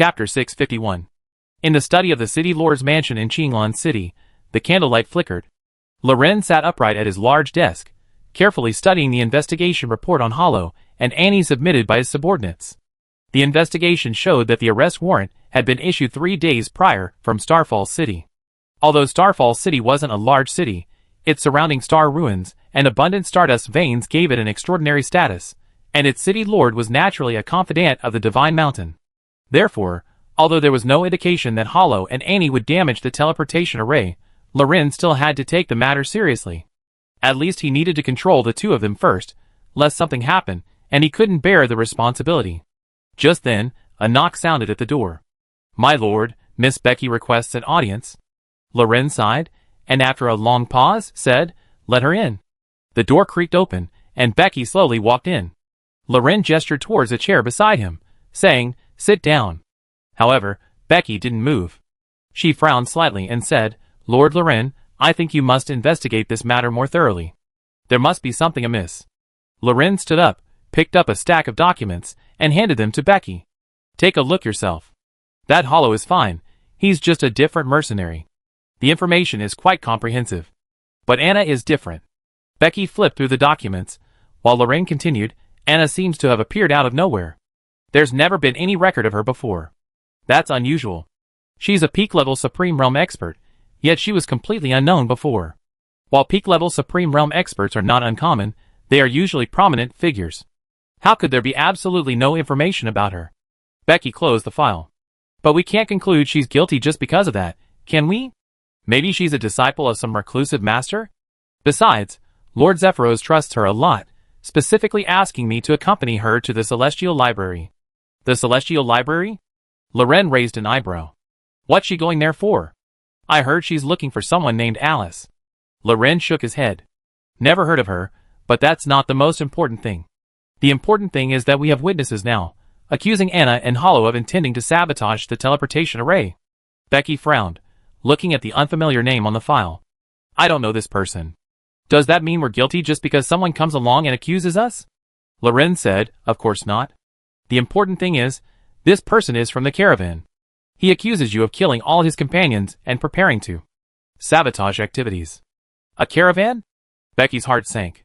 Chapter 651. In the study of the city lord's mansion in Qinglan City, the candlelight flickered. Loren sat upright at his large desk, carefully studying the investigation report on Hollow and Annie submitted by his subordinates. The investigation showed that the arrest warrant had been issued 3 days prior from Starfall City. Although Starfall City wasn't a large city, its surrounding star ruins and abundant stardust veins gave it an extraordinary status, and its city lord was naturally a confidant of the Divine Mountain. Therefore, although there was no indication that Hollow and Annie would damage the teleportation array, Loren still had to take the matter seriously. At least he needed to control the two of them first, lest something happen, and he couldn't bear the responsibility. Just then, a knock sounded at the door. "My lord, Miss Becky requests an audience." Loren sighed, and after a long pause, said, "Let her in." The door creaked open, and Becky slowly walked in. Loren gestured towards a chair beside him, saying, "Sit down." However, Becky didn't move. She frowned slightly and said, "Lord Loren, I think you must investigate this matter more thoroughly. There must be something amiss." Loren stood up, picked up a stack of documents, and handed them to Becky. "Take a look yourself. That Hollow is fine, he's just a different mercenary. The information is quite comprehensive. But Anna is different." Becky flipped through the documents, while Loren continued, "Anna seems to have appeared out of nowhere. There's never been any record of her before. That's unusual. She's a peak-level Supreme Realm expert, yet she was completely unknown before. While peak-level Supreme Realm experts are not uncommon, they are usually prominent figures. How could there be absolutely no information about her?" Becky closed the file. "But we can't conclude she's guilty just because of that, can we? Maybe she's a disciple of some reclusive master? Besides, Lord Zephyros trusts her a lot, specifically asking me to accompany her to the Celestial Library." "The Celestial Library?" Loren raised an eyebrow. "What's she going there for? I heard she's looking for someone named Alice." Loren shook his head. "Never heard of her, but that's not the most important thing. The important thing is that we have witnesses now, accusing Anna and Hollow of intending to sabotage the teleportation array." Becky frowned, looking at the unfamiliar name on the file. "I don't know this person. Does that mean we're guilty just because someone comes along and accuses us?" Loren said, "Of course not. The important thing is, this person is from the caravan. He accuses you of killing all his companions and preparing to sabotage activities." "A caravan?" Becky's heart sank.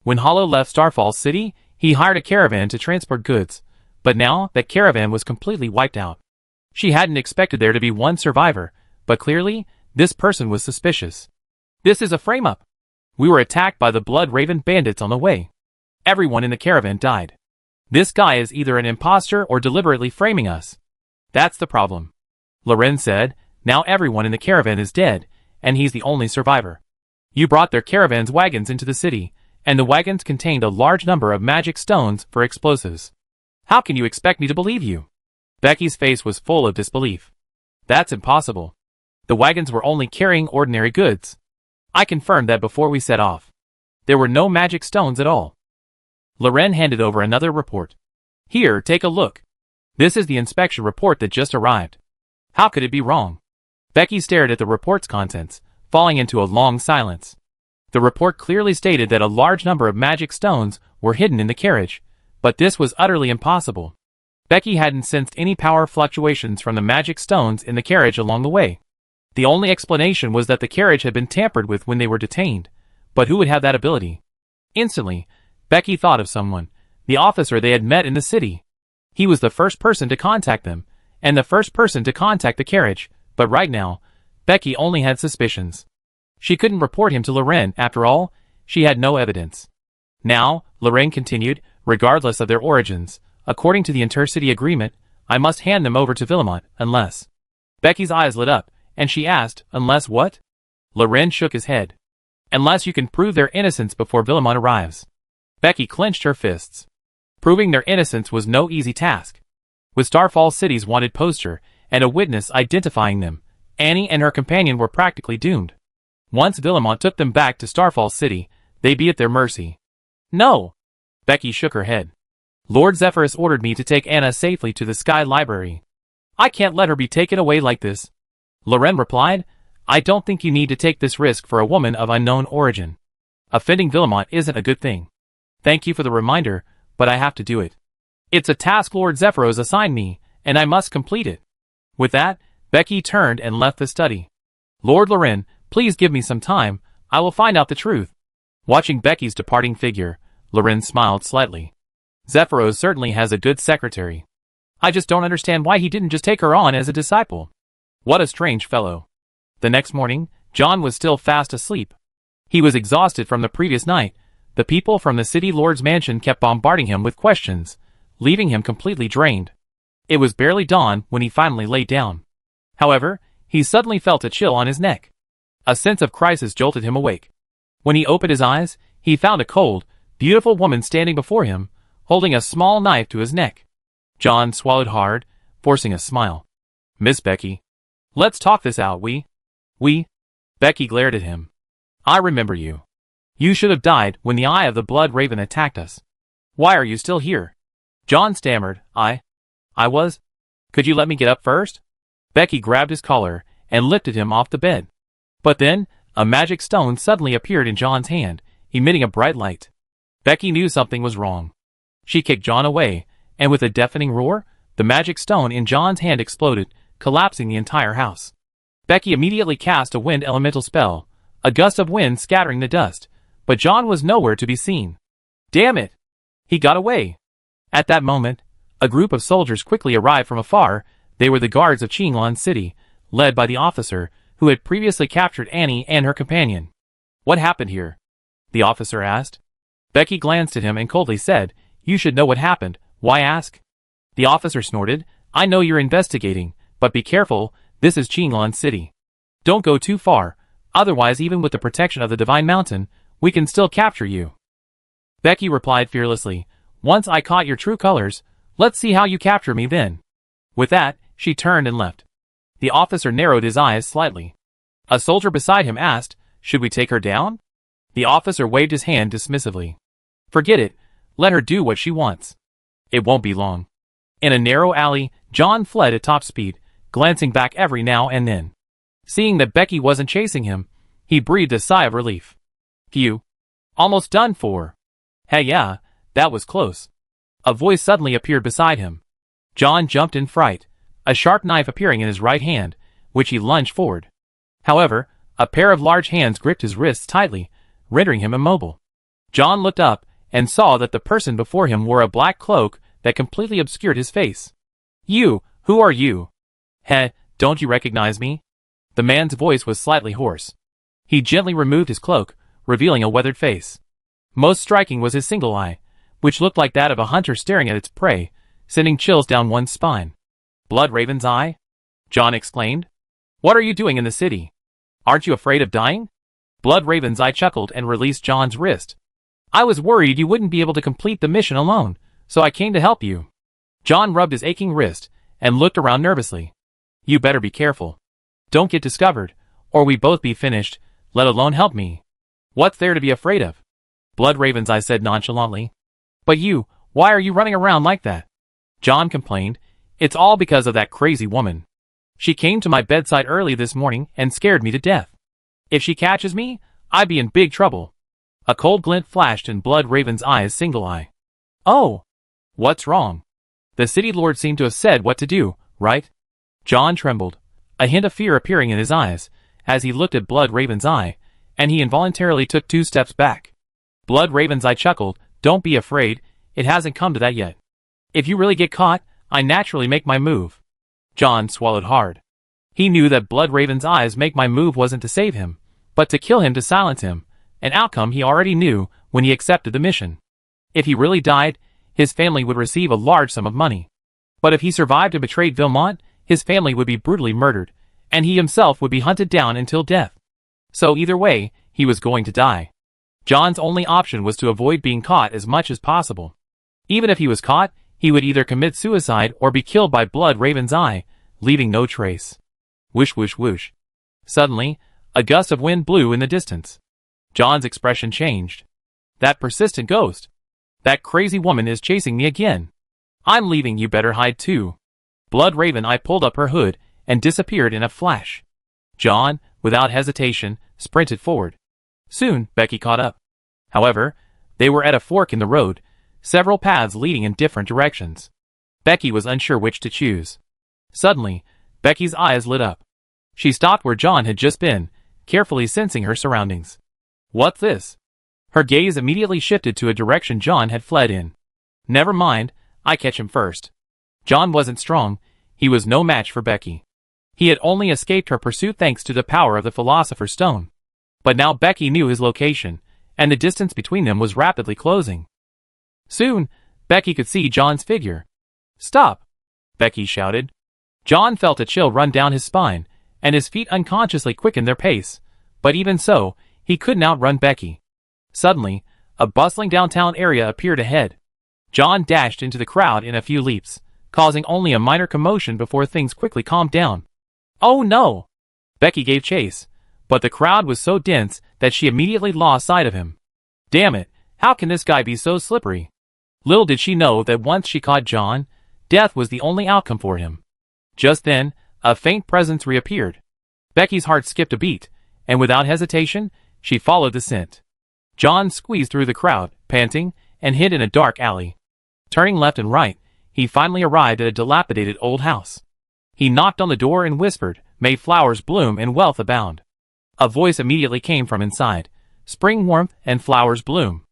When Hollow left Starfall City, he hired a caravan to transport goods, but now that caravan was completely wiped out. She hadn't expected there to be one survivor, but clearly, this person was suspicious. "This is a frame-up. We were attacked by the Blood Raven bandits on the way. Everyone in the caravan died. This guy is either an imposter or deliberately framing us. That's the problem." Loren said, "Now everyone in the caravan is dead, and he's the only survivor. You brought their caravan's wagons into the city, and the wagons contained a large number of magic stones for explosives. How can you expect me to believe you?" Becky's face was full of disbelief. "That's impossible. The wagons were only carrying ordinary goods. I confirmed that before we set off. There were no magic stones at all." Loren handed over another report. "Here, take a look. This is the inspection report that just arrived. How could it be wrong?" Becky stared at the report's contents, falling into a long silence. The report clearly stated that a large number of magic stones were hidden in the carriage, but this was utterly impossible. Becky hadn't sensed any power fluctuations from the magic stones in the carriage along the way. The only explanation was that the carriage had been tampered with when they were detained, but who would have that ability? Instantly, Becky thought of someone, the officer they had met in the city. He was the first person to contact them, and the first person to contact the carriage, but right now, Becky only had suspicions. She couldn't report him to Loren, after all, she had no evidence. "Now," Loren continued, "regardless of their origins, according to the intercity agreement, I must hand them over to Villemont, unless—" Becky's eyes lit up, and she asked, "Unless what?" Loren shook his head. "Unless you can prove their innocence before Villemont arrives." Becky clenched her fists. Proving their innocence was no easy task. With Starfall City's wanted poster, and a witness identifying them, Annie and her companion were practically doomed. Once Villemont took them back to Starfall City, they'd be at their mercy. "No!" Becky shook her head. "Lord Zephyros ordered me to take Anna safely to the Sky Library. I can't let her be taken away like this." Loren replied, "I don't think you need to take this risk for a woman of unknown origin. Offending Villemont isn't a good thing. Thank you for the reminder, but I have to do it. It's a task Lord Zephyros assigned me, and I must complete it. With that, Becky turned and left the study. Lord Loren, please give me some time, I will find out the truth. Watching Becky's departing figure, Loren smiled slightly. Zephyros certainly has a good secretary. I just don't understand why he didn't just take her on as a disciple. What a strange fellow. The next morning, John was still fast asleep. He was exhausted from the previous night. The people from the city lord's mansion kept bombarding him with questions, leaving him completely drained. It was barely dawn when he finally lay down. However, he suddenly felt a chill on his neck. A sense of crisis jolted him awake. When he opened his eyes, he found a cold, beautiful woman standing before him, holding a small knife to his neck. John swallowed hard, forcing a smile. Miss Becky. Let's talk this out, we? Becky glared at him. I remember you. You should have died when the eye of the blood raven attacked us. Why are you still here? John stammered. I was. Could you let me get up first? Becky grabbed his collar and lifted him off the bed. But then, a magic stone suddenly appeared in John's hand, emitting a bright light. Becky knew something was wrong. She kicked John away, and with a deafening roar, the magic stone in John's hand exploded, collapsing the entire house. Becky immediately cast a wind elemental spell, a gust of wind scattering the dust, but John was nowhere to be seen. Damn it! He got away! At that moment, a group of soldiers quickly arrived from afar. They were the guards of Qinglong City, led by the officer who had previously captured Annie and her companion. What happened here? The officer asked. Becky glanced at him and coldly said, You should know what happened, why ask? The officer snorted, I know you're investigating, but be careful, this is Qinglong City. Don't go too far, otherwise even with the protection of the Divine Mountain, we can still capture you. Becky replied fearlessly, Once I caught your true colors, let's see how you capture me then. With that, she turned and left. The officer narrowed his eyes slightly. A soldier beside him asked, Should we take her down? The officer waved his hand dismissively. Forget it, let her do what she wants. It won't be long. In a narrow alley, John fled at top speed, glancing back every now and then. Seeing that Becky wasn't chasing him, he breathed a sigh of relief. Phew. Almost done for. Hey yeah, that was close. A voice suddenly appeared beside him. John jumped in fright, a sharp knife appearing in his right hand, which he lunged forward. However, a pair of large hands gripped his wrists tightly, rendering him immobile. John looked up and saw that the person before him wore a black cloak that completely obscured his face. You, who are you? Heh, don't you recognize me? The man's voice was slightly hoarse. He gently removed his cloak, revealing a weathered face. Most striking was his single eye, which looked like that of a hunter staring at its prey, sending chills down one's spine. Blood Raven's eye? John exclaimed. What are you doing in the city? Aren't you afraid of dying? Blood Raven's eye chuckled and released John's wrist. I was worried you wouldn't be able to complete the mission alone, so I came to help you. John rubbed his aching wrist and looked around nervously. You better be careful. Don't get discovered, or we both be finished, let alone help me. What's there to be afraid of? Blood Raven's eye said nonchalantly. But you, why are you running around like that? John complained. It's all because of that crazy woman. She came to my bedside early this morning and scared me to death. If she catches me, I'd be in big trouble. A cold glint flashed in Blood Raven's eye's single eye. Oh! What's wrong? The city lord seemed to have said what to do, right? John trembled, a hint of fear appearing in his eyes, as he looked at Blood Raven's eye, and he involuntarily took 2 steps back. Blood Raven's eye chuckled, Don't be afraid, it hasn't come to that yet. If you really get caught, I naturally make my move. John swallowed hard. He knew that Blood Raven's eyes make my move wasn't to save him, but to kill him to silence him, an outcome he already knew when he accepted the mission. If he really died, his family would receive a large sum of money. But if he survived and betrayed Vilmont, his family would be brutally murdered, and he himself would be hunted down until death. So either way, he was going to die. John's only option was to avoid being caught as much as possible. Even if he was caught, he would either commit suicide or be killed by Blood Raven's eye, leaving no trace. Whoosh whoosh whoosh. Suddenly, a gust of wind blew in the distance. John's expression changed. That persistent ghost. That crazy woman is chasing me again. I'm leaving, you better hide too. Blood Raven eye pulled up her hood and disappeared in a flash. John, without hesitation, sprinted forward. Soon, Becky caught up. However, they were at a fork in the road, several paths leading in different directions. Becky was unsure which to choose. Suddenly, Becky's eyes lit up. She stopped where John had just been, carefully sensing her surroundings. What's this? Her gaze immediately shifted to a direction John had fled in. Never mind, I catch him first. John wasn't strong, he was no match for Becky. He had only escaped her pursuit thanks to the power of the Philosopher's Stone. But now Becky knew his location, and the distance between them was rapidly closing. Soon, Becky could see John's figure. Stop! Becky shouted. John felt a chill run down his spine, and his feet unconsciously quickened their pace, but even so, he couldn't outrun Becky. Suddenly, a bustling downtown area appeared ahead. John dashed into the crowd in a few leaps, causing only a minor commotion before things quickly calmed down. Oh no! Becky gave chase, but the crowd was so dense that she immediately lost sight of him. Damn it, how can this guy be so slippery? Little did she know that once she caught John, death was the only outcome for him. Just then, a faint presence reappeared. Becky's heart skipped a beat, and without hesitation, she followed the scent. John squeezed through the crowd, panting, and hid in a dark alley. Turning left and right, he finally arrived at a dilapidated old house. He knocked on the door and whispered, "May flowers bloom and wealth abound." A voice immediately came from inside. "Spring warmth and flowers bloom."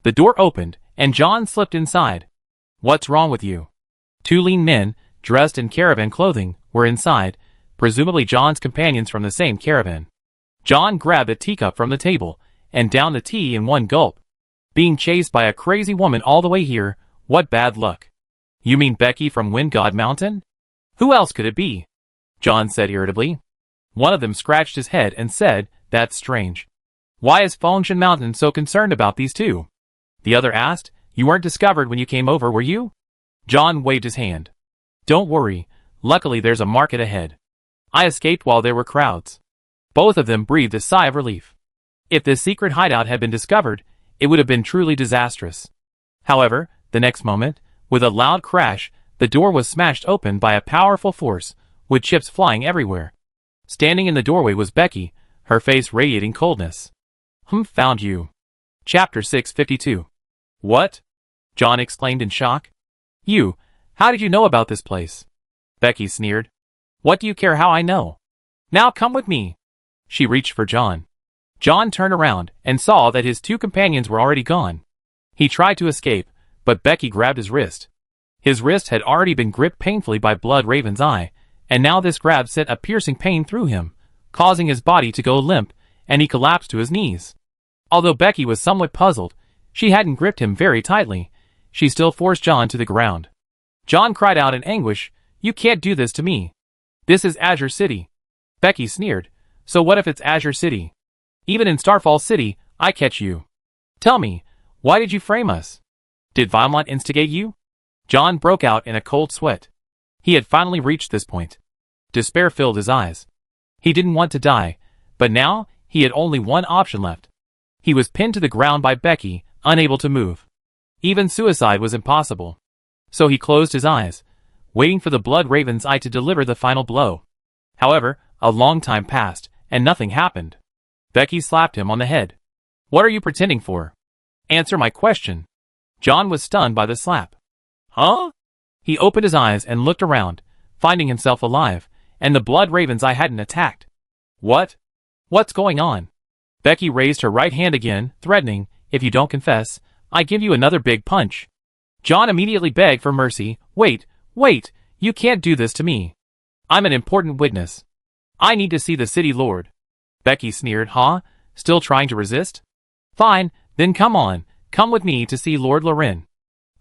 The door opened, and John slipped inside. "What's wrong with you?" Two lean men, dressed in caravan clothing, were inside, presumably John's companions from the same caravan. John grabbed a teacup from the table, and downed the tea in one gulp. Being chased by a crazy woman all the way here, what bad luck. You mean Becky from Wind God Mountain? Who else could it be? John said irritably. One of them scratched his head and said, "That's strange. Why is Fengshan Mountain so concerned about these two?" The other asked, "You weren't discovered when you came over, were you?" John waved his hand. "Don't worry, luckily there's a market ahead. I escaped while there were crowds." Both of them breathed a sigh of relief. If this secret hideout had been discovered, it would have been truly disastrous. However, the next moment, with a loud crash, the door was smashed open by a powerful force, with chips flying everywhere. Standing in the doorway was Becky, her face radiating coldness. Found you. Chapter 652. What? John exclaimed in shock. You, how did you know about this place? Becky sneered. What do you care how I know? Now come with me. She reached for John. John turned around and saw that his two companions were already gone. He tried to escape, but Becky grabbed his wrist. His wrist had already been gripped painfully by Blood Raven's eye, and now this grab sent a piercing pain through him, causing his body to go limp, and he collapsed to his knees. Although Becky was somewhat puzzled, she hadn't gripped him very tightly. She still forced John to the ground. John cried out in anguish, "You can't do this to me. This is Azure City." Becky sneered, "So what if it's Azure City? Even in Starfall City, I catch you. Tell me, why did you frame us? Did Violent instigate you?" John broke out in a cold sweat. He had finally reached this point. Despair filled his eyes. He didn't want to die, but now he had only one option left. He was pinned to the ground by Becky, unable to move. Even suicide was impossible. So he closed his eyes, waiting for the Blood Raven's eye to deliver the final blow. However, a long time passed, and nothing happened. Becky slapped him on the head. "What are you pretending for? Answer my question." John was stunned by the slap. Huh? He opened his eyes and looked around, finding himself alive, and the Blood Raven's eye hadn't attacked. What? What's going on? Becky raised her right hand again, threatening, "If you don't confess, I give you another big punch." John immediately begged for mercy. Wait, you can't do this to me. I'm an important witness. I need to see the city lord." Becky sneered, "Huh? Still trying to resist? Fine, then come on, come with me to see Lord Loren.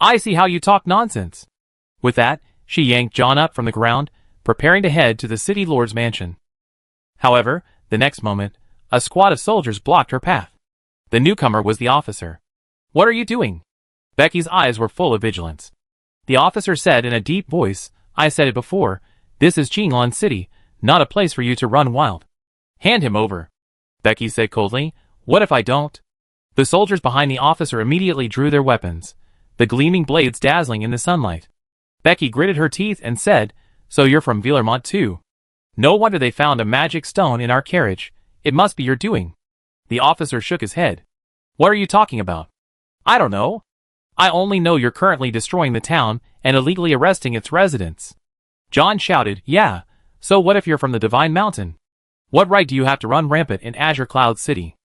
I see how you talk nonsense." With that, she yanked John up from the ground, preparing to head to the city lord's mansion. However, the next moment, a squad of soldiers blocked her path. The newcomer was the officer. "What are you doing?" Becky's eyes were full of vigilance. The officer said in a deep voice, "I said it before, this is Qinglan City, not a place for you to run wild." "Hand him over." Becky said coldly, "What if I don't?" The soldiers behind the officer immediately drew their weapons, the gleaming blades dazzling in the sunlight. Becky gritted her teeth and said, "So you're from Villermont too? No wonder they found a magic stone in our carriage. It must be your doing." The officer shook his head. "What are you talking about?" "I don't know. I only know you're currently destroying the town and illegally arresting its residents. John shouted, yeah, so what if you're from the Divine Mountain? What right do you have to run rampant in Azure Cloud City?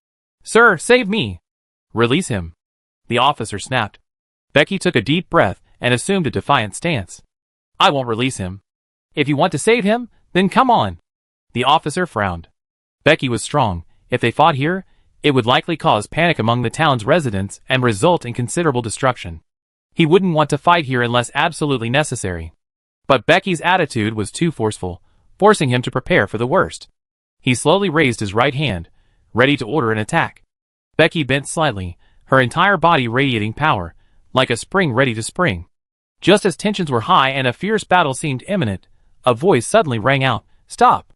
Sir, save me! Release him. The officer snapped. Becky took a deep breath and assumed a defiant stance. I won't release him. If you want to save him, then come on. The officer frowned. Becky was strong. If they fought here, it would likely cause panic among the town's residents and result in considerable destruction. He wouldn't want to fight here unless absolutely necessary. But Becky's attitude was too forceful, forcing him to prepare for the worst. He slowly raised his right hand, ready to order an attack. Becky bent slightly, her entire body radiating power, like a spring ready to spring. Just as tensions were high and a fierce battle seemed imminent, a voice suddenly rang out, "Stop!"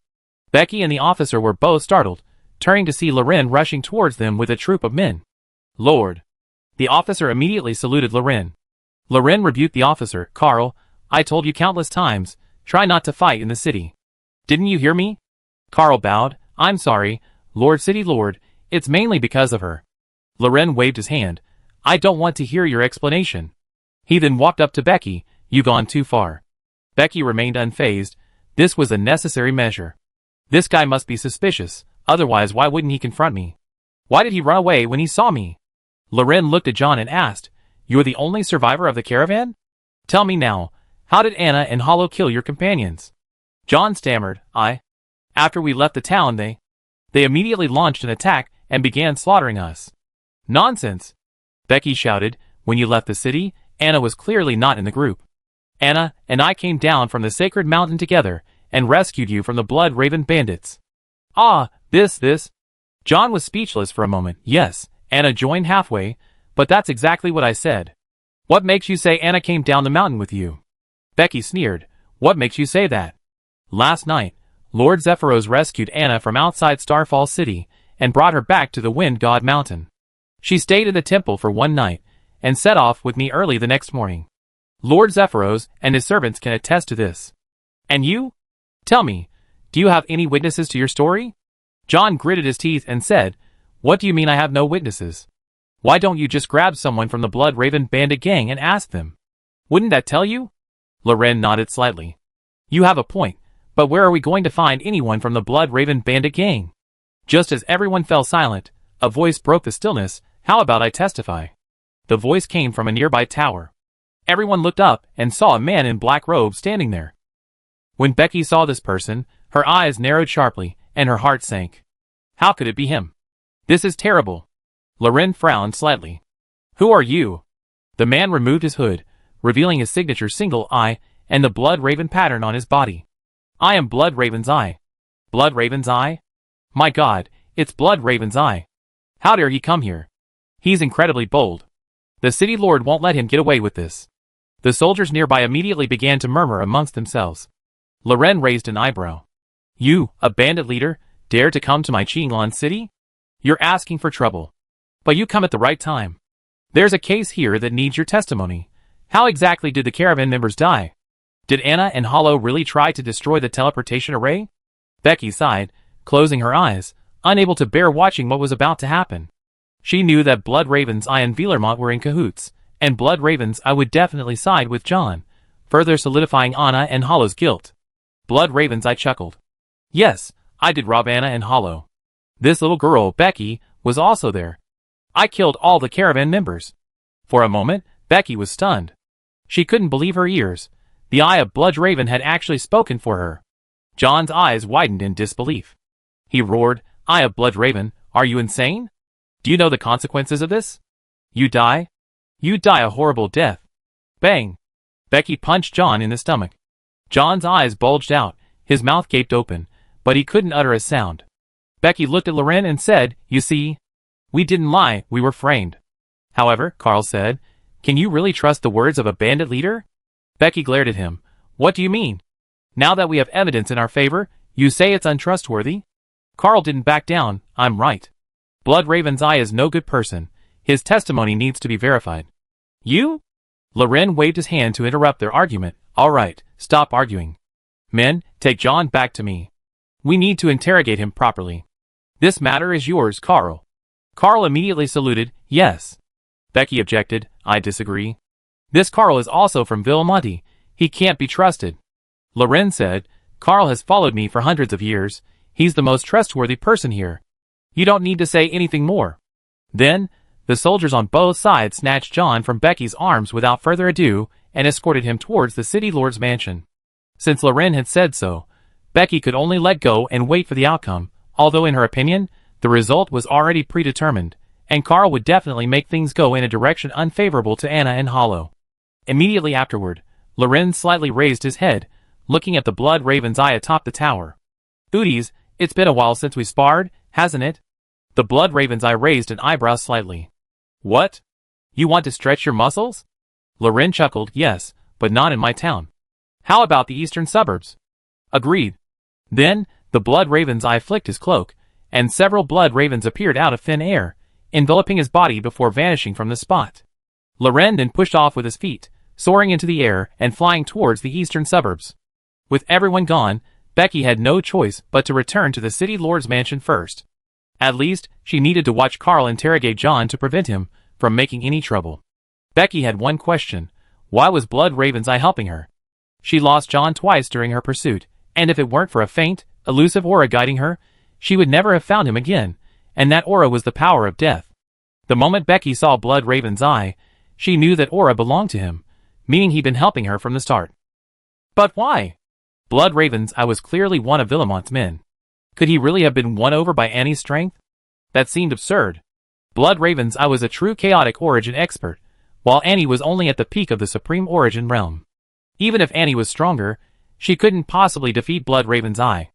Becky and the officer were both startled, turning to see Loren rushing towards them with a troop of men. Lord! The officer immediately saluted Loren. Loren rebuked the officer. Carl, I told you countless times, try not to fight in the city. Didn't you hear me? Carl bowed. I'm sorry, Lord City Lord, it's mainly because of her. Loren waved his hand. I don't want to hear your explanation. He then walked up to Becky. You've gone too far. Becky remained unfazed. This was a necessary measure. This guy must be suspicious, otherwise why wouldn't he confront me? Why did he run away when he saw me? Loren looked at John and asked, You're the only survivor of the caravan? Tell me now, how did Anna and Hollow kill your companions? John stammered, After we left the town they immediately launched an attack and began slaughtering us. Nonsense! Becky shouted, when you left the city, Anna was clearly not in the group. Anna and I came down from the sacred mountain together and rescued you from the Blood Raven bandits. This. John was speechless for a moment. Yes, Anna joined halfway, but that's exactly what I said. What makes you say Anna came down the mountain with you? Becky sneered. What makes you say that? Last night, Lord Zephyros rescued Anna from outside Starfall City and brought her back to the Wind God Mountain. She stayed in the temple for one night and set off with me early the next morning. Lord Zephyros and his servants can attest to this. And you? Tell me, do you have any witnesses to your story? John gritted his teeth and said, What do you mean I have no witnesses? Why don't you just grab someone from the Blood Raven bandit gang and ask them? Wouldn't that tell you? Loren nodded slightly. You have a point, but where are we going to find anyone from the Blood Raven bandit gang? Just as everyone fell silent, a voice broke the stillness. How about I testify? The voice came from a nearby tower. Everyone looked up and saw a man in black robes standing there. When Becky saw this person, her eyes narrowed sharply, and her heart sank. How could it be him? This is terrible. Loren frowned slightly. Who are you? The man removed his hood, revealing his signature single eye and the Blood Raven pattern on his body. I am Blood Raven's Eye. Blood Raven's Eye? My God, it's Blood Raven's Eye. How dare he come here? He's incredibly bold. The city lord won't let him get away with this. The soldiers nearby immediately began to murmur amongst themselves. Loren raised an eyebrow. You, a bandit leader, dare to come to my Qinglan city? You're asking for trouble. But you come at the right time. There's a case here that needs your testimony. How exactly did the caravan members die? Did Anna and Hollow really try to destroy the teleportation array? Becky sighed, closing her eyes, unable to bear watching what was about to happen. She knew that Blood Raven's Eye and Villermont were in cahoots, and Blood Raven's Eye would definitely side with John, further solidifying Anna and Hollow's guilt. Blood Raven's Eye chuckled. Yes, I did rob Anna and Hollow. This little girl, Becky, was also there. I killed all the caravan members. For a moment, Becky was stunned. She couldn't believe her ears. The Eye of Blood Raven had actually spoken for her. John's eyes widened in disbelief. He roared, Eye of Blood Raven, are you insane? Do you know the consequences of this? You die? You die a horrible death. Bang! Becky punched John in the stomach. John's eyes bulged out, his mouth gaped open, but he couldn't utter a sound. Becky looked at Loren and said, You see? We didn't lie, we were framed. However, Carl said, Can you really trust the words of a bandit leader? Becky glared at him. What do you mean? Now that we have evidence in our favor, you say it's untrustworthy? Carl didn't back down. I'm right. Blood Raven's Eye is no good person. His testimony needs to be verified. You? Loren waved his hand to interrupt their argument. All right, stop arguing. Men, take John back to me. We need to interrogate him properly. This matter is yours, Carl. Carl immediately saluted. Yes. Becky objected. I disagree. This Carl is also from Villamonte. He can't be trusted. Loren said, Carl has followed me for hundreds of years. He's the most trustworthy person here. You don't need to say anything more. Then, the soldiers on both sides snatched John from Becky's arms without further ado and escorted him towards the city lord's mansion. Since Loren had said so, Becky could only let go and wait for the outcome, although in her opinion, the result was already predetermined, and Carl would definitely make things go in a direction unfavorable to Anna and Hollow. Immediately afterward, Loren slightly raised his head, looking at the blood raven's eye atop the tower. Ooties, it's been a while since we sparred, hasn't it? The blood raven's eye raised an eyebrow slightly. What? You want to stretch your muscles? Loren chuckled, yes, but not in my town. How about the eastern suburbs? Agreed. Then, the blood raven's eye flicked his cloak, and several blood ravens appeared out of thin air, enveloping his body before vanishing from the spot. Loren then pushed off with his feet, soaring into the air and flying towards the eastern suburbs. With everyone gone, Becky had no choice but to return to the city lord's mansion first. At least, she needed to watch Carl interrogate John to prevent him from making any trouble. Becky had one question. Why was Blood Raven's Eye helping her? She lost John twice during her pursuit, and if it weren't for a faint, elusive aura guiding her, she would never have found him again, and that aura was the power of death. The moment Becky saw Blood Raven's Eye, she knew that aura belonged to him, meaning he'd been helping her from the start. But why? Blood Raven's Eye was clearly one of Villamont's men. Could he really have been won over by Annie's strength? That seemed absurd. Blood Raven's Eye was a true chaotic origin expert, while Annie was only at the peak of the supreme origin realm. Even if Annie was stronger, she couldn't possibly defeat Blood Raven's Eye.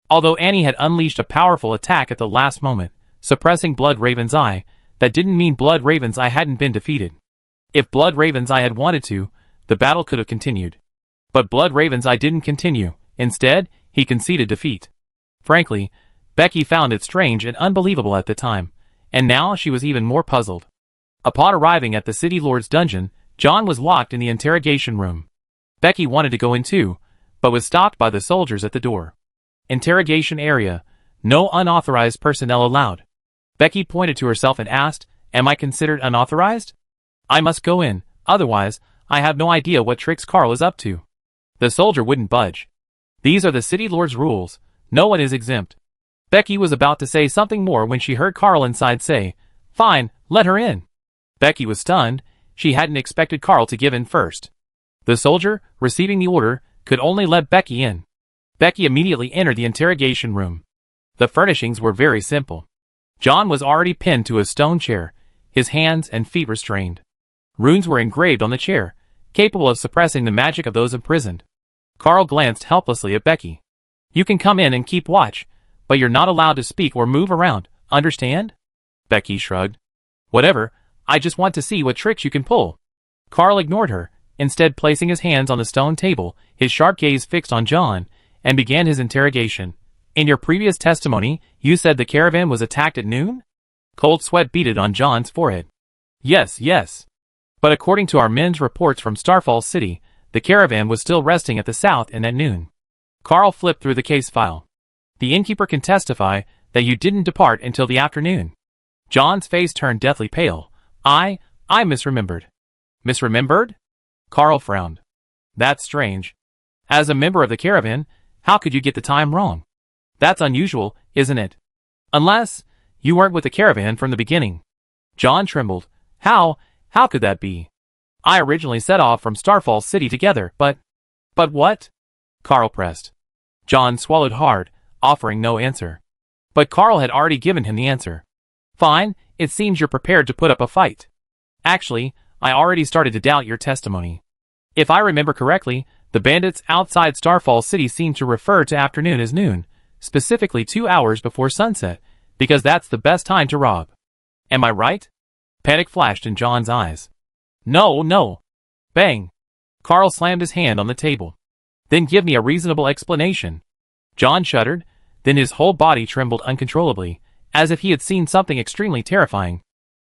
Although Annie had unleashed a powerful attack at the last moment, suppressing Blood Raven's Eye, that didn't mean Blood Raven's Eye hadn't been defeated. If Blood Raven's Eye had wanted to, the battle could have continued. But Blood Raven's Eye didn't continue. Instead, he conceded defeat. Frankly, Becky found it strange and unbelievable at the time, and now she was even more puzzled. Upon arriving at the city lord's dungeon, John was locked in the interrogation room. Becky wanted to go in too, but was stopped by the soldiers at the door. Interrogation area. No unauthorized personnel allowed. Becky pointed to herself and asked, "Am I considered unauthorized? I must go in, otherwise, I have no idea what tricks Carl is up to." The soldier wouldn't budge. These are the city lord's rules. No one is exempt. Becky was about to say something more when she heard Carl inside say, "Fine, let her in." Becky was stunned. She hadn't expected Carl to give in first. The soldier, receiving the order, could only let Becky in. Becky immediately entered the interrogation room. The furnishings were very simple. John was already pinned to a stone chair, his hands and feet restrained. Runes were engraved on the chair, capable of suppressing the magic of those imprisoned. Carl glanced helplessly at Becky. "You can come in and keep watch, but you're not allowed to speak or move around, understand?" Becky shrugged. "Whatever, I just want to see what tricks you can pull." Carl ignored her, instead placing his hands on the stone table, his sharp gaze fixed on John, and began his interrogation. "In your previous testimony, you said the caravan was attacked at noon?" Cold sweat beaded on John's forehead. Yes. But according to our men's reports from Starfall City, the caravan was still resting at the south end at noon. Carl flipped through the case file. "The innkeeper can testify that you didn't depart until the afternoon." John's face turned deathly pale. I misremembered." "Misremembered?" Carl frowned. "That's strange. As a member of the caravan, how could you get the time wrong? That's unusual, isn't it? Unless you weren't with the caravan from the beginning." John trembled. How could that be? "I originally set off from Starfall City together, but what?" Carl pressed. John swallowed hard, offering no answer. But Carl had already given him the answer. "Fine, it seems you're prepared to put up a fight. Actually, I already started to doubt your testimony. If I remember correctly, the bandits outside Starfall City seem to refer to afternoon as noon, specifically 2 hours before sunset, because that's the best time to rob. Am I right?" Panic flashed in John's eyes. No. Bang. Carl slammed his hand on the table. "Then give me a reasonable explanation." John shuddered, then his whole body trembled uncontrollably, as if he had seen something extremely terrifying.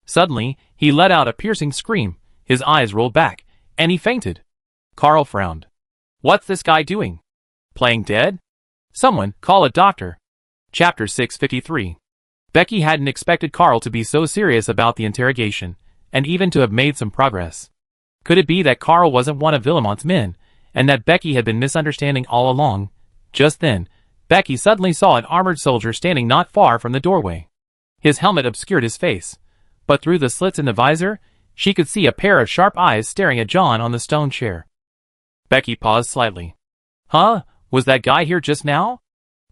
Suddenly, he let out a piercing scream, his eyes rolled back, and he fainted. Carl frowned. "What's this guy doing? Playing dead? Someone, call a doctor." Chapter 653. Becky hadn't expected Carl to be so serious about the interrogation, and even to have made some progress. Could it be that Carl wasn't one of Villamont's men, and that Becky had been misunderstanding all along? Just then, Becky suddenly saw an armored soldier standing not far from the doorway. His helmet obscured his face, but through the slits in the visor, she could see a pair of sharp eyes staring at John on the stone chair. Becky paused slightly. Huh? Was that guy here just now?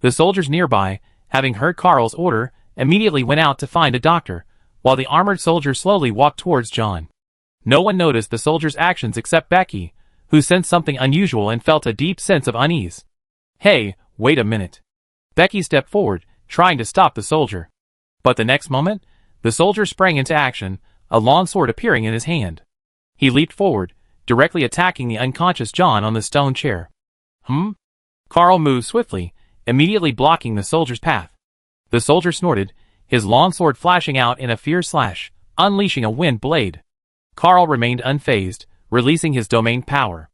The soldiers nearby, having heard Carl's order, immediately went out to find a doctor, while the armored soldier slowly walked towards John. No one noticed the soldier's actions except Becky, who sensed something unusual and felt a deep sense of unease. Hey, wait a minute. Becky stepped forward, trying to stop the soldier. But the next moment, the soldier sprang into action, a long sword appearing in his hand. He leaped forward, directly attacking the unconscious John on the stone chair. Carl moved swiftly, immediately blocking the soldier's path. The soldier snorted, his long sword flashing out in a fierce slash, unleashing a wind blade. Carl remained unfazed, releasing his domain power.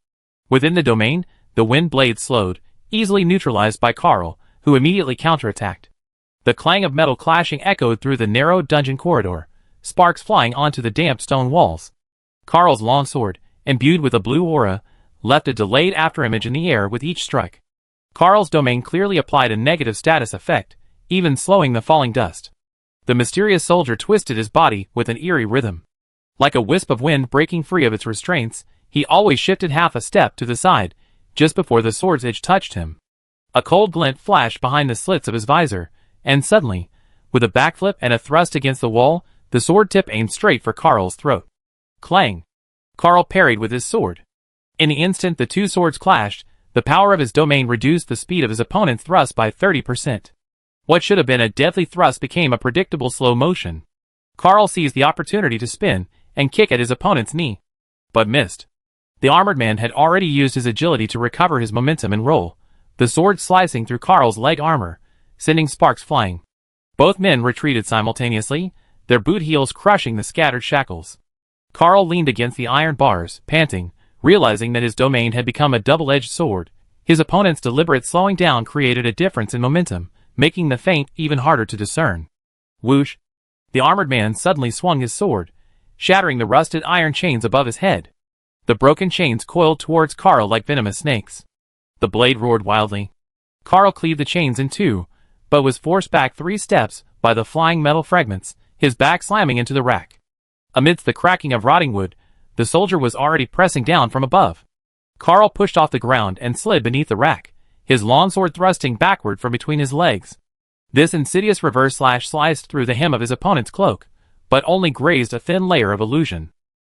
Within the domain, the wind blade slowed, easily neutralized by Carl, who immediately counterattacked. The clang of metal clashing echoed through the narrow dungeon corridor, sparks flying onto the damp stone walls. Carl's long sword, imbued with a blue aura, left a delayed afterimage in the air with each strike. Carl's domain clearly applied a negative status effect, even slowing the falling dust. The mysterious soldier twisted his body with an eerie rhythm. Like a wisp of wind breaking free of its restraints, he always shifted half a step to the side, just before the sword's edge touched him. A cold glint flashed behind the slits of his visor, and suddenly, with a backflip and a thrust against the wall, the sword tip aimed straight for Carl's throat. Clang! Carl parried with his sword. In the instant the two swords clashed, the power of his domain reduced the speed of his opponent's thrust by 30%. What should have been a deadly thrust became a predictable slow motion. Carl seized the opportunity to spin and kick at his opponent's knee, but missed. The armored man had already used his agility to recover his momentum and roll, the sword slicing through Carl's leg armor, sending sparks flying. Both men retreated simultaneously, their boot heels crushing the scattered shackles. Carl leaned against the iron bars, panting, realizing that his domain had become a double-edged sword. His opponent's deliberate slowing down created a difference in momentum, making the feint even harder to discern. Whoosh! The armored man suddenly swung his sword, shattering the rusted iron chains above his head. The broken chains coiled towards Carl like venomous snakes. The blade roared wildly. Carl cleaved the chains in two, but was forced back 3 steps by the flying metal fragments, his back slamming into the rack. Amidst the cracking of rotting wood, the soldier was already pressing down from above. Carl pushed off the ground and slid beneath the rack, his long sword thrusting backward from between his legs. This insidious reverse slash sliced through the hem of his opponent's cloak, but only grazed a thin layer of illusion.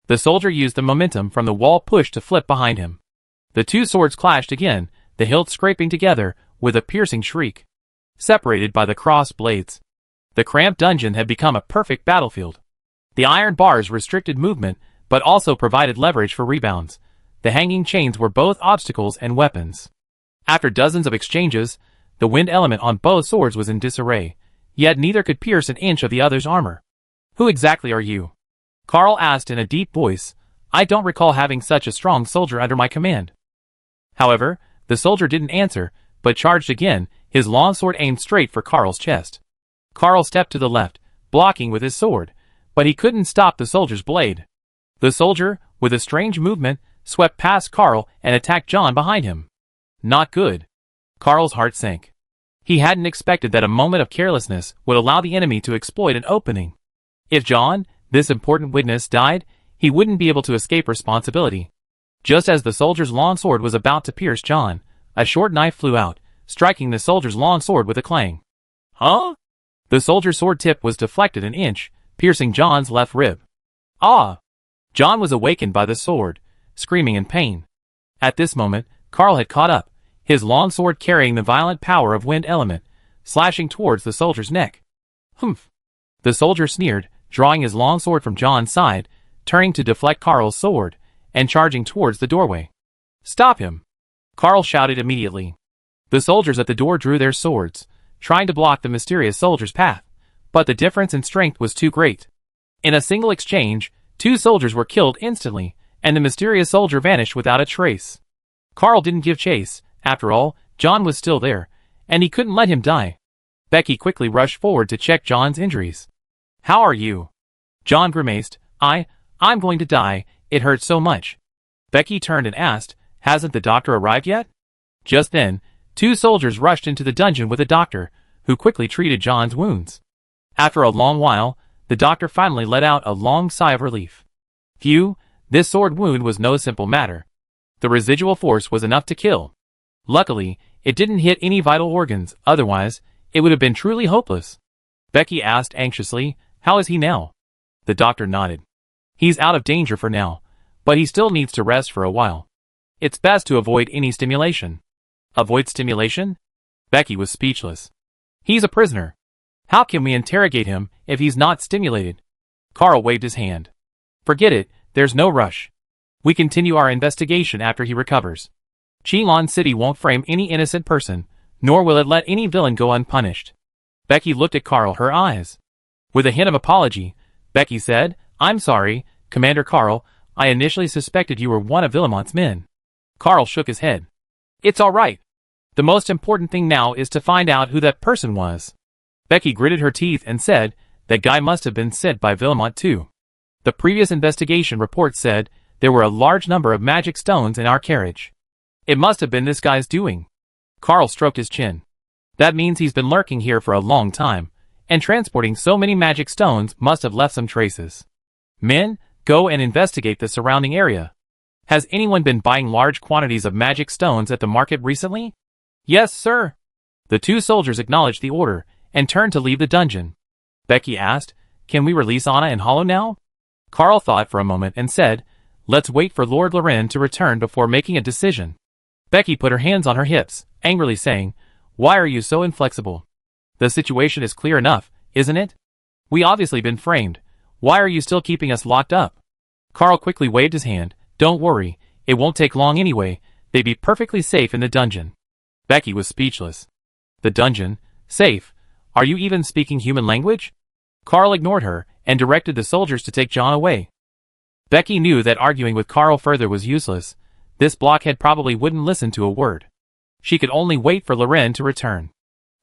The soldier used the momentum from the wall push to flip behind him. The two swords clashed again, the hilts scraping together with a piercing shriek. Separated by the crossed blades, the cramped dungeon had become a perfect battlefield. The iron bars restricted movement, but also provided leverage for rebounds. The hanging chains were both obstacles and weapons. After dozens of exchanges, the wind element on both swords was in disarray, yet neither could pierce an inch of the other's armor. Who exactly are you? Carl asked in a deep voice. I don't recall having such a strong soldier under my command. However, the soldier didn't answer, but charged again, his long sword aimed straight for Carl's chest. Carl stepped to the left, blocking with his sword, but he couldn't stop the soldier's blade. The soldier, with a strange movement, swept past Carl and attacked John behind him. Not good. Carl's heart sank. He hadn't expected that a moment of carelessness would allow the enemy to exploit an opening. If John, this important witness, died, he wouldn't be able to escape responsibility. Just as the soldier's long sword was about to pierce John, a short knife flew out, striking the soldier's long sword with a clang. Huh? The soldier's sword tip was deflected an inch, piercing John's left rib. Ah! John was awakened by the sword, screaming in pain. At this moment, Carl had caught up, his long sword carrying the violent power of wind element, slashing towards the soldier's neck. Humph! The soldier sneered, drawing his long sword from John's side, turning to deflect Carl's sword, and charging towards the doorway. Stop him! Carl shouted immediately. The soldiers at the door drew their swords, trying to block the mysterious soldier's path, but the difference in strength was too great. In a single exchange, 2 soldiers were killed instantly, and the mysterious soldier vanished without a trace. Carl didn't give chase. After all, John was still there, and he couldn't let him die. Becky quickly rushed forward to check John's injuries. How are you? John grimaced. I'm going to die, it hurts so much. Becky turned and asked, hasn't the doctor arrived yet? Just then, 2 soldiers rushed into the dungeon with a doctor, who quickly treated John's wounds. After a long while, the doctor finally let out a long sigh of relief. Phew, this sword wound was no simple matter. The residual force was enough to kill. Luckily, it didn't hit any vital organs, otherwise, it would have been truly hopeless. Becky asked anxiously, how is he now? The doctor nodded. He's out of danger for now, but he still needs to rest for a while. It's best to avoid any stimulation. Avoid stimulation? Becky was speechless. He's a prisoner. How can we interrogate him if he's not stimulated? Carl waved his hand. Forget it, there's no rush. We continue our investigation after he recovers. Qilin City won't frame any innocent person, nor will it let any villain go unpunished. Becky looked at Carl, her eyes. With a hint of apology, Becky said, I'm sorry, Commander Carl, I initially suspected you were one of Villamont's men. Carl shook his head. It's all right. The most important thing now is to find out who that person was. Becky gritted her teeth and said, that guy must have been sent by Villamont too. The previous investigation report said there were a large number of magic stones in our carriage. It must have been this guy's doing. Carl stroked his chin. That means he's been lurking here for a long time, and transporting so many magic stones must have left some traces. Men, go and investigate the surrounding area. Has anyone been buying large quantities of magic stones at the market recently? Yes, sir. The 2 soldiers acknowledged the order and turned to leave the dungeon. Becky asked, can we release Anna and Hollow now? Carl thought for a moment and said, let's wait for Lord Loren to return before making a decision. Becky put her hands on her hips, angrily saying, why are you so inflexible? The situation is clear enough, isn't it? We obviously been framed. Why are you still keeping us locked up? Carl quickly waved his hand. Don't worry, it won't take long anyway, they'd be perfectly safe in the dungeon. Becky was speechless. The dungeon? Safe? Are you even speaking human language? Carl ignored her and directed the soldiers to take John away. Becky knew that arguing with Carl further was useless. This blockhead probably wouldn't listen to a word. She could only wait for Loren to return.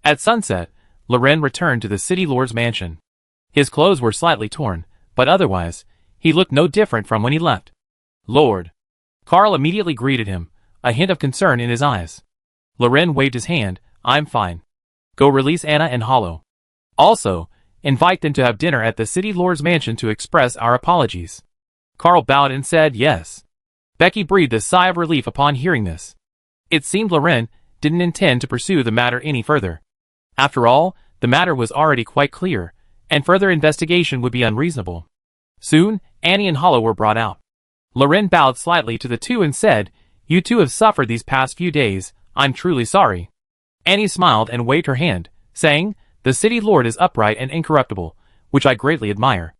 At sunset, Loren returned to the city lord's mansion. His clothes were slightly torn, but otherwise, he looked no different from when he left. Lord. Carl immediately greeted him, a hint of concern in his eyes. Loren waved his hand, I'm fine. Go release Anna and Hollow. Also, invite them to have dinner at the city lord's mansion to express our apologies. Carl bowed and said yes. Becky breathed a sigh of relief upon hearing this. It seemed Loren didn't intend to pursue the matter any further. After all, the matter was already quite clear, and further investigation would be unreasonable. Soon, Annie and Hollow were brought out. Loren bowed slightly to the 2 and said, you 2 have suffered these past few days, I'm truly sorry. Annie smiled and waved her hand, saying, the city lord is upright and incorruptible, which I greatly admire.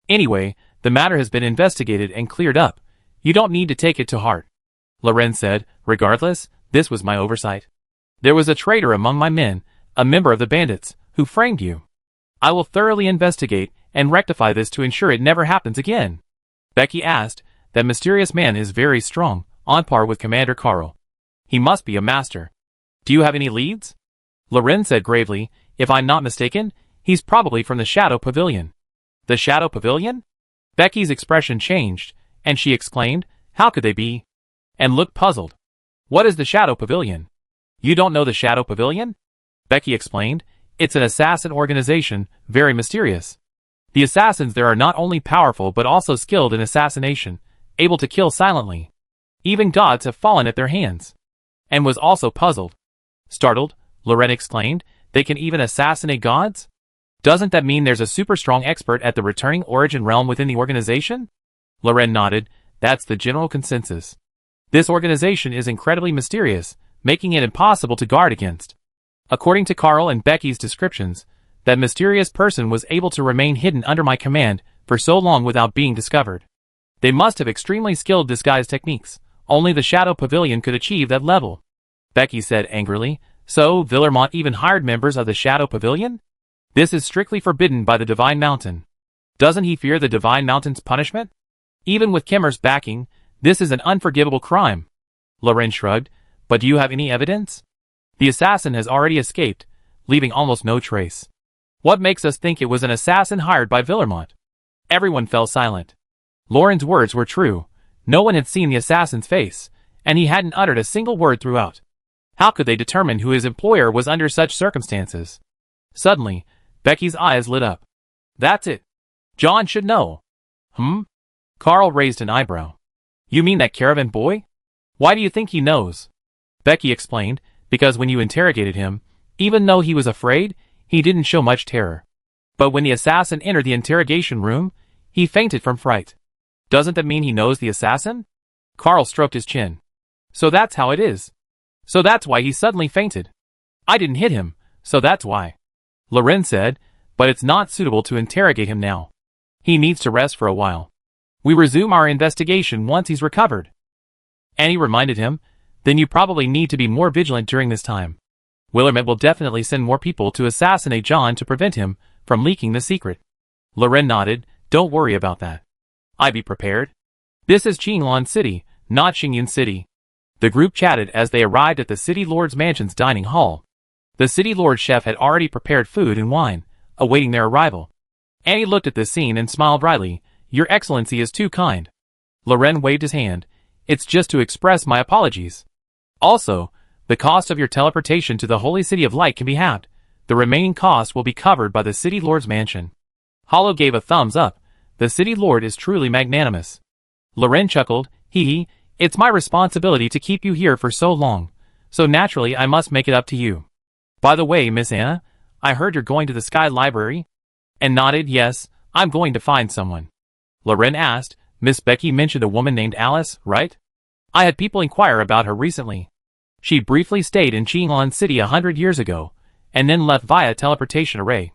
Anyway, the matter has been investigated and cleared up. You don't need to take it to heart. Loren said, regardless, this was my oversight. There was a traitor among my men, a member of the bandits, who framed you. I will thoroughly investigate and rectify this to ensure it never happens again. Becky asked, that mysterious man is very strong, on par with Commander Carl. He must be a master. Do you have any leads? Loren said gravely, if I'm not mistaken, he's probably from the Shadow Pavilion. The Shadow Pavilion? Becky's expression changed, and she exclaimed, how could they be? And looked puzzled. What is the Shadow Pavilion? You don't know the Shadow Pavilion? Becky explained, it's an assassin organization, very mysterious. The assassins there are not only powerful but also skilled in assassination, able to kill silently. Even gods have fallen at their hands. And was also puzzled. Startled, Loren exclaimed, they can even assassinate gods? Doesn't that mean there's a super strong expert at the returning origin realm within the organization? Loren nodded, that's the general consensus. This organization is incredibly mysterious, making it impossible to guard against. According to Carl and Becky's descriptions, that mysterious person was able to remain hidden under my command for so long without being discovered. They must have extremely skilled disguise techniques. Only the Shadow Pavilion could achieve that level. Becky said angrily, so Villermont even hired members of the Shadow Pavilion? This is strictly forbidden by the Divine Mountain. Doesn't he fear the Divine Mountain's punishment? Even with Kimmer's backing, this is an unforgivable crime. Loren shrugged, but do you have any evidence? The assassin has already escaped, leaving almost no trace. What makes us think it was an assassin hired by Villermont? Everyone fell silent. Lauren's words were true. No one had seen the assassin's face, and he hadn't uttered a single word throughout. How could they determine who his employer was under such circumstances? Suddenly, Becky's eyes lit up. That's it. John should know. Carl raised an eyebrow. You mean that caravan boy? Why do you think he knows? Becky explained, because when you interrogated him, even though he was afraid, he didn't show much terror. But when the assassin entered the interrogation room, he fainted from fright. Doesn't that mean he knows the assassin? Carl stroked his chin. So that's how it is. So that's why he suddenly fainted. I didn't hit him, so that's why. Loren said, but it's not suitable to interrogate him now. He needs to rest for a while. We resume our investigation once he's recovered. Annie reminded him, then you probably need to be more vigilant during this time. Willermet will definitely send more people to assassinate John to prevent him from leaking the secret. Loren nodded, don't worry about that. I be prepared. This is Qinglan City, not Xingyun City. The group chatted as they arrived at the City Lord's Mansion's dining hall. The City Lord chef had already prepared food and wine, awaiting their arrival. Annie looked at this scene and smiled wryly. Your Excellency is too kind. Loren waved his hand. It's just to express my apologies. Also, the cost of your teleportation to the Holy City of Light can be halved. The remaining cost will be covered by the City Lord's Mansion. Hollow gave a thumbs up. The City Lord is truly magnanimous. Loren chuckled. Hee, it's my responsibility to keep you here for so long, so naturally I must make it up to you. By the way, Miss Anna, I heard you're going to the Sky Library? And nodded, yes, I'm going to find someone. Loren asked, Miss Becky mentioned a woman named Alice, right? I had people inquire about her recently. She briefly stayed in Qinglan City 100 years ago, and then left via teleportation array.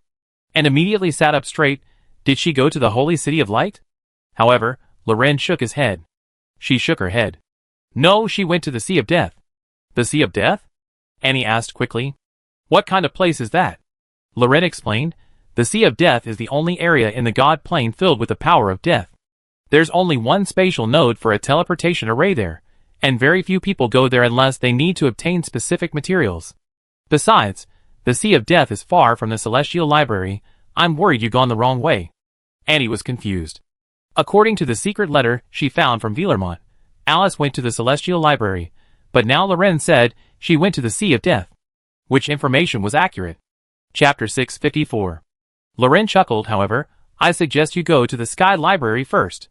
And immediately sat up straight. Did she go to the Holy City of Light? However, Loren shook his head. She shook her head. No, she went to the Sea of Death. The Sea of Death? Annie asked quickly. What kind of place is that? Loren explained. The Sea of Death is the only area in the God Plane filled with the power of death. There's only one spatial node for a teleportation array there, and very few people go there unless they need to obtain specific materials. Besides, the Sea of Death is far from the Celestial Library. I'm worried you've gone the wrong way. Annie was confused. According to the secret letter she found from Villermont, Alice went to the Celestial Library, but now Loren said she went to the Sea of Death. Which information was accurate? Chapter 654. Loren chuckled, however, I suggest you go to the Sky Library first.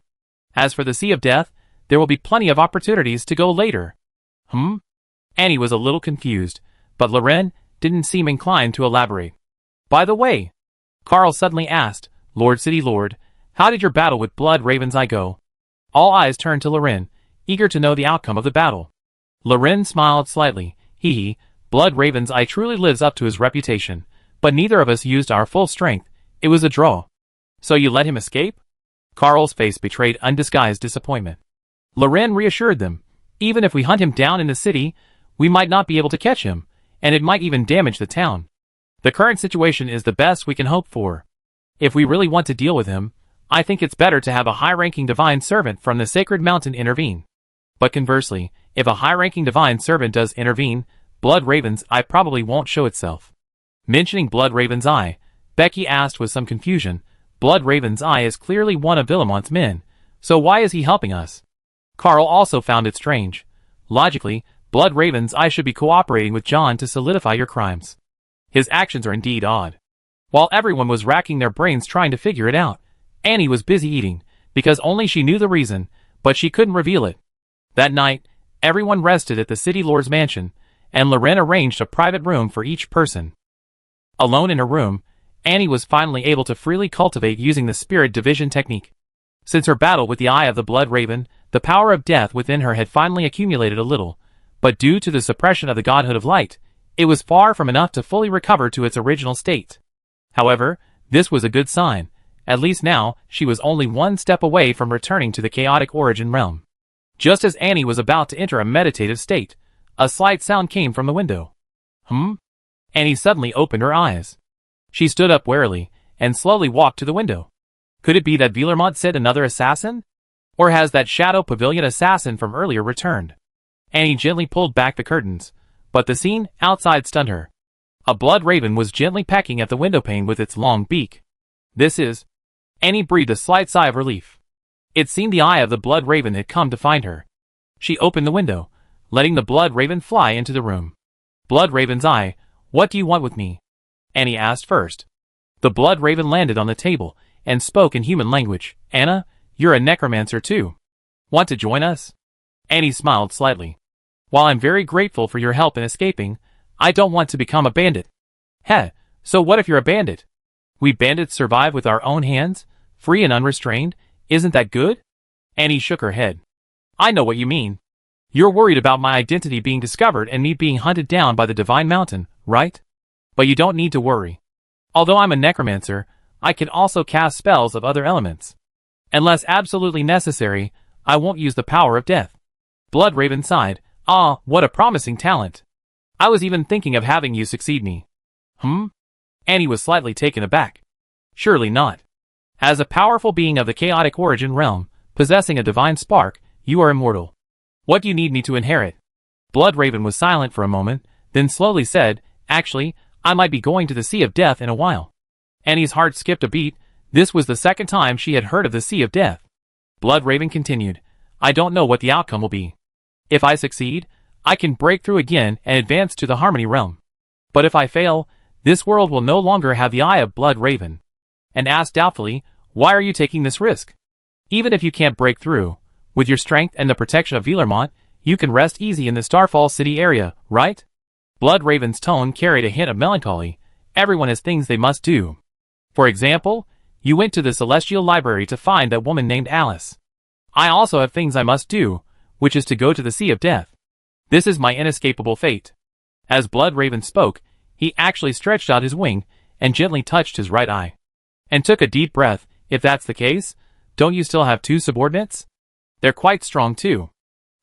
As for the Sea of Death, there will be plenty of opportunities to go later. Annie was a little confused, but Loren didn't seem inclined to elaborate. By the way, Carl suddenly asked, Lord City Lord, how did your battle with Blood Raven's Eye go? All eyes turned to Loren, eager to know the outcome of the battle. Loren smiled slightly. Blood Raven's Eye truly lives up to his reputation, but neither of us used our full strength. It was a draw. So you let him escape? Carl's face betrayed undisguised disappointment. Loren reassured them. Even if we hunt him down in the city, we might not be able to catch him, and it might even damage the town. The current situation is the best we can hope for. If we really want to deal with him, I think it's better to have a high-ranking divine servant from the Sacred Mountain intervene. But conversely, if a high-ranking divine servant does intervene, Blood Raven's Eye probably won't show itself. Mentioning Blood Raven's Eye, Becky asked with some confusion, Blood Raven's Eye is clearly one of Villermont's men, so why is he helping us? Carl also found it strange. Logically, Blood Raven's Eye should be cooperating with John to solidify your crimes. His actions are indeed odd. While everyone was racking their brains trying to figure it out, Annie was busy eating, because only she knew the reason, but she couldn't reveal it. That night, everyone rested at the City Lord's Mansion, and Loren arranged a private room for each person. Alone in her room, Annie was finally able to freely cultivate using the spirit division technique. Since her battle with the Eye of the Blood Raven, the power of death within her had finally accumulated a little, but due to the suppression of the Godhood of Light, it was far from enough to fully recover to its original state. However, this was a good sign. At least now, she was only one step away from returning to the chaotic origin realm. Just as Annie was about to enter a meditative state, a slight sound came from the window. Annie suddenly opened her eyes. She stood up warily, and slowly walked to the window. Could it be that Villermont sent another assassin? Or has that Shadow Pavilion assassin from earlier returned? Annie gently pulled back the curtains, but the scene outside stunned her. A blood raven was gently pecking at the windowpane with its long beak. Annie breathed a slight sigh of relief. It seemed the eye of the blood raven had come to find her. She opened the window, letting the blood raven fly into the room. Blood raven's eye, what do you want with me? Annie asked first. The blood raven landed on the table and spoke in human language. Anna, you're a necromancer too. Want to join us? Annie smiled slightly. While I'm very grateful for your help in escaping, I don't want to become a bandit. Heh, so what if you're a bandit? We bandits survive with our own hands, free and unrestrained, isn't that good? Annie shook her head. I know what you mean. You're worried about my identity being discovered and me being hunted down by the Divine Mountain, right? But you don't need to worry. Although I'm a necromancer, I can also cast spells of other elements. Unless absolutely necessary, I won't use the power of death. Blood Raven sighed. Ah, what a promising talent. I was even thinking of having you succeed me. Annie was slightly taken aback. Surely not. As a powerful being of the chaotic origin realm, possessing a divine spark, you are immortal. What do you need me to inherit? Blood Raven was silent for a moment, then slowly said, Actually, I might be going to the Sea of Death in a while. Annie's heart skipped a beat. This was the second time she had heard of the Sea of Death. Blood Raven continued, I don't know what the outcome will be. If I succeed, I can break through again and advance to the Harmony realm. But if I fail, this world will no longer have the eye of Blood Raven. And asked doubtfully, why are you taking this risk? Even if you can't break through, with your strength and the protection of Villermont, you can rest easy in the Starfall City area, right? Blood Raven's tone carried a hint of melancholy. Everyone has things they must do. For example, you went to the Celestial Library to find that woman named Alice. I also have things I must do, which is to go to the Sea of Death. This is my inescapable fate. As Blood Raven spoke, he actually stretched out his wing and gently touched his right eye. And took a deep breath. If that's the case, don't you still have two subordinates? They're quite strong too.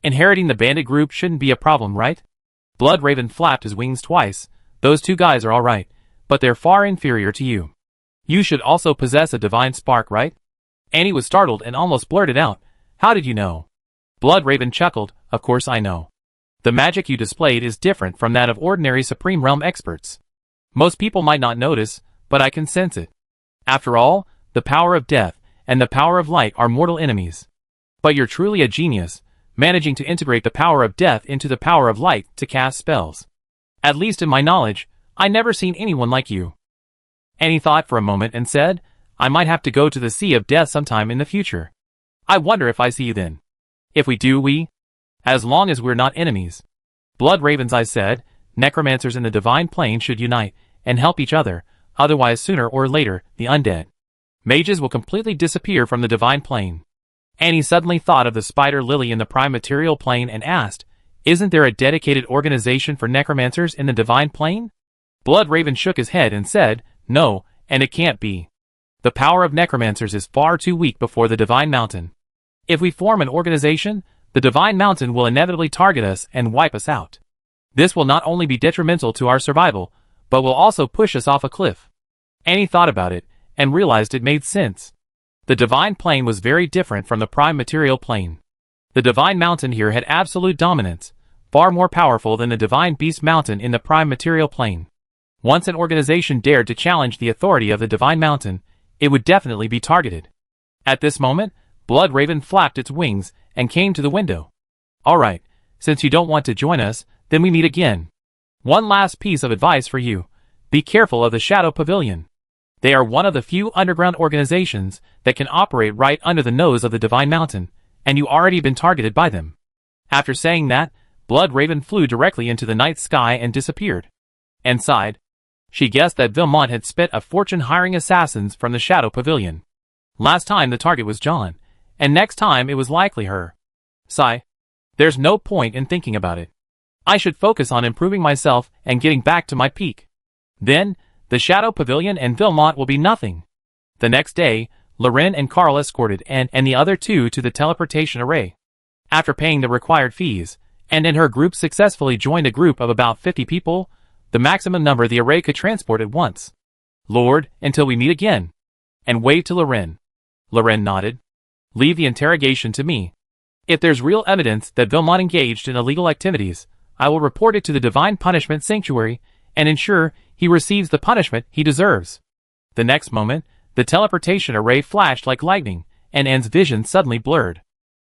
Inheriting the bandit group shouldn't be a problem, right? Blood Raven flapped his wings twice. Those two guys are alright, but they're far inferior to you. You should also possess a divine spark, right? Annie was startled and almost blurted out, How did you know? Blood Raven chuckled, Of course I know. The magic you displayed is different from that of ordinary Supreme Realm experts. Most people might not notice, but I can sense it. After all, the power of death and the power of light are mortal enemies. But you're truly a genius, managing to integrate the power of death into the power of light to cast spells. At least in my knowledge, I never seen anyone like you. Annie thought for a moment and said, I might have to go to the Sea of Death sometime in the future. I wonder if I see you then. If we do, as long as we're not enemies. Blood Raven's eyes said, necromancers in the divine plane should unite and help each other, otherwise sooner or later, the undead mages will completely disappear from the divine plane. Annie suddenly thought of the spider lily in the prime material plane and asked, Isn't there a dedicated organization for necromancers in the divine plane? Blood Raven shook his head and said, No, and it can't be. The power of necromancers is far too weak before the Divine Mountain. If we form an organization, the Divine Mountain will inevitably target us and wipe us out. This will not only be detrimental to our survival, but will also push us off a cliff. Annie thought about it, and realized it made sense. The Divine Plane was very different from the Prime Material Plane. The Divine Mountain here had absolute dominance, far more powerful than the Divine Beast Mountain in the Prime Material Plane. Once an organization dared to challenge the authority of the Divine Mountain, it would definitely be targeted. At this moment, Blood Raven flapped its wings and came to the window. Alright, since you don't want to join us, then we meet again. One last piece of advice for you. Be careful of the Shadow Pavilion. They are one of the few underground organizations that can operate right under the nose of the Divine Mountain, and you already been targeted by them. After saying that, Blood Raven flew directly into the night sky and disappeared. And sighed. She guessed that Villemont had spent a fortune hiring assassins from the Shadow Pavilion. Last time the target was John, and next time it was likely her. Sigh. There's no point in thinking about it. I should focus on improving myself and getting back to my peak. Then, the Shadow Pavilion and Villemont will be nothing. The next day, Loren and Carl escorted Anne and the other two to the teleportation array. After paying the required fees, Anne and her group successfully joined a group of about 50 people, the maximum number the array could transport at once. Lord, until we meet again. And waved to Loren. Loren nodded. Leave the interrogation to me. If there's real evidence that Villemont engaged in illegal activities, I will report it to the Divine Punishment Sanctuary and ensure he receives the punishment he deserves. The next moment, the teleportation array flashed like lightning, and Anne's vision suddenly blurred.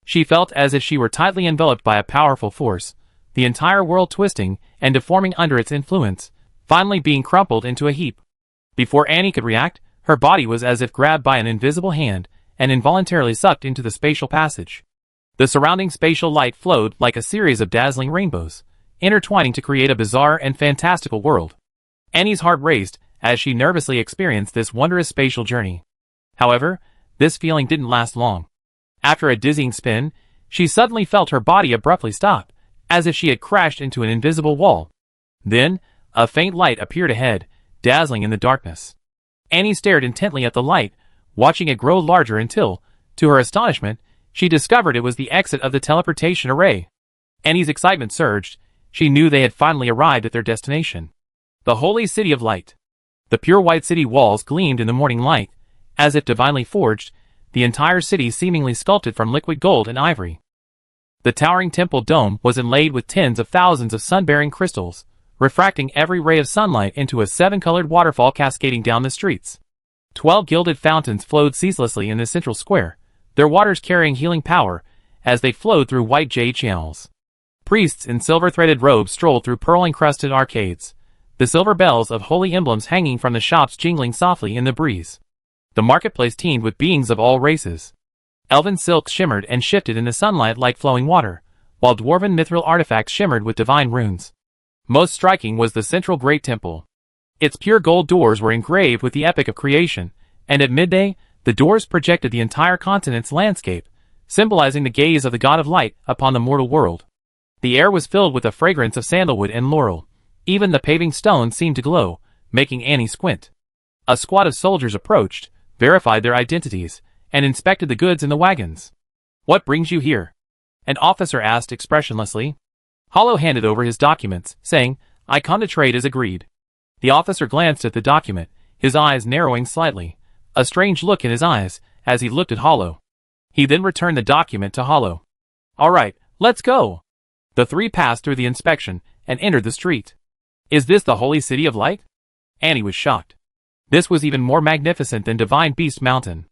She felt as if she were tightly enveloped by a powerful force, the entire world twisting and deforming under its influence, finally being crumpled into a heap. Before Annie could react, her body was as if grabbed by an invisible hand and involuntarily sucked into the spatial passage. The surrounding spatial light flowed like a series of dazzling rainbows, intertwining to create a bizarre and fantastical world. Annie's heart raced as she nervously experienced this wondrous spatial journey. However, this feeling didn't last long. After a dizzying spin, she suddenly felt her body abruptly stop, as if she had crashed into an invisible wall. Then, a faint light appeared ahead, dazzling in the darkness. Annie stared intently at the light, watching it grow larger until, to her astonishment, she discovered it was the exit of the teleportation array. Annie's excitement surged. She knew they had finally arrived at their destination. The holy city of light. The pure white city walls gleamed in the morning light, as if divinely forged, the entire city seemingly sculpted from liquid gold and ivory. The towering temple dome was inlaid with tens of thousands of sun-bearing crystals, refracting every ray of sunlight into a 7-colored waterfall cascading down the streets. 12 gilded fountains flowed ceaselessly in the central square, their waters carrying healing power as they flowed through white jade channels. Priests in silver-threaded robes strolled through pearl-encrusted arcades, the silver bells of holy emblems hanging from the shops jingling softly in the breeze. The marketplace teemed with beings of all races. Elven silks shimmered and shifted in the sunlight like flowing water, while dwarven mithril artifacts shimmered with divine runes. Most striking was the central great temple. Its pure gold doors were engraved with the epic of creation, and at midday, the doors projected the entire continent's landscape, symbolizing the gaze of the god of light upon the mortal world. The air was filled with the fragrance of sandalwood and laurel. Even the paving stones seemed to glow, making Annie squint. A squad of soldiers approached, verified their identities, and inspected the goods in the wagons. "What brings you here?" an officer asked expressionlessly. Hollow handed over his documents, saying, "I come to trade as agreed." The officer glanced at the document, his eyes narrowing slightly, a strange look in his eyes as he looked at Hollow. He then returned the document to Hollow. "All right, let's go." The three passed through the inspection and entered the street. "Is this the holy city of light?" Annie was shocked. This was even more magnificent than Divine Beast Mountain.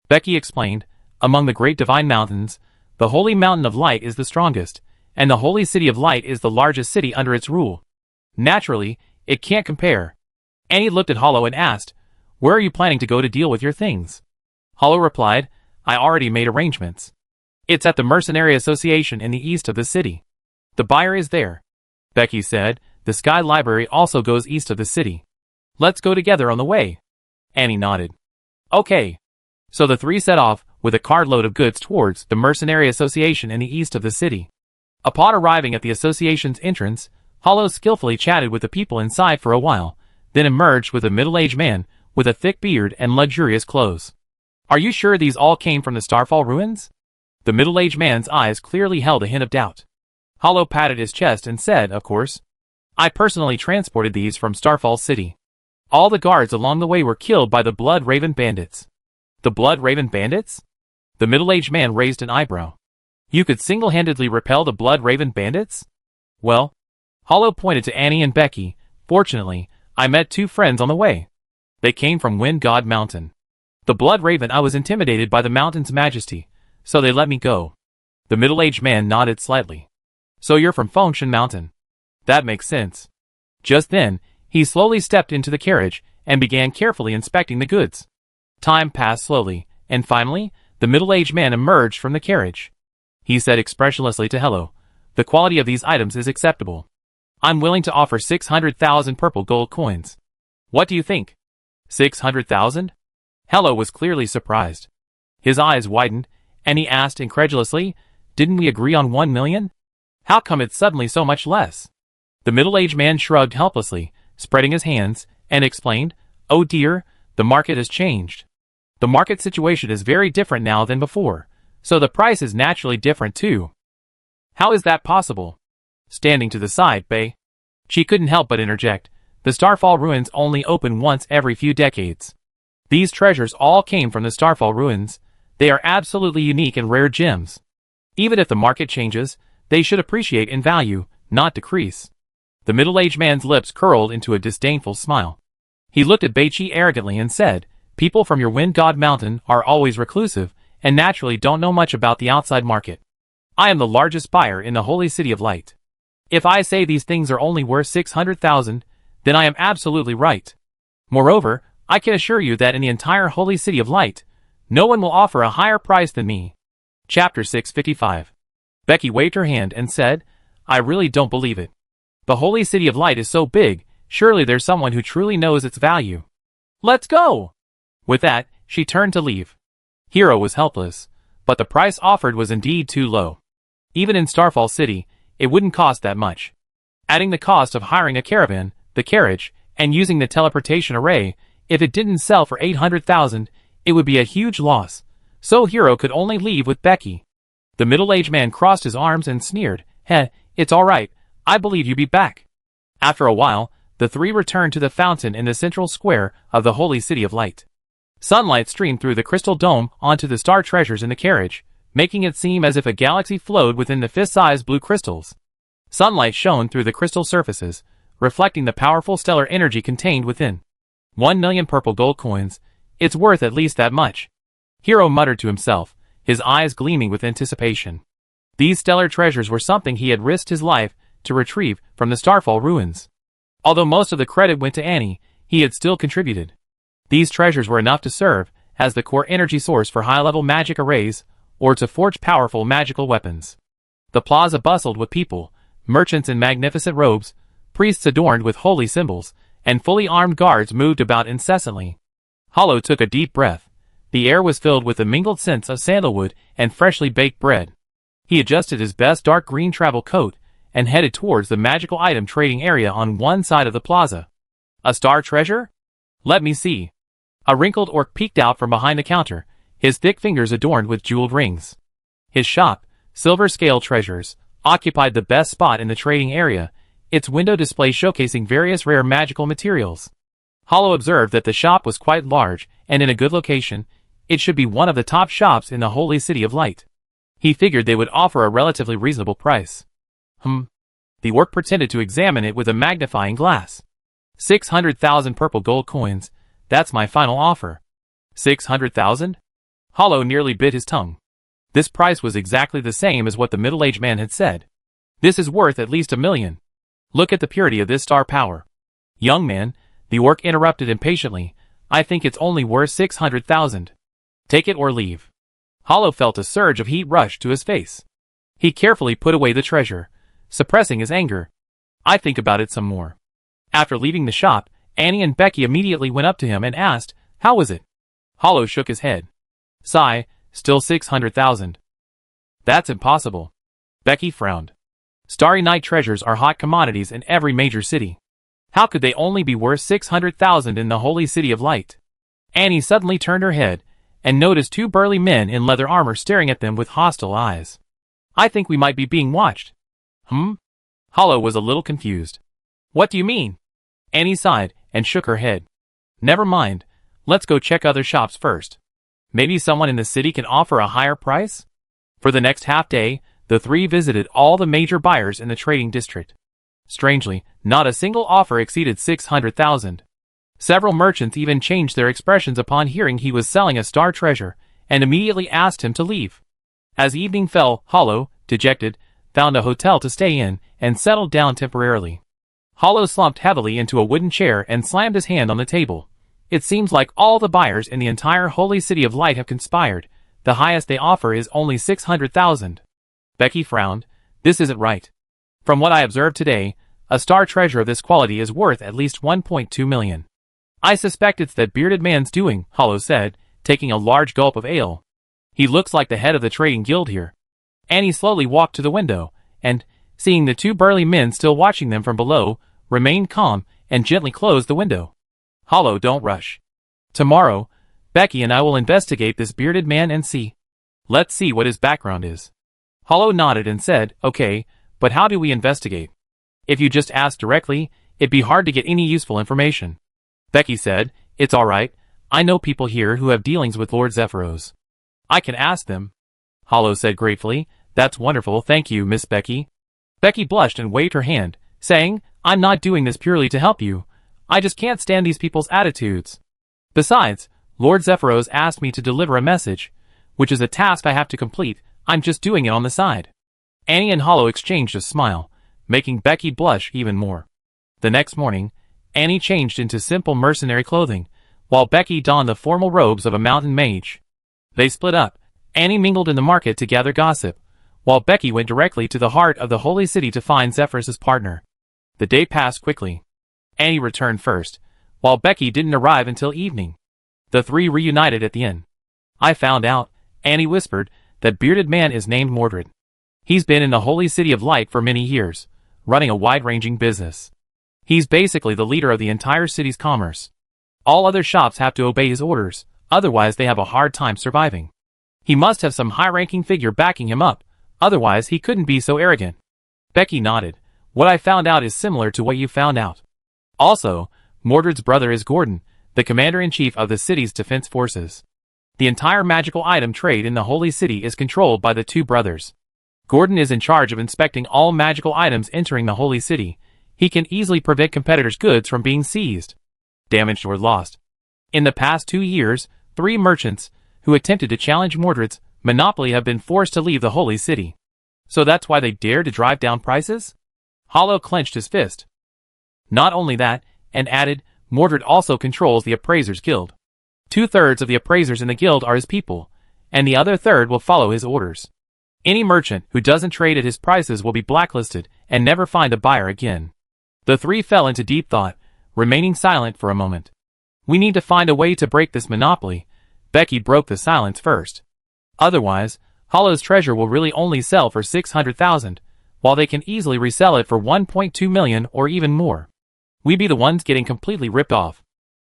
Becky explained, "Among the great divine mountains, the Holy Mountain of Light is the strongest, and the Holy City of Light is the largest city under its rule. Naturally, it can't compare." Annie looked at Hollow and asked, "Where are you planning to go to deal with your things?" Hollow replied, "I already made arrangements. It's at the Mercenary Association in the east of the city. The buyer is there." Becky said, "The Sky Library also goes east of the city. Let's go together on the way." Annie nodded. "Okay." So the three set off, with a cartload of goods towards the Mercenary Association in the east of the city. Upon arriving at the association's entrance, Hollow skillfully chatted with the people inside for a while, then emerged with a middle-aged man with a thick beard and luxurious clothes. "Are you sure these all came from the Starfall ruins?" The middle-aged man's eyes clearly held a hint of doubt. Hollow patted his chest and said, "Of course. I personally transported these from Starfall City. All the guards along the way were killed by the Blood Raven bandits." "The Blood Raven bandits?" The middle-aged man raised an eyebrow. "You could single-handedly repel the Blood Raven bandits?" "Well," Hollow pointed to Annie and Becky, "fortunately, I met two friends on the way. They came from Wind God Mountain. The Blood Raven I was intimidated by the mountain's majesty, so they let me go." The middle-aged man nodded slightly. "So you're from Fengshan Mountain. That makes sense." Just then, he slowly stepped into the carriage and began carefully inspecting the goods. Time passed slowly, and finally, the middle-aged man emerged from the carriage. He said expressionlessly to Hello, "The quality of these items is acceptable. I'm willing to offer 600,000 purple gold coins. What do you think?" 600,000? Hello was clearly surprised. His eyes widened, and he asked incredulously, "Didn't we agree on 1 million? How come it's suddenly so much less?" The middle-aged man shrugged helplessly, spreading his hands, and explained, "Oh dear, the market has changed. The market situation is very different now than before, so the price is naturally different too." "How is that possible?" Standing to the side, Bay. She couldn't help but interject, "The Starfall ruins only open once every few decades. These treasures all came from the Starfall ruins. They are absolutely unique and rare gems. Even if the market changes, they should appreciate in value, not decrease." The middle-aged man's lips curled into a disdainful smile. He looked at Beichi arrogantly and said, "People from your Wind God Mountain are always reclusive and naturally don't know much about the outside market. I am the largest buyer in the holy city of light. If I say these things are only worth 600,000, then I am absolutely right. Moreover, I can assure you that in the entire holy city of light, no one will offer a higher price than me. Chapter 655. Becky waved her hand and said, I really don't believe it. The holy city of light is so big, surely there's someone who truly knows its value. Let's go! With that, she turned to leave. Hero was helpless, but the price offered was indeed too low. Even in Starfall City, it wouldn't cost that much. Adding the cost of hiring a caravan, the carriage, and using the teleportation array, if it didn't sell for 800,000, it would be a huge loss, so Hero could only leave with Becky. The middle-aged man crossed his arms and sneered, Heh, it's all right, I believe you be back. After a while, the three returned to the fountain in the central square of the holy city of light. Sunlight streamed through the crystal dome onto the star treasures in the carriage, making it seem as if a galaxy flowed within the fist-sized blue crystals. Sunlight shone through the crystal surfaces, reflecting the powerful stellar energy contained within. 1 million purple gold coins. It's worth at least that much. Hero muttered to himself, his eyes gleaming with anticipation. These stellar treasures were something he had risked his life to retrieve from the Starfall ruins. Although most of the credit went to Annie, he had still contributed. These treasures were enough to serve as the core energy source for high-level magic arrays, or to forge powerful magical weapons. The plaza bustled with people, merchants in magnificent robes, priests adorned with holy symbols, and fully armed guards moved about incessantly. Hollow took a deep breath. The air was filled with the mingled scents of sandalwood and freshly baked bread. He adjusted his best dark green travel coat and headed towards the magical item trading area on one side of the plaza. A star treasure? Let me see. A wrinkled orc peeked out from behind the counter, his thick fingers adorned with jeweled rings. His shop, Silver Scale Treasures, occupied the best spot in the trading area, its window display showcasing various rare magical materials. Hollow observed that the shop was quite large and in a good location. It should be one of the top shops in the holy city of light. He figured they would offer a relatively reasonable price. The orc pretended to examine it with a magnifying glass. 600,000 purple gold coins. That's my final offer. 600,000? Hollow nearly bit his tongue. This price was exactly the same as what the middle-aged man had said. This is worth at least 1 million. Look at the purity of this star power. Young man, the orc interrupted impatiently, I think it's only worth 600,000. Take it or leave. Hollow felt a surge of heat rush to his face. He carefully put away the treasure, suppressing his anger. I think about it some more. After leaving the shop, Annie and Becky immediately went up to him and asked, how was it? Hollow shook his head. Sigh, still 600,000. That's impossible. Becky frowned. Starry Night treasures are hot commodities in every major city. How could they only be worth 600,000 in the holy city of light? Annie suddenly turned her head and noticed 2 burly men in leather armor staring at them with hostile eyes. I think we might be being watched. Hollow was a little confused. What do you mean? Annie sighed and shook her head. Never mind, let's go check other shops first. Maybe someone in the city can offer a higher price? For the next half day, the three visited all the major buyers in the trading district. Strangely, not a single offer exceeded 600,000. Several merchants even changed their expressions upon hearing he was selling a star treasure, and immediately asked him to leave. As evening fell, Hollow, dejected, found a hotel to stay in, and settled down temporarily. Hollow slumped heavily into a wooden chair and slammed his hand on the table. It seems like all the buyers in the entire holy city of light have conspired. The highest they offer is only 600,000. Becky frowned. This isn't right. From what I observed today, a star treasure of this quality is worth at least 1.2 million. I suspect it's that bearded man's doing, Hollow said, taking a large gulp of ale. He looks like the head of the trading guild here. Annie slowly walked to the window, and, seeing the 2 burly men still watching them from below, remained calm and gently closed the window. Hollow, don't rush. Tomorrow, Becky and I will investigate this bearded man and see. Let's see what his background is. Hollow nodded and said, okay, but how do we investigate? If you just ask directly, it'd be hard to get any useful information. Becky said, it's alright, I know people here who have dealings with Lord Zephyros. I can ask them. Hollow said gratefully, that's wonderful, thank you, Miss Becky. Becky blushed and waved her hand, saying, I'm not doing this purely to help you. I just can't stand these people's attitudes. Besides, Lord Zephyros asked me to deliver a message, which is a task I have to complete. I'm just doing it on the side. Annie and Hollow exchanged a smile, making Becky blush even more. The next morning, Annie changed into simple mercenary clothing, while Becky donned the formal robes of a mountain mage. They split up. Annie mingled in the market to gather gossip, while Becky went directly to the heart of the holy city to find Zephyrus' partner. The day passed quickly. Annie returned first, while Becky didn't arrive until evening. The three reunited at the inn. I found out, Annie whispered, that bearded man is named Mordred. He's been in the holy city of light for many years, running a wide-ranging business. He's basically the leader of the entire city's commerce. All other shops have to obey his orders, otherwise they have a hard time surviving. He must have some high-ranking figure backing him up, otherwise he couldn't be so arrogant. Becky nodded. What I found out is similar to what you found out. Also, Mordred's brother is Gordon, the commander-in-chief of the city's defense forces. The entire magical item trade in the holy city is controlled by the two brothers. Gordon is in charge of inspecting all magical items entering the holy city. He can easily prevent competitors' goods from being seized, damaged, or lost. In the past 2 years, 3 merchants, who attempted to challenge Mordred's monopoly, have been forced to leave the holy city. So that's why they dared to drive down prices? Hollow clenched his fist. Not only that, and added, Mordred also controls the Appraisers Guild. 2/3 of the appraisers in the guild are his people, and the other third will follow his orders. Any merchant who doesn't trade at his prices will be blacklisted and never find a buyer again. The three fell into deep thought, remaining silent for a moment. We need to find a way to break this monopoly. Becky broke the silence first. Otherwise, Hollow's treasure will really only sell for 600,000, while they can easily resell it for 1.2 million or even more. We be the ones getting completely ripped off.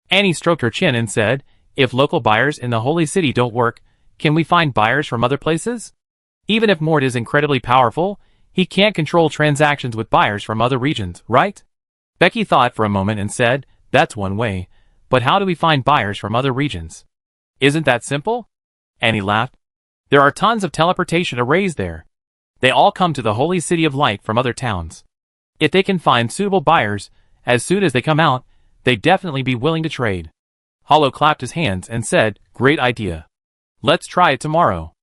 Annie stroked her chin and said, if local buyers in the holy city don't work, can we find buyers from other places? Even if Mord is incredibly powerful, he can't control transactions with buyers from other regions, right? Becky thought for a moment and said, that's one way, but how do we find buyers from other regions? Isn't that simple? Annie laughed. There are tons of teleportation arrays there. They all come to the holy city of light from other towns. If they can find suitable buyers, as soon as they come out, they'd definitely be willing to trade. Hollow clapped his hands and said, great idea. Let's try it tomorrow.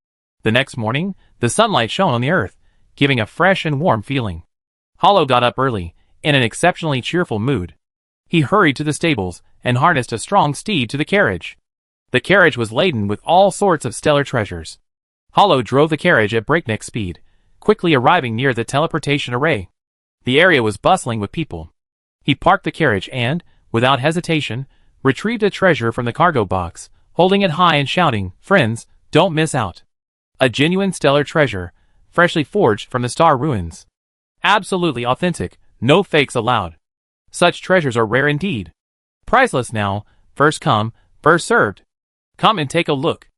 The next morning, the sunlight shone on the earth, giving a fresh and warm feeling. Hollow got up early, in an exceptionally cheerful mood. He hurried to the stables and harnessed a strong steed to the carriage. The carriage was laden with all sorts of stellar treasures. Hollow drove the carriage at breakneck speed, quickly arriving near the teleportation array. The area was bustling with people. He parked the carriage and, without hesitation, retrieved a treasure from the cargo box, holding it high and shouting, friends, don't miss out. A genuine stellar treasure, freshly forged from the star ruins. Absolutely authentic, no fakes allowed. Such treasures are rare indeed. Priceless now, first come, first served. Come and take a look.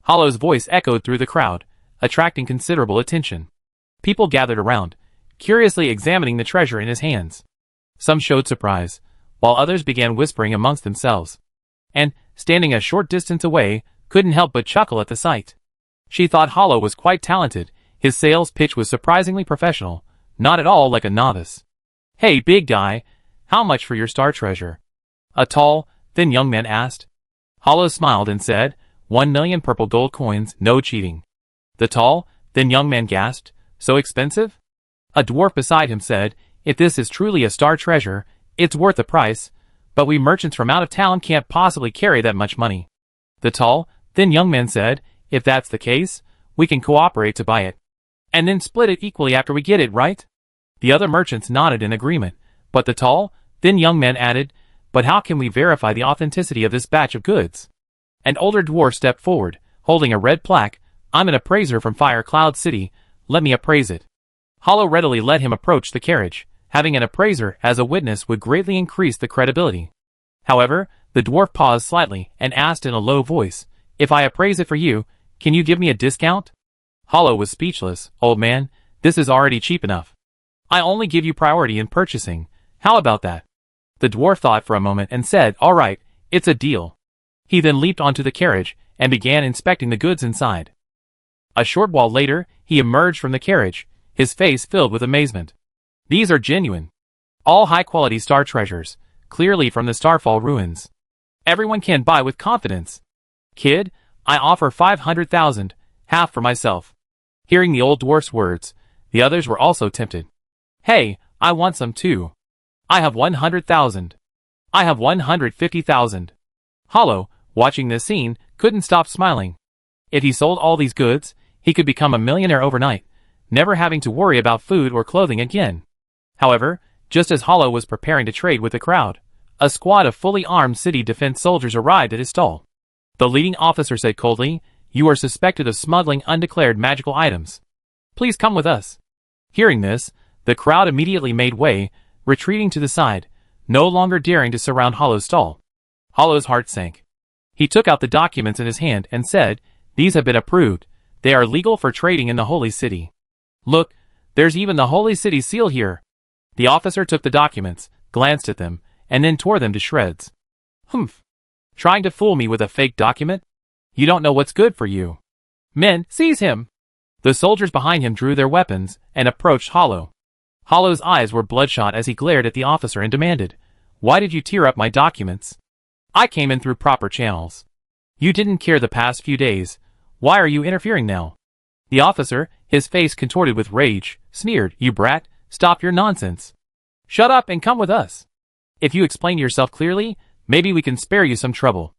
Hollow's voice echoed through the crowd, attracting considerable attention. People gathered around, curiously examining the treasure in his hands. Some showed surprise, while others began whispering amongst themselves. And, standing a short distance away, couldn't help but chuckle at the sight. She thought Hollow was quite talented. His sales pitch was surprisingly professional, not at all like a novice. Hey big guy, how much for your star treasure? A tall, thin young man asked. Hollow smiled and said, 1 million purple gold coins, no cheating. The tall, thin young man gasped, so expensive? A dwarf beside him said, if this is truly a star treasure, it's worth the price, but we merchants from out of town can't possibly carry that much money. The tall, thin young man said, if that's the case, we can cooperate to buy it. And then split it equally after we get it, right? The other merchants nodded in agreement, but the tall, thin young man added, but how can we verify the authenticity of this batch of goods? An older dwarf stepped forward, holding a red plaque. I'm an appraiser from Fire Cloud City, let me appraise it. Hollow readily let him approach the carriage. Having an appraiser as a witness would greatly increase the credibility. However, the dwarf paused slightly and asked in a low voice, if I appraise it for you, can you give me a discount? Hollow was speechless. Old man, this is already cheap enough. I only give you priority in purchasing. How about that? The dwarf thought for a moment and said, all right, it's a deal. He then leaped onto the carriage and began inspecting the goods inside. A short while later, he emerged from the carriage, his face filled with amazement. These are genuine. All high-quality star treasures, clearly from the Starfall ruins. Everyone can buy with confidence. Kid, I offer 500,000, half for myself. Hearing the old dwarf's words, the others were also tempted. Hey, I want some too. I have 100,000. I have 150,000. Hollow, watching this scene, couldn't stop smiling. If he sold all these goods, he could become a millionaire overnight, never having to worry about food or clothing again. However, just as Hollow was preparing to trade with the crowd, a squad of fully armed city defense soldiers arrived at his stall. The leading officer said coldly, "You are suspected of smuggling undeclared magical items. Please come with us." Hearing this, the crowd immediately made way, retreating to the side, no longer daring to surround Hollow's stall. Hollow's heart sank. He took out the documents in his hand and said, "These have been approved. They are legal for trading in the Holy City. Look, there's even the Holy City seal here." The officer took the documents, glanced at them, and then tore them to shreds. "Humph. Trying to fool me with a fake document? You don't know what's good for you. Men, seize him!" The soldiers behind him drew their weapons and approached Hollow. Hollow's eyes were bloodshot as he glared at the officer and demanded, "Why did you tear up my documents? I came in through proper channels. You didn't care the past few days. Why are you interfering now?" The officer, his face contorted with rage, sneered, "You brat, stop your nonsense. Shut up and come with us. If you explain yourself clearly, maybe we can spare you some trouble."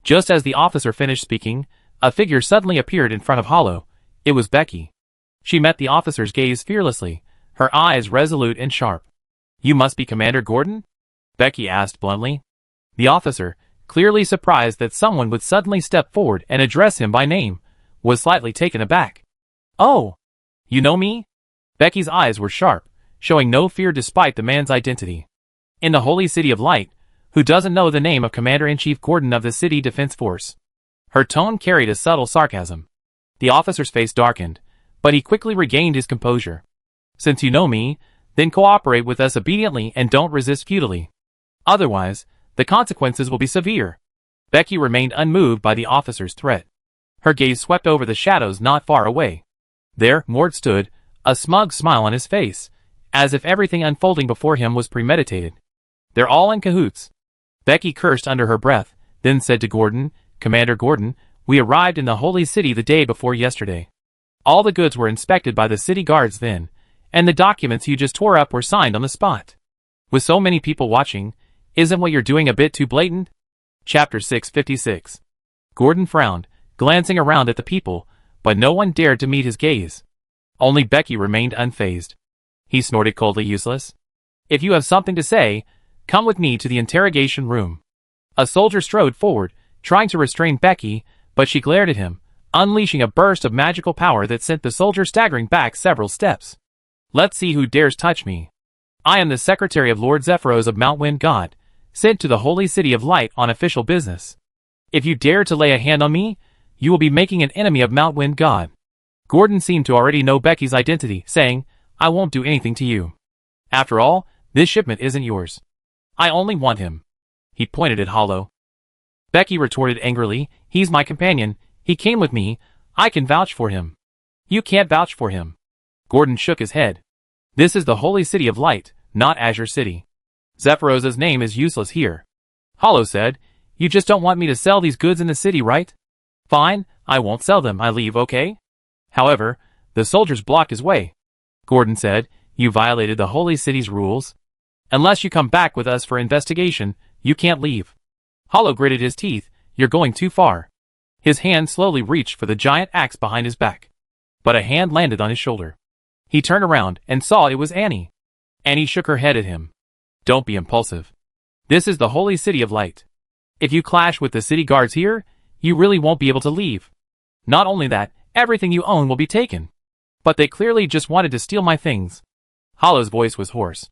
Just as the officer finished speaking, a figure suddenly appeared in front of Hollow. It was Becky. She met the officer's gaze fearlessly, her eyes resolute and sharp. "You must be Commander Gordon?" Becky asked bluntly. The officer, clearly surprised that someone would suddenly step forward and address him by name, was slightly taken aback. "Oh, you know me?" Becky's eyes were sharp, showing no fear despite the man's identity. "In the Holy City of Light, who doesn't know the name of Commander-in-Chief Gordon of the City Defense Force?" Her tone carried a subtle sarcasm. The officer's face darkened, but he quickly regained his composure. "Since you know me, then cooperate with us obediently and don't resist futilely. Otherwise, the consequences will be severe." Becky remained unmoved by the officer's threat. Her gaze swept over the shadows not far away. There, Mord stood, a smug smile on his face, as if everything unfolding before him was premeditated. "They're all in cahoots." Becky cursed under her breath, then said to Gordon, "Commander Gordon, we arrived in the Holy City the day before yesterday. All the goods were inspected by the city guards then, and the documents you just tore up were signed on the spot. With so many people watching, isn't what you're doing a bit too blatant?" Chapter 656. Gordon frowned, glancing around at the people, but no one dared to meet his gaze. Only Becky remained unfazed. He snorted coldly, "Useless. If you have something to say, come with me to the interrogation room." A soldier strode forward, trying to restrain Becky, but she glared at him, unleashing a burst of magical power that sent the soldier staggering back several steps. "Let's see who dares touch me. I am the secretary of Lord Zephyros of Mount Wind God, sent to the Holy City of Light on official business. If you dare to lay a hand on me, you will be making an enemy of Mount Wind God." Gordon seemed to already know Becky's identity, saying, "I won't do anything to you. After all, this shipment isn't yours. I only want him." He pointed at Hollow. Becky retorted angrily, "He's my companion. He came with me. I can vouch for him." "You can't vouch for him." Gordon shook his head. "This is the Holy City of Light, not Azure City. Zephyros's name is useless here." Hollow said, "You just don't want me to sell these goods in the city, right? Fine, I won't sell them. I leave, okay?" However, the soldiers blocked his way. Gordon said, "You violated the Holy City's rules. Unless you come back with us for investigation, you can't leave." Hollow gritted his teeth, "You're going too far." His hand slowly reached for the giant axe behind his back. But a hand landed on his shoulder. He turned around and saw it was Annie. Annie shook her head at him. "Don't be impulsive. This is the Holy City of Light. If you clash with the city guards here, you really won't be able to leave. Not only that, everything you own will be taken. But they clearly just wanted to steal my things." Hollow's voice was hoarse.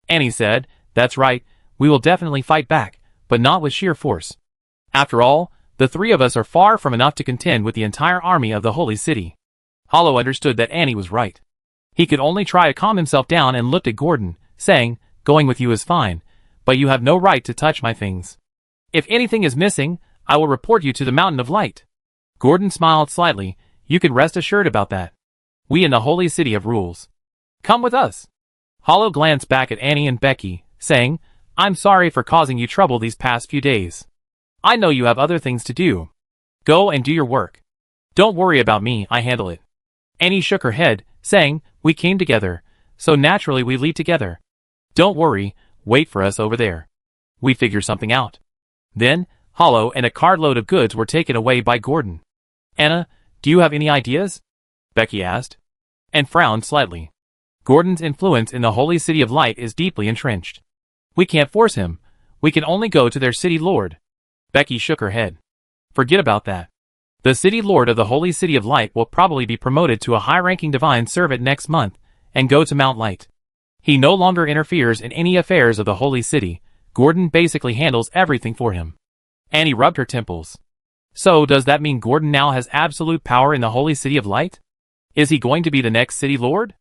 Annie said, "That's right, we will definitely fight back, but not with sheer force. After all, the three of us are far from enough to contend with the entire army of the Holy City." Hollow understood that Annie was right. He could only try to calm himself down and looked at Gordon, saying, "Going with you is fine, but you have no right to touch my things. If anything is missing, I will report you to the Mountain of Light." Gordon smiled slightly. "You can rest assured about that. We in the Holy City have rules. Come with us." Hollow glanced back at Annie and Becky, saying, "I'm sorry for causing you trouble these past few days. I know you have other things to do." Go and do your work. Don't worry about me, I handle it. Annie shook her head, saying, we came together, so naturally we leave together. Don't worry, wait for us over there. We figure something out. Then, Hollow and a cartload of goods were taken away by Gordon. Anna, do you have any ideas? Becky asked, and frowned slightly. Gordon's influence in the Holy City of Light is deeply entrenched. We can't force him. We can only go to their city lord. Becky shook her head. Forget about that. The city lord of the Holy City of Light will probably be promoted to a high-ranking divine servant next month and go to Mount Light. He no longer interferes in any affairs of the Holy City. Gordon basically handles everything for him. Annie rubbed her temples. So does that mean Gordon now has absolute power in the Holy City of Light? Is he going to be the next city lord?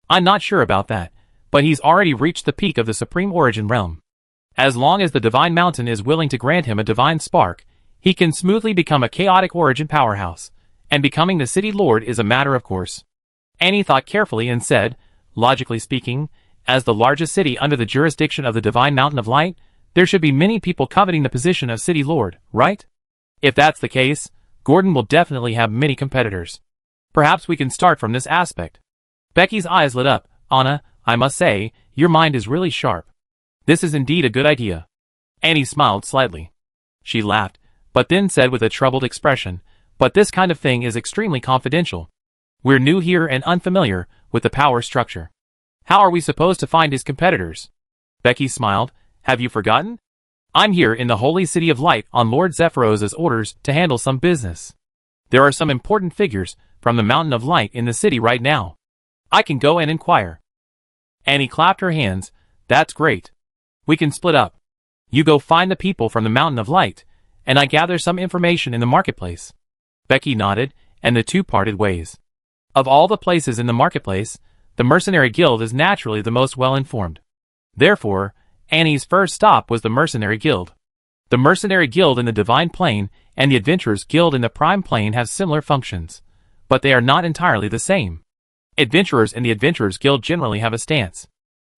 I'm not sure about that, but he's already reached the peak of the Supreme Origin realm. As long as the Divine Mountain is willing to grant him a divine spark, he can smoothly become a chaotic origin powerhouse, and becoming the city lord is a matter of course. Annie thought carefully and said, logically speaking, as the largest city under the jurisdiction of the Divine Mountain of Light, there should be many people coveting the position of city lord, right? If that's the case, Gordon will definitely have many competitors. Perhaps we can start from this aspect. Becky's eyes lit up. Anna, I must say, your mind is really sharp. This is indeed a good idea. Annie smiled slightly. She laughed, but then said with a troubled expression, but this kind of thing is extremely confidential. We're new here and unfamiliar with the power structure. How are we supposed to find his competitors? Becky smiled. Have you forgotten? I'm here in the Holy City of Light on Lord Zephyros's orders to handle some business. There are some important figures from the Mountain of Light in the city right now. I can go and inquire. Annie clapped her hands. That's great. We can split up. You go find the people from the Mountain of Light, and I gather some information in the marketplace. Becky nodded, and the two parted ways. Of all the places in the marketplace, the Mercenary Guild is naturally the most well-informed. Therefore, Annie's first stop was the Mercenary Guild. The Mercenary Guild in the Divine Plane and the Adventurers Guild in the Prime Plane have similar functions, but they are not entirely the same. Adventurers in the Adventurers Guild generally have a stance.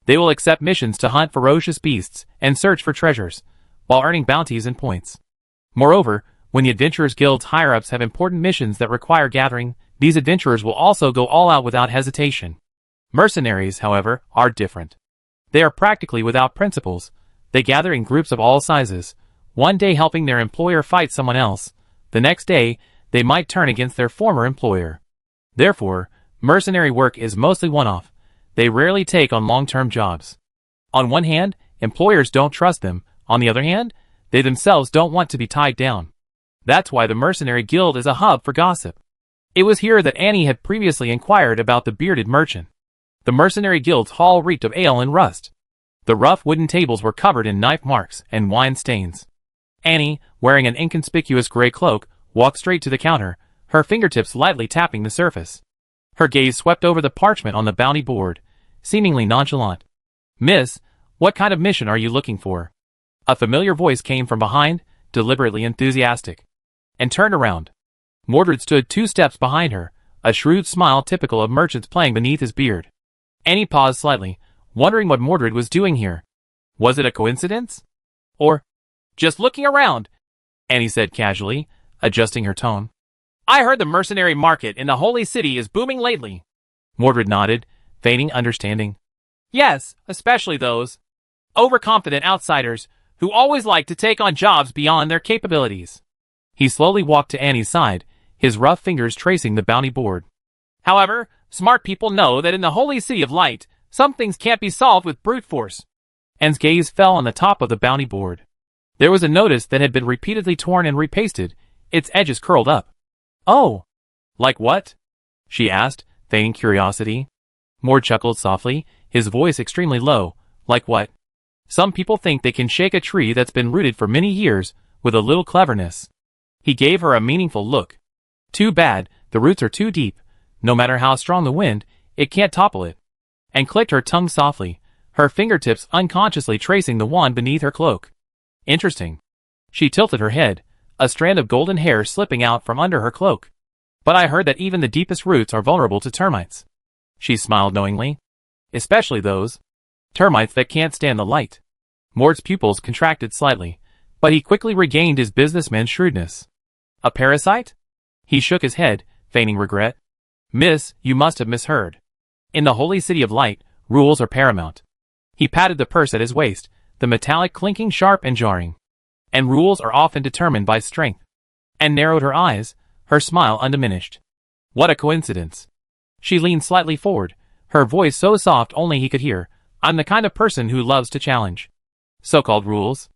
They will accept missions to hunt ferocious beasts and search for treasures, while earning bounties and points. Moreover, when the Adventurers Guild's higher-ups have important missions that require gathering, these adventurers will also go all out without hesitation. Mercenaries, however, are different. They are practically without principles. They gather in groups of all sizes, one day helping their employer fight someone else, the next day they might turn against their former employer. Therefore, mercenary work is mostly one-off. They rarely take on long-term jobs. On one hand, employers don't trust them. On the other hand, they themselves don't want to be tied down. That's why the Mercenary Guild is a hub for gossip. It was here that Annie had previously inquired about the bearded merchant. The Mercenary Guild's hall reeked of ale and rust. The rough wooden tables were covered in knife marks and wine stains. Annie, wearing an inconspicuous gray cloak, walked straight to the counter, her fingertips lightly tapping the surface. Her gaze swept over the parchment on the bounty board, seemingly nonchalant. Miss, what kind of mission are you looking for? A familiar voice came from behind, deliberately enthusiastic. And turned around. Mordred stood 2 steps behind her, a shrewd smile typical of merchants playing beneath his beard. Annie paused slightly, wondering what Mordred was doing here. Was it a coincidence? Or just looking around? Annie said casually, adjusting her tone. I heard the mercenary market in the Holy City is booming lately. Mordred nodded, feigning understanding. Yes, especially those overconfident outsiders who always like to take on jobs beyond their capabilities. He slowly walked to Annie's side, his rough fingers tracing the bounty board. However, smart people know that in the Holy City of Light, some things can't be solved with brute force. Anne's gaze fell on the top of the bounty board. There was a notice that had been repeatedly torn and repasted, its edges curled up. Oh! Like what? She asked, feigning curiosity. Mord chuckled softly, his voice extremely low. Like what? Some people think they can shake a tree that's been rooted for many years with a little cleverness. He gave her a meaningful look. Too bad, the roots are too deep. No matter how strong the wind, it can't topple it. And clicked her tongue softly, her fingertips unconsciously tracing the wand beneath her cloak. Interesting. She tilted her head, a strand of golden hair slipping out from under her cloak. But I heard that even the deepest roots are vulnerable to termites. She smiled knowingly. Especially those termites that can't stand the light. Mord's pupils contracted slightly, but he quickly regained his businessman's shrewdness. A parasite? He shook his head, feigning regret. Miss, you must have misheard. In the holy city of light, rules are paramount. He patted the purse at his waist, the metallic clinking sharp and jarring. And rules are often determined by strength. And narrowed her eyes, her smile undiminished. What a coincidence. She leaned slightly forward, her voice so soft only he could hear. I'm the kind of person who loves to challenge. So-called rules.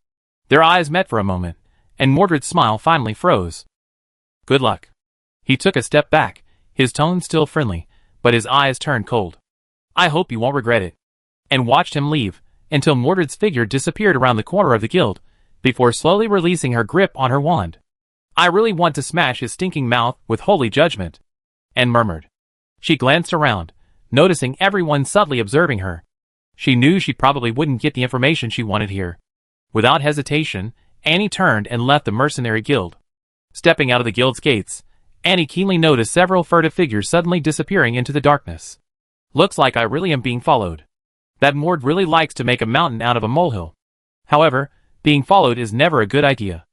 Their eyes met for a moment, and Mordred's smile finally froze. Good luck. He took a step back, his tone still friendly, but his eyes turned cold. I hope you won't regret it. And watched him leave, until Mordred's figure disappeared around the corner of the guild, before slowly releasing her grip on her wand. I really want to smash his stinking mouth with holy judgment. And murmured. She glanced around, noticing everyone subtly observing her. She knew she probably wouldn't get the information she wanted here. Without hesitation, Annie turned and left the mercenary guild. Stepping out of the guild's gates, Annie keenly noticed several furtive figures suddenly disappearing into the darkness. Looks like I really am being followed. That Mord really likes to make a mountain out of a molehill. However, being followed is never a good idea.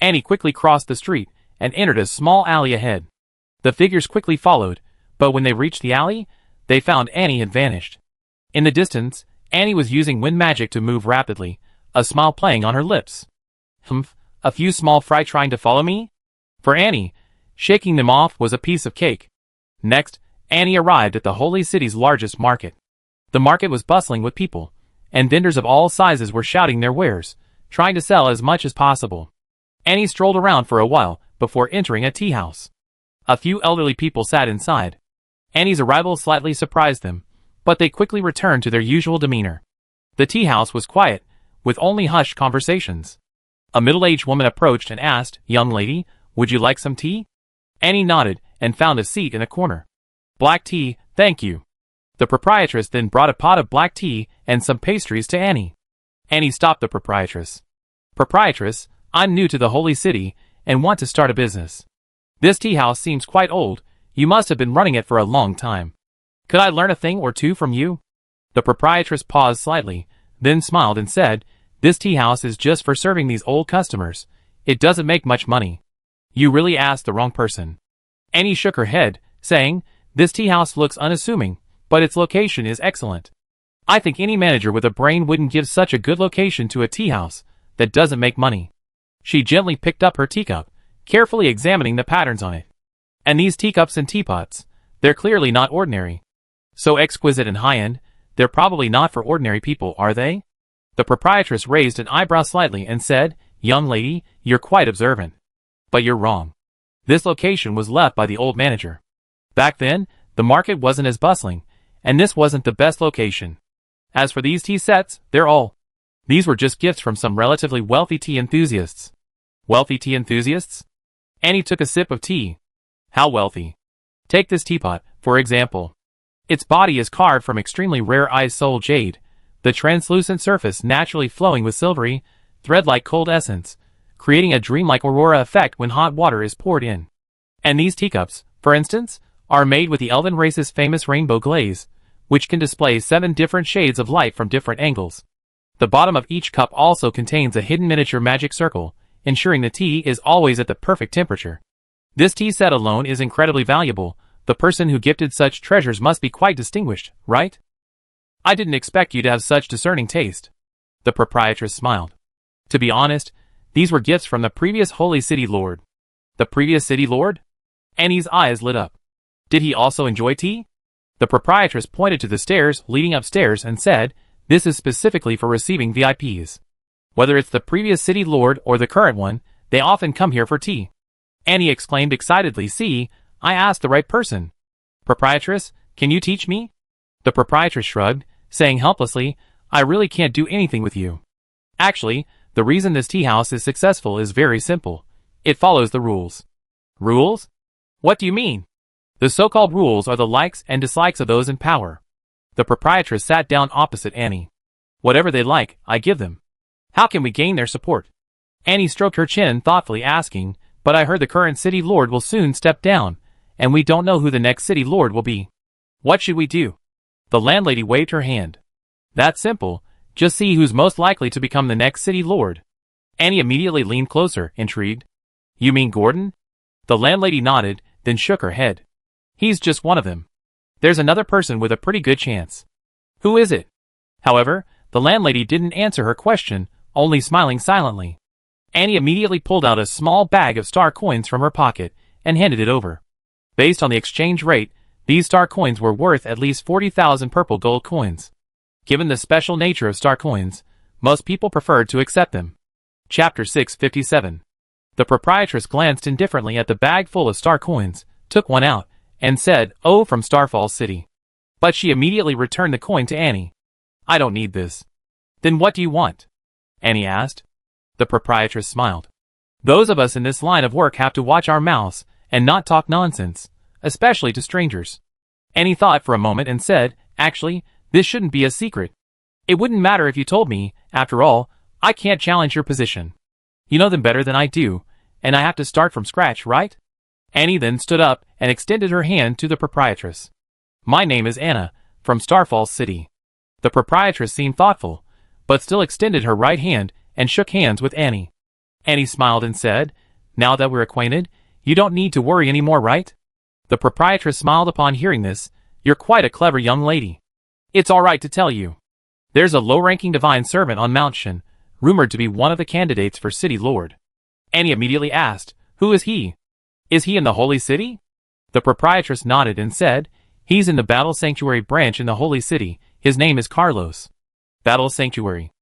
Annie quickly crossed the street and entered a small alley ahead. The figures quickly followed, but when they reached the alley, they found Annie had vanished. In the distance, Annie was using wind magic to move rapidly, a smile playing on her lips. Humph, a few small fry trying to follow me? For Annie, shaking them off was a piece of cake. Next, Annie arrived at the holy city's largest market. The market was bustling with people, and vendors of all sizes were shouting their wares, trying to sell as much as possible. Annie strolled around for a while before entering a tea house. A few elderly people sat inside. Annie's arrival slightly surprised them, but they quickly returned to their usual demeanor. The tea house was quiet, with only hushed conversations. A middle-aged woman approached and asked, "Young lady, would you like some tea?" Annie nodded and found a seat in a corner. "Black tea, thank you." The proprietress then brought a pot of black tea and some pastries to Annie. Annie stopped the proprietress. "Proprietress, I'm new to the holy city and want to start a business. This tea house seems quite old. You must have been running it for a long time. Could I learn a thing or two from you?" The proprietress paused slightly, then smiled and said, "This tea house is just for serving these old customers. It doesn't make much money." "You really asked the wrong person." Annie shook her head, saying, "This tea house looks unassuming, but its location is excellent. I think any manager with a brain wouldn't give such a good location to a tea house that doesn't make money." She gently picked up her teacup, carefully examining the patterns on it. "And these teacups and teapots, they're clearly not ordinary. So exquisite and high-end, they're probably not for ordinary people, are they?" The proprietress raised an eyebrow slightly and said, "Young lady, you're quite observant. But you're wrong. This location was left by the old manager. Back then, the market wasn't as bustling, and this wasn't the best location. As for these tea sets, these were just gifts from some relatively wealthy tea enthusiasts." "Wealthy tea enthusiasts?" Annie took a sip of tea. "How wealthy?" "Take this teapot, for example. Its body is carved from extremely rare ice-soul jade, the translucent surface naturally flowing with silvery, thread-like cold essence, creating a dreamlike aurora effect when hot water is poured in. And these teacups, for instance, are made with the elven race's famous rainbow glaze, which can display 7 different shades of light from different angles. The bottom of each cup also contains a hidden miniature magic circle, ensuring the tea is always at the perfect temperature. This tea set alone is incredibly valuable. The person who gifted such treasures must be quite distinguished, right? I didn't expect you to have such discerning taste." The proprietress smiled. "To be honest, these were gifts from the previous holy city lord." "The previous city lord?" Annie's eyes lit up. "Did he also enjoy tea?" The proprietress pointed to the stairs leading upstairs and said, "This is specifically for receiving VIPs. Whether it's the previous city lord or the current one, they often come here for tea." Annie exclaimed excitedly, "See, I asked the right person. Proprietress, can you teach me?" The proprietress shrugged, saying helplessly, "I really can't do anything with you. Actually, the reason this tea house is successful is very simple. It follows the rules." "Rules? What do you mean?" "The so-called rules are the likes and dislikes of those in power." The proprietress sat down opposite Annie. "Whatever they like, I give them. How can we gain their support?" Annie stroked her chin thoughtfully, asking, "But I heard the current city lord will soon step down, and we don't know who the next city lord will be. What should we do?" The landlady waved her hand. "That's simple. Just see who's most likely to become the next city lord." Annie immediately leaned closer, intrigued. "You mean Gordon?" The landlady nodded, then shook her head. He's just one of them. There's another person with a pretty good chance. Who is it? However, the landlady didn't answer her question, only smiling silently. Annie immediately pulled out a small bag of star coins from her pocket and handed it over. Based on the exchange rate, these star coins were worth at least 40,000 purple gold coins. Given the special nature of star coins, most people preferred to accept them. Chapter 657. The proprietress glanced indifferently at the bag full of star coins, took one out, and said, "Oh, from Starfall City." But she immediately returned the coin to Annie. "I don't need this." "Then what do you want?" Annie asked. The proprietress smiled. "Those of us in this line of work have to watch our mouths and not talk nonsense, especially to strangers." Annie thought for a moment and said, "Actually, this shouldn't be a secret. It wouldn't matter if you told me. After all, I can't challenge your position. You know them better than I do, and I have to start from scratch, right?" Annie then stood up and extended her hand to the proprietress. "My name is Anna, from Starfall City." The proprietress seemed thoughtful, but still extended her right hand and shook hands with Annie. Annie smiled and said, "Now that we're acquainted, you don't need to worry anymore, right?" The proprietress smiled upon hearing this. "You're quite a clever young lady. It's all right to tell you. There's a low-ranking divine servant on Mount Shin, rumored to be one of the candidates for City Lord." Annie immediately asked, "Who is he? Is he in the Holy City?" The proprietress nodded and said, "He's in the Battle Sanctuary branch in the Holy City. His name is Carlos." Battle Sanctuary.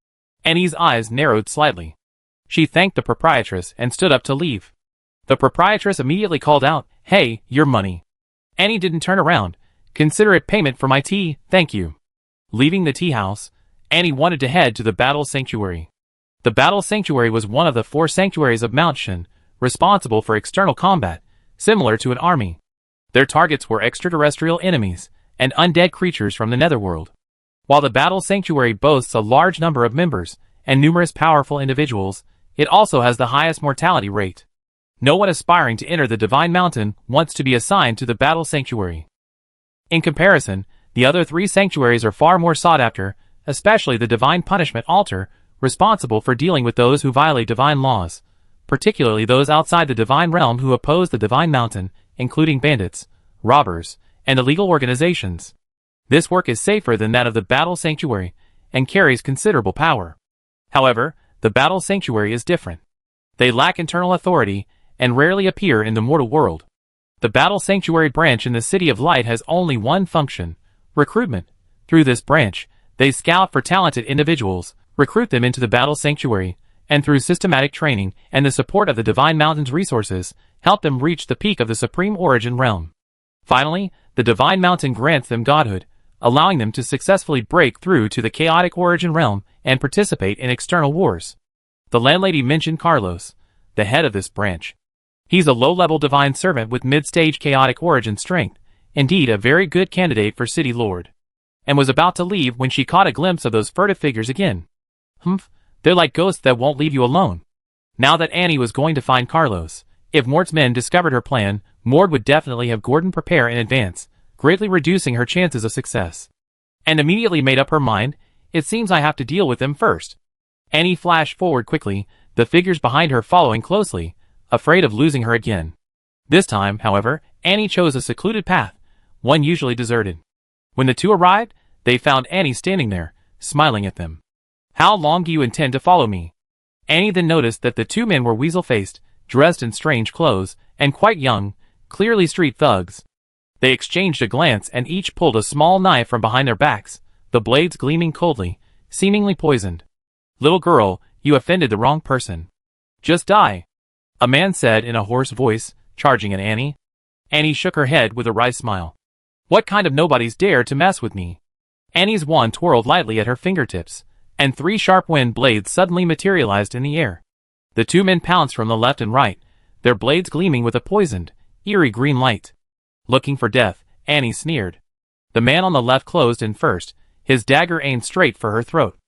Annie's eyes narrowed slightly. She thanked the proprietress and stood up to leave. The proprietress immediately called out, "Hey, your money." Annie didn't turn around. "Consider it payment for my tea, thank you." Leaving the tea house, Annie wanted to head to the Battle Sanctuary. The Battle Sanctuary was one of the 4 sanctuaries of Mount Shin, responsible for external combat, similar to an army. Their targets were extraterrestrial enemies and undead creatures from the netherworld. While the Battle Sanctuary boasts a large number of members and numerous powerful individuals, it also has the highest mortality rate. No one aspiring to enter the Divine Mountain wants to be assigned to the Battle Sanctuary. In comparison, the other 3 sanctuaries are far more sought after, especially the Divine Punishment Altar, responsible for dealing with those who violate divine laws, particularly those outside the divine realm who oppose the Divine Mountain, including bandits, robbers, and illegal organizations. This work is safer than that of the Battle Sanctuary, and carries considerable power. However, the Battle Sanctuary is different. They lack internal authority, and rarely appear in the mortal world. The Battle Sanctuary branch in the City of Light has only one function: recruitment. Through this branch, they scout for talented individuals, recruit them into the Battle Sanctuary, and through systematic training and the support of the Divine Mountain's resources, help them reach the peak of the Supreme Origin Realm. Finally, the Divine Mountain grants them godhood, allowing them to successfully break through to the chaotic Origin Realm and participate in external wars. The landlady mentioned Carlos, the head of this branch. He's a low-level divine servant with mid-stage chaotic origin strength, indeed a very good candidate for City Lord. And was about to leave when she caught a glimpse of those furtive figures again. Humph, they're like ghosts that won't leave you alone. Now that Annie was going to find Carlos, if Mort's men discovered her plan, Mort would definitely have Gordon prepare in advance, greatly reducing her chances of success. And immediately made up her mind, "It seems I have to deal with them first." Annie flashed forward quickly, the figures behind her following closely, afraid of losing her again. This time, however, Annie chose a secluded path, one usually deserted. When the two arrived, they found Annie standing there, smiling at them. "How long do you intend to follow me?" Annie then noticed that the 2 men were weasel-faced, dressed in strange clothes, and quite young, clearly street thugs. They exchanged a glance and each pulled a small knife from behind their backs, the blades gleaming coldly, seemingly poisoned. "Little girl, you offended the wrong person. Just die," a man said in a hoarse voice, charging at Annie. Annie shook her head with a wry smile. "What kind of nobodies dare to mess with me?" Annie's wand twirled lightly at her fingertips, and 3 sharp wind blades suddenly materialized in the air. The 2 men pounced from the left and right, their blades gleaming with a poisoned, eerie green light. Looking for death, Annie sneered. The man on the left closed in first, his dagger aimed straight for her throat,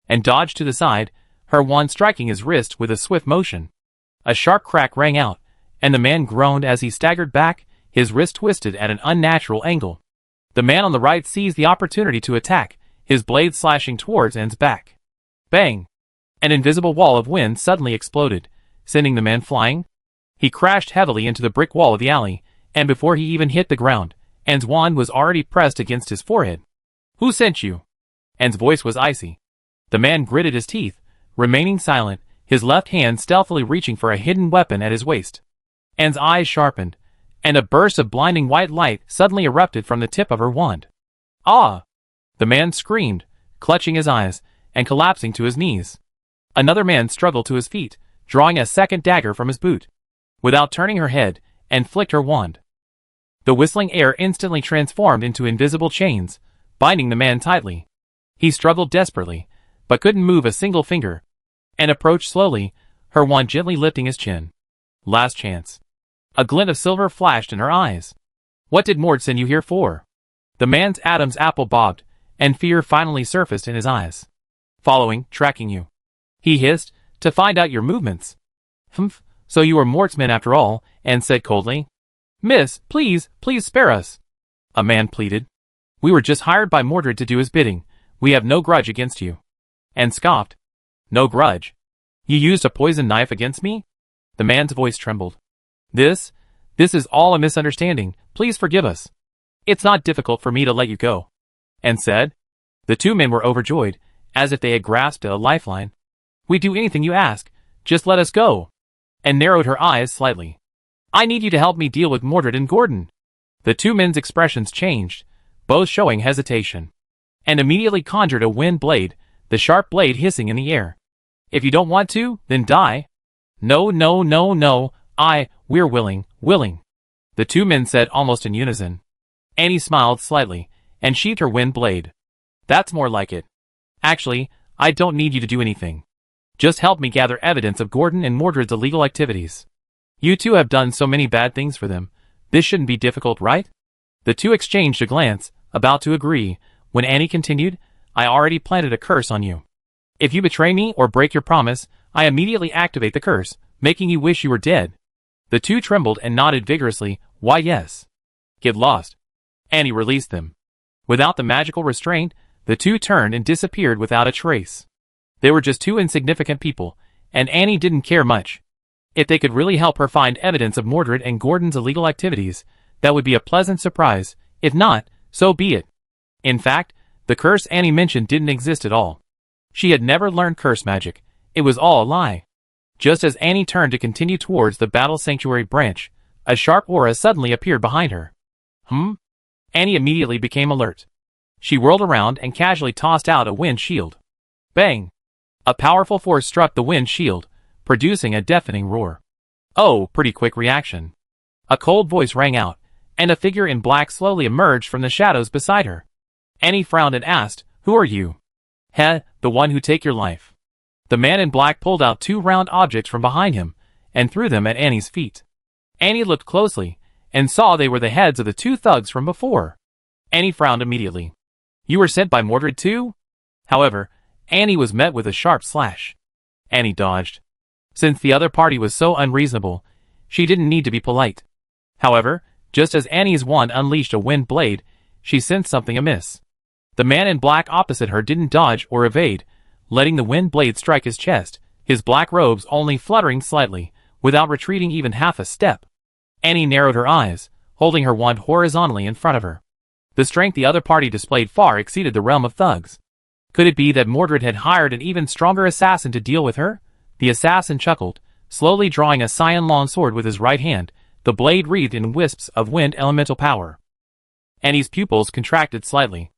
and dodged to the side, her wand striking his wrist with a swift motion. A sharp crack rang out, and the man groaned as he staggered back, his wrist twisted at an unnatural angle. The man on the right seized the opportunity to attack, his blade slashing towards Anne's back. Bang! An invisible wall of wind suddenly exploded, sending the man flying. He crashed heavily into the brick wall of the alley, and before he even hit the ground, Anne's wand was already pressed against his forehead. "Who sent you?" Anne's voice was icy. The man gritted his teeth, remaining silent, his left hand stealthily reaching for a hidden weapon at his waist. Anne's eyes sharpened, and a burst of blinding white light suddenly erupted from the tip of her wand. "Ah!" The man screamed, clutching his eyes, and collapsing to his knees. Another man struggled to his feet, drawing a second dagger from his boot. Without turning her head, Anne flicked her wand. The whistling air instantly transformed into invisible chains, binding the man tightly. He struggled desperately, but couldn't move a single finger. Anne approached slowly, her wand gently lifting his chin. Last chance. A glint of silver flashed in her eyes. "What did Mord send you here for?" The man's Adam's apple bobbed, and fear finally surfaced in his eyes. Tracking you," he hissed, "to find out your movements." "Humph, so you are Mort's men after all," Anne said coldly. "Miss, please spare us," a man pleaded. "We were just hired by Mordred to do his bidding. We have no grudge against you." Anne scoffed. "No grudge? You used a poisoned knife against me?" The man's voice trembled. This is all a misunderstanding. Please forgive us. It's not difficult for me to let you go," Anne said. The two men were overjoyed, as if they had grasped at a lifeline. "We'd do anything you ask. Just let us go." Anne narrowed her eyes slightly. "I need you to help me deal with Mordred and Gordon." The two men's expressions changed, both showing hesitation. Anne immediately conjured a wind blade, the sharp blade hissing in the air. "If you don't want to, then die." No, we're willing. The two men said almost in unison. Annie smiled slightly, and sheathed her wind blade. "That's more like it. Actually, I don't need you to do anything. Just help me gather evidence of Gordon and Mordred's illegal activities. You two have done so many bad things for them. This shouldn't be difficult, right?" The two exchanged a glance, about to agree, when Annie continued, "I already planted a curse on you. If you betray me or break your promise, I immediately activate the curse, making you wish you were dead." The two trembled and nodded vigorously. "Why, yes." "Get lost." Annie released them. Without the magical restraint, the two turned and disappeared without a trace. They were just two insignificant people, and Annie didn't care much. If they could really help her find evidence of Mordred and Gordon's illegal activities, that would be a pleasant surprise. If not, so be it. In fact, the curse Annie mentioned didn't exist at all. She had never learned curse magic. It was all a lie. Just as Annie turned to continue towards the Battle Sanctuary branch, a sharp aura suddenly appeared behind her. Annie immediately became alert. She whirled around and casually tossed out a wind shield. Bang! A powerful force struck the wind shield, producing a deafening roar. "Oh, pretty quick reaction." A cold voice rang out, and a figure in black slowly emerged from the shadows beside her. Annie frowned and asked, "Who are you?" "The one who take your life." The man in black pulled out two round objects from behind him, and threw them at Annie's feet. Annie looked closely, and saw they were the heads of the two thugs from before. Annie frowned immediately. "You were sent by Mordred too?" However, Annie was met with a sharp slash. Annie dodged. Since the other party was so unreasonable, she didn't need to be polite. However, just as Annie's wand unleashed a wind blade, she sensed something amiss. The man in black opposite her didn't dodge or evade, letting the wind blade strike his chest, his black robes only fluttering slightly, without retreating even half a step. Annie narrowed her eyes, holding her wand horizontally in front of her. The strength the other party displayed far exceeded the realm of thugs. Could it be that Mordred had hired an even stronger assassin to deal with her? The assassin chuckled, slowly drawing a scion-long sword with his right hand, the blade wreathed in wisps of wind elemental power. Annie's pupils contracted slightly.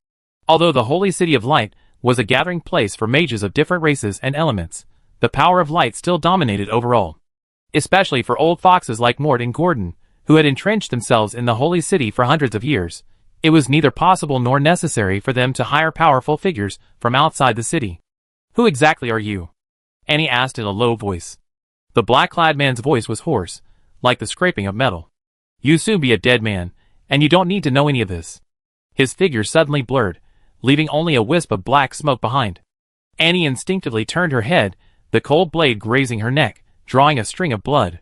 Although the Holy City of Light was a gathering place for mages of different races and elements, the power of light still dominated overall. Especially for old foxes like Mort and Gordon, who had entrenched themselves in the Holy City for hundreds of years, it was neither possible nor necessary for them to hire powerful figures from outside the city. "Who exactly are you?" Annie asked in a low voice. The black-clad man's voice was hoarse, like the scraping of metal. "You soon be a dead man, and you don't need to know any of this." His figure suddenly blurred, leaving only a wisp of black smoke behind. Annie instinctively turned her head, the cold blade grazing her neck, drawing a string of blood.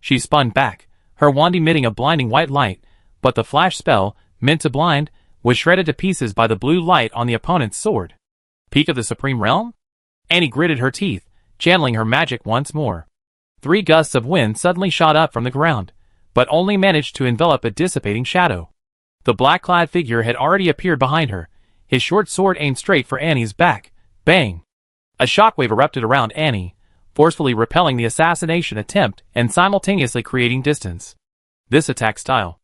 She spun back, her wand emitting a blinding white light, but the flash spell, meant to blind, was shredded to pieces by the blue light on the opponent's sword. Peak of the Supreme Realm? Annie gritted her teeth, channeling her magic once more. 3 gusts of wind suddenly shot up from the ground, but only managed to envelop a dissipating shadow. The black-clad figure had already appeared behind her, his short sword aimed straight for Annie's back. Bang! A shockwave erupted around Annie, forcefully repelling the assassination attempt and simultaneously creating distance. This attack style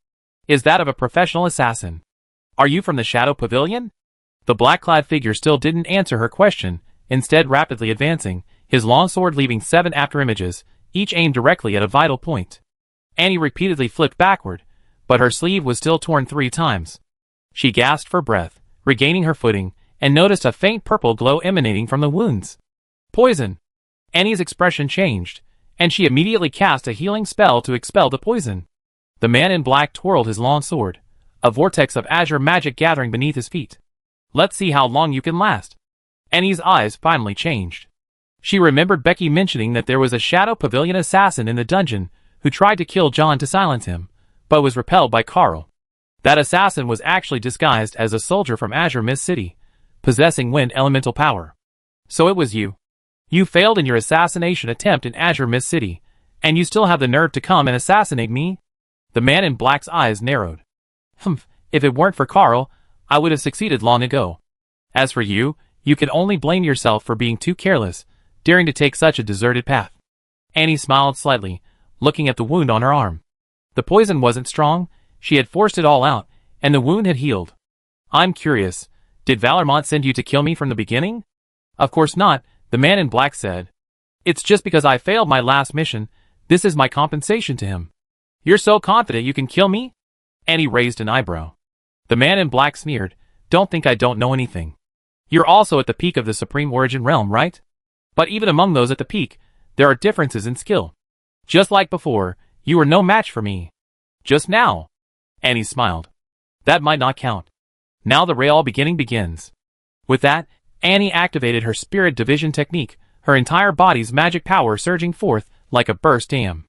is that of a professional assassin. Are you from the Shadow Pavilion? The black-clad figure still didn't answer her question, instead rapidly advancing, his long sword leaving 7 afterimages, each aimed directly at a vital point. Annie repeatedly flipped backward, but her sleeve was still torn 3 times. She gasped for breath, regaining her footing, and noticed a faint purple glow emanating from the wounds. Poison! Annie's expression changed, and she immediately cast a healing spell to expel the poison. The man in black twirled his long sword, a vortex of azure magic gathering beneath his feet. Let's see how long you can last. Annie's eyes finally changed. She remembered Becky mentioning that there was a Shadow Pavilion assassin in the dungeon who tried to kill John to silence him, but was repelled by Carl. That assassin was actually disguised as a soldier from Azure Mist City, possessing wind elemental power. So it was you. You failed in your assassination attempt in Azure Mist City, and you still have the nerve to come and assassinate me? The man in black's eyes narrowed. If it weren't for Carl, I would have succeeded long ago. As for you, you can only blame yourself for being too careless, daring to take such a deserted path. Annie smiled slightly, looking at the wound on her arm. The poison wasn't strong, she had forced it all out, and the wound had healed. I'm curious, did Valormont send you to kill me from the beginning? Of course not, the man in black said. It's just because I failed my last mission, this is my compensation to him. You're so confident you can kill me? Annie raised an eyebrow. The man in black sneered, don't think I don't know anything. You're also at the peak of the Supreme Origin realm, right? But even among those at the peak, there are differences in skill. Just like before, you were no match for me. Just now. Annie smiled. That might not count. Now the real beginning begins. With that, Annie activated her spirit division technique, her entire body's magic power surging forth like a burst dam.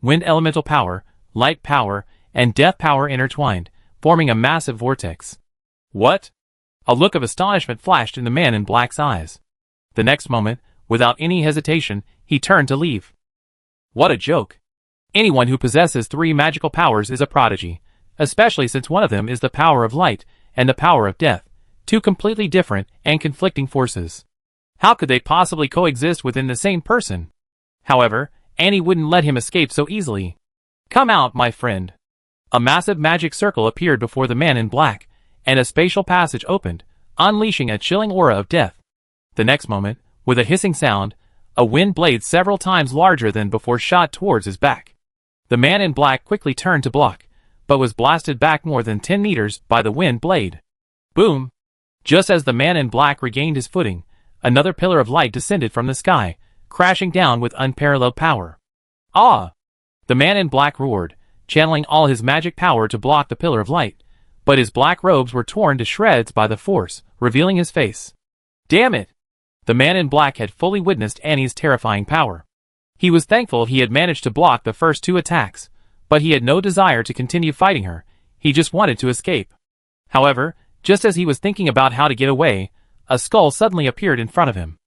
Wind elemental power, light power, and death power intertwined, forming a massive vortex. What? A look of astonishment flashed in the man in black's eyes. The next moment, without any hesitation, he turned to leave. What a joke. Anyone who possesses 3 magical powers is a prodigy, especially since one of them is the power of light and the power of death, 2 completely different and conflicting forces. How could they possibly coexist within the same person? However, Annie wouldn't let him escape so easily. Come out, my friend. A massive magic circle appeared before the man in black, and a spatial passage opened, unleashing a chilling aura of death. The next moment, with a hissing sound, a wind blade several times larger than before shot towards his back. The man in black quickly turned to block, but was blasted back more than 10 meters by the wind blade. Boom! Just as the man in black regained his footing, another pillar of light descended from the sky, crashing down with unparalleled power. Ah! The man in black roared, channeling all his magic power to block the pillar of light, but his black robes were torn to shreds by the force, revealing his face. Damn it! The man in black had fully witnessed Annie's terrifying power. He was thankful he had managed to block the first 2 attacks, but he had no desire to continue fighting her, he just wanted to escape. However, just as he was thinking about how to get away, a skull suddenly appeared in front of him.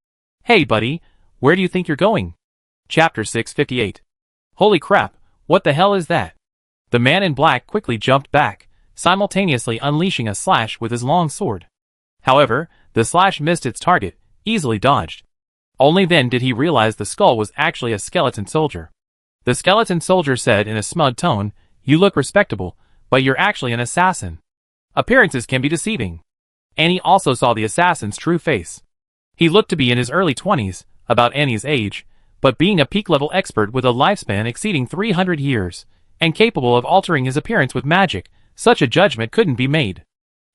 Hey buddy, where do you think you're going? Chapter 658. Holy crap, what the hell is that? The man in black quickly jumped back, simultaneously unleashing a slash with his long sword. However, the slash missed its target, easily dodged. Only then did he realize the skull was actually a skeleton soldier. The skeleton soldier said in a smug tone, "You look respectable, but you're actually an assassin. Appearances can be deceiving." Annie also saw the assassin's true face. He looked to be in his early 20s, about Annie's age, but being a peak-level expert with a lifespan exceeding 300 years, and capable of altering his appearance with magic, such a judgment couldn't be made.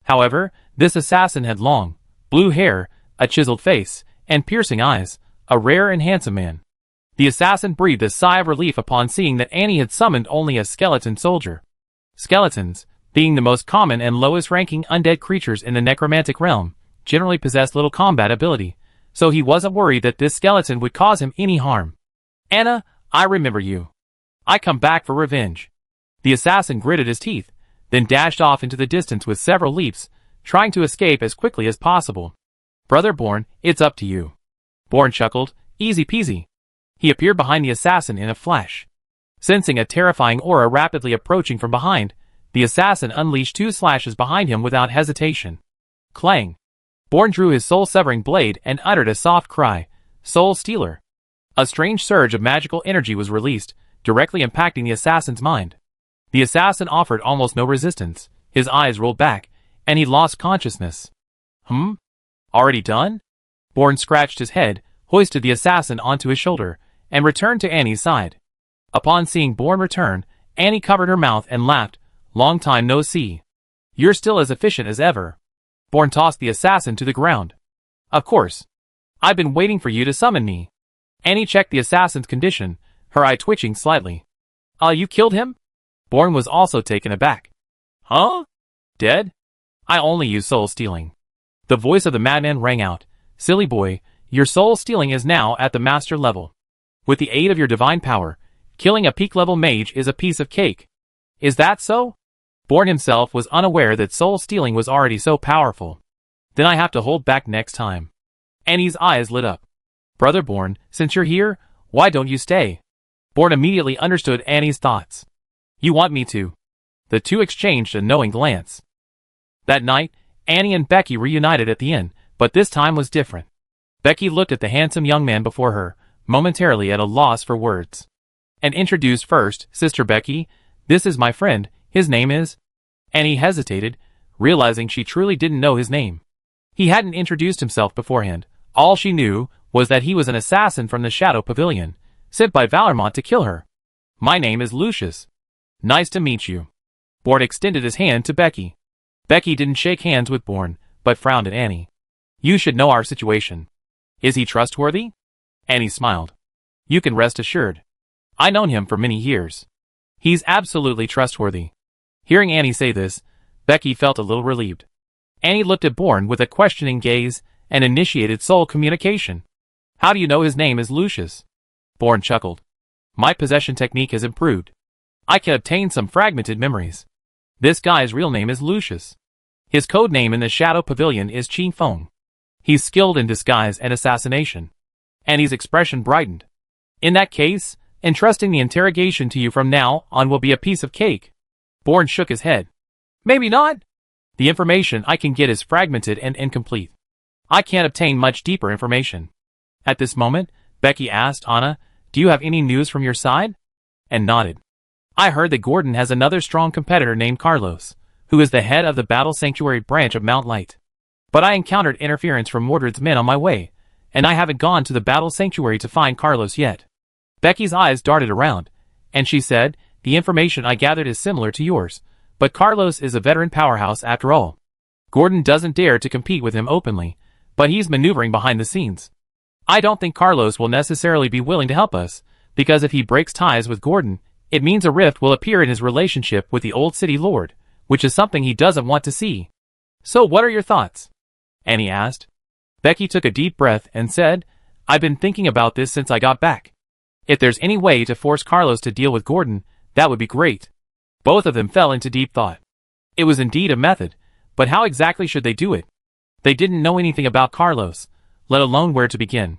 However, this assassin had long, blue hair, a chiseled face, and piercing eyes, a rare and handsome man. The assassin breathed a sigh of relief upon seeing that Annie had summoned only a skeleton soldier. Skeletons, being the most common and lowest-ranking undead creatures in the necromantic realm, generally possess little combat ability, so he wasn't worried that this skeleton would cause him any harm. Anna, I remember you. I come back for revenge. The assassin gritted his teeth, then dashed off into the distance with several leaps, trying to escape as quickly as possible. Brother Born, it's up to you. Born chuckled, easy peasy. He appeared behind the assassin in a flash. Sensing a terrifying aura rapidly approaching from behind, the assassin unleashed 2 slashes behind him without hesitation. Clang! Bourne drew his soul-severing blade and uttered a soft cry, "Soul Stealer!" A strange surge of magical energy was released, directly impacting the assassin's mind. The assassin offered almost no resistance, his eyes rolled back, and he lost consciousness. Already done? Bourne scratched his head, hoisted the assassin onto his shoulder, and returned to Annie's side. Upon seeing Bourne return, Annie covered her mouth and laughed. "Long time no see. You're still as efficient as ever." Bourne tossed the assassin to the ground. "Of course. I've been waiting for you to summon me." Annie checked the assassin's condition, her eye twitching slightly. You killed him?" Bourne was also taken aback. "Huh? Dead? I only use soul stealing." The voice of the madman rang out. "Silly boy, your soul stealing is now at the master level. With the aid of your divine power, killing a peak-level mage is a piece of cake. Is that so?" Bourne himself was unaware that soul stealing was already so powerful. "Then I have to hold back next time." Annie's eyes lit up. "Brother Bourne, since you're here, why don't you stay?" Bourne immediately understood Annie's thoughts. "You want me to?" The two exchanged a knowing glance. That night, Annie and Becky reunited at the inn, but this time was different. Becky looked at the handsome young man before her, momentarily at a loss for words. And introduced first, "Sister Becky, this is my friend, his name is—" Annie hesitated, realizing she truly didn't know his name. He hadn't introduced himself beforehand. All she knew was that he was an assassin from the Shadow Pavilion, sent by Valormont to kill her. "My name is Lucius. Nice to meet you." Bourne extended his hand to Becky. Becky didn't shake hands with Bourne, but frowned at Annie. "You should know our situation. Is he trustworthy?" Annie smiled. "You can rest assured. I've known him for many years. He's absolutely trustworthy." Hearing Annie say this, Becky felt a little relieved. Annie looked at Bourne with a questioning gaze and initiated soul communication. "How do you know his name is Lucius?" Bourne chuckled. "My possession technique has improved. I can obtain some fragmented memories. This guy's real name is Lucius. His code name in the Shadow Pavilion is Qi Feng. He's skilled in disguise and assassination." Annie's expression brightened. "In that case, entrusting the interrogation to you from now on will be a piece of cake." Bourne shook his head. "Maybe not. The information I can get is fragmented and incomplete. I can't obtain much deeper information." At this moment, Becky asked Anna, "Do you have any news from your side?" And nodded. "I heard that Gordon has another strong competitor named Carlos, who is the head of the Battle Sanctuary branch of Mount Light. But I encountered interference from Mordred's men on my way, and I haven't gone to the Battle Sanctuary to find Carlos yet." Becky's eyes darted around, and she said, "The information I gathered is similar to yours, but Carlos is a veteran powerhouse after all. Gordon doesn't dare to compete with him openly, but he's maneuvering behind the scenes. I don't think Carlos will necessarily be willing to help us, because if he breaks ties with Gordon, it means a rift will appear in his relationship with the old city lord, which is something he doesn't want to see." "So what are your thoughts?" Annie asked. Becky took a deep breath and said, "I've been thinking about this since I got back. If there's any way to force Carlos to deal with Gordon, that would be great." Both of them fell into deep thought. It was indeed a method, but how exactly should they do it? They didn't know anything about Carlos, let alone where to begin.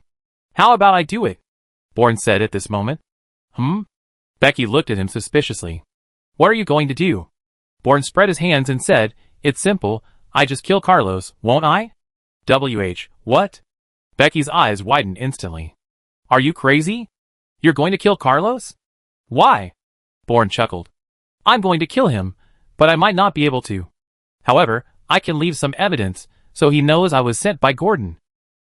"How about I do it?" Bourne said at this moment. Becky looked at him suspiciously. "What are you going to do?" Bourne spread his hands and said, "It's simple, I just kill Carlos, won't I?" What? Becky's eyes widened instantly. "Are you crazy? You're going to kill Carlos?" "Why?" Bourne chuckled. "I'm going to kill him, but I might not be able to. However, I can leave some evidence, so he knows I was sent by Gordon."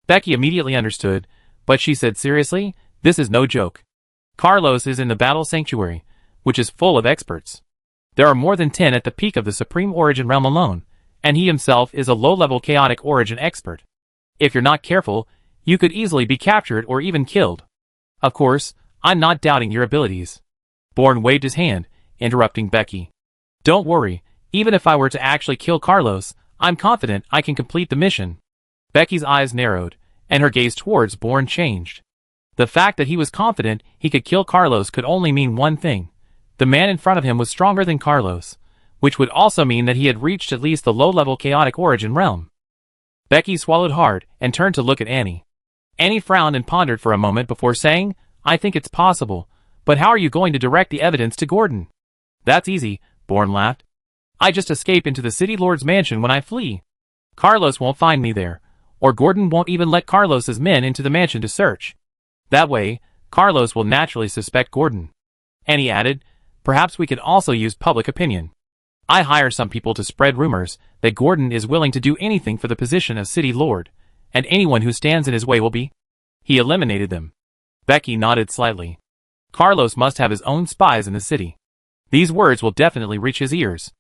Becky immediately understood, but she said seriously, "This is no joke. Carlos is in the Battle Sanctuary, which is full of experts. There are more than 10 at the peak of the Supreme Origin realm alone, and he himself is a low-level chaotic origin expert. If you're not careful, you could easily be captured or even killed. Of course, I'm not doubting your abilities." Bourne waved his hand, interrupting Becky. "Don't worry, even if I were to actually kill Carlos, I'm confident I can complete the mission." Becky's eyes narrowed, and her gaze towards Bourne changed. The fact that he was confident he could kill Carlos could only mean one thing. The man in front of him was stronger than Carlos, which would also mean that he had reached at least the low-level chaotic origin realm. Becky swallowed hard and turned to look at Annie. Annie frowned and pondered for a moment before saying, I think it's possible, but how are you going to direct the evidence to Gordon? That's easy, Bourne laughed. I just escape into the city lord's mansion when I flee. Carlos won't find me there, or Gordon won't even let Carlos's men into the mansion to search. That way, Carlos will naturally suspect Gordon. And he added, perhaps we could also use public opinion. I hire some people to spread rumors that Gordon is willing to do anything for the position of city lord, and anyone who stands in his way will be. He eliminated them. Becky nodded slightly. Carlos must have his own spies in the city. These words will definitely reach his ears.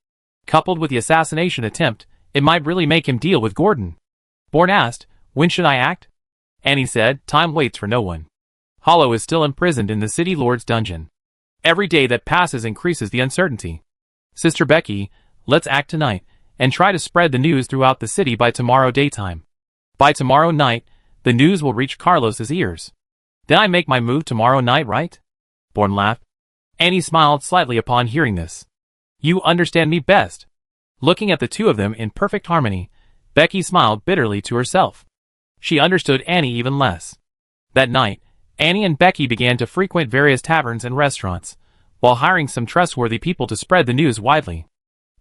Coupled with the assassination attempt, it might really make him deal with Gordon. Bourne asked, when should I act? Annie said, time waits for no one. Hollow is still imprisoned in the city lord's dungeon. Every day that passes increases the uncertainty. Sister Becky, let's act tonight, and try to spread the news throughout the city by tomorrow daytime. By tomorrow night, the news will reach Carlos's ears. Then I make my move tomorrow night, right? Bourne laughed. Annie smiled slightly upon hearing this. You understand me best. Looking at the two of them in perfect harmony, Becky smiled bitterly to herself. She understood Annie even less. That night, Annie and Becky began to frequent various taverns and restaurants, while hiring some trustworthy people to spread the news widely.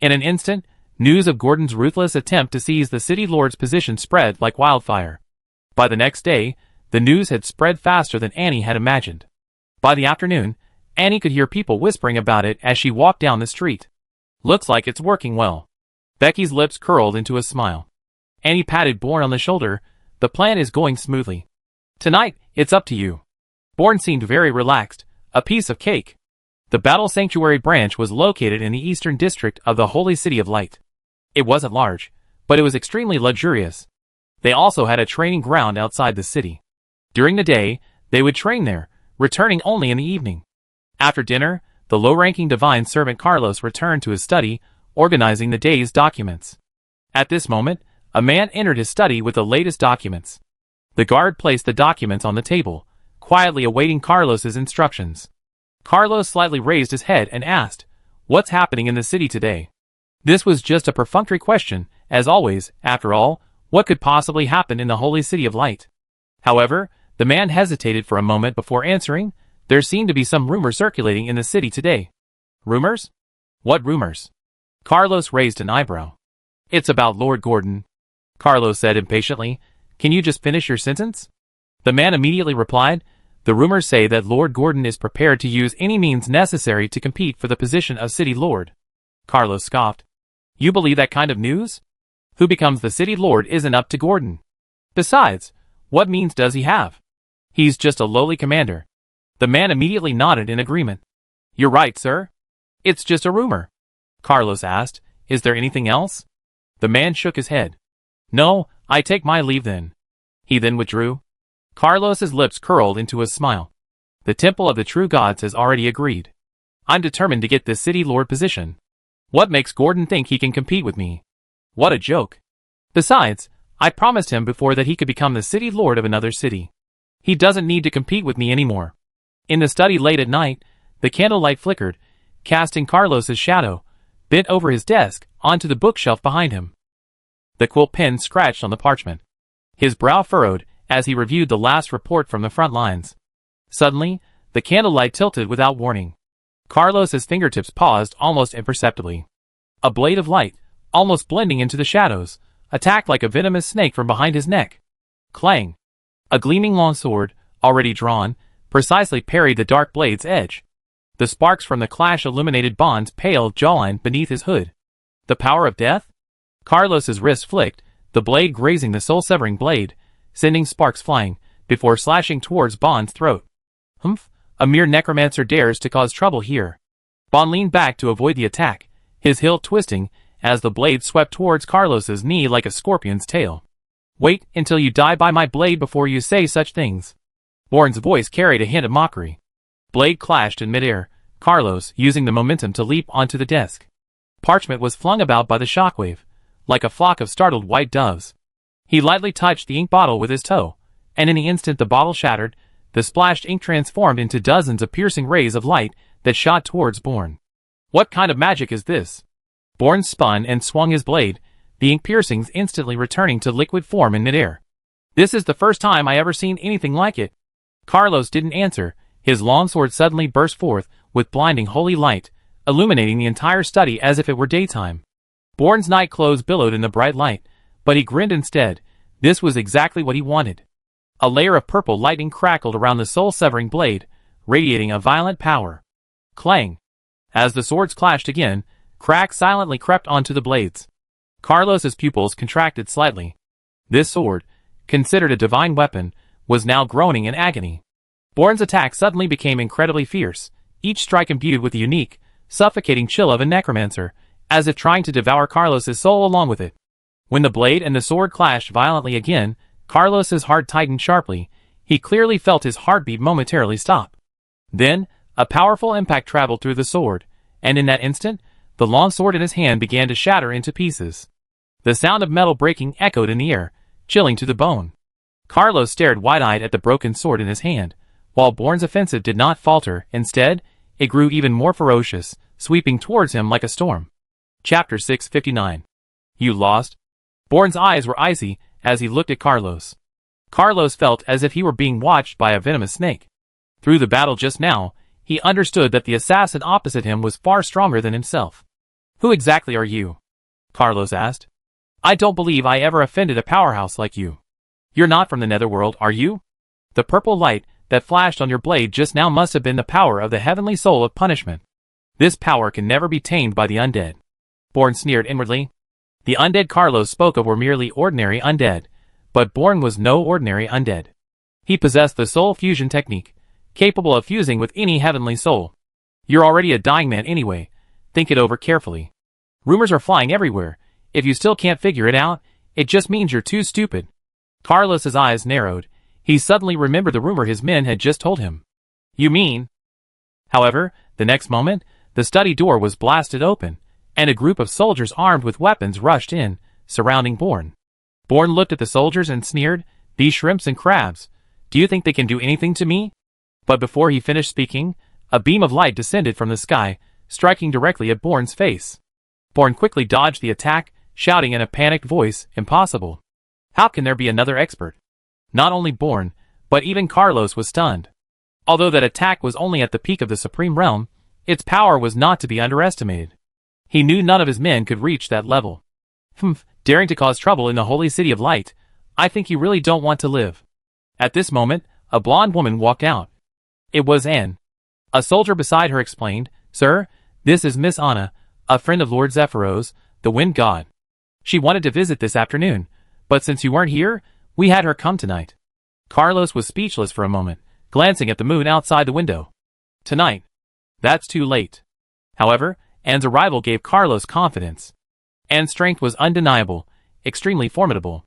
In an instant, news of Gordon's ruthless attempt to seize the city lord's position spread like wildfire. By the next day, the news had spread faster than Annie had imagined. By the afternoon, Annie could hear people whispering about it as she walked down the street. Looks like it's working well. Becky's lips curled into a smile. Annie patted Bourne on the shoulder. The plan is going smoothly. Tonight, it's up to you. Bourne seemed very relaxed. A piece of cake. The Battle Sanctuary branch was located in the eastern district of the Holy City of Light. It wasn't large, but it was extremely luxurious. They also had a training ground outside the city. During the day, they would train there, returning only in the evening. After dinner, the low-ranking divine servant Carlos returned to his study, organizing the day's documents. At this moment, a man entered his study with the latest documents. The guard placed the documents on the table, quietly awaiting Carlos's instructions. Carlos slightly raised his head and asked, "What's happening in the city today?" This was just a perfunctory question, as always. After all, what could possibly happen in the Holy City of Light? However, the man hesitated for a moment before answering. There seemed to be some rumors circulating in the city today. Rumors? What rumors? Carlos raised an eyebrow. It's about Lord Gordon. Carlos said impatiently, "Can you just finish your sentence?" The man immediately replied, "The rumors say that Lord Gordon is prepared to use any means necessary to compete for the position of City Lord." Carlos scoffed. "You believe that kind of news? Who becomes the City Lord isn't up to Gordon. Besides, what means does he have? He's just a lowly commander." The man immediately nodded in agreement. "You're right, sir. It's just a rumor." Carlos asked, "Is there anything else?" The man shook his head. "No, I take my leave then." He then withdrew. Carlos's lips curled into a smile. The Temple of the True Gods has already agreed. I'm determined to get this City Lord position. What makes Gordon think he can compete with me? What a joke. Besides, I promised him before that he could become the City Lord of another city. He doesn't need to compete with me anymore. In the study late at night, the candlelight flickered, casting Carlos's shadow, bent over his desk, onto the bookshelf behind him. The quill pen scratched on the parchment. His brow furrowed as he reviewed the last report from the front lines. Suddenly, the candlelight tilted without warning. Carlos's fingertips paused almost imperceptibly. A blade of light, almost blending into the shadows, attacked like a venomous snake from behind his neck. Clang! A gleaming long sword, already drawn, precisely parried the dark blade's edge. The sparks from the clash illuminated Bond's pale jawline beneath his hood. The power of death? Carlos's wrist flicked, the blade grazing the soul-severing blade, sending sparks flying, before slashing towards Bond's throat. Humph, a mere necromancer dares to cause trouble here. Bond leaned back to avoid the attack, his hilt twisting, as the blade swept towards Carlos's knee like a scorpion's tail. Wait until you die by my blade before you say such things. Bourne's voice carried a hint of mockery. Blade clashed in midair, Carlos using the momentum to leap onto the desk. Parchment was flung about by the shockwave, like a flock of startled white doves. He lightly touched the ink bottle with his toe, and in an instant the bottle shattered, the splashed ink transformed into dozens of piercing rays of light that shot towards Bourne. What kind of magic is this? Bourne spun and swung his blade, the ink piercings instantly returning to liquid form in midair. This is the first time I ever seen anything like it. Carlos didn't answer, His long sword suddenly burst forth with blinding holy light, illuminating the entire study as if it were daytime. Bourne's night clothes billowed in the bright light, but he grinned instead. This was exactly what he wanted. A layer of purple lightning crackled around the soul-severing blade, radiating a violent power. Clang! As the swords clashed again, cracks silently crept onto the blades. Carlos's pupils contracted slightly. This sword, considered a divine weapon, was now groaning in agony. Bourne's attack suddenly became incredibly fierce, each strike imbued with the unique, suffocating chill of a necromancer, as if trying to devour Carlos's soul along with it. When the blade and the sword clashed violently again, Carlos's heart tightened sharply. He clearly felt his heartbeat momentarily stop. Then, a powerful impact traveled through the sword, and in that instant, the long sword in his hand began to shatter into pieces. The sound of metal breaking echoed in the air, chilling to the bone. Carlos stared wide-eyed at the broken sword in his hand, while Bourne's offensive did not falter. Instead, it grew even more ferocious, sweeping towards him like a storm. Chapter 659. You lost? Bourne's eyes were icy as he looked at Carlos. Carlos felt as if he were being watched by a venomous snake. Through the battle just now, he understood that the assassin opposite him was far stronger than himself. Who exactly are you? Carlos asked. I don't believe I ever offended a powerhouse like you. You're not from the netherworld, are you? The purple light that flashed on your blade just now must have been the power of the heavenly soul of punishment. This power can never be tamed by the undead. Bourne sneered inwardly. The undead Carlos spoke of were merely ordinary undead, but Bourne was no ordinary undead. He possessed the soul fusion technique, capable of fusing with any heavenly soul. You're already a dying man anyway. Think it over carefully. Rumors are flying everywhere. If you still can't figure it out, it just means you're too stupid. Carlos's eyes narrowed. He suddenly remembered the rumor his men had just told him. You mean? However, the next moment, the study door was blasted open, and a group of soldiers armed with weapons rushed in, surrounding Bourne. Bourne looked at the soldiers and sneered, These shrimps and crabs. Do you think they can do anything to me? But before he finished speaking, a beam of light descended from the sky, striking directly at Bourne's face. Bourne quickly dodged the attack, shouting in a panicked voice, Impossible. How can there be another expert? Not only Bourne, but even Carlos was stunned. Although that attack was only at the peak of the Supreme Realm, its power was not to be underestimated. He knew none of his men could reach that level. Daring to cause trouble in the holy city of light. I think you really don't want to live. At this moment, a blonde woman walked out. It was Anne. A soldier beside her explained, Sir, this is Miss Anna, a friend of Lord Zephyros, the wind god. She wanted to visit this afternoon, but since you weren't here, we had her come tonight. Carlos was speechless for a moment, glancing at the moon outside the window. Tonight. That's too late. However, Anne's arrival gave Carlos confidence. Anne's strength was undeniable, extremely formidable.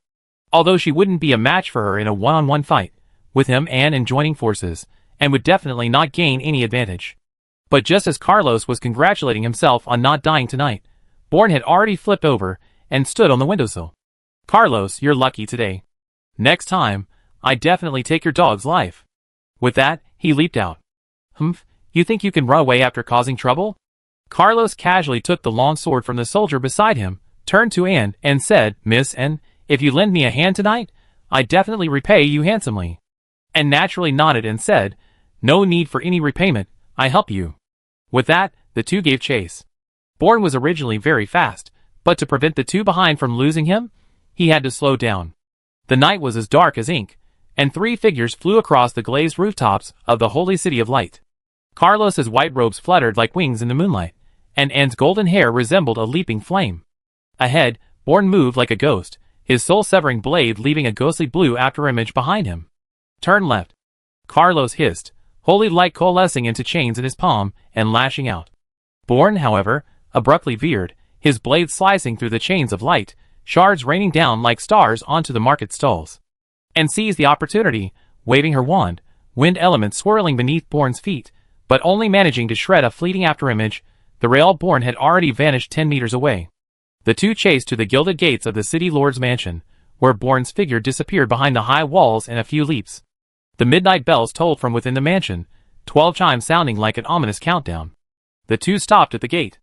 Although she wouldn't be a match for her in a one-on-one fight, with him Anne in joining forces, and would definitely not gain any advantage. But just as Carlos was congratulating himself on not dying tonight, Bourne had already flipped over and stood on the windowsill. Carlos, you're lucky today. Next time, I definitely take your dog's life. With that, he leaped out. You think you can run away after causing trouble? Carlos casually took the long sword from the soldier beside him, turned to Anne, and said, Miss Anne, if you lend me a hand tonight, I definitely repay you handsomely. Anne naturally nodded and said, No need for any repayment, I help you. With that, the two gave chase. Bourne was originally very fast, but to prevent the two behind from losing him, he had to slow down. The night was as dark as ink, and three figures flew across the glazed rooftops of the holy city of light. Carlos's white robes fluttered like wings in the moonlight, and Anne's golden hair resembled a leaping flame. Ahead, Bourne moved like a ghost, his soul-severing blade leaving a ghostly blue afterimage behind him. Turn left. Carlos hissed, holy light coalescing into chains in his palm and lashing out. Bourne, however, abruptly veered, his blade slicing through the chains of light, shards raining down like stars onto the market stalls. And seized the opportunity, waving her wand, wind elements swirling beneath Bourne's feet, but only managing to shred a fleeting afterimage. The real Bourne had already vanished 10 meters away. The two chased to the gilded gates of the city lord's mansion, where Bourne's figure disappeared behind the high walls in a few leaps. The midnight bells tolled from within the mansion, 12 chimes sounding like an ominous countdown. The two stopped at the gate.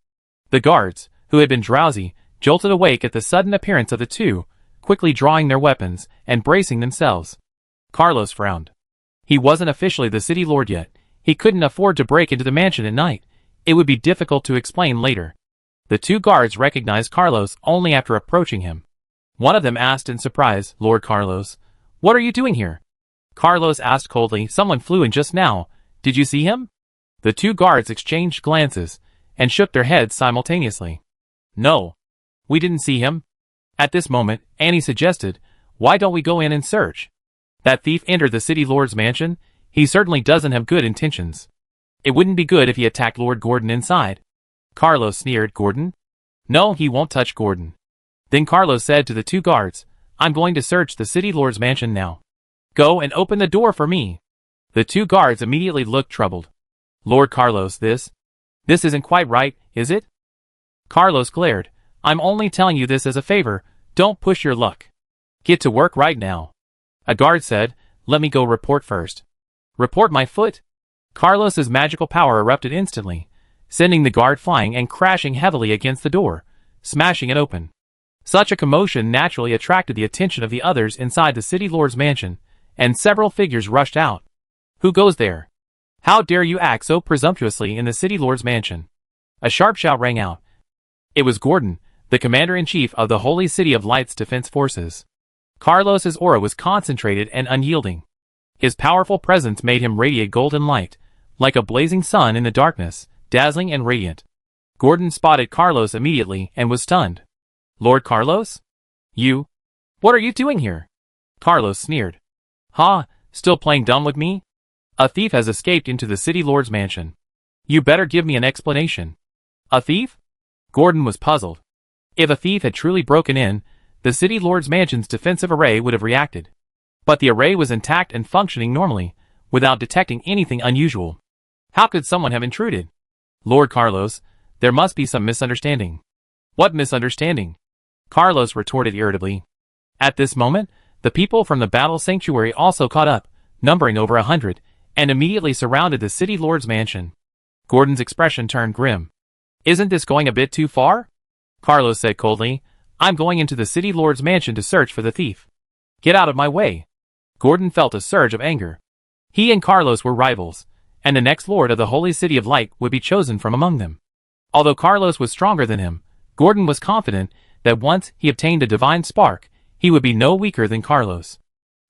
The guards, who had been drowsy, jolted awake at the sudden appearance of the two, quickly drawing their weapons and bracing themselves. Carlos frowned. He wasn't officially the city lord yet. He couldn't afford to break into the mansion at night. It would be difficult to explain later. The two guards recognized Carlos only after approaching him. One of them asked in surprise, "Lord Carlos, what are you doing here?" Carlos asked coldly, "Someone flew in just now. Did you see him?" The two guards exchanged glances and shook their heads simultaneously. "No, we didn't see him." At this moment, Annie suggested, "Why don't we go in and search? That thief entered the city lord's mansion. He certainly doesn't have good intentions. It wouldn't be good if he attacked Lord Gordon inside." Carlos sneered. "Gordon? No, he won't touch Gordon." Then Carlos said to the two guards, "I'm going to search the city lord's mansion now. Go and open the door for me." The two guards immediately looked troubled. "Lord Carlos, this isn't quite right, is it?" Carlos glared. "I'm only telling you this as a favor. Don't push your luck. Get to work right now." A guard said, "Let me go report first." "Report my foot?" Carlos's magical power erupted instantly, sending the guard flying and crashing heavily against the door, smashing it open. Such a commotion naturally attracted the attention of the others inside the city lord's mansion, and several figures rushed out. "Who goes there? How dare you act so presumptuously in the city lord's mansion?" A sharp shout rang out. It was Gordon, the commander-in-chief of the Holy City of Light's defense forces. Carlos's aura was concentrated and unyielding. His powerful presence made him radiate golden light, like a blazing sun in the darkness, dazzling and radiant. Gordon spotted Carlos immediately and was stunned. "Lord Carlos? You? What are you doing here?" Carlos sneered. "Ha, still playing dumb with me? A thief has escaped into the city lord's mansion. You better give me an explanation." "A thief?" Gordon was puzzled. If a thief had truly broken in, the city lord's mansion's defensive array would have reacted. But the array was intact and functioning normally, without detecting anything unusual. How could someone have intruded? "Lord Carlos, there must be some misunderstanding." "What misunderstanding?" Carlos retorted irritably. At this moment, the people from the battle sanctuary also caught up, numbering over 100, and immediately surrounded the city lord's mansion. Gordon's expression turned grim. "Isn't this going a bit too far?" Carlos said coldly, "I'm going into the city lord's mansion to search for the thief. Get out of my way." Gordon felt a surge of anger. He and Carlos were rivals, and the next lord of the Holy City of Light would be chosen from among them. Although Carlos was stronger than him, Gordon was confident that once he obtained a divine spark, he would be no weaker than Carlos.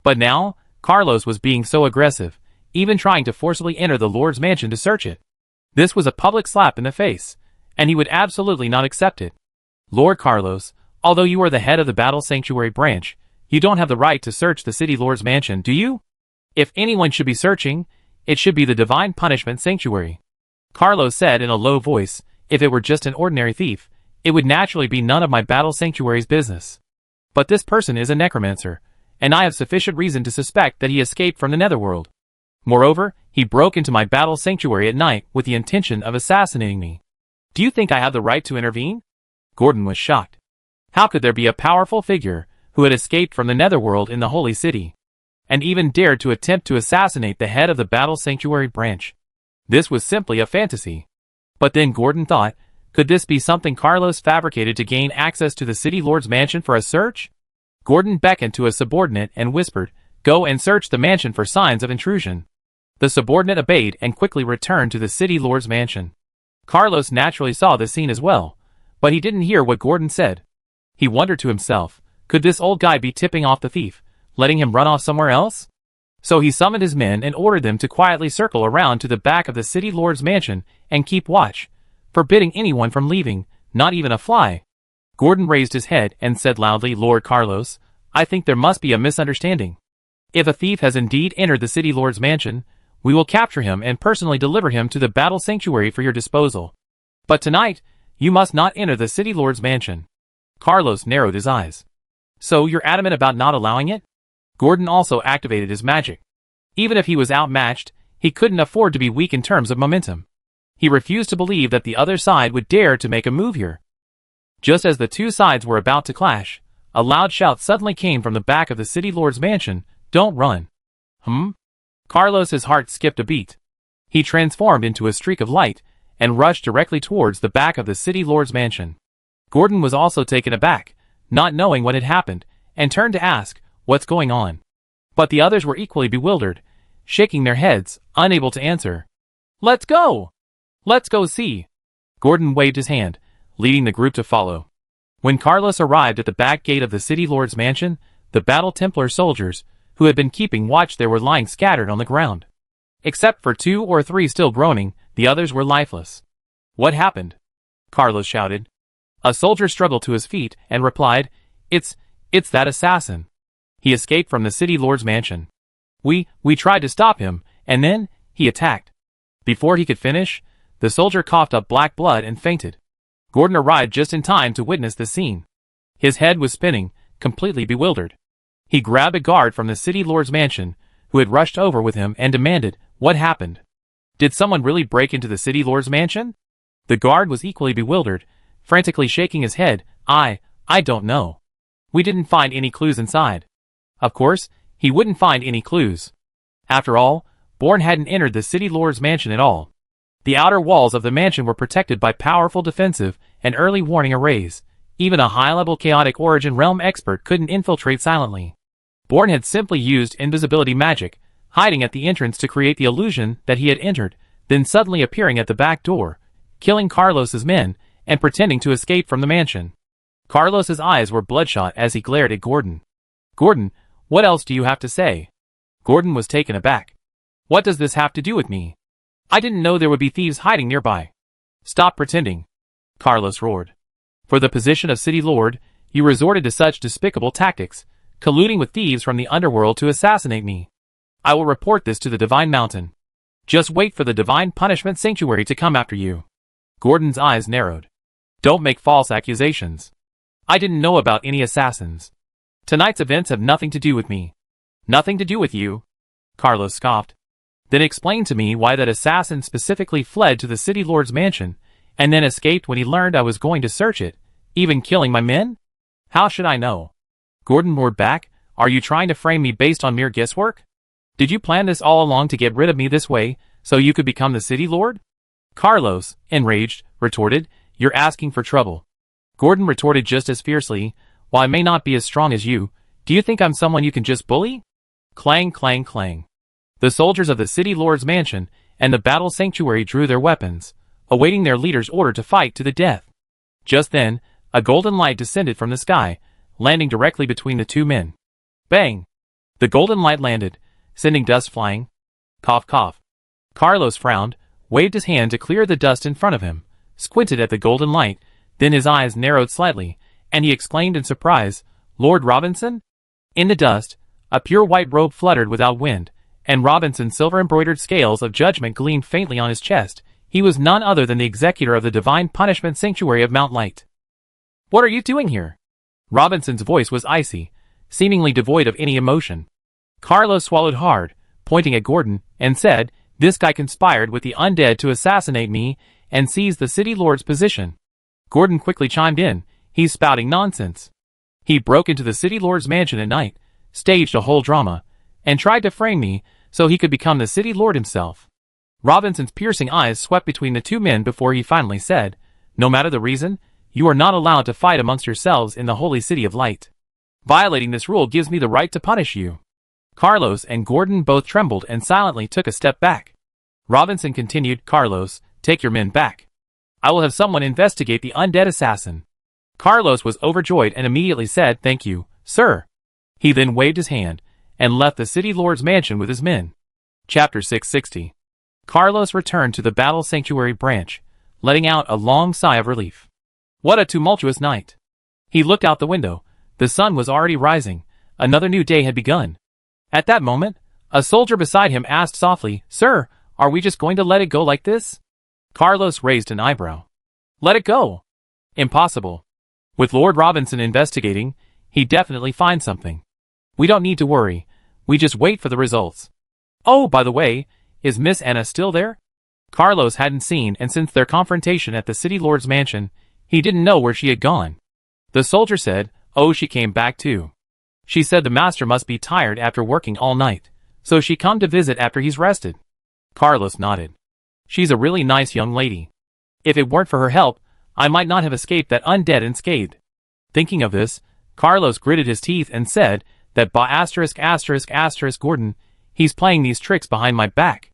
But now, Carlos was being so aggressive, even trying to forcibly enter the Lord's mansion to search it. This was a public slap in the face, and he would absolutely not accept it. "Lord Carlos, although you are the head of the Battle Sanctuary branch, you don't have the right to search the City Lord's mansion, do you? If anyone should be searching, it should be the Divine Punishment Sanctuary." Carlos said in a low voice, "If it were just an ordinary thief, it would naturally be none of my Battle Sanctuary's business. But this person is a necromancer, and I have sufficient reason to suspect that he escaped from the Netherworld. Moreover, he broke into my Battle Sanctuary at night with the intention of assassinating me. Do you think I have the right to intervene?" Gordon was shocked. How could there be a powerful figure who had escaped from the Netherworld in the Holy City, and even dared to attempt to assassinate the head of the Battle Sanctuary branch? This was simply a fantasy. But then Gordon thought, could this be something Carlos fabricated to gain access to the City Lord's mansion for a search? Gordon beckoned to a subordinate and whispered, "Go and search the mansion for signs of intrusion." The subordinate obeyed and quickly returned to the City Lord's mansion. Carlos naturally saw the scene as well, but he didn't hear what Gordon said. He wondered to himself, could this old guy be tipping off the thief, letting him run off somewhere else? So he summoned his men and ordered them to quietly circle around to the back of the City Lord's mansion and keep watch, forbidding anyone from leaving, not even a fly. Gordon raised his head and said loudly, "Lord Carlos, I think there must be a misunderstanding. If a thief has indeed entered the City Lord's mansion, we will capture him and personally deliver him to the Battle Sanctuary for your disposal. But tonight, you must not enter the City Lord's mansion." Carlos narrowed his eyes. "So you're adamant about not allowing it?" Gordon also activated his magic. Even if he was outmatched, he couldn't afford to be weak in terms of momentum. He refused to believe that the other side would dare to make a move here. Just as the two sides were about to clash, a loud shout suddenly came from the back of the City Lord's mansion, "Don't run." Carlos's heart skipped a beat. He transformed into a streak of light and rushed directly towards the back of the City Lord's mansion. Gordon was also taken aback, not knowing what had happened, and turned to ask, "What's going on?" But the others were equally bewildered, shaking their heads, unable to answer. Let's go! Let's go see! Gordon waved his hand, leading the group to follow. When Carlos arrived at the back gate of the city lord's mansion, the Battle Templar soldiers, who had been keeping watch there, were lying scattered on the ground. Except for 2 or 3 still groaning, the others were lifeless. What happened? Carlos shouted. A soldier struggled to his feet and replied, It's that assassin. He escaped from the city lord's mansion. We tried to stop him, and then, he attacked. Before he could finish, the soldier coughed up black blood and fainted. Gordon arrived just in time to witness the scene. His head was spinning, completely bewildered. He grabbed a guard from the city lord's mansion, who had rushed over with him, and demanded, What happened? Did someone really break into the city lord's mansion? The guard was equally bewildered, frantically shaking his head. I don't know. We didn't find any clues inside. Of course, he wouldn't find any clues. After all, Bourne hadn't entered the city lord's mansion at all. The outer walls of the mansion were protected by powerful defensive and early warning arrays. Even a high-level chaotic origin realm expert couldn't infiltrate silently. Bourne had simply used invisibility magic, hiding at the entrance to create the illusion that he had entered, then suddenly appearing at the back door, killing Carlos's men, and pretending to escape from the mansion. Carlos's eyes were bloodshot as he glared at Gordon. Gordon, what else do you have to say? Gordon was taken aback. What does this have to do with me? I didn't know there would be thieves hiding nearby. Stop pretending, Carlos roared. For the position of city lord, you resorted to such despicable tactics, colluding with thieves from the underworld to assassinate me. I will report this to the Divine Mountain. Just wait for the Divine Punishment Sanctuary to come after you. Gordon's eyes narrowed. Don't make false accusations. I didn't know about any assassins. Tonight's events have nothing to do with me. Nothing to do with you? Carlos scoffed. Then explain to me why that assassin specifically fled to the city lord's mansion, and then escaped when he learned I was going to search it, even killing my men? How should I know? Gordon roared back. Are you trying to frame me based on mere guesswork? Did you plan this all along to get rid of me this way, so you could become the city lord? Carlos, enraged, retorted, You're asking for trouble. Gordon retorted just as fiercely, While I may not be as strong as you, do you think I'm someone you can just bully? Clang, clang, clang. The soldiers of the city lord's mansion and the battle sanctuary drew their weapons, awaiting their leader's order to fight to the death. Just then, a golden light descended from the sky, landing directly between the two men. Bang! The golden light landed, sending dust flying. Cough, cough. Carlos frowned, waved his hand to clear the dust in front of him, squinted at the golden light, then his eyes narrowed slightly, and he exclaimed in surprise, Lord Robinson? In the dust, a pure white robe fluttered without wind, and Robinson's silver-embroidered scales of judgment gleamed faintly on his chest. He was none other than the executor of the Divine Punishment Sanctuary of Mount Light. What are you doing here? Robinson's voice was icy, seemingly devoid of any emotion. Carlos swallowed hard, pointing at Gordon, and said, This guy conspired with the undead to assassinate me and seize the city lord's position. Gordon quickly chimed in, He's spouting nonsense. He broke into the city lord's mansion at night, staged a whole drama, and tried to frame me so he could become the city lord himself. Robinson's piercing eyes swept between the two men before he finally said, No matter the reason, you are not allowed to fight amongst yourselves in the holy city of light. Violating this rule gives me the right to punish you. Carlos and Gordon both trembled and silently took a step back. Robinson continued, Carlos, take your men back. I will have someone investigate the undead assassin. Carlos was overjoyed and immediately said, Thank you, sir. He then waved his hand and left the city lord's mansion with his men. Chapter 660. Carlos returned to the Battle Sanctuary branch, letting out a long sigh of relief. What a tumultuous night. He looked out the window. The sun was already rising. Another new day had begun. At that moment, a soldier beside him asked softly, Sir, are we just going to let it go like this? Carlos raised an eyebrow. Let it go? Impossible. With Lord Robinson investigating, he'd definitely find something. We don't need to worry. We just wait for the results. Oh, by the way, is Miss Anna still there? Carlos hadn't seen, and since their confrontation at the city lord's mansion, he didn't know where she had gone. The soldier said, Oh, she came back too. She said the master must be tired after working all night, so she come to visit after he's rested. Carlos nodded. She's a really nice young lady. If it weren't for her help, I might not have escaped that undead unscathed. Thinking of this, Carlos gritted his teeth and said that Gordon, he's playing these tricks behind my back.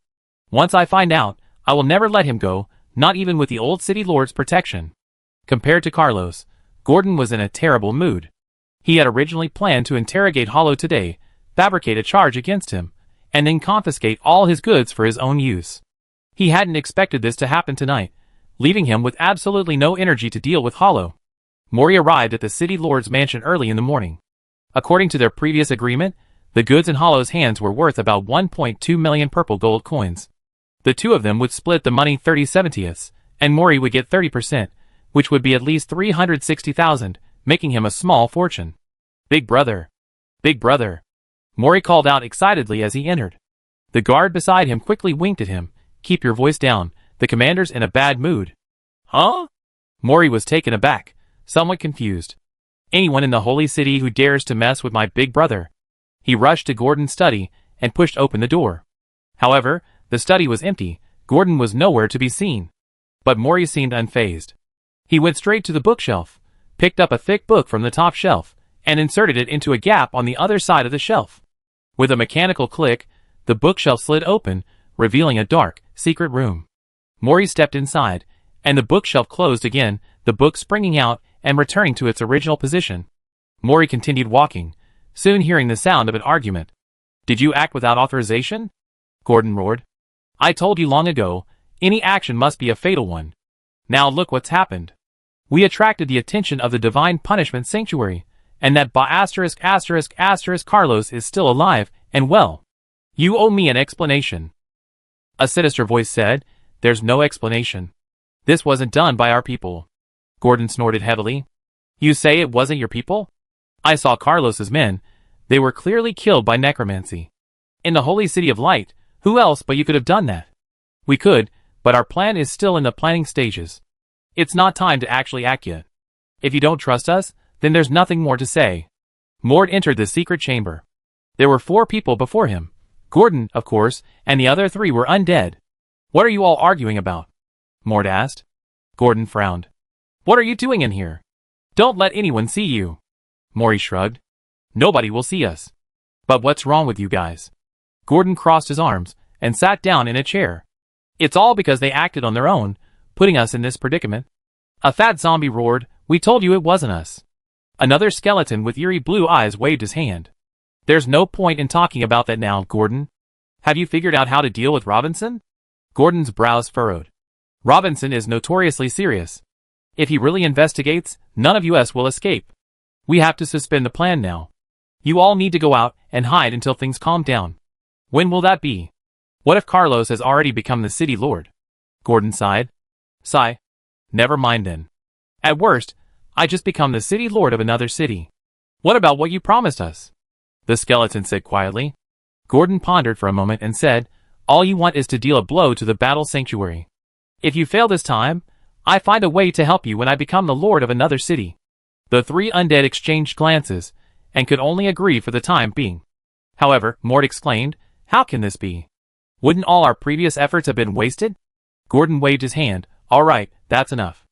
Once I find out, I will never let him go, not even with the old city lord's protection. Compared to Carlos, Gordon was in a terrible mood. He had originally planned to interrogate Hollow today, fabricate a charge against him, and then confiscate all his goods for his own use. He hadn't expected this to happen tonight, leaving him with absolutely no energy to deal with Hollow. Mori arrived at the city lord's mansion early in the morning. According to their previous agreement, the goods in Hollow's hands were worth about 1.2 million purple gold coins. The two of them would split the money 30/70ths, and Mori would get 30%, which would be at least 360,000, making him a small fortune. Big brother. Big brother. Mori called out excitedly as he entered. The guard beside him quickly winked at him. Keep your voice down, the commander's in a bad mood. Huh? Mori was taken aback, somewhat confused. Anyone in the holy city who dares to mess with my big brother. He rushed to Gordon's study and pushed open the door. However, the study was empty. Gordon was nowhere to be seen. But Mori seemed unfazed. He went straight to the bookshelf, picked up a thick book from the top shelf, and inserted it into a gap on the other side of the shelf. With a mechanical click, the bookshelf slid open, revealing a dark, secret room. Mori stepped inside, and the bookshelf closed again, the book springing out and returning to its original position. Mori continued walking, soon hearing the sound of an argument. Did you act without authorization? Gordon roared. I told you long ago, any action must be a fatal one. Now look what's happened. We attracted the attention of the Divine Punishment Sanctuary, and that Carlos is still alive and well. You owe me an explanation. A sinister voice said, There's no explanation. This wasn't done by our people. Gordon snorted heavily. You say it wasn't your people? I saw Carlos's men. They were clearly killed by necromancy. In the Holy City of Light, who else but you could have done that? We could, but our plan is still in the planning stages. It's not time to actually act yet. If you don't trust us, then there's nothing more to say. Mort entered the secret chamber. There were 4 people before him. Gordon, of course, and the other 3 were undead. What are you all arguing about? Mort asked. Gordon frowned. What are you doing in here? Don't let anyone see you. Mori shrugged. Nobody will see us. But what's wrong with you guys? Gordon crossed his arms and sat down in a chair. It's all because they acted on their own, putting us in this predicament. A fat zombie roared, We told you it wasn't us. Another skeleton with eerie blue eyes waved his hand. There's no point in talking about that now, Gordon. Have you figured out how to deal with Robinson? Gordon's brows furrowed. Robinson is notoriously serious. If he really investigates, none of us will escape. We have to suspend the plan now. You all need to go out and hide until things calm down. When will that be? What if Carlos has already become the city lord? Gordon sighed. Sigh. Never mind then. At worst, I just become the city lord of another city. What about what you promised us? The skeleton said quietly. Gordon pondered for a moment and said, All you want is to deal a blow to the battle sanctuary. If you fail this time, I find a way to help you when I become the lord of another city. The 3 undead exchanged glances, and could only agree for the time being. However, Mort exclaimed, How can this be? Wouldn't all our previous efforts have been wasted? Gordon waved his hand. All right, that's enough.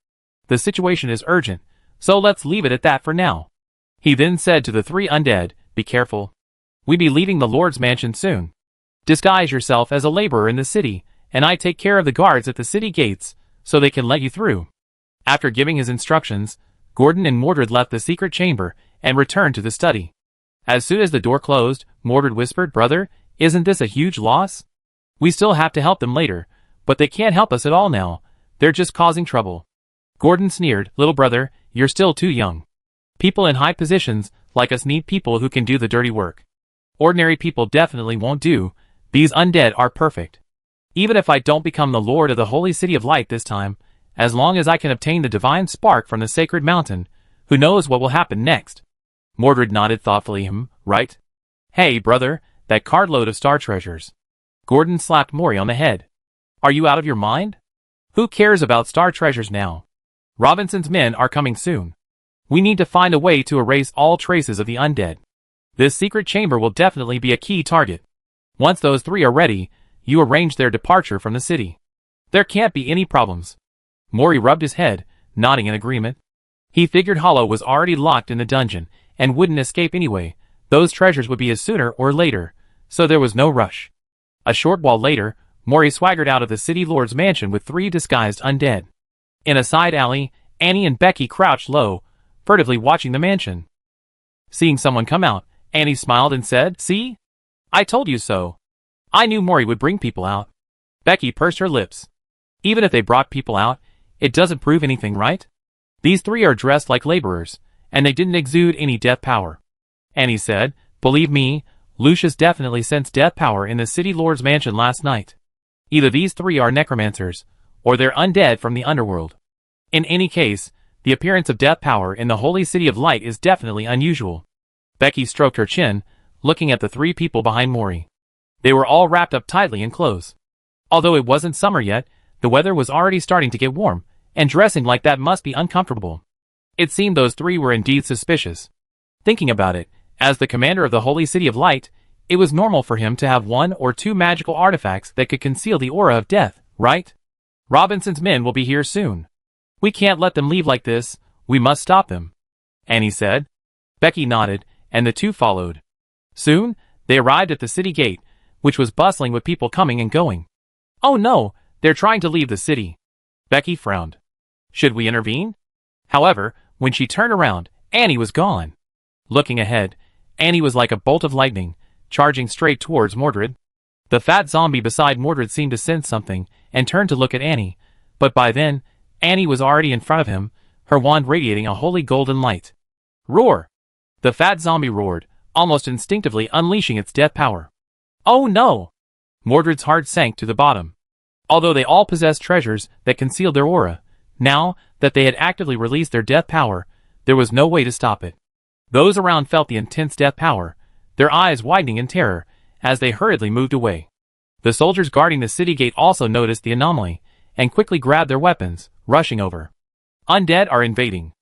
The situation is urgent, so let's leave it at that for now. He then said to the 3 undead, Be careful. We be leaving the Lord's mansion soon. Disguise yourself as a laborer in the city, and I take care of the guards at the city gates, so they can let you through. After giving his instructions, Gordon and Mordred left the secret chamber and returned to the study. As soon as the door closed, Mordred whispered, Brother, isn't this a huge loss? We still have to help them later, but they can't help us at all now. They're just causing trouble. Gordon sneered, Little brother, you're still too young. People in high positions like us need people who can do the dirty work. Ordinary people definitely won't do. These undead are perfect. Even if I don't become the lord of the holy city of light this time, as long as I can obtain the divine spark from the sacred mountain, who knows what will happen next? Mordred nodded thoughtfully. Right? Hey, brother, that cartload of star treasures. Gordon slapped Mori on the head. Are you out of your mind? Who cares about star treasures now? Robinson's men are coming soon. We need to find a way to erase all traces of the undead. This secret chamber will definitely be a key target. Once those 3 are ready, you arrange their departure from the city. There can't be any problems. Mori rubbed his head, nodding in agreement. He figured Hollow was already locked in the dungeon and wouldn't escape anyway. Those treasures would be his sooner or later, so there was no rush. A short while later, Maury swaggered out of the city lord's mansion with 3 disguised undead. In a side alley, Annie and Becky crouched low, furtively watching the mansion. Seeing someone come out, Annie smiled and said, "See? I told you so. I knew Maury would bring people out." Becky pursed her lips. "Even if they brought people out, it doesn't prove anything, right? These 3 are dressed like laborers, and they didn't exude any death power." Annie said, "Believe me, Lucius definitely sensed death power in the city lord's mansion last night. Either these 3 are necromancers, or they're undead from the underworld. In any case, the appearance of death power in the holy city of light is definitely unusual." Becky stroked her chin, looking at the 3 people behind Maury. They were all wrapped up tightly in clothes. Although it wasn't summer yet, the weather was already starting to get warm, and dressing like that must be uncomfortable. It seemed those 3 were indeed suspicious. Thinking about it, as the commander of the holy city of light, it was normal for him to have 1 or 2 magical artifacts that could conceal the aura of death, right? "Robinson's men will be here soon. We can't let them leave like this, we must stop them," Annie said. Becky nodded, and the 2 followed. Soon, they arrived at the city gate, which was bustling with people coming and going. "Oh no, they're trying to leave the city." Becky frowned. "Should we intervene?" However, when she turned around, Annie was gone. Looking ahead, Annie was like a bolt of lightning, charging straight towards Mordred. The fat zombie beside Mordred seemed to sense something, and turned to look at Annie, but by then, Annie was already in front of him, her wand radiating a holy golden light. "Roar!" The fat zombie roared, almost instinctively unleashing its death power. "Oh no!" Mordred's heart sank to the bottom. Although they all possessed treasures that concealed their aura, now that they had actively released their death power, there was no way to stop it. Those around felt the intense death power, their eyes widening in terror, as they hurriedly moved away. The soldiers guarding the city gate also noticed the anomaly, and quickly grabbed their weapons, rushing over. "Undead are invading.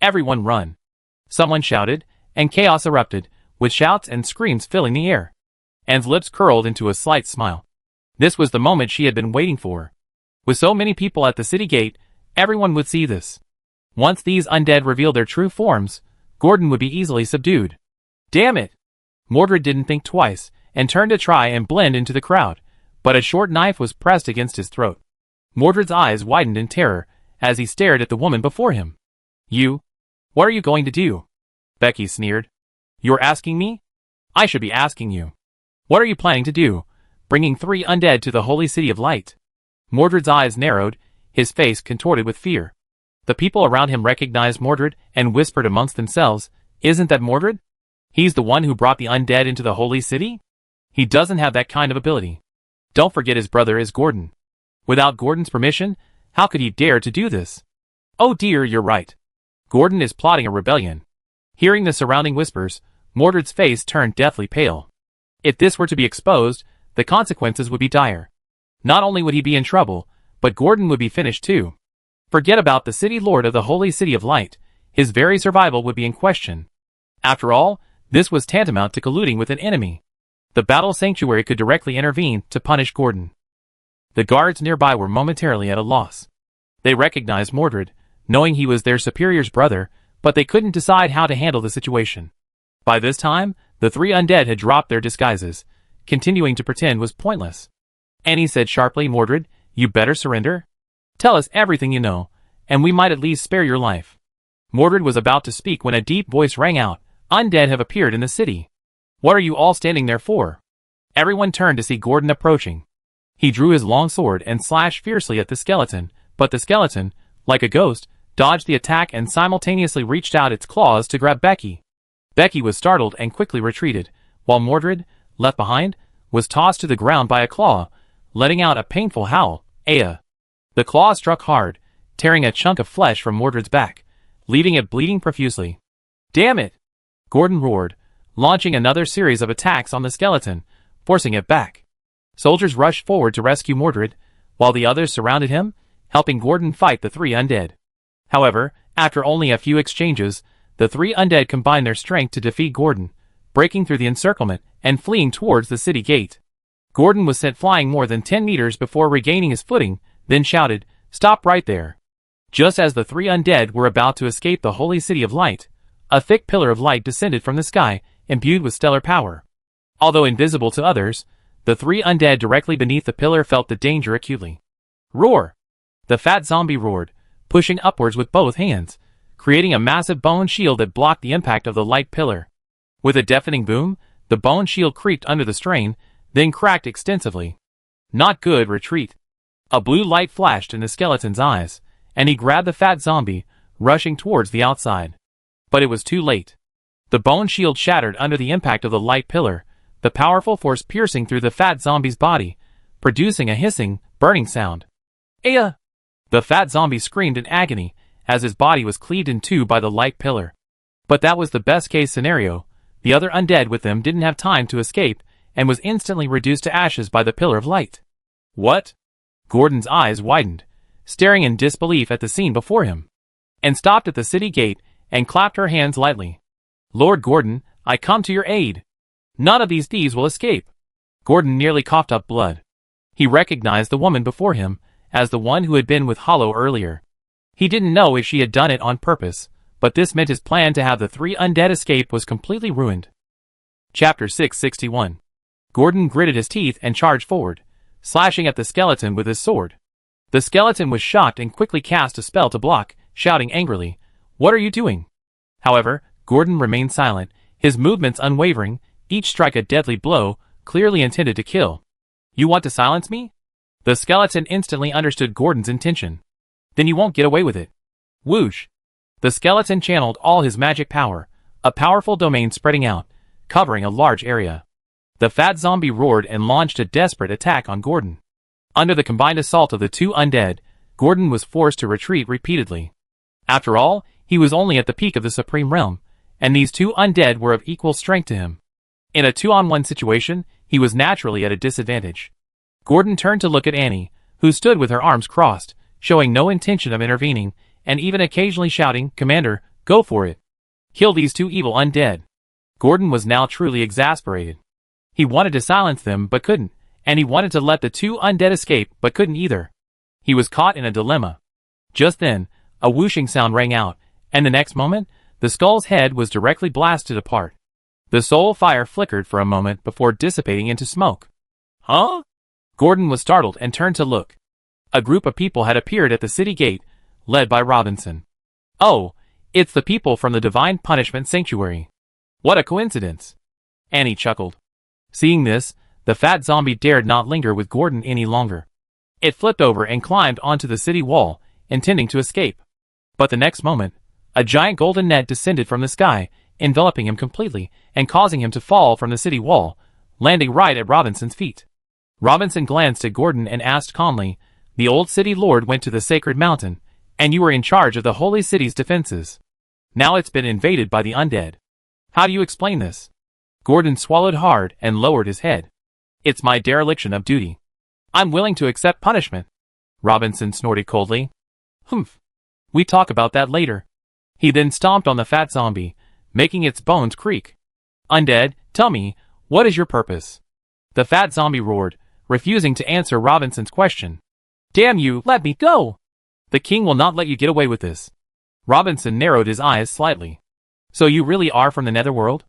Everyone run!" Someone shouted, and chaos erupted, with shouts and screams filling the air. Anne's lips curled into a slight smile. This was the moment she had been waiting for. With so many people at the city gate, everyone would see this. Once these undead revealed their true forms, Gordon would be easily subdued. Damn it! Mordred didn't think twice, and turned to try and blend into the crowd, but a short knife was pressed against his throat. Mordred's eyes widened in terror, as he stared at the woman before him. "You? What are you going to do?" Becky sneered. "You're asking me? I should be asking you. What are you planning to do, bringing 3 undead to the holy city of light?" Mordred's eyes narrowed, his face contorted with fear. The people around him recognized Mordred and whispered amongst themselves, "Isn't that Mordred? He's the one who brought the undead into the holy city? He doesn't have that kind of ability. Don't forget his brother is Gordon. Without Gordon's permission, how could he dare to do this? Oh dear, you're right. Gordon is plotting a rebellion." Hearing the surrounding whispers, Mordred's face turned deathly pale. If this were to be exposed, the consequences would be dire. Not only would he be in trouble, but Gordon would be finished too. Forget about the city lord of the holy city of light, his very survival would be in question. After all, this was tantamount to colluding with an enemy. The battle sanctuary could directly intervene to punish Gordon. The guards nearby were momentarily at a loss. They recognized Mordred, knowing he was their superior's brother, but they couldn't decide how to handle the situation. By this time, the 3 undead had dropped their disguises. Continuing to pretend was pointless. Annie said sharply, "Mordred, you better surrender. Tell us everything you know, and we might at least spare your life." Mordred was about to speak when a deep voice rang out, "Undead have appeared in the city. What are you all standing there for?" Everyone turned to see Gordon approaching. He drew his long sword and slashed fiercely at the skeleton, but the skeleton, like a ghost, dodged the attack and simultaneously reached out its claws to grab Becky. Becky was startled and quickly retreated, while Mordred, left behind, was tossed to the ground by a claw, letting out a painful howl. "Aya!" The claw struck hard, tearing a chunk of flesh from Mordred's back, leaving it bleeding profusely. "Damn it!" Gordon roared, launching another series of attacks on the skeleton, forcing it back. Soldiers rushed forward to rescue Mordred, while the others surrounded him, helping Gordon fight the 3 undead. However, after only a few exchanges, the 3 undead combined their strength to defeat Gordon, breaking through the encirclement and fleeing towards the city gate. Gordon was sent flying more than 10 meters before regaining his footing, then shouted, "Stop right there." Just as the 3 undead were about to escape the holy city of light, a thick pillar of light descended from the sky, imbued with stellar power. Although invisible to others, The three undead directly beneath the pillar felt the danger acutely. Roar! The fat zombie roared, pushing upwards with both hands, creating a massive bone shield that blocked the impact of the light pillar. With a deafening boom, the bone shield creaked under the strain, then cracked extensively. Not good. Retreat. A blue light flashed in the skeleton's eyes, and he grabbed the fat zombie, rushing towards the outside. But it was too late. The bone shield shattered under the impact of the light pillar, the powerful force piercing through the fat zombie's body, producing a hissing, burning sound. Aya! The fat zombie screamed in agony, as his body was cleaved in two by the light pillar. But that was the best-case scenario. The other undead with them didn't have time to escape, and was instantly reduced to ashes by the pillar of light. What? Gordon's eyes widened, staring in disbelief at the scene before him, and stopped at the city gate, and clapped her hands lightly. Lord Gordon, I come to your aid. None of these thieves will escape. Gordon nearly coughed up blood. He recognized the woman before him as the one who had been with Hollow earlier. He didn't know if she had done it on purpose, but this meant his plan to have the three undead escape was completely ruined. Chapter 661. Gordon gritted his teeth and charged forward, slashing at the skeleton with his sword. The skeleton was shocked and quickly cast a spell to block, shouting angrily, "What are you doing?" However, Gordon remained silent, his movements unwavering, each strike a deadly blow, clearly intended to kill. You want to silence me? The skeleton instantly understood Gordon's intention. Then you won't get away with it. Whoosh! The skeleton channeled all his magic power, a powerful domain spreading out, covering a large area. The fat zombie roared and launched a desperate attack on Gordon. Under the combined assault of the two undead, Gordon was forced to retreat repeatedly. After all, he was only at the peak of the Supreme Realm, and these two undead were of equal strength to him. In a 2-on-1 situation, he was naturally at a disadvantage. Gordon turned to look at Annie, who stood with her arms crossed, showing no intention of intervening, and even occasionally shouting, "Commander, go for it. Kill these two evil undead." Gordon was now truly exasperated. He wanted to silence them but couldn't, and he wanted to let the two undead escape but couldn't either. He was caught in a dilemma. Just then, a whooshing sound rang out, and the next moment, the skull's head was directly blasted apart. The soul fire flickered for a moment before dissipating into smoke. Huh? Gordon was startled and turned to look. A group of people had appeared at the city gate, led by Robinson. Oh, it's the people from the Divine Punishment Sanctuary. What a coincidence. Annie chuckled. Seeing this, the fat zombie dared not linger with Gordon any longer. It flipped over and climbed onto the city wall, intending to escape. But the next moment, a giant golden net descended from the sky, enveloping him completely and causing him to fall from the city wall, landing right at Robinson's feet. Robinson glanced at Gordon and asked calmly, "The old city lord went to the sacred mountain, and you were in charge of the holy city's defenses. Now it's been invaded by the undead. How do you explain this?" Gordon swallowed hard and lowered his head. "It's my dereliction of duty. I'm willing to accept punishment." Robinson snorted coldly. "Humph. We talk about that later." He then stomped on the fat zombie, making its bones creak. "Undead, tell me, what is your purpose?" The fat zombie roared, refusing to answer Robinson's question. "Damn you, let me go! The king will not let you get away with this." Robinson narrowed his eyes slightly. "So you really are from the netherworld?"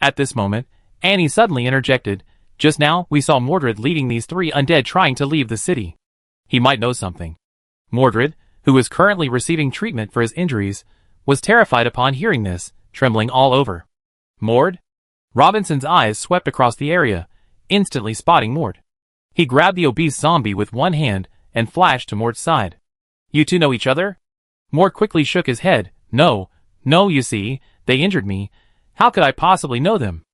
At this moment, Annie suddenly interjected, "Just now, we saw Mordred leading these three undead trying to leave the city. He might know something." Mordred, who was currently receiving treatment for his injuries, was terrified upon hearing this, trembling all over. "Mord?" Robinson's eyes swept across the area, instantly spotting Mord. He grabbed the obese zombie with one hand and flashed to Mord's side. "You two know each other?" Mord quickly shook his head. No, you see, they injured me. How could I possibly know them?"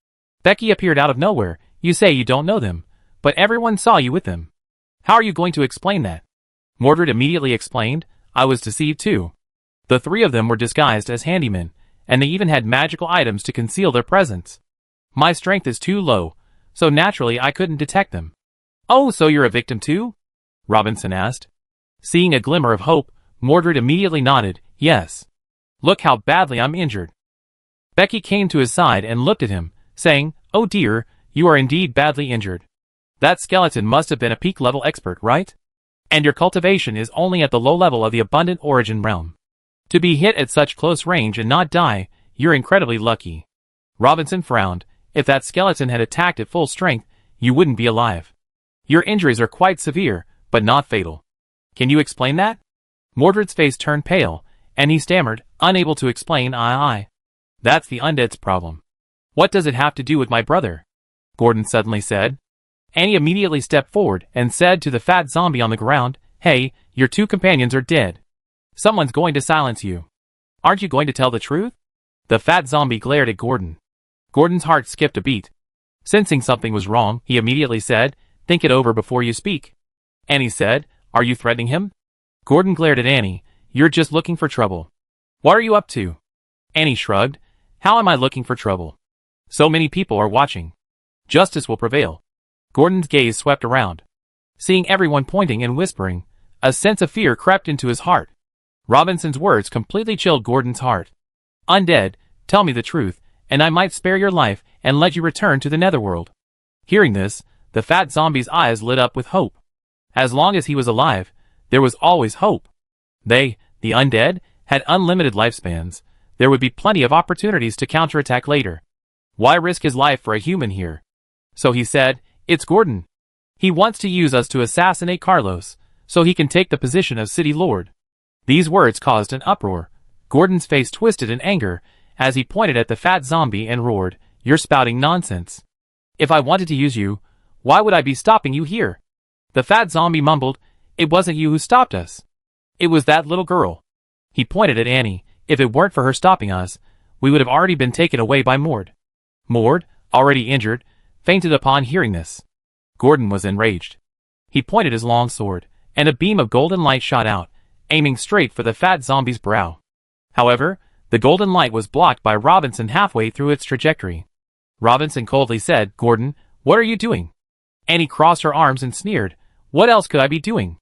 "Becky appeared out of nowhere. You say you don't know them, but everyone saw you with them. How are you going to explain that?" Mordred immediately explained, "I was deceived too. The three of them were disguised as handymen, and they even had magical items to conceal their presence. My strength is too low, so naturally I couldn't detect them." "Oh, so you're a victim too?" Robinson asked. Seeing a glimmer of hope, Mordred immediately nodded, "Yes. Look how badly I'm injured." Becky came to his side and looked at him, saying, "Oh dear, you are indeed badly injured. That skeleton must have been a peak-level expert, right? And your cultivation is only at the low level of the abundant origin realm. To be hit at such close range and not die, you're incredibly lucky." Robinson frowned. If that skeleton had attacked at full strength, you wouldn't be alive. Your injuries are quite severe, but not fatal. Can you explain that? Mordred's face turned pale, and he stammered, unable to explain. That's the undead's problem. What does it have to do with my brother? Gordon suddenly said. Annie immediately stepped forward and said to the fat zombie on the ground, Hey, your two companions are dead. Someone's going to silence you. Aren't you going to tell the truth? The fat zombie glared at Gordon. Gordon's heart skipped a beat. Sensing something was wrong, he immediately said, Think it over before you speak. Annie said, Are you threatening him? Gordon glared at Annie. You're just looking for trouble. What are you up to? Annie shrugged. How am I looking for trouble? So many people are watching. Justice will prevail. Gordon's gaze swept around. Seeing everyone pointing and whispering, a sense of fear crept into his heart. Robinson's words completely chilled Gordon's heart. Undead, tell me the truth, and I might spare your life and let you return to the netherworld. Hearing this, the fat zombie's eyes lit up with hope. As long as he was alive, there was always hope. They, the undead, had unlimited lifespans. There would be plenty of opportunities to counterattack later. Why risk his life for a human here? So he said, It's Gordon. He wants to use us to assassinate Carlos, so he can take the position of city lord. These words caused an uproar. Gordon's face twisted in anger as he pointed at the fat zombie and roared, You're spouting nonsense. If I wanted to use you, why would I be stopping you here? The fat zombie mumbled, It wasn't you who stopped us. It was that little girl. He pointed at Annie. If it weren't for her stopping us, we would have already been taken away by Mord. Mord, already injured, fainted upon hearing this. Gordon was enraged. He pointed his long sword, and a beam of golden light shot out, aiming straight for the fat zombie's brow. However, the golden light was blocked by Robinson halfway through its trajectory. Robinson coldly said, Gordon, what are you doing? Annie crossed her arms and sneered, What else could I be doing?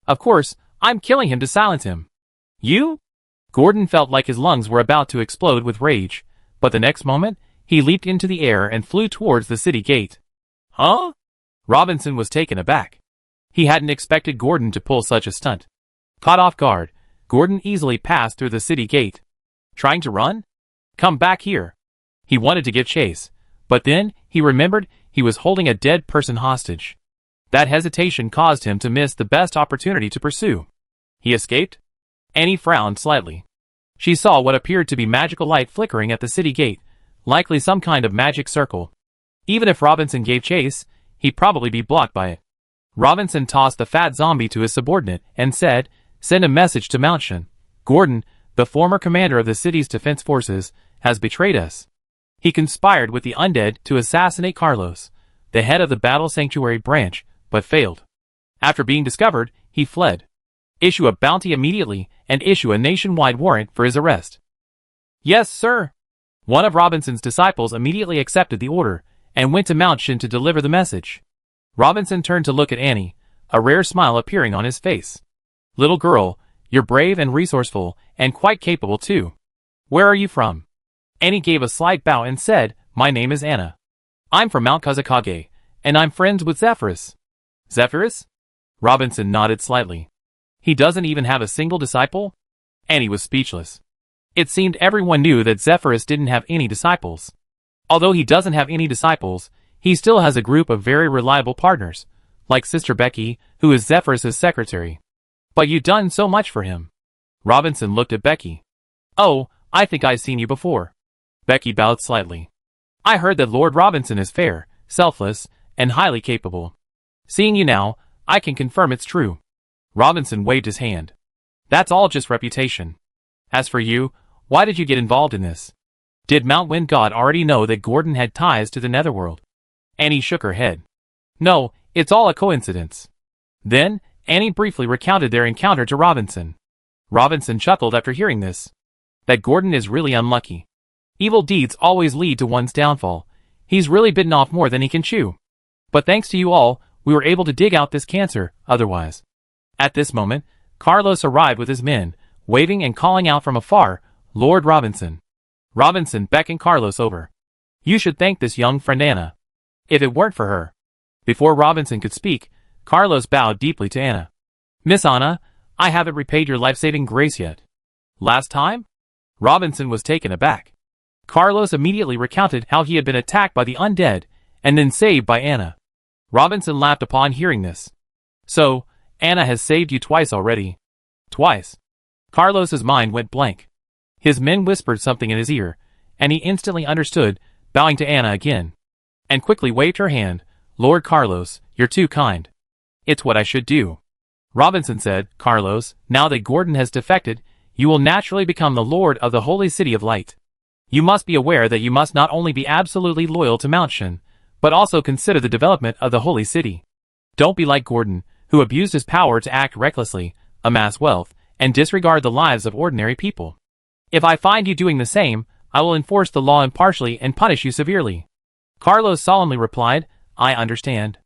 Of course, I'm killing him to silence him. You? Gordon felt like his lungs were about to explode with rage, but the next moment, he leaped into the air and flew towards the city gate. Huh? Robinson was taken aback. He hadn't expected Gordon to pull such a stunt. Caught off guard, Gordon easily passed through the city gate. Trying to run? Come back here. He wanted to give chase, but then he remembered he was holding a dead person hostage. That hesitation caused him to miss the best opportunity to pursue. He escaped? Annie frowned slightly. She saw what appeared to be magical light flickering at the city gate, likely some kind of magic circle. Even if Robinson gave chase, he'd probably be blocked by it. Robinson tossed the fat zombie to his subordinate and said, Send a message to Mountshan. Gordon, the former commander of the city's defense forces, has betrayed us. He conspired with the undead to assassinate Carlos, the head of the Battle Sanctuary branch, but failed. After being discovered, he fled. Issue a bounty immediately and issue a nationwide warrant for his arrest. Yes, sir. One of Robinson's disciples immediately accepted the order and went to Mountshan to deliver the message. Robinson turned to look at Annie, a rare smile appearing on his face. Little girl, you're brave and resourceful, and quite capable too. Where are you from? Annie gave a slight bow and said, My name is Anna. I'm from Mount Kazakage, and I'm friends with Zephyrus. Zephyrus? Robinson nodded slightly. He doesn't even have a single disciple? Annie was speechless. It seemed everyone knew that Zephyrus didn't have any disciples. Although he doesn't have any disciples, he still has a group of very reliable partners, like Sister Becky, who is Zephyrus's secretary. But you've done so much for him. Robinson looked at Becky. Oh, I think I've seen you before. Becky bowed slightly. I heard that Lord Robinson is fair, selfless, and highly capable. Seeing you now, I can confirm it's true. Robinson waved his hand. That's all just reputation. As for you, why did you get involved in this? Did Mount Wind God already know that Gordon had ties to the netherworld? Annie shook her head. No, it's all a coincidence. Then, Annie briefly recounted their encounter to Robinson. Robinson chuckled after hearing this. That Gordon is really unlucky. Evil deeds always lead to one's downfall. He's really bitten off more than he can chew. But thanks to you all, we were able to dig out this cancer, otherwise. At this moment, Carlos arrived with his men, waving and calling out from afar, Lord Robinson. Robinson beckoned Carlos over. You should thank this young friend Anna. If it weren't for her. Before Robinson could speak, Carlos bowed deeply to Anna. Miss Anna, I haven't repaid your life-saving grace yet. Last time? Robinson was taken aback. Carlos immediately recounted how he had been attacked by the undead, and then saved by Anna. Robinson laughed upon hearing this. So, Anna has saved you twice already. Twice. Carlos's mind went blank. His men whispered something in his ear, and he instantly understood, bowing to Anna again, and quickly waved her hand. Lord Carlos, you're too kind. It's what I should do. Robinson said, Carlos, now that Gordon has defected, you will naturally become the Lord of the Holy City of Light. You must be aware that you must not only be absolutely loyal to Mount Shan, but also consider the development of the Holy City. Don't be like Gordon, who abused his power to act recklessly, amass wealth, and disregard the lives of ordinary people. If I find you doing the same, I will enforce the law impartially and punish you severely. Carlos solemnly replied, I understand.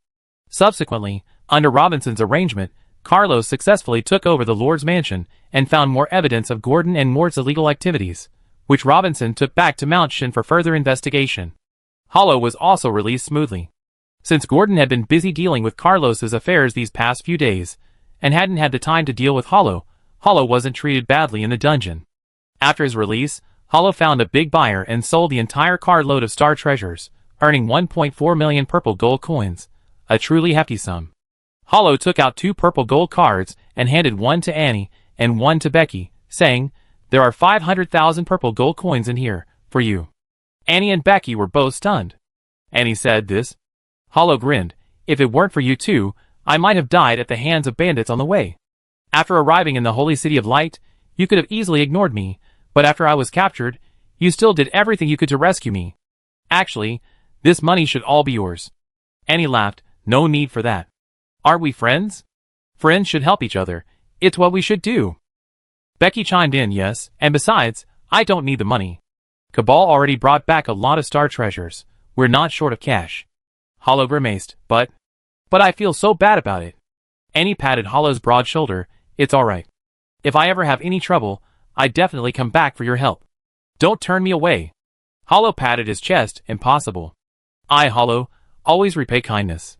Subsequently, under Robinson's arrangement, Carlos successfully took over the Lord's mansion and found more evidence of Gordon and Mort's illegal activities, which Robinson took back to Mount Shan for further investigation. Hollow was also released smoothly. Since Gordon had been busy dealing with Carlos's affairs these past few days, and hadn't had the time to deal with Hollow, Hollow wasn't treated badly in the dungeon. After his release, Hollow found a big buyer and sold the entire carload of star treasures, earning 1.4 million purple gold coins, a truly hefty sum. Hollow took out 2 purple gold cards and handed one to Annie and one to Becky, saying, There are 500,000 purple gold coins in here, for you. Annie and Becky were both stunned. Annie said this. Hollow grinned, If it weren't for you two, I might have died at the hands of bandits on the way. After arriving in the Holy City of Light, you could have easily ignored me, but after I was captured, you still did everything you could to rescue me. Actually, this money should all be yours. Annie laughed, No need for that. Aren't we friends? Friends should help each other. It's what we should do. Becky chimed in, Yes, and besides, I don't need the money. Cabal already brought back a lot of star treasures. We're not short of cash. Hollow grimaced, but I feel so bad about it. Annie patted Hollow's broad shoulder, It's alright. If I ever have any trouble, I'd definitely come back for your help. Don't turn me away. Hollow patted his chest, Impossible. I, Hollow, always repay kindness.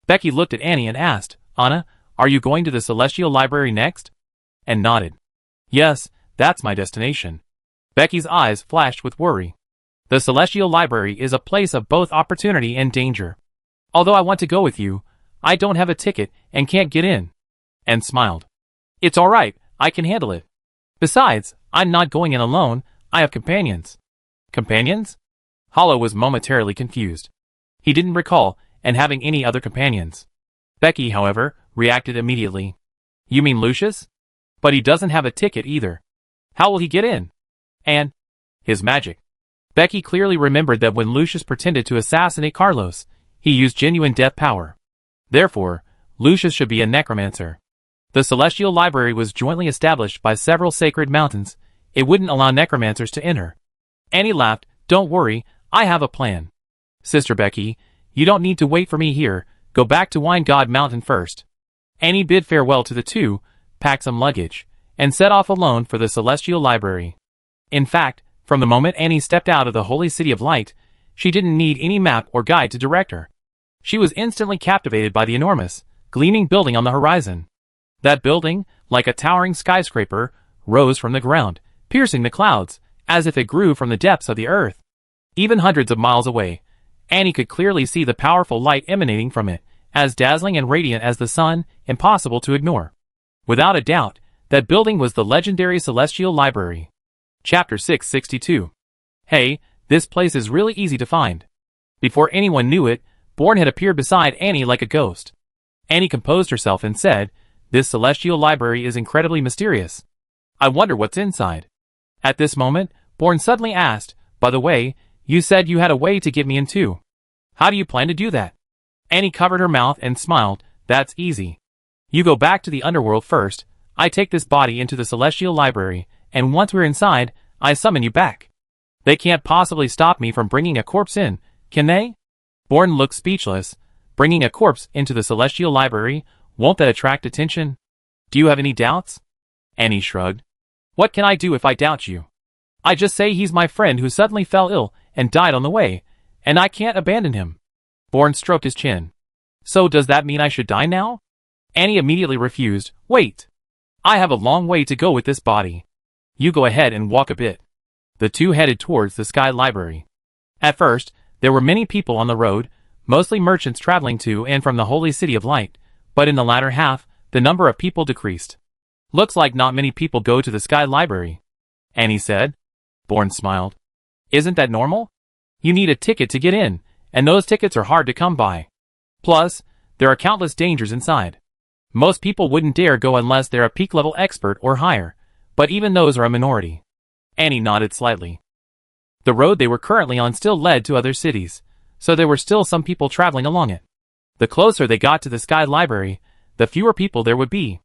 Becky looked at Annie and asked, Anna, are you going to the Celestial Library next? And nodded. Yes, that's my destination. Becky's eyes flashed with worry. The Celestial Library is a place of both opportunity and danger. Although I want to go with you, I don't have a ticket and can't get in. And smiled. It's alright, I can handle it. Besides, I'm not going in alone, I have companions. Companions? Hollow was momentarily confused. He didn't recall having any other companions. Becky, however, reacted immediately. You mean Lucius? But he doesn't have a ticket either. How will he get in? And his magic. Becky clearly remembered that when Lucius pretended to assassinate Carlos, he used genuine death power. Therefore, Lucius should be a necromancer. The Celestial Library was jointly established by several sacred mountains. It wouldn't allow necromancers to enter. Annie laughed, Don't worry, I have a plan. Sister Becky, you don't need to wait for me here, go back to Wine God Mountain first. Annie bid farewell to the two, packed some luggage, and set off alone for the Celestial Library. In fact, from the moment Annie stepped out of the Holy City of Light, she didn't need any map or guide to direct her. She was instantly captivated by the enormous, gleaming building on the horizon. That building, like a towering skyscraper, rose from the ground, piercing the clouds, as if it grew from the depths of the earth. Even hundreds of miles away, Annie could clearly see the powerful light emanating from it, as dazzling and radiant as the sun, impossible to ignore. Without a doubt, that building was the legendary Celestial Library. Chapter 662. Hey, this place is really easy to find. Before anyone knew it, Bourne had appeared beside Annie like a ghost. Annie composed herself and said, This Celestial Library is incredibly mysterious. I wonder what's inside. At this moment, Bourne suddenly asked, By the way, you said you had a way to get me in too. How do you plan to do that? Annie covered her mouth and smiled, That's easy. You go back to the underworld first, I take this body into the Celestial Library, and once we're inside, I summon you back. They can't possibly stop me from bringing a corpse in, can they? Bourne looked speechless. Bringing a corpse into the Celestial Library, won't that attract attention? Do you have any doubts? Annie shrugged. What can I do if I doubt you? I just say he's my friend who suddenly fell ill and died on the way, and I can't abandon him. Bourne stroked his chin. So does that mean I should die now? Annie immediately refused. Wait. I have a long way to go with this body. You go ahead and walk a bit. The two headed towards the Sky Library. At first, there were many people on the road, mostly merchants traveling to and from the holy city of light, but in the latter half, the number of people decreased. Looks like not many people go to the Sky Library, Annie said. Bourne smiled. Isn't that normal? You need a ticket to get in, and those tickets are hard to come by. Plus, there are countless dangers inside. Most people wouldn't dare go unless they're a peak-level expert or higher, but even those are a minority. Annie nodded slightly. The road they were currently on still led to other cities, so there were still some people traveling along it. The closer they got to the Sky Library, the fewer people there would be.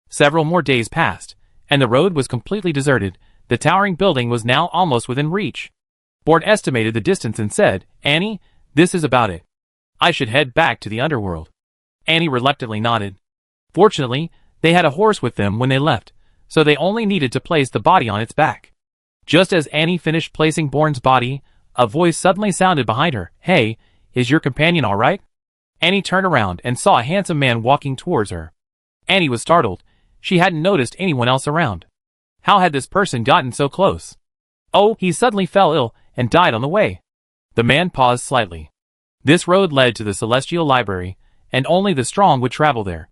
Several more days passed, and the road was completely deserted. The towering building was now almost within reach. Bourne estimated the distance and said, Annie, this is about it. I should head back to the underworld. Annie reluctantly nodded. Fortunately, they had a horse with them when they left, so they only needed to place the body on its back. Just as Annie finished placing Bourne's body, a voice suddenly sounded behind her. Hey, is your companion all right? Annie turned around and saw a handsome man walking towards her. Annie was startled. She hadn't noticed anyone else around. How had this person gotten so close? Oh, he suddenly fell ill and died on the way. The man paused slightly. This road led to the Celestial Library, and only the strong would travel there.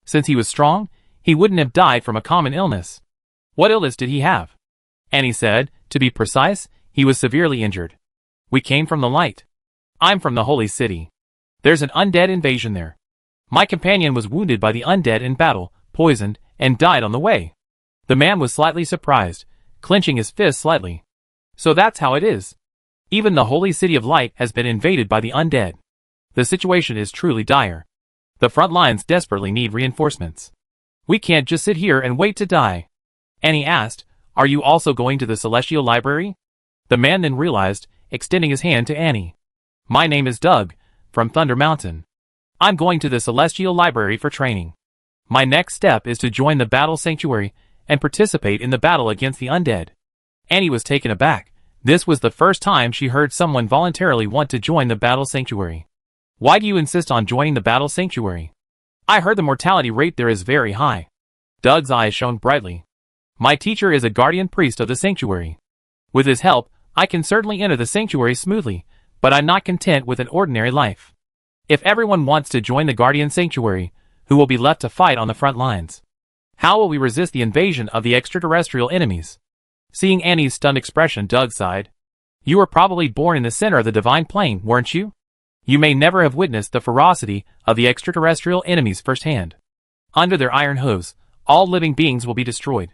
Since he was strong, he wouldn't have died from a common illness. What illness did he have? Annie said, to be precise, he was severely injured. We came from the light. I'm from the holy city. There's an undead invasion there. My companion was wounded by the undead in battle, poisoned, and died on the way. The man was slightly surprised, clenching his fist slightly. So that's how it is. Even the holy city of light has been invaded by the undead. The situation is truly dire. The front lines desperately need reinforcements. We can't just sit here and wait to die. Annie asked, Are you also going to the Celestial Library? The man then realized, extending his hand to Annie. My name is Doug, from Thunder Mountain. I'm going to the Celestial Library for training. My next step is to join the Battle Sanctuary and participate in the battle against the undead. Annie was taken aback. This was the first time she heard someone voluntarily want to join the Battle Sanctuary. Why do you insist on joining the Battle Sanctuary? I heard the mortality rate there is very high. Doug's eyes shone brightly. My teacher is a guardian priest of the sanctuary. With his help, I can certainly enter the sanctuary smoothly, but I'm not content with an ordinary life. If everyone wants to join the guardian sanctuary, who will be left to fight on the front lines? How will we resist the invasion of the extraterrestrial enemies? Seeing Annie's stunned expression, Doug sighed. You were probably born in the center of the divine plane, weren't you? You may never have witnessed the ferocity of the extraterrestrial enemies firsthand. Under their iron hooves, all living beings will be destroyed.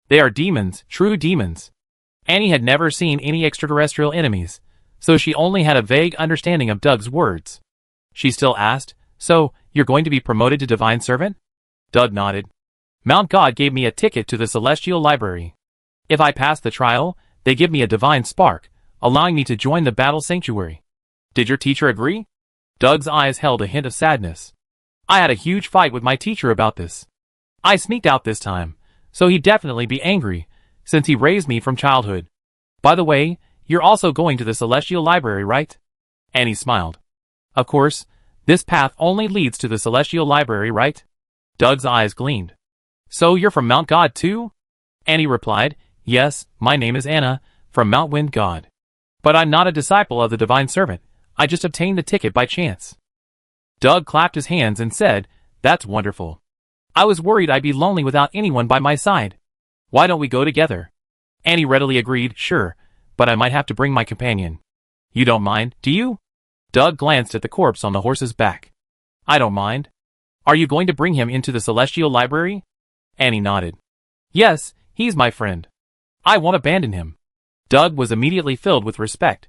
They are demons, true demons. Annie had never seen any extraterrestrial enemies, so she only had a vague understanding of Doug's words. She still asked, So, you're going to be promoted to Divine Servant? Doug nodded. Mount God gave me a ticket to the Celestial Library. If I pass the trial, they give me a divine spark, allowing me to join the Battle Sanctuary. Did your teacher agree? Doug's eyes held a hint of sadness. I had a huge fight with my teacher about this. I sneaked out this time, so he'd definitely be angry, since he raised me from childhood. By the way, you're also going to the Celestial Library, right? Annie smiled. Of course, this path only leads to the Celestial Library, right? Doug's eyes gleamed. So you're from Mount God too? Annie replied, Yes, my name is Anna, from Mount Wind God. But I'm not a disciple of the Divine Servant. I just obtained the ticket by chance. Doug clapped his hands and said, That's wonderful. I was worried I'd be lonely without anyone by my side. Why don't we go together? Annie readily agreed, Sure, but I might have to bring my companion. You don't mind, do you? Doug glanced at the corpse on the horse's back. I don't mind. Are you going to bring him into the Celestial Library? Annie nodded. Yes, he's my friend. I won't abandon him. Doug was immediately filled with respect.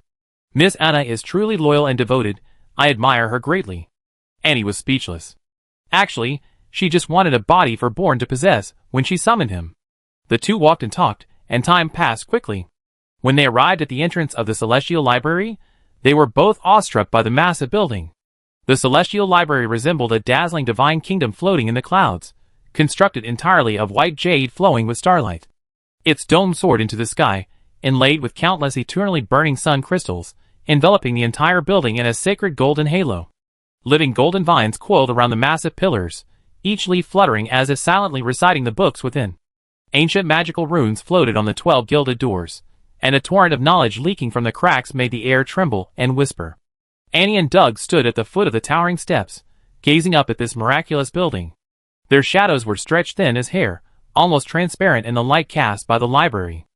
Miss Anna is truly loyal and devoted. I admire her greatly. Annie was speechless. Actually, she just wanted a body for Bourne to possess when she summoned him. The two walked and talked, and time passed quickly. When they arrived at the entrance of the Celestial Library, they were both awestruck by the massive building. The Celestial Library resembled a dazzling divine kingdom floating in the clouds, constructed entirely of white jade flowing with starlight. Its dome soared into the sky, inlaid with countless eternally burning sun crystals, enveloping the entire building in a sacred golden halo. Living golden vines coiled around the massive pillars, each leaf fluttering as if silently reciting the books within. Ancient magical runes floated on the 12 gilded doors, and a torrent of knowledge leaking from the cracks made the air tremble and whisper. Annie and Doug stood at the foot of the towering steps, gazing up at this miraculous building. Their shadows were stretched thin as hair, almost transparent in the light cast by the library.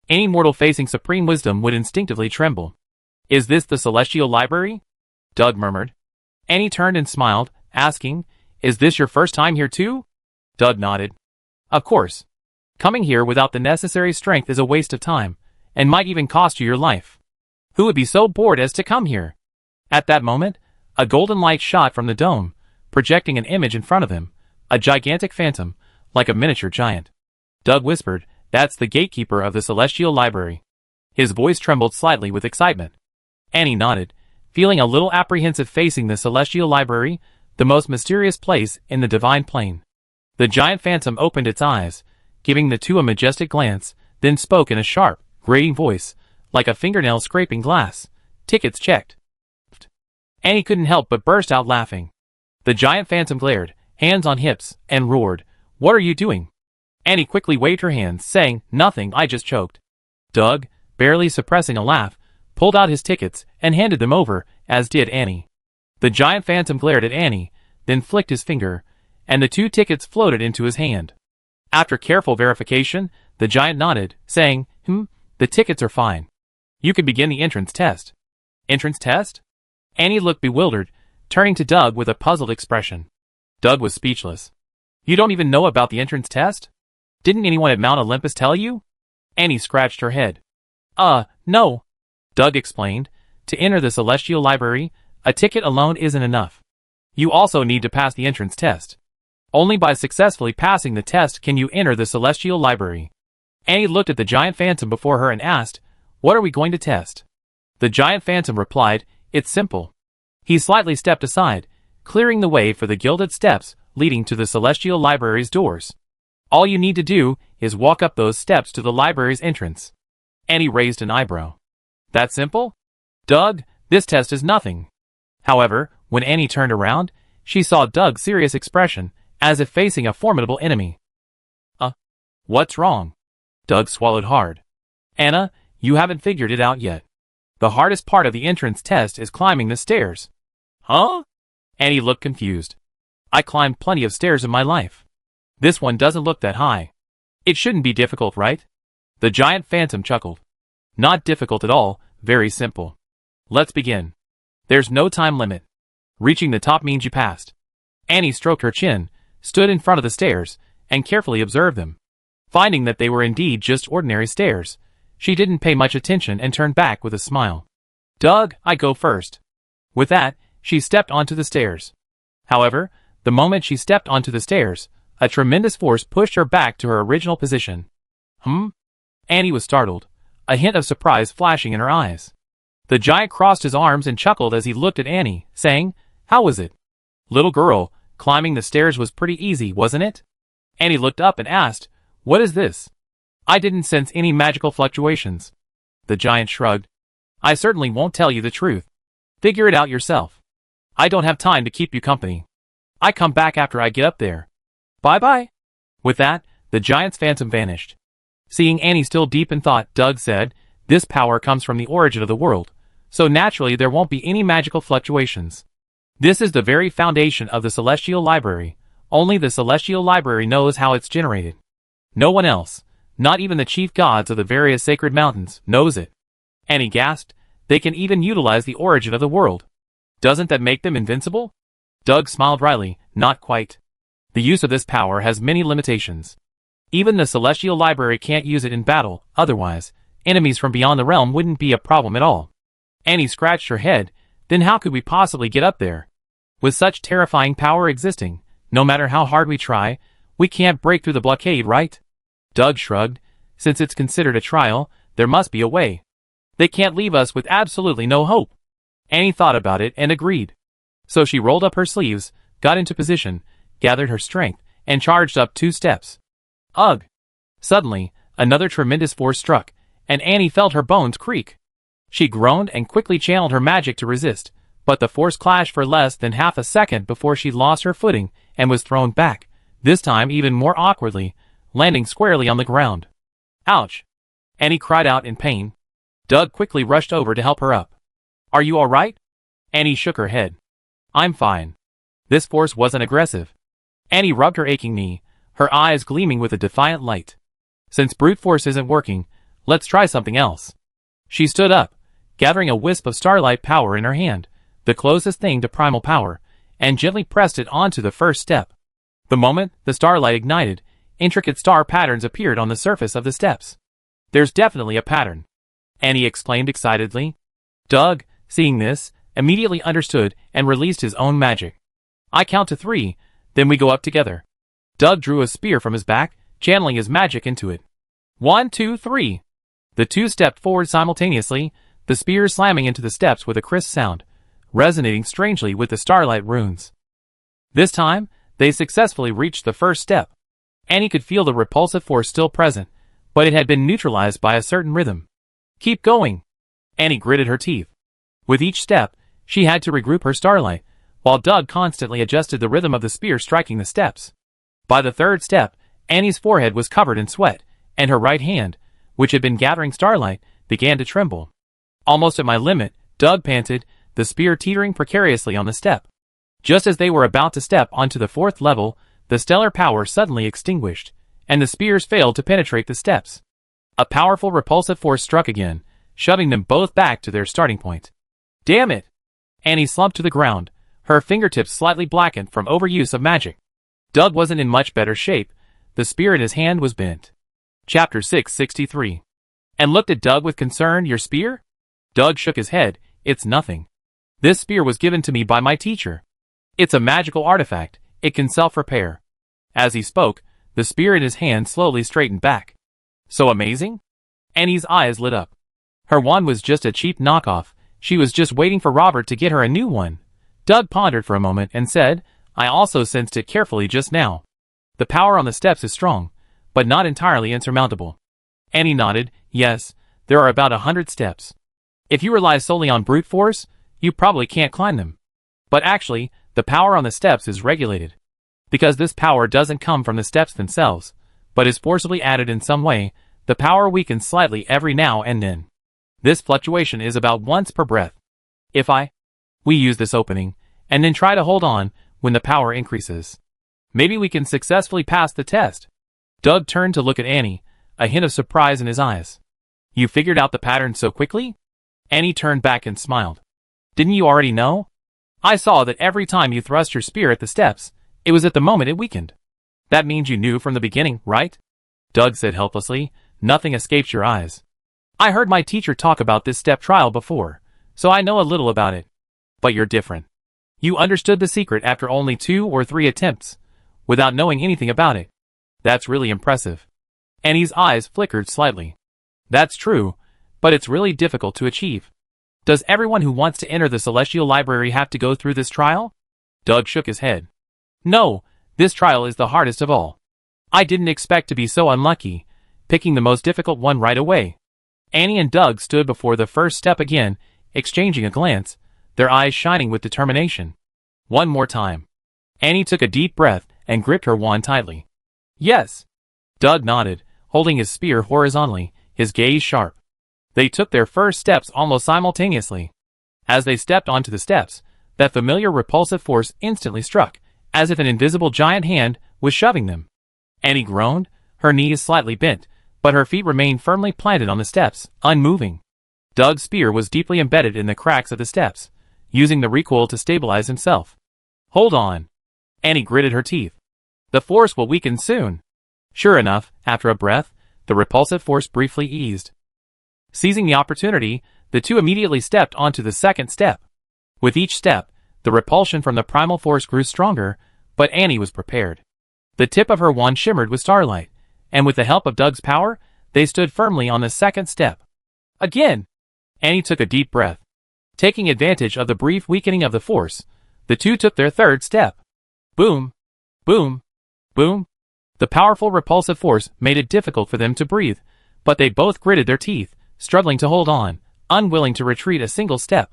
Any mortal facing supreme wisdom would instinctively tremble. "Is this the Celestial Library?" Doug murmured. Annie turned and smiled, asking, "Is this your first time here too?" Doug nodded. "Of course. Coming here without the necessary strength is a waste of time, and might even cost you your life. Who would be so bored as to come here?" At that moment, a golden light shot from the dome, projecting an image in front of him, a gigantic phantom, like a miniature giant. Doug whispered, "That's the gatekeeper of the Celestial Library." His voice trembled slightly with excitement. Annie nodded, feeling a little apprehensive facing the Celestial Library, the most mysterious place in the divine plane. The giant phantom opened its eyes, giving the two a majestic glance, then spoke in a sharp, grating voice, like a fingernail scraping glass. "Tickets checked." Annie couldn't help but burst out laughing. The giant phantom glared, hands on hips, and roared, "What are you doing?" Annie quickly waved her hands, saying, "Nothing, I just choked." Doug, barely suppressing a laugh, pulled out his tickets and handed them over, as did Annie. The giant phantom glared at Annie, then flicked his finger, and the two tickets floated into his hand. After careful verification, the giant nodded, saying, "The tickets are fine. You can begin the entrance test." "Entrance test?" Annie looked bewildered, turning to Doug with a puzzled expression. Doug was speechless. "You don't even know about the entrance test? Didn't anyone at Mount Olympus tell you?" Annie scratched her head. No," Doug explained. "To enter the Celestial Library, a ticket alone isn't enough. You also need to pass the entrance test. Only by successfully passing the test can you enter the Celestial Library." Annie looked at the giant phantom before her and asked, "What are we going to test?" The giant phantom replied, "It's simple." He slightly stepped aside, clearing the way for the gilded steps leading to the Celestial Library's doors. "All you need to do is walk up those steps to the library's entrance." Annie raised an eyebrow. "That simple? Doug, this test is nothing." However, when Annie turned around, she saw Doug's serious expression, as if facing a formidable enemy. What's wrong?" Doug swallowed hard. "Anna, you haven't figured it out yet. The hardest part of the entrance test is climbing the stairs." "Huh?" Annie looked confused. "I climbed plenty of stairs in my life. This one doesn't look that high. It shouldn't be difficult, right?" The giant phantom chuckled. "Not difficult at all, very simple. Let's begin. There's no time limit. Reaching the top means you passed." Annie stroked her chin, stood in front of the stairs, and carefully observed them. Finding that they were indeed just ordinary stairs, she didn't pay much attention and turned back with a smile. "Doug, I go first." With that, she stepped onto the stairs. However, the moment she stepped onto the stairs, a tremendous force pushed her back to her original position. Annie was startled, a hint of surprise flashing in her eyes. The giant crossed his arms and chuckled as he looked at Annie, saying, "How was it?" "Little girl, climbing the stairs was pretty easy, wasn't it?" Annie looked up and asked, "What is this?" "I didn't sense any magical fluctuations." The giant shrugged. "I certainly won't tell you the truth. Figure it out yourself. I don't have time to keep you company. I come back after I get up there. Bye-bye." With that, the giant's phantom vanished. Seeing Annie still deep in thought, Doug said, "This power comes from the origin of the world, so naturally there won't be any magical fluctuations. This is the very foundation of the Celestial Library. Only the Celestial Library knows how it's generated. No one else, not even the chief gods of the various sacred mountains, knows it." Annie gasped, "They can even utilize the origin of the world. Doesn't that make them invincible?" Doug smiled wryly, "Not quite. The use of this power has many limitations. Even the Celestial Library can't use it in battle, otherwise, enemies from beyond the realm wouldn't be a problem at all." Annie scratched her head, "Then how could we possibly get up there? With such terrifying power existing, no matter how hard we try, we can't break through the blockade, right?" Doug shrugged. "Since it's considered a trial, there must be a way. They can't leave us with absolutely no hope." Annie thought about it and agreed. So she rolled up her sleeves, got into position, gathered her strength, and charged up 2 steps. Ugh! Suddenly, another tremendous force struck, and Annie felt her bones creak. She groaned and quickly channeled her magic to resist, but the force clashed for less than half a second before she lost her footing and was thrown back, this time even more awkwardly, landing squarely on the ground. "Ouch!" Annie cried out in pain. Doug quickly rushed over to help her up. "Are you all right?" Annie shook her head. I'm fine. This force wasn't aggressive. Annie rubbed her aching knee, her eyes gleaming with a defiant light. Since brute force isn't working, let's try something else. She stood up, gathering a wisp of starlight power in her hand, the closest thing to primal power, and gently pressed it onto the first step. The moment the starlight ignited, intricate star patterns appeared on the surface of the steps. There's definitely a pattern, Annie exclaimed excitedly. Doug, seeing this, immediately understood and released his own magic. I count to 3, then we go up together. Doug drew a spear from his back, channeling his magic into it. 1, 2, 3. The two stepped forward simultaneously, the spears slamming into the steps with a crisp sound, resonating strangely with the starlight runes. This time, they successfully reached the first step. Annie could feel the repulsive force still present, but it had been neutralized by a certain rhythm. Keep going. Annie gritted her teeth. With each step, she had to regroup her starlight, while Doug constantly adjusted the rhythm of the spear striking the steps. By the third step, Annie's forehead was covered in sweat, and her right hand, which had been gathering starlight, began to tremble. Almost at my limit, Doug panted, the spear teetering precariously on the step. Just as they were about to step onto the 4th level, the stellar power suddenly extinguished, and the spears failed to penetrate the steps. A powerful repulsive force struck again, shoving them both back to their starting point. Damn it! Annie slumped to the ground, her fingertips slightly blackened from overuse of magic. Doug wasn't in much better shape, the spear in his hand was bent. Chapter 663. And looked at Doug with concern. Your spear? Doug shook his head. It's nothing. This spear was given to me by my teacher. It's a magical artifact, it can self-repair. As he spoke, the spear in his hand slowly straightened back. So amazing? Annie's eyes lit up. Her one was just a cheap knockoff, she was just waiting for Robert to get her a new one. Doug pondered for a moment and said, I also sensed it carefully just now. The power on the steps is strong, but not entirely insurmountable. Annie nodded. Yes, there are about 100 steps. If you rely solely on brute force, you probably can't climb them. But actually, the power on the steps is regulated. Because this power doesn't come from the steps themselves, but is forcibly added in some way, the power weakens slightly every now and then. This fluctuation is about once per breath. We use this opening, and then try to hold on when the power increases. Maybe we can successfully pass the test. Doug turned to look at Annie, a hint of surprise in his eyes. You figured out the pattern so quickly? Annie turned back and smiled. Didn't you already know? I saw that every time you thrust your spear at the steps, it was at the moment it weakened. That means you knew from the beginning, right? Doug said helplessly. Nothing escapes your eyes. I heard my teacher talk about this step trial before, so I know a little about it. But you're different. You understood the secret after only 2 or 3 attempts, without knowing anything about it. That's really impressive. Annie's eyes flickered slightly. That's true, but it's really difficult to achieve. Does everyone who wants to enter the Celestial Library have to go through this trial? Doug shook his head. No, this trial is the hardest of all. I didn't expect to be so unlucky, picking the most difficult one right away. Annie and Doug stood before the first step again, exchanging a glance, their eyes shining with determination. One more time. Annie took a deep breath and gripped her wand tightly. Yes. Doug nodded, holding his spear horizontally, his gaze sharp. They took their first steps almost simultaneously. As they stepped onto the steps, that familiar repulsive force instantly struck, as if an invisible giant hand was shoving them. Annie groaned, her knees slightly bent, but her feet remained firmly planted on the steps, unmoving. Doug's spear was deeply embedded in the cracks of the steps, using the recoil to stabilize himself. Hold on. Annie gritted her teeth. The force will weaken soon. Sure enough, after a breath, the repulsive force briefly eased. Seizing the opportunity, the two immediately stepped onto the second step. With each step, the repulsion from the primal force grew stronger, but Annie was prepared. The tip of her wand shimmered with starlight, and with the help of Doug's power, they stood firmly on the second step. Again! Annie took a deep breath. Taking advantage of the brief weakening of the force, the two took their third step. Boom! Boom! Boom! The powerful repulsive force made it difficult for them to breathe, but they both gritted their teeth, struggling to hold on, unwilling to retreat a single step.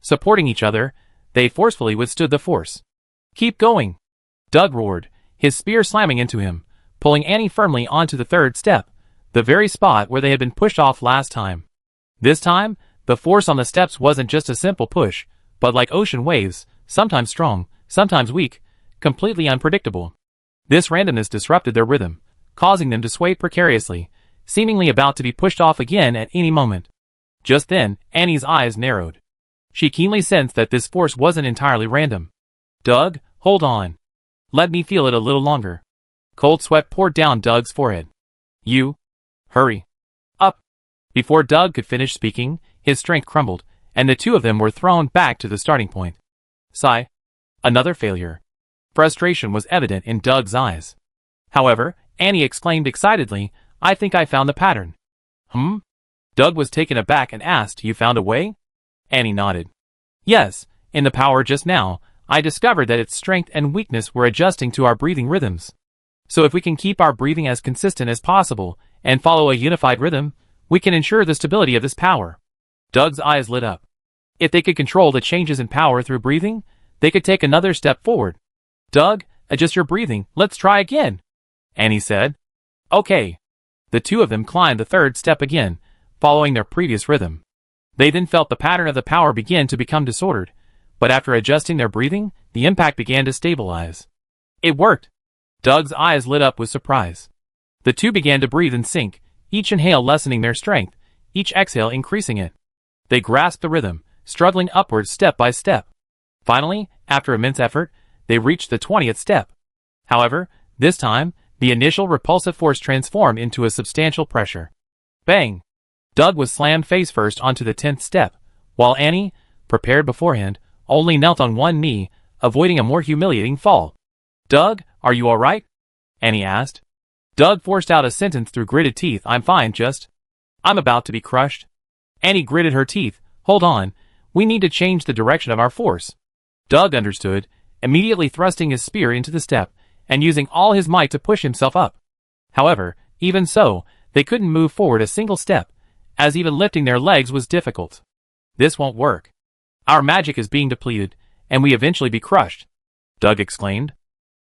Supporting each other, they forcefully withstood the force. Keep going! Doug roared, his spear slamming into him, pulling Annie firmly onto the third step, the very spot where they had been pushed off last time. This time, the force on the steps wasn't just a simple push, but like ocean waves, sometimes strong, sometimes weak, completely unpredictable. This randomness disrupted their rhythm, causing them to sway precariously, seemingly about to be pushed off again at any moment. Just then, Annie's eyes narrowed. She keenly sensed that this force wasn't entirely random. Doug, hold on. Let me feel it a little longer. Cold sweat poured down Doug's forehead. Hurry. Up. Before Doug could finish speaking, his strength crumbled, and the two of them were thrown back to the starting point. Sigh. Another failure. Frustration was evident in Doug's eyes. However, Annie exclaimed excitedly, I think I found the pattern. Doug was taken aback and asked, You found a way? Annie nodded. Yes, in the power just now, I discovered that its strength and weakness were adjusting to our breathing rhythms. So if we can keep our breathing as consistent as possible and follow a unified rhythm, we can ensure the stability of this power. Doug's eyes lit up. If they could control the changes in power through breathing, they could take another step forward. Doug, adjust your breathing, let's try again, Annie said. Okay. The two of them climbed the third step again, following their previous rhythm. They then felt the pattern of the power begin to become disordered, but after adjusting their breathing, the impact began to stabilize. It worked. Doug's eyes lit up with surprise. The two began to breathe in sync, each inhale lessening their strength, each exhale increasing it. They grasped the rhythm, struggling upwards step by step. Finally, after immense effort, they reached the 20th step. However, this time, the initial repulsive force transformed into a substantial pressure. Bang! Doug was slammed face first onto the 10th step, while Annie, prepared beforehand, only knelt on one knee, avoiding a more humiliating fall. Doug, are you alright? Annie asked. Doug forced out a sentence through gritted teeth. I'm fine, I'm about to be crushed. Annie gritted her teeth. Hold on, we need to change the direction of our force. Doug understood, immediately thrusting his spear into the step, and using all his might to push himself up. However, even so, they couldn't move forward a single step, as even lifting their legs was difficult. This won't work. Our magic is being depleted, and we eventually be crushed, Doug exclaimed.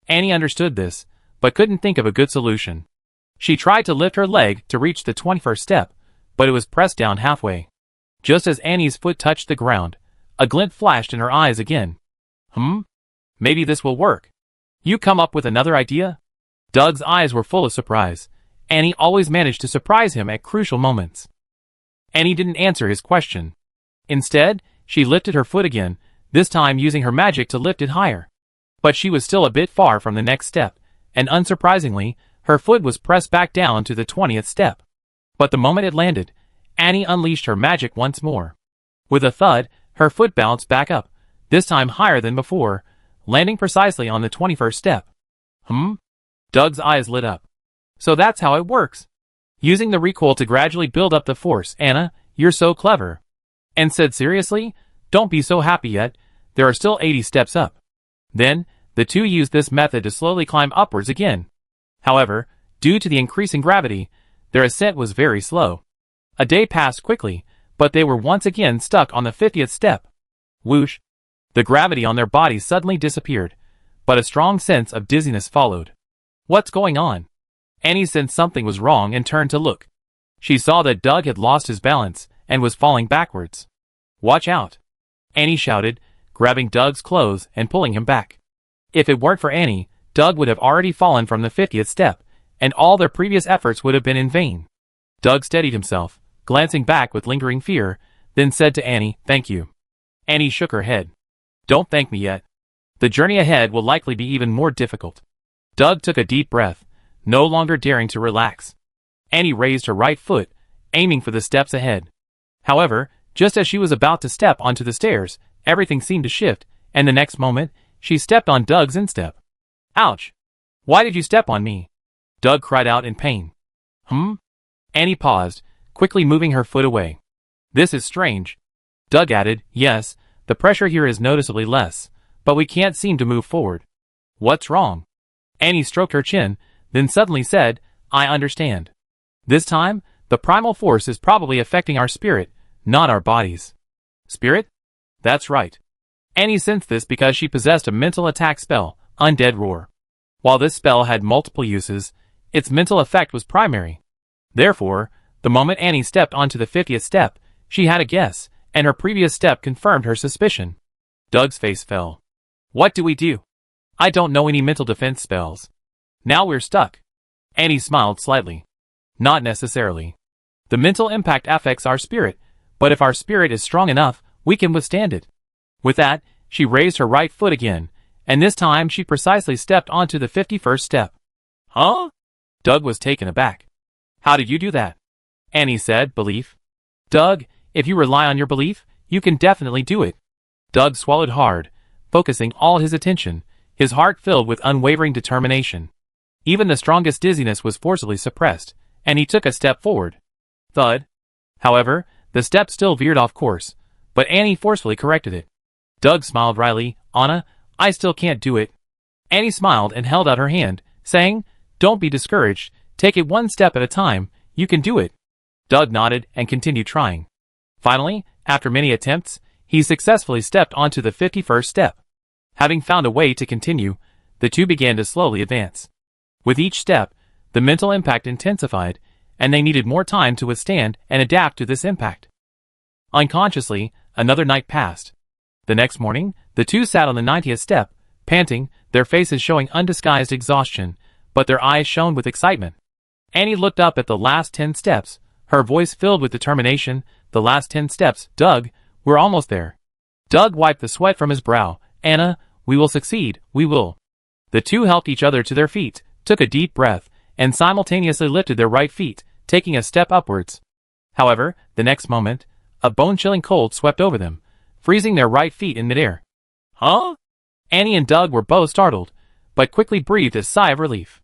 Annie understood this, but couldn't think of a good solution. She tried to lift her leg to reach the 21st step, but it was pressed down halfway. Just as Annie's foot touched the ground, a glint flashed in her eyes again. Maybe this will work. You come up with another idea? Doug's eyes were full of surprise. Annie always managed to surprise him at crucial moments. Annie didn't answer his question. Instead, she lifted her foot again, this time using her magic to lift it higher. But she was still a bit far from the next step, and unsurprisingly, her foot was pressed back down to the 20th step. But the moment it landed, Annie unleashed her magic once more. With a thud, her foot bounced back up, this time higher than before, landing precisely on the 21st step. Doug's eyes lit up. So that's how it works. Using the recoil to gradually build up the force. Anna, you're so clever. And said seriously, don't be so happy yet, there are still 80 steps up. Then, the two used this method to slowly climb upwards again. However, due to the increasing gravity, their ascent was very slow. A day passed quickly, but they were once again stuck on the 50th step. Whoosh! The gravity on their bodies suddenly disappeared, but a strong sense of dizziness followed. What's going on? Annie sensed something was wrong and turned to look. She saw that Doug had lost his balance and was falling backwards. Watch out! Annie shouted, grabbing Doug's clothes and pulling him back. If it weren't for Annie, Doug would have already fallen from the 50th step, and all their previous efforts would have been in vain. Doug steadied himself, glancing back with lingering fear, then said to Annie, Thank you. Annie shook her head. Don't thank me yet. The journey ahead will likely be even more difficult. Doug took a deep breath, no longer daring to relax. Annie raised her right foot, aiming for the steps ahead. However, just as she was about to step onto the stairs, everything seemed to shift, and the next moment, she stepped on Doug's instep. Ouch! Why did you step on me? Doug cried out in pain. Annie paused, quickly moving her foot away. This is strange. Doug added, Yes, the pressure here is noticeably less, but we can't seem to move forward. What's wrong? Annie stroked her chin, then suddenly said, I understand. This time, the primal force is probably affecting our spirit, not our bodies. Spirit? That's right. Annie sensed this because she possessed a mental attack spell, Undead Roar. While this spell had multiple uses, its mental effect was primary. Therefore, the moment Annie stepped onto the 50th step, she had a guess, and her previous step confirmed her suspicion. Doug's face fell. What do we do? I don't know any mental defense spells. Now we're stuck. Annie smiled slightly. Not necessarily. The mental impact affects our spirit, but if our spirit is strong enough, we can withstand it. With that, she raised her right foot again, and this time she precisely stepped onto the 51st step. Huh? Doug was taken aback. How did you do that? Annie said, belief. Doug, if you rely on your belief, you can definitely do it. Doug swallowed hard, focusing all his attention, his heart filled with unwavering determination. Even the strongest dizziness was forcibly suppressed, and he took a step forward. Thud. However, the step still veered off course, but Annie forcefully corrected it. Doug smiled wryly. Anna, I still can't do it. Annie smiled and held out her hand, saying, Don't be discouraged, take it one step at a time, you can do it. Doug nodded and continued trying. Finally, after many attempts, he successfully stepped onto the 51st step. Having found a way to continue, the two began to slowly advance. With each step, the mental impact intensified, and they needed more time to withstand and adapt to this impact. Unconsciously, another night passed. The next morning, the two sat on the 90th step, panting, their faces showing undisguised exhaustion, but their eyes shone with excitement. Annie looked up at the last 10 steps, her voice filled with determination. The last 10 steps, Doug, we're almost there. Doug wiped the sweat from his brow. Anna, we will succeed, we will. The two helped each other to their feet, took a deep breath, and simultaneously lifted their right feet, taking a step upwards. However, the next moment, a bone-chilling cold swept over them, freezing their right feet in midair. Huh? Annie and Doug were both startled, but quickly breathed a sigh of relief.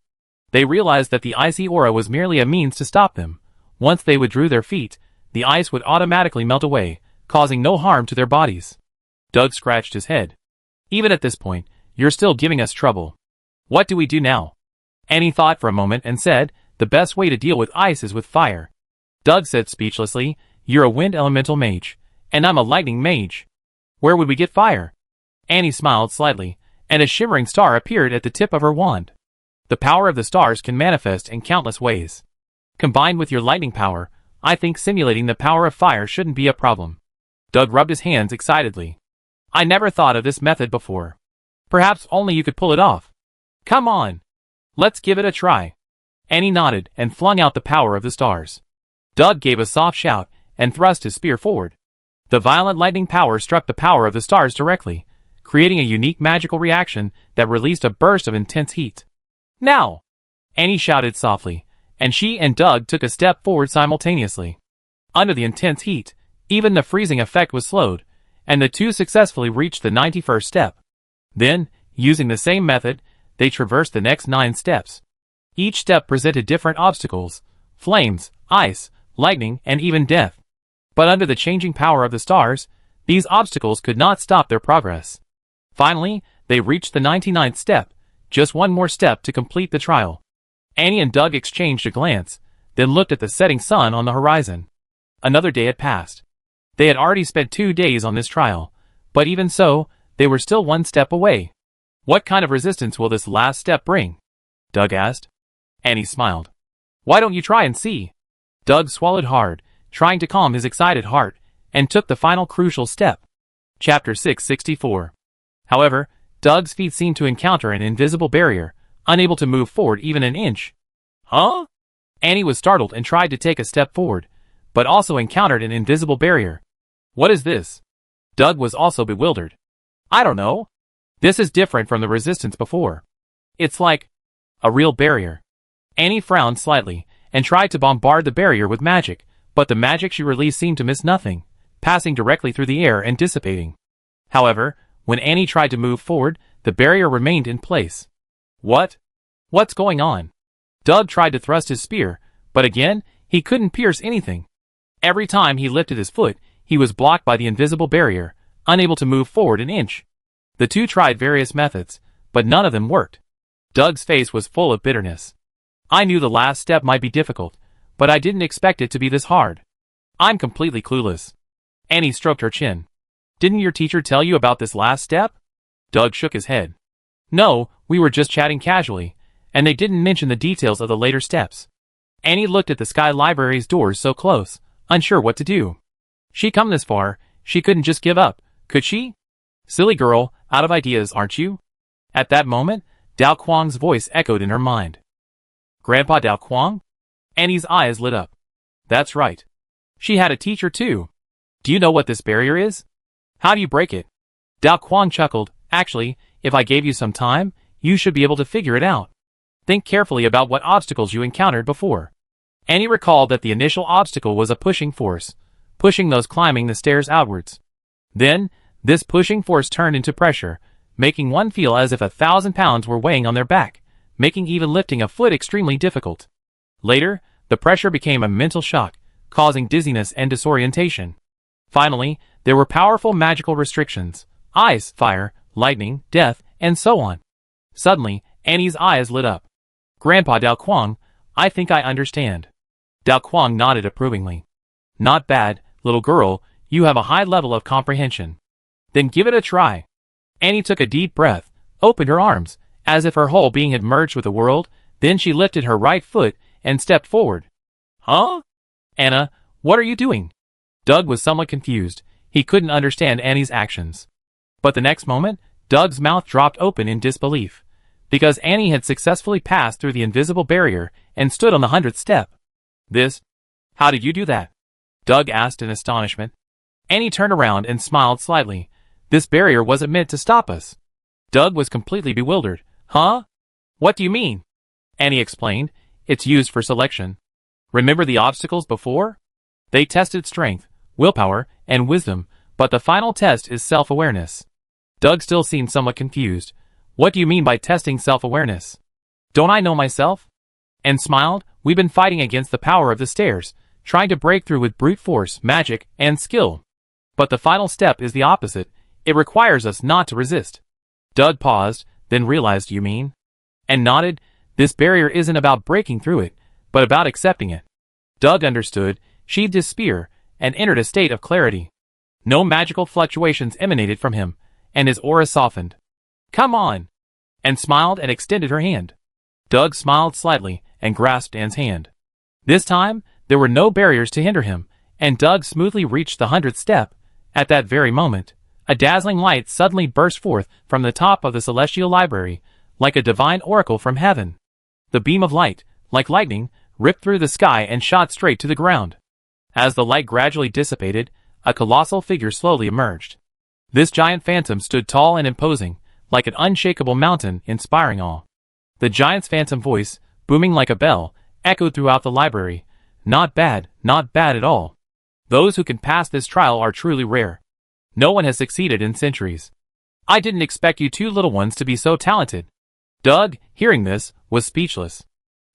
They realized that the icy aura was merely a means to stop them. Once they withdrew their feet, the ice would automatically melt away, causing no harm to their bodies. Doug scratched his head. Even at this point, you're still giving us trouble. What do we do now? Annie thought for a moment and said, the best way to deal with ice is with fire. Doug said speechlessly, you're a wind elemental mage, and I'm a lightning mage. Where would we get fire? Annie smiled slightly, and a shimmering star appeared at the tip of her wand. The power of the stars can manifest in countless ways. Combined with your lightning power, I think simulating the power of fire shouldn't be a problem. Doug rubbed his hands excitedly. I never thought of this method before. Perhaps only you could pull it off. Come on. Let's give it a try. Annie nodded and flung out the power of the stars. Doug gave a soft shout and thrust his spear forward. The violent lightning power struck the power of the stars directly, creating a unique magical reaction that released a burst of intense heat. Now! Annie shouted softly, and she and Doug took a step forward simultaneously. Under the intense heat, even the freezing effect was slowed, and the two successfully reached the 91st step. Then, using the same method, they traversed the next 9 steps. Each step presented different obstacles: flames, ice, lightning, and even death. But under the changing power of the stars, these obstacles could not stop their progress. Finally, they reached the 99th step, just one more step to complete the trial. Annie and Doug exchanged a glance, then looked at the setting sun on the horizon. Another day had passed. They had already spent 2 days on this trial, but even so, they were still one step away. What kind of resistance will this last step bring? Doug asked. Annie smiled. Why don't you try and see? Doug swallowed hard, trying to calm his excited heart, and took the final crucial step. Chapter 664. However, Doug's feet seemed to encounter an invisible barrier, unable to move forward even an inch. Huh? Annie was startled and tried to take a step forward, but also encountered an invisible barrier. What is this? Doug was also bewildered. I don't know. This is different from the resistance before. It's like a real barrier. Annie frowned slightly and tried to bombard the barrier with magic, but the magic she released seemed to miss nothing, passing directly through the air and dissipating. However, when Annie tried to move forward, the barrier remained in place. What? What's going on? Doug tried to thrust his spear, but again, he couldn't pierce anything. Every time he lifted his foot, he was blocked by the invisible barrier, unable to move forward an inch. The two tried various methods, but none of them worked. Doug's face was full of bitterness. I knew the last step might be difficult, but I didn't expect it to be this hard. I'm completely clueless. Annie stroked her chin. Didn't your teacher tell you about this last step? Doug shook his head. No, we were just chatting casually, and they didn't mention the details of the later steps. Annie looked at the Sky Library's doors so close, unsure what to do. She come this far, she couldn't just give up, could she? Silly girl, out of ideas, aren't you? At that moment, Dao Quang's voice echoed in her mind. Grandpa Dao Quang? Annie's eyes lit up. That's right. She had a teacher too. Do you know what this barrier is? How do you break it? Dao Quang chuckled. Actually, if I gave you some time, you should be able to figure it out. Think carefully about what obstacles you encountered before. Annie recalled that the initial obstacle was a pushing force, pushing those climbing the stairs outwards. Then, this pushing force turned into pressure, making one feel as if 1,000 pounds were weighing on their back, making even lifting a foot extremely difficult. Later, the pressure became a mental shock, causing dizziness and disorientation. Finally, there were powerful magical restrictions: ice, fire, lightning, death, and so on. Suddenly, Annie's eyes lit up. Grandpa Dao Quang, I think I understand. Dao Quang nodded approvingly. Not bad, little girl, you have a high level of comprehension. Then give it a try. Annie took a deep breath, opened her arms, as if her whole being had merged with the world, then she lifted her right foot and stepped forward. Huh? Anna, what are you doing? Doug was somewhat confused. He couldn't understand Annie's actions. But the next moment, Doug's mouth dropped open in disbelief, because Annie had successfully passed through the invisible barrier and stood on the 100th step. How did you do that? Doug asked in astonishment. Annie turned around and smiled slightly. This barrier wasn't meant to stop us. Doug was completely bewildered. Huh? What do you mean? Annie explained. It's used for selection. Remember the obstacles before? They tested strength, willpower, and wisdom, but the final test is self-awareness. Doug still seemed somewhat confused. What do you mean by testing self-awareness? Don't I know myself? And smiled. We've been fighting against the power of the stairs, trying to break through with brute force, magic, and skill. But the final step is the opposite. It requires us not to resist. Doug paused, then realized you mean? And nodded. This barrier isn't about breaking through it, but about accepting it. Doug understood, sheathed his spear, and entered a state of clarity. No magical fluctuations emanated from him, and his aura softened. Come on! And smiled and extended her hand. Doug smiled slightly and grasped Anne's hand. This time, there were no barriers to hinder him, and Doug smoothly reached the 100th step. At that very moment, a dazzling light suddenly burst forth from the top of the celestial library, like a divine oracle from heaven. The beam of light, like lightning, ripped through the sky and shot straight to the ground. As the light gradually dissipated, a colossal figure slowly emerged. This giant phantom stood tall and imposing, like an unshakable mountain, inspiring awe. The giant's phantom voice, booming like a bell, echoed throughout the library. Not bad at all. Those who can pass this trial are truly rare. No one has succeeded in centuries. I didn't expect you two little ones to be so talented. Doug, hearing this, was speechless.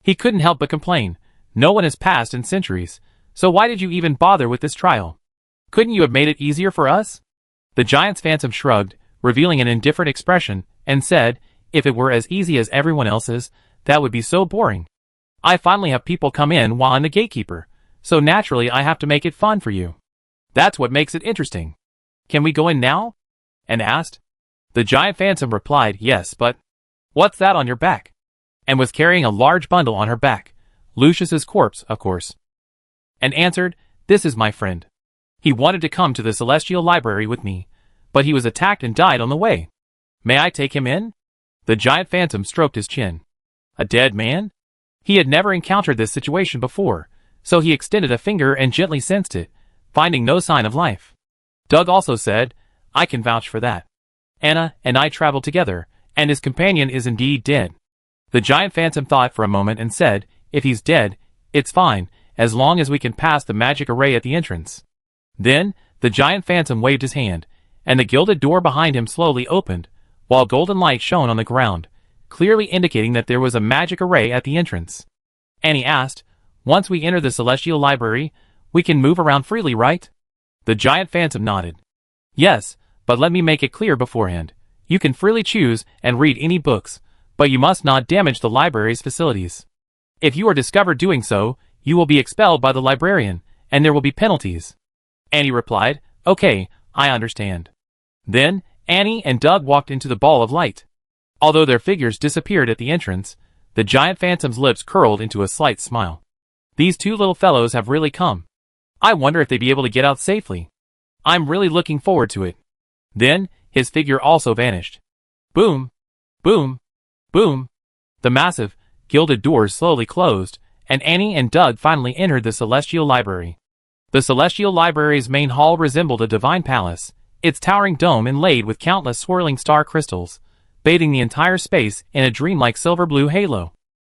He couldn't help but complain. No one has passed in centuries, so why did you even bother with this trial? Couldn't you have made it easier for us? The giant's phantom shrugged, revealing an indifferent expression, and said, if it were as easy as everyone else's, that would be so boring. I finally have people come in while I'm the gatekeeper, so naturally I have to make it fun for you. That's what makes it interesting. Can we go in now? Anne asked. The giant phantom replied, yes, but what's that on your back? And was carrying a large bundle on her back. Lucius's corpse, of course. And answered, this is my friend. He wanted to come to the celestial library with me, but he was attacked and died on the way. May I take him in? The giant phantom stroked his chin. A dead man? He had never encountered this situation before, so he extended a finger and gently sensed it, finding no sign of life. Doug also said, I can vouch for that. Anna and I traveled together, and his companion is indeed dead. The giant phantom thought for a moment and said, if he's dead, it's fine, as long as we can pass the magic array at the entrance. Then, the giant phantom waved his hand, and the gilded door behind him slowly opened, while golden light shone on the ground, clearly indicating that there was a magic array at the entrance. Annie asked, once we enter the celestial library, we can move around freely, right? The giant phantom nodded. Yes, but let me make it clear beforehand. You can freely choose and read any books, but you must not damage the library's facilities. If you are discovered doing so, you will be expelled by the librarian, and there will be penalties. Annie replied, okay, I understand. Then, Annie and Doug walked into the ball of light. Although their figures disappeared at the entrance, the giant phantom's lips curled into a slight smile. These two little fellows have really come. I wonder if they'd be able to get out safely. I'm really looking forward to it. Then, His figure also vanished. Boom! Boom! Boom! The massive, gilded doors slowly closed, and Annie and Doug finally entered the Celestial Library. The Celestial Library's main hall resembled a divine palace, its towering dome inlaid with countless swirling star crystals, bathing the entire space in a dreamlike silver-blue halo.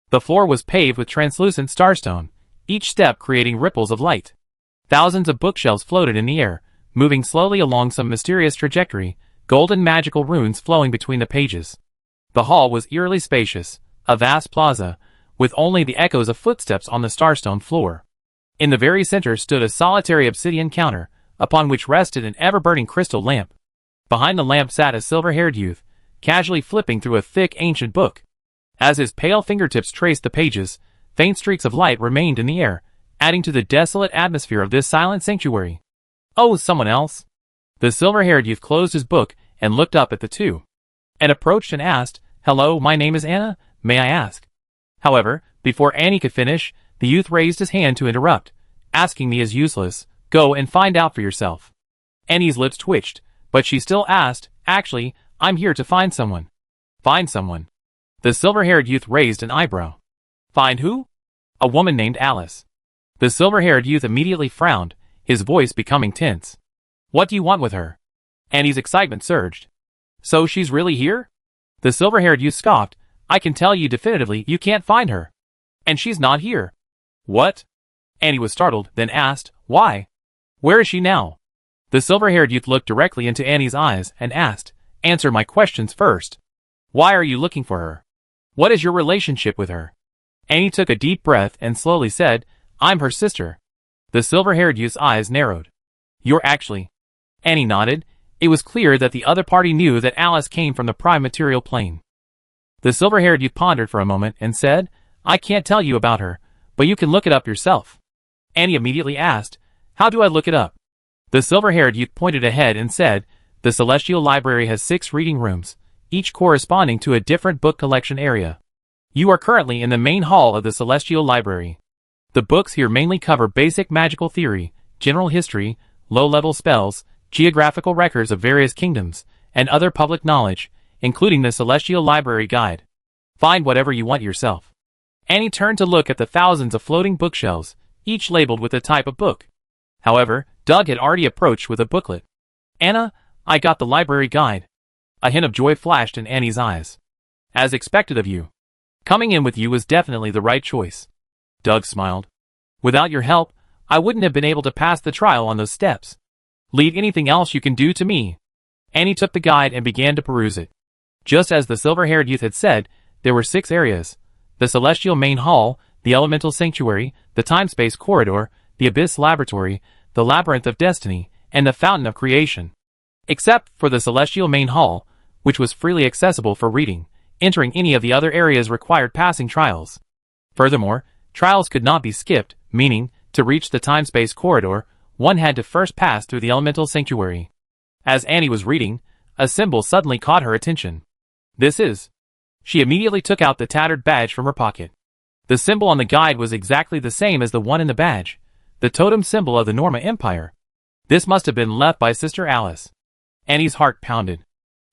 The floor was paved with translucent starstone, each step creating ripples of light. Thousands of bookshelves floated in the air, moving slowly along some mysterious trajectory, golden magical runes flowing between the pages. The hall was eerily spacious, a vast plaza, with only the echoes of footsteps on the starstone floor. In the very center stood a solitary obsidian counter, upon which rested an ever-burning crystal lamp. Behind the lamp sat a silver-haired youth, casually flipping through a thick ancient book. As his pale fingertips traced the pages, faint streaks of light remained in the air, adding to the desolate atmosphere of this silent sanctuary. "Oh, someone else?" The silver-haired youth closed his book and looked up at the two, and approached and asked, "Hello, my name is Anna, may I ask?" However, before Annie could finish, the youth raised his hand to interrupt. "Asking me is useless, go and find out for yourself." Annie's lips twitched, but she still asked, "Actually, I'm here to find someone." "Find someone?" The silver-haired youth raised an eyebrow. "Find who?" "A woman named Alice." The silver-haired youth immediately frowned, his voice becoming tense. "What do you want with her?" Annie's excitement surged. "So she's really here?" The silver-haired youth scoffed. "I can tell you definitively you can't find her. And she's not here." "What?" Annie was startled, then asked, "Why? Where is she now?" The silver-haired youth looked directly into Annie's eyes and asked, "Answer my questions first. Why are you looking for her? What is your relationship with her?" Annie took a deep breath and slowly said, "I'm her sister." The silver-haired youth's eyes narrowed. "You're actually—" Annie nodded. It was clear that the other party knew that Alice came from the prime material plane. The silver-haired youth pondered for a moment and said, "I can't tell you about her, but you can look it up yourself." Annie immediately asked, "How do I look it up?" The silver-haired youth pointed ahead and said, "The Celestial Library has 6 reading rooms, each corresponding to a different book collection area. You are currently in the main hall of the Celestial Library. The books here mainly cover basic magical theory, general history, low-level spells, geographical records of various kingdoms, and other public knowledge, including the Celestial Library Guide. Find whatever you want yourself." Annie turned to look at the thousands of floating bookshelves, each labeled with a type of book. However, Doug had already approached with a booklet. "Anna, I got the library guide." A hint of joy flashed in Annie's eyes. "As expected of you. Coming in with you was definitely the right choice." Doug smiled. "Without your help, I wouldn't have been able to pass the trial on those steps. Leave anything else you can do to me." Annie took the guide and began to peruse it. Just as the silver-haired youth had said, there were 6 areas: the Celestial Main Hall, the Elemental Sanctuary, the Time-Space Corridor, the Abyss Laboratory, the Labyrinth of Destiny, and the Fountain of Creation. Except for the Celestial Main Hall, which was freely accessible for reading, entering any of the other areas required passing trials. Furthermore, trials could not be skipped, meaning, to reach the Time-Space Corridor, one had to first pass through the Elemental Sanctuary. As Annie was reading, a symbol suddenly caught her attention. "This is—" She immediately took out the tattered badge from her pocket. The symbol on the guide was exactly the same as the one in the badge, the totem symbol of the Norma Empire. This must have been left by Sister Alice. Annie's heart pounded.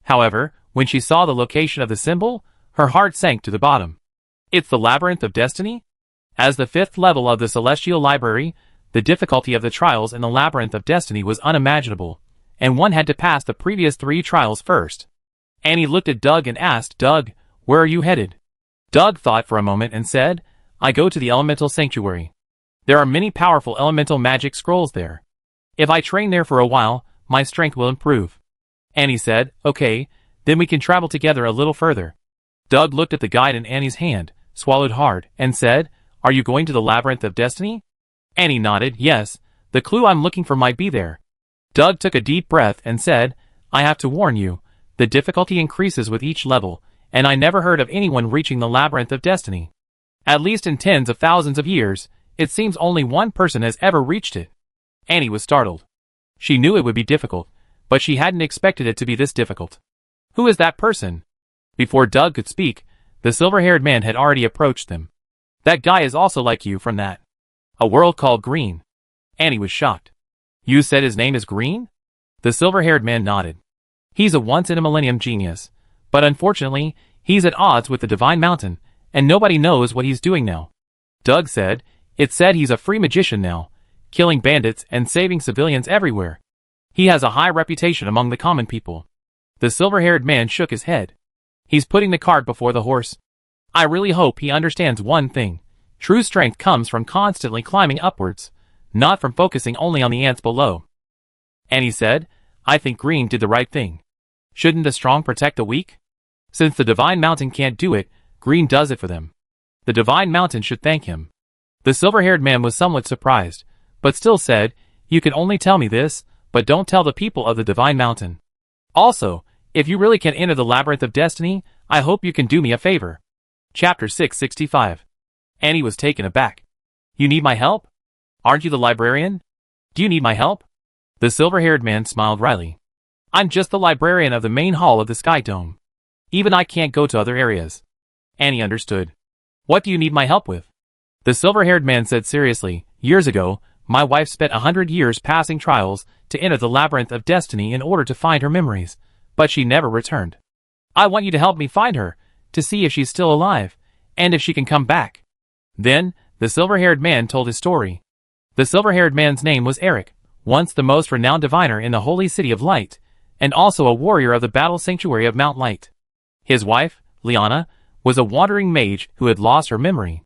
However, when she saw the location of the symbol, her heart sank to the bottom. It's the Labyrinth of Destiny? As the 5th level of the Celestial Library, the difficulty of the trials in the Labyrinth of Destiny was unimaginable, and one had to pass the previous 3 trials first. Annie looked at Doug and asked, "Doug, where are you headed?" Doug thought for a moment and said, "I go to the Elemental Sanctuary. There are many powerful elemental magic scrolls there. If I train there for a while, my strength will improve." Annie said, "Okay, then we can travel together a little further." Doug looked at the guide in Annie's hand, swallowed hard, and said, "Are you going to the Labyrinth of Destiny?" Annie nodded, "Yes, the clue I'm looking for might be there." Doug took a deep breath and said, "I have to warn you, the difficulty increases with each level, and I never heard of anyone reaching the Labyrinth of Destiny. At least in tens of thousands of years, it seems only one person has ever reached it." Annie was startled. She knew it would be difficult, but she hadn't expected it to be this difficult. "Who is that person?" Before Doug could speak, the silver-haired man had already approached them. "That guy is also like you from that. A world called Green." Annie was shocked. "You said his name is Green?" The silver-haired man nodded. He's a once-in-a-millennium genius, but unfortunately, he's at odds with the Divine Mountain, and nobody knows what he's doing now. Doug said, "It's said he's a free magician now, killing bandits and saving civilians everywhere. He has a high reputation among the common people." The silver-haired man shook his head. "He's putting the cart before the horse. I really hope he understands one thing. True strength comes from constantly climbing upwards, not from focusing only on the ants below." And he said, "I think Green did the right thing. Shouldn't the strong protect the weak? Since the Divine Mountain can't do it, Green does it for them. The Divine Mountain should thank him." The silver-haired man was somewhat surprised, but still said, "You can only tell me this, but don't tell the people of the Divine Mountain. Also, if you really can enter the Labyrinth of Destiny, I hope you can do me a favor." Chapter 665. Annie was taken aback. "You need my help? Aren't you the librarian? Do you need my help?" The silver-haired man smiled wryly. "I'm just the librarian of the main hall of the Sky Dome. Even I can't go to other areas." Annie understood. "What do you need my help with?" The silver-haired man said seriously, "Years ago, my wife spent 100 years passing trials to enter the Labyrinth of Destiny in order to find her memories, but she never returned. I want you to help me find her, to see if she's still alive, and if she can come back." Then, the silver-haired man told his story. The silver-haired man's name was Eric, once the most renowned diviner in the Holy City of Light, and also a warrior of the battle sanctuary of Mount Light. His wife, Liana, was a wandering mage who had lost her memory.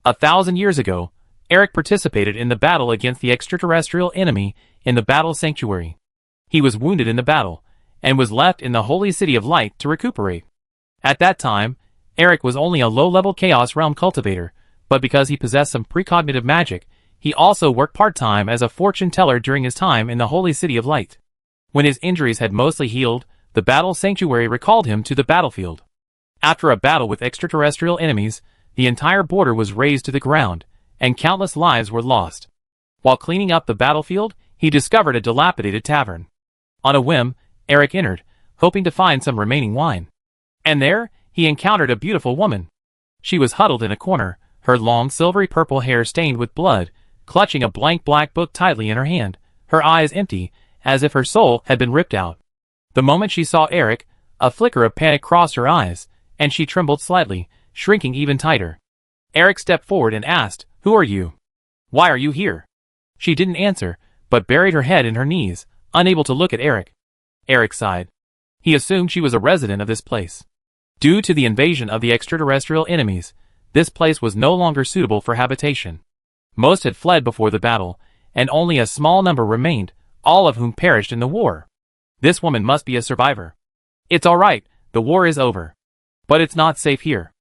1,000 years ago, Eric participated in the battle against the extraterrestrial enemy in the battle sanctuary. He was wounded in the battle, and was left in the Holy City of Light to recuperate. At that time, Eric was only a low-level Chaos Realm cultivator, but because he possessed some precognitive magic, he also worked part-time as a fortune teller during his time in the Holy City of Light. When his injuries had mostly healed, the battle sanctuary recalled him to the battlefield. After a battle with extraterrestrial enemies, the entire border was razed to the ground, and countless lives were lost. While cleaning up the battlefield, he discovered a dilapidated tavern. On a whim, Eric entered, hoping to find some remaining wine. And there, he encountered a beautiful woman. She was huddled in a corner, her long silvery purple hair stained with blood, clutching a blank black book tightly in her hand, her eyes empty, as if her soul had been ripped out. The moment she saw Eric, a flicker of panic crossed her eyes, and she trembled slightly, shrinking even tighter. Eric stepped forward and asked, "Who are you? Why are you here?" She didn't answer, but buried her head in her knees, unable to look at Eric. Eric sighed. He assumed she was a resident of this place. Due to the invasion of the extraterrestrial enemies, this place was no longer suitable for habitation. Most had fled before the battle, and only a small number remained, all of whom perished in the war. This woman must be a survivor. "It's all right, the war is over. But it's not safe here.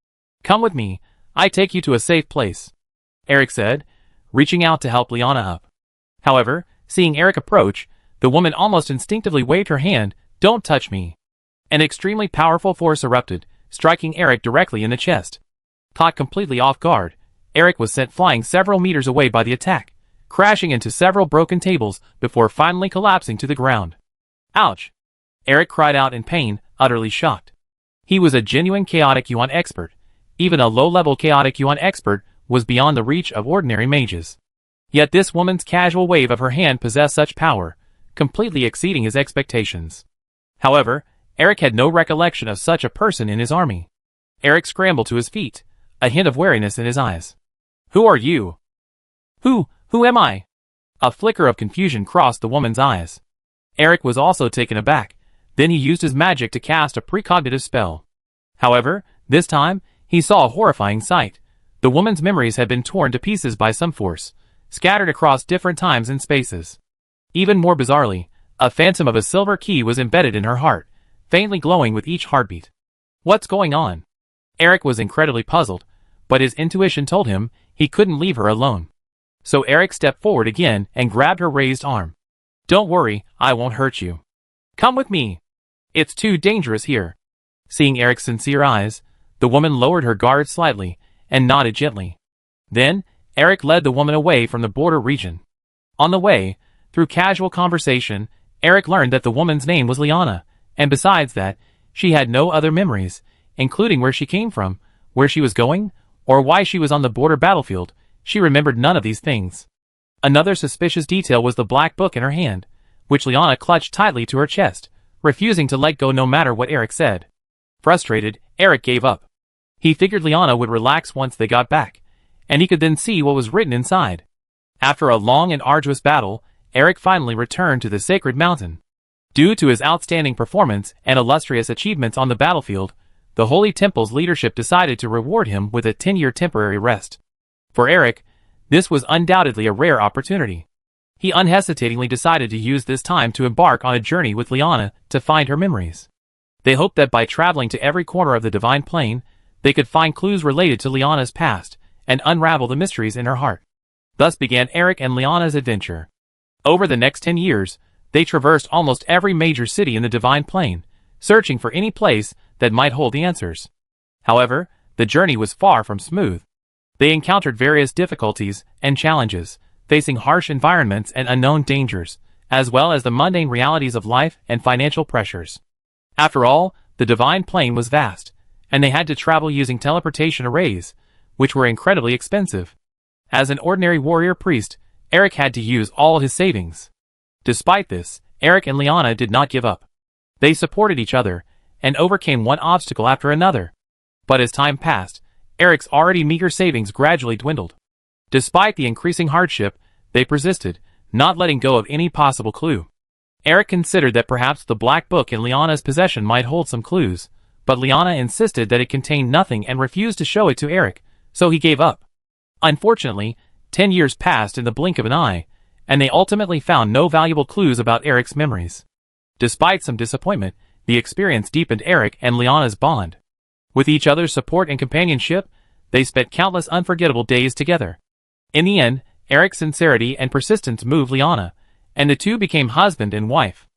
Come with me, I take you to a safe place," Eric said, reaching out to help Liana up. However, seeing Eric approach, the woman almost instinctively waved her hand, "Don't touch me." An extremely powerful force erupted, striking Eric directly in the chest. Caught completely off guard, Eric was sent flying several meters away by the attack, crashing into several broken tables before finally collapsing to the ground. "Ouch!" Eric cried out in pain, utterly shocked. He was a genuine chaotic yuan expert. Even a low-level chaotic yuan expert was beyond the reach of ordinary mages. Yet this woman's casual wave of her hand possessed such power, completely exceeding his expectations. However, Eric had no recollection of such a person in his army. Eric scrambled to his feet, a hint of wariness in his eyes. "Who are you?" Who am I?" A flicker of confusion crossed the woman's eyes. Eric was also taken aback. Then he used his magic to cast a precognitive spell. However, this time, he saw a horrifying sight. The woman's memories had been torn to pieces by some force, scattered across different times and spaces. Even more bizarrely, a phantom of a silver key was embedded in her heart, faintly glowing with each heartbeat. What's going on? Eric was incredibly puzzled, but his intuition told him he couldn't leave her alone. So Eric stepped forward again and grabbed her raised arm. "Don't worry, I won't hurt you. Come with me. It's too dangerous here." Seeing Eric's sincere eyes, the woman lowered her guard slightly and nodded gently. Then, Eric led the woman away from the border region. On the way, through casual conversation, Eric learned that the woman's name was Liana, and besides that, she had no other memories, including where she came from, where she was going, or why she was on the border battlefield. She remembered none of these things. Another suspicious detail was the black book in her hand, which Liana clutched tightly to her chest, refusing to let go no matter what Eric said. Frustrated, Eric gave up. He figured Liana would relax once they got back, and he could then see what was written inside. After a long and arduous battle, Eric finally returned to the sacred mountain. Due to his outstanding performance and illustrious achievements on the battlefield, the Holy Temple's leadership decided to reward him with a 10-year temporary rest. For Eric, this was undoubtedly a rare opportunity. He unhesitatingly decided to use this time to embark on a journey with Liana to find her memories. They hoped that by traveling to every corner of the Divine Plane, they could find clues related to Liana's past and unravel the mysteries in her heart. Thus began Eric and Liana's adventure. Over the next 10 years, they traversed almost every major city in the Divine Plane, searching for any place that might hold the answers. However, the journey was far from smooth. They encountered various difficulties and challenges, facing harsh environments and unknown dangers, as well as the mundane realities of life and financial pressures. After all, the Divine Plane was vast, and they had to travel using teleportation arrays, which were incredibly expensive. As an ordinary warrior priest, Eric had to use all his savings. Despite this, Eric and Liana did not give up. They supported each other and overcame one obstacle after another. But as time passed, Eric's already meager savings gradually dwindled. Despite the increasing hardship, they persisted, not letting go of any possible clue. Eric considered that perhaps the black book in Liana's possession might hold some clues, but Liana insisted that it contained nothing and refused to show it to Eric, so he gave up. Unfortunately, 10 years passed in the blink of an eye, and they ultimately found no valuable clues about Eric's memories. Despite some disappointment, the experience deepened Eric and Liana's bond. With each other's support and companionship, they spent countless unforgettable days together. In the end, Eric's sincerity and persistence moved Liana, and the two became husband and wife.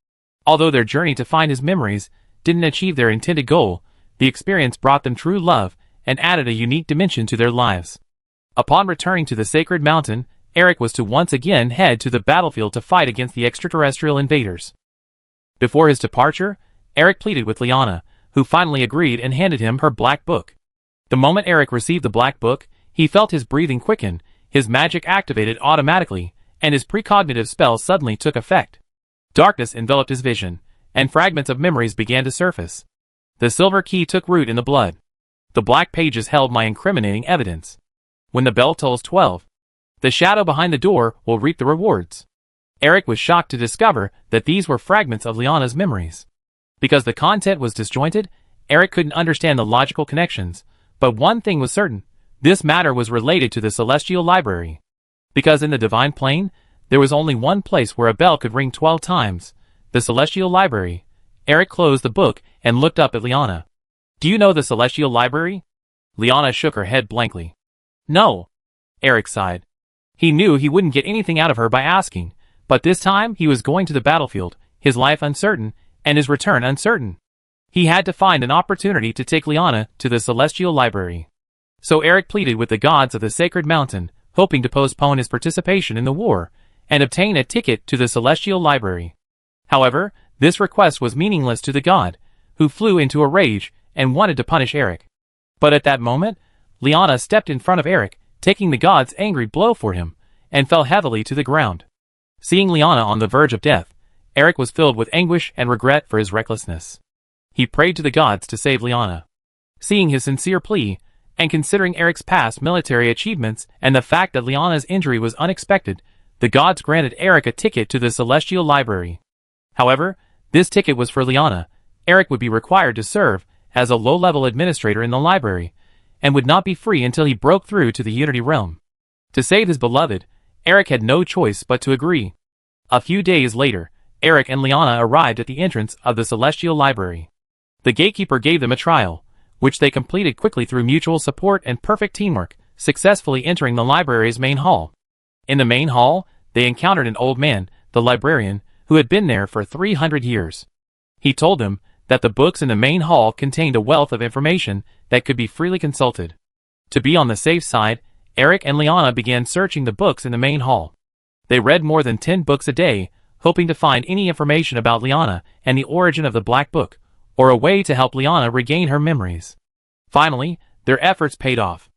Although their journey to find his memories didn't achieve their intended goal, the experience brought them true love and added a unique dimension to their lives. Upon returning to the sacred mountain, Eric was to once again head to the battlefield to fight against the extraterrestrial invaders. Before his departure, Eric pleaded with Liana, who finally agreed and handed him her black book. The moment Eric received the black book, he felt his breathing quicken, his magic activated automatically, and his precognitive spell suddenly took effect. Darkness enveloped his vision, and fragments of memories began to surface. The silver key took root in the blood. The black pages held my incriminating evidence. When the bell tolls 12, the shadow behind the door will reap the rewards. Eric was shocked to discover that these were fragments of Liana's memories. Because the content was disjointed, Eric couldn't understand the logical connections, but one thing was certain: this matter was related to the Celestial Library. Because in the Divine Plane, there was only one place where a bell could ring 12 times, the Celestial Library. Eric closed the book and looked up at Liana. "Do you know the Celestial Library?" Liana shook her head blankly. "No." Eric sighed. He knew he wouldn't get anything out of her by asking, but this time he was going to the battlefield, his life uncertain, and his return uncertain. He had to find an opportunity to take Liana to the Celestial Library. So Eric pleaded with the gods of the sacred mountain, hoping to postpone his participation in the war and obtain a ticket to the Celestial Library. However, this request was meaningless to the god, who flew into a rage and wanted to punish Eric. But at that moment, Liana stepped in front of Eric, taking the god's angry blow for him, and fell heavily to the ground. Seeing Liana on the verge of death, Eric was filled with anguish and regret for his recklessness. He prayed to the gods to save Liana. Seeing his sincere plea, and considering Eric's past military achievements and the fact that Liana's injury was unexpected, the gods granted Eric a ticket to the Celestial Library. However, this ticket was for Liana. Eric would be required to serve as a low-level administrator in the library, and would not be free until he broke through to the Unity Realm. To save his beloved, Eric had no choice but to agree. A few days later, Eric and Liana arrived at the entrance of the Celestial Library. The gatekeeper gave them a trial, which they completed quickly through mutual support and perfect teamwork, successfully entering the library's main hall. In the main hall, they encountered an old man, the librarian, who had been there for 300 years. He told them that the books in the main hall contained a wealth of information that could be freely consulted. To be on the safe side, Eric and Liana began searching the books in the main hall. They read more than 10 books a day, hoping to find any information about Liana and the origin of the Black Book, or a way to help Liana regain her memories. Finally, their efforts paid off.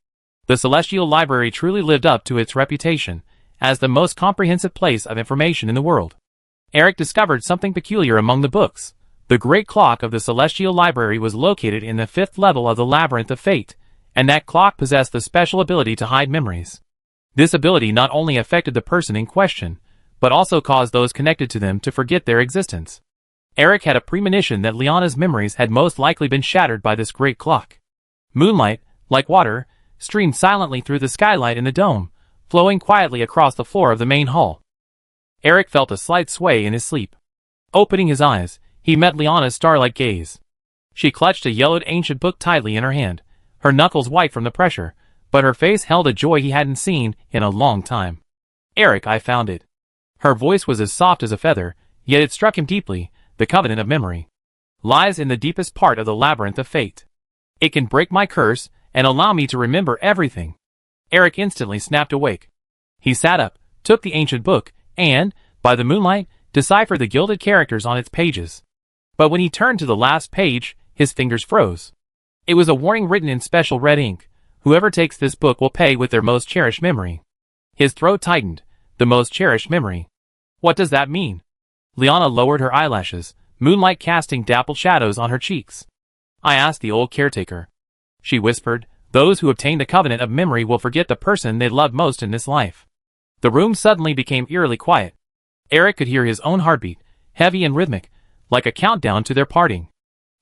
The Celestial Library truly lived up to its reputation as the most comprehensive place of information in the world. Eric discovered something peculiar among the books. The great clock of the Celestial Library was located in the 5th level of the Labyrinth of Fate, and that clock possessed the special ability to hide memories. This ability not only affected the person in question, but also caused those connected to them to forget their existence. Eric had a premonition that Liana's memories had most likely been shattered by this great clock. Moonlight, like water, streamed silently through the skylight in the dome, flowing quietly across the floor of the main hall. Eric felt a slight sway in his sleep. Opening his eyes, he met Liana's starlight gaze. She clutched a yellowed ancient book tightly in her hand, her knuckles white from the pressure, but her face held a joy he hadn't seen in a long time. "Eric, I found it." Her voice was as soft as a feather, yet it struck him deeply. The covenant of memory lies in the deepest part of the Labyrinth of Fate. It can break my curse and allow me to remember everything. Eric instantly snapped awake. He sat up, took the ancient book, and, by the moonlight, deciphered the gilded characters on its pages. But when he turned to the last page, his fingers froze. It was a warning written in special red ink. Whoever takes this book will pay with their most cherished memory. His throat tightened. The most cherished memory. What does that mean? Liana lowered her eyelashes, moonlight casting dappled shadows on her cheeks. "I asked the old caretaker," she whispered. "Those who obtain the covenant of memory will forget the person they loved most in this life." The room suddenly became eerily quiet. Eric could hear his own heartbeat, heavy and rhythmic, like a countdown to their parting.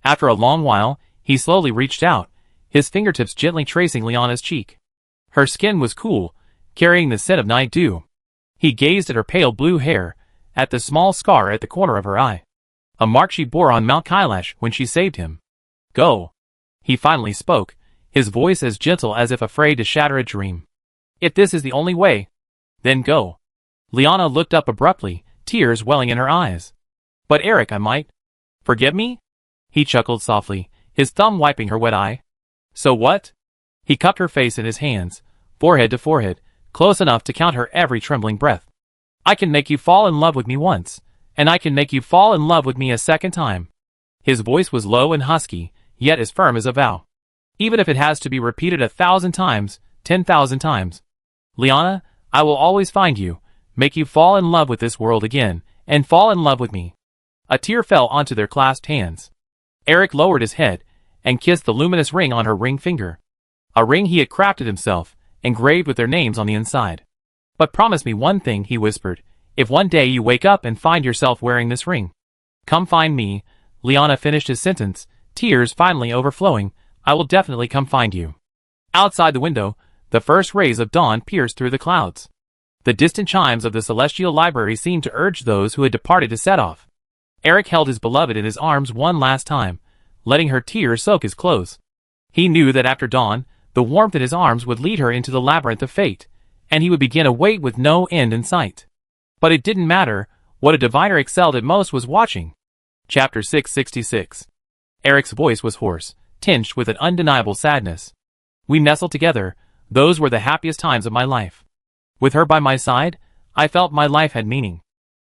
After a long while, he slowly reached out, his fingertips gently tracing Liana's cheek. Her skin was cool, carrying the scent of night dew. He gazed at her pale blue hair, at the small scar at the corner of her eye. A mark she bore on Mount Kailash when she saved him. "Go." He finally spoke, his voice as gentle as if afraid to shatter a dream. "If this is the only way, then go." Liana looked up abruptly, tears welling in her eyes. "But Eric, I might forget me?" He chuckled softly, his thumb wiping her wet eye. "So what?" He cupped her face in his hands, forehead to forehead, close enough to count her every trembling breath. "I can make you fall in love with me once, and I can make you fall in love with me a second time." His voice was low and husky, yet as firm as a vow. "Even if it has to be repeated 1,000 times, 10,000 times. Liana, I will always find you, make you fall in love with this world again, and fall in love with me." A tear fell onto their clasped hands. Eric lowered his head, and kissed the luminous ring on her ring finger. A ring he had crafted himself, engraved with their names on the inside. "But promise me one thing," he whispered. "If one day you wake up and find yourself wearing this ring, come find me." Liana finished his sentence, tears finally overflowing. "I will definitely come find you." Outside the window, the first rays of dawn pierced through the clouds. The distant chimes of the Celestial Library seemed to urge those who had departed to set off. Eric held his beloved in his arms one last time, letting her tears soak his clothes. He knew that after dawn, the warmth in his arms would lead her into the Labyrinth of Fate, and he would begin a wait with no end in sight. But it didn't matter. What a diviner excelled at most was watching. Chapter 666. Eric's voice was hoarse, tinged with an undeniable sadness. "We nestled together. Those were the happiest times of my life. With her by my side, I felt my life had meaning.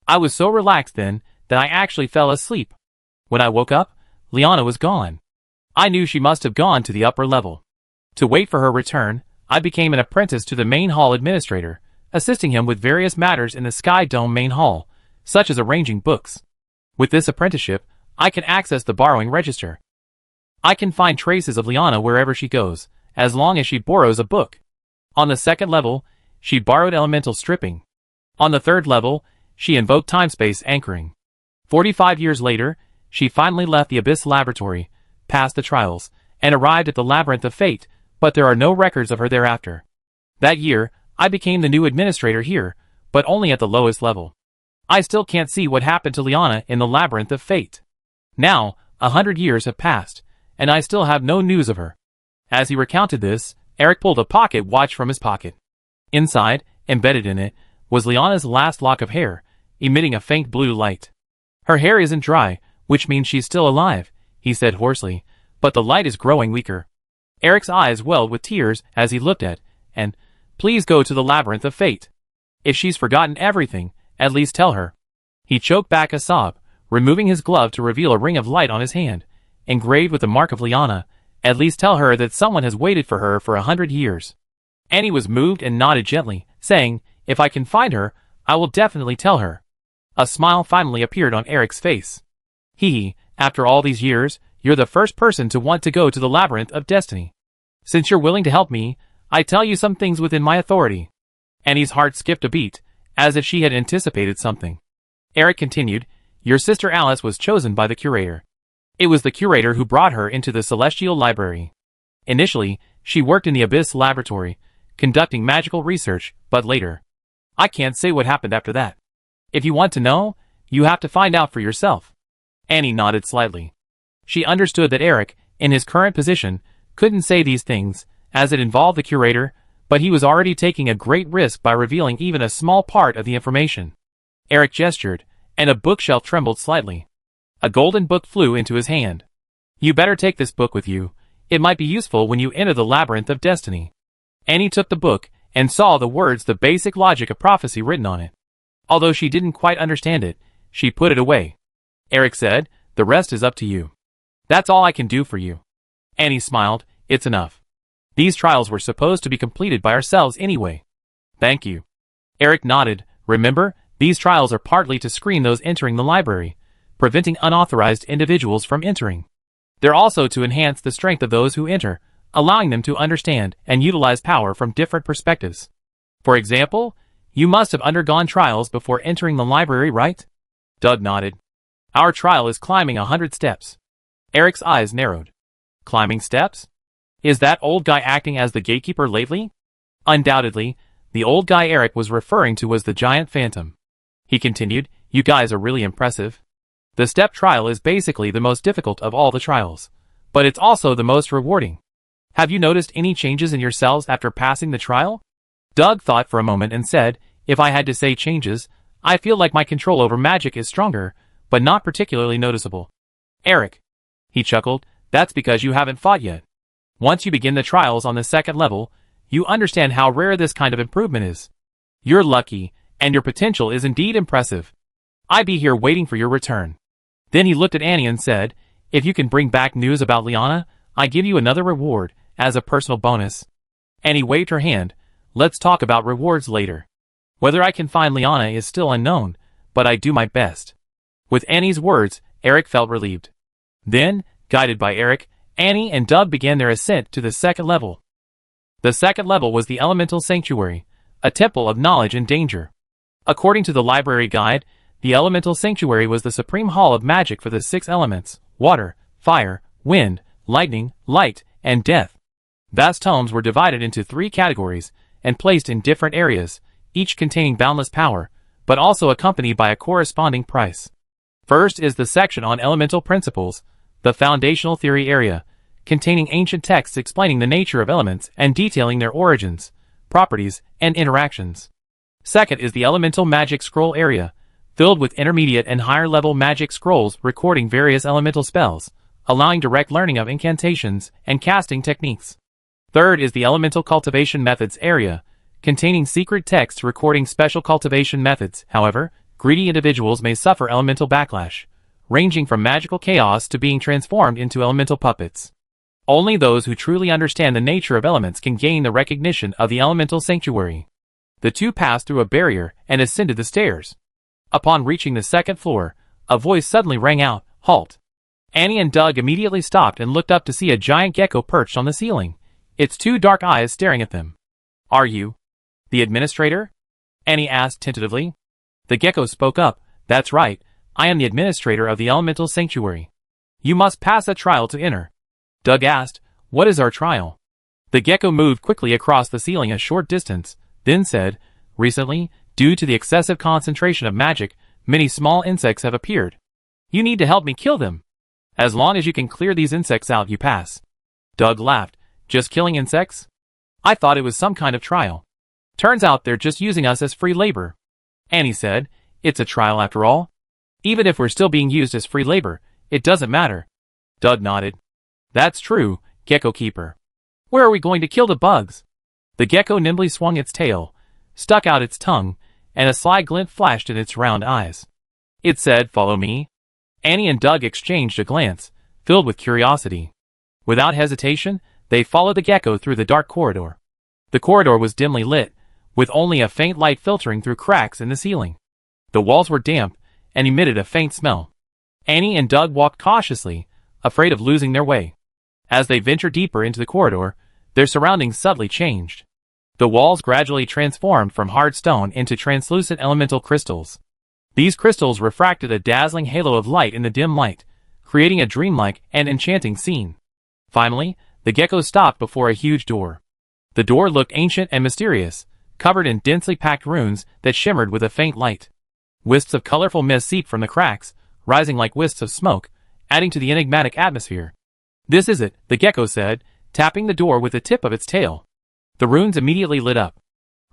I was so relaxed then that I actually fell asleep. When I woke up, Liana was gone. I knew she must have gone to the upper level. To wait for her return, I became an apprentice to the main hall administrator, assisting him with various matters in the Sky Dome main hall, such as arranging books. With this apprenticeship, I can access the borrowing register. I can find traces of Liana wherever she goes, as long as she borrows a book. On the 2nd level, she borrowed elemental stripping. On the 3rd level, she invoked time-space anchoring. 45 years later, she finally left the Abyss Laboratory, passed the trials, and arrived at the Labyrinth of Fate, but there are no records of her thereafter. That year, I became the new administrator here, but only at the lowest level. I still can't see what happened to Liana in the Labyrinth of Fate. Now, 100 years have passed, and I still have no news of her." As he recounted this, Eric pulled a pocket watch from his pocket. Inside, embedded in it, was Liana's last lock of hair, emitting a faint blue light. "Her hair isn't dry, which means she's still alive," he said hoarsely, "but the light is growing weaker." Eric's eyes welled with tears as he looked at, and, "Please go to the Labyrinth of Fate. If she's forgotten everything, at least tell her." He choked back a sob, removing his glove to reveal a ring of light on his hand, engraved with the mark of Liana. "At least tell her that someone has waited for her for 100 years. Annie was moved and nodded gently, saying, "If I can find her, I will definitely tell her." A smile finally appeared on Eric's face. He, After all these years, you're the first person to want to go to the labyrinth of destiny. Since you're willing to help me, I tell you some things within my authority." Annie's heart skipped a beat, as if she had anticipated something. Eric continued, "Your sister Alice was chosen by the curator. It was the curator who brought her into the Celestial Library. Initially, she worked in the Abyss Laboratory, conducting magical research, but later, I can't say what happened after that. If you want to know, you have to find out for yourself." Annie nodded slightly. She understood that Eric, in his current position, couldn't say these things, as it involved the curator, but he was already taking a great risk by revealing even a small part of the information. Eric gestured, and a bookshelf trembled slightly. A golden book flew into his hand. "You better take this book with you. It might be useful when you enter the labyrinth of destiny." Annie took the book, and saw the words "The Basic Logic of Prophecy" written on it. Although she didn't quite understand it, she put it away. Eric said, "The rest is up to you. That's all I can do for you." Annie smiled, "It's enough. These trials were supposed to be completed by ourselves anyway." "Thank you." Eric nodded. "Remember, these trials are partly to screen those entering the library, preventing unauthorized individuals from entering. They're also to enhance the strength of those who enter, allowing them to understand and utilize power from different perspectives. For example, you must have undergone trials before entering the library, right?" Doug nodded. "Our trial is climbing 100 steps." Eric's eyes narrowed. "Climbing steps? Is that old guy acting as the gatekeeper lately?" Undoubtedly, the old guy Eric was referring to was the giant phantom. He continued, "You guys are really impressive. The step trial is basically the most difficult of all the trials, but it's also the most rewarding. Have you noticed any changes in yourselves after passing the trial?" Doug thought for a moment and said, "If I had to say changes, I feel like my control over magic is stronger, but not particularly noticeable." "Eric," he chuckled, "that's because you haven't fought yet. Once you begin the trials on the second level, you understand how rare this kind of improvement is. You're lucky, and your potential is indeed impressive. I'd be here waiting for your return." Then he looked at Annie and said, "If you can bring back news about Liana, I give you another reward, as a personal bonus." Annie waved her hand. "Let's talk about rewards later. Whether I can find Liana is still unknown, but I do my best." With Annie's words, Eric felt relieved. Then, guided by Eric, Annie and Doug began their ascent to the second level. The second level was the Elemental Sanctuary, a temple of knowledge and danger. According to the library guide, the Elemental Sanctuary was the supreme hall of magic for the 6 elements: water, fire, wind, lightning, light, and death. Vast tomes were divided into 3 categories and placed in different areas, each containing boundless power, but also accompanied by a corresponding price. First is the section on elemental principles, the foundational theory area, containing ancient texts explaining the nature of elements and detailing their origins, properties, and interactions. Second is the elemental magic scroll area, filled with intermediate and higher-level magic scrolls recording various elemental spells, allowing direct learning of incantations and casting techniques. Third is the elemental cultivation methods area, containing secret texts recording special cultivation methods. However, greedy individuals may suffer elemental backlash, ranging from magical chaos to being transformed into elemental puppets. Only those who truly understand the nature of elements can gain the recognition of the Elemental Sanctuary. The two passed through a barrier and ascended the stairs. Upon reaching the second floor, a voice suddenly rang out, "Halt!" Annie and Doug immediately stopped and looked up to see a giant gecko perched on the ceiling, its 2 dark eyes staring at them. "Are you the administrator?" Annie asked tentatively. The gecko spoke up, "That's right, I am the administrator of the Elemental Sanctuary. You must pass a trial to enter." Doug asked, "What is our trial?" The gecko moved quickly across the ceiling a short distance, then said, "Recently, due to the excessive concentration of magic, many small insects have appeared. You need to help me kill them. As long as you can clear these insects out, you pass." Doug laughed, "Just killing insects? I thought it was some kind of trial. Turns out they're just using us as free labor." Annie said, "It's a trial after all. Even if we're still being used as free labor, it doesn't matter." Doug nodded. "That's true, Gecko Keeper. Where are we going to kill the bugs?" The gecko nimbly swung its tail, stuck out its tongue, and a sly glint flashed in its round eyes. It said, "Follow me." Annie and Doug exchanged a glance, filled with curiosity. Without hesitation, they followed the gecko through the dark corridor. The corridor was dimly lit, with only a faint light filtering through cracks in the ceiling. The walls were damp and emitted a faint smell. Annie and Doug walked cautiously, afraid of losing their way. As they ventured deeper into the corridor, their surroundings subtly changed. The walls gradually transformed from hard stone into translucent elemental crystals. These crystals refracted a dazzling halo of light in the dim light, creating a dreamlike and enchanting scene. Finally, the geckos stopped before a huge door. The door looked ancient and mysterious, covered in densely packed runes that shimmered with a faint light. Wisps of colorful mist seeped from the cracks, rising like wisps of smoke, adding to the enigmatic atmosphere. "This is it," the gecko said, tapping the door with the tip of its tail. The runes immediately lit up.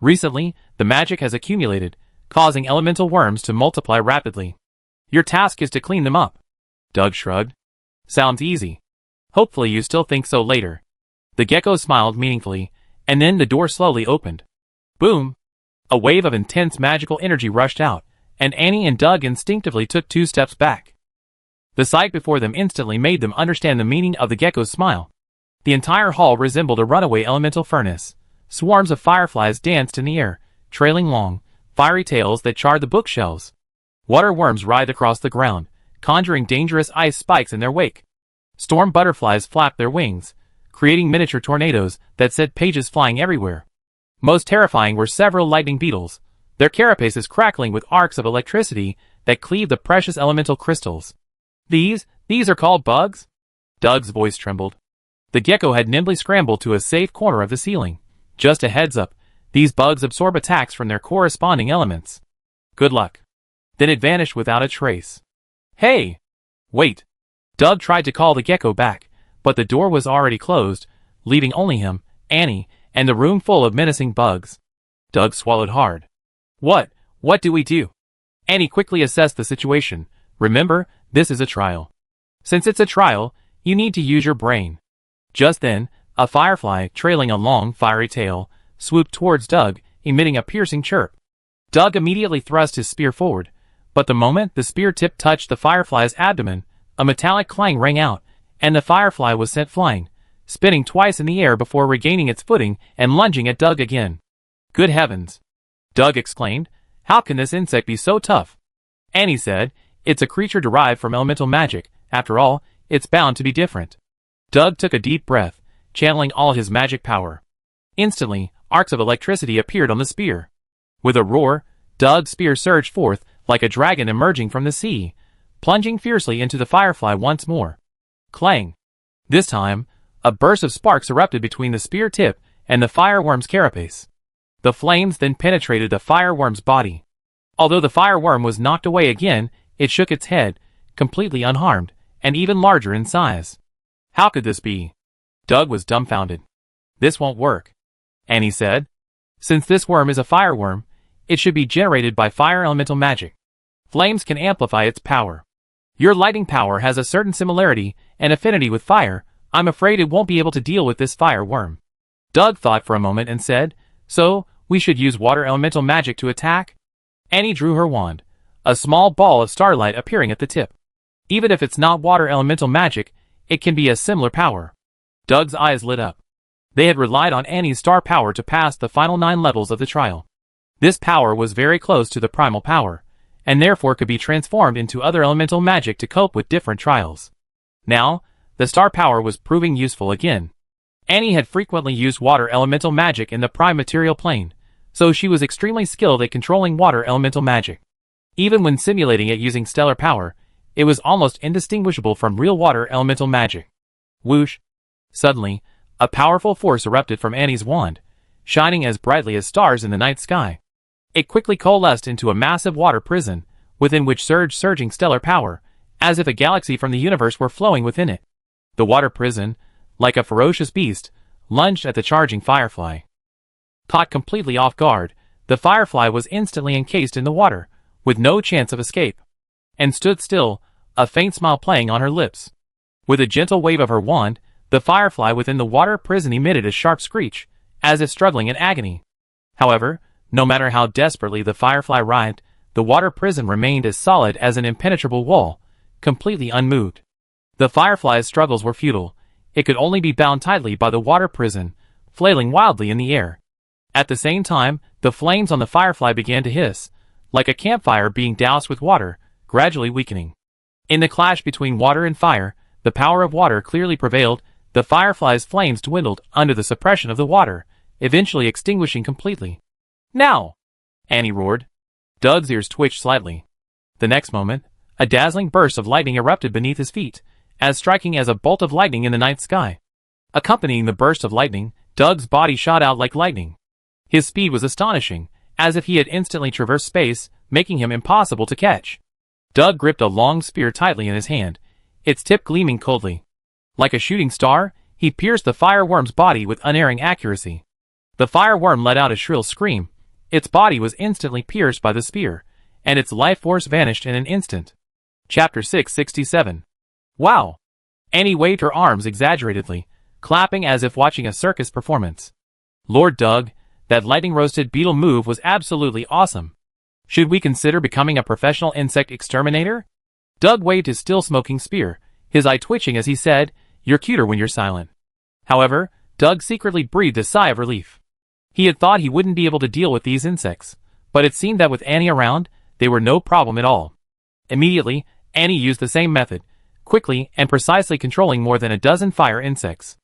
"Recently, the magic has accumulated, causing elemental worms to multiply rapidly. Your task is to clean them up." Doug shrugged. "Sounds easy. Hopefully you still think so later." The gecko smiled meaningfully, and then the door slowly opened. Boom! A wave of intense magical energy rushed out, and Annie and Doug instinctively took 2 steps back. The sight before them instantly made them understand the meaning of the gecko's smile. The entire hall resembled a runaway elemental furnace. Swarms of fireflies danced in the air, trailing long, fiery tails that charred the bookshelves. Water worms writhed across the ground, conjuring dangerous ice spikes in their wake. Storm butterflies flapped their wings, creating miniature tornadoes that sent pages flying everywhere. Most terrifying were several lightning beetles, their carapaces crackling with arcs of electricity that cleaved the precious elemental crystals. These are called bugs?" Doug's voice trembled. The gecko had nimbly scrambled to a safe corner of the ceiling. "Just a heads up, these bugs absorb attacks from their corresponding elements. Good luck." Then it vanished without a trace. "Hey! Wait!" Doug tried to call the gecko back, but the door was already closed, leaving only him, Annie, and the room full of menacing bugs. Doug swallowed hard. What do we do?" Annie quickly assessed the situation. "Remember, this is a trial. Since it's a trial, you need to use your brain." Just then, a firefly, trailing a long, fiery tail, swooped towards Doug, emitting a piercing chirp. Doug immediately thrust his spear forward, but the moment the spear tip touched the firefly's abdomen, a metallic clang rang out, and the firefly was sent flying, spinning twice in the air before regaining its footing and lunging at Doug again. "Good heavens!" Doug exclaimed. "How can this insect be so tough?" Annie said, "It's a creature derived from elemental magic. After all, it's bound to be different." Doug took a deep breath, channeling all his magic power. Instantly, arcs of electricity appeared on the spear. With a roar, Doug's spear surged forth like a dragon emerging from the sea, plunging fiercely into the firefly once more. Clang! This time, a burst of sparks erupted between the spear tip and the fireworm's carapace. The flames then penetrated the fireworm's body. Although the fireworm was knocked away again, it shook its head, completely unharmed, and even larger in size. How could this be? Doug was dumbfounded. "This won't work," Annie said. "Since this worm is a fireworm, it should be generated by fire elemental magic. Flames can amplify its power. Your lightning power has a certain similarity and affinity with fire. I'm afraid it won't be able to deal with this fireworm." Doug thought for a moment and said, "So, we should use water elemental magic to attack?" Annie drew her wand, a small ball of starlight appearing at the tip. "Even if it's not water elemental magic, it can be a similar power." Doug's eyes lit up. They had relied on Annie's star power to pass the final 9 levels of the trial. This power was very close to the primal power, and therefore could be transformed into other elemental magic to cope with different trials. Now, the star power was proving useful again. Annie had frequently used water elemental magic in the prime material plane, so she was extremely skilled at controlling water elemental magic. Even when simulating it using stellar power, it was almost indistinguishable from real water elemental magic. Whoosh! Suddenly, a powerful force erupted from Annie's wand, shining as brightly as stars in the night sky. It quickly coalesced into a massive water prison, within which surged surging stellar power, as if a galaxy from the universe were flowing within it. The water prison, like a ferocious beast, lunged at the charging firefly. Caught completely off guard, the firefly was instantly encased in the water, with no chance of escape, and stood still, a faint smile playing on her lips. With a gentle wave of her wand, the firefly within the water prison emitted a sharp screech, as if struggling in agony. However, no matter how desperately the firefly writhed, the water prison remained as solid as an impenetrable wall, completely unmoved. The firefly's struggles were futile. It could only be bound tightly by the water prison, flailing wildly in the air. At the same time, the flames on the firefly began to hiss, like a campfire being doused with water, gradually weakening. In the clash between water and fire, the power of water clearly prevailed. The firefly's flames dwindled under the suppression of the water, eventually extinguishing completely. "Now!" Annie roared. Doug's ears twitched slightly. The next moment, a dazzling burst of lightning erupted beneath his feet, as striking as a bolt of lightning in the night sky. Accompanying the burst of lightning, Doug's body shot out like lightning. His speed was astonishing, as if he had instantly traversed space, making him impossible to catch. Doug gripped a long spear tightly in his hand, its tip gleaming coldly. Like a shooting star, he pierced the fireworm's body with unerring accuracy. The fireworm let out a shrill scream. Its body was instantly pierced by the spear, and its life force vanished in an instant. Chapter 667. Wow! Annie waved her arms exaggeratedly, clapping as if watching a circus performance. Lord Doug, that lightning-roasted beetle move was absolutely awesome. Should we consider becoming a professional insect exterminator? Doug waved his still-smoking spear, his eye twitching as he said, "You're cuter when you're silent." However, Doug secretly breathed a sigh of relief. He had thought he wouldn't be able to deal with these insects, but it seemed that with Annie around, they were no problem at all. Immediately, Annie used the same method, quickly and precisely controlling more than a dozen fire insects.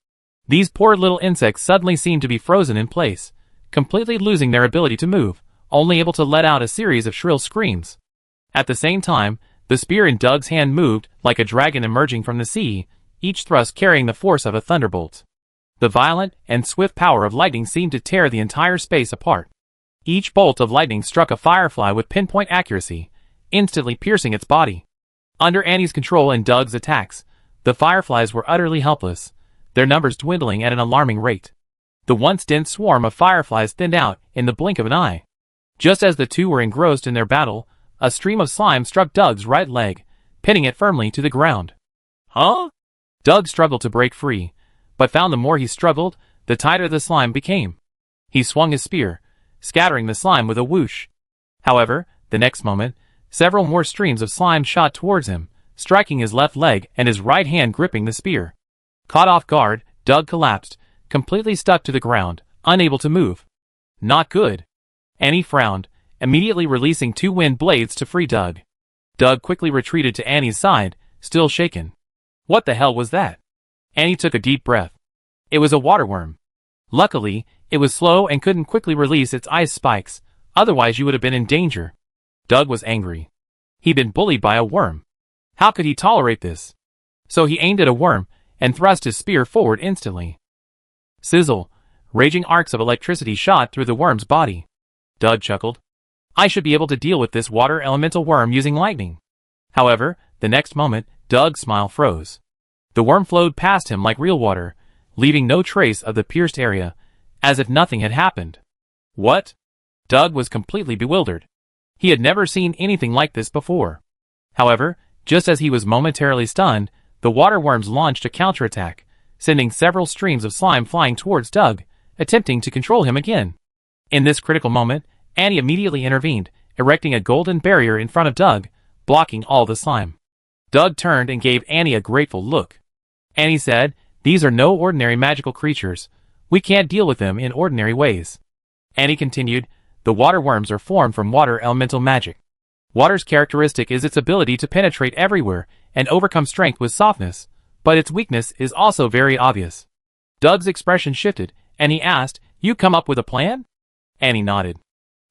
These poor little insects suddenly seemed to be frozen in place, completely losing their ability to move, only able to let out a series of shrill screams. At the same time, the spear in Doug's hand moved like a dragon emerging from the sea, each thrust carrying the force of a thunderbolt. The violent and swift power of lightning seemed to tear the entire space apart. Each bolt of lightning struck a firefly with pinpoint accuracy, instantly piercing its body. Under Annie's control and Doug's attacks, the fireflies were utterly helpless, their numbers dwindling at an alarming rate. The once dense swarm of fireflies thinned out in the blink of an eye. Just as the two were engrossed in their battle, a stream of slime struck Doug's right leg, pinning it firmly to the ground. "Huh?" Doug struggled to break free, but found the more he struggled, the tighter the slime became. He swung his spear, scattering the slime with a whoosh. However, the next moment, several more streams of slime shot towards him, striking his left leg and his right hand gripping the spear. Caught off guard, Doug collapsed, completely stuck to the ground, unable to move. Not good. Annie frowned, immediately releasing two wind blades to free Doug. Doug quickly retreated to Annie's side, still shaken. What the hell was that? Annie took a deep breath. It was a waterworm. Luckily, it was slow and couldn't quickly release its ice spikes, otherwise you would have been in danger. Doug was angry. He'd been bullied by a worm. How could he tolerate this? So he aimed at a worm, and thrust his spear forward instantly. Sizzle! Raging arcs of electricity shot through the worm's body. Doug chuckled. I should be able to deal with this water elemental worm using lightning. However, the next moment, Doug's smile froze. The worm flowed past him like real water, leaving no trace of the pierced area, as if nothing had happened. What? Doug was completely bewildered. He had never seen anything like this before. However, just as he was momentarily stunned, the waterworms launched a counterattack, sending several streams of slime flying towards Doug, attempting to control him again. In this critical moment, Annie immediately intervened, erecting a golden barrier in front of Doug, blocking all the slime. Doug turned and gave Annie a grateful look. Annie said, "These are no ordinary magical creatures. We can't deal with them in ordinary ways." Annie continued, "The waterworms are formed from water elemental magic. Water's characteristic is its ability to penetrate everywhere and overcome strength with softness, but its weakness is also very obvious." Doug's expression shifted, and he asked, "You come up with a plan?" Annie nodded.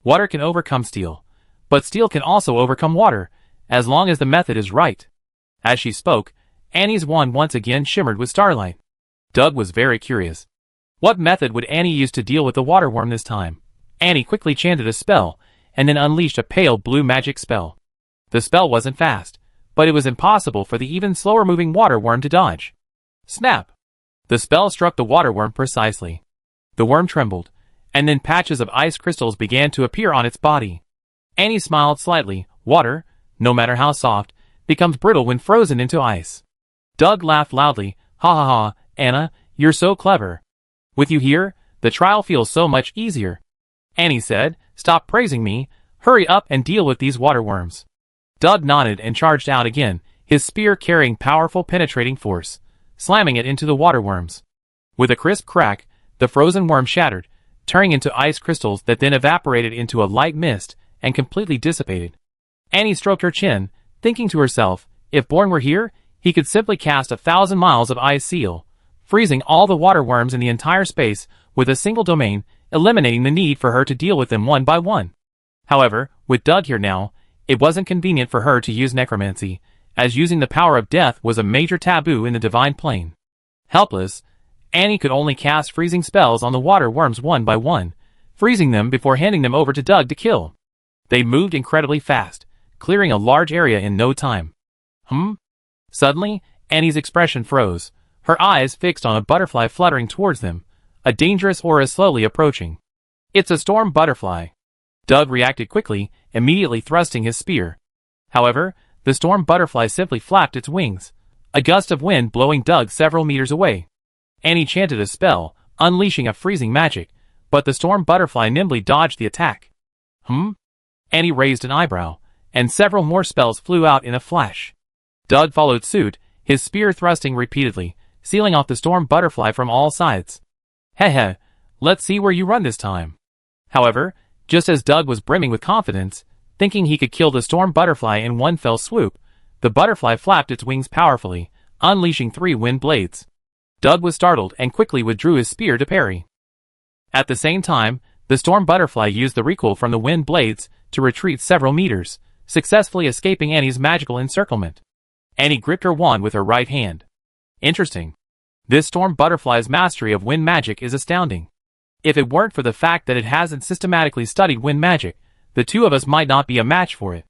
"Water can overcome steel, but steel can also overcome water, as long as the method is right." As she spoke, Annie's wand once again shimmered with starlight. Doug was very curious. What method would Annie use to deal with the waterworm this time? Annie quickly chanted a spell, and then unleashed a pale blue magic spell. The spell wasn't fast, but it was impossible for the even slower-moving waterworm to dodge. Snap! The spell struck the waterworm precisely. The worm trembled, and then patches of ice crystals began to appear on its body. Annie smiled slightly. Water, no matter how soft, becomes brittle when frozen into ice. Doug laughed loudly. "Ha ha ha, Anna, you're so clever. With you here, the trial feels so much easier." Annie said, "Stop praising me. Hurry up and deal with these waterworms." Doug nodded and charged out again, his spear carrying powerful penetrating force, slamming it into the waterworms. With a crisp crack, the frozen worm shattered, turning into ice crystals that then evaporated into a light mist and completely dissipated. Annie stroked her chin, thinking to herself, If Born were here, he could simply cast 1,000 miles of ice seal, freezing all the water worms in the entire space with a single domain, eliminating the need for her to deal with them one by one. However, with Doug here now, it wasn't convenient for her to use necromancy, as using the power of death was a major taboo in the divine plane. Helpless, Annie could only cast freezing spells on the water worms one by one, freezing them before handing them over to Doug to kill. They moved incredibly fast, clearing a large area in no time. Suddenly, Annie's expression froze, her eyes fixed on a butterfly fluttering towards them, a dangerous aura slowly approaching. It's a storm butterfly. Doug reacted quickly, immediately thrusting his spear. However, the storm butterfly simply flapped its wings, a gust of wind blowing Doug several meters away. Annie chanted a spell, unleashing a freezing magic, but the storm butterfly nimbly dodged the attack. Annie raised an eyebrow, and several more spells flew out in a flash. Doug followed suit, his spear thrusting repeatedly, sealing off the storm butterfly from all sides. Heh, let's see where you run this time. However, just as Doug was brimming with confidence, thinking he could kill the storm butterfly in one fell swoop, the butterfly flapped its wings powerfully, unleashing 3 wind blades. Doug was startled and quickly withdrew his spear to parry. At the same time, the storm butterfly used the recoil from the wind blades to retreat several meters, successfully escaping Annie's magical encirclement. Annie gripped her wand with her right hand. Interesting. This storm butterfly's mastery of wind magic is astounding. If it weren't for the fact that it hasn't systematically studied wind magic, the two of us might not be a match for it.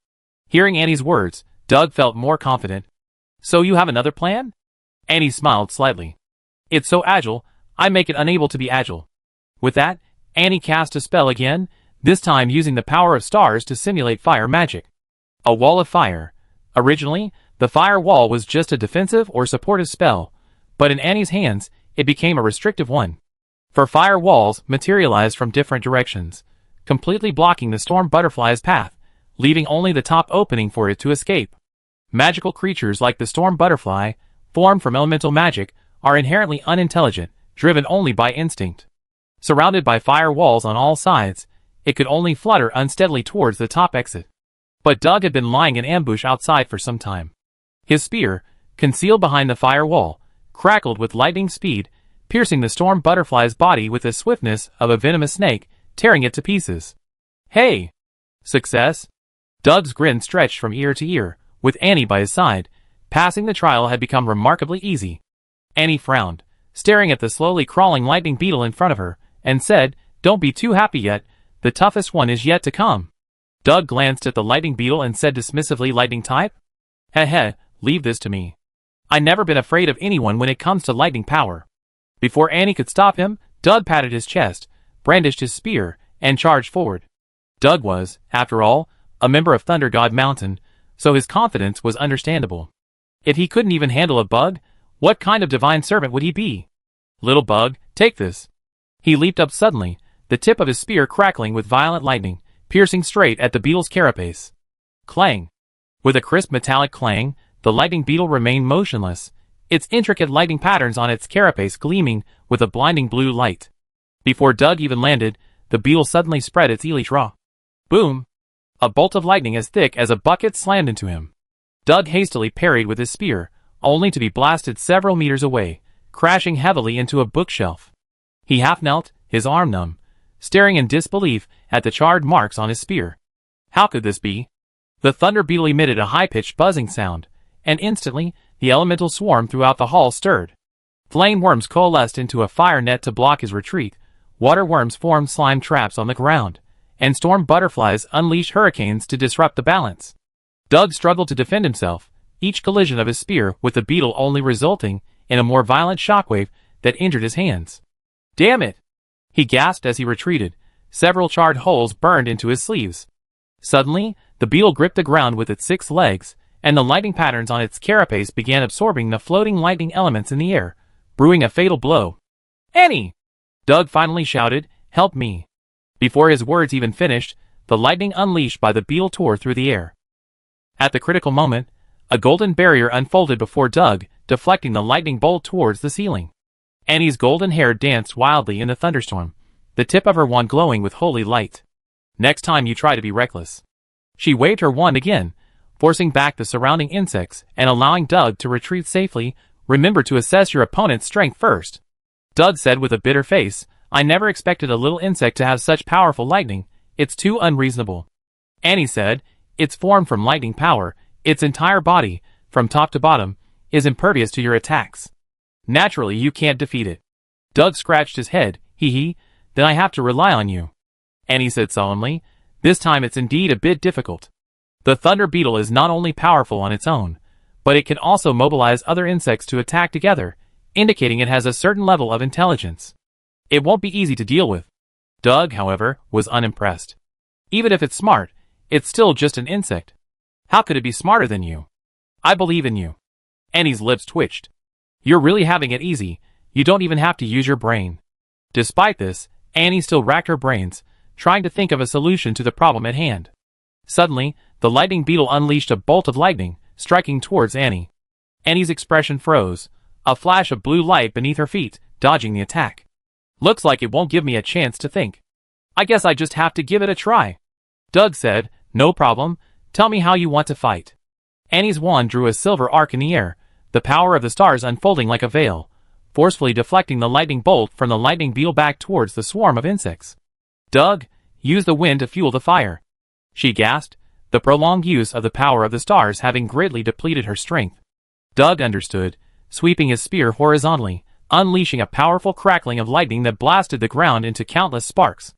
Hearing Annie's words, Doug felt more confident. So you have another plan? Annie smiled slightly. It's so agile, I make it unable to be agile. With that, Annie cast a spell again, this time using the power of stars to simulate fire magic. A wall of fire. Originally, the fire wall was just a defensive or supportive spell, but in Annie's hands, it became a restrictive one. For fire walls materialized from different directions, completely blocking the storm butterfly's path, leaving only the top opening for it to escape. Magical creatures like the storm butterfly, formed from elemental magic, are inherently unintelligent, driven only by instinct. Surrounded by fire walls on all sides, it could only flutter unsteadily towards the top exit. But Doug had been lying in ambush outside for some time. His spear, concealed behind the fire wall, crackled with lightning speed, piercing the storm butterfly's body with the swiftness of a venomous snake, tearing it to pieces. Hey! Success? Doug's grin stretched from ear to ear, with Annie by his side. Passing the trial had become remarkably easy. Annie frowned, staring at the slowly crawling lightning beetle in front of her, and said, "Don't be too happy yet, the toughest one is yet to come." Doug glanced at the lightning beetle and said dismissively, "Lightning type? Heh, leave this to me. I've never been afraid of anyone when it comes to lightning power." Before Annie could stop him, Doug patted his chest, brandished his spear, and charged forward. Doug was, after all, a member of Thunder God Mountain, so his confidence was understandable. If he couldn't even handle a bug, what kind of divine servant would he be? "Little bug, take this." He leaped up suddenly, the tip of his spear crackling with violent lightning, piercing straight at the beetle's carapace. Clang! With a crisp metallic clang, the lightning beetle remained motionless, its intricate lightning patterns on its carapace gleaming with a blinding blue light. Before Doug even landed, the beetle suddenly spread its elytra. Boom! A bolt of lightning as thick as a bucket slammed into him. Doug hastily parried with his spear, only to be blasted several meters away, crashing heavily into a bookshelf. He half knelt, his arm numb, staring in disbelief at the charred marks on his spear. How could this be? The thunder beetle emitted a high-pitched buzzing sound, and instantly, the elemental swarm throughout the hall stirred. Flame worms coalesced into a fire net to block his retreat, water worms formed slime traps on the ground, and storm butterflies unleashed hurricanes to disrupt the balance. Doug struggled to defend himself, each collision of his spear with the beetle only resulting in a more violent shockwave that injured his hands. "Damn it!" he gasped as he retreated. Several charred holes burned into his sleeves. Suddenly, the beetle gripped the ground with its 6 legs, and the lightning patterns on its carapace began absorbing the floating lightning elements in the air, brewing a fatal blow. "Annie!" Doug finally shouted, "Help me!" Before his words even finished, the lightning unleashed by the beetle tore through the air. At the critical moment, a golden barrier unfolded before Doug, deflecting the lightning bolt towards the ceiling. Annie's golden hair danced wildly in the thunderstorm, the tip of her wand glowing with holy light. "Next time you try to be reckless." She waved her wand again, forcing back the surrounding insects and allowing Doug to retreat safely. Remember to assess your opponent's strength first, Doug said with a bitter face. I never expected a little insect to have such powerful lightning. It's too unreasonable. Annie said, it's formed from lightning power. Its entire body, from top to bottom, is impervious to your attacks. Naturally, you can't defeat it. Doug scratched his head. Hee, then I have to rely on you, Annie said solemnly. This time it's indeed a bit difficult. The thunder beetle is not only powerful on its own, but it can also mobilize other insects to attack together, indicating it has a certain level of intelligence. It won't be easy to deal with. Doug, however, was unimpressed. Even if it's smart, it's still just an insect. How could it be smarter than you? I believe in you. Annie's lips twitched. You're really having it easy. You don't even have to use your brain. Despite this, Annie still racked her brains, trying to think of a solution to the problem at hand. Suddenly, the lightning beetle unleashed a bolt of lightning, striking towards Annie. Annie's expression froze, a flash of blue light beneath her feet, dodging the attack. Looks like it won't give me a chance to think. I guess I just have to give it a try. Doug said, no problem, tell me how you want to fight. Annie's wand drew a silver arc in the air, the power of the stars unfolding like a veil, forcefully deflecting the lightning bolt from the lightning beetle back towards the swarm of insects. Doug, use the wind to fuel the fire, she gasped, the prolonged use of the power of the stars having greatly depleted her strength. Doug understood, sweeping his spear horizontally, unleashing a powerful crackling of lightning that blasted the ground into countless sparks.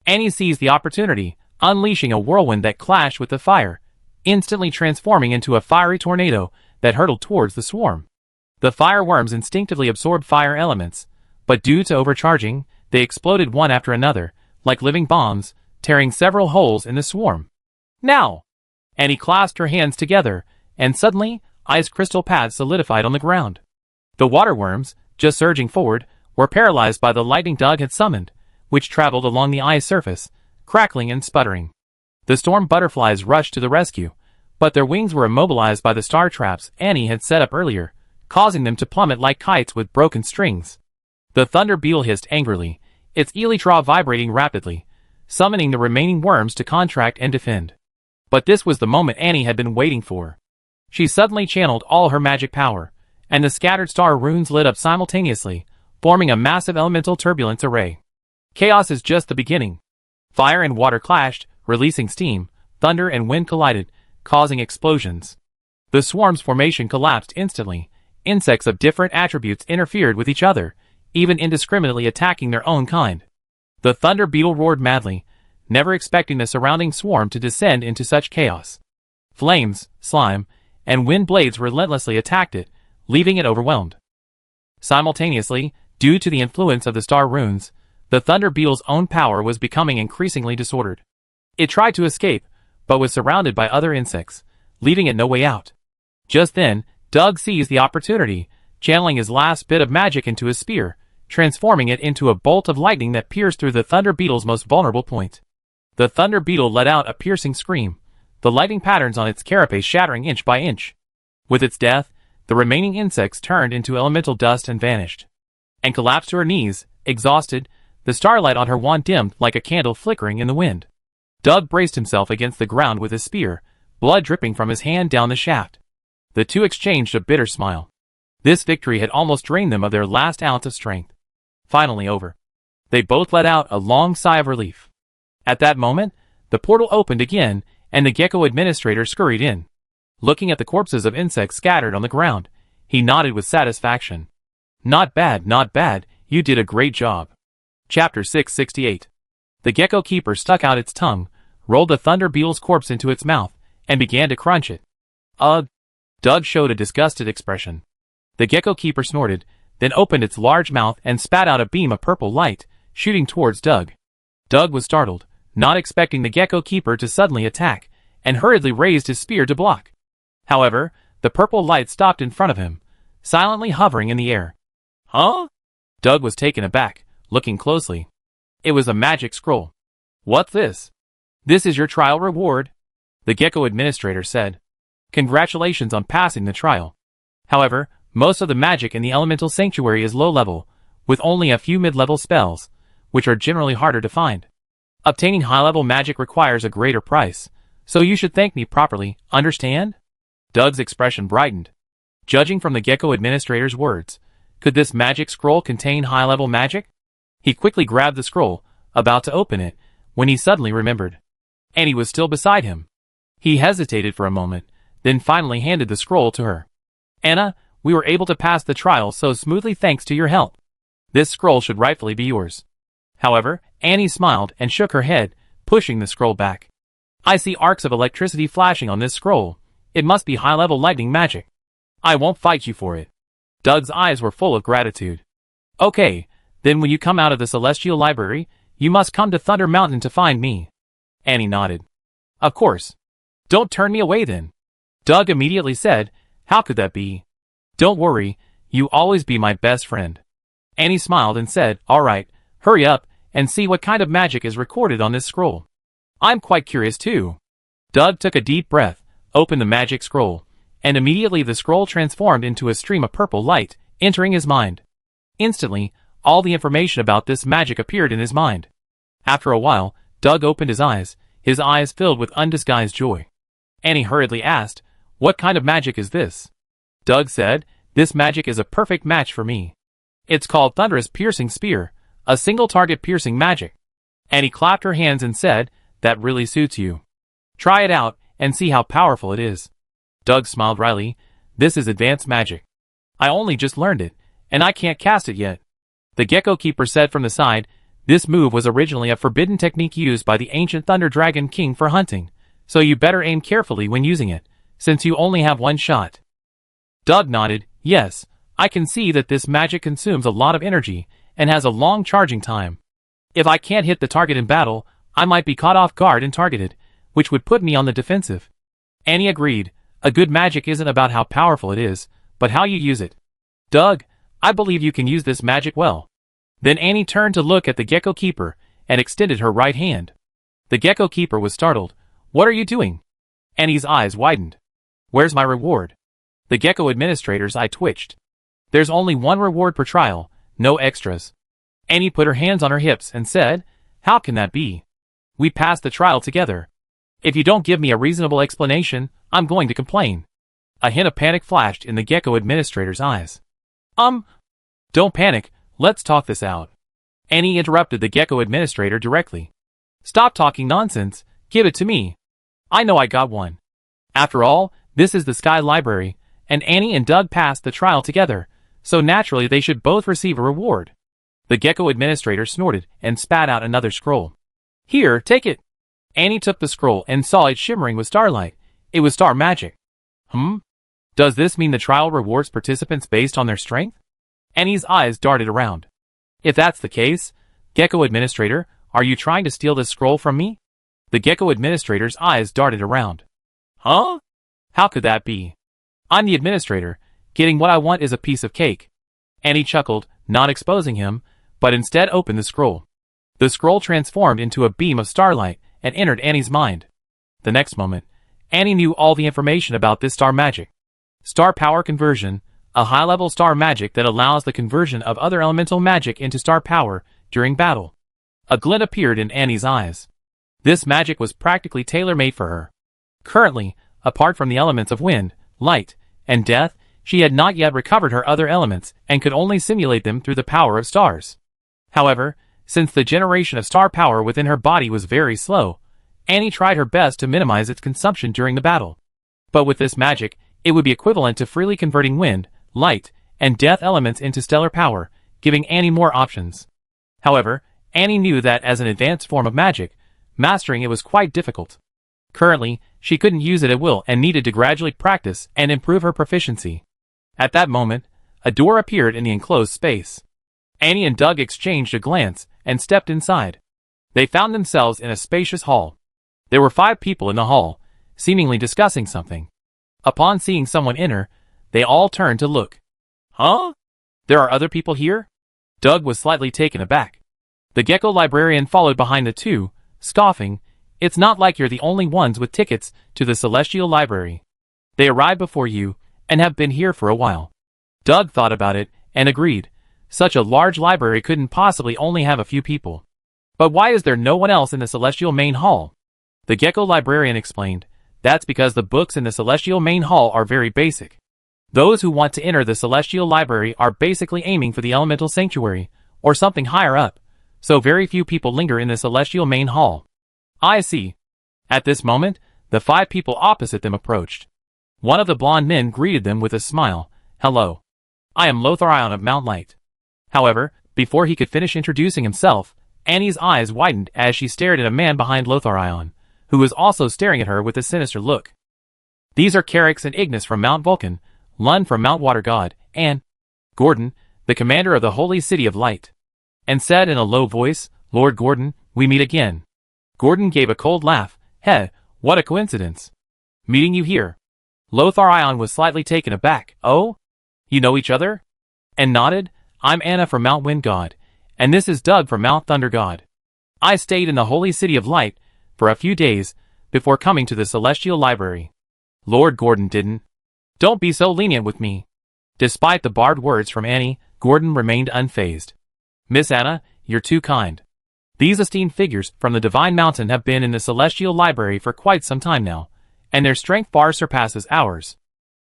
Annie seized the opportunity, unleashing a whirlwind that clashed with the fire, instantly transforming into a fiery tornado that hurtled towards the swarm. The fireworms instinctively absorbed fire elements, but due to overcharging, they exploded one after another, like living bombs, tearing several holes in the swarm. Now! Annie clasped her hands together, and suddenly, ice crystal paths solidified on the ground. The waterworms, just surging forward, were paralyzed by the lightning Doug had summoned, which traveled along the ice surface, crackling and sputtering. The storm butterflies rushed to the rescue, but their wings were immobilized by the star traps Annie had set up earlier, causing them to plummet like kites with broken strings. The thunder beetle hissed angrily, its elytra vibrating rapidly, summoning the remaining worms to contract and defend. But this was the moment Annie had been waiting for. She suddenly channeled all her magic power, and the scattered star runes lit up simultaneously, forming a massive elemental turbulence array. Chaos is just the beginning. Fire and water clashed, releasing steam, thunder and wind collided, causing explosions. The swarm's formation collapsed instantly. Insects of different attributes interfered with each other, even indiscriminately attacking their own kind. The thunder beetle roared madly, never expecting the surrounding swarm to descend into such chaos. Flames, slime, and wind blades relentlessly attacked it, leaving it overwhelmed. Simultaneously, due to the influence of the star runes, the thunder beetle's own power was becoming increasingly disordered. It tried to escape, but was surrounded by other insects, leaving it no way out. Just then, Doug seized the opportunity, channeling his last bit of magic into his spear, transforming it into a bolt of lightning that pierced through the thunder beetle's most vulnerable point. The thunder beetle let out a piercing scream, the lightning patterns on its carapace shattering inch by inch. With its death, the remaining insects turned into elemental dust and vanished. And collapsed to her knees, exhausted, the starlight on her wand dimmed like a candle flickering in the wind. Doug braced himself against the ground with his spear, blood dripping from his hand down the shaft. The two exchanged a bitter smile. This victory had almost drained them of their last ounce of strength. Finally over. They both let out a long sigh of relief. At that moment, the portal opened again, and the gecko administrator scurried in. Looking at the corpses of insects scattered on the ground, he nodded with satisfaction. Not bad, you did a great job. Chapter 668. The gecko keeper stuck out its tongue, rolled the thunder beetle's corpse into its mouth, and began to crunch it. Ugh! Doug showed a disgusted expression. The gecko keeper snorted, then opened its large mouth and spat out a beam of purple light, shooting towards Doug. Doug was startled, not expecting the gecko keeper to suddenly attack, and hurriedly raised his spear to block. However, the purple light stopped in front of him, silently hovering in the air. Huh? Doug was taken aback, looking closely. It was a magic scroll. What's this? This is your trial reward, the gecko administrator said. Congratulations on passing the trial. However, most of the magic in the elemental sanctuary is low level, with only a few mid-level spells, which are generally harder to find. Obtaining high-level magic requires a greater price, so you should thank me properly, understand? Doug's expression brightened. Judging from the Gecko administrator's words, could this magic scroll contain high-level magic? He quickly grabbed the scroll, about to open it, when he suddenly remembered. Annie was still beside him. He hesitated for a moment, then finally handed the scroll to her. Anna, we were able to pass the trial so smoothly thanks to your help. This scroll should rightfully be yours. However, Annie smiled and shook her head, pushing the scroll back. I see arcs of electricity flashing on this scroll. It must be high-level lightning magic. I won't fight you for it. Doug's eyes were full of gratitude. Okay, then when you come out of the Celestial Library, you must come to Thunder Mountain to find me. Annie nodded. Of course. Don't turn me away then. Doug immediately said, how could that be? Don't worry, you always be my best friend. Annie smiled and said, all right, hurry up and see what kind of magic is recorded on this scroll. I'm quite curious too. Doug took a deep breath, opened the magic scroll, and immediately the scroll transformed into a stream of purple light, entering his mind. Instantly, all the information about this magic appeared in his mind. After a while, Doug opened his eyes filled with undisguised joy. Annie hurriedly asked, what kind of magic is this? Doug said, this magic is a perfect match for me. It's called Thunderous Piercing Spear, a single target piercing magic. Annie clapped her hands and said, that really suits you. Try it out and see how powerful it is. Doug smiled wryly, this is advanced magic. I only just learned it, and I can't cast it yet. The Gecko Keeper said from the side, this move was originally a forbidden technique used by the ancient Thunder Dragon King for hunting, so you better aim carefully when using it, since you only have one shot. Doug nodded, yes, I can see that this magic consumes a lot of energy, and has a long charging time. If I can't hit the target in battle, I might be caught off guard and targeted, which would put me on the defensive. Annie agreed, a good magic isn't about how powerful it is, but how you use it. Doug, I believe you can use this magic well. Then Annie turned to look at the Gecko Keeper, and extended her right hand. The Gecko Keeper was startled. What are you doing? Annie's eyes widened. Where's my reward? The Gecko Administrator's eye twitched. There's only one reward per trial, no extras. Annie put her hands on her hips and said, how can that be? We passed the trial together. If you don't give me a reasonable explanation, I'm going to complain. A hint of panic flashed in the Gecko Administrator's eyes. Don't panic, let's talk this out. Annie interrupted the Gecko Administrator directly. Stop talking nonsense, give it to me. I know I got one. After all, this is the Sky Library, and Annie and Doug passed the trial together, so naturally they should both receive a reward. The Gecko Administrator snorted and spat out another scroll. Here, take it. Annie took the scroll and saw it shimmering with starlight. It was star magic. Does this mean the trial rewards participants based on their strength? Annie's eyes darted around. If that's the case, Gecko Administrator, are you trying to steal this scroll from me? The Gecko Administrator's eyes darted around. Huh? How could that be? I'm the Administrator. Getting what I want is a piece of cake. Annie chuckled, not exposing him, but instead opened the scroll. The scroll transformed into a beam of starlight and entered Annie's mind. The next moment, Annie knew all the information about this star magic. Star power conversion, a high-level star magic that allows the conversion of other elemental magic into star power during battle. A glint appeared in Annie's eyes. This magic was practically tailor-made for her. Currently, apart from the elements of wind, light, and death, she had not yet recovered her other elements and could only simulate them through the power of stars. However, since the generation of star power within her body was very slow, Annie tried her best to minimize its consumption during the battle. But with this magic, it would be equivalent to freely converting wind, light, and death elements into stellar power, giving Annie more options. However, Annie knew that as an advanced form of magic, mastering it was quite difficult. Currently, she couldn't use it at will and needed to gradually practice and improve her proficiency. At that moment, a door appeared in the enclosed space. Annie and Doug exchanged a glance and stepped inside. They found themselves in a spacious hall. There were 5 people in the hall, seemingly discussing something. Upon seeing someone enter, they all turned to look. Huh? There are other people here? Doug was slightly taken aback. The Gecko Librarian followed behind the two, scoffing, it's not like you're the only ones with tickets to the Celestial Library. They arrived before you, and have been here for a while. Doug thought about it, and agreed. Such a large library couldn't possibly only have a few people. But why is there no one else in the Celestial Main Hall? The gecko librarian explained, that's because the books in the Celestial Main Hall are very basic. Those who want to enter the Celestial Library are basically aiming for the Elemental Sanctuary, or something higher up, so very few people linger in the Celestial Main Hall. I see. At this moment, the 5 people opposite them approached. One of the blonde men greeted them with a smile. Hello. I am Lotharion of Mount Light. However, before he could finish introducing himself, Annie's eyes widened as she stared at a man behind Lotharion, who was also staring at her with a sinister look. These are Carix and Ignis from Mount Vulcan, Lund from Mount Water God, and Gordon, the commander of the Holy City of Light. And said in a low voice, Lord Gordon, we meet again. Gordon gave a cold laugh. Heh, what a coincidence. Meeting you here. Lotharion was slightly taken aback. Oh? You know each other? And nodded. I'm Anna from Mount Wind God, and this is Doug from Mount Thunder God. I stayed in the Holy City of Light for a few days before coming to the Celestial Library. Lord Gordon didn't. Don't be so lenient with me. Despite the barbed words from Annie, Gordon remained unfazed. Miss Anna, you're too kind. These esteemed figures from the Divine Mountain have been in the Celestial Library for quite some time now, and their strength far surpasses ours.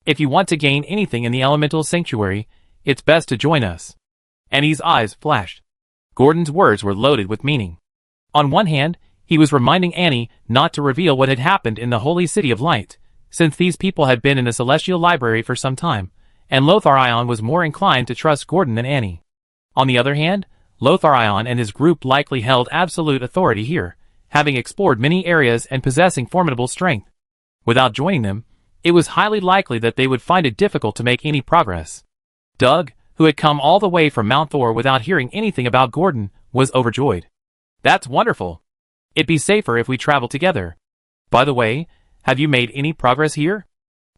If you want to gain anything in the Elemental Sanctuary, it's best to join us. Annie's eyes flashed. Gordon's words were loaded with meaning. On one hand, he was reminding Annie not to reveal what had happened in the Holy City of Light, since these people had been in the Celestial Library for some time, and Lotharion was more inclined to trust Gordon than Annie. On the other hand, Lotharion and his group likely held absolute authority here, having explored many areas and possessing formidable strength. Without joining them, it was highly likely that they would find it difficult to make any progress. Doug, who had come all the way from Mount Thor without hearing anything about Gordon, was overjoyed. That's wonderful. It'd be safer if we travel together. By the way, have you made any progress here?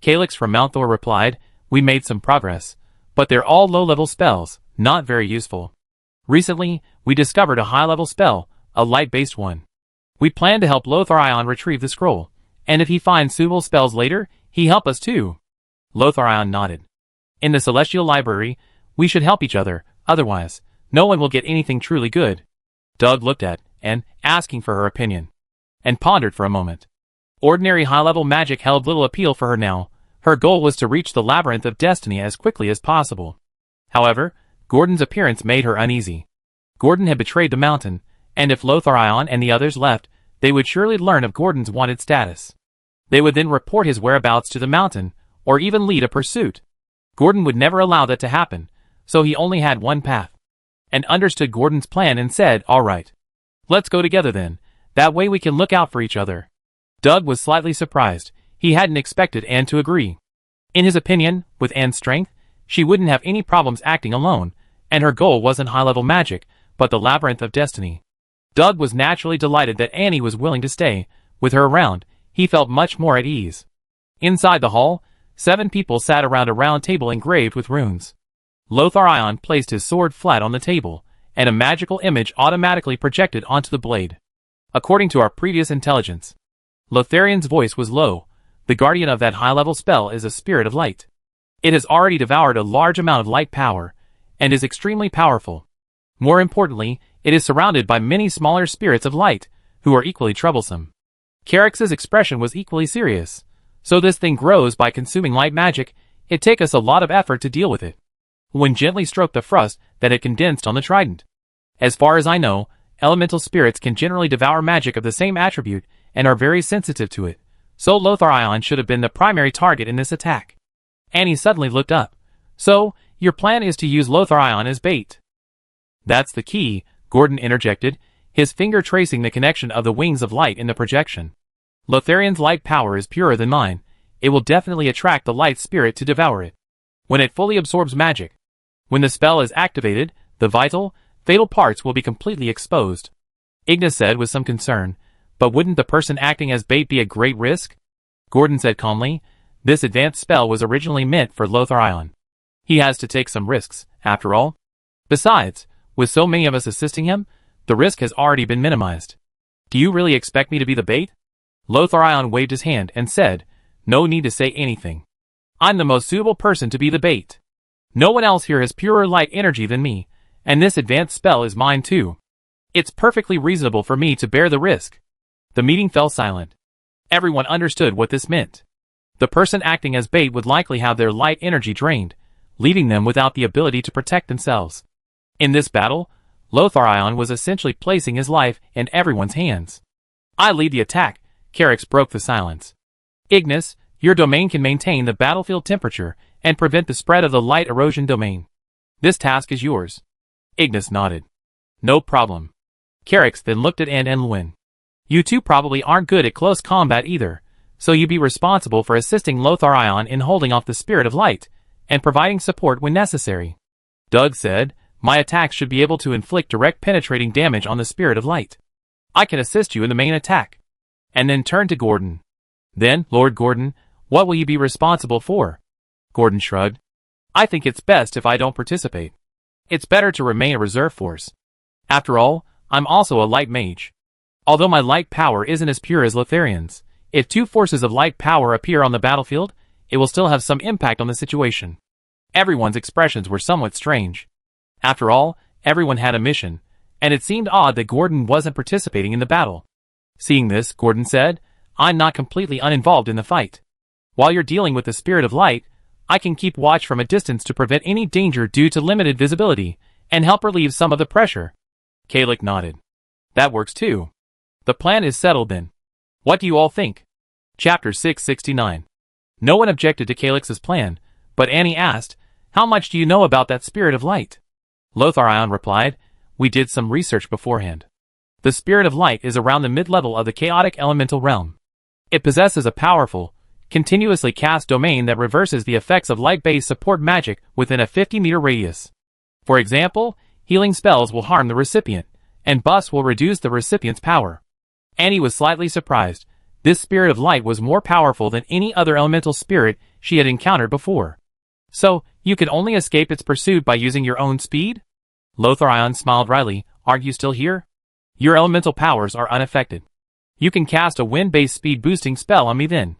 Calyx from Mount Thor replied, we made some progress, but they're all low-level spells, not very useful. Recently, we discovered a high-level spell, a light-based one. We plan to help Lotharion retrieve the scroll, and if he finds suitable spells later, he help us too. Lotharion nodded. In the Celestial Library, we should help each other, otherwise, no one will get anything truly good. Doug looked at Anne, asking for her opinion, and pondered for a moment. Ordinary high-level magic held little appeal for her now. Her goal was to reach the Labyrinth of Destiny as quickly as possible. However, Gordon's appearance made her uneasy. Gordon had betrayed the mountain, and if Lotharion and the others left, they would surely learn of Gordon's wanted status. They would then report his whereabouts to the mountain, or even lead a pursuit. Gordon would never allow that to happen, so he only had one path. And understood Gordon's plan and said, all right. Let's go together then, that way we can look out for each other. Doug was slightly surprised. He hadn't expected Anne to agree. In his opinion, with Anne's strength, she wouldn't have any problems acting alone, and her goal wasn't high-level magic, but the Labyrinth of Destiny. Doug was naturally delighted that Annie was willing to stay. With her around, he felt much more at ease. Inside the hall, 7 people sat around a round table engraved with runes. Lotharion placed his sword flat on the table, and a magical image automatically projected onto the blade. According to our previous intelligence, Lotharion's voice was low. The guardian of that high-level spell is a spirit of light. It has already devoured a large amount of light power, and is extremely powerful. More importantly, it is surrounded by many smaller spirits of light, who are equally troublesome. Carix's expression was equally serious. So this thing grows by consuming light magic, it'd take us a lot of effort to deal with it. When gently stroked the frost that had condensed on the trident. As far as I know, elemental spirits can generally devour magic of the same attribute, and are very sensitive to it, so Lotharion should have been the primary target in this attack. Annie suddenly looked up. So, your plan is to use Lotharion as bait? That's the key, Gordon interjected, his finger tracing the connection of the wings of light in the projection. Lotharion's light power is purer than mine. It will definitely attract the light spirit to devour it. When it fully absorbs magic. When the spell is activated, the vital, fatal parts will be completely exposed. Ignis said with some concern, but wouldn't the person acting as bait be a great risk? Gordon said calmly, this advanced spell was originally meant for Lotharion. He has to take some risks, after all. Besides, with so many of us assisting him, the risk has already been minimized. Do you really expect me to be the bait? Lotharion waved his hand and said, no need to say anything. I'm the most suitable person to be the bait. No one else here has purer light energy than me, and this advanced spell is mine too. It's perfectly reasonable for me to bear the risk. The meeting fell silent. Everyone understood what this meant. The person acting as bait would likely have their light energy drained, leaving them without the ability to protect themselves. In this battle, Lotharion was essentially placing his life in everyone's hands. I lead the attack, Carix broke the silence. Ignis, your domain can maintain the battlefield temperature and prevent the spread of the light erosion domain. This task is yours. Ignis nodded. No problem. Carix then looked at Anne and Lwin. You two probably aren't good at close combat either, so you be responsible for assisting Lotharion in holding off the spirit of light, and providing support when necessary. Doug said, my attacks should be able to inflict direct penetrating damage on the spirit of light. I can assist you in the main attack. And then turn to Gordon. Then, Lord Gordon, what will you be responsible for? Gordon shrugged. I think it's best if I don't participate. It's better to remain a reserve force. After all, I'm also a light mage. Although my light power isn't as pure as Lotharion's, if two forces of light power appear on the battlefield, it will still have some impact on the situation. Everyone's expressions were somewhat strange. After all, everyone had a mission, and it seemed odd that Gordon wasn't participating in the battle. Seeing this, Gordon said, I'm not completely uninvolved in the fight. While you're dealing with the spirit of light, I can keep watch from a distance to prevent any danger due to limited visibility, and help relieve some of the pressure. Kalik nodded. That works too. The plan is settled then. What do you all think? Chapter 669. No one objected to Calix's plan, but Annie asked, how much do you know about that spirit of light? Lotharion replied, we did some research beforehand. The spirit of light is around the mid-level of the chaotic elemental realm. It possesses a powerful, continuously cast domain that reverses the effects of light-based support magic within a 50-meter radius. For example, healing spells will harm the recipient, and buffs will reduce the recipient's power. Annie was slightly surprised. This spirit of light was more powerful than any other elemental spirit she had encountered before. So, you can only escape its pursuit by using your own speed? Lotharion smiled wryly, aren't you still here? Your elemental powers are unaffected. You can cast a wind-based speed-boosting spell on me then.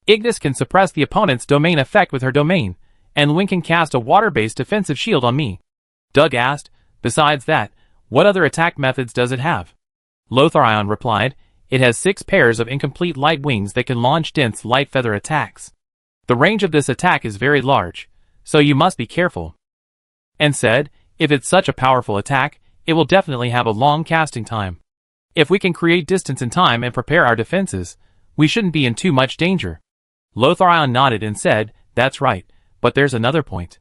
Ignis can suppress the opponent's domain effect with her domain, and Lwin can cast a water-based defensive shield on me. Doug asked, besides that, what other attack methods does it have? Lotharion replied, it has 6 pairs of incomplete light wings that can launch dense light feather attacks. The range of this attack is very large, so you must be careful. And said, if it's such a powerful attack, it will definitely have a long casting time. If we can create distance and time and prepare our defenses, we shouldn't be in too much danger. Lotharion nodded and said, that's right, but there's another point.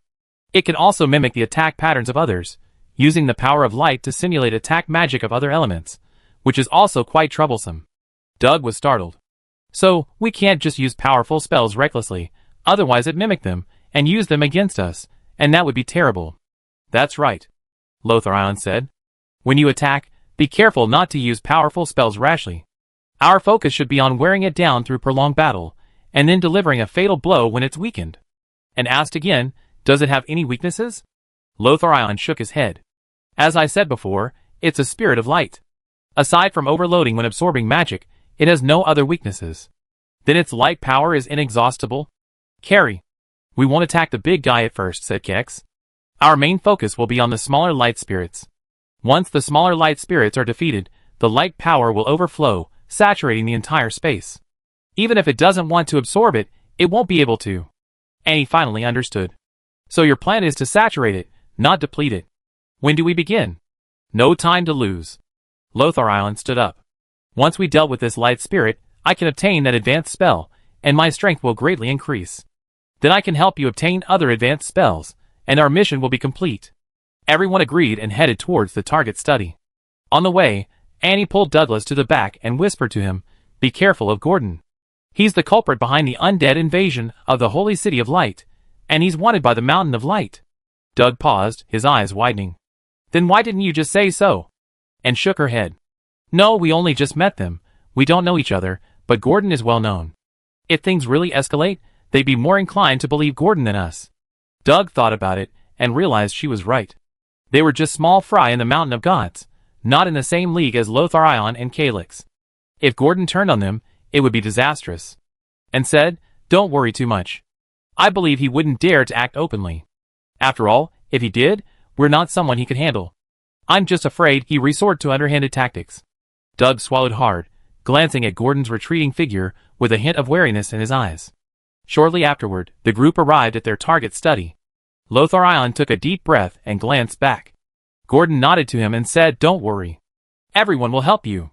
It can also mimic the attack patterns of others, using the power of light to simulate attack magic of other elements, which is also quite troublesome. Doug was startled. So, we can't just use powerful spells recklessly, otherwise it mimic them, and use them against us, and that would be terrible. That's right. Lotharion said. When you attack, be careful not to use powerful spells rashly. Our focus should be on wearing it down through prolonged battle, and then delivering a fatal blow when it's weakened. And asked again, does it have any weaknesses? Lotharion shook his head. As I said before, it's a spirit of light. Aside from overloading when absorbing magic, it has no other weaknesses. Then its light power is inexhaustible? Carry. We won't attack the big guy at first, said Kex. Our main focus will be on the smaller light spirits. Once the smaller light spirits are defeated, the light power will overflow, saturating the entire space. Even if it doesn't want to absorb it, it won't be able to. Annie finally understood. So your plan is to saturate it, not deplete it. When do we begin? No time to lose. Lotharion stood up. Once we dealt with this light spirit, I can obtain that advanced spell, and my strength will greatly increase. Then I can help you obtain other advanced spells, and our mission will be complete. Everyone agreed and headed towards the target study. On the way, Annie pulled Douglas to the back and whispered to him, be careful of Gordon. He's the culprit behind the undead invasion of the Holy City of Light, and he's wanted by the Mountain of Light. Doug paused, his eyes widening. Then why didn't you just say so? And shook her head. No, we only just met them. We don't know each other, but Gordon is well known. If things really escalate, they'd be more inclined to believe Gordon than us. Doug thought about it, and realized she was right. They were just small fry in the Mountain of Gods, not in the same league as Lotharion and Calix. If Gordon turned on them, it would be disastrous. And said, don't worry too much. I believe he wouldn't dare to act openly. After all, if he did, we're not someone he could handle. I'm just afraid he resort to underhanded tactics. Doug swallowed hard. glancing at Gordon's retreating figure with a hint of wariness in his eyes. Shortly afterward, the group arrived at their target study. Lotharion took a deep breath and glanced back. Gordon nodded to him and said, "Don't worry. Everyone will help you."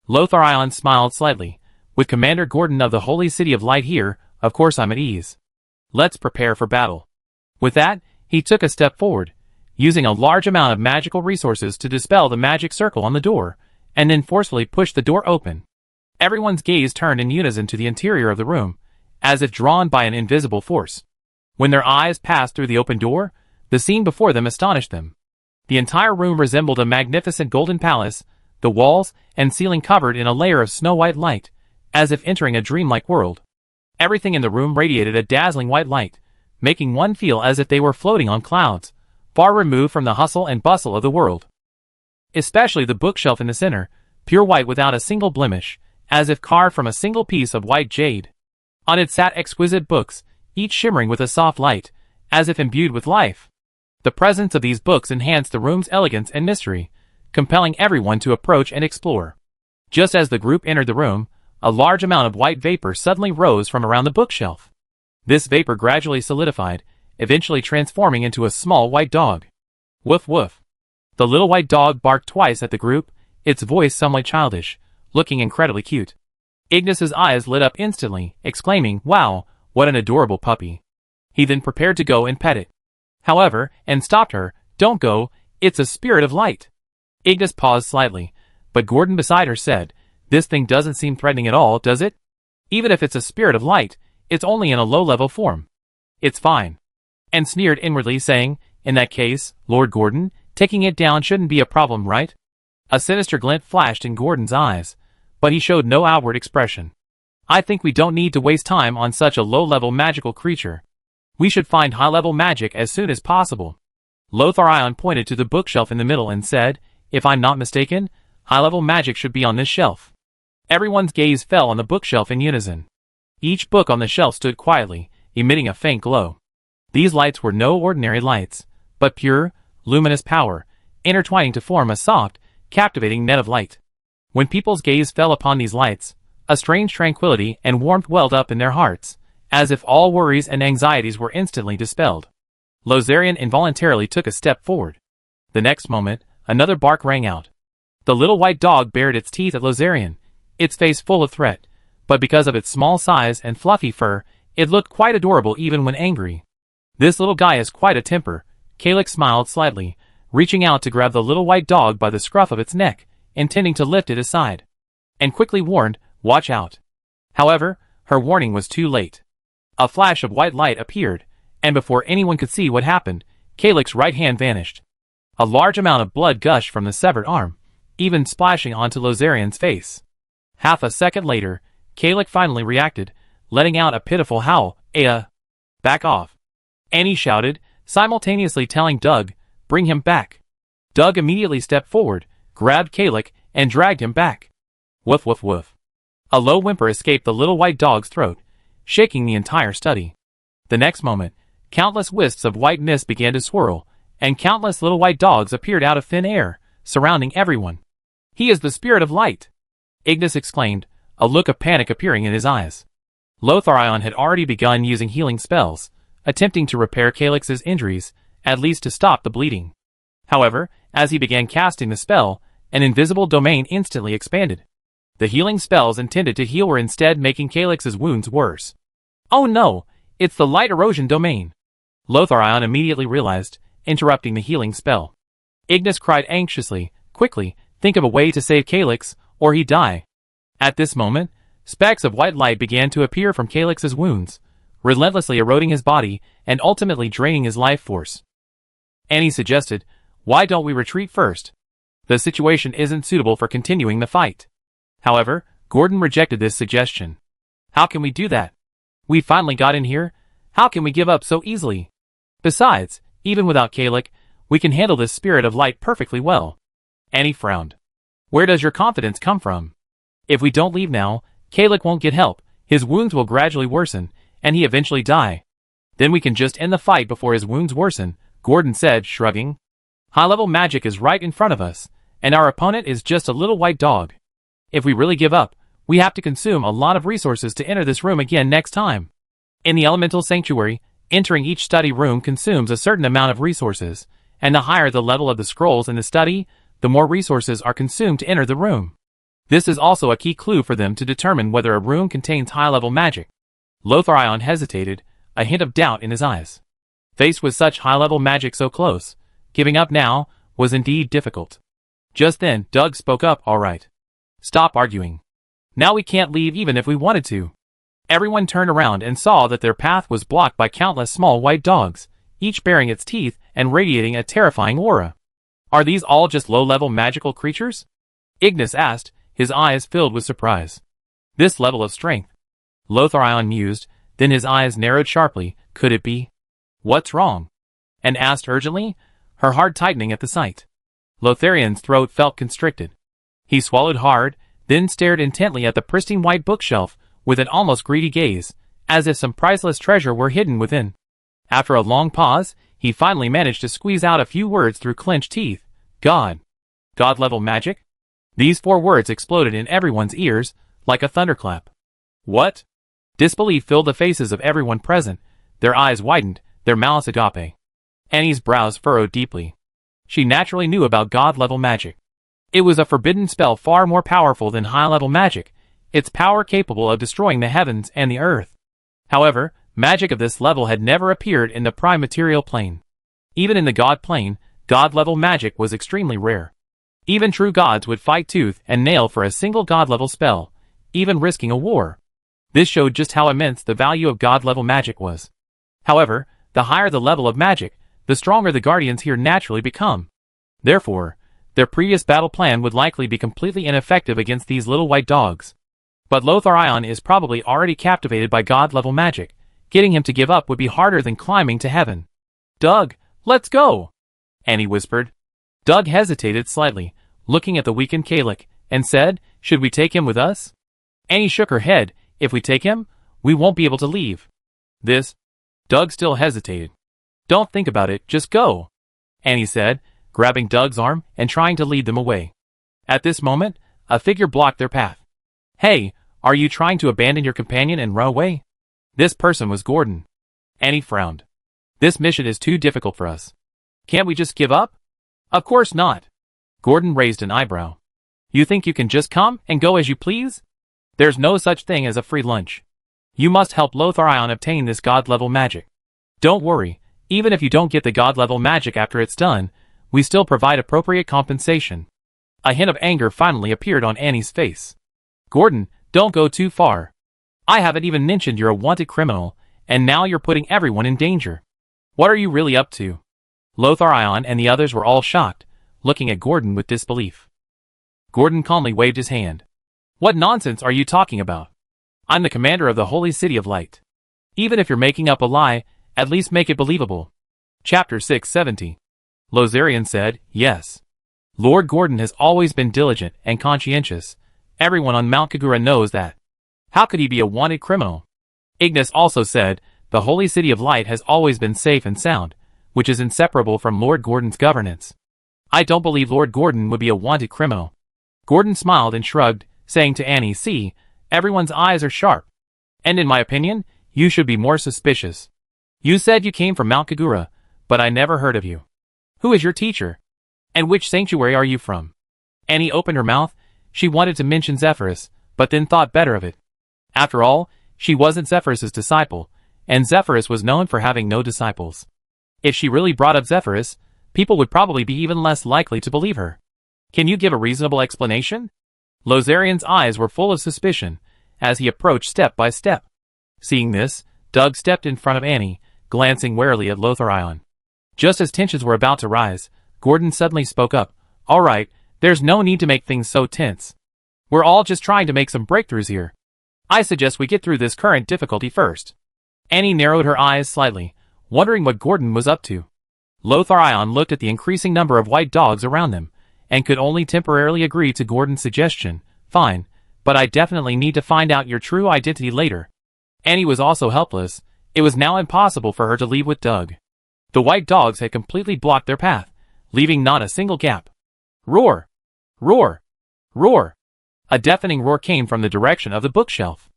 Lotharion smiled slightly. "With Commander Gordon of the Holy City of Light here, of course I'm at ease. Let's prepare for battle." With that, he took a step forward, using a large amount of magical resources to dispel the magic circle on the door, and then forcefully pushed the door open. Everyone's gaze turned in unison to the interior of the room, as if drawn by an invisible force. When their eyes passed through the open door, the scene before them astonished them. The entire room resembled a magnificent golden palace, the walls and ceiling covered in a layer of snow-white light, as if entering a dreamlike world. Everything in the room radiated a dazzling white light, making one feel as if they were floating on clouds, far removed from the hustle and bustle of the world. Especially the bookshelf in the center, pure white without a single blemish, as if carved from a single piece of white jade. On it sat exquisite books, each shimmering with a soft light, as if imbued with life. The presence of these books enhanced the room's elegance and mystery, compelling everyone to approach and explore. Just as the group entered the room, a large amount of white vapor suddenly rose from around the bookshelf. This vapor gradually solidified, eventually transforming into a small white dog. Woof woof. The little white dog barked twice at the group, its voice somewhat childish, looking incredibly cute. Ignis's eyes lit up instantly, exclaiming, "Wow, what an adorable puppy." He then prepared to go and pet it. However, and stopped her, "Don't go, it's a spirit of light." Ignis paused slightly, but Gordon beside her said, "This thing doesn't seem threatening at all, does it? Even if it's a spirit of light, it's only in a low-level form. It's fine." And sneered inwardly, saying, "In that case, Lord Gordon, taking it down shouldn't be a problem, right?" A sinister glint flashed in Gordon's eyes, but he showed no outward expression. "I think we don't need to waste time on such a low-level magical creature. We should find high-level magic as soon as possible." Lotharion pointed to the bookshelf in the middle and said, "If I'm not mistaken, high-level magic should be on this shelf." Everyone's gaze fell on the bookshelf in unison. Each book on the shelf stood quietly, emitting a faint glow. These lights were no ordinary lights, but pure, luminous power, intertwining to form a soft, captivating net of light. When people's gaze fell upon these lights, a strange tranquility and warmth welled up in their hearts, as if all worries and anxieties were instantly dispelled. Lozarian involuntarily took a step forward. The next moment, another bark rang out. The little white dog bared its teeth at Lozarian, its face full of threat, but because of its small size and fluffy fur, it looked quite adorable even when angry. "This little guy has quite a temper," Calyx smiled slightly, reaching out to grab the little white dog by the scruff of its neck, intending to lift it aside. And quickly warned, "Watch out." However, her warning was too late. A flash of white light appeared, and before anyone could see what happened, Calyx's right hand vanished. A large amount of blood gushed from the severed arm, even splashing onto Lozarian's face. Half a second later, Calyx finally reacted, letting out a pitiful howl. Back off." Annie shouted, simultaneously telling Doug, "Bring him back." Doug immediately stepped forward, grabbed Calyx, and dragged him back. Woof woof woof. A low whimper escaped the little white dog's throat, shaking the entire study. The next moment, countless wisps of white mist began to swirl, and countless little white dogs appeared out of thin air, surrounding everyone. "He is the spirit of light!" Ignis exclaimed, a look of panic appearing in his eyes. Lotharion had already begun using healing spells, attempting to repair Calyx's injuries, at least to stop the bleeding. However, as he began casting the spell, an invisible domain instantly expanded. The healing spells intended to heal were instead making Calyx's wounds worse. "Oh no, it's the light erosion domain!" Lotharion immediately realized, interrupting the healing spell. Ignis cried anxiously, "Quickly, think of a way to save Calyx, or he'd die." At this moment, specks of white light began to appear from Calyx's wounds, relentlessly eroding his body and ultimately draining his life force. Annie suggested, "Why don't we retreat first? The situation isn't suitable for continuing the fight." However, Gordon rejected this suggestion. "How can we do that? We finally got in here. How can we give up so easily? Besides, even without Calyx, we can handle this spirit of light perfectly well." Annie frowned. "Where does your confidence come from? If we don't leave now, Calyx won't get help, his wounds will gradually worsen, and he eventually die. Then we can just end the fight before his wounds worsen," Gordon said, shrugging. "High-level magic is right in front of us, and our opponent is just a little white dog. If we really give up, We have to consume a lot of resources to enter this room again next time. In the elemental sanctuary, entering each study room consumes a certain amount of resources, and the higher the level of the scrolls in the study, the more resources are consumed to enter the room. This is also a key clue for them to determine whether a room contains high-level magic. Lotharion hesitated, a hint of doubt in his eyes. Faced with such high-level magic so close, giving up now was indeed difficult. Just then, Doug spoke up, "All right. Stop arguing. Now we can't leave even if we wanted to." Everyone turned around and saw that their path was blocked by countless small white dogs, each baring its teeth and radiating a terrifying aura. "Are these all just low-level magical creatures?" Ignis asked, his eyes filled with surprise. "This level of strength?" Lotharion mused, then his eyes narrowed sharply. "Could it be?" "What's wrong?" Anne asked urgently, her heart tightening at the sight. Lotharion's throat felt constricted. He swallowed hard, then stared intently at the pristine white bookshelf with an almost greedy gaze, as if some priceless treasure were hidden within. After a long pause, he finally managed to squeeze out a few words through clenched teeth. "God. God-level magic?" These 4 words exploded in everyone's ears, like a thunderclap. "What?" Disbelief filled the faces of everyone present, their eyes widened, their mouths agape. Annie's brows furrowed deeply. She naturally knew about God-level magic. It was a forbidden spell far more powerful than high-level magic, its power capable of destroying the heavens and the earth. However, magic of this level had never appeared in the prime material plane. Even in the God plane, God-level magic was extremely rare. Even true gods would fight tooth and nail for a single God-level spell, even risking a war. This showed just how immense the value of God-level magic was. However, the higher the level of magic, the stronger the guardians here naturally become. Therefore, their previous battle plan would likely be completely ineffective against these little white dogs. But Lotharion is probably already captivated by God-level magic. Getting him to give up would be harder than climbing to heaven. "Doug, let's go," Annie whispered. Doug hesitated slightly, looking at the weakened Kalik, and said, "Should we take him with us?" Annie shook her head. "If we take him, we won't be able to leave." Doug still hesitated. "Don't think about it, just go," Annie said, grabbing Doug's arm and trying to lead them away. At this moment, a figure blocked their path. "Hey, are you trying to abandon your companion and run away?" This person was Gordon. Annie frowned. "This mission is too difficult for us. Can't we just give up?" "Of course not." Gordon raised an eyebrow. "You think you can just come and go as you please? There's no such thing as a free lunch. You must help Lotharion obtain this God-level magic. Don't worry, even if you don't get the God-level magic after it's done, we still provide appropriate compensation." A hint of anger finally appeared on Annie's face. "Gordon, don't go too far. I haven't even mentioned you're a wanted criminal, and now you're putting everyone in danger. What are you really up to?" Lotharion and the others were all shocked, looking at Gordon with disbelief. Gordon calmly waved his hand. "What nonsense are you talking about? I'm the commander of the Holy City of Light. Even if you're making up a lie, at least make it believable." Chapter 670. Lotharion said, "Yes. Lord Gordon has always been diligent and conscientious. Everyone on Mount Kagura knows that. How could he be a wanted criminal?" Ignis also said, "The Holy City of Light has always been safe and sound, which is inseparable from Lord Gordon's governance. I don't believe Lord Gordon would be a wanted criminal." Gordon smiled and shrugged, saying to Annie, "See, everyone's eyes are sharp. And in my opinion, you should be more suspicious. You said you came from Mount Kagura, but I never heard of you. Who is your teacher? And which sanctuary are you from?" Annie opened her mouth. She wanted to mention Zephyrus, but then thought better of it. After all, she wasn't Zephyrus's disciple, and Zephyrus was known for having no disciples. If she really brought up Zephyrus, people would probably be even less likely to believe her. "Can you give a reasonable explanation?" Lotharion's eyes were full of suspicion, as he approached step by step. Seeing this, Doug stepped in front of Annie, glancing warily at Lotharion. Just as tensions were about to rise, Gordon suddenly spoke up. "All right, there's no need to make things so tense. We're all just trying to make some breakthroughs here. I suggest we get through this current difficulty first." Annie narrowed her eyes slightly, wondering what Gordon was up to. Lotharion looked at the increasing number of white dogs around them, and could only temporarily agree to Gordon's suggestion. "Fine, but I definitely need to find out your true identity later." Annie was also helpless. It was now impossible for her to leave with Doug. The white dogs had completely blocked their path, leaving not a single gap. Roar! Roar! Roar! A deafening roar came from the direction of the bookshelf.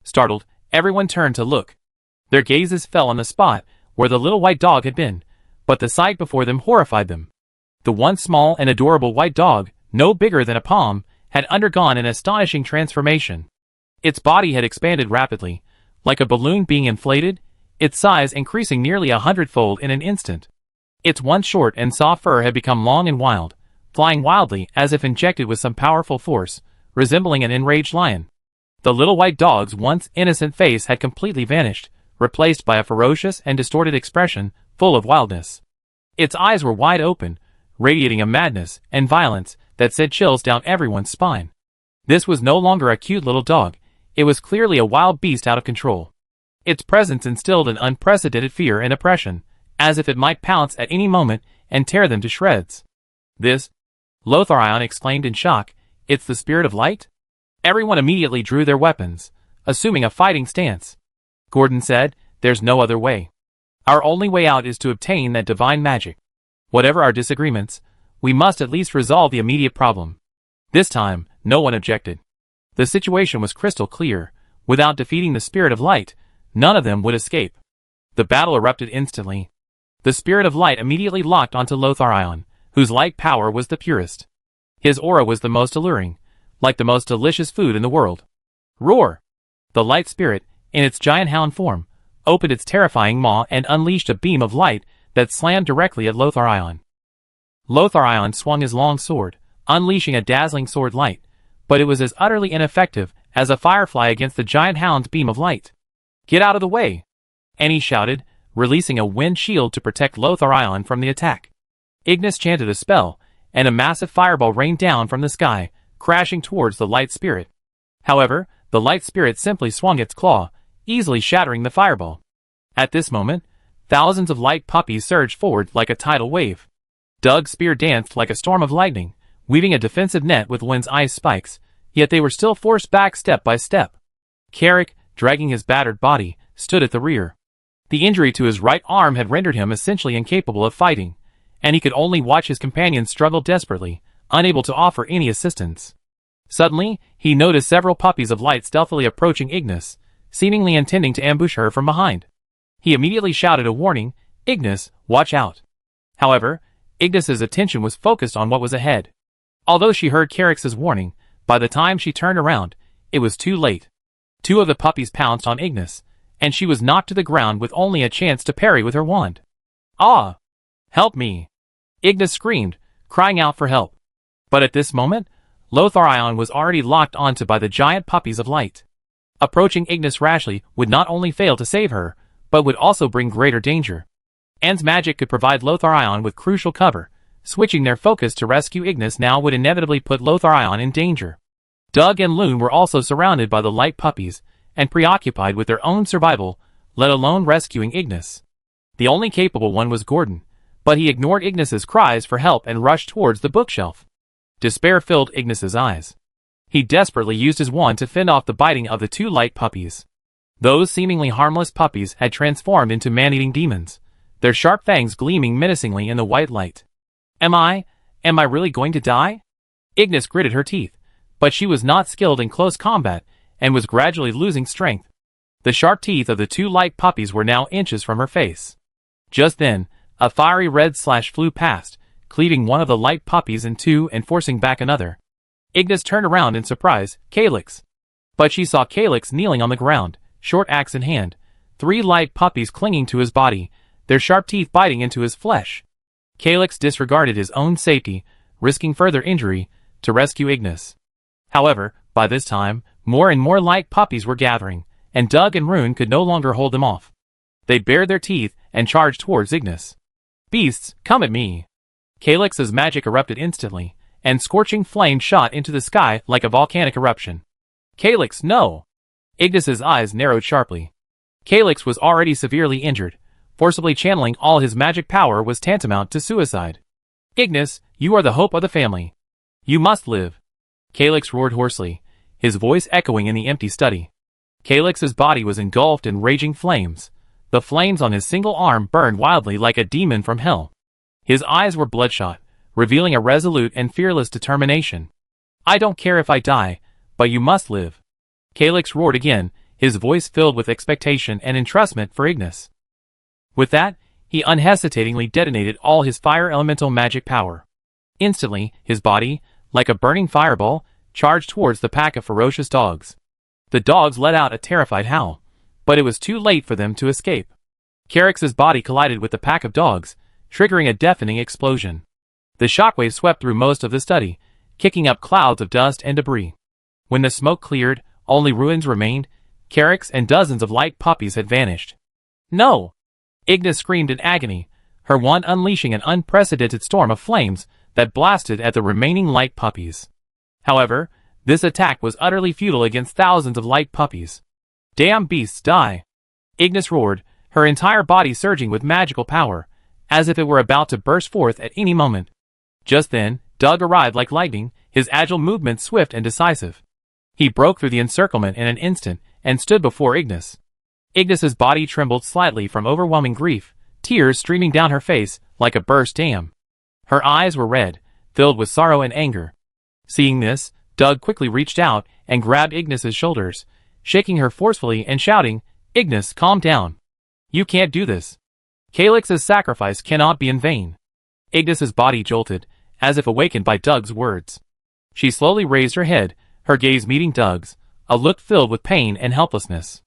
Startled, everyone turned to look. Their gazes fell on the spot where the little white dog had been, but the sight before them horrified them. The once small and adorable white dog, no bigger than a palm, had undergone an astonishing transformation. Its body had expanded rapidly, like a balloon being inflated, its size increasing nearly 100-fold in an instant. Its once short and soft fur had become long and wild, flying wildly as if injected with some powerful force, resembling an enraged lion. The little white dog's once innocent face had completely vanished, replaced by a ferocious and distorted expression, full of wildness. Its eyes were wide open, radiating a madness and violence that sent chills down everyone's spine. This was no longer a cute little dog, it was clearly a wild beast out of control. Its presence instilled an unprecedented fear and oppression, as if it might pounce at any moment and tear them to shreds. "This?" Lotharion exclaimed in shock. "It's the spirit of light?" Everyone immediately drew their weapons, assuming a fighting stance. Gordon said, "There's no other way. Our only way out is to obtain that divine magic. Whatever our disagreements, we must at least resolve the immediate problem." This time, no one objected. The situation was crystal clear. Without defeating the spirit of light, none of them would escape. The battle erupted instantly. The spirit of light immediately locked onto Lotharion, whose light power was the purest. His aura was the most alluring, like the most delicious food in the world. Roar! The light spirit, in its giant hound form, opened its terrifying maw and unleashed a beam of light that slammed directly at Lotharion. Lotharion swung his long sword, unleashing a dazzling sword light, but it was as utterly ineffective as a firefly against the giant hound's beam of light. "Get out of the way!" And he shouted, releasing a wind shield to protect Lotharion from the attack. Ignis chanted a spell, and a massive fireball rained down from the sky, crashing towards the light spirit. However, the light spirit simply swung its claw, easily shattering the fireball. At this moment, thousands of light puppies surged forward like a tidal wave. Doug's spear danced like a storm of lightning, weaving a defensive net with Wynn's ice spikes, yet they were still forced back step by step. Carrick, dragging his battered body, stood at the rear. The injury to his right arm had rendered him essentially incapable of fighting, and he could only watch his companions struggle desperately, unable to offer any assistance. Suddenly, he noticed several puppies of light stealthily approaching Ignis, seemingly intending to ambush her from behind. He immediately shouted a warning, "Ignis, watch out." However, Ignis's attention was focused on what was ahead. Although she heard Carrick's warning, by the time she turned around, it was too late. Two of the puppies pounced on Ignis, and she was knocked to the ground with only a chance to parry with her wand. "Ah! Help me!" Ignis screamed, crying out for help. But at this moment, Lotharion was already locked onto by the giant puppies of light. Approaching Ignis rashly would not only fail to save her, but would also bring greater danger. Anne's magic could provide Lotharion with crucial cover. Switching their focus to rescue Ignis now would inevitably put Lotharion in danger. Doug and Loon were also surrounded by the light puppies, and preoccupied with their own survival, let alone rescuing Ignis. The only capable one was Gordon, but he ignored Ignis's cries for help and rushed towards the bookshelf. Despair filled Ignis's eyes. He desperately used his wand to fend off the biting of the two light puppies. Those seemingly harmless puppies had transformed into man-eating demons, their sharp fangs gleaming menacingly in the white light. Am I really going to die?" Ignis gritted her teeth, but she was not skilled in close combat, and was gradually losing strength. The sharp teeth of the two light puppies were now inches from her face. Just then, a fiery red slash flew past, cleaving one of the light puppies in two and forcing back another. Ignis turned around in surprise, Calyx. But she saw Calyx kneeling on the ground, short axe in hand, three light puppies clinging to his body, their sharp teeth biting into his flesh. Calyx disregarded his own safety, risking further injury, to rescue Ignis. However, by this time, more and more light puppies were gathering, and Doug and Rune could no longer hold them off. They bared their teeth and charged towards Ignis. "Beasts, come at me!" Calyx's magic erupted instantly, and scorching flame shot into the sky like a volcanic eruption. "Calyx, no!" Ignis's eyes narrowed sharply. Calyx was already severely injured. Forcibly channeling all his magic power was tantamount to suicide. "Ignis, you are the hope of the family. You must live!" Calyx roared hoarsely, his voice echoing in the empty study. Calyx's body was engulfed in raging flames. The flames on his single arm burned wildly like a demon from hell. His eyes were bloodshot, revealing a resolute and fearless determination. "I don't care if I die, but you must live. Calyx roared again, his voice filled with expectation and entrustment for Ignis. With that, he unhesitatingly detonated all his fire elemental magic power. Instantly, his body, like a burning fireball, charged towards the pack of ferocious dogs. The dogs let out a terrified howl, but it was too late for them to escape. Calyx's body collided with the pack of dogs, triggering a deafening explosion. The shockwave swept through most of the study, kicking up clouds of dust and debris. When the smoke cleared, only ruins remained. Calyx and dozens of light puppies had vanished. No! Ignis screamed in agony, her wand unleashing an unprecedented storm of flames that blasted at the remaining light puppies. However, this attack was utterly futile against thousands of light puppies. Damn beasts, die! Ignis roared, her entire body surging with magical power, as if it were about to burst forth at any moment. Just then, Doug arrived like lightning, his agile movements swift and decisive. He broke through the encirclement in an instant and stood before Ignis. Ignis's body trembled slightly from overwhelming grief, tears streaming down her face like a burst dam. Her eyes were red, filled with sorrow and anger. Seeing this, Doug quickly reached out and grabbed Ignis's shoulders, shaking her forcefully and shouting, "Ignis, calm down. You can't do this. Calyx's sacrifice cannot be in vain." Ignis's body jolted, as if awakened by Doug's words. She slowly raised her head, her gaze meeting Doug's, a look filled with pain and helplessness.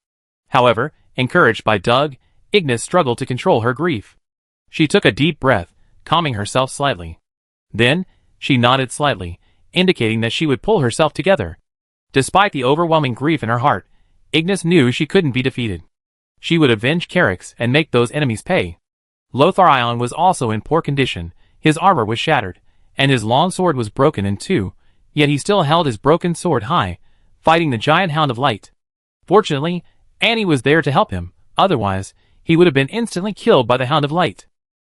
However, encouraged by Doug, Ignis struggled to control her grief. She took a deep breath, calming herself slightly. Then, she nodded slightly, indicating that she would pull herself together. Despite the overwhelming grief in her heart, Ignis knew she couldn't be defeated. She would avenge Calyx and make those enemies pay. Lotharion was also in poor condition, his armor was shattered, and his long sword was broken in two, yet he still held his broken sword high, fighting the giant Hound of Light. Fortunately, Annie was there to help him, otherwise, he would have been instantly killed by the Hound of Light.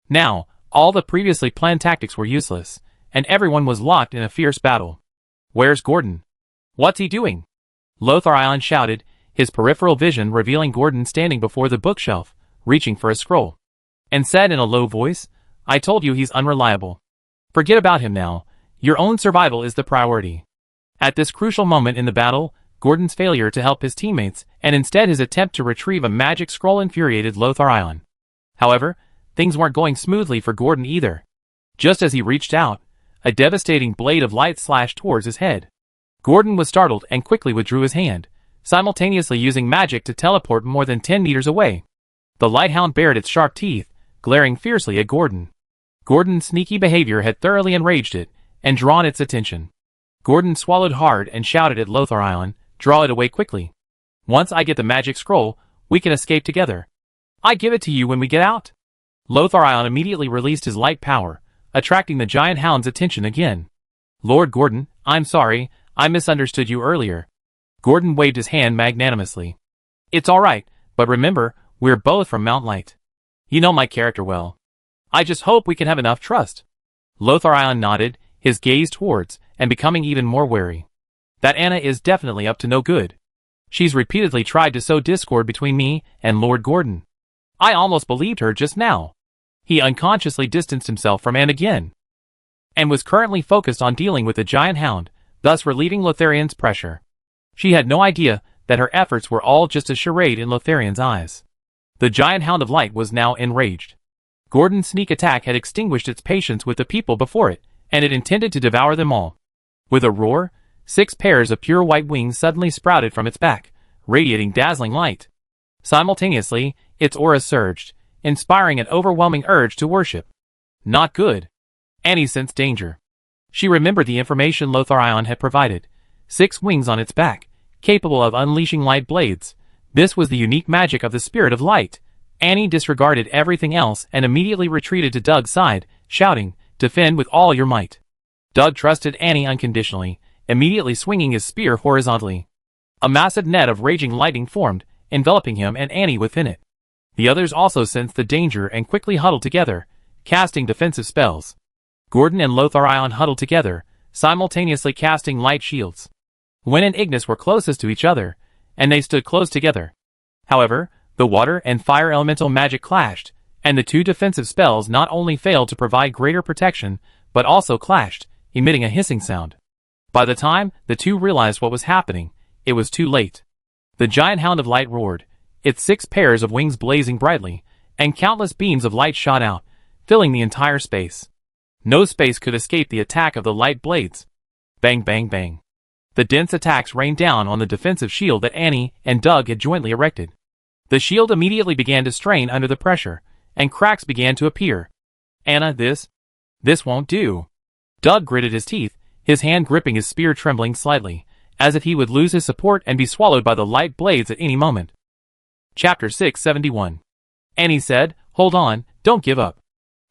Now, all the previously planned tactics were useless, and everyone was locked in a fierce battle. "Where's Gordon? What's he doing?" Lotharion shouted, his peripheral vision revealing Gordon standing before the bookshelf, reaching for a scroll, and said in a low voice, "I told you he's unreliable. Forget about him now, your own survival is the priority." At this crucial moment in the battle, Gordon's failure to help his teammates and instead his attempt to retrieve a magic scroll infuriated Lotharion. However, things weren't going smoothly for Gordon either. Just as he reached out, a devastating blade of light slashed towards his head. Gordon was startled and quickly withdrew his hand, simultaneously using magic to teleport more than 10 meters away. The Lighthound bared its sharp teeth, glaring fiercely at Gordon. Gordon's sneaky behavior had thoroughly enraged it, and drawn its attention. Gordon swallowed hard and shouted at Lotharion, "Draw it away quickly. Once I get the magic scroll, we can escape together. I give it to you when we get out." Lotharion immediately released his light power, attracting the giant hound's attention again. "Lord Gordon, I'm sorry, I misunderstood you earlier." Gordon waved his hand magnanimously. "It's alright, but remember, we're both from Mount Light. You know my character well. I just hope we can have enough trust." Lotharion nodded, his gaze towards, and becoming even more wary. "That Anna is definitely up to no good. She's repeatedly tried to sow discord between me and Lord Gordon. I almost believed her just now." He unconsciously distanced himself from Anne again, and was currently focused on dealing with the giant hound, thus relieving Lotharion's pressure. She had no idea that her efforts were all just a charade in Lotharion's eyes. The giant Hound of Light was now enraged. Gordon's sneak attack had extinguished its patience with the people before it, and it intended to devour them all. With a roar, 6 pairs of pure white wings suddenly sprouted from its back, radiating dazzling light. Simultaneously, its aura surged, inspiring an overwhelming urge to worship. Not good. Annie sensed danger. She remembered the information Lotharion had provided. 6 wings on its back, capable of unleashing light blades. This was the unique magic of the Spirit of Light. Annie disregarded everything else and immediately retreated to Doug's side, shouting, "Defend with all your might." Doug trusted Annie unconditionally, immediately swinging his spear horizontally. A massive net of raging lightning formed, enveloping him and Annie within it. The others also sensed the danger and quickly huddled together, casting defensive spells. Gordon and Lotharion huddled together, simultaneously casting light shields. Wen and Ignis were closest to each other, and they stood close together. However, the water and fire elemental magic clashed, and the 2 defensive spells not only failed to provide greater protection, but also clashed, emitting a hissing sound. By the time the two realized what was happening, it was too late. The giant hound of light roared, its 6 pairs of wings blazing brightly, and countless beams of light shot out, filling the entire space. No space could escape the attack of the light blades. Bang, bang, bang. The dense attacks rained down on the defensive shield that Annie and Doug had jointly erected. The shield immediately began to strain under the pressure, and cracks began to appear. Anna, this won't do. Doug gritted his teeth, his hand gripping his spear trembling slightly, as if he would lose his support and be swallowed by the light blades at any moment. Chapter 671. Annie said, "Hold on, don't give up.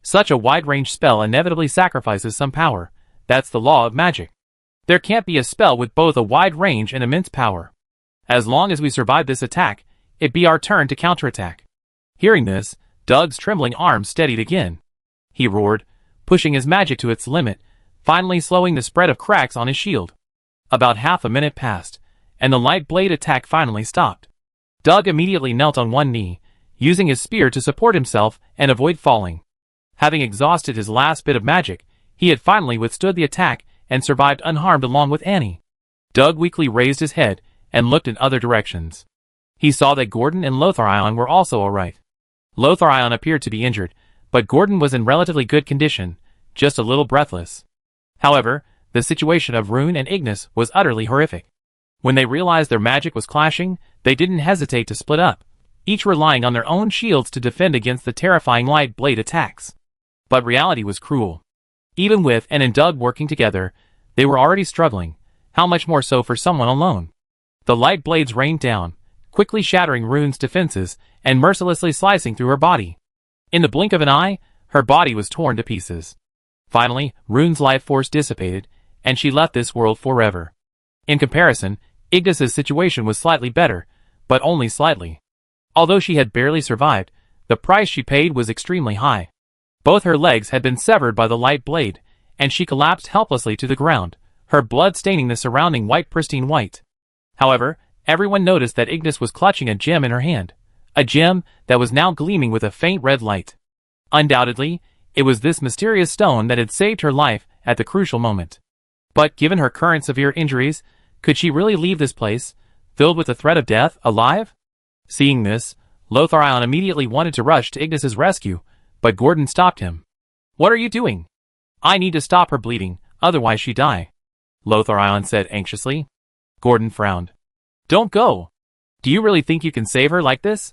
Such a wide-range spell inevitably sacrifices some power. That's the law of magic. There can't be a spell with both a wide range and immense power. As long as we survive this attack, it'd be our turn to counterattack." Hearing this, Doug's trembling arms steadied again. He roared, pushing his magic to its limit, finally slowing the spread of cracks on his shield. About half a minute passed, and the light blade attack finally stopped. Doug immediately knelt on one knee, using his spear to support himself and avoid falling. Having exhausted his last bit of magic, he had finally withstood the attack and survived unharmed along with Annie. Doug weakly raised his head and looked in other directions. He saw that Gordon and Lotharion were also alright. Lotharion appeared to be injured, but Gordon was in relatively good condition, just a little breathless. However, the situation of Rune and Ignis was utterly horrific. When they realized their magic was clashing, they didn't hesitate to split up, each relying on their own shields to defend against the terrifying light blade attacks. But reality was cruel. Even with Anne and Doug working together, they were already struggling, how much more so for someone alone. The light blades rained down, quickly shattering Rune's defenses and mercilessly slicing through her body. In the blink of an eye, her body was torn to pieces. Finally, Rune's life force dissipated, and she left this world forever. In comparison, Ignis's situation was slightly better, but only slightly. Although she had barely survived, the price she paid was extremely high. Both her legs had been severed by the light blade, and she collapsed helplessly to the ground, her blood staining the surrounding pristine white. However, everyone noticed that Ignis was clutching a gem in her hand, a gem that was now gleaming with a faint red light. Undoubtedly, it was this mysterious stone that had saved her life at the crucial moment. But given her current severe injuries, could she really leave this place, filled with the threat of death, alive? Seeing this, Lotharion immediately wanted to rush to Ignis's rescue, but Gordon stopped him. "What are you doing? I need to stop her bleeding, otherwise she'd die," Lotharion said anxiously. Gordon frowned. "Don't go. Do you really think you can save her like this?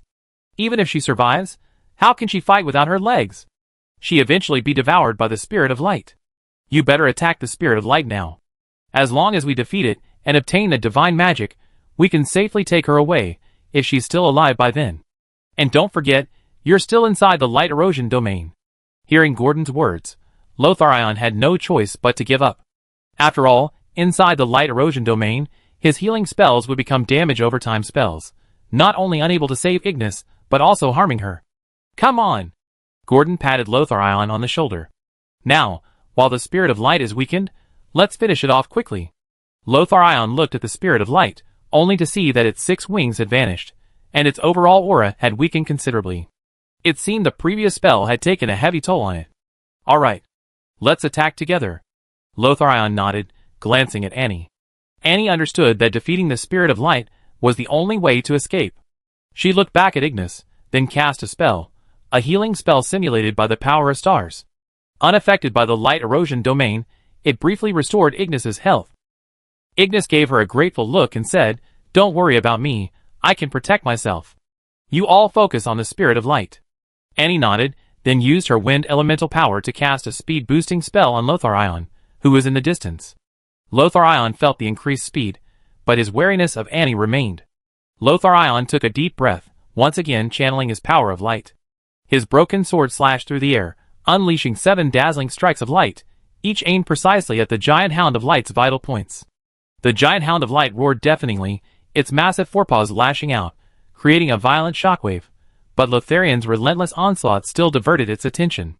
Even if she survives, how can she fight without her legs? She'd eventually be devoured by the Spirit of Light. You better attack the Spirit of Light now. As long as we defeat it and obtain the divine magic, we can safely take her away, if she's still alive by then. And don't forget, you're still inside the light erosion domain." Hearing Gordon's words, Lotharion had no choice but to give up. After all, inside the light erosion domain, his healing spells would become damage over time spells, not only unable to save Ignis, but also harming her. "Come on!" Gordon patted Lotharion on the shoulder. "Now, while the Spirit of Light is weakened, let's finish it off quickly." Lotharion looked at the Spirit of Light, only to see that its 6 wings had vanished, and its overall aura had weakened considerably. It seemed the previous spell had taken a heavy toll on it. "Alright. Let's attack together." Lotharion nodded, glancing at Annie. Annie understood that defeating the Spirit of Light was the only way to escape. She looked back at Ignis, then cast a spell, a healing spell simulated by the power of stars. Unaffected by the light erosion domain, it briefly restored Ignis's health. Ignis gave her a grateful look and said, "Don't worry about me, I can protect myself. You all focus on the Spirit of Light." Annie nodded, then used her wind elemental power to cast a speed-boosting spell on Lotharion, who was in the distance. Lotharion felt the increased speed, but his wariness of Annie remained. Lotharion took a deep breath, once again channeling his power of light. His broken sword slashed through the air, unleashing 7 dazzling strikes of light, each aimed precisely at the giant Hound of Light's vital points. The giant Hound of Light roared deafeningly, its massive forepaws lashing out, creating a violent shockwave, but Lotharion's relentless onslaught still diverted its attention.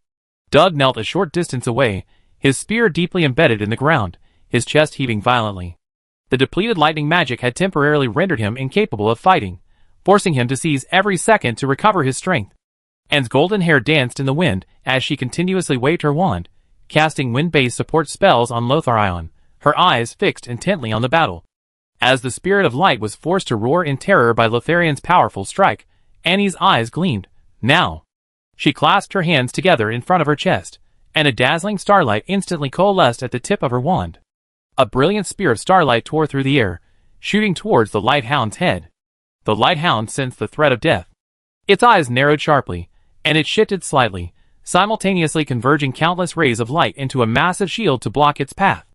Doug knelt a short distance away, his spear deeply embedded in the ground, his chest heaving violently. The depleted lightning magic had temporarily rendered him incapable of fighting, forcing him to seize every second to recover his strength. Anne's golden hair danced in the wind as she continuously waved her wand, casting wind-based support spells on Lotharion, her eyes fixed intently on the battle. As the spirit of light was forced to roar in terror by Lotharian's powerful strike, Annie's eyes gleamed. Now! She clasped her hands together in front of her chest, and a dazzling starlight instantly coalesced at the tip of her wand. A brilliant spear of starlight tore through the air, shooting towards the Lighthound's head. The Lighthound sensed the threat of death. Its eyes narrowed sharply, and it shifted slightly, simultaneously converging countless rays of light into a massive shield to block its path.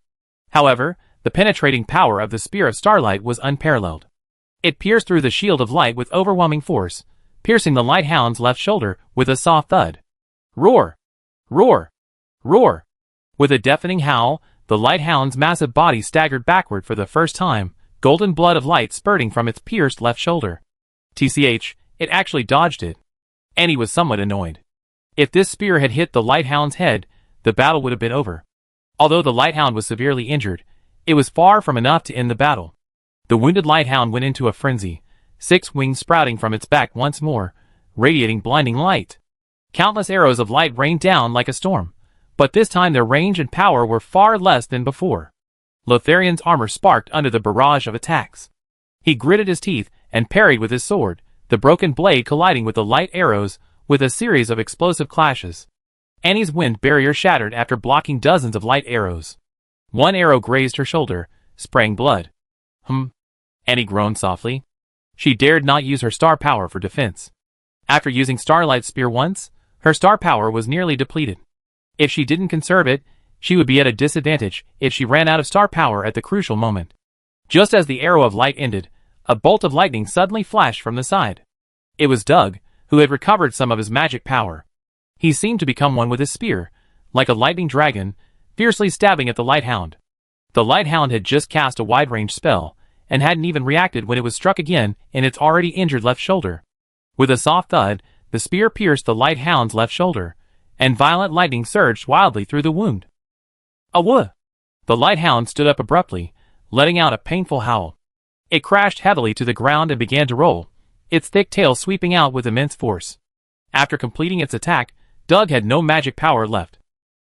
However, the penetrating power of the spear of starlight was unparalleled. It pierced through the shield of light with overwhelming force, piercing the Lighthound's left shoulder with a soft thud. Roar! Roar! Roar! With a deafening howl, the Lighthound's massive body staggered backward for the first time, golden blood of light spurting from its pierced left shoulder. TCH, it actually dodged it. Annie was somewhat annoyed. If this spear had hit the Lighthound's head, the battle would have been over. Although the Lighthound was severely injured, it was far from enough to end the battle. The wounded Lighthound went into a frenzy, 6 wings sprouting from its back once more, radiating blinding light. Countless arrows of light rained down like a storm, but this time their range and power were far less than before. Lotharian's armor sparked under the barrage of attacks. He gritted his teeth and parried with his sword, the broken blade colliding with the light arrows with a series of explosive clashes. Annie's wind barrier shattered after blocking dozens of light arrows. One arrow grazed her shoulder, spraying blood. Annie groaned softly. She dared not use her star power for defense. After using Starlight's spear once, her star power was nearly depleted. If she didn't conserve it, she would be at a disadvantage if she ran out of star power at the crucial moment. Just as the arrow of light ended, a bolt of lightning suddenly flashed from the side. It was Doug, who had recovered some of his magic power. He seemed to become one with his spear, like a lightning dragon, fiercely stabbing at the Lighthound. The Lighthound had just cast a wide-range spell, and hadn't even reacted when it was struck again in its already injured left shoulder. With a soft thud, the spear pierced the Lighthound's left shoulder, and violent lightning surged wildly through the wound. Awooh! The Lighthound stood up abruptly, letting out a painful howl. It crashed heavily to the ground and began to roll, its thick tail sweeping out with immense force. After completing its attack, Doug had no magic power left.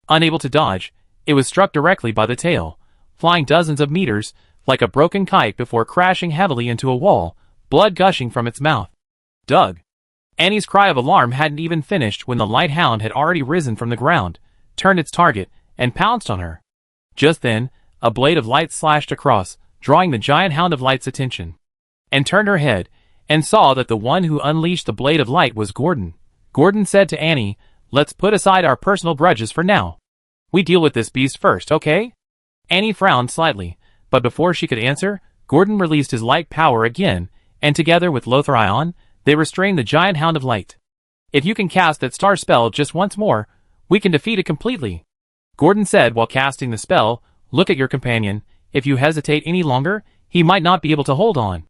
Unable to dodge, it was struck directly by the tail, flying dozens of meters, like a broken kite before crashing heavily into a wall, blood gushing from its mouth. Doug! Annie's cry of alarm hadn't even finished when the Lighthound had already risen from the ground, turned its target, and pounced on her. Just then, a blade of light slashed across, drawing the giant Hound of Light's attention. And turned her head, and saw that the one who unleashed the blade of light was Gordon. Gordon said to Annie, "Let's put aside our personal grudges for now. We deal with this beast first, okay?" Annie frowned slightly, but before she could answer, Gordon released his light power again, and together with Lotharion, they restrained the giant Hound of Light. "If you can cast that star spell just once more, we can defeat it completely," Gordon said while casting the spell. "Look at your companion. If you hesitate any longer, he might not be able to hold on."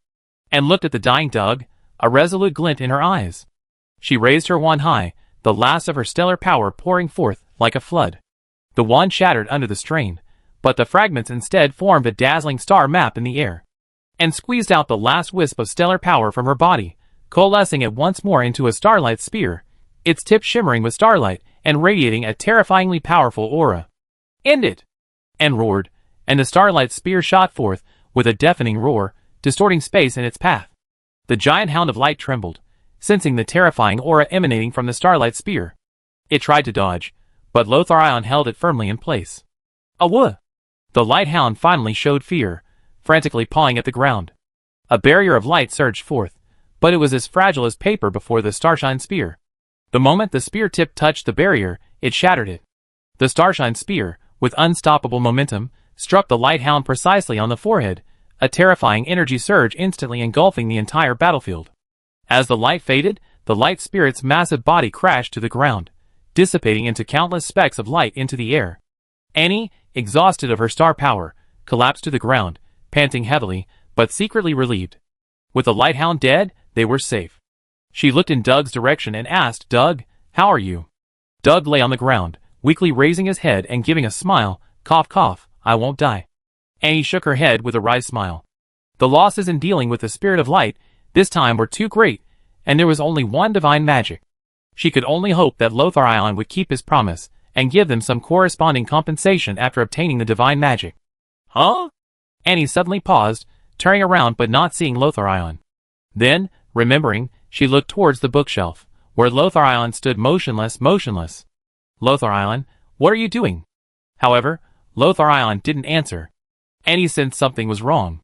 And looked at the dying Doug, a resolute glint in her eyes. She raised her wand high, the last of her stellar power pouring forth like a flood. The wand shattered under the strain, but the fragments instead formed a dazzling star map in the air, and squeezed out the last wisp of stellar power from her body, coalescing it once more into a starlight spear, its tip shimmering with starlight and radiating a terrifyingly powerful aura. "End it!" and roared, and the starlight spear shot forth with a deafening roar, distorting space in its path. The giant Hound of Light trembled, sensing the terrifying aura emanating from the starlight spear. It tried to dodge, but Lotharion held it firmly in place. Awooh! The Lighthound finally showed fear, frantically pawing at the ground. A barrier of light surged forth, but it was as fragile as paper before the Starshine spear. The moment the spear tip touched the barrier, it shattered it. The Starshine spear, with unstoppable momentum, struck the Lighthound precisely on the forehead, a terrifying energy surge instantly engulfing the entire battlefield. As the light faded, the light spirit's massive body crashed to the ground, dissipating into countless specks of light into the air. Annie, exhausted of her star power, collapsed to the ground, panting heavily, but secretly relieved. With the Lighthound dead, they were safe. She looked in Doug's direction and asked, "Doug, how are you?" Doug lay on the ground, weakly raising his head and giving a smile. "Cough cough, I won't die." Annie shook her head with a wry smile. The losses in dealing with the Spirit of Light this time were too great, and there was only one divine magic. She could only hope that Lotharion would keep his promise, and give them some corresponding compensation after obtaining the divine magic. Huh? Annie suddenly paused, turning around but not seeing Lotharion. Then, remembering, she looked towards the bookshelf, where Lotharion stood motionless. Lotharion, what are you doing? However, Lotharion didn't answer. Annie sensed something was wrong.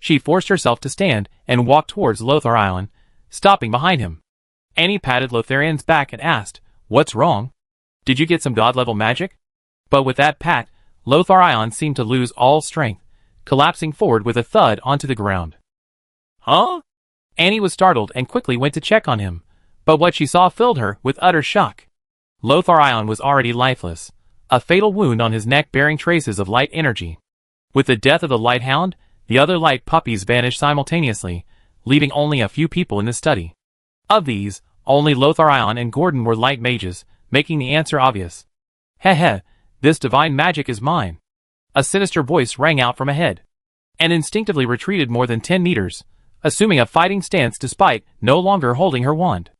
She forced herself to stand and walk towards Lotharion, stopping behind him. Annie patted Lotharion's back and asked, "What's wrong? Did you get some god-level magic?" But with that pat, Lotharion seemed to lose all strength, collapsing forward with a thud onto the ground. Huh? Annie was startled and quickly went to check on him, but what she saw filled her with utter shock. Lotharion was already lifeless, a fatal wound on his neck bearing traces of light energy. With the death of the light hound, the other light puppies vanished simultaneously, leaving only a few people in the study. Of these, only Lotharion and Gordon were light mages, making the answer obvious. Heh, this divine magic is mine. A sinister voice rang out from ahead, and instinctively retreated more than 10 meters, assuming a fighting stance despite no longer holding her wand.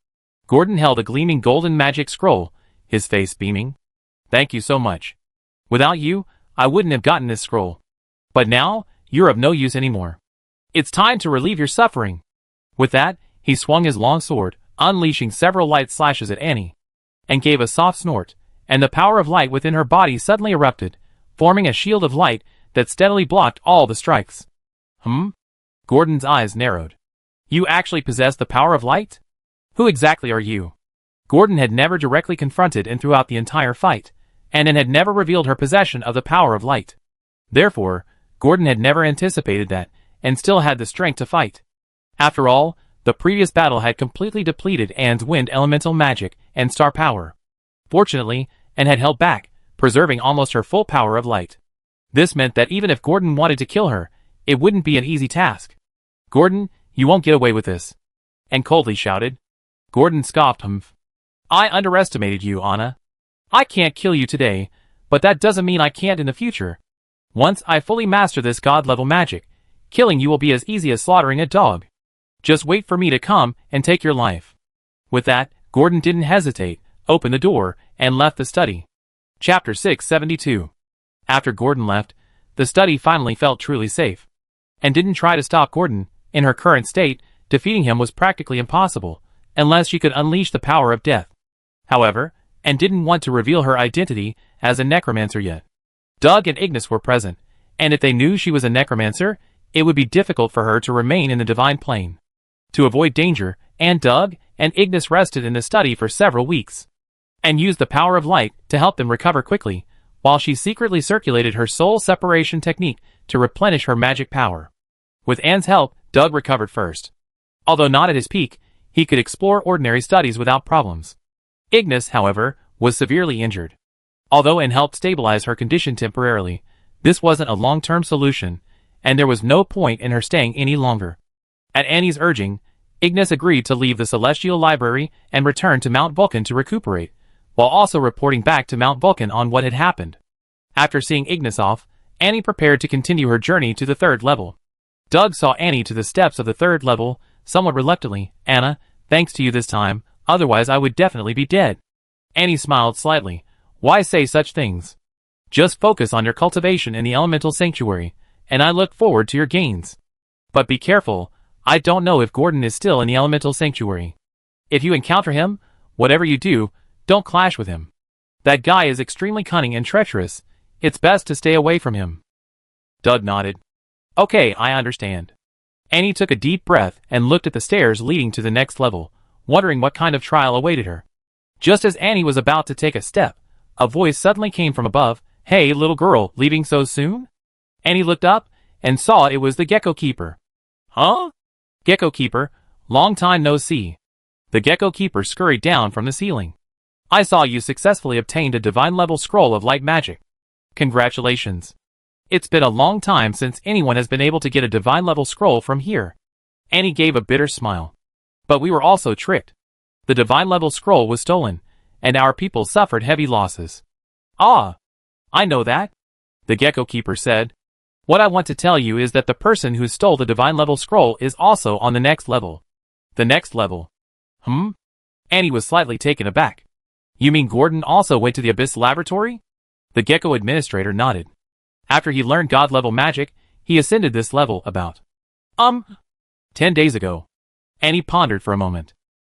Gordon held a gleaming golden magic scroll, his face beaming. Thank you so much. Without you, I wouldn't have gotten this scroll. But now, you're of no use anymore. It's time to relieve your suffering. With that, he swung his long sword, unleashing several light slashes at Annie, and gave a soft snort, and the power of light within her body suddenly erupted, forming a shield of light that steadily blocked all the strikes. Gordon's eyes narrowed. You actually possess the power of light? Who exactly are you? Gordon had never directly confronted Anne throughout the entire fight, and Anne had never revealed her possession of the power of light. Therefore, Gordon had never anticipated that, and still had the strength to fight. After all, the previous battle had completely depleted Anne's wind elemental magic and star power. Fortunately, Anne had held back, preserving almost her full power of light. This meant that even if Gordon wanted to kill her, it wouldn't be an easy task. Gordon, you won't get away with this. Anne coldly shouted. Gordon scoffed. I underestimated you, Anna. I can't kill you today, but that doesn't mean I can't in the future. Once I fully master this god-level magic, killing you will be as easy as slaughtering a dog. Just wait for me to come and take your life. With that, Gordon didn't hesitate, opened the door, and left the study. Chapter 672. After Gordon left, the study finally felt truly safe. And didn't try to stop Gordon. In her current state, defeating him was practically impossible, unless she could unleash the power of death. However, Anne didn't want to reveal her identity as a necromancer yet. Doug and Ignis were present, and if they knew she was a necromancer, it would be difficult for her to remain in the divine plane. To avoid danger, Anne, Doug, and Ignis rested in the study for several weeks, and used the power of light to help them recover quickly, while she secretly circulated her soul separation technique to replenish her magic power. With Anne's help, Doug recovered first. Although not at his peak, he could explore ordinary studies without problems. Ignis, however, was severely injured. Although Anne helped stabilize her condition temporarily, this wasn't a long-term solution, and there was no point in her staying any longer. At Annie's urging, Ignis agreed to leave the Celestial Library and return to Mount Vulcan to recuperate, while also reporting back to Mount Vulcan on what had happened. After seeing Ignis off, Annie prepared to continue her journey to the 3rd level. Doug saw Annie to the steps of the 3rd level, somewhat reluctantly. Anna, thanks to you this time, otherwise I would definitely be dead. Annie smiled slightly. Why say such things? Just focus on your cultivation in the elemental sanctuary, and I look forward to your gains. But be careful, I don't know if Gordon is still in the elemental sanctuary. If you encounter him, whatever you do, don't clash with him. That guy is extremely cunning and treacherous. It's best to stay away from him. Doug nodded. Okay, I understand. Annie took a deep breath and looked at the stairs leading to the next level, wondering what kind of trial awaited her. Just as Annie was about to take a step, a voice suddenly came from above. Hey, little girl, leaving so soon? Annie looked up and saw it was the Gecko Keeper. Huh? Gecko Keeper, long time no see. The Gecko Keeper scurried down from the ceiling. I saw you successfully obtained a divine-level scroll of light magic. Congratulations. It's been a long time since anyone has been able to get a divine-level scroll from here. Annie gave a bitter smile. But we were also tricked. The divine-level scroll was stolen, and our people suffered heavy losses. Ah, I know that, the Gecko Keeper said. What I want to tell you is that the person who stole the divine-level scroll is also on the next level. The next level? Annie was slightly taken aback. You mean Gordon also went to the Abyss Laboratory? The Gecko Administrator nodded. After he learned God-level magic, he ascended this level about 10 days ago. Annie pondered for a moment.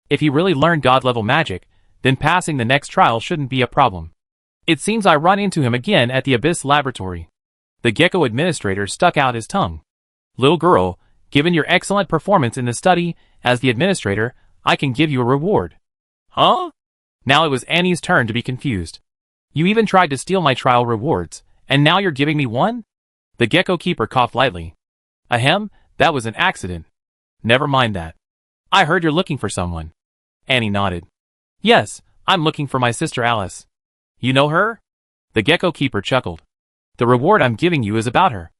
If he really learned God-level magic, then passing the next trial shouldn't be a problem. It seems I run into him again at the Abyss Laboratory. The Gecko administrator stuck out his tongue. Little girl, given your excellent performance in the study, as the administrator, I can give you a reward. Huh? Now it was Annie's turn to be confused. You even tried to steal my trial rewards, and now you're giving me one? The Gecko keeper coughed lightly. Ahem, that was an accident. Never mind that. I heard you're looking for someone. Annie nodded. Yes, I'm looking for my sister Alice. You know her? The Gecko keeper chuckled. The reward I'm giving you is about her.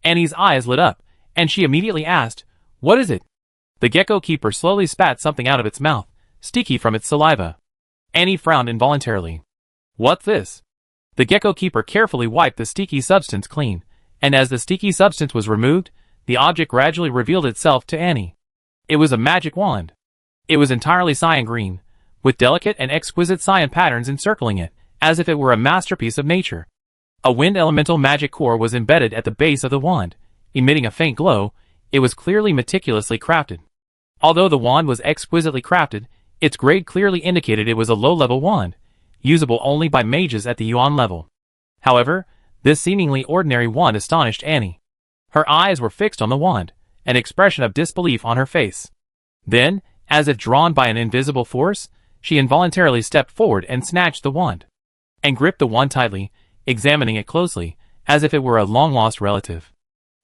Annie's eyes lit up, and she immediately asked, What is it? The Gecko keeper slowly spat something out of its mouth, sticky from its saliva. Annie frowned involuntarily. What's this? The Gecko keeper carefully wiped the sticky substance clean, and as the sticky substance was removed, the object gradually revealed itself to Annie. It was a magic wand. It was entirely cyan green, with delicate and exquisite cyan patterns encircling it, as if it were a masterpiece of nature. A wind elemental magic core was embedded at the base of the wand, emitting a faint glow. It was clearly meticulously crafted. Although the wand was exquisitely crafted, its grade clearly indicated it was a low-level wand, usable only by mages at the Yuan level. However, this seemingly ordinary wand astonished Annie. Her eyes were fixed on the wand, an expression of disbelief on her face. Then, as if drawn by an invisible force, she involuntarily stepped forward and snatched the wand, and gripped the wand tightly, examining it closely, as if it were a long-lost relative.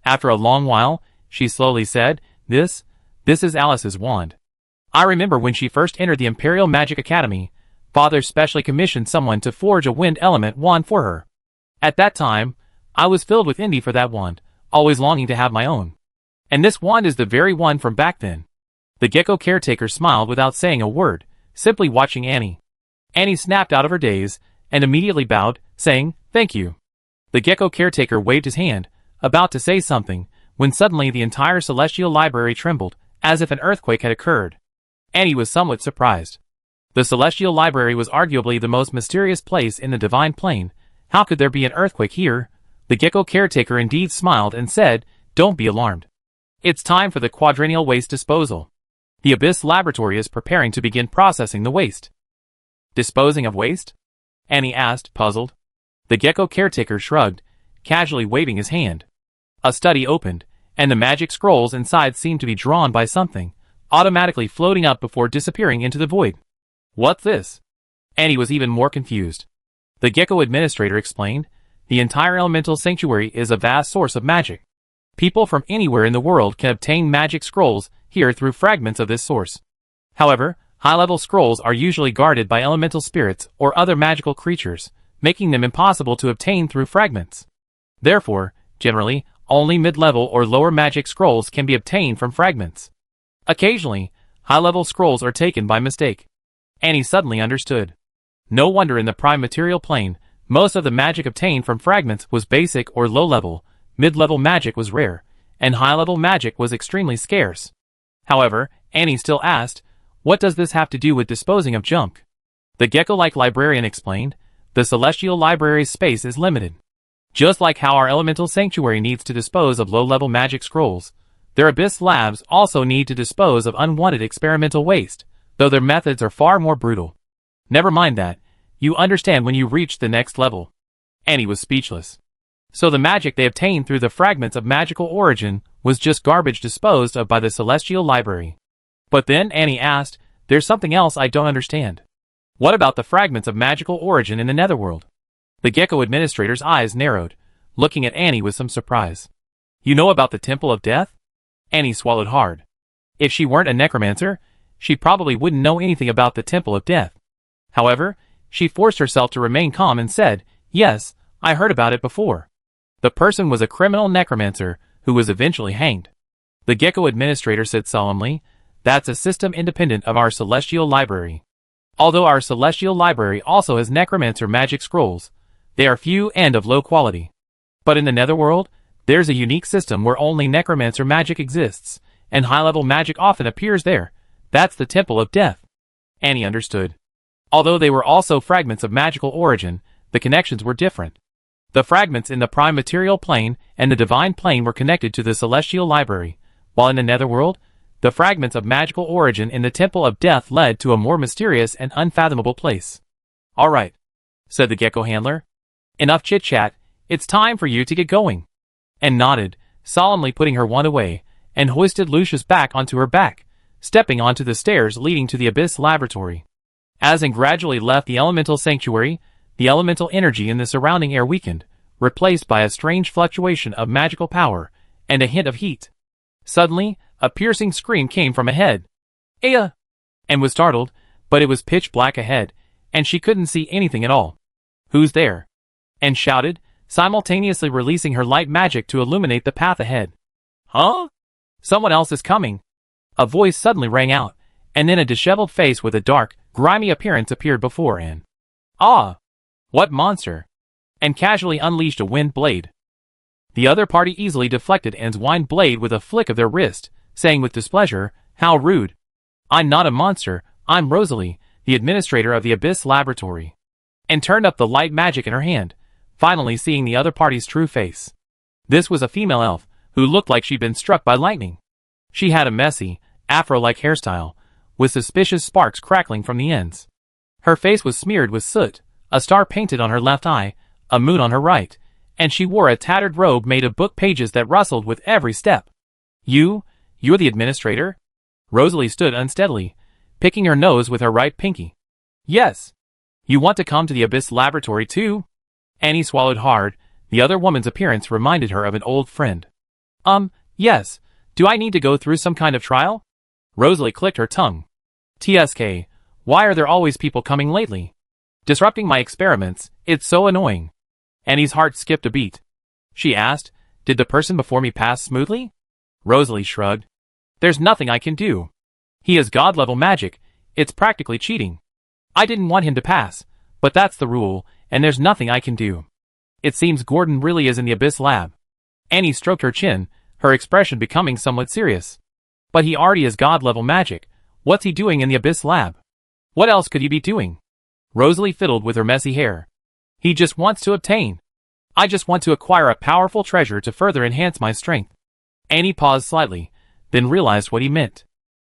After a long while, she slowly said, This is Alice's wand. I remember when she first entered the Imperial Magic Academy, Father specially commissioned someone to forge a wind element wand for her. At that time, I was filled with envy for that wand, always longing to have my own. And this wand is the very one from back then. The Gecko caretaker smiled without saying a word, simply watching Annie. Annie snapped out of her daze, and immediately bowed, saying, Thank you. The Gecko caretaker waved his hand, about to say something, when suddenly the entire celestial library trembled, as if an earthquake had occurred. Annie was somewhat surprised. The celestial library was arguably the most mysterious place in the divine plane. How could there be an earthquake here? The Gecko caretaker indeed smiled and said, Don't be alarmed. It's time for the quadrennial waste disposal. The Abyss Laboratory is preparing to begin processing the waste. Disposing of waste? Annie asked, puzzled. The Gecko caretaker shrugged, casually waving his hand. A study opened, and the magic scrolls inside seemed to be drawn by something, automatically floating up before disappearing into the void. What's this? Annie was even more confused. The Gecko administrator explained, The entire elemental sanctuary is a vast source of magic. People from anywhere in the world can obtain magic scrolls here through fragments of this source. However, high-level scrolls are usually guarded by elemental spirits or other magical creatures, making them impossible to obtain through fragments. Therefore, generally, only mid-level or lower magic scrolls can be obtained from fragments. Occasionally, high-level scrolls are taken by mistake. Annie suddenly understood. No wonder in the prime material plane, most of the magic obtained from fragments was basic or low-level, mid-level magic was rare, and high-level magic was extremely scarce. However, Annie still asked, What does this have to do with disposing of junk? The Gecko-like librarian explained, The celestial library's space is limited. Just like how our elemental sanctuary needs to dispose of low-level magic scrolls, their Abyss labs also need to dispose of unwanted experimental waste, though their methods are far more brutal. Never mind that, you understand when you reach the next level. Annie was speechless. So the magic they obtained through the fragments of magical origin was just garbage disposed of by the celestial library. But then Annie asked, There's something else I don't understand. What about the fragments of magical origin in the netherworld? The Gecko administrator's eyes narrowed, looking at Annie with some surprise. You know about the Temple of Death? Annie swallowed hard. If she weren't a necromancer, she probably wouldn't know anything about the Temple of Death. However, she forced herself to remain calm and said, Yes, I heard about it before. The person was a criminal necromancer who was eventually hanged. The Gecko administrator said solemnly, That's a system independent of our celestial library. Although our celestial library also has necromancer magic scrolls, they are few and of low quality. But in the netherworld, there's a unique system where only necromancer magic exists, and high-level magic often appears there. That's the Temple of Death. Annie understood. Although they were also fragments of magical origin, the connections were different. The fragments in the prime material plane and the divine plane were connected to the celestial library, while in the netherworld, the fragments of magical origin in the Temple of Death led to a more mysterious and unfathomable place. "All right," said the gecko handler. "Enough chit-chat, it's time for you to get going." And nodded, solemnly putting her wand away, and hoisted Lucius back onto her back, stepping onto the stairs leading to the Abyss Laboratory. As and gradually left the elemental sanctuary, the elemental energy in the surrounding air weakened, replaced by a strange fluctuation of magical power and a hint of heat. Suddenly, a piercing scream came from ahead. "Aya!" And was startled, but it was pitch black ahead, and she couldn't see anything at all. "Who's there?" And shouted, simultaneously releasing her light magic to illuminate the path ahead. "Huh? Someone else is coming." A voice suddenly rang out, and then a disheveled face with a dark, grimy appearance appeared before Anne. "Ah! What monster!" And casually unleashed a wind blade. The other party easily deflected Anne's wind blade with a flick of their wrist, saying with displeasure, "How rude! I'm not a monster, I'm Rosalie, the administrator of the Abyss Laboratory." And turned up the light magic in her hand, finally seeing the other party's true face. This was a female elf, who looked like she'd been struck by lightning. She had a messy, afro-like hairstyle, with suspicious sparks crackling from the ends. Her face was smeared with soot, a star painted on her left eye, a moon on her right, and she wore a tattered robe made of book pages that rustled with every step. You're the administrator?" Rosalie stood unsteadily, picking her nose with her right pinky. "Yes. You want to come to the Abyss Laboratory too?" Annie swallowed hard. The other woman's appearance reminded her of an old friend. Yes. Do I need to go through some kind of trial?" Rosalie clicked her tongue. "TSK, why are there always people coming lately? Disrupting my experiments, it's so annoying." Annie's heart skipped a beat. She asked, "Did the person before me pass smoothly?" Rosalie shrugged. "There's nothing I can do. He is god-level magic, it's practically cheating. I didn't want him to pass, but that's the rule, and there's nothing I can do. It seems Gordon really is in the Abyss Lab." Annie stroked her chin, her expression becoming somewhat serious. "But he already is god-level magic, what's he doing in the Abyss Lab? What else could he be doing?" Rosalie fiddled with her messy hair. "He just wants to obtain. I just want to acquire a powerful treasure to further enhance my strength." Annie paused slightly, then realized what he meant.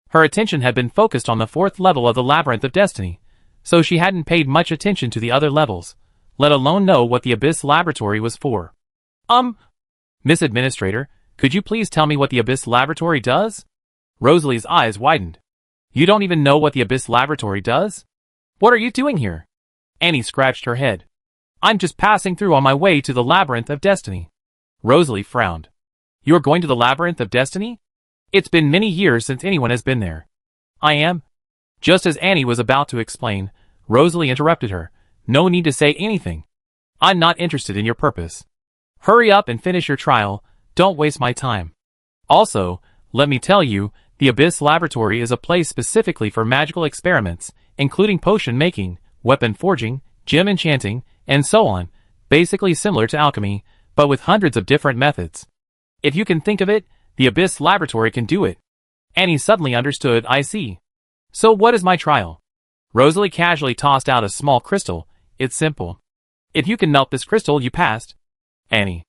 Her attention had been focused on the 4th level of the Labyrinth of Destiny, so she hadn't paid much attention to the other levels, let alone know what the Abyss Laboratory was for. Miss Administrator, could you please tell me what the Abyss Laboratory does?" Rosalie's eyes widened. "You don't even know what the Abyss Laboratory does? What are you doing here?" Annie scratched her head. "I'm just passing through on my way to the Labyrinth of Destiny." Rosalie frowned. "You're going to the Labyrinth of Destiny? It's been many years since anyone has been there." "I am." Just as Annie was about to explain, Rosalie interrupted her. "No need to say anything. I'm not interested in your purpose. Hurry up and finish your trial, don't waste my time. Also, let me tell you, the Abyss Laboratory is a place specifically for magical experiments, including potion making, weapon forging, gem enchanting, and so on, basically similar to alchemy, but with hundreds of different methods. If you can think of it, the Abyss Laboratory can do it." Annie suddenly understood. "I see. So what is my trial?" Rosalie casually tossed out a small crystal. "It's simple. If you can melt this crystal, you passed." Annie.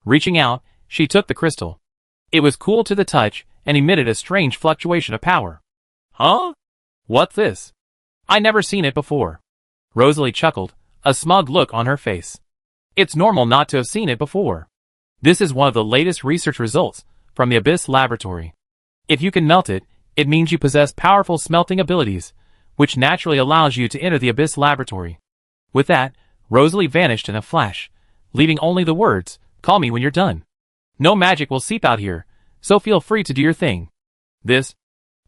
Reaching out, she took the crystal. It was cool to the touch, and emitted a strange fluctuation of power. "Huh? What's this? I never seen it before." Rosalie chuckled, a smug look on her face. "It's normal not to have seen it before. This is one of the latest research results from the Abyss Laboratory. If you can melt it, it means you possess powerful smelting abilities, which naturally allows you to enter the Abyss Laboratory." With that, Rosalie vanished in a flash, leaving only the words, "Call me when you're done. No magic will seep out here, so feel free to do your thing."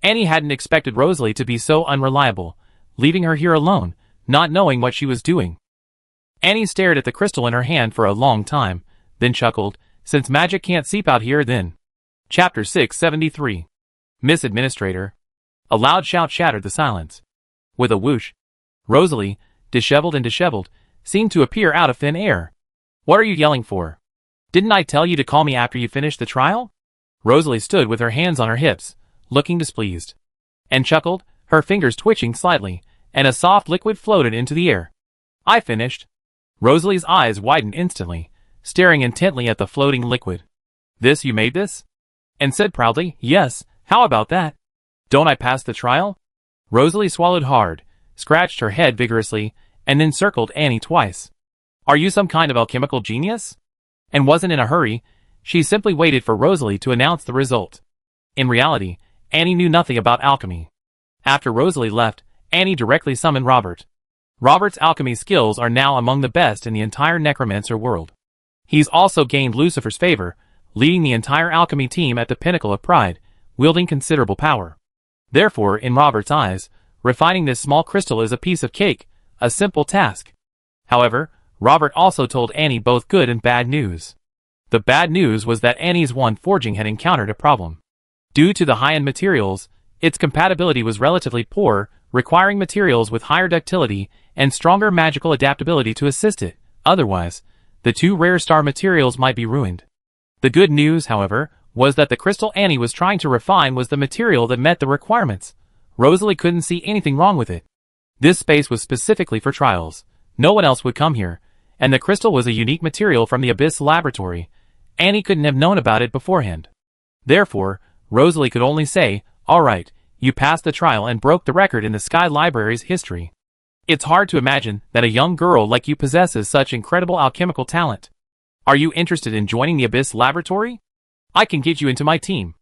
Annie hadn't expected Rosalie to be so unreliable, leaving her here alone, not knowing what she was doing. Annie stared at the crystal in her hand for a long time, then chuckled, "Since magic can't seep out here then." Chapter 673. Miss Administrator. A loud shout shattered the silence. With a whoosh, Rosalie, disheveled, seemed to appear out of thin air. "What are you yelling for? Didn't I tell you to call me after you finished the trial?" Rosalie stood with her hands on her hips, looking displeased. And chuckled, her fingers twitching slightly, and a soft liquid floated into the air. "I finished." Rosalie's eyes widened instantly, staring intently at the floating liquid. "This, you made this?" And said proudly, "Yes, how about that? Don't I pass the trial?" Rosalie swallowed hard, scratched her head vigorously, and then circled Annie twice. "Are you some kind of alchemical genius?" And wasn't in a hurry. She simply waited for Rosalie to announce the result. In reality, Annie knew nothing about alchemy. After Rosalie left, Annie directly summoned Robert. Robert's alchemy skills are now among the best in the entire necromancer world. He's also gained Lucifer's favor, leading the entire alchemy team at the pinnacle of pride, wielding considerable power. Therefore, in Robert's eyes, refining this small crystal is a piece of cake, a simple task. However, Robert also told Annie both good and bad news. The bad news was that Annie's one forging had encountered a problem. Due to the high-end materials, its compatibility was relatively poor, requiring materials with higher ductility and stronger magical adaptability to assist it. Otherwise, the two rare star materials might be ruined. The good news, however, was that the crystal Annie was trying to refine was the material that met the requirements. Rosalie couldn't see anything wrong with it. This space was specifically for trials. No one else would come here, and the crystal was a unique material from the Abyss Laboratory. Annie couldn't have known about it beforehand. Therefore, Rosalie could only say, "All right, you passed the trial and broke the record in the Sky Library's history. It's hard to imagine that a young girl like you possesses such incredible alchemical talent. Are you interested in joining the Abyss Laboratory? I can get you into my team."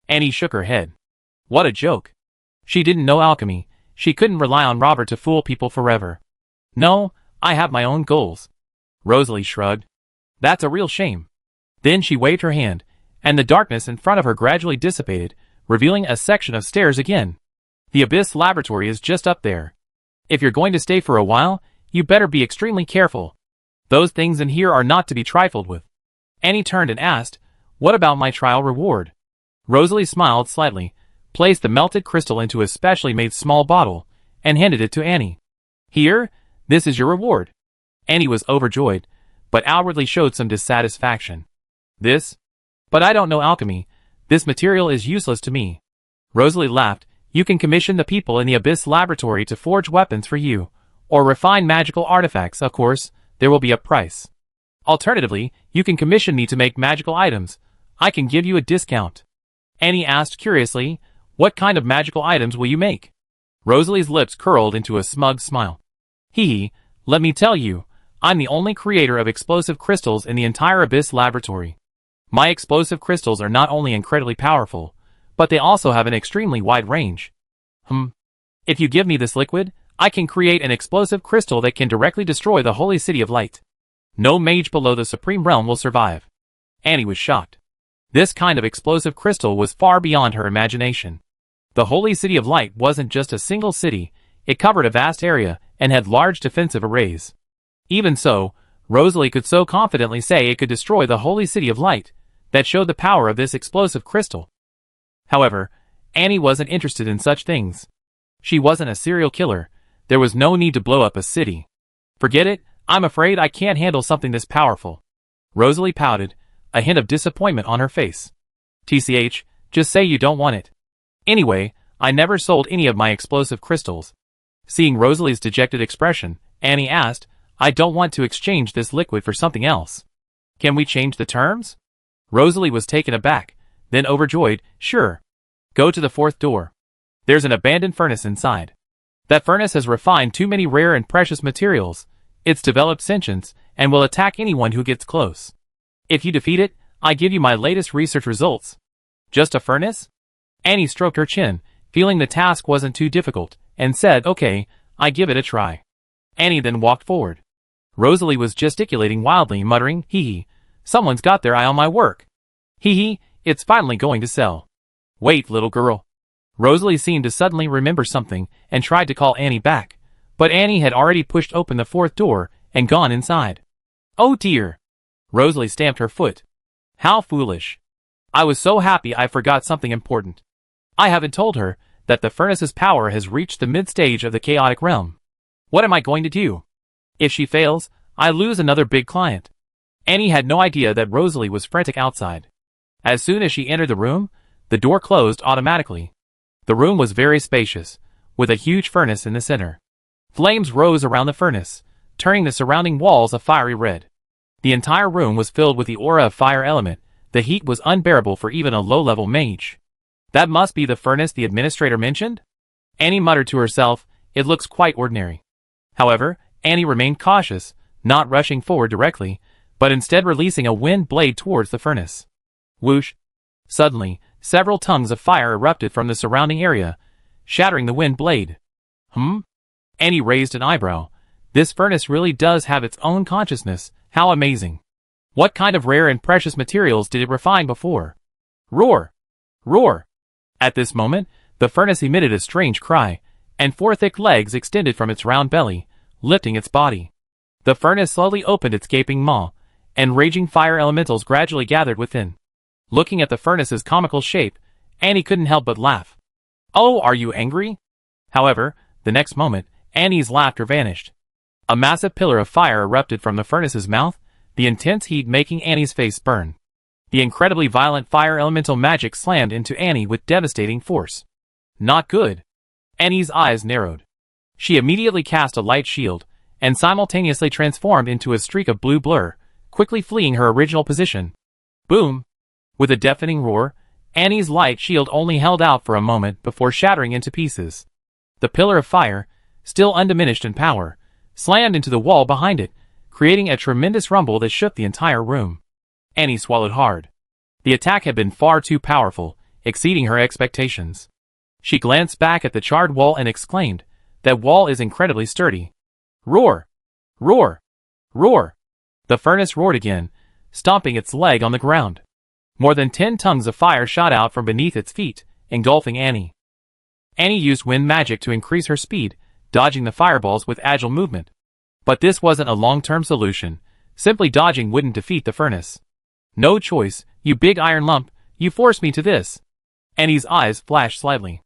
Annie shook her head. What a joke. She didn't know alchemy. She couldn't rely on Robert to fool people forever. "No, I have my own goals." Rosalie shrugged. "That's a real shame." Then she waved her hand, and the darkness in front of her gradually dissipated, revealing a section of stairs again. "The Abyss Laboratory is just up there. If you're going to stay for a while, you better be extremely careful. Those things in here are not to be trifled with." Annie turned and asked, "What about my trial reward?" Rosalie smiled slightly, placed the melted crystal into a specially made small bottle, and handed it to Annie. "Here, this is your reward." Annie was overjoyed, but outwardly showed some dissatisfaction. "This? But I don't know alchemy. This material is useless to me." Rosalie laughed. "You can commission the people in the Abyss Laboratory to forge weapons for you, or refine magical artifacts. Of course, there will be a price. Alternatively, you can commission me to make magical items. I can give you a discount." Annie asked curiously, "What kind of magical items will you make?" Rosalie's lips curled into a smug smile. "Hee, let me tell you, I'm the only creator of explosive crystals in the entire Abyss Laboratory. My explosive crystals are not only incredibly powerful, but they also have an extremely wide range. If you give me this liquid, I can create an explosive crystal that can directly destroy the Holy City of Light. No mage below the Supreme Realm will survive." Annie was shocked. This kind of explosive crystal was far beyond her imagination. The Holy City of Light wasn't just a single city, it covered a vast area and had large defensive arrays. Even so, Rosalie could so confidently say it could destroy the Holy City of Light. That showed the power of this explosive crystal. However, Annie wasn't interested in such things. She wasn't a serial killer. There was no need to blow up a city. "Forget it, I'm afraid I can't handle something this powerful." Rosalie pouted, a hint of disappointment on her face. "TCH, just say you don't want it. Anyway, I never sold any of my explosive crystals." Seeing Rosalie's dejected expression, Annie asked, "I don't want to exchange this liquid for something else. Can we change the terms?" Rosalie was taken aback, then overjoyed. "Sure. Go to the fourth door. There's an abandoned furnace inside. That furnace has refined too many rare and precious materials. It's developed sentience, and will attack anyone who gets close. If you defeat it, I give you my latest research results." "Just a furnace?" Annie stroked her chin, feeling the task wasn't too difficult, and said, "Okay, I give it a try." Annie then walked forward. Rosalie was gesticulating wildly, muttering, "Hee, someone's got their eye on my work. Hee, it's finally going to sell." "Wait, little girl." Rosalie seemed to suddenly remember something and tried to call Annie back, but Annie had already pushed open the fourth door and gone inside. "Oh dear." Rosalie stamped her foot. "How foolish. I was so happy I forgot something important. I haven't told her that the furnace's power has reached the mid-stage of the chaotic realm. What am I going to do? If she fails, I lose another big client." Annie had no idea that Rosalie was frantic outside. As soon as she entered the room, the door closed automatically. The room was very spacious, with a huge furnace in the center. Flames rose around the furnace, turning the surrounding walls a fiery red. The entire room was filled with the aura of fire element. The heat was unbearable for even a low-level mage. That must be the furnace the administrator mentioned? Annie muttered to herself, it looks quite ordinary. However, Annie remained cautious, not rushing forward directly, but instead releasing a wind blade towards the furnace. Whoosh! Suddenly, several tongues of fire erupted from the surrounding area, shattering the wind blade. Annie raised an eyebrow. This furnace really does have its own consciousness, how amazing. What kind of rare and precious materials did it refine before? Roar! Roar! At this moment, the furnace emitted a strange cry, and four thick legs extended from its round belly, lifting its body. The furnace slowly opened its gaping maw, and raging fire elementals gradually gathered within. Looking at the furnace's comical shape, Annie couldn't help but laugh. Oh, are you angry? However, the next moment, Annie's laughter vanished. A massive pillar of fire erupted from the furnace's mouth, the intense heat making Annie's face burn. The incredibly violent fire elemental magic slammed into Annie with devastating force. Not good. Annie's eyes narrowed. She immediately cast a light shield, and simultaneously transformed into a streak of blue blur, quickly fleeing her original position. Boom! With a deafening roar, Annie's light shield only held out for a moment before shattering into pieces. The pillar of fire, still undiminished in power, slammed into the wall behind it, creating a tremendous rumble that shook the entire room. Annie swallowed hard. The attack had been far too powerful, exceeding her expectations. She glanced back at the charred wall and exclaimed, that wall is incredibly sturdy. Roar! Roar! Roar! The furnace roared again, stomping its leg on the ground. More than 10 tongues of fire shot out from beneath its feet, engulfing Annie. Annie used wind magic to increase her speed, dodging the fireballs with agile movement. But this wasn't a long-term solution. Simply dodging wouldn't defeat the furnace. No choice, you big iron lump, you forced me to this. Annie's eyes flashed slightly.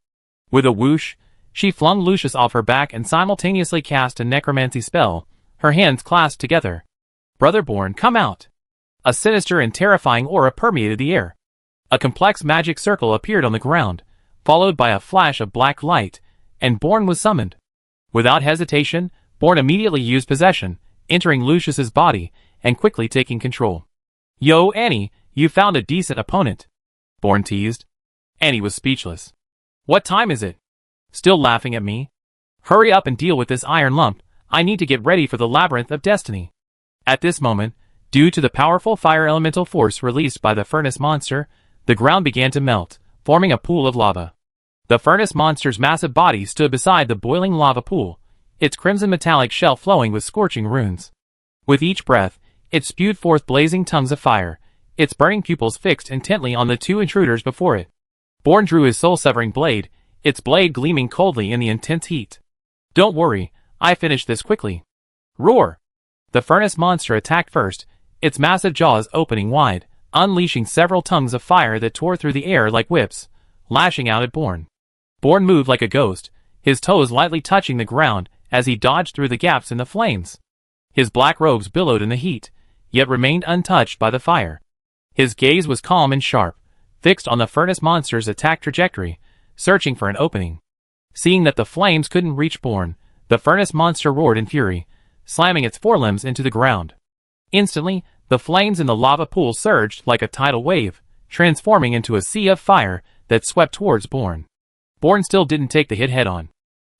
With a whoosh, she flung Lucius off her back and simultaneously cast a necromancy spell, her hands clasped together. Brotherborn, come out! A sinister and terrifying aura permeated the air. A complex magic circle appeared on the ground, followed by a flash of black light, and Born was summoned. Without hesitation, Born immediately used possession, entering Lucius's body, and quickly taking control. Yo, Annie, you found a decent opponent. Born teased. Annie was speechless. What time is it? Still laughing at me? Hurry up and deal with this iron lump, I need to get ready for the Labyrinth of Destiny. At this moment, due to the powerful fire elemental force released by the furnace monster, the ground began to melt, forming a pool of lava. The furnace monster's massive body stood beside the boiling lava pool, its crimson metallic shell flowing with scorching runes. With each breath, it spewed forth blazing tongues of fire, its burning pupils fixed intently on the two intruders before it. Born drew his soul-severing blade, its blade gleaming coldly in the intense heat. Don't worry, I finished this quickly. Roar! The furnace monster attacked first, its massive jaws opening wide, unleashing several tongues of fire that tore through the air like whips, lashing out at Born. Born moved like a ghost, his toes lightly touching the ground as he dodged through the gaps in the flames. His black robes billowed in the heat, yet remained untouched by the fire. His gaze was calm and sharp, fixed on the furnace monster's attack trajectory, searching for an opening. Seeing that the flames couldn't reach Born, the furnace monster roared in fury, slamming its forelimbs into the ground. Instantly, the flames in the lava pool surged like a tidal wave, transforming into a sea of fire that swept towards Born. Born still didn't take the hit head-on.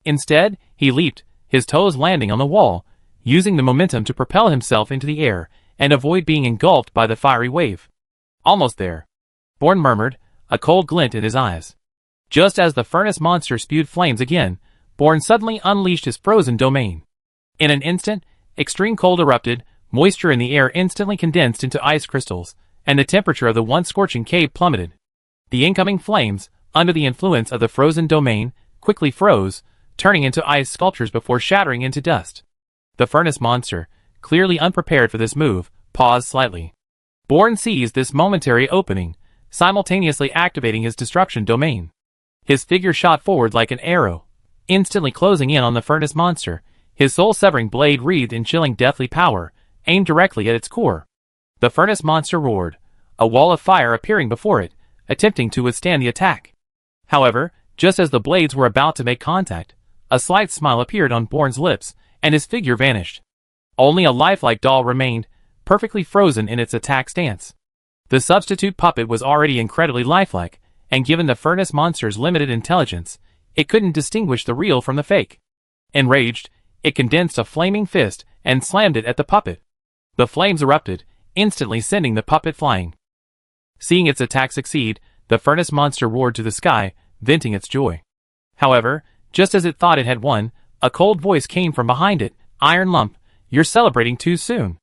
Instead, he leaped, his toes landing on the wall, using the momentum to propel himself into the air and avoid being engulfed by the fiery wave. Almost there. Born murmured, a cold glint in his eyes. Just as the furnace monster spewed flames again, Born suddenly unleashed his frozen domain. In an instant, extreme cold erupted, moisture in the air instantly condensed into ice crystals, and the temperature of the once scorching cave plummeted. The incoming flames, under the influence of the frozen domain, quickly froze, turning into ice sculptures before shattering into dust. The furnace monster, clearly unprepared for this move, paused slightly. Born seized this momentary opening, simultaneously activating his destruction domain. His figure shot forward like an arrow, instantly closing in on the furnace monster, his soul-severing blade wreathed in chilling deathly power, aimed directly at its core. The furnace monster roared, a wall of fire appearing before it, attempting to withstand the attack. However, just as the blades were about to make contact, a slight smile appeared on Born's lips, and his figure vanished. Only a lifelike doll remained, perfectly frozen in its attack stance. The substitute puppet was already incredibly lifelike, and given the furnace monster's limited intelligence, it couldn't distinguish the real from the fake. Enraged, it condensed a flaming fist and slammed it at the puppet. The flames erupted, instantly sending the puppet flying. Seeing its attack succeed, the furnace monster roared to the sky, venting its joy. However, just as it thought it had won, a cold voice came from behind it. "Iron Lump, you're celebrating too soon."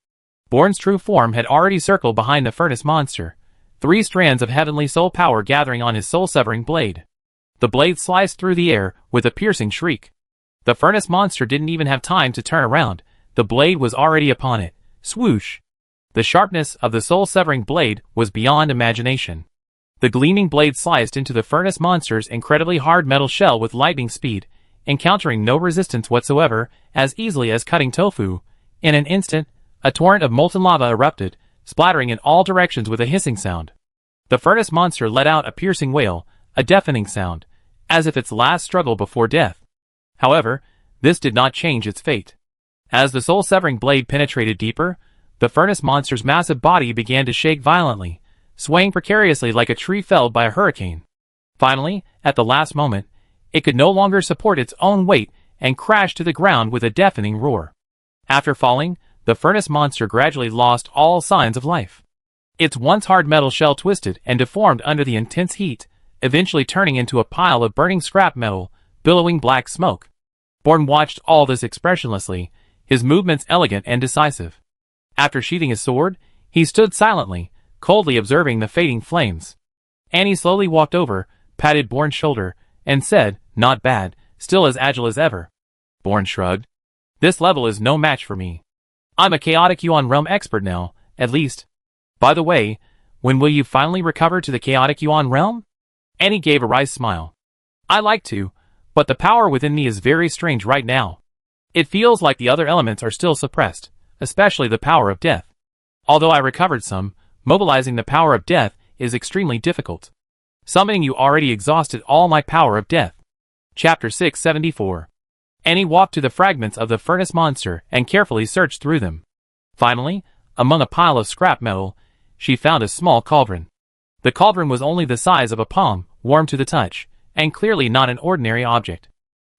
Born's true form had already circled behind the furnace monster, 3 strands of heavenly soul power gathering on his soul-severing blade. The blade sliced through the air with a piercing shriek. The furnace monster didn't even have time to turn around. The blade was already upon it. Swoosh! The sharpness of the soul-severing blade was beyond imagination. The gleaming blade sliced into the furnace monster's incredibly hard metal shell with lightning speed, encountering no resistance whatsoever, as easily as cutting tofu. In an instant, a torrent of molten lava erupted, splattering in all directions with a hissing sound. The furnace monster let out a piercing wail, a deafening sound, as if its last struggle before death. However, this did not change its fate. As the soul-severing blade penetrated deeper, the furnace monster's massive body began to shake violently, swaying precariously like a tree felled by a hurricane. Finally, at the last moment, it could no longer support its own weight and crashed to the ground with a deafening roar. After falling, the furnace monster gradually lost all signs of life. Its once hard metal shell twisted and deformed under the intense heat, eventually turning into a pile of burning scrap metal, billowing black smoke. Born watched all this expressionlessly, his movements elegant and decisive. After sheathing his sword, he stood silently, coldly observing the fading flames. Annie slowly walked over, patted Born's shoulder, and said, "Not bad, still as agile as ever." Born shrugged. "This level is no match for me. I'm a chaotic Yuan realm expert now, at least. By the way, when will you finally recover to the chaotic Yuan realm?" Annie gave a wry smile. "I like to, but the power within me is very strange right now. It feels like the other elements are still suppressed, especially the power of death. Although I recovered some, mobilizing the power of death is extremely difficult. Summoning you already exhausted all my power of death." Chapter 674. Annie walked to the fragments of the furnace monster and carefully searched through them. Finally, among a pile of scrap metal, she found a small cauldron. The cauldron was only the size of a palm, warm to the touch, and clearly not an ordinary object.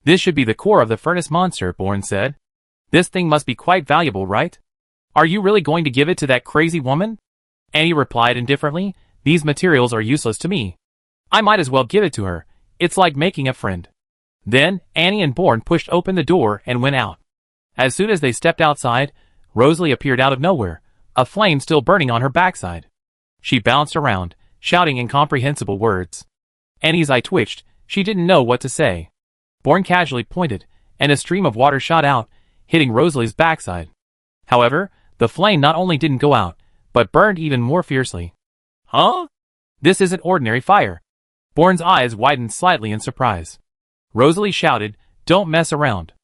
"This should be the core of the furnace monster," Born said. "This thing must be quite valuable, right? Are you really going to give it to that crazy woman?" Annie replied indifferently, "These materials are useless to me. I might as well give it to her. It's like making a friend." Then, Annie and Born pushed open the door and went out. As soon as they stepped outside, Rosalie appeared out of nowhere, a flame still burning on her backside. She bounced around, shouting incomprehensible words. Annie's eye twitched, she didn't know what to say. Born casually pointed, and a stream of water shot out, hitting Rosalie's backside. However, the flame not only didn't go out, but burned even more fiercely. "Huh? This isn't ordinary fire." Born's eyes widened slightly in surprise. Rosalie shouted, "Don't mess around.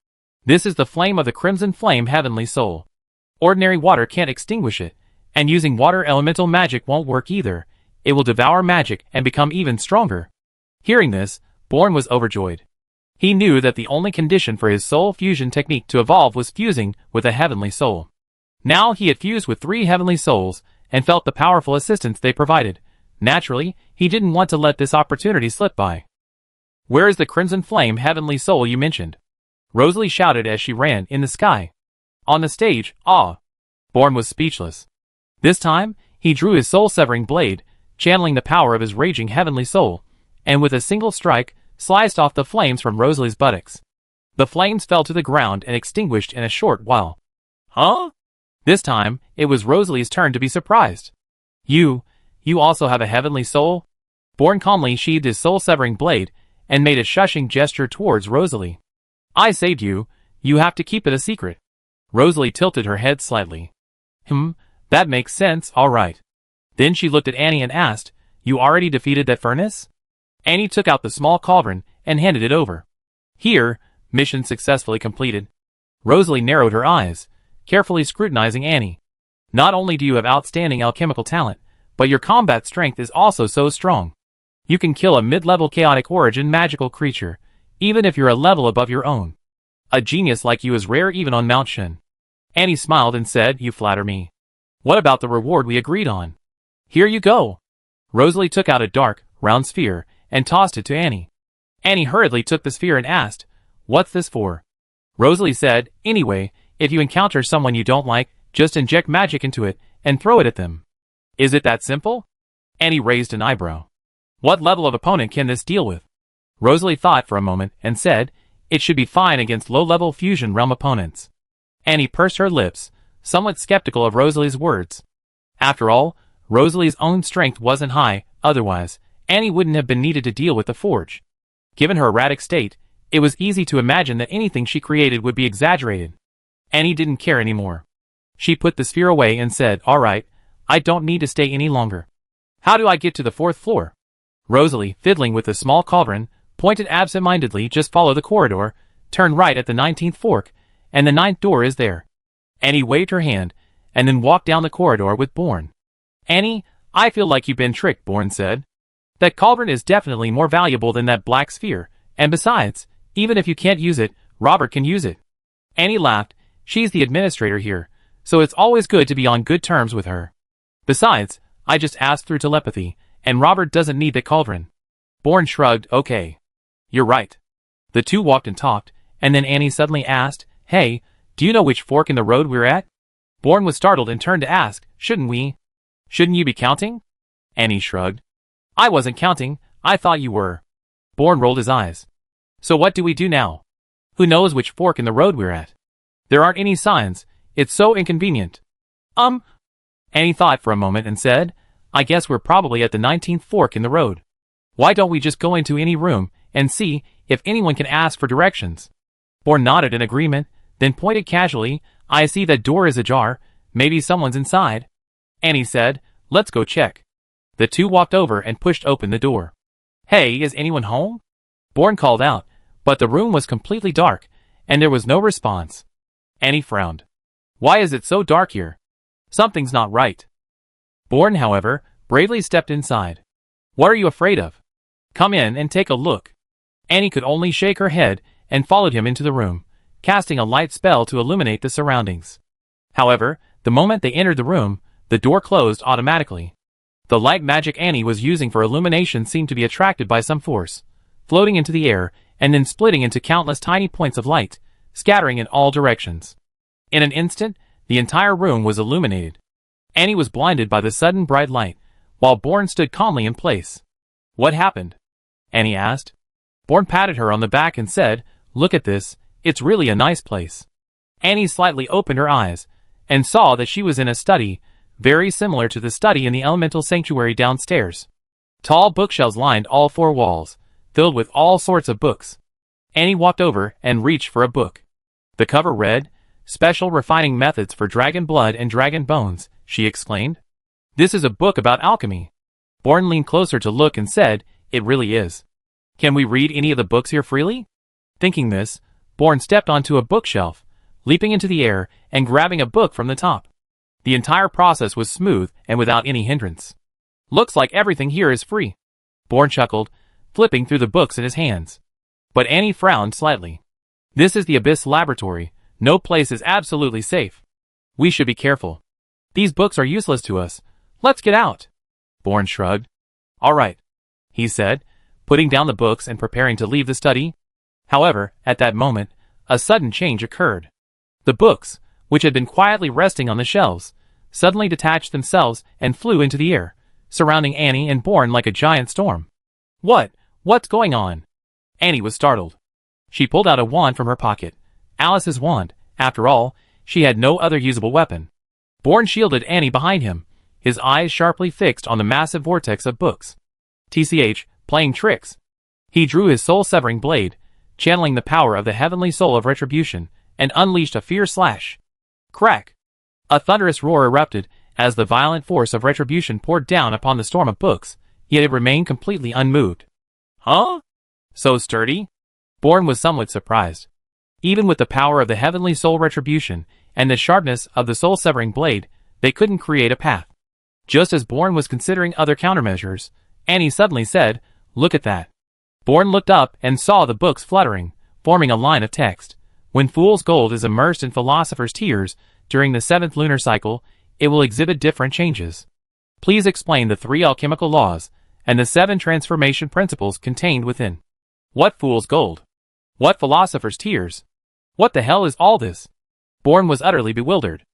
This is the flame of the Crimson Flame Heavenly Soul. Ordinary water can't extinguish it, and using water elemental magic won't work either. It will devour magic and become even stronger." Hearing this, Born was overjoyed. He knew that the only condition for his soul fusion technique to evolve was fusing with a heavenly soul. Now he had fused with 3 heavenly souls, and felt the powerful assistance they provided. Naturally, he didn't want to let this opportunity slip by. "Where is the Crimson Flame Heavenly Soul you mentioned?" Rosalie shouted as she ran in the sky. "On the stage, ah." Born was speechless. This time, he drew his soul-severing blade, channeling the power of his raging heavenly soul, and with a single strike, sliced off the flames from Rosalie's buttocks. The flames fell to the ground and extinguished in a short while. "Huh?" This time, it was Rosalie's turn to be surprised. You also have a heavenly soul?" Born calmly sheathed his soul-severing blade, and made a shushing gesture towards Rosalie. "I saved you, you have to keep it a secret." Rosalie tilted her head slightly. That makes sense, all right." Then she looked at Annie and asked, "You already defeated that furnace?" Annie took out the small cauldron and handed it over. "Here, mission successfully completed." Rosalie narrowed her eyes, carefully scrutinizing Annie. "Not only do you have outstanding alchemical talent, but your combat strength is also so strong. You can kill a mid-level chaotic origin magical creature, even if you're a level above your own. A genius like you is rare even on Mount Shin." Annie smiled and said, "You flatter me. What about the reward we agreed on?" "Here you go." Rosalie took out a dark, round sphere and tossed it to Annie. Annie hurriedly took the sphere and asked, "What's this for?" Rosalie said, "Anyway, if you encounter someone you don't like, just inject magic into it and throw it at them." "Is it that simple?" Annie raised an eyebrow. "What level of opponent can this deal with?" Rosalie thought for a moment and said, "It should be fine against low-level fusion realm opponents." Annie pursed her lips, somewhat skeptical of Rosalie's words. After all, Rosalie's own strength wasn't high, otherwise, Annie wouldn't have been needed to deal with the forge. Given her erratic state, it was easy to imagine that anything she created would be exaggerated. Annie didn't care anymore. She put the sphere away and said, "All right, I don't need to stay any longer. How do I get to the 4th floor?" Rosalie, fiddling with the small cauldron, pointed absent-mindedly. "Just follow the corridor, turn right at the 19th fork, and the 9th door is there." Annie waved her hand, and then walked down the corridor with Bourne. "Annie, I feel like you've been tricked," Bourne said. "That cauldron is definitely more valuable than that black sphere, and besides, even if you can't use it, Robert can use it." Annie laughed. "She's the administrator here, so it's always good to be on good terms with her. Besides, I just asked through telepathy, and Robert doesn't need the cauldron." Bourne shrugged. "Okay. You're right." The two walked and talked, and then Annie suddenly asked, "Hey, do you know which fork in the road we're at?" Bourne was startled and turned to ask, "Shouldn't you be counting?" Annie shrugged. "I wasn't counting, I thought you were." Bourne rolled his eyes. "So what do we do now? Who knows which fork in the road we're at? There aren't any signs, it's so inconvenient." Annie thought for a moment and said, "I guess we're probably at the 19th fork in the road. Why don't we just go into any room and see if anyone can ask for directions?" Bourne nodded in agreement, then pointed casually, "I see that door is ajar, maybe someone's inside." Annie said, "Let's go check." The two walked over and pushed open the door. "Hey, is anyone home?" Bourne called out, but the room was completely dark, and there was no response. Annie frowned. "Why is it so dark here? Something's not right." Bourne, however, bravely stepped inside. "What are you afraid of? Come in and take a look." Annie could only shake her head and followed him into the room, casting a light spell to illuminate the surroundings. However, the moment they entered the room, the door closed automatically. The light magic Annie was using for illumination seemed to be attracted by some force, floating into the air and then splitting into countless tiny points of light, scattering in all directions. In an instant, the entire room was illuminated. Annie was blinded by the sudden bright light, while Bourne stood calmly in place. "What happened?" Annie asked. Bourne patted her on the back and said, "Look at this, it's really a nice place." Annie slightly opened her eyes, and saw that she was in a study, very similar to the study in the elemental sanctuary downstairs. Tall bookshelves lined all 4 walls, filled with all sorts of books. Annie walked over and reached for a book. The cover read, "Special Refining Methods for Dragon Blood and Dragon Bones," she exclaimed. "This is a book about alchemy." Bourne leaned closer to look and said, "It really is. Can we read any of the books here freely?" Thinking this, Bourne stepped onto a bookshelf, leaping into the air and grabbing a book from the top. The entire process was smooth and without any hindrance. "Looks like everything here is free." Bourne chuckled, flipping through the books in his hands. But Annie frowned slightly. "This is the Abyss Laboratory. No place is absolutely safe. We should be careful. These books are useless to us. Let's get out." Bourne shrugged. "All right," he said, putting down the books and preparing to leave the study. However, at that moment, a sudden change occurred. The books, which had been quietly resting on the shelves, suddenly detached themselves and flew into the air, surrounding Annie and Bourne like a giant storm. What's going on?" Annie was startled. She pulled out a wand from her pocket. Alice's wand. After all, she had no other usable weapon. Bourne shielded Annie behind him, his eyes sharply fixed on the massive vortex of books. TCH, playing tricks. He drew his soul-severing blade, channeling the power of the heavenly soul of retribution, and unleashed a fierce slash. Crack! A thunderous roar erupted as the violent force of retribution poured down upon the storm of books, yet it remained completely unmoved. "Huh? So sturdy?" Bourne was somewhat surprised. Even with the power of the heavenly soul retribution and the sharpness of the soul-severing blade, they couldn't create a path. Just as Bourne was considering other countermeasures, Annie suddenly said, "Look at that." Bourne looked up and saw the books fluttering, forming a line of text. "When fool's gold is immersed in philosopher's tears, during the 7th lunar cycle, it will exhibit different changes. Please explain the 3 alchemical laws and the 7 transformation principles contained within. What fool's gold? What philosopher's tears? What the hell is all this? Bourne was utterly bewildered.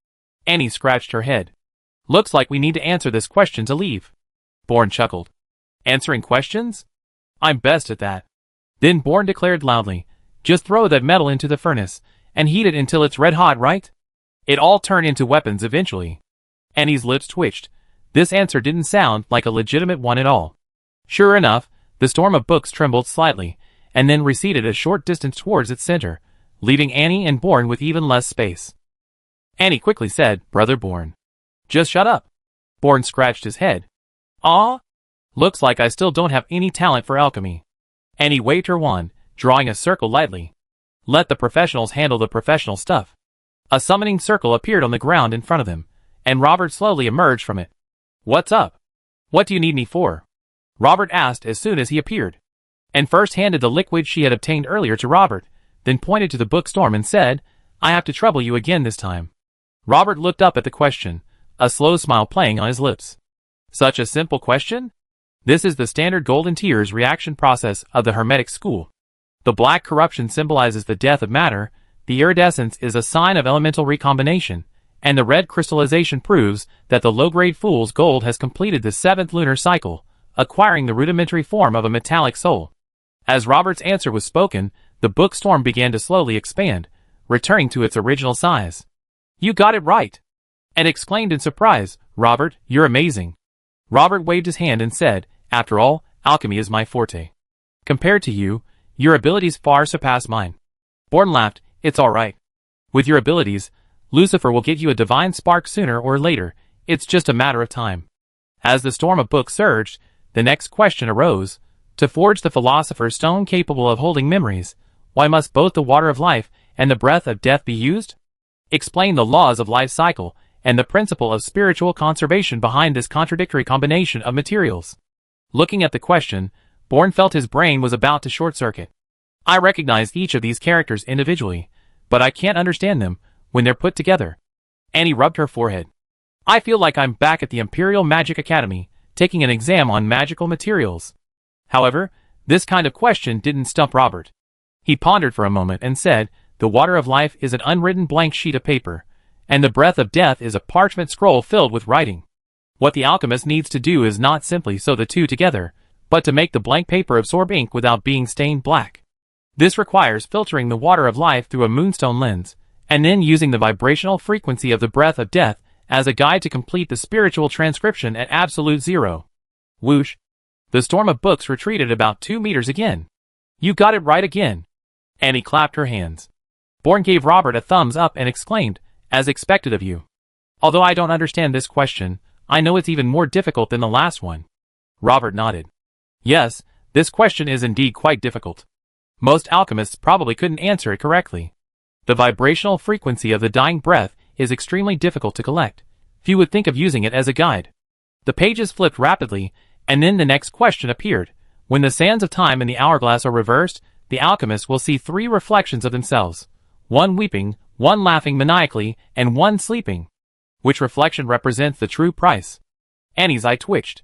Annie scratched her head. Looks like we need to answer this question to leave. Bourne chuckled. Answering questions? I'm best at that. Then Bourne declared loudly, just throw that metal into the furnace, and heat it until it's red hot, right? It all turn into weapons eventually. Annie's lips twitched. This answer didn't sound like a legitimate one at all. Sure enough, the storm of books trembled slightly, and then receded a short distance towards its center, leaving Annie and Bourne with even less space. Annie quickly said, Brother Bourne. Just shut up. Bourne scratched his head. Ah? Looks like I still don't have any talent for alchemy. Annie waved her wand, drawing a circle lightly. Let the professionals handle the professional stuff. A summoning circle appeared on the ground in front of them, and Robert slowly emerged from it. What's up? What do you need me for? Robert asked as soon as he appeared, and first handed the liquid she had obtained earlier to Robert, then pointed to the bookstorm and said, I have to trouble you again this time. Robert looked up at the question, a slow smile playing on his lips. Such a simple question? This is the standard golden tears reaction process of the Hermetic school. The black corruption symbolizes the death of matter, the iridescence is a sign of elemental recombination, and the red crystallization proves that the low-grade fool's gold has completed the 7th lunar cycle, acquiring the rudimentary form of a metallic soul. As Robert's answer was spoken, the bookstorm began to slowly expand, returning to its original size. You got it right! And exclaimed in surprise, Robert, you're amazing. Robert waved his hand and said, After all, alchemy is my forte. Compared to you, your abilities far surpass mine. Bourne laughed, it's alright. With your abilities, Lucifer will get you a divine spark sooner or later, it's just a matter of time. As the storm of books surged, the next question arose. To forge the philosopher's stone capable of holding memories, why must both the water of life and the breath of death be used? Explain the laws of life cycle and the principle of spiritual conservation behind this contradictory combination of materials. Looking at the question, Bourne felt his brain was about to short-circuit. I recognize each of these characters individually, but I can't understand them when they're put together. Annie rubbed her forehead. I feel like I'm back at the Imperial Magic Academy, taking an exam on magical materials. However, this kind of question didn't stump Robert. He pondered for a moment and said, the water of life is an unwritten blank sheet of paper, and the breath of death is a parchment scroll filled with writing. What the alchemist needs to do is not simply sew the two together, but to make the blank paper absorb ink without being stained black. This requires filtering the water of life through a moonstone lens, and then using the vibrational frequency of the breath of death as a guide to complete the spiritual transcription at absolute zero. Whoosh! The storm of books retreated about 2 meters again. You got it right again. Annie clapped her hands. Bourne gave Robert a thumbs up and exclaimed, as expected of you. Although I don't understand this question, I know it's even more difficult than the last one. Robert nodded. Yes, this question is indeed quite difficult. Most alchemists probably couldn't answer it correctly. The vibrational frequency of the dying breath is extremely difficult to collect. Few would think of using it as a guide. The pages flipped rapidly, and then the next question appeared. When the sands of time and the hourglass are reversed, the alchemist will see 3 reflections of themselves. One weeping, one laughing maniacally, and one sleeping. Which reflection represents the true price? Annie's eye twitched.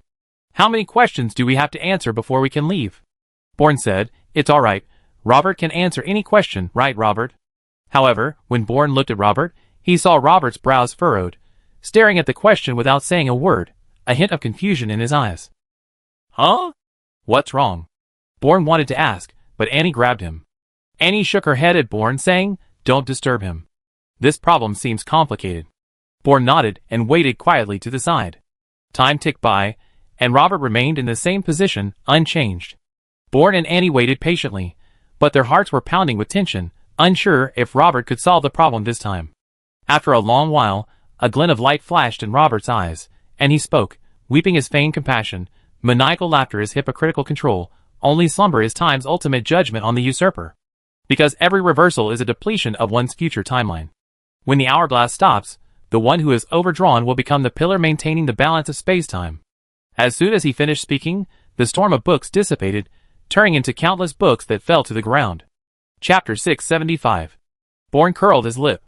How many questions do we have to answer before we can leave? Bourne said, it's alright. Robert can answer any question, right, Robert? However, when Bourne looked at Robert, he saw Robert's brows furrowed, staring at the question without saying a word, a hint of confusion in his eyes. Huh? What's wrong? Bourne wanted to ask, but Annie grabbed him. Annie shook her head at Bourne, saying, don't disturb him. This problem seems complicated. Bourne nodded and waited quietly to the side. Time ticked by, and Robert remained in the same position, unchanged. Bourne and Annie waited patiently, but their hearts were pounding with tension, unsure if Robert could solve the problem this time. After a long while, a glint of light flashed in Robert's eyes, and he spoke, weeping is feigned compassion, maniacal laughter is hypocritical control, only slumber is time's ultimate judgment on the usurper. Because every reversal is a depletion of one's future timeline. When the hourglass stops, the one who is overdrawn will become the pillar maintaining the balance of space-time. As soon as he finished speaking, the storm of books dissipated, turning into countless books that fell to the ground. Chapter 675. Bourne curled his lip.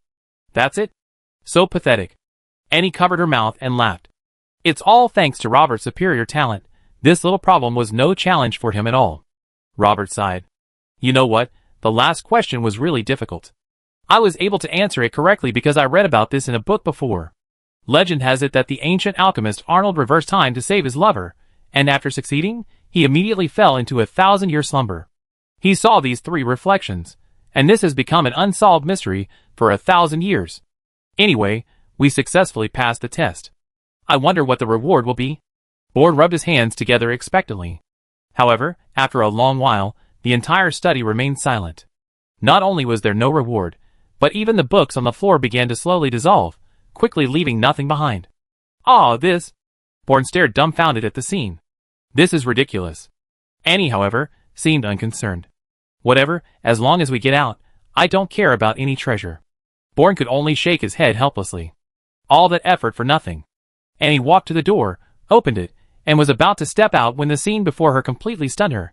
That's it? So pathetic. Annie covered her mouth and laughed. It's all thanks to Robert's superior talent. This little problem was no challenge for him at all. Robert sighed. You know what? The last question was really difficult. I was able to answer it correctly because I read about this in a book before. Legend has it that the ancient alchemist Arnold reversed time to save his lover, and after succeeding, he immediately fell into a 1,000-year slumber. He saw these 3 reflections, and this has become an unsolved mystery for 1,000 years. Anyway, we successfully passed the test. I wonder what the reward will be. Bourne rubbed his hands together expectantly. However, after a long while, the entire study remained silent. Not only was there no reward, but even the books on the floor began to slowly dissolve, quickly leaving nothing behind. This... Bourne stared dumbfounded at the scene. This is ridiculous. Annie, however, seemed unconcerned. Whatever, as long as we get out, I don't care about any treasure. Bourne could only shake his head helplessly. All that effort for nothing. Annie walked to the door, opened it, and was about to step out when the scene before her completely stunned her.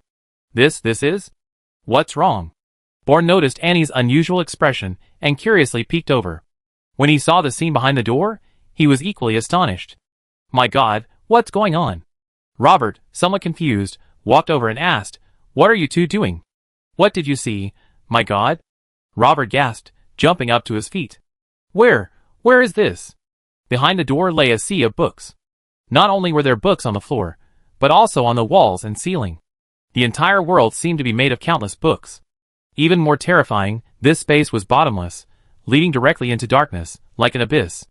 This is? What's wrong? Bourne noticed Annie's unusual expression and curiously peeked over. When he saw the scene behind the door, he was equally astonished. My God, what's going on? Robert, somewhat confused, walked over and asked, What are you two doing? What did you see? My God? Robert gasped, jumping up to his feet. Where is this? Behind the door lay a sea of books. Not only were there books on the floor, but also on the walls and ceiling. The entire world seemed to be made of countless books. Even more terrifying, this space was bottomless, leading directly into darkness, like an abyss.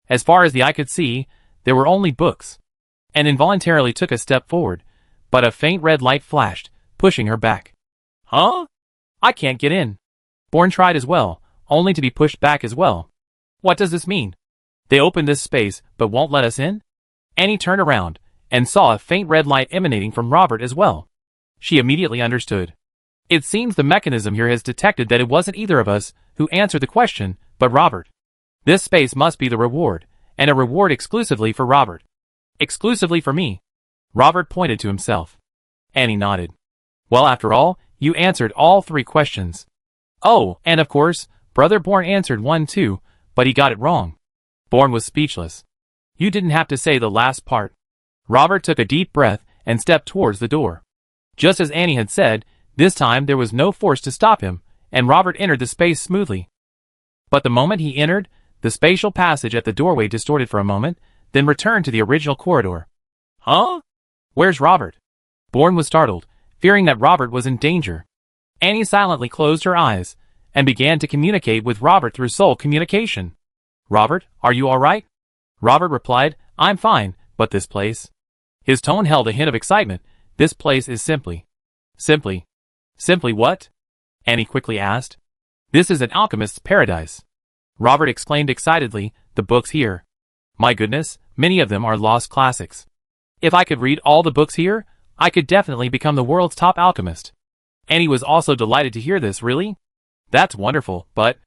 As far as the eye could see, there were only books. Anne involuntarily took a step forward, but a faint red light flashed, pushing her back. Huh? I can't get in. Bourne tried as well, only to be pushed back as well. What does this mean? They opened this space, but won't let us in? Annie turned around, and saw a faint red light emanating from Robert as well. She immediately understood. It seems the mechanism here has detected that it wasn't either of us who answered the question, but Robert. This space must be the reward, and a reward exclusively for Robert. Exclusively for me. Robert pointed to himself. Annie nodded. Well, after all, you answered all 3 questions. Oh, and of course, Brother Bourne answered one too, but he got it wrong. Bourne was speechless. You didn't have to say the last part. Robert took a deep breath and stepped towards the door. Just as Annie had said, this time there was no force to stop him, and Robert entered the space smoothly. But the moment he entered, the spatial passage at the doorway distorted for a moment, then returned to the original corridor. Huh? Where's Robert? Bourne was startled, fearing that Robert was in danger. Annie silently closed her eyes, and began to communicate with Robert through soul communication. Robert, are you all right? Robert replied, I'm fine, but this place. His tone held a hint of excitement. This place is simply. Simply what? Annie quickly asked. This is an alchemist's paradise. Robert exclaimed excitedly, the books here. My goodness, many of them are lost classics. If I could read all the books here, I could definitely become the world's top alchemist. Annie was also delighted to hear this. Really? That's wonderful, but...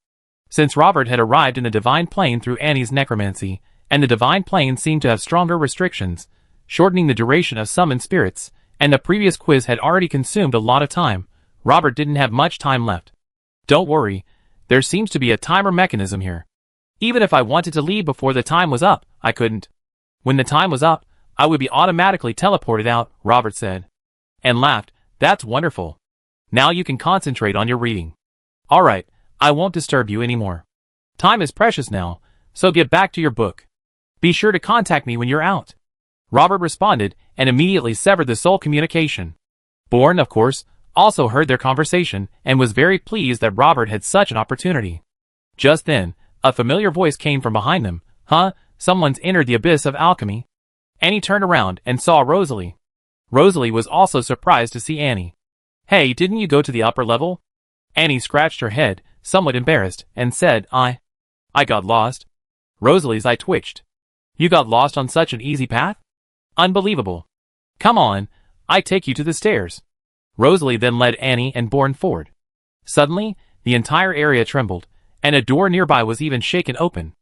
Since Robert had arrived in the divine plane through Annie's necromancy, and the divine plane seemed to have stronger restrictions, shortening the duration of summoned spirits, and the previous quiz had already consumed a lot of time, Robert didn't have much time left. Don't worry, there seems to be a timer mechanism here. Even if I wanted to leave before the time was up, I couldn't. When the time was up, I would be automatically teleported out, Robert said. And laughed, that's wonderful. Now you can concentrate on your reading. Alright, I won't disturb you anymore. Time is precious now, so get back to your book. Be sure to contact me when you're out. Robert responded and immediately severed the soul communication. Bourne, of course, also heard their conversation and was very pleased that Robert had such an opportunity. Just then, a familiar voice came from behind them. Huh? Someone's entered the abyss of alchemy. Annie turned around and saw Rosalie. Rosalie was also surprised to see Annie. Hey, didn't you go to the upper level? Annie scratched her head, somewhat embarrassed, and said, I got lost. Rosalie's eye twitched. You got lost on such an easy path? Unbelievable. Come on, I take you to the stairs. Rosalie then led Annie and Bourne forward. Suddenly, the entire area trembled, and a door nearby was even shaken open.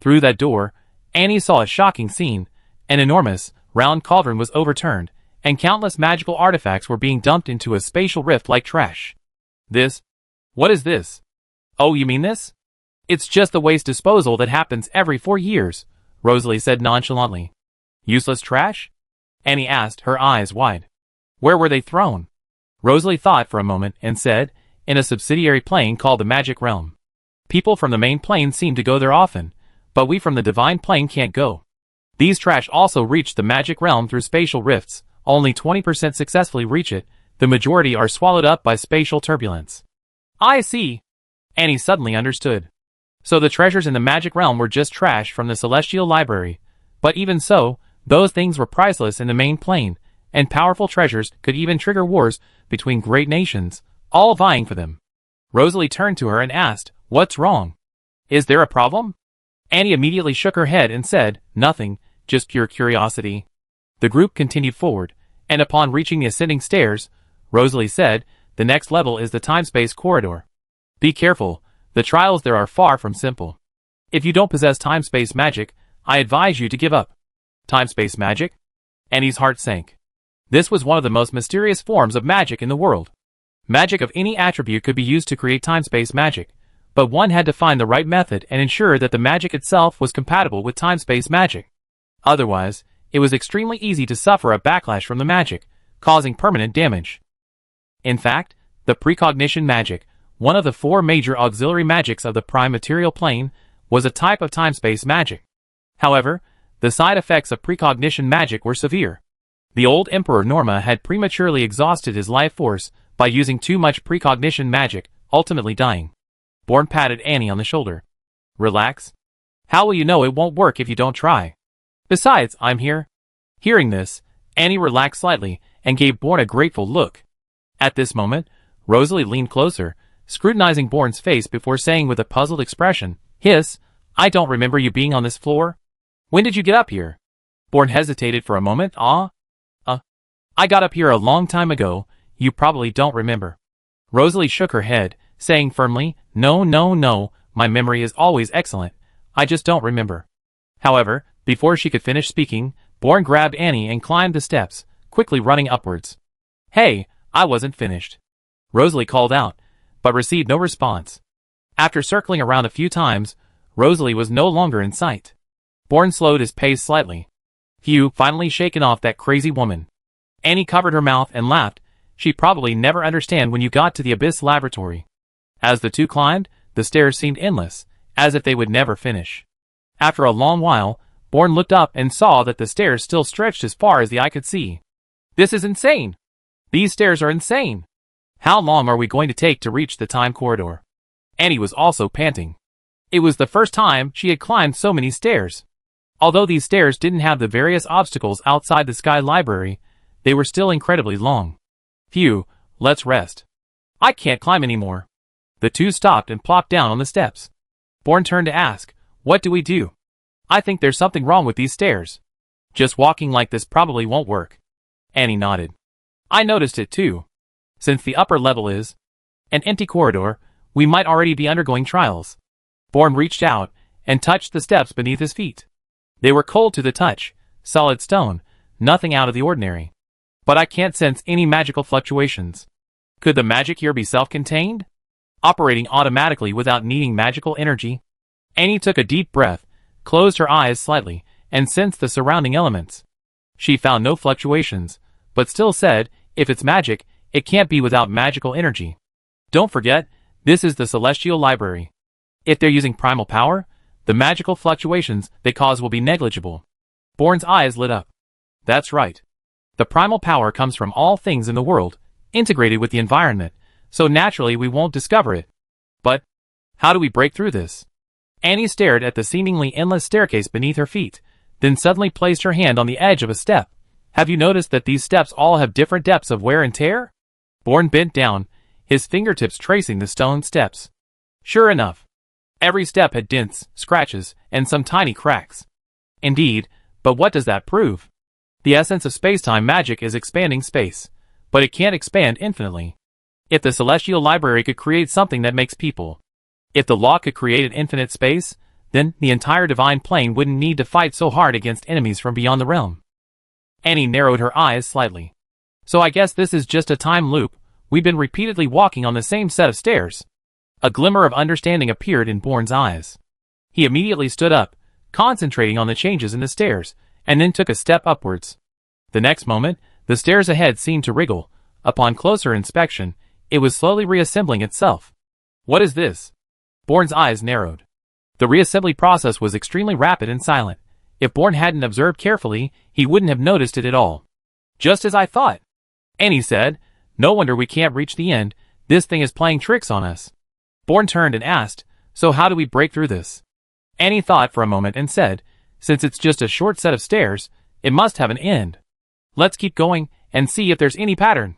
Through that door, Annie saw a shocking scene. An enormous, round cauldron was overturned, and countless magical artifacts were being dumped into a spatial rift like trash. What is this? Oh, you mean this? It's just the waste disposal that happens every 4 years, Rosalie said nonchalantly. Useless trash? Annie asked, her eyes wide. Where were they thrown? Rosalie thought for a moment and said, in a subsidiary plane called the Magic Realm. People from the main plane seem to go there often, but we from the Divine Plane can't go. These trash also reach the Magic Realm through spatial rifts. Only 20% successfully reach it. The majority are swallowed up by spatial turbulence. I see. Annie suddenly understood. So the treasures in the Magic Realm were just trash from the Celestial Library. But even so, those things were priceless in the main plane, and powerful treasures could even trigger wars between great nations, all vying for them. Rosalie turned to her and asked, "What's wrong? Is there a problem?" Annie immediately shook her head and said, "Nothing, just pure curiosity." The group continued forward, and upon reaching the ascending stairs, Rosalie said, "The next level is the time-space corridor. Be careful, the trials there are far from simple. If you don't possess time-space magic, I advise you to give up." Time-space magic? Annie's heart sank. This was one of the most mysterious forms of magic in the world. Magic of any attribute could be used to create time-space magic, but one had to find the right method and ensure that the magic itself was compatible with time-space magic. Otherwise, it was extremely easy to suffer a backlash from the magic, causing permanent damage. In fact, the precognition magic, one of the 4 major auxiliary magics of the prime material plane, was a type of time-space magic. However, the side effects of precognition magic were severe. The old Emperor Norma had prematurely exhausted his life force by using too much precognition magic, ultimately dying. Bourne patted Annie on the shoulder. "Relax. How will you know it won't work if you don't try? Besides, I'm here." Hearing this, Annie relaxed slightly and gave Bourne a grateful look. At this moment, Rosalie leaned closer, scrutinizing Bourne's face before saying with a puzzled expression, "Hiss, I don't remember you being on this floor. When did you get up here?" Bourne hesitated for a moment. I got up here a long time ago. You probably don't remember." Rosalie shook her head, saying firmly, No, my memory is always excellent. I just don't remember." However, before she could finish speaking, Bourne grabbed Annie and climbed the steps, quickly running upwards. "Hey, I wasn't finished," Rosalie called out, but received no response. After circling around a few times, Rosalie was no longer in sight. Bourne slowed his pace slightly. "Phew, finally shaken off that crazy woman." Annie covered her mouth and laughed. "She'd probably never understand when you got to the Abyss Laboratory." As the two climbed, the stairs seemed endless, as if they would never finish. After a long while, Bourne looked up and saw that the stairs still stretched as far as the eye could see. "This is insane! These stairs are insane! How long are we going to take to reach the time corridor?" Annie was also panting. It was the first time she had climbed so many stairs. Although these stairs didn't have the various obstacles outside the Sky Library, they were still incredibly long. "Phew, let's rest. I can't climb anymore." The two stopped and plopped down on the steps. Bourne turned to ask, "What do we do?" "I think there's something wrong with these stairs. Just walking like this probably won't work." Annie nodded. "I noticed it too. Since the upper level is an empty corridor, we might already be undergoing trials." Bourne reached out and touched the steps beneath his feet. They were cold to the touch, solid stone, nothing out of the ordinary. "But I can't sense any magical fluctuations. Could the magic here be self-contained? Operating automatically without needing magical energy?" Annie took a deep breath, closed her eyes slightly, and sensed the surrounding elements. She found no fluctuations, but still said, "If it's magic, it can't be without magical energy. Don't forget, this is the Celestial Library. If they're using primal power, the magical fluctuations they cause will be negligible." Bourne's eyes lit up. "That's right. The primal power comes from all things in the world, integrated with the environment, so naturally we won't discover it. But how do we break through this?" Annie stared at the seemingly endless staircase beneath her feet, then suddenly placed her hand on the edge of a step. "Have you noticed that these steps all have different depths of wear and tear?" Bourne bent down, his fingertips tracing the stone steps. Sure enough, every step had dents, scratches, and some tiny cracks. Indeed, but what does that prove? The essence of space-time magic is expanding space, but it can't expand infinitely. If the Celestial Library could create something that makes people, if the law could create an infinite space, then the entire Divine Plane wouldn't need to fight so hard against enemies from beyond the realm. Annie narrowed her eyes slightly. "So I guess this is just a time loop. We've been repeatedly walking on the same set of stairs." A glimmer of understanding appeared in Bourne's eyes. He immediately stood up, concentrating on the changes in the stairs, and then took a step upwards. The next moment, the stairs ahead seemed to wriggle. Upon closer inspection, it was slowly reassembling itself. What is this? Bourne's eyes narrowed. The reassembly process was extremely rapid and silent. If Bourne hadn't observed carefully, he wouldn't have noticed it at all. Just as I thought. Annie said, no wonder we can't reach the end, this thing is playing tricks on us. Bourne turned and asked, so how do we break through this? Annie thought for a moment and said, since it's just a short set of stairs, it must have an end. Let's keep going and see if there's any pattern.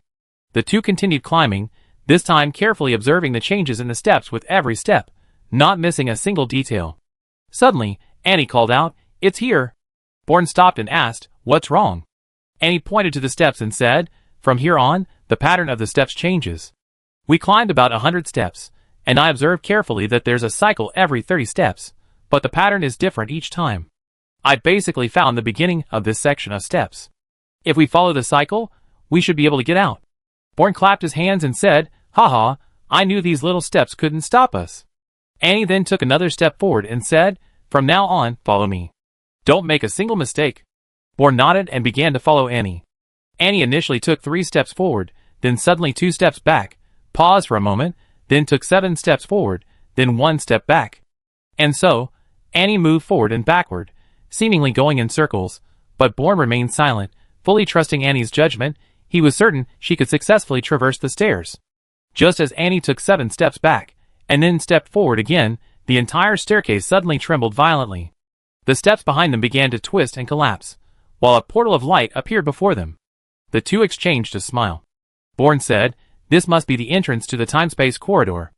The two continued climbing, this time carefully observing the changes in the steps with every step, not missing a single detail. Suddenly, Annie called out, it's here. Bourne stopped and asked, what's wrong? Annie pointed to the steps and said, from here on, the pattern of the steps changes. We climbed about 100 steps, and I observed carefully that there's a cycle every 30 steps, but the pattern is different each time. I basically found the beginning of this section of steps. If we follow the cycle, we should be able to get out. Bourne clapped his hands and said, haha, I knew these little steps couldn't stop us. Annie then took another step forward and said, from now on, follow me. Don't make a single mistake. Bourne nodded and began to follow Annie. Annie initially took 3 steps forward, then suddenly 2 steps back, paused for a moment, then took 7 steps forward, then 1 step back. And so, Annie moved forward and backward, seemingly going in circles, but Bourne remained silent, fully trusting Annie's judgment. He was certain she could successfully traverse the stairs. Just as Annie took 7 steps back, and then stepped forward again, the entire staircase suddenly trembled violently. The steps behind them began to twist and collapse, while a portal of light appeared before them. The two exchanged a smile. Bourne said, this must be the entrance to the time-space corridor.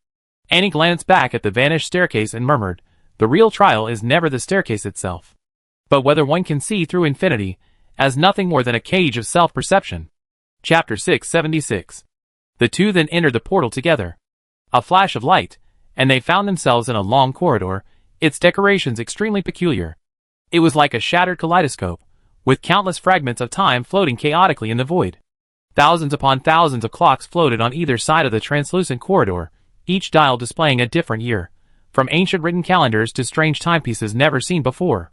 Annie glanced back at the vanished staircase and murmured, the real trial is never the staircase itself, but whether one can see through infinity, as nothing more than a cage of self-perception. Chapter 676. The two then entered the portal together. A flash of light, and they found themselves in a long corridor, its decorations extremely peculiar. It was like a shattered kaleidoscope, with countless fragments of time floating chaotically in the void. Thousands upon thousands of clocks floated on either side of the translucent corridor, each dial displaying a different year, from ancient written calendars to strange timepieces never seen before.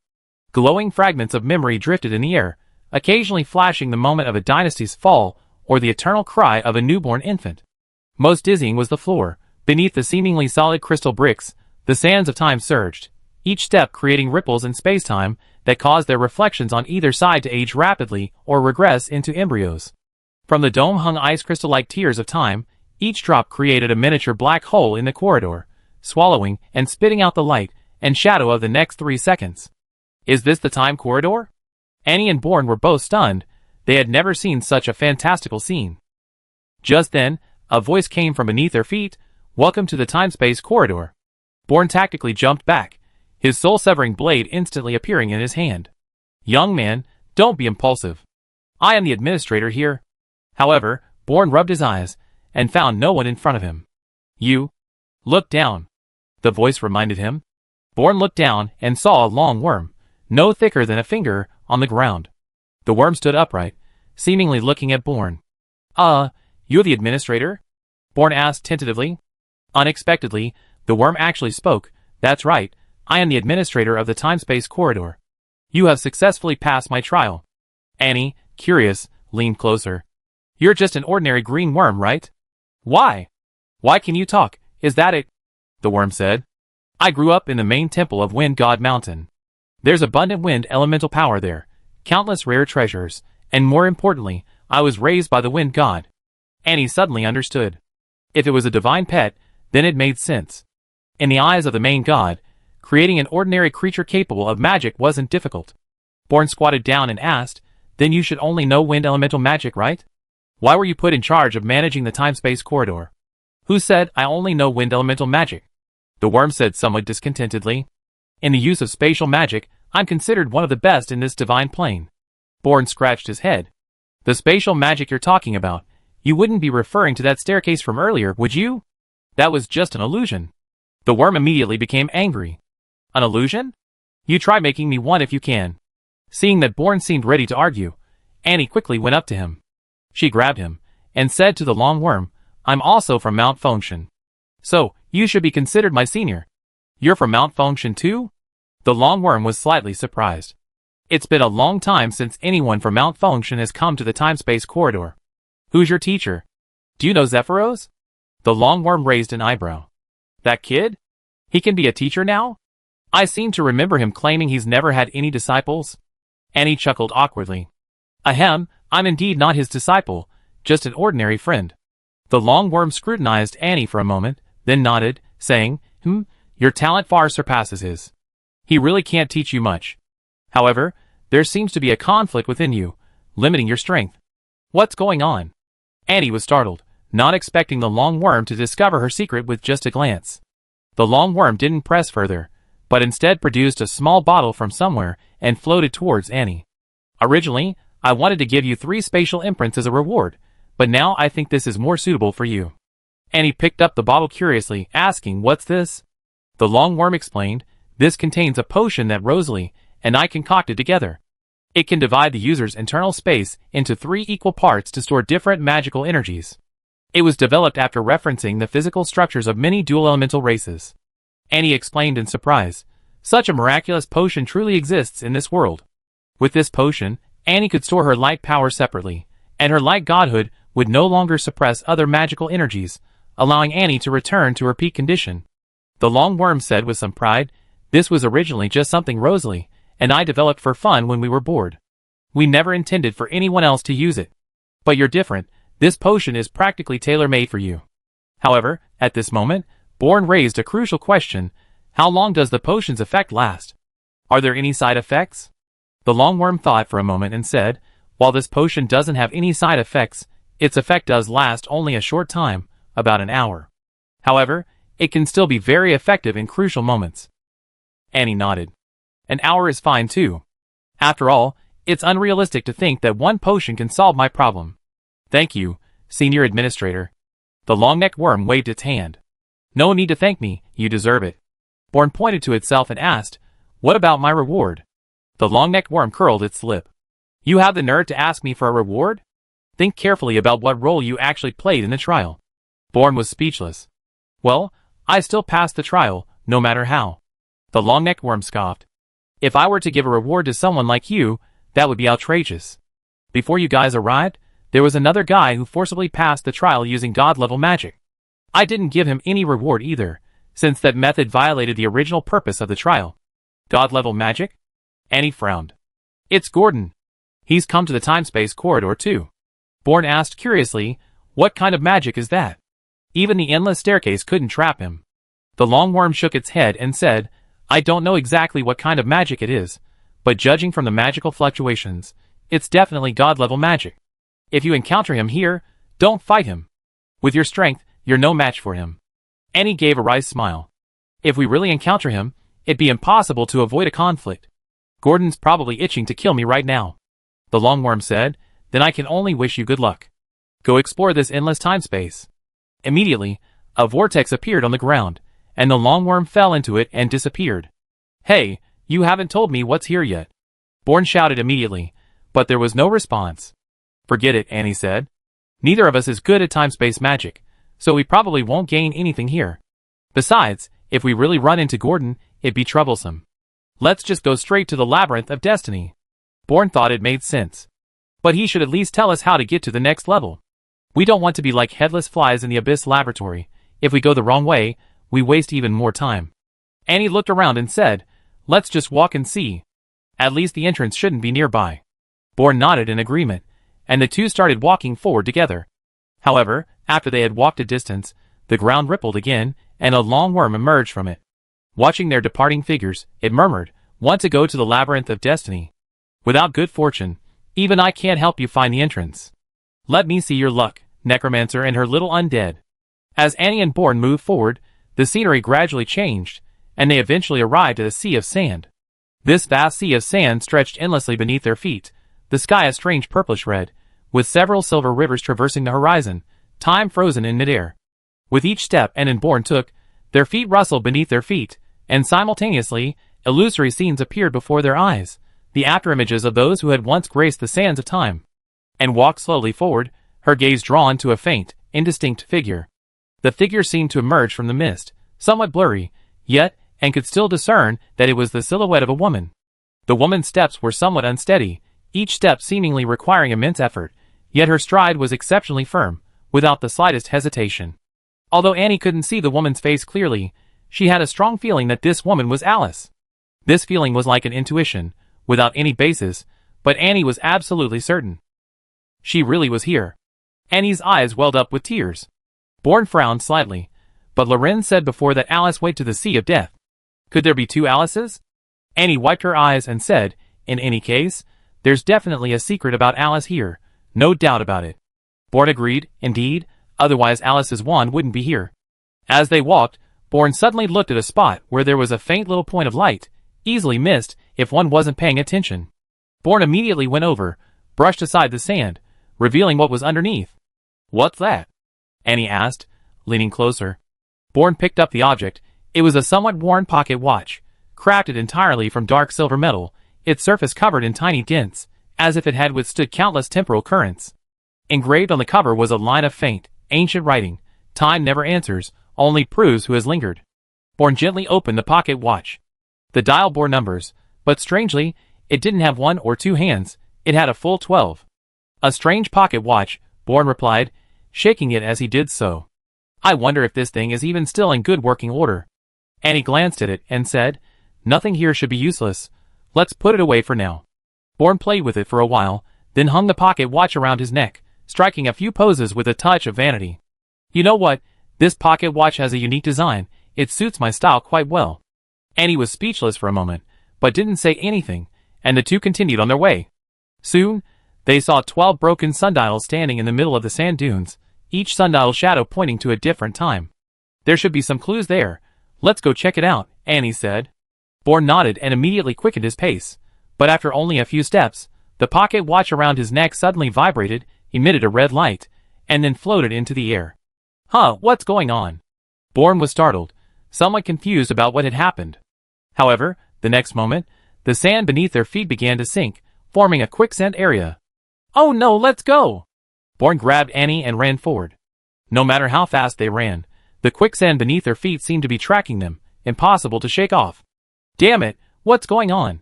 Glowing fragments of memory drifted in the air, occasionally flashing the moment of a dynasty's fall or the eternal cry of a newborn infant. Most dizzying was the floor. Beneath the seemingly solid crystal bricks, the sands of time surged, each step creating ripples in space-time that caused their reflections on either side to age rapidly or regress into embryos. From the dome-hung ice crystal-like tears of time, each drop created a miniature black hole in the corridor, swallowing and spitting out the light and shadow of the next 3 seconds. Is this the time corridor? Annie and Bourne were both stunned. They had never seen such a fantastical scene. Just then, a voice came from beneath their feet, welcome to the time-space corridor. Bourne tactically jumped back, his soul-severing blade instantly appearing in his hand. Young man, don't be impulsive. I am the administrator here. However, Bourne rubbed his eyes, and found no one in front of him. You? Look down. The voice reminded him. Bourne looked down and saw a long worm, no thicker than a finger, on the ground. The worm stood upright, seemingly looking at Bourne. You're the administrator? Bourne asked tentatively. Unexpectedly, the worm actually spoke. That's right, I am the administrator of the time-space corridor. You have successfully passed my trial. Annie, curious, leaned closer. You're just an ordinary green worm, right? Why? Why can you talk? Is that it? The worm said. I grew up in the main temple of Wind God Mountain. There's abundant wind elemental power there, countless rare treasures, and more importantly, I was raised by the Wind God. Annie suddenly understood. If it was a divine pet, then it made sense. In the eyes of the main god, creating an ordinary creature capable of magic wasn't difficult. Bourne squatted down and asked, then you should only know wind elemental magic, right? Why were you put in charge of managing the time-space corridor? Who said I only know wind elemental magic? The worm said somewhat discontentedly. In the use of spatial magic, I'm considered one of the best in this divine plane. Bourne scratched his head. The spatial magic you're talking about, you wouldn't be referring to that staircase from earlier, would you? That was just an illusion. The worm immediately became angry. An illusion? You try making me one if you can. Seeing that Bourne seemed ready to argue, Annie quickly went up to him. She grabbed him, and said to the long worm, I'm also from Mount Fonshan. So, You should be considered my senior. You're from Malfunction too? The long worm was slightly surprised. It's been a long time since anyone from Malfunction has come to the time-space corridor. Who's your teacher? Do you know Zephyros? The long worm raised an eyebrow. That kid? He can be a teacher now? I seem to remember him claiming he's never had any disciples. Annie chuckled awkwardly. Ahem, I'm indeed not his disciple, just an ordinary friend. The long worm scrutinized Annie for a moment, then nodded, saying, your talent far surpasses his. He really can't teach you much. However, there seems to be a conflict within you, limiting your strength. What's going on? Annie was startled, not expecting the long worm to discover her secret with just a glance. The long worm didn't press further, but instead produced a small bottle from somewhere and floated towards Annie. Originally, I wanted to give you 3 spatial imprints as a reward, but now I think this is more suitable for you. Annie picked up the bottle curiously, asking, what's this? The long worm explained, this contains a potion that Rosalie and I concocted together. It can divide the user's internal space into 3 equal parts to store different magical energies. It was developed after referencing the physical structures of many dual elemental races. Annie explained in surprise, such a miraculous potion truly exists in this world. With this potion, Annie could store her light power separately, and her light godhood would no longer suppress other magical energies, allowing Annie to return to her peak condition. The long worm said with some pride, this was originally just something Rosalie and I developed for fun when we were bored. We never intended for anyone else to use it. But you're different, this potion is practically tailor-made for you. However, at this moment, Bourne raised a crucial question, how long does the potion's effect last? Are there any side effects? The long worm thought for a moment and said, while this potion doesn't have any side effects, its effect does last only a short time, about an hour. However, it can still be very effective in crucial moments. Annie nodded. An hour is fine too. After all, it's unrealistic to think that one potion can solve my problem. Thank you, Senior Administrator. The long-necked worm waved its hand. No need to thank me, you deserve it. Bourne pointed to itself and asked, what about my reward? The long-necked worm curled its lip. You have the nerve to ask me for a reward? Think carefully about what role you actually played in the trial. Bourne was speechless. Well, I still passed the trial, no matter how. The long-necked worm scoffed. If I were to give a reward to someone like you, that would be outrageous. Before you guys arrived, there was another guy who forcibly passed the trial using god-level magic. I didn't give him any reward either, since that method violated the original purpose of the trial. God-level magic? Annie frowned. It's Gordon. He's come to the time-space corridor too. Bourne asked curiously, what kind of magic is that? Even the endless staircase couldn't trap him. The long worm shook its head and said, I don't know exactly what kind of magic it is, but judging from the magical fluctuations, it's definitely god-level magic. If you encounter him here, don't fight him. With your strength, you're no match for him. Annie gave a wry smile. If we really encounter him, it'd be impossible to avoid a conflict. Gordon's probably itching to kill me right now. The long worm said, then I can only wish you good luck. Go explore this endless time space. Immediately, a vortex appeared on the ground, and the long worm fell into it and disappeared. Hey, you haven't told me what's here yet. Bourne shouted immediately, but there was no response. Forget it, Annie said. Neither of us is good at time-space magic, so we probably won't gain anything here. Besides, if we really run into Gordon, it'd be troublesome. Let's just go straight to the Labyrinth of Destiny. Bourne thought it made sense. But he should at least tell us how to get to the next level. We don't want to be like headless flies in the Abyss Laboratory. If we go the wrong way, we waste even more time. Annie looked around and said, let's just walk and see. At least the entrance shouldn't be nearby. Bourne nodded in agreement, and the two started walking forward together. However, after they had walked a distance, the ground rippled again, and a long worm emerged from it. Watching their departing figures, it murmured, want to go to the Labyrinth of Destiny. Without good fortune, even I can't help you find the entrance. Let me see your luck, Necromancer and her little undead. As Annie and Bourne moved forward, the scenery gradually changed, and they eventually arrived at a sea of sand. This vast sea of sand stretched endlessly beneath their feet, the sky a strange purplish red, with several silver rivers traversing the horizon, time frozen in midair. With each step Annie and Bourne took, their feet rustled beneath their feet, and simultaneously, illusory scenes appeared before their eyes, the afterimages of those who had once graced the sands of time. And walked slowly forward, her gaze drawn to a faint, indistinct figure. The figure seemed to emerge from the mist, somewhat blurry, yet, and could still discern that it was the silhouette of a woman. The woman's steps were somewhat unsteady, each step seemingly requiring immense effort, yet her stride was exceptionally firm, without the slightest hesitation. Although Annie couldn't see the woman's face clearly, she had a strong feeling that this woman was Alice. This feeling was like an intuition, without any basis, but Annie was absolutely certain. She really was here. Annie's eyes welled up with tears. Bourne frowned slightly, but Loren said before that Alice went to the sea of death. Could there be two Alices? Annie wiped her eyes and said, in any case, there's definitely a secret about Alice here, no doubt about it. Bourne agreed, indeed, otherwise Alice's wand wouldn't be here. As they walked, Bourne suddenly looked at a spot where there was a faint little point of light, easily missed if one wasn't paying attention. Bourne immediately went over, brushed aside the sand, revealing what was underneath. What's that? Annie asked, leaning closer. Bourne picked up the object. It was a somewhat worn pocket watch, crafted entirely from dark silver metal, its surface covered in tiny dents, as if it had withstood countless temporal currents. Engraved on the cover was a line of faint, ancient writing. Time never answers, only proves who has lingered. Bourne gently opened the pocket watch. The dial bore numbers, but strangely, it didn't have 1 or 2 hands, it had a full 12. A strange pocket watch, Bourne replied, shaking it as he did so. I wonder if this thing is even still in good working order. Annie glanced at it and said, nothing here should be useless. Let's put it away for now. Bourne played with it for a while, then hung the pocket watch around his neck, striking a few poses with a touch of vanity. You know what? This pocket watch has a unique design. It suits my style quite well. Annie was speechless for a moment, but didn't say anything, and the two continued on their way. Soon, they saw 12 broken sundials standing in the middle of the sand dunes, each sundial shadow pointing to a different time. There should be some clues there. Let's go check it out, Annie said. Bourne nodded and immediately quickened his pace, but after only a few steps, the pocket watch around his neck suddenly vibrated, emitted a red light, and then floated into the air. Huh, what's going on? Bourne was startled, somewhat confused about what had happened. However, the next moment, the sand beneath their feet began to sink, forming a quicksand area. Oh no, let's go! Bourne grabbed Annie and ran forward. No matter how fast they ran, the quicksand beneath their feet seemed to be tracking them, impossible to shake off. Damn it, what's going on?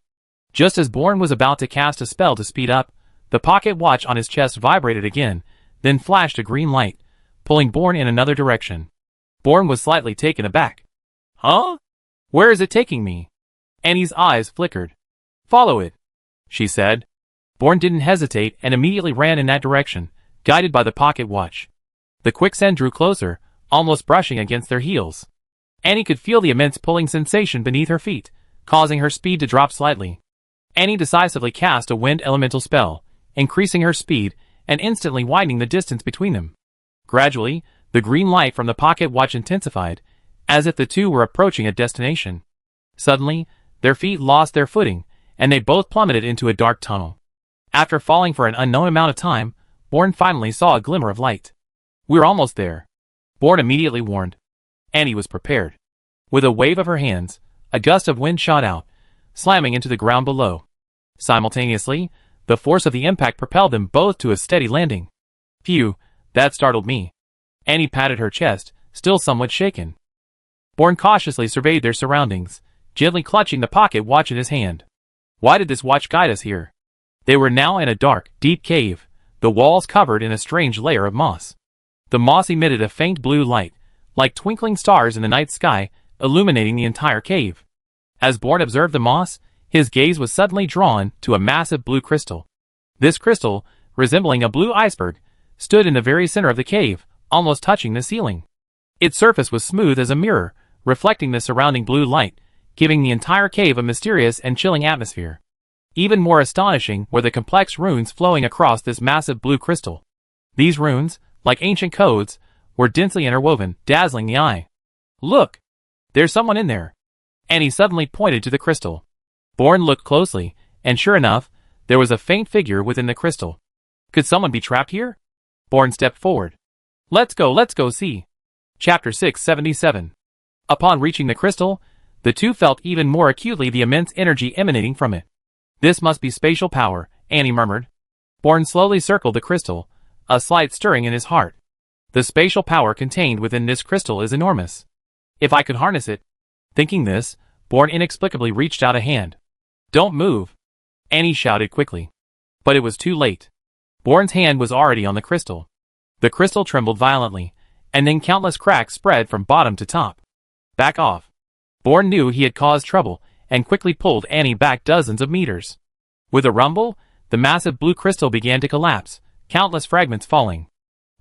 Just as Bourne was about to cast a spell to speed up, the pocket watch on his chest vibrated again, then flashed a green light, pulling Bourne in another direction. Bourne was slightly taken aback. Huh? Where is it taking me? Annie's eyes flickered. Follow it, she said. Bourne didn't hesitate and immediately ran in that direction, guided by the pocket watch. The quicksand drew closer, almost brushing against their heels. Annie could feel the immense pulling sensation beneath her feet, causing her speed to drop slightly. Annie decisively cast a wind elemental spell, increasing her speed and instantly widening the distance between them. Gradually, the green light from the pocket watch intensified, as if the two were approaching a destination. Suddenly, their feet lost their footing, and they both plummeted into a dark tunnel. After falling for an unknown amount of time, Bourne finally saw a glimmer of light. We're almost there, Bourne immediately warned. Annie was prepared. With a wave of her hands, a gust of wind shot out, slamming into the ground below. Simultaneously, the force of the impact propelled them both to a steady landing. Phew, that startled me. Annie patted her chest, still somewhat shaken. Bourne cautiously surveyed their surroundings, gently clutching the pocket watch in his hand. Why did this watch guide us here? They were now in a dark, deep cave, the walls covered in a strange layer of moss. The moss emitted a faint blue light, like twinkling stars in the night sky, illuminating the entire cave. As Bourne observed the moss, his gaze was suddenly drawn to a massive blue crystal. This crystal, resembling a blue iceberg, stood in the very center of the cave, almost touching the ceiling. Its surface was smooth as a mirror, reflecting the surrounding blue light, giving the entire cave a mysterious and chilling atmosphere. Even more astonishing were the complex runes flowing across this massive blue crystal. These runes, like ancient codes, were densely interwoven, dazzling the eye. Look! There's someone in there. Annie suddenly pointed to the crystal. Bourne looked closely, and sure enough, there was a faint figure within the crystal. Could someone be trapped here? Bourne stepped forward. Let's go see. Chapter 677. Upon reaching the crystal, the two felt even more acutely the immense energy emanating from it. This must be spatial power, Annie murmured. Bourne slowly circled the crystal, a slight stirring in his heart. The spatial power contained within this crystal is enormous. If I could harness it. Thinking this, Bourne inexplicably reached out a hand. Don't move, Annie shouted quickly. But it was too late. Bourne's hand was already on the crystal. The crystal trembled violently, and then countless cracks spread from bottom to top. Back off. Bourne knew he had caused trouble, and quickly pulled Annie back dozens of meters. With a rumble, the massive blue crystal began to collapse, countless fragments falling.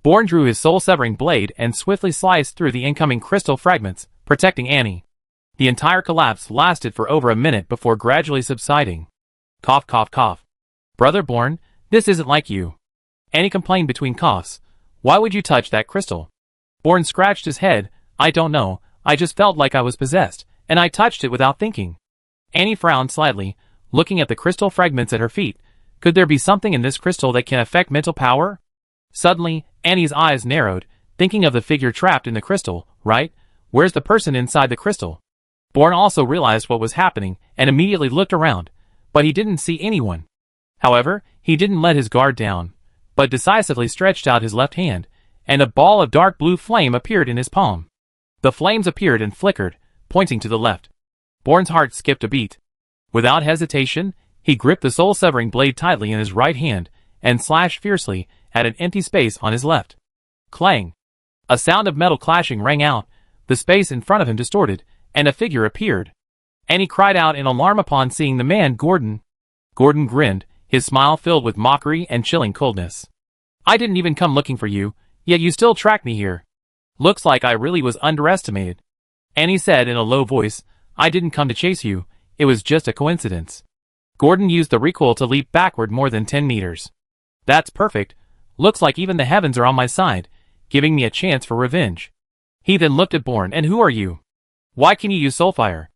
Bourne drew his soul-severing blade and swiftly sliced through the incoming crystal fragments, protecting Annie. The entire collapse lasted for over a minute before gradually subsiding. Cough, cough, cough. Brother Bourne, this isn't like you. Annie complained between coughs. Why would you touch that crystal? Bourne scratched his head. I don't know, I just felt like I was possessed, and I touched it without thinking. Annie frowned slightly, looking at the crystal fragments at her feet. Could there be something in this crystal that can affect mental power? Suddenly, Annie's eyes narrowed, thinking of the figure trapped in the crystal, right? Where's the person inside the crystal? Bourne also realized what was happening and immediately looked around, but he didn't see anyone. However, he didn't let his guard down, but decisively stretched out his left hand, and a ball of dark blue flame appeared in his palm. The flames appeared and flickered, pointing to the left. Bourne's heart skipped a beat. Without hesitation, he gripped the soul-severing blade tightly in his right hand and slashed fiercely at an empty space on his left. Clang! A sound of metal clashing rang out, the space in front of him distorted, and a figure appeared. Annie cried out in alarm upon seeing the man. Gordon. Gordon grinned, his smile filled with mockery and chilling coldness. I didn't even come looking for you, yet you still tracked me here. Looks like I really was underestimated. Annie said in a low voice, I didn't come to chase you, it was just a coincidence. Gordon used the recoil to leap backward more than 10 meters. That's perfect. Looks like even the heavens are on my side, giving me a chance for revenge. He then looked at Bourne. And who are you? Why can you use soulfire?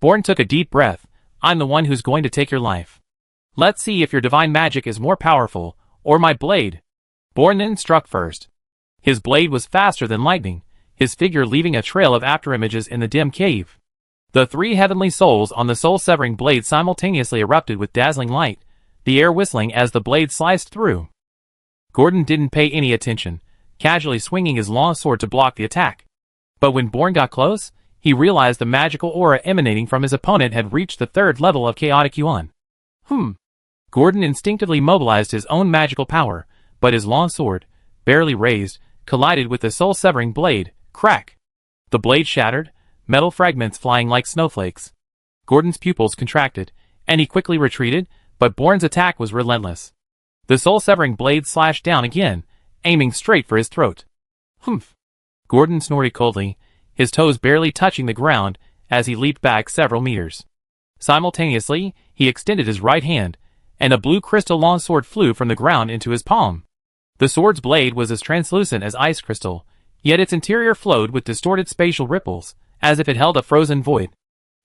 Bourne took a deep breath. I'm the one who's going to take your life. Let's see if your divine magic is more powerful, or my blade. Bourne then struck first. His blade was faster than lightning, his figure leaving a trail of afterimages in the dim cave. The three heavenly souls on the soul-severing blade simultaneously erupted with dazzling light, the air whistling as the blade sliced through. Gordon didn't pay any attention, casually swinging his long sword to block the attack. But when Bourne got close, he realized the magical aura emanating from his opponent had reached the third level of chaotic yuan. Gordon instinctively mobilized his own magical power, but his long sword, barely raised, collided with the soul-severing blade. Crack! The blade shattered, metal fragments flying like snowflakes. Gordon's pupils contracted, and he quickly retreated, but Bourne's attack was relentless. The soul-severing blade slashed down again, aiming straight for his throat. Gordon snorted coldly, his toes barely touching the ground as he leaped back several meters. Simultaneously, he extended his right hand, and a blue crystal longsword flew from the ground into his palm. The sword's blade was as translucent as ice crystal, yet its interior flowed with distorted spatial ripples, as if it held a frozen void.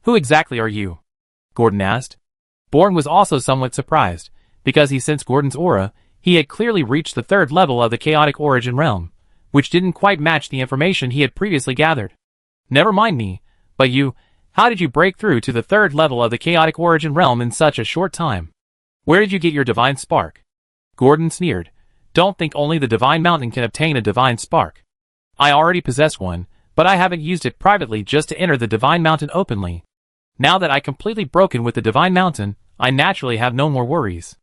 Who exactly are you? Gordon asked. Bourne was also somewhat surprised, because he sensed Gordon's aura. He had clearly reached the third level of the chaotic origin realm, which didn't quite match the information he had previously gathered. Never mind me, but you, how did you break through to the third level of the chaotic origin realm in such a short time? Where did you get your divine spark? Gordon sneered. Don't think only the divine mountain can obtain a divine spark. I already possess one, but I haven't used it privately just to enter the divine mountain openly. Now that I completely broken with the divine mountain, I naturally have no more worries.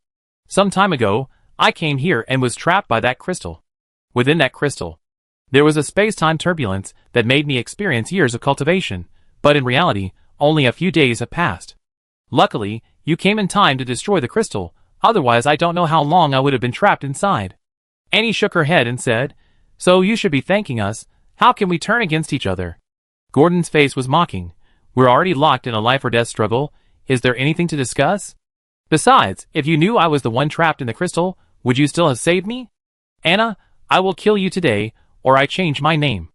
Some time ago, I came here and was trapped by that crystal. Within that crystal, there was a space-time turbulence that made me experience years of cultivation, but in reality, only a few days have passed. Luckily, you came in time to destroy the crystal, otherwise I don't know how long I would have been trapped inside. Annie shook her head and said, So you should be thanking us. How can we turn against each other? Gordon's face was mocking. We're already locked in a life-or-death struggle. Is there anything to discuss? Besides, if you knew I was the one trapped in the crystal, would you still have saved me? Anna, I will kill you today, or I change my name.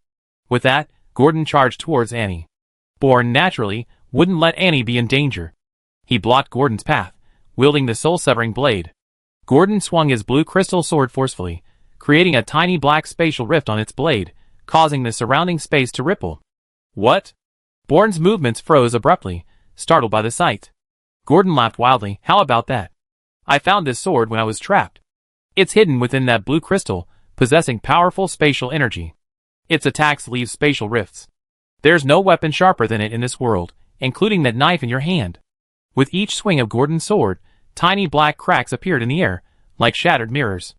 With that, Gordon charged towards Annie. Bourne, naturally, wouldn't let Annie be in danger. He blocked Gordon's path, wielding the soul-severing blade. Gordon swung his blue crystal sword forcefully, creating a tiny black spatial rift on its blade, causing the surrounding space to ripple. What? Bourne's movements froze abruptly, startled by the sight. Gordon laughed wildly. How about that? I found this sword when I was trapped. It's hidden within that blue crystal, possessing powerful spatial energy. Its attacks leave spatial rifts. There's no weapon sharper than it in this world, including that knife in your hand. With each swing of Gordon's sword, tiny black cracks appeared in the air, like shattered mirrors.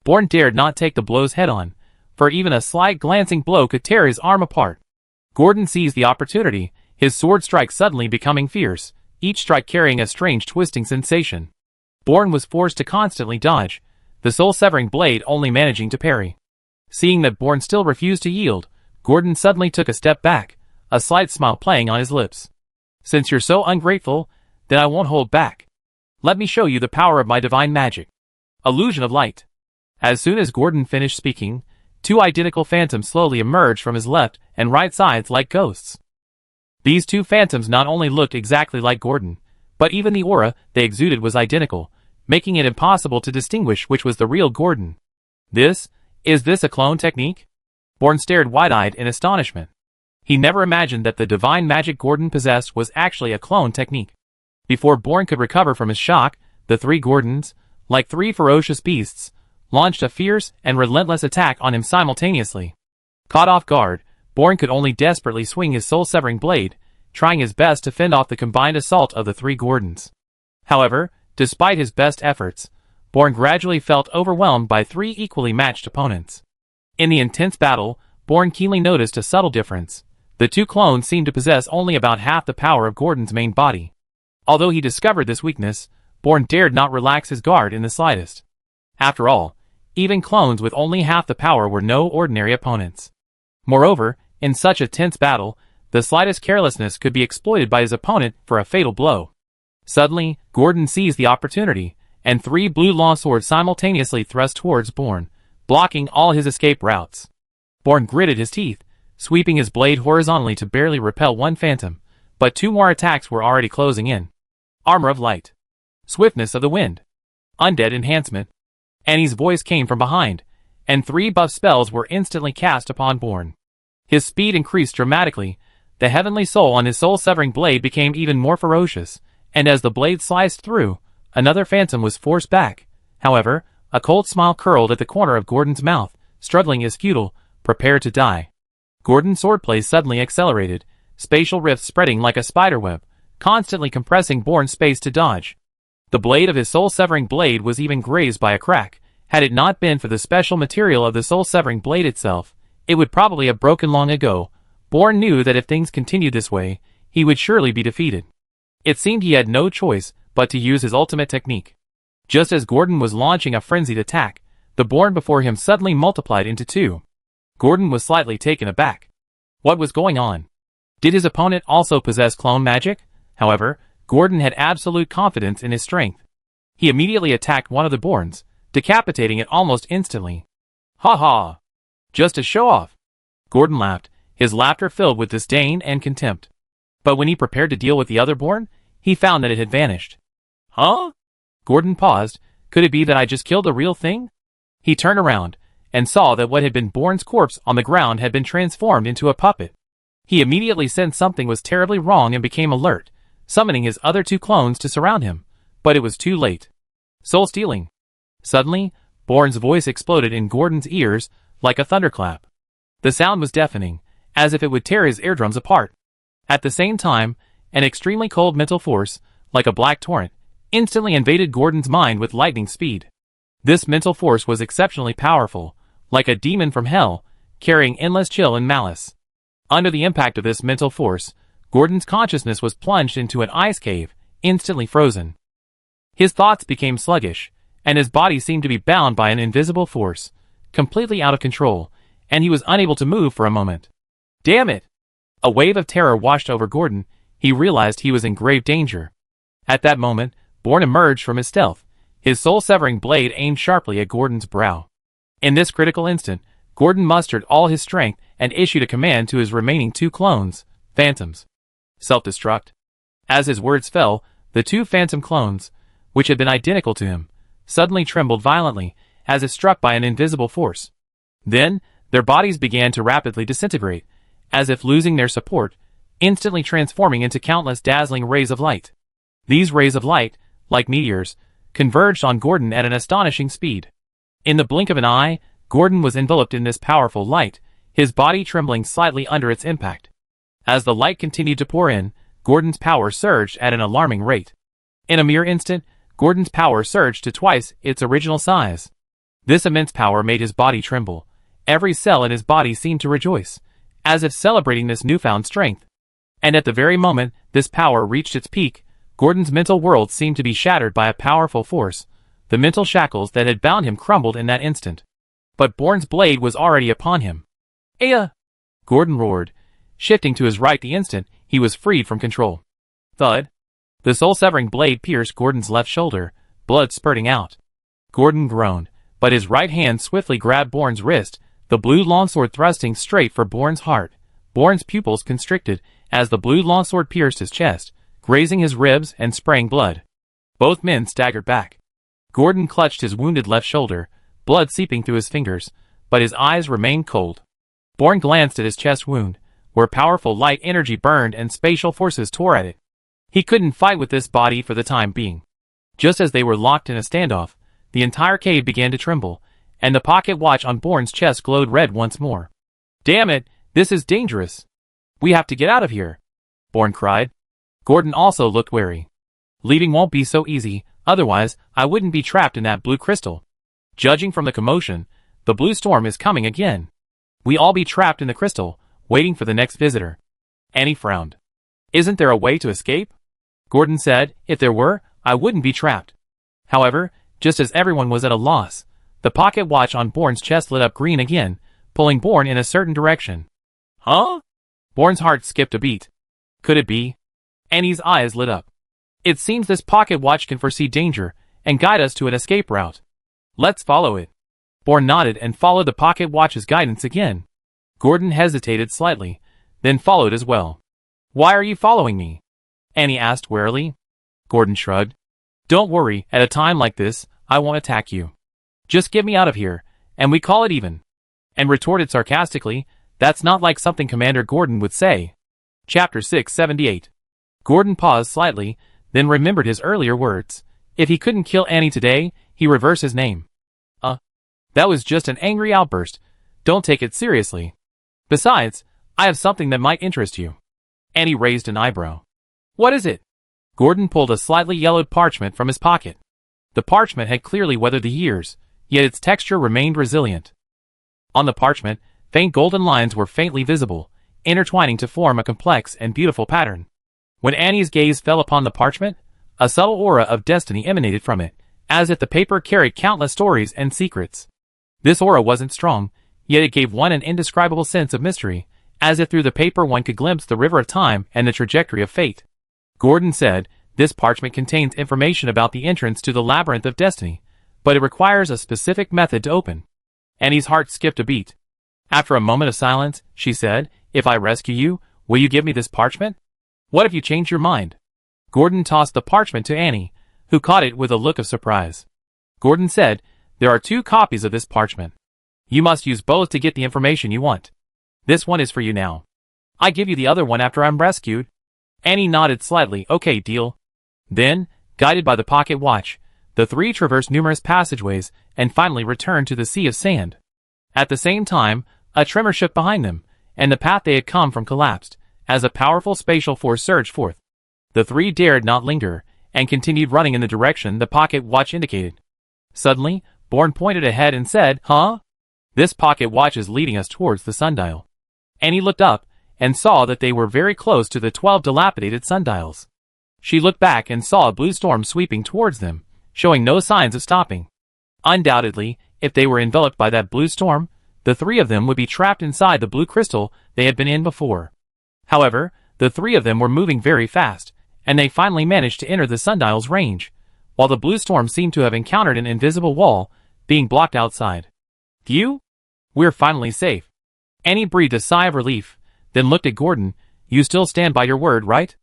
Bourne dared not take the blows head-on, for even a slight glancing blow could tear his arm apart. Gordon seized the opportunity, his sword strike suddenly becoming fierce, each strike carrying a strange twisting sensation. Bourne was forced to constantly dodge, the soul-severing blade only managing to parry. Seeing that Bourne still refused to yield, Gordon suddenly took a step back, a slight smile playing on his lips. "Since you're so ungrateful, then I won't hold back. Let me show you the power of my divine magic." Illusion of light. As soon as Gordon finished speaking, two identical phantoms slowly emerged from his left and right sides like ghosts. These two phantoms not only looked exactly like Gordon, but even the aura they exuded was identical, making it impossible to distinguish which was the real Gordon. Is this a clone technique? Bourne stared wide-eyed in astonishment. He never imagined that the divine magic Gordon possessed was actually a clone technique. Before Bourne could recover from his shock, the three Gordons, like three ferocious beasts, launched a fierce and relentless attack on him simultaneously. Caught off guard, Bourne could only desperately swing his soul-severing blade, trying his best to fend off the combined assault of the three Gordons. However, despite his best efforts, Bourne gradually felt overwhelmed by three equally matched opponents. In the intense battle, Bourne keenly noticed a subtle difference. The two clones seemed to possess only about half the power of Gordon's main body. Although he discovered this weakness, Bourne dared not relax his guard in the slightest. After all, even clones with only half the power were no ordinary opponents. Moreover, in such a tense battle, the slightest carelessness could be exploited by his opponent for a fatal blow. Suddenly, Gordon seized the opportunity, and three blue long swords simultaneously thrust towards Bourne, blocking all his escape routes. Bourne gritted his teeth, sweeping his blade horizontally to barely repel one phantom, but two more attacks were already closing in. Armor of light. Swiftness of the wind. Undead enhancement. Annie's voice came from behind, and three buff spells were instantly cast upon Bourne. His speed increased dramatically, the heavenly soul on his soul-severing blade became even more ferocious, and as the blade sliced through, another phantom was forced back. However, a cold smile curled at the corner of Gordon's mouth, struggling is futile, prepare to die. Gordon's swordplay suddenly accelerated, spatial rifts spreading like a spiderweb, constantly compressing Bourne's space to dodge. The blade of his soul-severing blade was even grazed by a crack. Had it not been for the special material of the soul-severing blade itself, it would probably have broken long ago. Bourne knew that if things continued this way, he would surely be defeated. It seemed he had no choice but to use his ultimate technique. Just as Gordon was launching a frenzied attack, the Bourne before him suddenly multiplied into two. Gordon was slightly taken aback. What was going on? Did his opponent also possess clone magic? However, Gordon had absolute confidence in his strength. He immediately attacked one of the Bournes, decapitating it almost instantly. "Ha ha! Just to show off." Gordon laughed, his laughter filled with disdain and contempt. But when he prepared to deal with the other Bourne, he found that it had vanished. "Huh?" Gordon paused. Could it be that I just killed a real thing? He turned around, and saw that what had been Bourne's corpse on the ground had been transformed into a puppet. He immediately sensed something was terribly wrong and became alert, summoning his other two clones to surround him. But it was too late. Soul stealing. Suddenly, Bourne's voice exploded in Gordon's ears like a thunderclap. The sound was deafening, as if it would tear his eardrums apart. At the same time, an extremely cold mental force, like a black torrent, instantly invaded Gordon's mind with lightning speed. This mental force was exceptionally powerful, like a demon from hell, carrying endless chill and malice. Under the impact of this mental force, Gordon's consciousness was plunged into an ice cave, instantly frozen. His thoughts became sluggish, and his body seemed to be bound by an invisible force, completely out of control, and he was unable to move for a moment. Damn it! A wave of terror washed over Gordon. He realized he was in grave danger. At that moment, Bourne emerged from his stealth, his soul-severing blade aimed sharply at Gordon's brow. In this critical instant, Gordon mustered all his strength and issued a command to his remaining two clones, phantoms. Self-destruct. As his words fell, the two phantom clones, which had been identical to him, suddenly trembled violently, as if struck by an invisible force. Then, their bodies began to rapidly disintegrate, as if losing their support, instantly transforming into countless dazzling rays of light. These rays of light, like meteors, converged on Gordon at an astonishing speed. In the blink of an eye, Gordon was enveloped in this powerful light, his body trembling slightly under its impact. As the light continued to pour in, Gordon's power surged at an alarming rate. In a mere instant, Gordon's power surged to twice its original size. This immense power made his body tremble. Every cell in his body seemed to rejoice, as if celebrating this newfound strength. And at the very moment this power reached its peak, Gordon's mental world seemed to be shattered by a powerful force. The mental shackles that had bound him crumbled in that instant. But Bourne's blade was already upon him. "Aya!" Gordon roared, shifting to his right the instant he was freed from control. Thud! The soul-severing blade pierced Gordon's left shoulder, blood spurting out. Gordon groaned, but his right hand swiftly grabbed Bourne's wrist, the blue longsword thrusting straight for Bourne's heart. Bourne's pupils constricted as the blue longsword pierced his chest, grazing his ribs and spraying blood. Both men staggered back. Gordon clutched his wounded left shoulder, blood seeping through his fingers, but his eyes remained cold. Bourne glanced at his chest wound, where powerful light energy burned and spatial forces tore at it. He couldn't fight with this body for the time being. Just as they were locked in a standoff, the entire cave began to tremble, and the pocket watch on Bourne's chest glowed red once more. "Damn it, this is dangerous. We have to get out of here," Bourne cried. Gordon also looked wary. "Leaving won't be so easy, otherwise I wouldn't be trapped in that blue crystal. Judging from the commotion, the blue storm is coming again. We all be trapped in the crystal, waiting for the next visitor." Annie frowned. "Isn't there a way to escape?" Gordon said, "If there were, I wouldn't be trapped." However, just as everyone was at a loss, the pocket watch on Bourne's chest lit up green again, pulling Bourne in a certain direction. "Huh?" Bourne's heart skipped a beat. Could it be? Annie's eyes lit up. "It seems this pocket watch can foresee danger and guide us to an escape route. Let's follow it." Bourne nodded and followed the pocket watch's guidance again. Gordon hesitated slightly, then followed as well. "Why are you following me?" Annie asked warily. Gordon shrugged. "Don't worry, at a time like this, I won't attack you. Just get me out of here, and we call it even." And retorted sarcastically, "That's not like something Commander Gordon would say." Chapter 678. Gordon paused slightly, then remembered his earlier words. If he couldn't kill Annie today, he reversed his name. That was just an angry outburst. Don't take it seriously. Besides, I have something that might interest you. Annie raised an eyebrow. "What is it?" Gordon pulled a slightly yellowed parchment from his pocket. The parchment had clearly weathered the years, yet its texture remained resilient. On the parchment, faint golden lines were faintly visible, intertwining to form a complex and beautiful pattern. When Annie's gaze fell upon the parchment, a subtle aura of destiny emanated from it, as if the paper carried countless stories and secrets. This aura wasn't strong, yet it gave one an indescribable sense of mystery, as if through the paper one could glimpse the river of time and the trajectory of fate. Gordon said, "This parchment contains information about the entrance to the labyrinth of destiny, but it requires a specific method to open." Annie's heart skipped a beat. After a moment of silence, she said, "If I rescue you, will you give me this parchment? What if you change your mind?" Gordon tossed the parchment to Annie, who caught it with a look of surprise. Gordon said, "There are 2 copies of this parchment. You must use both to get the information you want. This one is for you now. I give you the other one after I'm rescued." Annie nodded slightly. "Okay, deal." Then, guided by the pocket watch, the 3 traversed numerous passageways and finally returned to the sea of sand. At the same time, a tremor shook behind them, and the path they had come from collapsed, as a powerful spatial force surged forth. The 3 dared not linger, and continued running in the direction the pocket watch indicated. Suddenly, Bourne pointed ahead and said, "Huh? This pocket watch is leading us towards the sundial." Annie looked up, and saw that they were very close to the 12 dilapidated sundials. She looked back and saw a blue storm sweeping towards them, showing no signs of stopping. Undoubtedly, if they were enveloped by that blue storm, the 3 of them would be trapped inside the blue crystal they had been in before. However, the 3 of them were moving very fast, and they finally managed to enter the sundial's range, while the blue storm seemed to have encountered an invisible wall, being blocked outside. "Phew! We're finally safe." Annie breathed a sigh of relief, then looked at Gordon. "You still stand by your word, right?"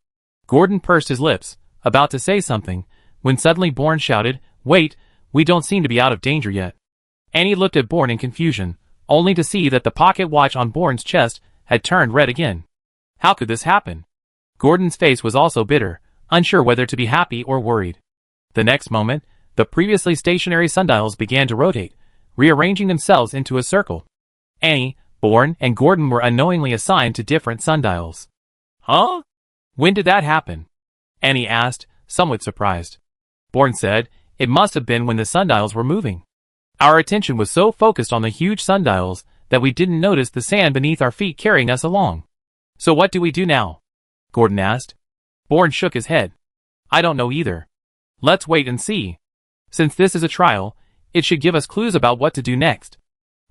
Gordon pursed his lips, about to say something, when suddenly Bourne shouted, "Wait, we don't seem to be out of danger yet." Annie looked at Bourne in confusion, only to see that the pocket watch on Bourne's chest had turned red again. How could this happen? Gordon's face was also bitter, unsure whether to be happy or worried. The next moment, the previously stationary sundials began to rotate, rearranging themselves into a circle. Annie, Bourne, and Gordon were unknowingly assigned to different sundials. Huh? When did that happen? Annie asked, somewhat surprised. Bourne said, it must have been when the sundials were moving. Our attention was so focused on the huge sundials that we didn't notice the sand beneath our feet carrying us along. So what do we do now? Gordon asked. Bourne shook his head. I don't know either. Let's wait and see. Since this is a trial, it should give us clues about what to do next.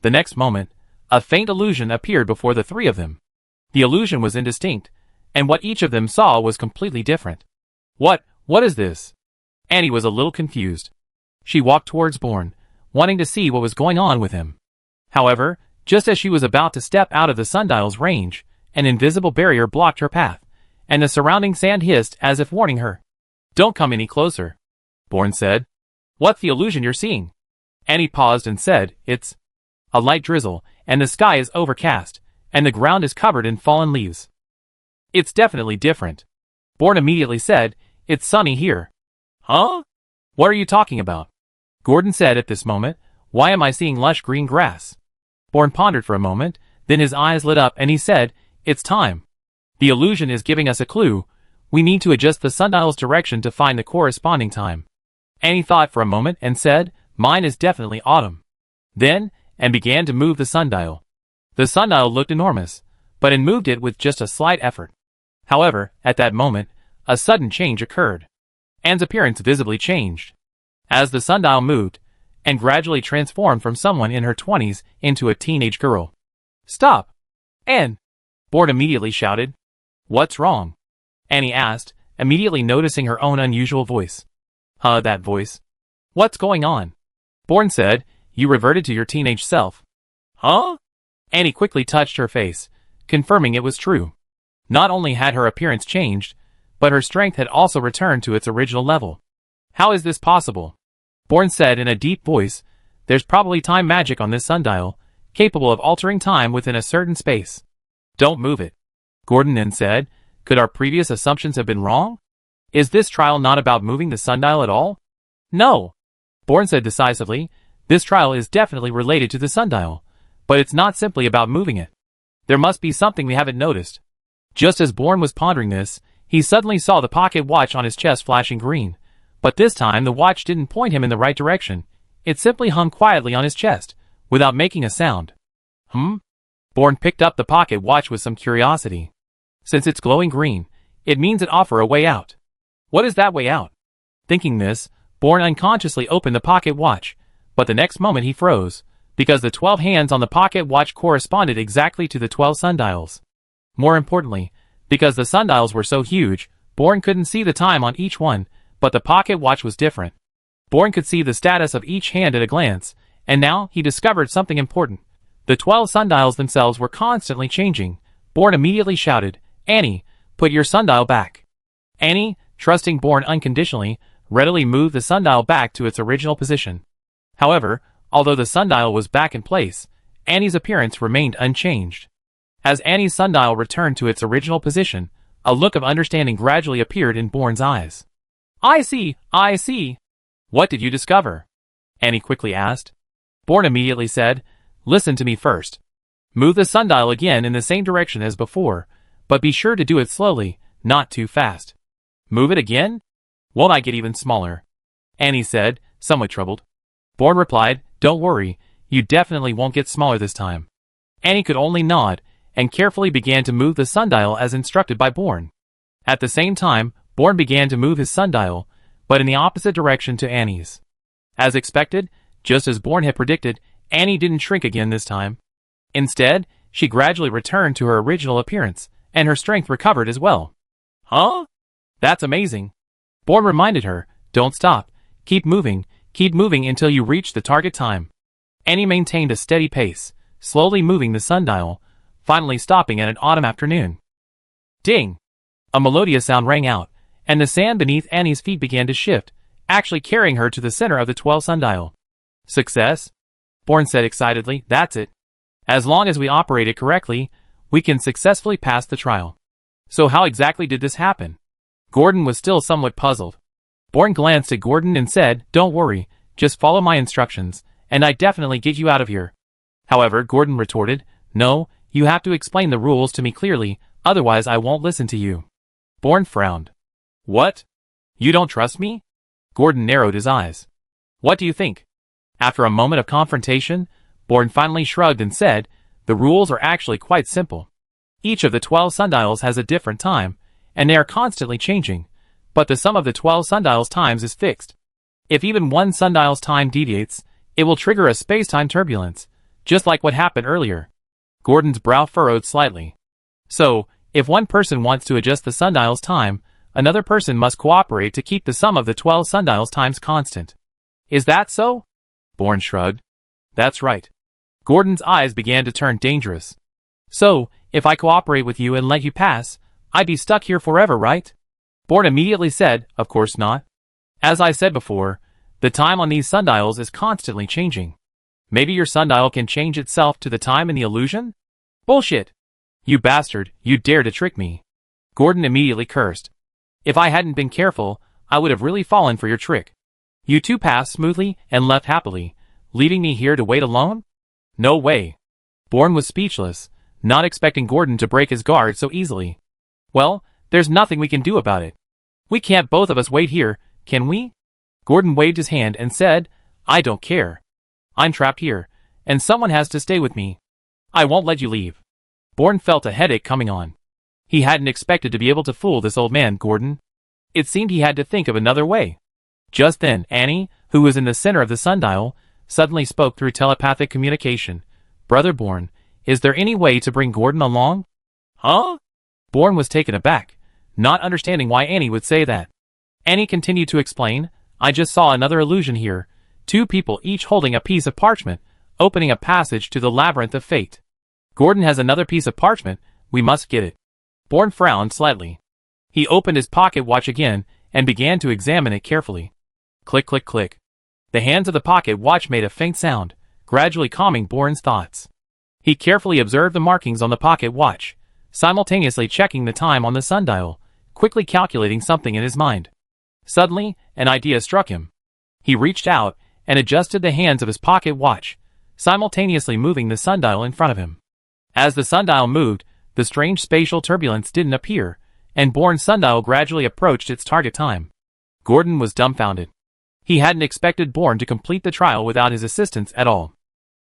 The next moment, a faint illusion appeared before the three of them. The illusion was indistinct, and what each of them saw was completely different. What is this? Annie was a little confused. She walked towards Bourne, wanting to see what was going on with him. However, just as she was about to step out of the sundial's range, an invisible barrier blocked her path, and the surrounding sand hissed as if warning her. Don't come any closer, Bourne said. What's the illusion you're seeing? Annie paused and said, It's a light drizzle, and the sky is overcast, and the ground is covered in fallen leaves. It's definitely different. Bourne immediately said, It's sunny here. Huh? What are you talking about? Gordon said at this moment, Why am I seeing lush green grass? Bourne pondered for a moment, then his eyes lit up and he said, It's time. The illusion is giving us a clue. We need to adjust the sundial's direction to find the corresponding time. Annie thought for a moment and said, Mine is definitely autumn. Then, and began to move the sundial. The sundial looked enormous, but Anne moved it with just a slight effort. However, at that moment, a sudden change occurred. Anne's appearance visibly changed. As the sundial moved, Anne gradually transformed from someone in her 20s into a teenage girl. Stop! Anne! Bourne immediately shouted. What's wrong? Annie asked, immediately noticing her own unusual voice. That voice. What's going on? Bourne said, You reverted to your teenage self. Huh? Annie quickly touched her face, confirming it was true. Not only had her appearance changed, but her strength had also returned to its original level. How is this possible? Bourne said in a deep voice, There's probably time magic on this sundial, capable of altering time within a certain space. Don't move it. Gordon then said, Could our previous assumptions have been wrong? Is this trial not about moving the sundial at all? No. Bourne said decisively, This trial is definitely related to the sundial, but it's not simply about moving it. There must be something we haven't noticed. Just as Bourne was pondering this, he suddenly saw the pocket watch on his chest flashing green, but this time the watch didn't point him in the right direction. It simply hung quietly on his chest, without making a sound. Bourne picked up the pocket watch with some curiosity. Since it's glowing green, it means it offers a way out. What is that way out? Thinking this, Bourne unconsciously opened the pocket watch, but the next moment he froze, because the 12 hands on the pocket watch corresponded exactly to the 12 sundials. More importantly, because the sundials were so huge, Bourne couldn't see the time on each one, but the pocket watch was different. Bourne could see the status of each hand at a glance, and now he discovered something important. The 12 sundials themselves were constantly changing. Bourne immediately shouted, Annie, put your sundial back. Annie, trusting Bourne unconditionally, readily moved the sundial back to its original position. However, although the sundial was back in place, Annie's appearance remained unchanged. As Annie's sundial returned to its original position, a look of understanding gradually appeared in Bourne's eyes. I see. What did you discover? Annie quickly asked. Bourne immediately said, Listen to me first. Move the sundial again in the same direction as before, but be sure to do it slowly, not too fast. Move it again? Won't I get even smaller? Annie said, somewhat troubled. Bourne replied, Don't worry, you definitely won't get smaller this time. Annie could only nod, and carefully began to move the sundial as instructed by Bourne. At the same time, Bourne began to move his sundial, but in the opposite direction to Annie's. As expected, just as Bourne had predicted, Annie didn't shrink again this time. Instead, she gradually returned to her original appearance, and her strength recovered as well. Huh? That's amazing. Bourne reminded her, Don't stop, keep moving until you reach the target time. Annie maintained a steady pace, slowly moving the sundial, finally stopping at an autumn afternoon. Ding! A melodious sound rang out, and the sand beneath Annie's feet began to shift, actually carrying her to the center of the 12 sundial. Success? Bourne said excitedly, That's it. As long as we operate it correctly, we can successfully pass the trial. So how exactly did this happen? Gordon was still somewhat puzzled. Bourne glanced at Gordon and said, Don't worry, just follow my instructions, and I definitely get you out of here. However, Gordon retorted, No, you have to explain the rules to me clearly, Otherwise I won't listen to you. Bourne frowned. What? You don't trust me? Gordon narrowed his eyes. What do you think? After a moment of confrontation, Bourne finally shrugged and said, the rules are actually quite simple. Each of the 12 sundials has a different time, and they are constantly changing, but the sum of the 12 sundials' times is fixed. If even one sundial's time deviates, it will trigger a space-time turbulence, just like what happened earlier. Gordon's brow furrowed slightly. So, if one person wants to adjust the sundial's time, another person must cooperate to keep the sum of the 12 sundials' times constant. Is that so? Bourne shrugged. That's right. Gordon's eyes began to turn dangerous. So, if I cooperate with you and let you pass, I'd be stuck here forever, right? Bourne immediately said, of course not. As I said before, the time on these sundials is constantly changing. Maybe your sundial can change itself to the time in the illusion? Bullshit! You bastard, you dare to trick me. Gordon immediately cursed. If I hadn't been careful, I would have really fallen for your trick. You two passed smoothly and left happily, leaving me here to wait alone? No way. Bourne was speechless, not expecting Gordon to break his guard so easily. Well, there's nothing we can do about it. We can't both of us wait here, can we? Gordon waved his hand and said, I don't care. I'm trapped here, and someone has to stay with me. I won't let you leave. Bourne felt a headache coming on. He hadn't expected to be able to fool this old man, Gordon. It seemed he had to think of another way. Just then, Annie, who was in the center of the sundial, suddenly spoke through telepathic communication. Brother Bourne, is there any way to bring Gordon along? Huh? Bourne was taken aback, not understanding why Annie would say that. Annie continued to explain, I just saw another illusion here, 2 people each holding a piece of parchment, opening a passage to the labyrinth of fate. Gordon has another piece of parchment, we must get it. Bourne frowned slightly. He opened his pocket watch again and began to examine it carefully. Click, click, click. The hands of the pocket watch made a faint sound, gradually calming Bourne's thoughts. He carefully observed the markings on the pocket watch, simultaneously checking the time on the sundial, quickly calculating something in his mind. Suddenly, an idea struck him. He reached out and adjusted the hands of his pocket watch, simultaneously moving the sundial in front of him. As the sundial moved, the strange spatial turbulence didn't appear, and Bourne's sundial gradually approached its target time. Gordon was dumbfounded. He hadn't expected Bourne to complete the trial without his assistance at all.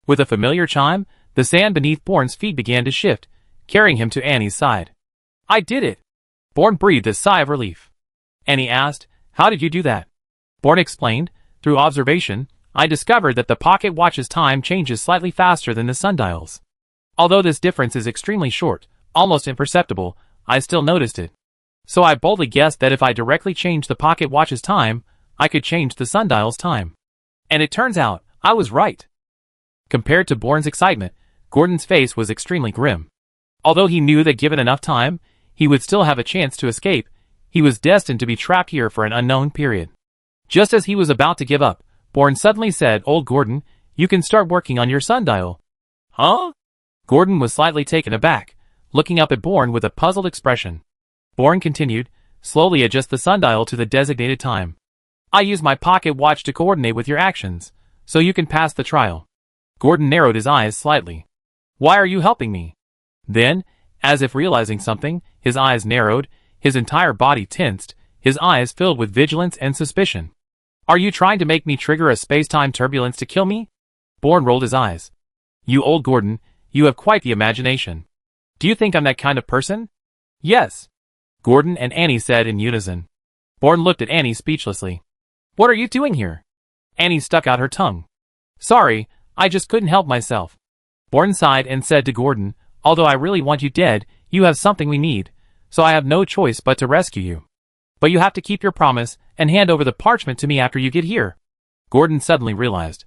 With a familiar chime, the sand beneath Bourne's feet began to shift, carrying him to Annie's side. I did it! Bourne breathed a sigh of relief. Annie asked, how did you do that? Bourne explained, through observation, I discovered that the pocket watch's time changes slightly faster than the sundial's. Although this difference is extremely short, almost imperceptible, I still noticed it. So I boldly guessed that if I directly changed the pocket watch's time, I could change the sundial's time. And it turns out, I was right. Compared to Bourne's excitement, Gordon's face was extremely grim. Although he knew that given enough time, he would still have a chance to escape, he was destined to be trapped here for an unknown period. Just as he was about to give up, Bourne suddenly said, Old Gordon, you can start working on your sundial. Huh? Gordon was slightly taken aback, looking up at Bourne with a puzzled expression. Bourne continued, slowly adjust the sundial to the designated time. I use my pocket watch to coordinate with your actions, so you can pass the trial. Gordon narrowed his eyes slightly. Why are you helping me? Then, as if realizing something, his eyes narrowed, his entire body tensed, his eyes filled with vigilance and suspicion. Are you trying to make me trigger a space-time turbulence to kill me? Bourne rolled his eyes. You old Gordon, you have quite the imagination. Do you think I'm that kind of person? Yes. Gordon and Annie said in unison. Bourne looked at Annie speechlessly. What are you doing here? Annie stuck out her tongue. Sorry, I just couldn't help myself. Bourne sighed and said to Gordon, although I really want you dead, you have something we need, so I have no choice but to rescue you. But you have to keep your promise and hand over the parchment to me after you get here. Gordon suddenly realized.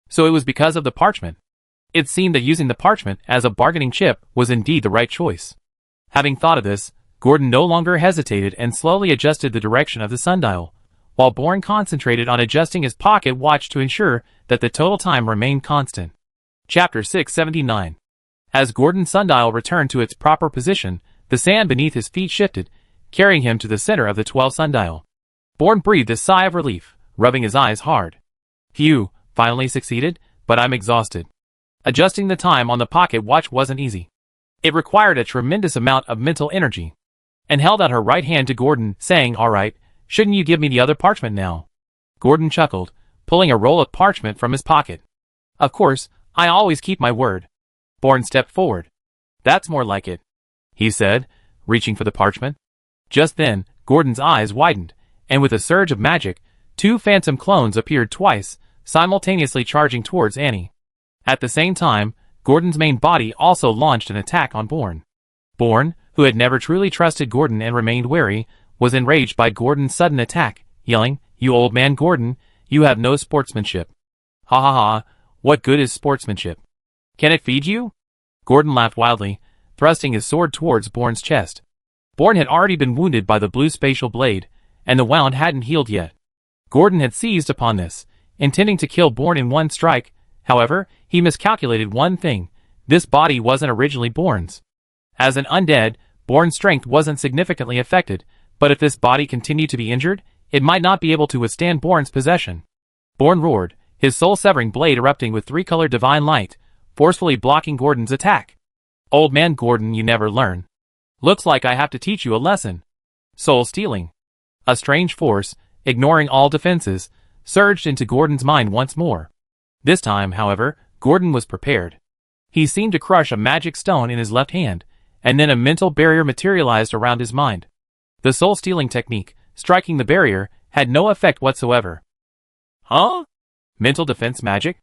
So it was because of the parchment. It seemed that using the parchment as a bargaining chip was indeed the right choice. Having thought of this, Gordon no longer hesitated and slowly adjusted the direction of the sundial, while Bourne concentrated on adjusting his pocket watch to ensure that the total time remained constant. Chapter 679. As Gordon's sundial returned to its proper position, the sand beneath his feet shifted, carrying him to the center of the 12 sundial. Bourne breathed a sigh of relief, rubbing his eyes hard. Phew, finally succeeded, but I'm exhausted. Adjusting the time on the pocket watch wasn't easy. It required a tremendous amount of mental energy. And held out her right hand to Gordon, saying, "All right, shouldn't you give me the other parchment now?" Gordon chuckled, pulling a roll of parchment from his pocket. "Of course, I always keep my word." Bourne stepped forward. "That's more like it," he said, reaching for the parchment. Just then, Gordon's eyes widened, and with a surge of magic, 2 phantom clones appeared twice, simultaneously charging towards Annie. At the same time, Gordon's main body also launched an attack on Bourne. Bourne, who had never truly trusted Gordon and remained wary, was enraged by Gordon's sudden attack, yelling, "You old man Gordon, you have no sportsmanship." "Ha ha ha, what good is sportsmanship? Can it feed you?" Gordon laughed wildly, thrusting his sword towards Bourne's chest. Bourne had already been wounded by the blue spatial blade, and the wound hadn't healed yet. Gordon had seized upon this, intending to kill Bourne in one strike. However, he miscalculated one thing: this body wasn't originally Bourne's. As an undead, Bourne's strength wasn't significantly affected, but if this body continued to be injured, it might not be able to withstand Bourne's possession. Bourne roared, his soul-severing blade erupting with 3-colored divine light, forcefully blocking Gordon's attack. "Old man Gordon, you never learn. Looks like I have to teach you a lesson." Soul-stealing. A strange force, ignoring all defenses, surged into Gordon's mind once more. This time, however, Gordon was prepared. He seemed to crush a magic stone in his left hand, and then a mental barrier materialized around his mind. The soul-stealing technique, striking the barrier, had no effect whatsoever. "Huh? Mental defense magic?"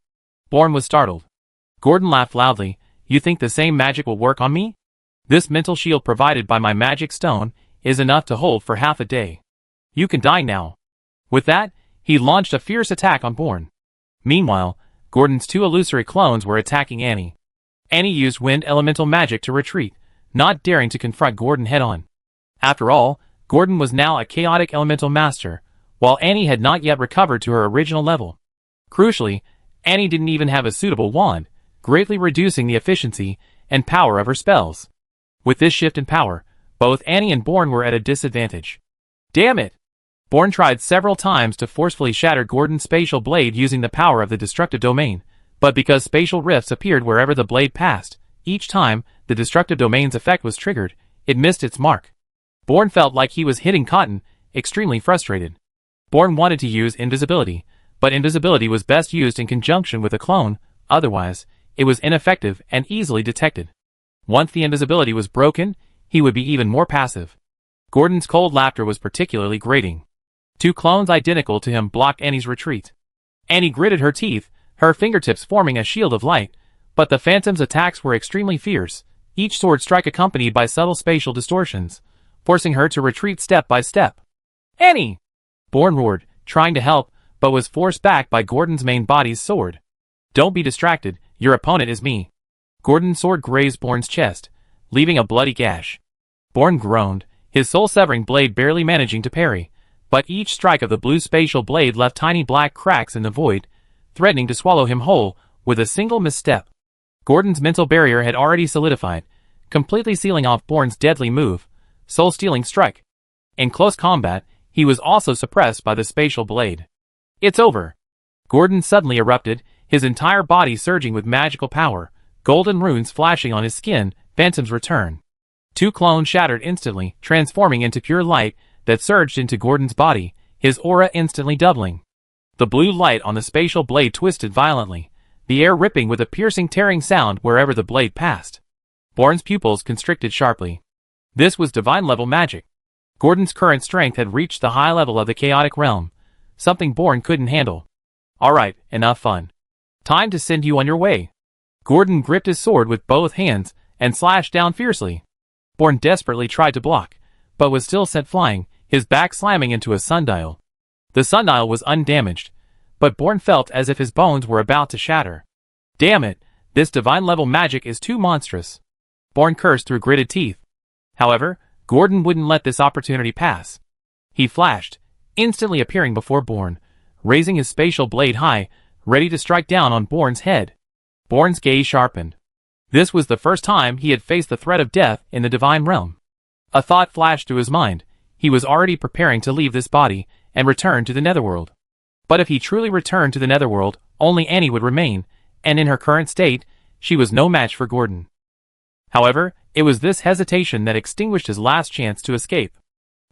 Bourne was startled. Gordon laughed loudly. "You think the same magic will work on me? This mental shield provided by my magic stone is enough to hold for half a day. You can die now." With that, he launched a fierce attack on Bourne. Meanwhile, Gordon's 2 illusory clones were attacking Annie. Annie used wind elemental magic to retreat, not daring to confront Gordon head-on. After all, Gordon was now a chaotic elemental master, while Annie had not yet recovered to her original level. Crucially, Annie didn't even have a suitable wand, greatly reducing the efficiency and power of her spells. With this shift in power, both Annie and Bourne were at a disadvantage. Damn it! Bourne tried several times to forcefully shatter Gordon's spatial blade using the power of the destructive domain, but because spatial rifts appeared wherever the blade passed, each time the destructive domain's effect was triggered, it missed its mark. Bourne felt like he was hitting cotton, extremely frustrated. Bourne wanted to use invisibility, but invisibility was best used in conjunction with a clone, otherwise, it was ineffective and easily detected. Once the invisibility was broken, he would be even more passive. Gordon's cold laughter was particularly grating. 2 clones identical to him blocked Annie's retreat. Annie gritted her teeth, her fingertips forming a shield of light, but the phantom's attacks were extremely fierce, each sword strike accompanied by subtle spatial distortions, forcing her to retreat step by step. "Annie!" Bourne roared, trying to help, but was forced back by Gordon's main body's sword. "Don't be distracted, your opponent is me." Gordon's sword grazed Bourne's chest, leaving a bloody gash. Bourne groaned, his soul-severing blade barely managing to parry, but each strike of the blue spatial blade left tiny black cracks in the void, threatening to swallow him whole with a single misstep. Gordon's mental barrier had already solidified, completely sealing off Bourne's deadly move, soul-stealing strike. In close combat, he was also suppressed by the spatial blade. "It's over!" Gordon suddenly erupted, his entire body surging with magical power, golden runes flashing on his skin, Phantom's return. 2 clones shattered instantly, transforming into pure light that surged into Gordon's body, his aura instantly doubling. The blue light on the spatial blade twisted violently, the air ripping with a piercing tearing sound wherever the blade passed. Bourne's pupils constricted sharply. This was divine-level magic. Gordon's current strength had reached the high level of the chaotic realm, something Bourne couldn't handle. "Alright, enough fun. Time to send you on your way." Gordon gripped his sword with both hands and slashed down fiercely. Bourne desperately tried to block, but was still sent flying, his back slamming into a sundial. The sundial was undamaged, but Bourne felt as if his bones were about to shatter. "Damn it, this divine-level magic is too monstrous." Bourne cursed through gritted teeth. However, Gordon wouldn't let this opportunity pass. He flashed, instantly appearing before Bourne, raising his spatial blade high, ready to strike down on Bourne's head. Bourne's gaze sharpened. This was the first time he had faced the threat of death in the divine realm. A thought flashed through his mind. He was already preparing to leave this body and return to the netherworld. But if he truly returned to the netherworld, only Annie would remain, and in her current state, she was no match for Gordon. However, it was this hesitation that extinguished his last chance to escape.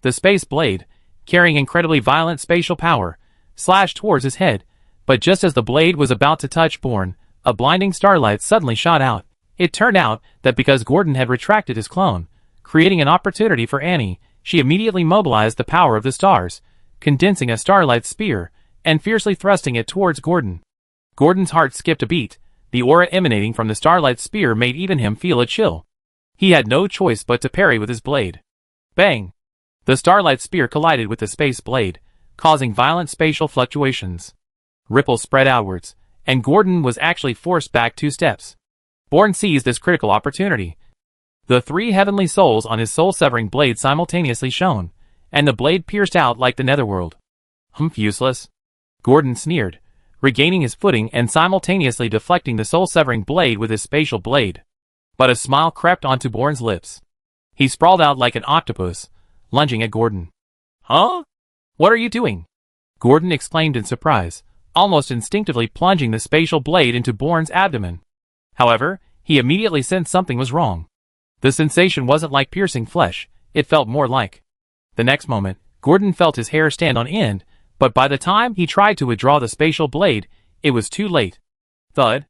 The space blade, carrying incredibly violent spatial power, slashed towards his head, but just as the blade was about to touch Bourne, a blinding starlight suddenly shot out. It turned out that because Gordon had retracted his clone, creating an opportunity for Annie, she immediately mobilized the power of the stars, condensing a starlight spear, and fiercely thrusting it towards Gordon. Gordon's heart skipped a beat. The aura emanating from the starlight spear made even him feel a chill. He had no choice but to parry with his blade. Bang! The starlight spear collided with the space blade, causing violent spatial fluctuations. Ripples spread outwards, and Gordon was actually forced back 2 steps. Bourne seized this critical opportunity. The 3 heavenly souls on his soul-severing blade simultaneously shone, and the blade pierced out like the netherworld. Humph, useless. Gordon sneered, regaining his footing and simultaneously deflecting the soul-severing blade with his spatial blade. But a smile crept onto Bourne's lips. He sprawled out like an octopus, lunging at Gordon. Huh? What are you doing? Gordon exclaimed in surprise, almost instinctively plunging the spatial blade into Bourne's abdomen. However, he immediately sensed something was wrong. The sensation wasn't like piercing flesh, it felt more like. The next moment, Gordon felt his hair stand on end, but by the time he tried to withdraw the spatial blade, it was too late. Thud.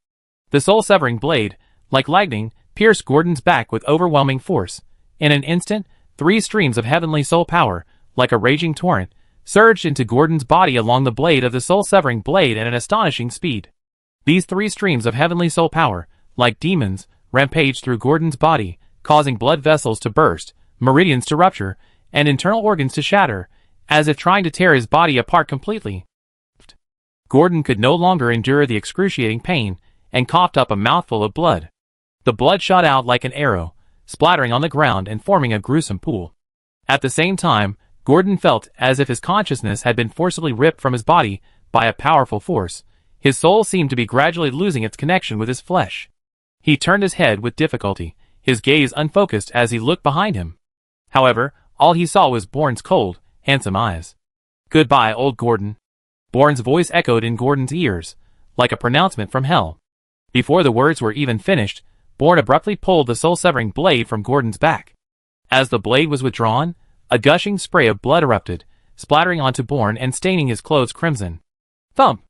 The soul-severing blade, like lightning, pierced Gordon's back with overwhelming force. In an instant, 3 streams of heavenly soul power, like a raging torrent, surged into Gordon's body along the blade of the soul-severing blade at an astonishing speed. These 3 streams of heavenly soul power, like demons, rampaged through Gordon's body, causing blood vessels to burst, meridians to rupture, and internal organs to shatter, as if trying to tear his body apart completely. Gordon could no longer endure the excruciating pain, and coughed up a mouthful of blood. The blood shot out like an arrow, splattering on the ground and forming a gruesome pool. At the same time, Gordon felt as if his consciousness had been forcibly ripped from his body by a powerful force. His soul seemed to be gradually losing its connection with his flesh. He turned his head with difficulty, his gaze unfocused as he looked behind him. However, all he saw was Bourne's cold, handsome eyes. Goodbye, old Gordon. Bourne's voice echoed in Gordon's ears, like a pronouncement from hell. Before the words were even finished, Bourne abruptly pulled the soul-severing blade from Gordon's back. As the blade was withdrawn, a gushing spray of blood erupted, splattering onto Bourne and staining his clothes crimson. Thump!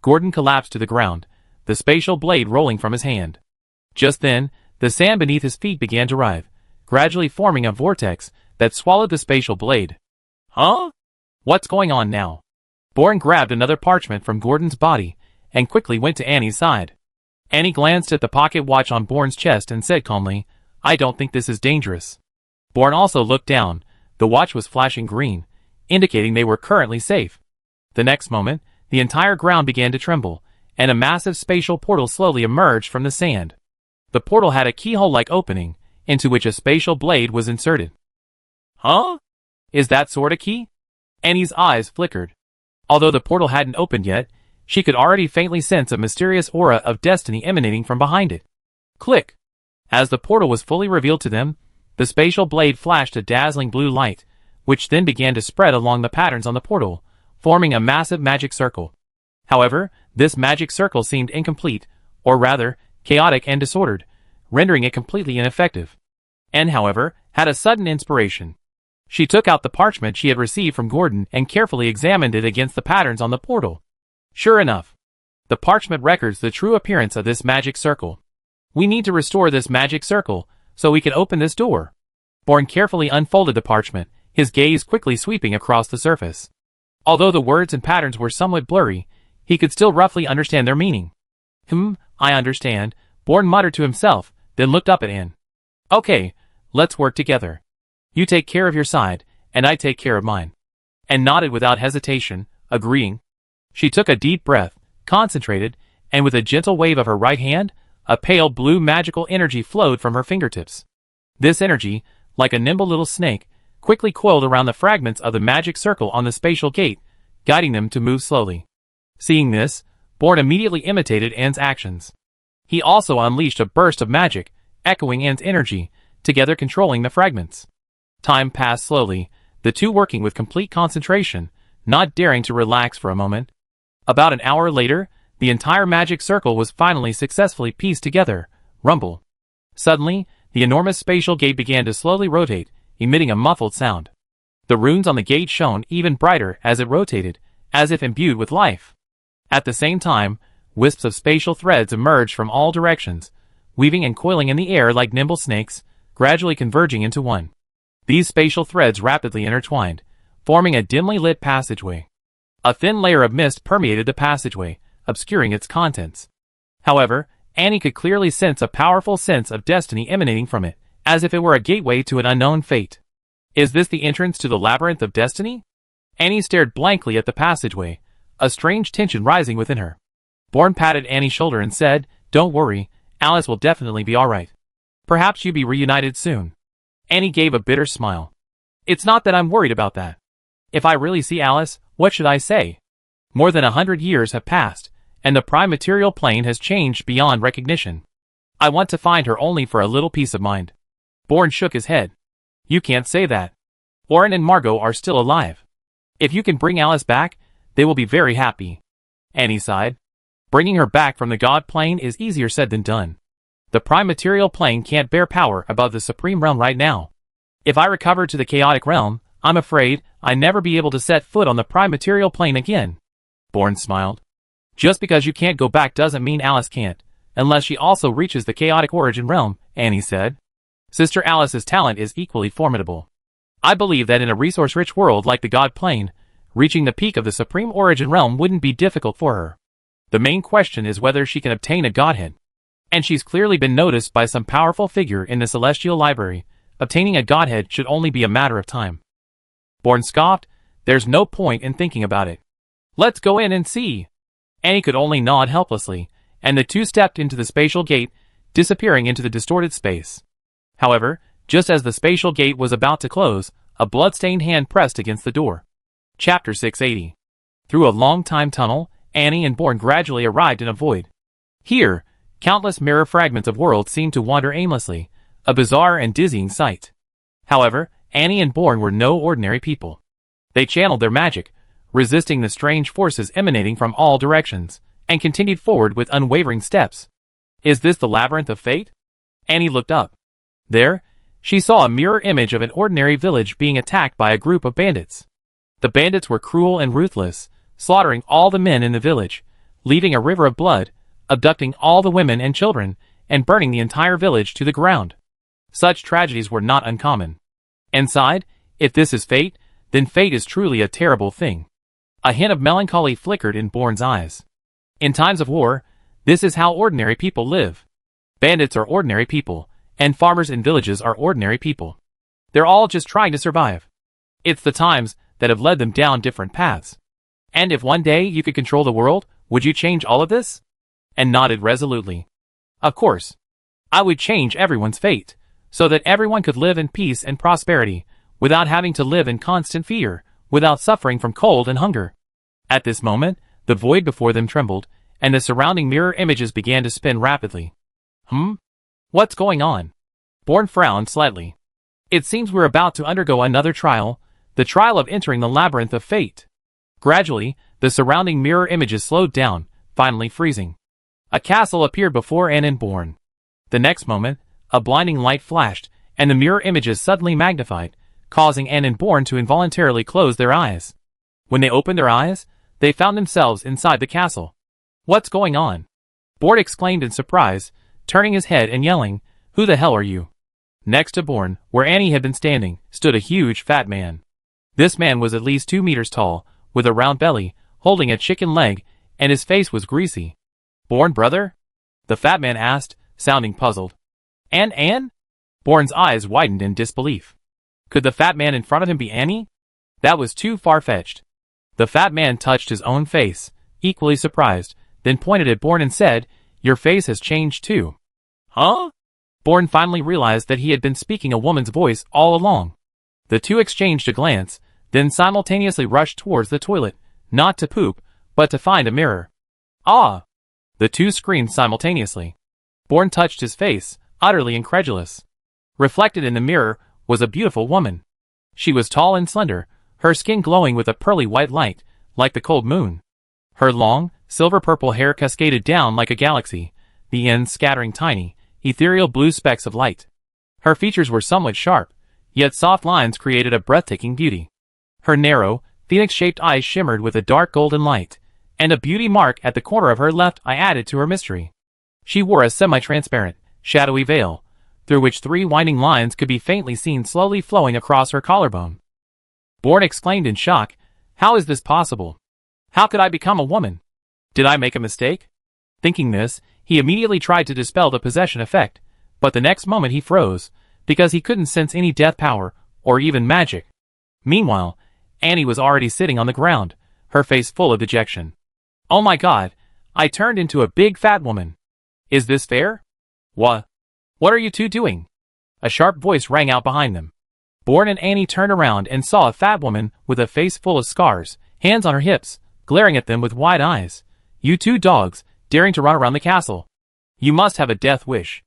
Gordon collapsed to the ground, the spatial blade rolling from his hand. Just then, the sand beneath his feet began to writhe, gradually forming a vortex that swallowed the spatial blade. Huh? What's going on now? Bourne grabbed another parchment from Gordon's body and quickly went to Annie's side. Annie glanced at the pocket watch on Bourne's chest and said calmly, I don't think this is dangerous. Bourne also looked down. The watch was flashing green, indicating they were currently safe. The next moment, the entire ground began to tremble, and a massive spatial portal slowly emerged from the sand. The portal had a keyhole-like opening, into which a spatial blade was inserted. Huh? Is that sword a key? Annie's eyes flickered. Although the portal hadn't opened yet, she could already faintly sense a mysterious aura of destiny emanating from behind it. Click! As the portal was fully revealed to them, the spatial blade flashed a dazzling blue light, which then began to spread along the patterns on the portal, forming a massive magic circle. However, this magic circle seemed incomplete, or rather, chaotic and disordered, rendering it completely ineffective. Anne, however, had a sudden inspiration. She took out the parchment she had received from Gordon and carefully examined it against the patterns on the portal. Sure enough, the parchment records the true appearance of this magic circle. We need to restore this magic circle, so we can open this door. Bourne carefully unfolded the parchment, his gaze quickly sweeping across the surface. Although the words and patterns were somewhat blurry, he could still roughly understand their meaning. I understand, Bourne muttered to himself, then looked up at Anne. Okay, let's work together. You take care of your side, and I take care of mine. Anne nodded without hesitation, agreeing. She took a deep breath, concentrated, and with a gentle wave of her right hand, a pale blue magical energy flowed from her fingertips. This energy, like a nimble little snake, quickly coiled around the fragments of the magic circle on the spatial gate, guiding them to move slowly. Seeing this, Bourne immediately imitated Anne's actions. He also unleashed a burst of magic, echoing Anne's energy, together controlling the fragments. Time passed slowly, the two working with complete concentration, not daring to relax for a moment. About an hour later, the entire magic circle was finally successfully pieced together. Rumble. Suddenly, The enormous spatial gate began to slowly rotate, emitting a muffled sound. The runes on the gate shone even brighter as it rotated, as if imbued with life. At the same time, wisps of spatial threads emerged from all directions, weaving and coiling in the air like nimble snakes, gradually converging into one. These spatial threads rapidly intertwined, forming a dimly lit passageway. A thin layer of mist permeated the passageway, obscuring its contents. However, Annie could clearly sense a powerful sense of destiny emanating from it, as if it were a gateway to an unknown fate. Is this the entrance to the labyrinth of destiny? Annie stared blankly at the passageway, a strange tension rising within her. Bourne patted Annie's shoulder and said, "Don't worry, Alice will definitely be alright. Perhaps you'll be reunited soon." Annie gave a bitter smile. "It's not that I'm worried about that. If I really see Alice, what should I say? More than 100 years have passed, and the prime material plane has changed beyond recognition. I want to find her only for a little peace of mind." Bourne shook his head. "You can't say that. Warren and Margot are still alive. If you can bring Alice back, they will be very happy." Annie sighed. "Bringing her back from the god plane is easier said than done. The prime material plane can't bear power above the supreme realm right now. If I recover to the chaotic realm, I'm afraid I'll never be able to set foot on the prime material plane again." Bourne smiled. "Just because you can't go back doesn't mean Alice can't, unless she also reaches the chaotic origin realm," Annie said. "Sister Alice's talent is equally formidable. I believe that in a resource-rich world like the god plane, reaching the peak of the supreme origin realm wouldn't be difficult for her. The main question is whether she can obtain a godhead. And she's clearly been noticed by some powerful figure in the celestial library. Obtaining a godhead should only be a matter of time." Bourne scoffed. "There's no point in thinking about it. Let's go in and see." Annie could only nod helplessly, and the two stepped into the spatial gate, disappearing into the distorted space. However, just as the spatial gate was about to close, a blood-stained hand pressed against the door. Chapter 680. Through a long-time tunnel, Annie and Bourne gradually arrived in a void. Here, countless mirror fragments of worlds seemed to wander aimlessly, a bizarre and dizzying sight. However, Annie and Bourne were no ordinary people. They channeled their magic, resisting the strange forces emanating from all directions, and continued forward with unwavering steps. Is this the labyrinth of fate? Annie looked up. There, she saw a mirror image of an ordinary village being attacked by a group of bandits. The bandits were cruel and ruthless, slaughtering all the men in the village, leaving a river of blood, abducting all the women and children, and burning the entire village to the ground. Such tragedies were not uncommon. Inside, if this is fate, then fate is truly a terrible thing. A hint of melancholy flickered in Bourne's eyes. In times of war, this is how ordinary people live. Bandits are ordinary people, and farmers in villages are ordinary people. They're all just trying to survive. It's the times that have led them down different paths. And if one day you could control the world, would you change all of this? And nodded resolutely. Of course. I would change everyone's fate, so that everyone could live in peace and prosperity, without having to live in constant fear, without suffering from cold and hunger. At this moment, the void before them trembled, and the surrounding mirror images began to spin rapidly. What's going on? Bourne frowned slightly. It seems we're about to undergo another trial, the trial of entering the labyrinth of fate. Gradually, the surrounding mirror images slowed down, finally freezing. A castle appeared before Anne and Bourne. The next moment, a blinding light flashed, and the mirror images suddenly magnified, causing Anne and Bourne to involuntarily close their eyes. When they opened their eyes, they found themselves inside the castle. What's going on? Bourne exclaimed in surprise, turning his head and yelling, Who the hell are you? Next to Bourne, where Annie had been standing, stood a huge fat man. This man was at least 2 meters tall, with a round belly, holding a chicken leg, and his face was greasy. Bourne, brother? The fat man asked, sounding puzzled. Anne? Bourne's eyes widened in disbelief. Could the fat man in front of him be Annie? That was too far-fetched. The fat man touched his own face, equally surprised, then pointed at Bourne and said, Your face has changed too. Huh? Bourne finally realized that he had been speaking a woman's voice all along. The two exchanged a glance, then simultaneously rushed towards the toilet, not to poop, but to find a mirror. Ah! The two screamed simultaneously. Bourne touched his face, utterly incredulous. Reflected in the mirror was a beautiful woman. She was tall and slender, her skin glowing with a pearly white light, like the cold moon. Her long, silver-purple hair cascaded down like a galaxy, the ends scattering tiny, ethereal blue specks of light. Her features were somewhat sharp, yet soft lines created a breathtaking beauty. Her narrow, phoenix-shaped eyes shimmered with a dark golden light, and a beauty mark at the corner of her left eye added to her mystery. She wore a semi-transparent, shadowy veil, through which 3 winding lines could be faintly seen slowly flowing across her collarbone. Bourne exclaimed in shock, "How is this possible? How could I become a woman? Did I make a mistake?" Thinking this, he immediately tried to dispel the possession effect, but the next moment he froze, because he couldn't sense any death power, or even magic. Meanwhile, Annie was already sitting on the ground, her face full of dejection. "Oh my God, I turned into a big fat woman. Is this fair? What are you two doing?" A sharp voice rang out behind them. Bourne and Annie turned around and saw a fat woman with a face full of scars, hands on her hips, glaring at them with wide eyes. "You two dogs, daring to run around the castle. You must have a death wish.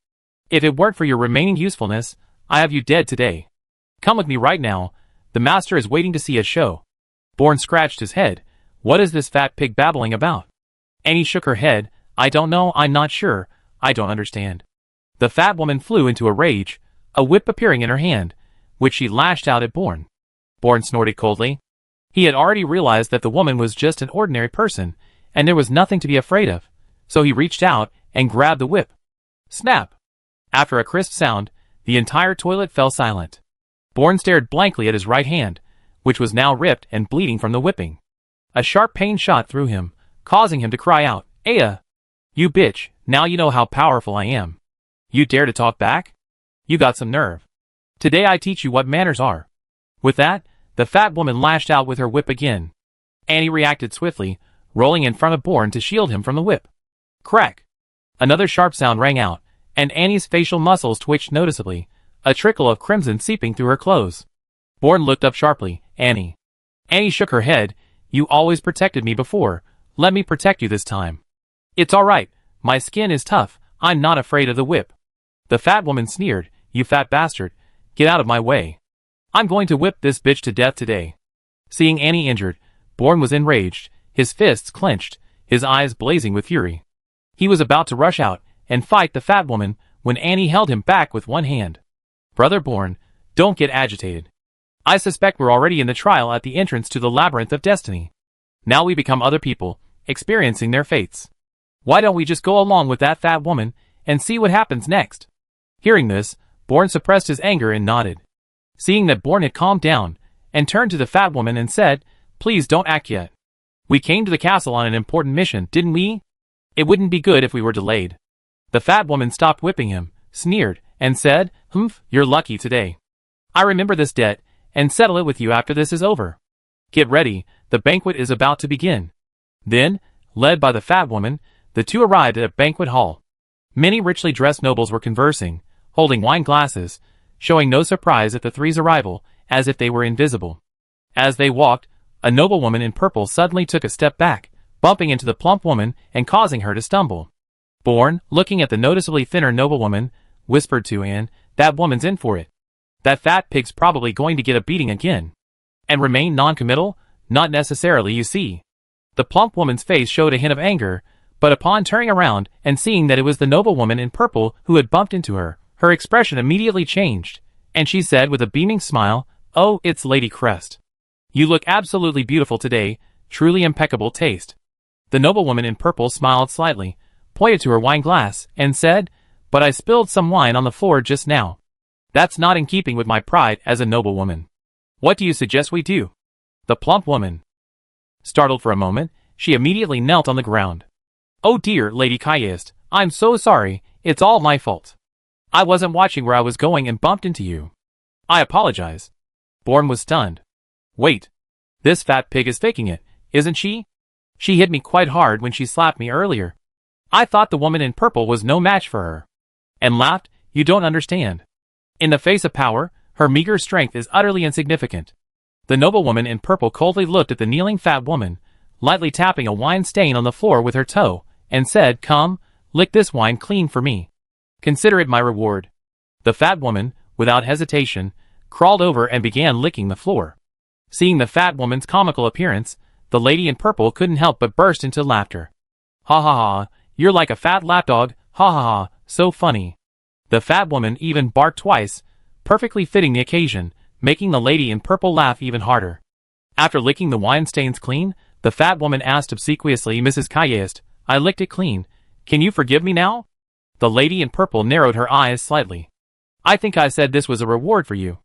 If it weren't for your remaining usefulness, I have you dead today. Come with me right now. The master is waiting to see a show." Bourne scratched his head. What is this fat pig babbling about? Annie shook her head. "I don't know, I'm not sure, I don't understand." The fat woman flew into a rage, a whip appearing in her hand, which she lashed out at Bourne. Bourne snorted coldly. He had already realized that the woman was just an ordinary person, and there was nothing to be afraid of, so he reached out and grabbed the whip. Snap! After a crisp sound, the entire toilet fell silent. Bourne stared blankly at his right hand, which was now ripped and bleeding from the whipping. A sharp pain shot through him, causing him to cry out, "Aya! You bitch, now you know how powerful I am. You dare to talk back? You got some nerve. Today I teach you what manners are." With that, the fat woman lashed out with her whip again. Annie reacted swiftly, rolling in front of Bourne to shield him from the whip. Crack! Another sharp sound rang out, and Annie's facial muscles twitched noticeably, a trickle of crimson seeping through her clothes. Bourne looked up sharply. "Annie." Annie shook her head. "You always protected me before. Let me protect you this time." "It's all right. My skin is tough. I'm not afraid of the whip." The fat woman sneered. "You fat bastard. Get out of my way. I'm going to whip this bitch to death today." Seeing Annie injured, Bourne was enraged, his fists clenched, his eyes blazing with fury. He was about to rush out and fight the fat woman when Annie held him back with one hand. "Brother Bourne, don't get agitated. I suspect we're already in the trial at the entrance to the labyrinth of destiny. Now we become other people, experiencing their fates. Why don't we just go along with that fat woman and see what happens next?" Hearing this, Bourne suppressed his anger and nodded. Seeing that Bourne had calmed down, and turned to the fat woman and said, "Please don't act yet. We came to the castle on an important mission, didn't we? It wouldn't be good if we were delayed." The fat woman stopped whipping him, sneered, and said, "Humph, you're lucky today. I remember this debt, and settle it with you after this is over. Get ready, the banquet is about to begin." Then, led by the fat woman, the two arrived at a banquet hall. Many richly dressed nobles were conversing, holding wine glasses, showing no surprise at the three's arrival, as if they were invisible. As they walked, a noblewoman in purple suddenly took a step back, bumping into the plump woman and causing her to stumble. Bourne, looking at the noticeably thinner noblewoman, whispered to Anne, "That woman's in for it. That fat pig's probably going to get a beating again." And remain non-committal? Not necessarily, you see. The plump woman's face showed a hint of anger, but upon turning around and seeing that it was the noblewoman in purple who had bumped into her, her expression immediately changed, and she said with a beaming smile, "Oh, it's Lady Crest. You look absolutely beautiful today, truly impeccable taste." The noblewoman in purple smiled slightly, pointed to her wine glass, and said, "But I spilled some wine on the floor just now. That's not in keeping with my pride as a noblewoman. What do you suggest we do?" The plump woman. Startled for a moment, she immediately knelt on the ground. "Oh dear, Lady Caius, I'm so sorry, it's all my fault. I wasn't watching where I was going and bumped into you. I apologize." Bourne was stunned. "Wait. This fat pig is faking it, isn't she? She hit me quite hard when she slapped me earlier. I thought the woman in purple was no match for her." And laughed. "You don't understand. In the face of power, her meager strength is utterly insignificant." The noblewoman in purple coldly looked at the kneeling fat woman, lightly tapping a wine stain on the floor with her toe, and said, "Come, lick this wine clean for me. Consider it my reward." The fat woman, without hesitation, crawled over and began licking the floor. Seeing the fat woman's comical appearance, the lady in purple couldn't help but burst into laughter. "Ha ha ha, you're like a fat lapdog, ha ha ha, so funny. The fat woman even barked twice, perfectly fitting the occasion, making the lady in purple laugh even harder. After licking the wine stains clean, the fat woman asked obsequiously, Mrs. Kayest, I licked it clean. Can you forgive me now? The lady in purple narrowed her eyes slightly. I think I said this was a reward for you.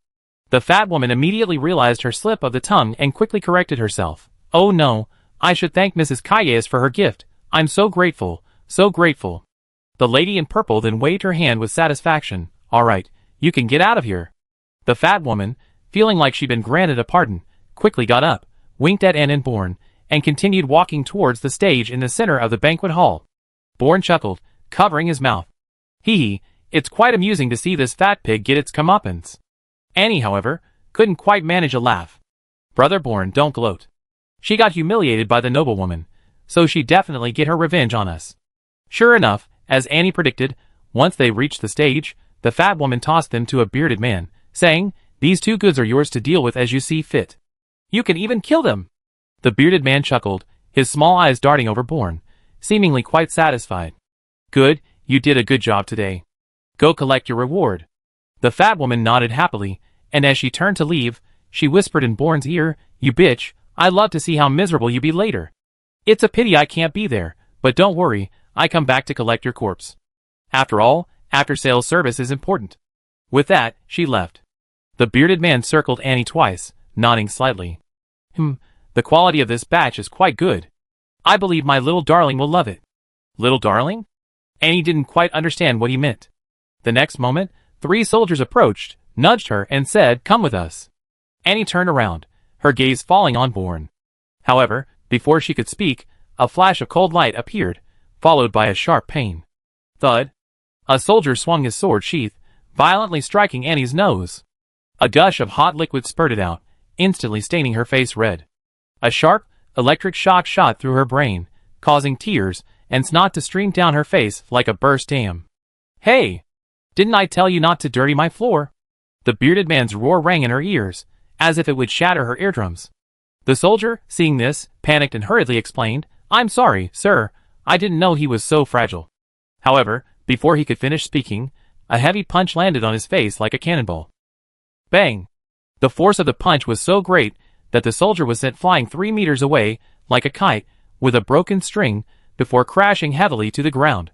The fat woman immediately realized her slip of the tongue and quickly corrected herself. Oh no, I should thank Mrs. Kayest for her gift. I'm so grateful, so grateful. The lady in purple then waved her hand with satisfaction. All right, you can get out of here. The fat woman, feeling like she'd been granted a pardon, quickly got up, winked at Anne and Bourne, and continued walking towards the stage in the center of the banquet hall. Bourne chuckled, covering his mouth. Hee, it's quite amusing to see this fat pig get its comeuppance. Annie, however, couldn't quite manage a laugh. Brother Bourne, don't gloat. She got humiliated by the noblewoman, so she'd definitely get her revenge on us. Sure enough, as Annie predicted, once they reached the stage, the fat woman tossed them to a bearded man, saying, These two goods are yours to deal with as you see fit. You can even kill them. The bearded man chuckled, his small eyes darting over Bourne, seemingly quite satisfied. Good, you did a good job today. Go collect your reward. The fat woman nodded happily, and as she turned to leave, she whispered in Bourne's ear, You bitch, I'd love to see how miserable you be later. It's a pity I can't be there, but don't worry, I come back to collect your corpse. After all, after-sales service is important. With that, she left. The bearded man circled Annie twice, nodding slightly. The quality of this batch is quite good. I believe my little darling will love it. Little darling? Annie didn't quite understand what he meant. The next moment, 3 soldiers approached, nudged her, and said, Come with us. Annie turned around, her gaze falling on Bourne. However, before she could speak, a flash of cold light appeared, followed by a sharp pain. Thud. A soldier swung his sword sheath, violently striking Annie's nose. A gush of hot liquid spurted out, instantly staining her face red. A sharp, electric shock shot through her brain, causing tears and snot to stream down her face like a burst dam. Hey! Didn't I tell you not to dirty my floor? The bearded man's roar rang in her ears, as if it would shatter her eardrums. The soldier, seeing this, panicked and hurriedly explained, I'm sorry, sir, I didn't know he was so fragile. However, before he could finish speaking, a heavy punch landed on his face like a cannonball. Bang! The force of the punch was so great that the soldier was sent flying 3 meters away, like a kite, with a broken string, before crashing heavily to the ground.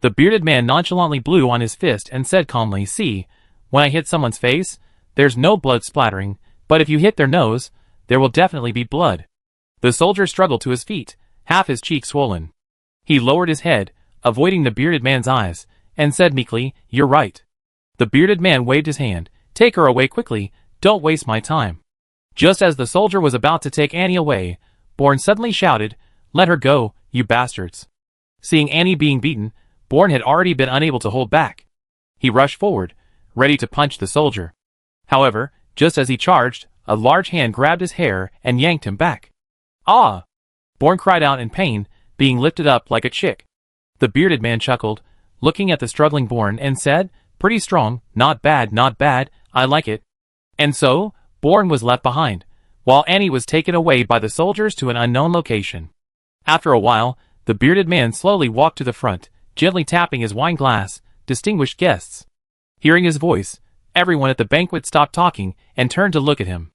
The bearded man nonchalantly blew on his fist and said calmly, See, when I hit someone's face, there's no blood splattering, but if you hit their nose, there will definitely be blood. The soldier struggled to his feet, half his cheek swollen. He lowered his head, avoiding the bearded man's eyes, and said meekly, You're right. The bearded man waved his hand, Take her away quickly, don't waste my time. Just as the soldier was about to take Annie away, Bourne suddenly shouted, Let her go, you bastards. Seeing Annie being beaten, Bourne had already been unable to hold back. He rushed forward, ready to punch the soldier. However, just as he charged, a large hand grabbed his hair and yanked him back. Ah! Bourne cried out in pain, being lifted up like a chick. The bearded man chuckled, looking at the struggling Bourne, and said, Pretty strong, not bad, I like it. And so, Bourne was left behind, while Annie was taken away by the soldiers to an unknown location. After a while, the bearded man slowly walked to the front, gently tapping his wine glass. Distinguished guests. Hearing his voice, everyone at the banquet stopped talking and turned to look at him.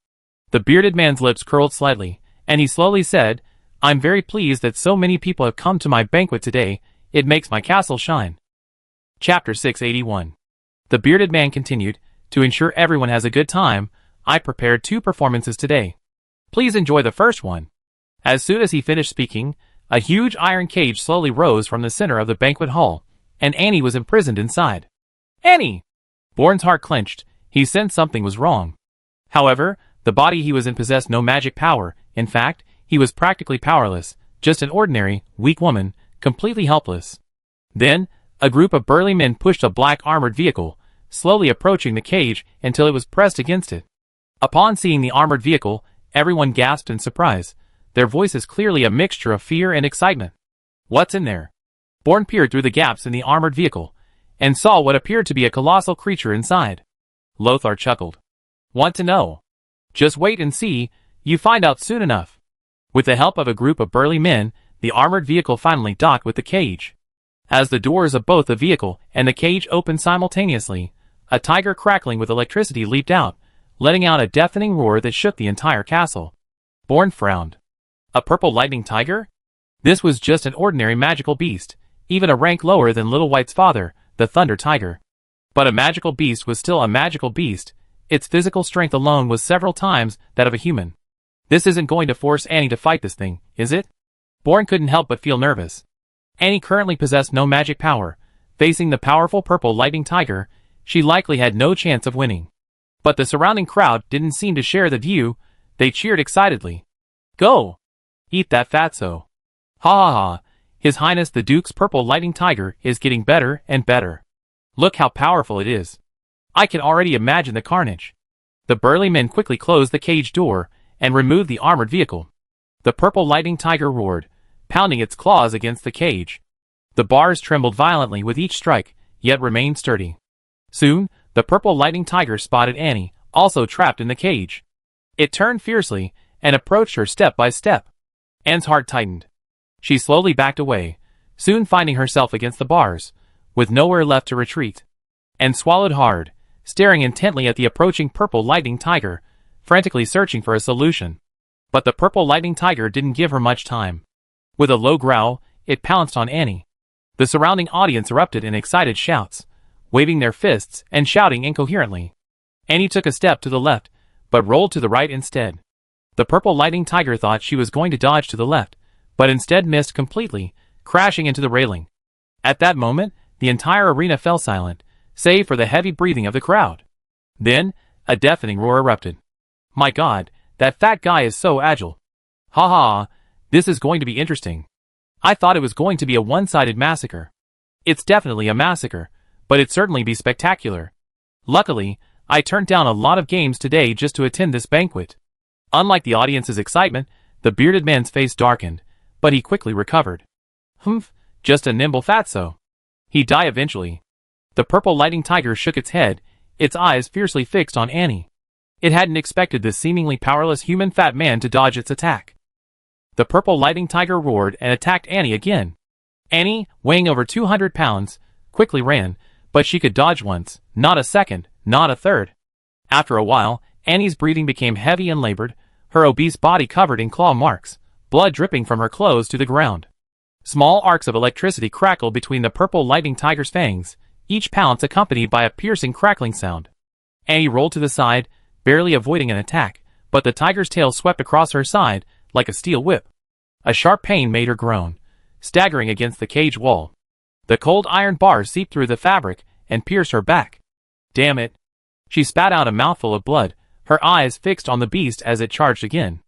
The bearded man's lips curled slightly, and he slowly said, I'm very pleased that so many people have come to my banquet today, it makes my castle shine. Chapter 681. The bearded man continued, To ensure everyone has a good time, I prepared 2 performances today. Please enjoy the first one. As soon as he finished speaking, a huge iron cage slowly rose from the center of the banquet hall, and Annie was imprisoned inside. Annie! Bourne's heart clenched. He sensed something was wrong. However, the body he was in possessed no magic power. In fact, he was practically powerless, just an ordinary, weak woman, completely helpless. Then, a group of burly men pushed a black armored vehicle, slowly approaching the cage until it was pressed against it. Upon seeing the armored vehicle, everyone gasped in surprise, their voices clearly a mixture of fear and excitement. What's in there? Bourne peered through the gaps in the armored vehicle, and saw what appeared to be a colossal creature inside. Lothar chuckled. Want to know? Just wait and see, you find out soon enough. With the help of a group of burly men, the armored vehicle finally docked with the cage. As the doors of both the vehicle and the cage opened simultaneously, a tiger crackling with electricity leaped out, letting out a deafening roar that shook the entire castle. Bourne frowned. A purple lightning tiger? This was just an ordinary magical beast, even a rank lower than Little White's father, the Thunder Tiger. But a magical beast was still a magical beast. Its physical strength alone was several times that of a human. This isn't going to force Annie to fight this thing, is it? Bourne couldn't help but feel nervous. Annie currently possessed no magic power. Facing the powerful purple lightning tiger, she likely had no chance of winning. But the surrounding crowd didn't seem to share the view. They cheered excitedly. Go! Eat that fatso. Ha ha ha, His Highness the Duke's purple lightning tiger is getting better and better. Look how powerful it is. I can already imagine the carnage. The burly men quickly closed the cage door and removed the armored vehicle. The purple lightning tiger roared, pounding its claws against the cage. The bars trembled violently with each strike, yet remained sturdy. Soon, the purple lightning tiger spotted Annie, also trapped in the cage. It turned fiercely and approached her step by step. Anne's heart tightened. She slowly backed away, soon finding herself against the bars, with nowhere left to retreat. Anne swallowed hard, staring intently at the approaching purple lightning tiger, frantically searching for a solution. But the purple lightning tiger didn't give her much time. With a low growl, it pounced on Annie. The surrounding audience erupted in excited shouts, waving their fists and shouting incoherently. Annie took a step to the left, but rolled to the right instead. The purple lightning tiger thought she was going to dodge to the left, but instead missed completely, crashing into the railing. At that moment, the entire arena fell silent, save for the heavy breathing of the crowd. Then, a deafening roar erupted. My God, that fat guy is so agile. Ha ha, this is going to be interesting. I thought it was going to be a one-sided massacre. It's definitely a massacre, but it'd certainly be spectacular. Luckily, I turned down a lot of games today just to attend this banquet. Unlike the audience's excitement, the bearded man's face darkened, but he quickly recovered. Humph, just a nimble fatso. He'd die eventually. The purple lightning tiger shook its head, its eyes fiercely fixed on Annie. It hadn't expected this seemingly powerless human fat man to dodge its attack. The purple lightning tiger roared and attacked Annie again. Annie, weighing over 200 pounds, quickly ran, but she could dodge once, not a second, not a third. After a while, Annie's breathing became heavy and labored, her obese body covered in claw marks, blood dripping from her clothes to the ground. Small arcs of electricity crackled between the purple lightning tiger's fangs, each pounce accompanied by a piercing crackling sound. Annie rolled to the side, barely avoiding an attack, but the tiger's tail swept across her side like a steel whip. A sharp pain made her groan, staggering against the cage wall. The cold iron bars seeped through the fabric and pierced her back. Damn it! She spat out a mouthful of blood, her eyes fixed on the beast as it charged again.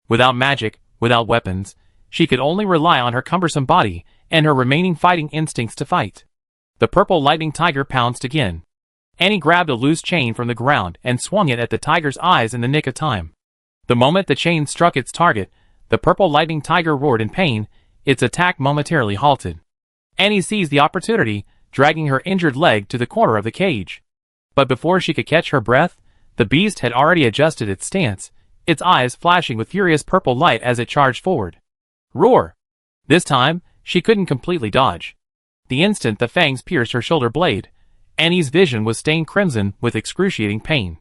Without magic, without weapons, she could only rely on her cumbersome body and her remaining fighting instincts to fight. The purple lightning tiger pounced again. Annie grabbed a loose chain from the ground and swung it at the tiger's eyes in the nick of time. The moment the chain struck its target, the purple lightning tiger roared in pain, its attack momentarily halted. Annie seized the opportunity, dragging her injured leg to the corner of the cage. But before she could catch her breath, the beast had already adjusted its stance, its eyes flashing with furious purple light as it charged forward. Roar! This time, she couldn't completely dodge. The instant the fangs pierced her shoulder blade, Annie's vision was stained crimson with excruciating pain.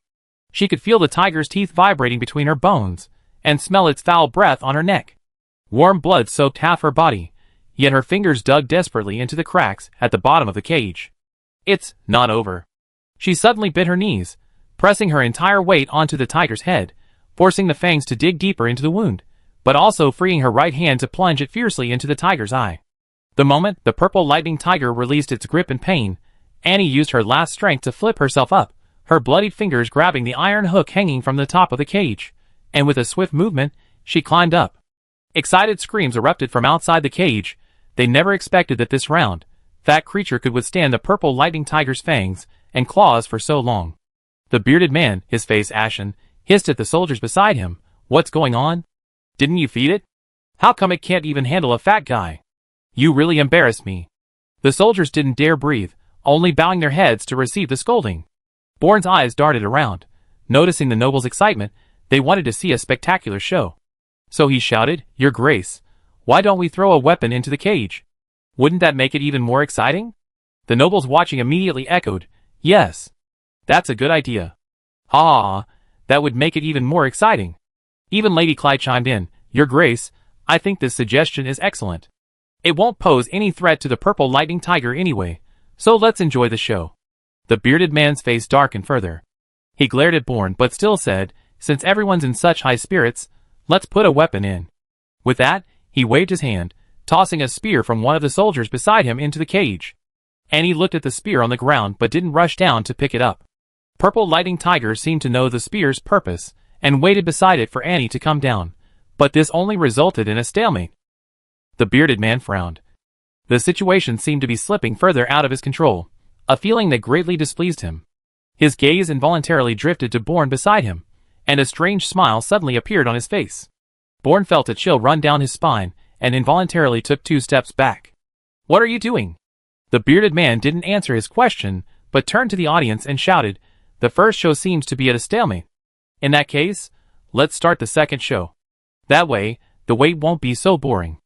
She could feel the tiger's teeth vibrating between her bones, and smell its foul breath on her neck. Warm blood soaked half her body, yet her fingers dug desperately into the cracks at the bottom of the cage. It's not over. She suddenly bit her knees, pressing her entire weight onto the tiger's head, forcing the fangs to dig deeper into the wound, but also freeing her right hand to plunge it fiercely into the tiger's eye. The moment the purple lightning tiger released its grip in pain, Annie used her last strength to flip herself up, her bloodied fingers grabbing the iron hook hanging from the top of the cage, and with a swift movement, she climbed up. Excited screams erupted from outside the cage. They never expected that this round, fat creature could withstand the purple lightning tiger's fangs and claws for so long. The bearded man, his face ashen, hissed at the soldiers beside him. What's going on? Didn't you feed it? How come it can't even handle a fat guy? You really embarrassed me. The soldiers didn't dare breathe, only bowing their heads to receive the scolding. Bourne's eyes darted around. Noticing the noble's excitement, they wanted to see a spectacular show. So he shouted, Your Grace, why don't we throw a weapon into the cage? Wouldn't that make it even more exciting? The nobles watching immediately echoed, yes. That's a good idea. Ah, that would make it even more exciting. Even Lady Clyde chimed in, Your Grace, I think this suggestion is excellent. It won't pose any threat to the purple lightning tiger anyway, so let's enjoy the show. The bearded man's face darkened further. He glared at Bourne but still said, Since everyone's in such high spirits, let's put a weapon in. With that, he waved his hand, tossing a spear from one of the soldiers beside him into the cage. Annie looked at the spear on the ground but didn't rush down to pick it up. Purple Lightning Tiger seemed to know the spear's purpose and waited beside it for Annie to come down, but this only resulted in a stalemate. The bearded man frowned. The situation seemed to be slipping further out of his control, a feeling that greatly displeased him. His gaze involuntarily drifted to Bourne beside him, and a strange smile suddenly appeared on his face. Bourne felt a chill run down his spine and involuntarily took 2 steps back. What are you doing? The bearded man didn't answer his question, but turned to the audience and shouted, The first show seems to be at a stalemate. In that case, let's start the second show. That way, the wait won't be so boring.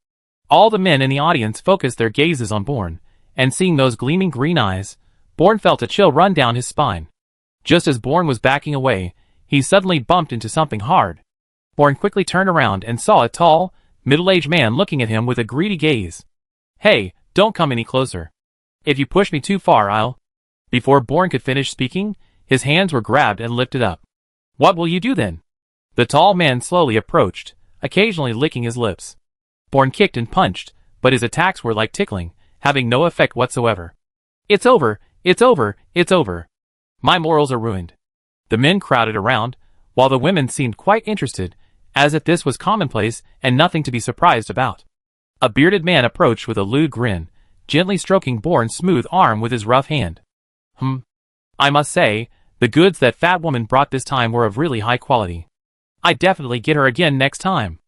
All the men in the audience focused their gazes on Bourne, and seeing those gleaming green eyes, Bourne felt a chill run down his spine. Just as Bourne was backing away, he suddenly bumped into something hard. Bourne quickly turned around and saw a tall, middle-aged man looking at him with a greedy gaze. Hey, don't come any closer. If you push me too far, I'll... Before Bourne could finish speaking, his hands were grabbed and lifted up. What will you do then? The tall man slowly approached, occasionally licking his lips. Bourne kicked and punched, but his attacks were like tickling, having no effect whatsoever. It's over, it's over, it's over. My morals are ruined. The men crowded around, while the women seemed quite interested, as if this was commonplace and nothing to be surprised about. A bearded man approached with a lewd grin, gently stroking Bourne's smooth arm with his rough hand. I must say, the goods that fat woman brought this time were of really high quality. I'd definitely get her again next time.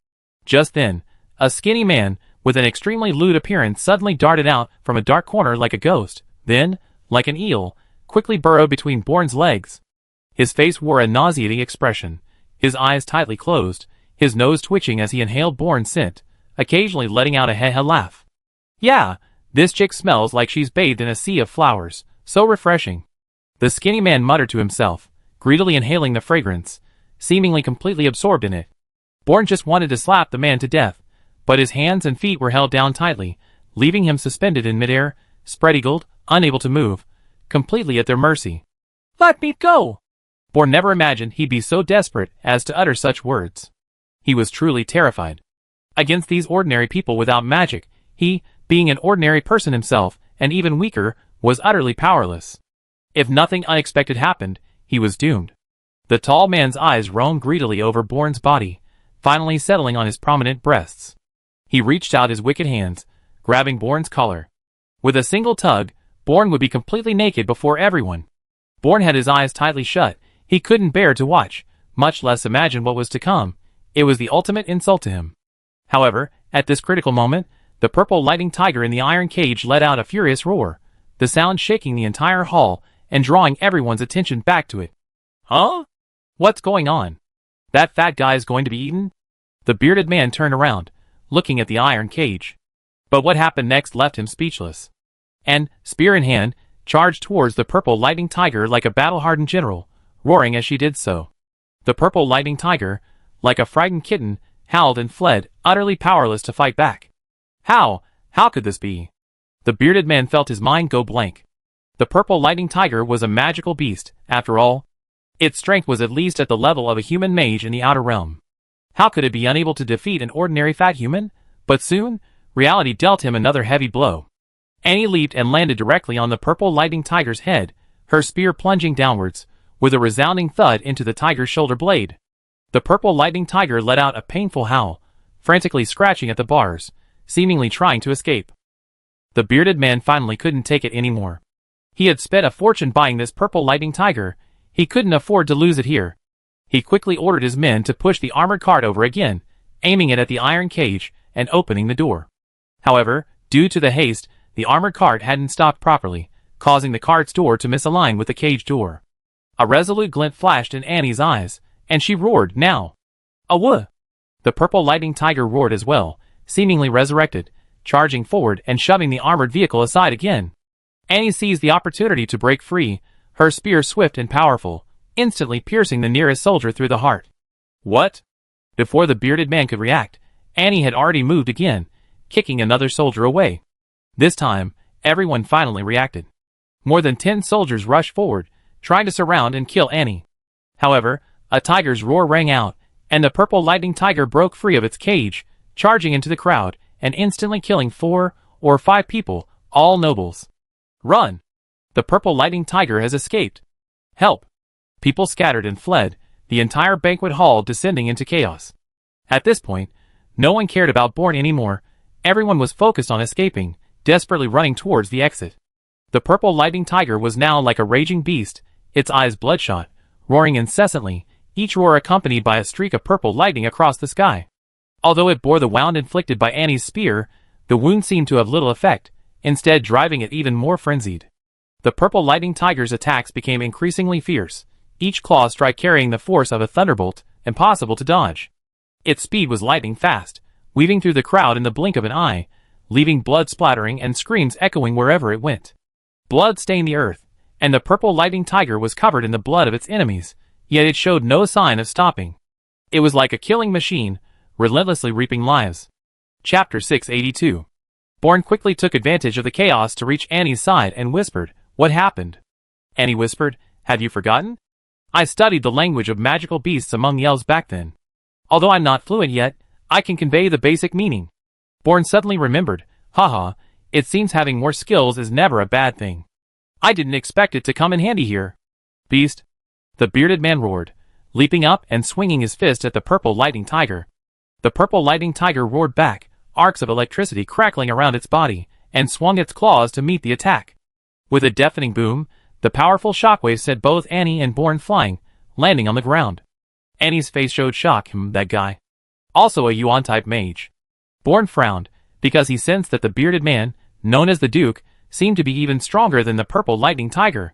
Just then, a skinny man, with an extremely lewd appearance suddenly darted out from a dark corner like a ghost, then, like an eel, quickly burrowed between Bourne's legs. His face wore a nauseating expression, his eyes tightly closed, his nose twitching as he inhaled Bourne's scent, occasionally letting out a heh-heh laugh. Yeah, this chick smells like she's bathed in a sea of flowers, so refreshing. The skinny man muttered to himself, greedily inhaling the fragrance, seemingly completely absorbed in it. Bourne just wanted to slap the man to death, but his hands and feet were held down tightly, leaving him suspended in midair, spread-eagled, unable to move, completely at their mercy. Let me go! Bourne never imagined he'd be so desperate as to utter such words. He was truly terrified. Against these ordinary people without magic, he, being an ordinary person himself, and even weaker, was utterly powerless. If nothing unexpected happened, he was doomed. The tall man's eyes roamed greedily over Bourne's body, finally settling on his prominent breasts. He reached out his wicked hands, grabbing Bourne's collar. With a single tug, Bourne would be completely naked before everyone. Bourne had his eyes tightly shut. He couldn't bear to watch, much less imagine what was to come. It was the ultimate insult to him. However, at this critical moment, the purple lightning tiger in the iron cage let out a furious roar, the sound shaking the entire hall and drawing everyone's attention back to it. Huh? What's going on? That fat guy's going to be eaten? The bearded man turned around, looking at the iron cage. But what happened next left him speechless. And, spear in hand, charged towards the purple lightning tiger like a battle-hardened general, roaring as she did so. The purple lightning tiger, like a frightened kitten, howled and fled, utterly powerless to fight back. How could this be? The bearded man felt his mind go blank. The purple lightning tiger was a magical beast, after all. Its strength was at least at the level of a human mage in the outer realm. How could it be unable to defeat an ordinary fat human? But soon, reality dealt him another heavy blow. Annie leaped and landed directly on the purple lightning tiger's head, her spear plunging downwards, with a resounding thud into the tiger's shoulder blade. The purple lightning tiger let out a painful howl, frantically scratching at the bars, seemingly trying to escape. The bearded man finally couldn't take it anymore. He had spent a fortune buying this purple lightning tiger. He couldn't afford to lose it here. He quickly ordered his men to push the armored cart over again, aiming it at the iron cage and opening the door. However, due to the haste, the armored cart hadn't stopped properly, causing the cart's door to misalign with the cage door. A resolute glint flashed in Annie's eyes, and she roared, now. Awooh! The purple lightning tiger roared as well, seemingly resurrected, charging forward and shoving the armored vehicle aside again. Annie seized the opportunity to break free, her spear swift and powerful, instantly piercing the nearest soldier through the heart. What? Before the bearded man could react, Annie had already moved again, kicking another soldier away. This time, everyone finally reacted. More than 10 soldiers rushed forward, trying to surround and kill Annie. However, a tiger's roar rang out, and the purple lightning tiger broke free of its cage, charging into the crowd, and instantly killing 4 or 5 people, all nobles. Run! The purple lightning tiger has escaped. Help! People scattered and fled, the entire banquet hall descending into chaos. At this point, no one cared about Bourne anymore. Everyone was focused on escaping, desperately running towards the exit. The purple lightning tiger was now like a raging beast, its eyes bloodshot, roaring incessantly, each roar accompanied by a streak of purple lightning across the sky. Although it bore the wound inflicted by Annie's spear, the wound seemed to have little effect, instead driving it even more frenzied. The purple lightning tiger's attacks became increasingly fierce, each claw strike carrying the force of a thunderbolt, impossible to dodge. Its speed was lightning fast, weaving through the crowd in the blink of an eye, leaving blood splattering and screams echoing wherever it went. Blood stained the earth, and the purple lightning tiger was covered in the blood of its enemies, yet it showed no sign of stopping. It was like a killing machine, relentlessly reaping lives. Chapter 682. Bourne quickly took advantage of the chaos to reach Annie's side and whispered, "What happened?" Annie whispered, "Have you forgotten? I studied the language of magical beasts among the elves back then. Although I'm not fluent yet, I can convey the basic meaning." Bourne suddenly remembered, "Haha, it seems having more skills is never a bad thing. I didn't expect it to come in handy here." "Beast!" The bearded man roared, leaping up and swinging his fist at the purple lightning tiger. The purple lightning tiger roared back, arcs of electricity crackling around its body, and swung its claws to meet the attack. With a deafening boom, the powerful shockwave sent both Annie and Bourne flying, landing on the ground. Annie's face showed shock. That guy. Also a Yuan-type mage. Bourne frowned, because he sensed that the bearded man, known as the Duke, seemed to be even stronger than the purple lightning tiger.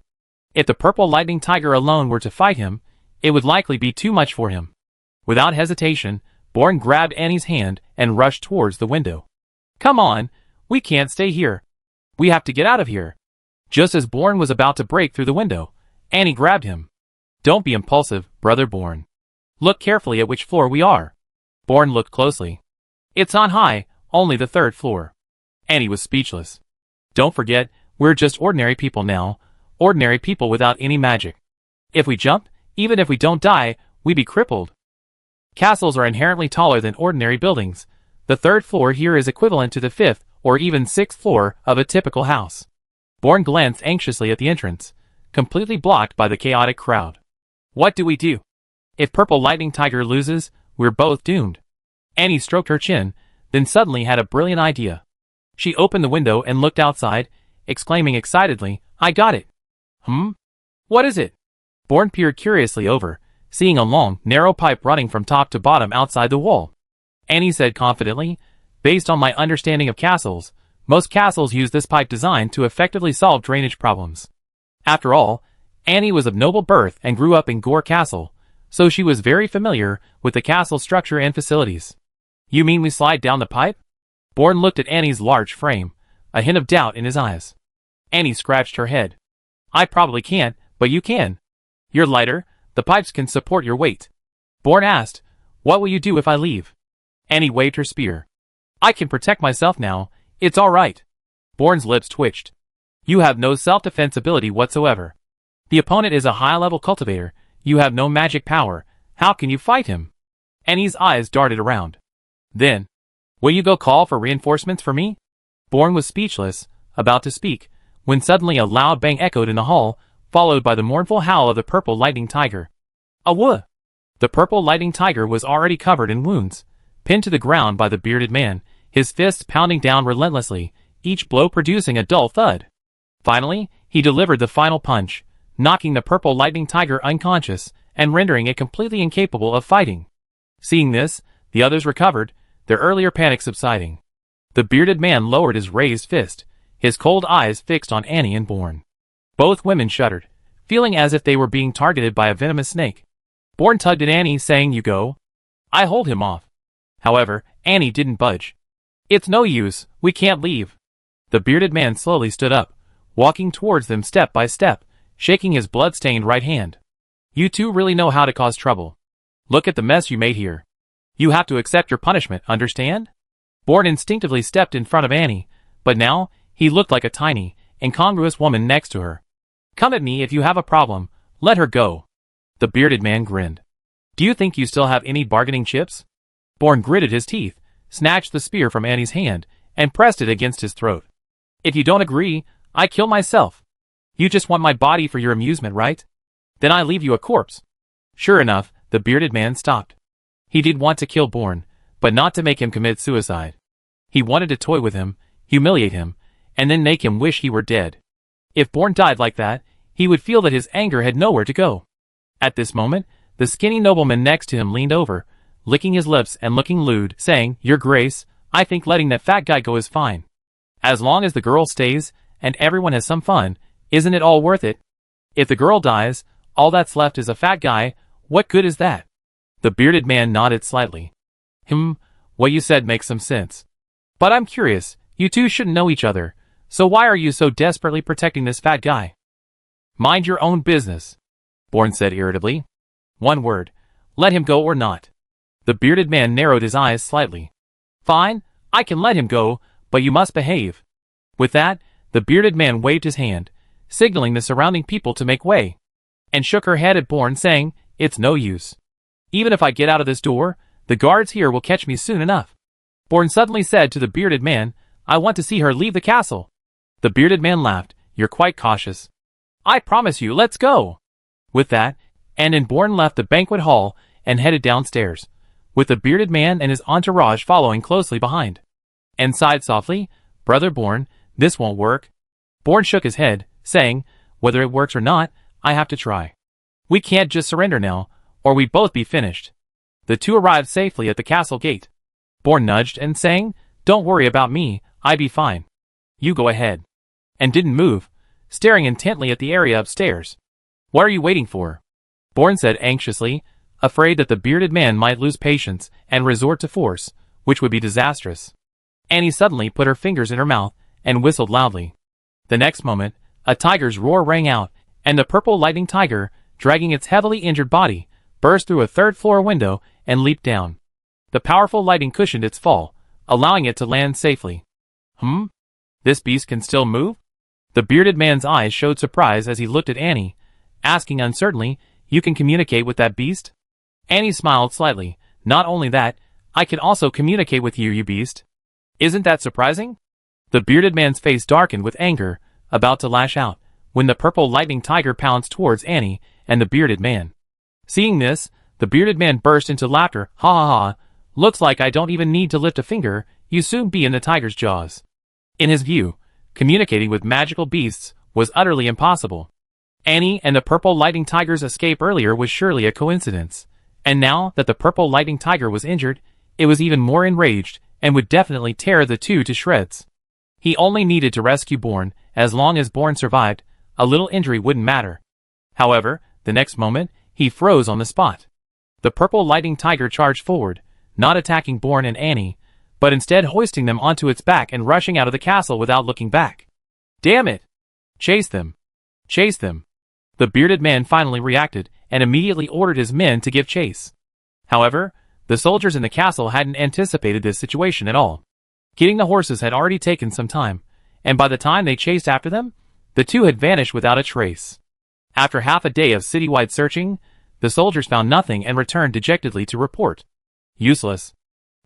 If the purple lightning tiger alone were to fight him, it would likely be too much for him. Without hesitation, Bourne grabbed Annie's hand and rushed towards the window. "Come on, we can't stay here. We have to get out of here." Just as Bourne was about to break through the window, Annie grabbed him. "Don't be impulsive, brother Bourne. Look carefully at which floor we are." Bourne looked closely. "It's on high, only the 3rd floor." Annie was speechless. "Don't forget, we're just ordinary people now, ordinary people without any magic. If we jump, even if we don't die, we'd be crippled. Castles are inherently taller than ordinary buildings. The 3rd floor here is equivalent to the 5th or even 6th floor of a typical house." Bourne glanced anxiously at the entrance, completely blocked by the chaotic crowd. "What do we do? If Purple Lightning Tiger loses, we're both doomed." Annie stroked her chin, then suddenly had a brilliant idea. She opened the window and looked outside, exclaiming excitedly, "I got it." What is it?" Bourne peered curiously over, seeing a long, narrow pipe running from top to bottom outside the wall. Annie said confidently, "Based on my understanding of castles, most castles use this pipe design to effectively solve drainage problems." After all, Annie was of noble birth and grew up in Gore Castle, so she was very familiar with the castle structure and facilities. "You mean we slide down the pipe?" Bourne looked at Annie's large frame, a hint of doubt in his eyes. Annie scratched her head. "I probably can't, but you can. You're lighter, the pipes can support your weight." Bourne asked, "What will you do if I leave?" Annie waved her spear. "I can protect myself now, it's all right." Bourne's lips twitched. "You have no self-defense ability whatsoever. The opponent is a high-level cultivator, you have no magic power, how can you fight him?" Annie's eyes darted around. "Then, will you go call for reinforcements for me?" Bourne was speechless, about to speak, when suddenly a loud bang echoed in the hall, followed by the mournful howl of the Purple Lightning Tiger. "Awooh!" The Purple Lightning Tiger was already covered in wounds, pinned to the ground by the bearded man, his fists pounding down relentlessly, each blow producing a dull thud. Finally, he delivered the final punch, knocking the Purple Lightning Tiger unconscious and rendering it completely incapable of fighting. Seeing this, the others recovered, their earlier panic subsiding. The bearded man lowered his raised fist, his cold eyes fixed on Annie and Bourne. Both women shuddered, feeling as if they were being targeted by a venomous snake. Bourne tugged at Annie, saying, "You go. I hold him off." However, Annie didn't budge. It's no use, we can't leave. The bearded man slowly stood up, walking towards them step by step, shaking his blood-stained right hand. You two really know how to cause trouble. Look at the mess you made here. You have to accept your punishment, understand? Bourne instinctively stepped in front of Annie, but now, he looked like a tiny, incongruous woman next to her. Come at me if you have a problem, let her go. The bearded man grinned. Do you think you still have any bargaining chips? Bourne gritted his teeth, snatched the spear from Annie's hand, and pressed it against his throat. If you don't agree, I kill myself. You just want my body for your amusement, right? Then I leave you a corpse. Sure enough, the bearded man stopped. He did want to kill Bourne, but not to make him commit suicide. He wanted to toy with him, humiliate him, and then make him wish he were dead. If Bourne died like that, he would feel that his anger had nowhere to go. At this moment, the skinny nobleman next to him leaned over, licking his lips and looking lewd, saying, Your Grace, I think letting that fat guy go is fine. As long as the girl stays, and everyone has some fun, isn't it all worth it? If the girl dies, all that's left is a fat guy, what good is that? The bearded man nodded slightly. What you said makes some sense. But I'm curious, you two shouldn't know each other, so why are you so desperately protecting this fat guy? Mind your own business, Bourne said irritably. One word, let him go or not. The bearded man narrowed his eyes slightly. Fine, I can let him go, but you must behave. With that, the bearded man waved his hand, signaling the surrounding people to make way, and shook her head at Bourne, saying, It's no use. Even if I get out of this door, the guards here will catch me soon enough. Bourne suddenly said to the bearded man, I want to see her leave the castle. The bearded man laughed, You're quite cautious. I promise you, let's go. With that, and Bourne left the banquet hall and headed downstairs, with the bearded man and his entourage following closely behind. And sighed softly, Brother Bourne, this won't work. Bourne shook his head, saying, Whether it works or not, I have to try. We can't just surrender now, or we'd both be finished. The two arrived safely at the castle gate. Bourne nudged and saying, Don't worry about me, I be fine. You go ahead. And didn't move, staring intently at the area upstairs. What are you waiting for? Bourne said anxiously, afraid that the bearded man might lose patience and resort to force, which would be disastrous. Annie suddenly put her fingers in her mouth and whistled loudly. The next moment, a tiger's roar rang out, and the purple lightning tiger, dragging its heavily injured body, burst through a third-floor window and leaped down. The powerful lightning cushioned its fall, allowing it to land safely. This beast can still move? The bearded man's eyes showed surprise as he looked at Annie, asking uncertainly, You can communicate with that beast? Annie smiled slightly. Not only that, I can also communicate with you, you beast. Isn't that surprising? The bearded man's face darkened with anger, about to lash out, when the purple lightning tiger pounced towards Annie and the bearded man. Seeing this, the bearded man burst into laughter. Ha ha ha, looks like I don't even need to lift a finger, you soon be in the tiger's jaws. In his view, communicating with magical beasts was utterly impossible. Annie and the purple lightning tiger's escape earlier was surely a coincidence, and now that the purple lightning tiger was injured, it was even more enraged and would definitely tear the two to shreds. He only needed to rescue Bourne. As long as Bourne survived, a little injury wouldn't matter. However, the next moment, he froze on the spot. The purple lightning tiger charged forward, not attacking Bourne and Annie, but instead hoisting them onto its back and rushing out of the castle without looking back. Damn it! Chase them! Chase them! The bearded man finally reacted and immediately ordered his men to give chase. However, the soldiers in the castle hadn't anticipated this situation at all. Getting the horses had already taken some time, and by the time they chased after them, the two had vanished without a trace. After half a day of citywide searching, the soldiers found nothing and returned dejectedly to report. Useless.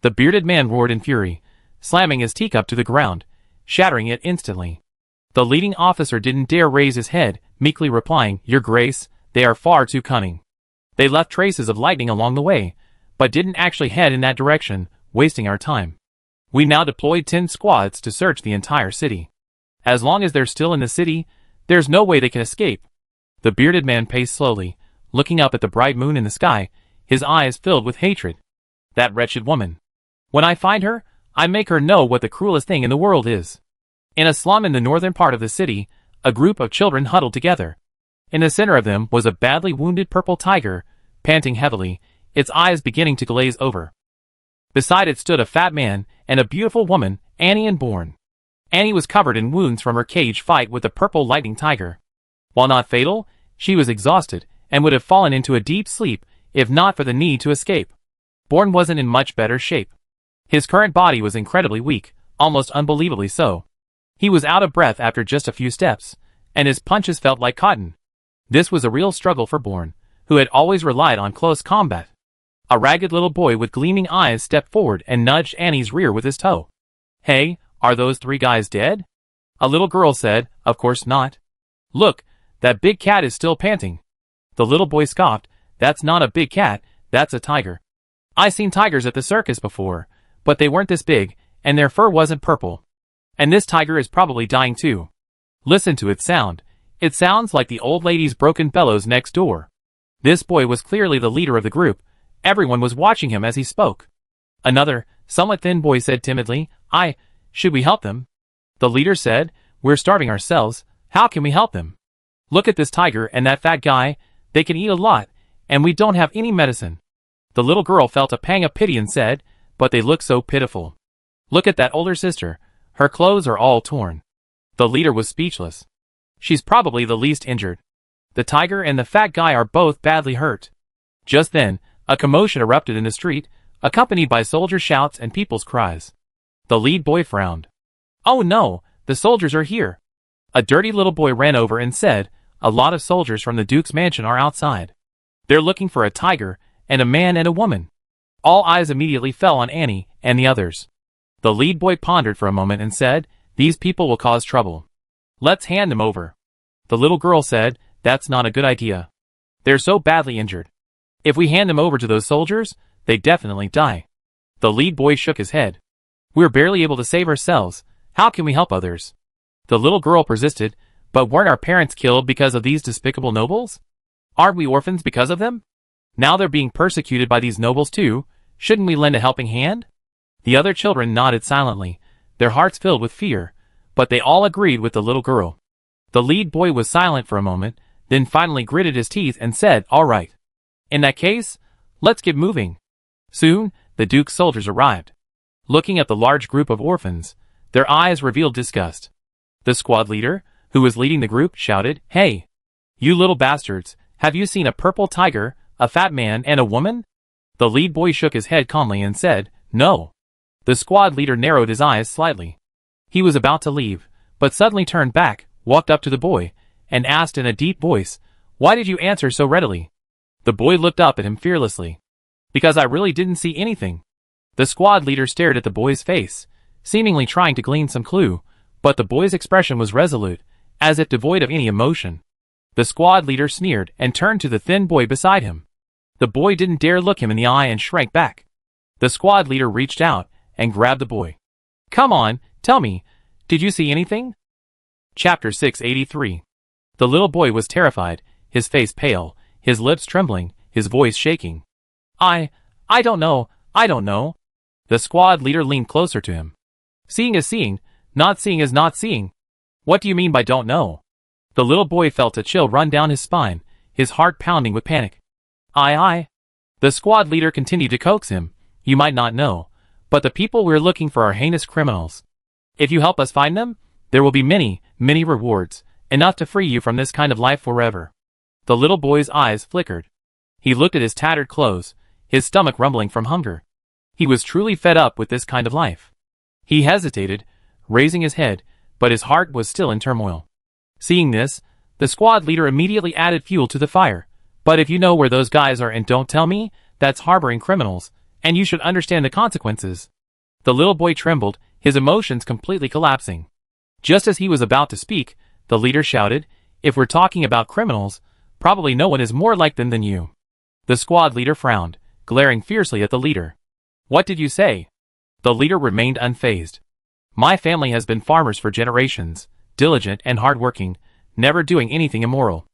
The bearded man roared in fury, slamming his teacup to the ground, shattering it instantly. The leading officer didn't dare raise his head, meekly replying, Your Grace, they are far too cunning. They left traces of lightning along the way, but didn't actually head in that direction, wasting our time. We now deployed 10 squads to search the entire city. As long as they're still in the city, there's no way they can escape. The bearded man paced slowly, looking up at the bright moon in the sky, his eyes filled with hatred. That wretched woman. When I find her, I make her know what the cruelest thing in the world is. In a slum in the northern part of the city, a group of children huddled together. In the center of them was a badly wounded purple tiger, panting heavily, its eyes beginning to glaze over. Beside it stood a fat man and a beautiful woman, Annie and Bourne. Annie was covered in wounds from her cage fight with the purple lightning tiger. While not fatal, she was exhausted and would have fallen into a deep sleep if not for the need to escape. Bourne wasn't in much better shape. His current body was incredibly weak, almost unbelievably so. He was out of breath after just a few steps, and his punches felt like cotton. This was a real struggle for Bourne, who had always relied on close combat. A ragged little boy with gleaming eyes stepped forward and nudged Annie's rear with his toe. "Hey, are those 3 guys dead?" A little girl said, "Of course not. Look, that big cat is still panting." The little boy scoffed, "That's not a big cat, that's a tiger. I seen tigers at the circus before, but they weren't this big, and their fur wasn't purple. And this tiger is probably dying too. Listen to its sound. It sounds like the old lady's broken bellows next door." This boy was clearly the leader of the group. Everyone was watching him as he spoke. Another, somewhat thin boy said timidly, Should we help them?" The leader said, "We're starving ourselves, how can we help them? Look at this tiger and that fat guy, they can eat a lot, and we don't have any medicine." The little girl felt a pang of pity and said, "But they look so pitiful. Look at that older sister, her clothes are all torn." The leader was speechless. "She's probably the least injured. The tiger and the fat guy are both badly hurt." Just then, a commotion erupted in the street, accompanied by soldiers' shouts and people's cries. The lead boy frowned. "Oh no, the soldiers are here." A dirty little boy ran over and said, "A lot of soldiers from the Duke's mansion are outside. They're looking for a tiger, and a man and a woman." All eyes immediately fell on Annie and the others. The lead boy pondered for a moment and said, "These people will cause trouble. Let's hand them over." The little girl said, "That's not a good idea. They're so badly injured. If we hand them over to those soldiers, they definitely die." The lead boy shook his head. "We're barely able to save ourselves. How can we help others?" The little girl persisted, "But weren't our parents killed because of these despicable nobles? Aren't we orphans because of them? Now they're being persecuted by these nobles too. Shouldn't we lend a helping hand?" The other children nodded silently, their hearts filled with fear, but they all agreed with the little girl. The lead boy was silent for a moment, then finally gritted his teeth and said, "All right. In that case, let's get moving." Soon, the Duke's soldiers arrived. Looking at the large group of orphans, their eyes revealed disgust. The squad leader, who was leading the group, shouted, "Hey! You little bastards, have you seen a purple tiger, a fat man, and a woman?" The lead boy shook his head calmly and said, "No." The squad leader narrowed his eyes slightly. He was about to leave, but suddenly turned back, walked up to the boy, and asked in a deep voice, "Why did you answer so readily?" The boy looked up at him fearlessly. "Because I really didn't see anything." The squad leader stared at the boy's face, seemingly trying to glean some clue, but the boy's expression was resolute, as if devoid of any emotion. The squad leader sneered and turned to the thin boy beside him. The boy didn't dare look him in the eye and shrank back. The squad leader reached out and grabbed the boy. "Come on, tell me, did you see anything?" Chapter 683. The little boy was terrified, his face pale, his lips trembling, his voice shaking. I don't know. The squad leader leaned closer to him. "Seeing is seeing, not seeing is not seeing. What do you mean by don't know?" The little boy felt a chill run down his spine, his heart pounding with panic. I. The squad leader continued to coax him. "You might not know, but the people we're looking for are heinous criminals. If you help us find them, there will be many, many rewards, enough to free you from this kind of life forever." The little boy's eyes flickered. He looked at his tattered clothes, his stomach rumbling from hunger. He was truly fed up with this kind of life. He hesitated, raising his head, but his heart was still in turmoil. Seeing this, the squad leader immediately added fuel to the fire. "But if you know where those guys are and don't tell me, that's harboring criminals, and you should understand the consequences." The little boy trembled, his emotions completely collapsing. Just as he was about to speak, the leader shouted, "If we're talking about criminals, probably no one is more like them than you." The squad leader frowned, glaring fiercely at the leader. "What did you say?" The leader remained unfazed. "My family has been farmers for generations, diligent and hardworking, never doing anything immoral.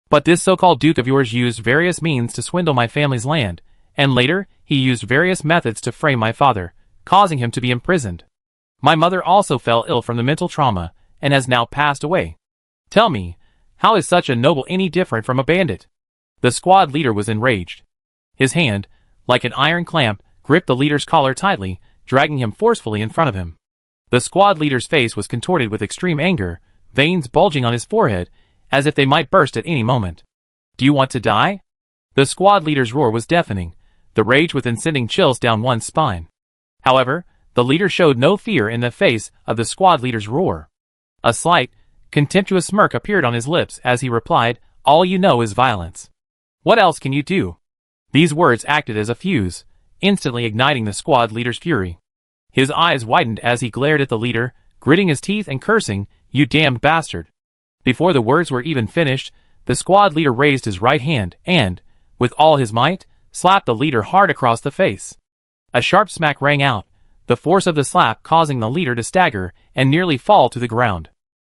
But this so-called duke of yours used various means to swindle my family's land, and later, he used various methods to frame my father, causing him to be imprisoned. My mother also fell ill from the mental trauma, and has now passed away. Tell me, how is such a noble any different from a bandit?" The squad leader was enraged. His hand, like an iron clamp, gripped the leader's collar tightly, dragging him forcefully in front of him. The squad leader's face was contorted with extreme anger, veins bulging on his forehead, as if they might burst at any moment. "Do you want to die?" The squad leader's roar was deafening, the rage within sending chills down one's spine. However, the leader showed no fear in the face of the squad leader's roar. A slight, contemptuous smirk appeared on his lips as he replied, "All you know is violence. What else can you do?" These words acted as a fuse, instantly igniting the squad leader's fury. His eyes widened as he glared at the leader, gritting his teeth and cursing, "You damned bastard." Before the words were even finished, the squad leader raised his right hand and, with all his might, slapped the leader hard across the face. A sharp smack rang out, the force of the slap causing the leader to stagger and nearly fall to the ground.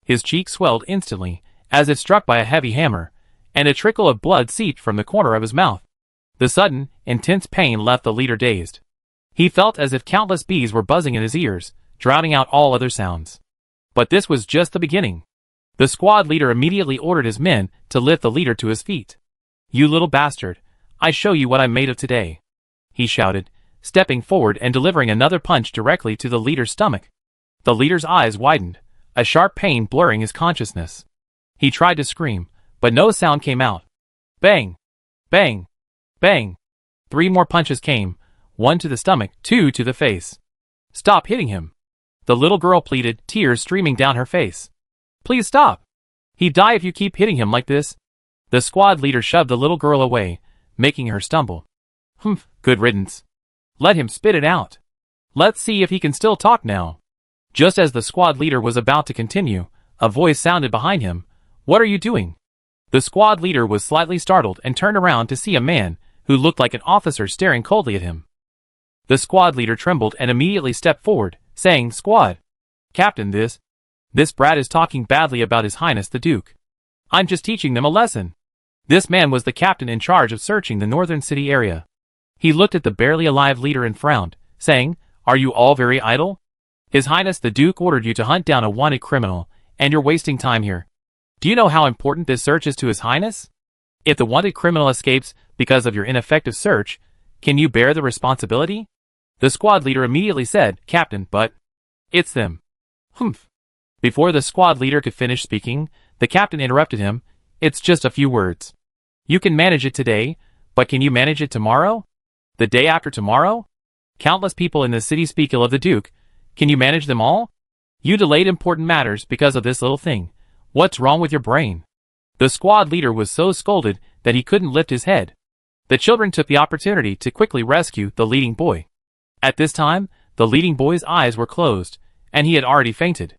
His cheek swelled instantly, as if struck by a heavy hammer, and a trickle of blood seeped from the corner of his mouth. The sudden, intense pain left the leader dazed. He felt as if countless bees were buzzing in his ears, drowning out all other sounds. But this was just the beginning. The squad leader immediately ordered his men to lift the leader to his feet. "You little bastard, I show you what I'm made of today," he shouted, stepping forward and delivering another punch directly to the leader's stomach. The leader's eyes widened, a sharp pain blurring his consciousness. He tried to scream, but no sound came out. Bang! Bang! Bang! 3 more punches came, 1 to the stomach, 2 to the face. "Stop hitting him," the little girl pleaded, tears streaming down her face. "Please stop. He'd die if you keep hitting him like this." The squad leader shoved the little girl away, making her stumble. "Humph, good riddance. Let him spit it out. Let's see if he can still talk now." Just as the squad leader was about to continue, a voice sounded behind him. "What are you doing?" The squad leader was slightly startled and turned around to see a man who looked like an officer staring coldly at him. The squad leader trembled and immediately stepped forward, saying, "Squad Captain, this brat is talking badly about His Highness the Duke. I'm just teaching them a lesson." This man was the captain in charge of searching the northern city area. He looked at the barely alive leader and frowned, saying, "Are you all very idle? His Highness the Duke ordered you to hunt down a wanted criminal, and you're wasting time here. Do you know how important this search is to His Highness? If the wanted criminal escapes because of your ineffective search, can you bear the responsibility?" The squad leader immediately said, "Captain, but it's them." "Humph." Before the squad leader could finish speaking, the captain interrupted him. "It's just a few words. You can manage it today, but can you manage it tomorrow? The day after tomorrow? Countless people in the city speak ill of the Duke. Can you manage them all? You delayed important matters because of this little thing. What's wrong with your brain?" The squad leader was so scolded that he couldn't lift his head. The children took the opportunity to quickly rescue the leading boy. At this time, the leading boy's eyes were closed, and he had already fainted.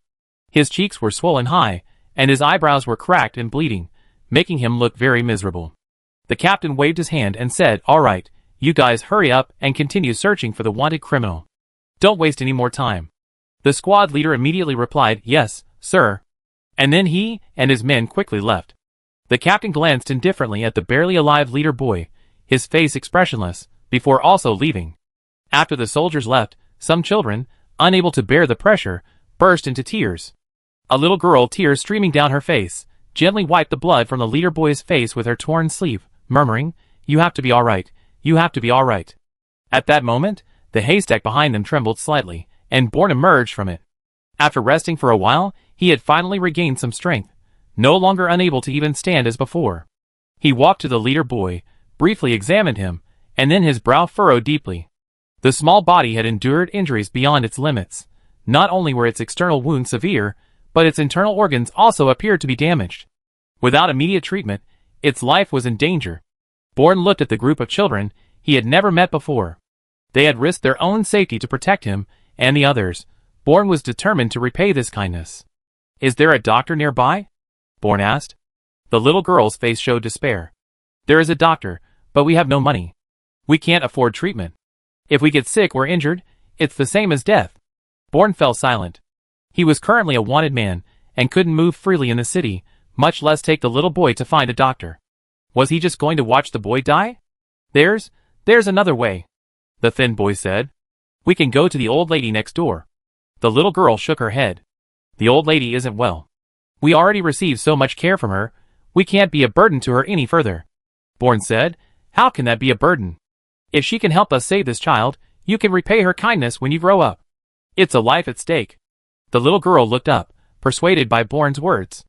His cheeks were swollen high, and his eyebrows were cracked and bleeding, making him look very miserable. The captain waved his hand and said, "All right, you guys hurry up and continue searching for the wanted criminal. Don't waste any more time." The squad leader immediately replied, "Yes, sir." And then he and his men quickly left. The captain glanced indifferently at the barely alive leader boy, his face expressionless, before also leaving. After the soldiers left, some children, unable to bear the pressure, burst into tears. A little girl, tears streaming down her face, gently wiped the blood from the leader boy's face with her torn sleeve, murmuring, "You have to be all right. You have to be all right." At that moment, the haystack behind them trembled slightly, and Bourne emerged from it. After resting for a while, he had finally regained some strength, no longer unable to even stand as before. He walked to the leader boy, briefly examined him, and then his brow furrowed deeply. The small body had endured injuries beyond its limits. Not only were its external wounds severe, but its internal organs also appeared to be damaged. Without immediate treatment, its life was in danger. Bourne looked at the group of children he had never met before. They had risked their own safety to protect him and the others. Bourne was determined to repay this kindness. "Is there a doctor nearby?" Bourne asked. The little girl's face showed despair. "There is a doctor, but we have no money. We can't afford treatment. If we get sick or injured, it's the same as death." Bourne fell silent. He was currently a wanted man, and couldn't move freely in the city, much less take the little boy to find a doctor. Was he just going to watch the boy die? There's another way," the thin boy said. "We can go to the old lady next door." The little girl shook her head. "The old lady isn't well. We already receive so much care from her, we can't be a burden to her any further." Bourne said, "How can that be a burden? If she can help us save this child, You can repay her kindness when you grow up. It's a life at stake. The little girl looked up, persuaded by Born's words.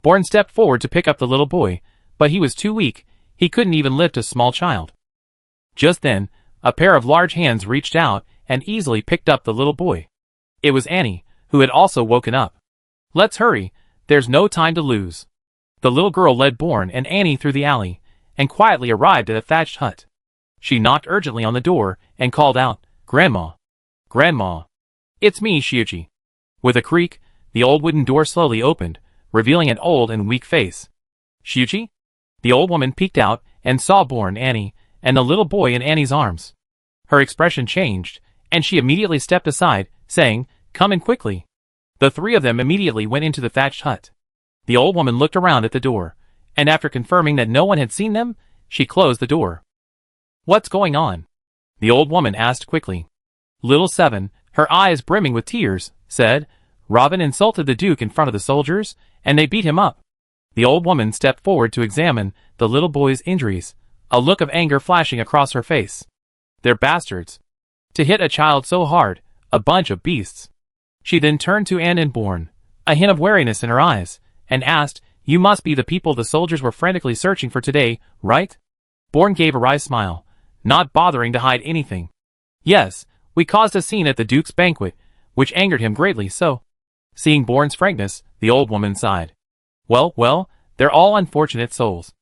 Born stepped forward to pick up the little boy, but he was too weak, he couldn't even lift a small child. Just then, a pair of large hands reached out and easily picked up the little boy. It was Annie, who had also woken up. Let's hurry, there's no time to lose. The little girl led Born and Annie through the alley, and quietly arrived at a thatched hut. She knocked urgently on the door and called out, Grandma! Grandma! It's me, Shiuchi. With a creak, the old wooden door slowly opened, revealing an old and weak face. Shiuchi? The old woman peeked out and saw Born, Annie, and the little boy in Annie's arms. Her expression changed, and she immediately stepped aside, saying, Come in quickly. The three of them immediately went into the thatched hut. The old woman looked around at the door, and after confirming that no one had seen them, she closed the door. What's going on? The old woman asked quickly. Little Seven, her eyes brimming with tears, said, Robin insulted the Duke in front of the soldiers, and they beat him up. The old woman stepped forward to examine the little boy's injuries, a look of anger flashing across her face. They're bastards. To hit a child so hard, a bunch of beasts. She then turned to Anne and Born, a hint of wariness in her eyes, and asked, You must be the people the soldiers were frantically searching for today, right? Born gave a wry smile, not bothering to hide anything. Yes, we caused a scene at the Duke's banquet, which angered him greatly so. Seeing Born's frankness, the old woman sighed. Well, they're all unfortunate souls.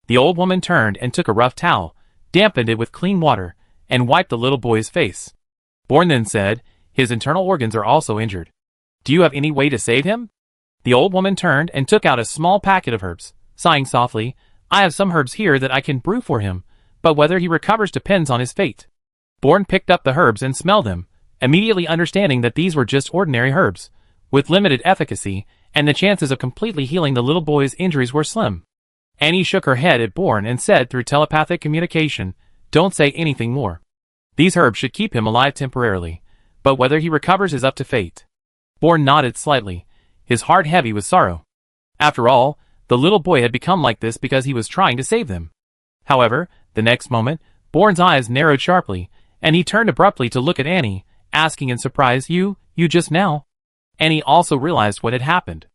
The old woman turned and took a rough towel, dampened it with clean water, and wiped the little boy's face. Born then said, His internal organs are also injured. Do you have any way to save him? The old woman turned and took out a small packet of herbs, sighing softly, I have some herbs here that I can brew for him, but whether he recovers depends on his fate. Born picked up the herbs and smelled them, immediately understanding that these were just ordinary herbs, with limited efficacy, and the chances of completely healing the little boy's injuries were slim. Annie shook her head at Born and said through telepathic communication, Don't say anything more. These herbs should keep him alive temporarily, but whether he recovers is up to fate. Born nodded slightly, his heart heavy with sorrow. After all, the little boy had become like this because he was trying to save them. However, the next moment, Born's eyes narrowed sharply, and he turned abruptly to look at Annie, asking in surprise, You just now? Annie also realized what had happened.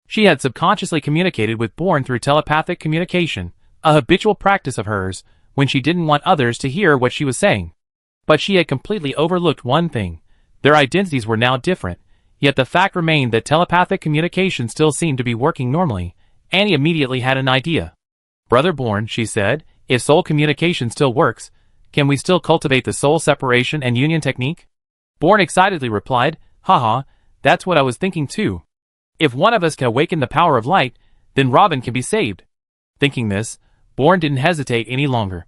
She had subconsciously communicated with Born through telepathic communication, a habitual practice of hers, when she didn't want others to hear what she was saying. But she had completely overlooked one thing. Their identities were now different, yet the fact remained that telepathic communication still seemed to be working normally. Annie immediately had an idea. Brother Born, she said, if soul communication still works, can we still cultivate the soul separation and union technique? Born excitedly replied, Haha, that's what I was thinking too. If one of us can awaken the power of light, then Robin can be saved. Thinking this, Born didn't hesitate any longer.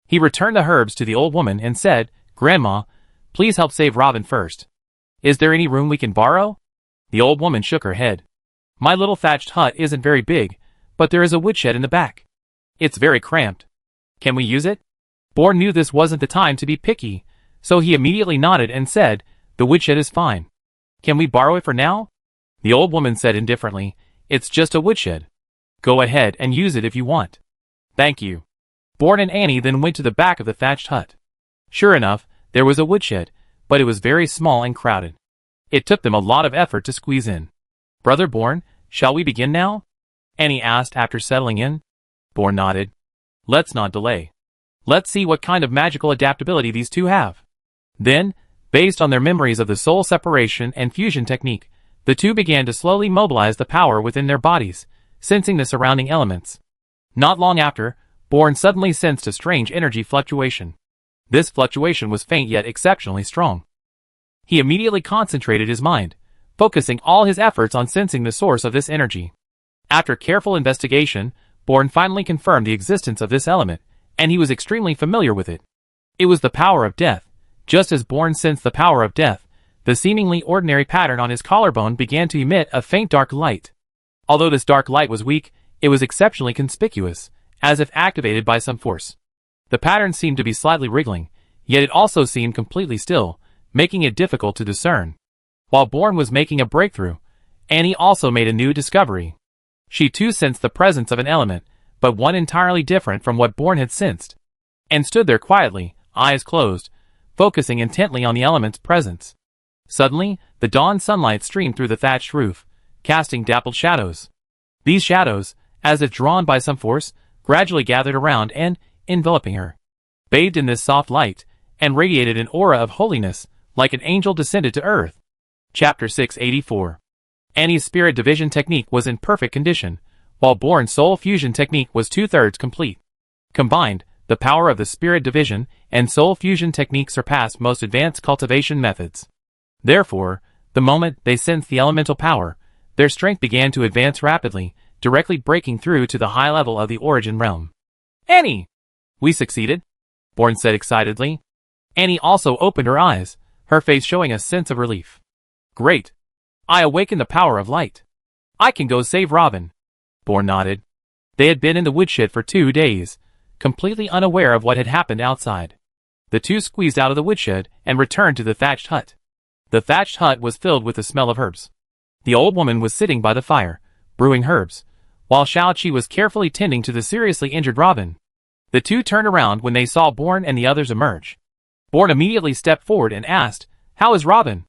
He returned the herbs to the old woman and said, Grandma, please help save Robin first. Is there any room we can borrow? The old woman shook her head. My little thatched hut isn't very big, but there is a woodshed in the back. It's very cramped. Can we use it? Born knew this wasn't the time to be picky, so he immediately nodded and said, The woodshed is fine. Can we borrow it for now? The old woman said indifferently, It's just a woodshed. Go ahead and use it if you want. Thank you. Born and Annie then went to the back of the thatched hut. Sure enough, there was a woodshed, but it was very small and crowded. It took them a lot of effort to squeeze in. Brother Born, shall we begin now? Annie asked after settling in. Born nodded. Let's not delay. Let's see what kind of magical adaptability these two have. Then, based on their memories of the soul separation and fusion technique, the two began to slowly mobilize the power within their bodies, sensing the surrounding elements. Not long after, Born suddenly sensed a strange energy fluctuation. This fluctuation was faint yet exceptionally strong. He immediately concentrated his mind, focusing all his efforts on sensing the source of this energy. After careful investigation, Born finally confirmed the existence of this element, and he was extremely familiar with it. It was the power of death. Just as Born sensed the power of death, the seemingly ordinary pattern on his collarbone began to emit a faint dark light. Although this dark light was weak, it was exceptionally conspicuous, as if activated by some force. The pattern seemed to be slightly wriggling, yet it also seemed completely still, making it difficult to discern. While Born was making a breakthrough, Annie also made a new discovery. She too sensed the presence of an element, but one entirely different from what Born had sensed, and stood there quietly, eyes closed, focusing intently on the element's presence. Suddenly, the dawn sunlight streamed through the thatched roof, casting dappled shadows. These shadows, as if drawn by some force, gradually gathered around and, enveloping her, bathed in this soft light, and radiated an aura of holiness, like an angel descended to earth. Chapter 684. Annie's spirit division technique was in perfect condition, while Born's soul fusion technique was 2/3 complete. Combined, the power of the spirit division and soul fusion technique surpassed most advanced cultivation methods. Therefore, the moment they sensed the elemental power, their strength began to advance rapidly, directly breaking through to the high level of the origin realm. "Annie! We succeeded," Born said excitedly. Annie also opened her eyes, her face showing a sense of relief. "Great! I awakened the power of light. I can go save Robin." Born nodded. They had been in the woodshed for 2 days, completely unaware of what had happened outside. The two squeezed out of the woodshed and returned to the thatched hut. The thatched hut was filled with the smell of herbs. The old woman was sitting by the fire, brewing herbs, while Xiao-Qi was carefully tending to the seriously injured Robin. The two turned around when they saw Born and the others emerge. Born immediately stepped forward and asked, "How is Robin?"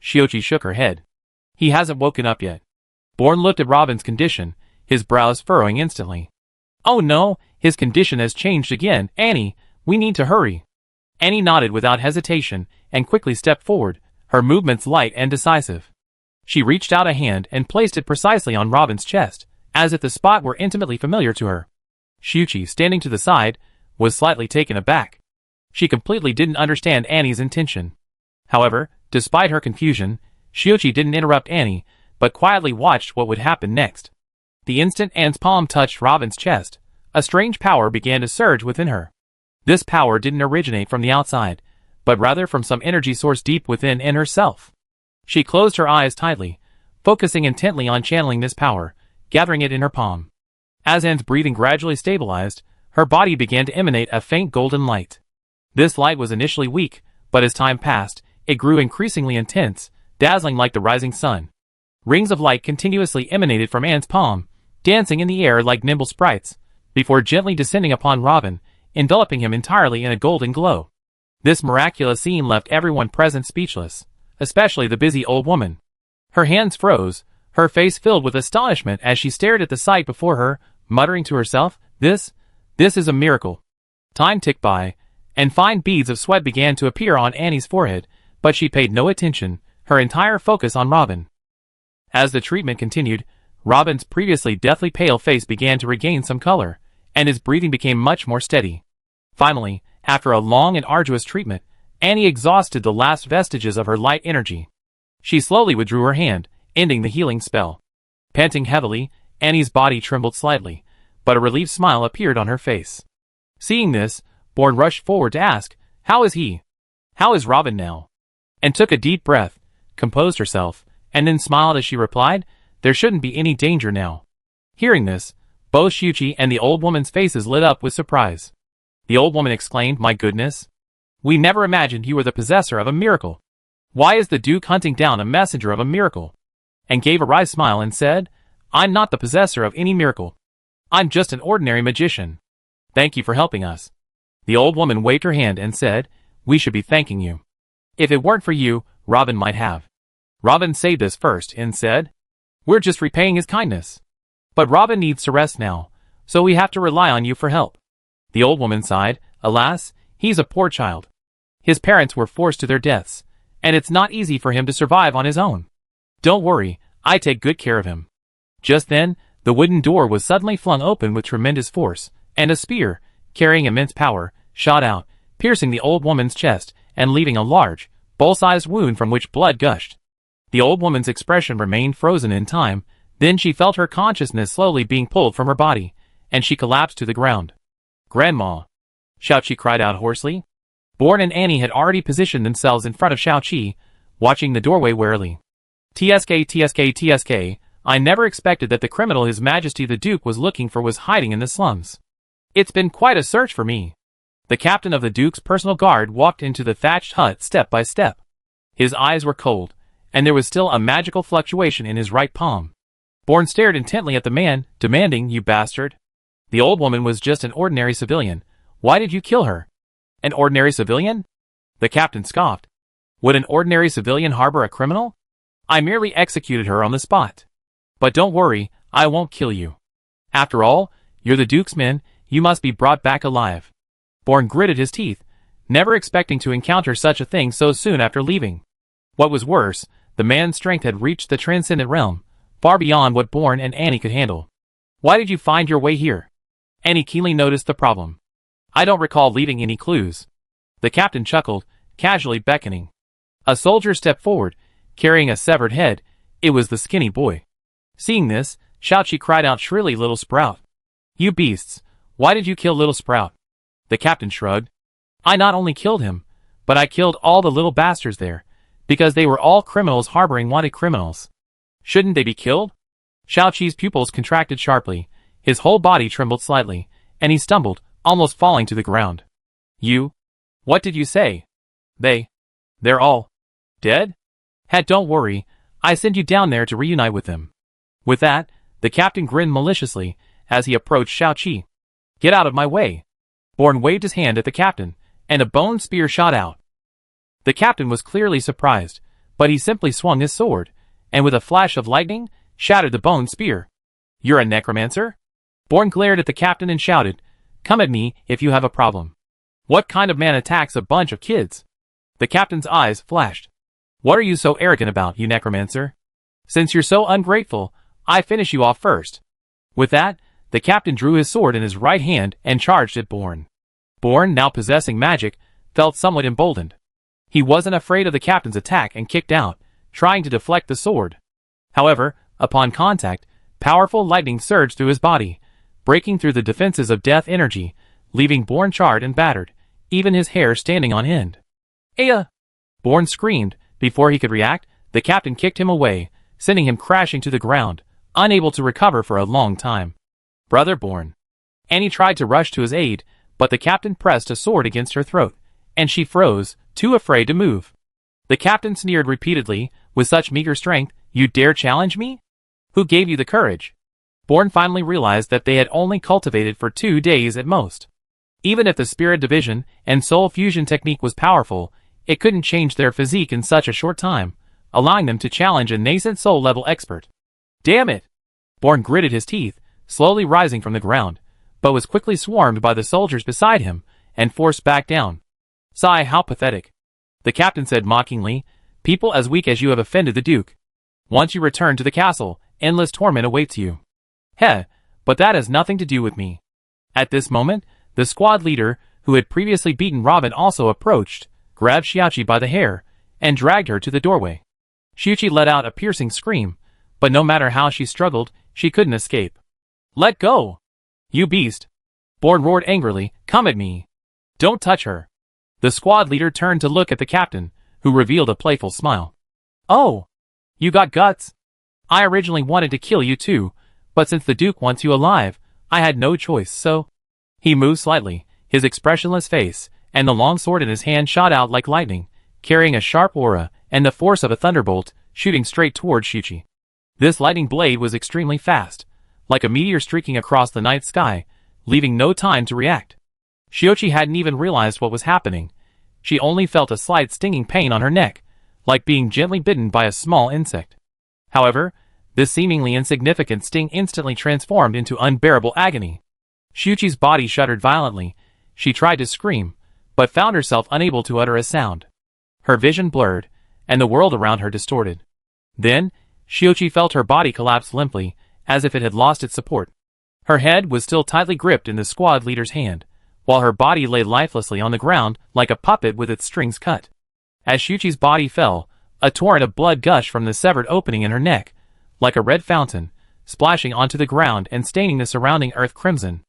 Xiao-Qi shook her head. "He hasn't woken up yet." Born looked at Robin's condition, his brows furrowing instantly. "Oh no, his condition has changed again. Annie, we need to hurry." Annie nodded without hesitation and quickly stepped forward, her movements light and decisive. She reached out a hand and placed it precisely on Robin's chest, as if the spot were intimately familiar to her. Xiao-Qi, standing to the side, was slightly taken aback. She completely didn't understand Annie's intention. However, despite her confusion, Xiao-Qi didn't interrupt Annie, but quietly watched what would happen next. The instant Anne's palm touched Robin's chest, a strange power began to surge within her. This power didn't originate from the outside, but rather from some energy source deep within in herself. She closed her eyes tightly, focusing intently on channeling this power, gathering it in her palm. As Anne's breathing gradually stabilized, her body began to emanate a faint golden light. This light was initially weak, but as time passed, it grew increasingly intense, dazzling like the rising sun. Rings of light continuously emanated from Anne's palm, dancing in the air like nimble sprites, before gently descending upon Robin, enveloping him entirely in a golden glow. This miraculous scene left everyone present speechless, especially the busy old woman. Her hands froze, her face filled with astonishment as she stared at the sight before her, muttering to herself, This is a miracle." Time ticked by, and fine beads of sweat began to appear on Annie's forehead, but she paid no attention, her entire focus on Robin. As the treatment continued, Robin's previously deathly pale face began to regain some color, and his breathing became much more steady. Finally, after a long and arduous treatment, Annie exhausted the last vestiges of her light energy. She slowly withdrew her hand, ending the healing spell. Panting heavily, Annie's body trembled slightly, but a relieved smile appeared on her face. Seeing this, Born rushed forward to ask, "How is he? How is Robin now?" And took a deep breath, composed herself, and then smiled as she replied, "There shouldn't be any danger now." Hearing this, both Xiao-Qi and the old woman's faces lit up with surprise. The old woman exclaimed, "My goodness! We never imagined you were the possessor of a miracle. Why is the Duke hunting down a messenger of a miracle?" And gave a wry smile and said, "I'm not the possessor of any miracle. I'm just an ordinary magician. Thank you for helping us." The old woman waved her hand and said, "We should be thanking you. If it weren't for you, Robin might have." Robin saved us first and said, "We're just repaying his kindness. But Robin needs to rest now, so we have to rely on you for help." The old woman sighed, "Alas, he's a poor child. His parents were forced to their deaths, and it's not easy for him to survive on his own. Don't worry, I take good care of him." Just then, the wooden door was suddenly flung open with tremendous force, and a spear, carrying immense power, shot out, piercing the old woman's chest and leaving a large, bowl-sized wound from which blood gushed. The old woman's expression remained frozen in time, then she felt her consciousness slowly being pulled from her body, and she collapsed to the ground. "Grandma!" Xiao-Qi cried out hoarsely. Born and Annie had already positioned themselves in front of Xiao-Qi, watching the doorway warily. TSK, I never expected that the criminal His Majesty the Duke was looking for was hiding in the slums. It's been quite a search for me." The captain of the Duke's personal guard walked into the thatched hut step by step. His eyes were cold, and there was still a magical fluctuation in his right palm. Born stared intently at the man, demanding, "You bastard! The old woman was just an ordinary civilian. Why did you kill her?" "An ordinary civilian?" The captain scoffed. Would an ordinary civilian harbor a criminal? I merely executed her on the spot. But don't worry, I won't kill you. After all, you're the Duke's men, you must be brought back alive. Bourne gritted his teeth, never expecting to encounter such a thing so soon after leaving. What was worse, the man's strength had reached the transcendent realm, far beyond what Bourne and Annie could handle. Why did you find your way here? Annie keenly noticed the problem. I don't recall leaving any clues. The captain chuckled, casually beckoning. A soldier stepped forward, carrying a severed head. It was the skinny boy. Seeing this, Xiaoqi cried out shrilly, "Little Sprout! You beasts, why did you kill Little Sprout?" The captain shrugged. I not only killed him, but I killed all the little bastards there, because they were all criminals harboring wanted criminals. Shouldn't they be killed? Xiaoqi's pupils contracted sharply, his whole body trembled slightly, and he stumbled, almost falling to the ground. You? What did you say? They're all dead? Don't worry, I sent you down there to reunite with them. With that, the captain grinned maliciously as he approached Xiaoqi. Get out of my way. Bourne waved his hand at the captain, and a bone spear shot out. The captain was clearly surprised, but he simply swung his sword, and with a flash of lightning, shattered the bone spear. You're a necromancer? Bourne glared at the captain and shouted, Come at me if you have a problem. What kind of man attacks a bunch of kids? The captain's eyes flashed. What are you so arrogant about, you necromancer? Since you're so ungrateful, I finish you off first. With that, the captain drew his sword in his right hand and charged at Bourne. Bourne, now possessing magic, felt somewhat emboldened. He wasn't afraid of the captain's attack and kicked out, trying to deflect the sword. However, upon contact, powerful lightning surged through his body, breaking through the defenses of death energy, leaving Bourne charred and battered, even his hair standing on end. Aya! Bourne screamed. Before he could react, the captain kicked him away, sending him crashing to the ground, unable to recover for a long time. Brother Bourne. Annie tried to rush to his aid, but the captain pressed a sword against her throat, and she froze, too afraid to move. The captain sneered repeatedly, with such meager strength, You dare challenge me? Who gave you the courage? Bourne finally realized that they had only cultivated for 2 days at most. Even if the spirit division and soul fusion technique was powerful, it couldn't change their physique in such a short time, allowing them to challenge a nascent soul-level expert. Damn it! Bourne gritted his teeth, slowly rising from the ground, but was quickly swarmed by the soldiers beside him and forced back down. Sigh, how pathetic. The captain said mockingly, People as weak as you have offended the Duke. Once you return to the castle, endless torment awaits you. But that has nothing to do with me. At this moment, the squad leader, who had previously beaten Robin, also approached, grabbed Xiaoqi by the hair, and dragged her to the doorway. Xiaoqi let out a piercing scream, but no matter how she struggled, she couldn't escape. Let go! You beast! Bourne roared angrily, Come at me! Don't touch her! The squad leader turned to look at the captain, who revealed a playful smile. Oh! You got guts? I originally wanted to kill you too, but since the Duke wants you alive, I had no choice, so... He moved slightly, his expressionless face, and the long sword in his hand shot out like lightning, carrying a sharp aura and the force of a thunderbolt, shooting straight toward Xiaoqi. This lightning blade was extremely fast, like a meteor streaking across the night sky, leaving no time to react. Xiaoqi hadn't even realized what was happening. She only felt a slight stinging pain on her neck, like being gently bitten by a small insect. However, this seemingly insignificant sting instantly transformed into unbearable agony. Xiaoqi's body shuddered violently. She tried to scream, but found herself unable to utter a sound. Her vision blurred, and the world around her distorted. Then, Xiaoqi felt her body collapse limply, as if it had lost its support. Her head was still tightly gripped in the squad leader's hand, while her body lay lifelessly on the ground like a puppet with its strings cut. As Xiaoqi's body fell, a torrent of blood gushed from the severed opening in her neck, like a red fountain, splashing onto the ground and staining the surrounding earth crimson.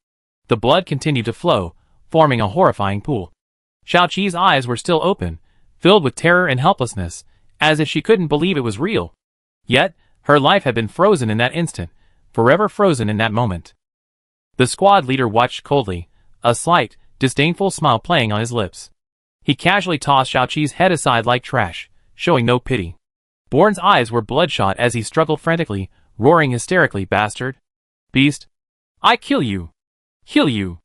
The blood continued to flow, forming a horrifying pool. Xiaoqi's eyes were still open, filled with terror and helplessness, as if she couldn't believe it was real. Yet, her life had been frozen in that instant, forever frozen in that moment. The squad leader watched coldly, a slight, disdainful smile playing on his lips. He casually tossed Xiaoqi's head aside like trash, showing no pity. Bourne's eyes were bloodshot as he struggled frantically, roaring hysterically, Bastard! Beast! I kill you! Kill you!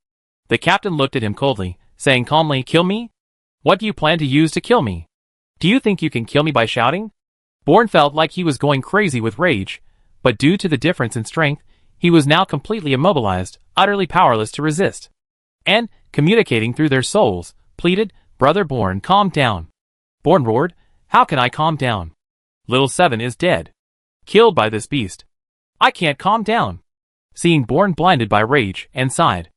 The captain looked at him coldly, saying calmly, Kill me? What do you plan to use to kill me? Do you think you can kill me by shouting? Bourne felt like he was going crazy with rage, but due to the difference in strength, he was now completely immobilized, utterly powerless to resist. And, communicating through their souls, pleaded, "Brother Bourne, calm down." Bourne roared, "How can I calm down? Little Seven is dead. Killed by this beast. I can't calm down." Seeing Bourne blinded by rage, and sighed.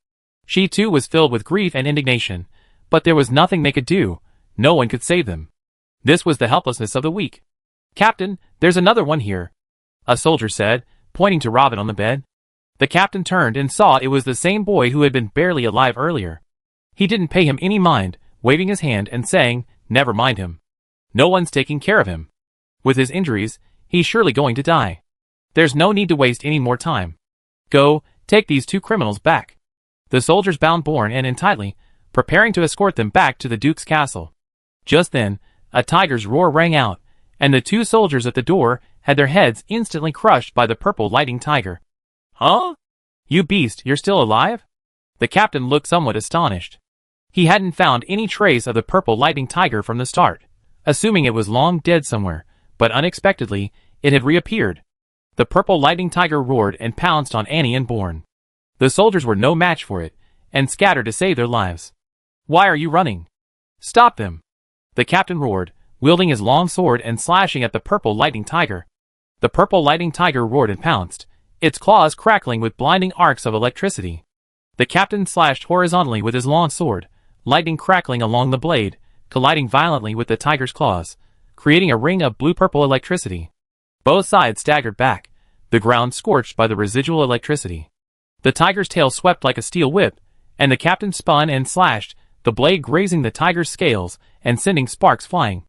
She too was filled with grief and indignation, but there was nothing they could do. No one could save them. This was the helplessness of the weak. "Captain, there's another one here," a soldier said, pointing to Robin on the bed. The captain turned and saw it was the same boy who had been barely alive earlier. He didn't pay him any mind, waving his hand and saying, "Never mind him. No one's taking care of him. With his injuries, he's surely going to die. There's no need to waste any more time. Go, take these two criminals back." The soldiers bound Bourne and in tightly, preparing to escort them back to the Duke's castle. Just then, a tiger's roar rang out, and the two soldiers at the door had their heads instantly crushed by the purple lightning tiger. "Huh? You beast, you're still alive?" The captain looked somewhat astonished. He hadn't found any trace of the purple lightning tiger from the start, assuming it was long dead somewhere, but unexpectedly, it had reappeared. The purple lightning tiger roared and pounced on Annie and Bourne. The soldiers were no match for it, and scattered to save their lives. "Why are you running? Stop them!" The captain roared, wielding his long sword and slashing at the purple lightning tiger. The purple lightning tiger roared and pounced, its claws crackling with blinding arcs of electricity. The captain slashed horizontally with his long sword, lightning crackling along the blade, colliding violently with the tiger's claws, creating a ring of blue-purple electricity. Both sides staggered back, the ground scorched by the residual electricity. The tiger's tail swept like a steel whip, and the captain spun and slashed, the blade grazing the tiger's scales and sending sparks flying.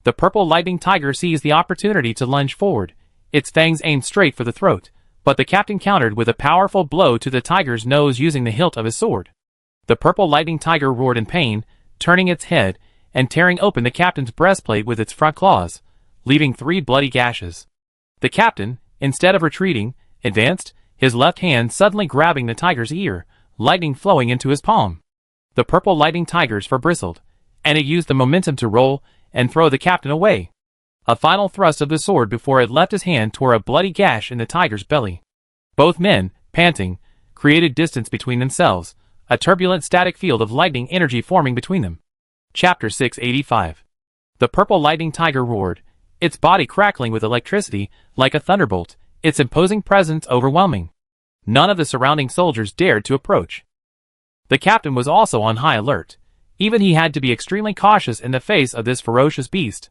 The purple lightning tiger seized the opportunity to lunge forward, its fangs aimed straight for the throat, but the captain countered with a powerful blow to the tiger's nose using the hilt of his sword. The purple lightning tiger roared in pain, turning its head and tearing open the captain's breastplate with its front claws, leaving 3 bloody gashes. The captain, instead of retreating, advanced, his left hand suddenly grabbing the tiger's ear, lightning flowing into his palm. The purple lightning tiger's fur bristled, and it used the momentum to roll and throw the captain away. A final thrust of the sword before it left his hand tore a bloody gash in the tiger's belly. Both men, panting, created distance between themselves, a turbulent static field of lightning energy forming between them. Chapter 685. The purple lightning tiger roared, its body crackling with electricity like a thunderbolt, its imposing presence overwhelming. None of the surrounding soldiers dared to approach. The captain was also on high alert. Even he had to be extremely cautious in the face of this ferocious beast.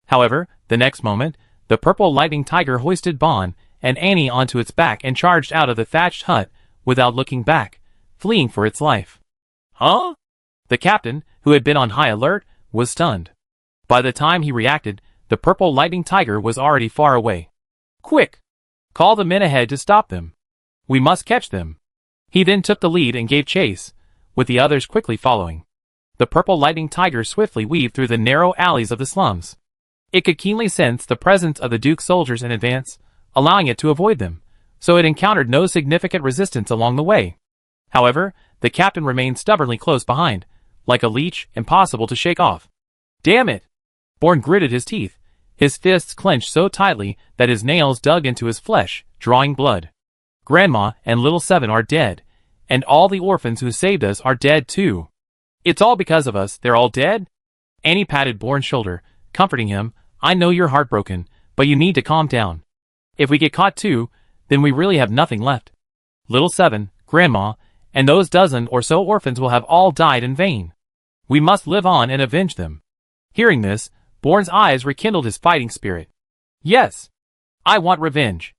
However, the next moment, the purple lightning tiger hoisted Bon and Annie onto its back and charged out of the thatched hut without looking back, fleeing for its life. "Huh?" The captain, who had been on high alert, was stunned. By the time he reacted, the purple lightning tiger was already far away. "Quick! Call the men ahead to stop them. We must catch them." He then took the lead and gave chase, with the others quickly following. The purple lightning tiger swiftly weaved through the narrow alleys of the slums. It could keenly sense the presence of the Duke's soldiers in advance, allowing it to avoid them, so it encountered no significant resistance along the way. However, the captain remained stubbornly close behind, like a leech impossible to shake off. "Damn it!" Bourne gritted his teeth, his fists clenched so tightly that his nails dug into his flesh, drawing blood. "Grandma and little Seven are dead, and all the orphans who saved us are dead too. It's all because of us, they're all dead?" Annie patted Bourne's shoulder, comforting him. "I know you're heartbroken, but you need to calm down. If we get caught too, then we really have nothing left. Little Seven, Grandma, and those dozen or so orphans will have all died in vain. We must live on and avenge them." Hearing this, Bourne's eyes rekindled his fighting spirit. "Yes. I want revenge.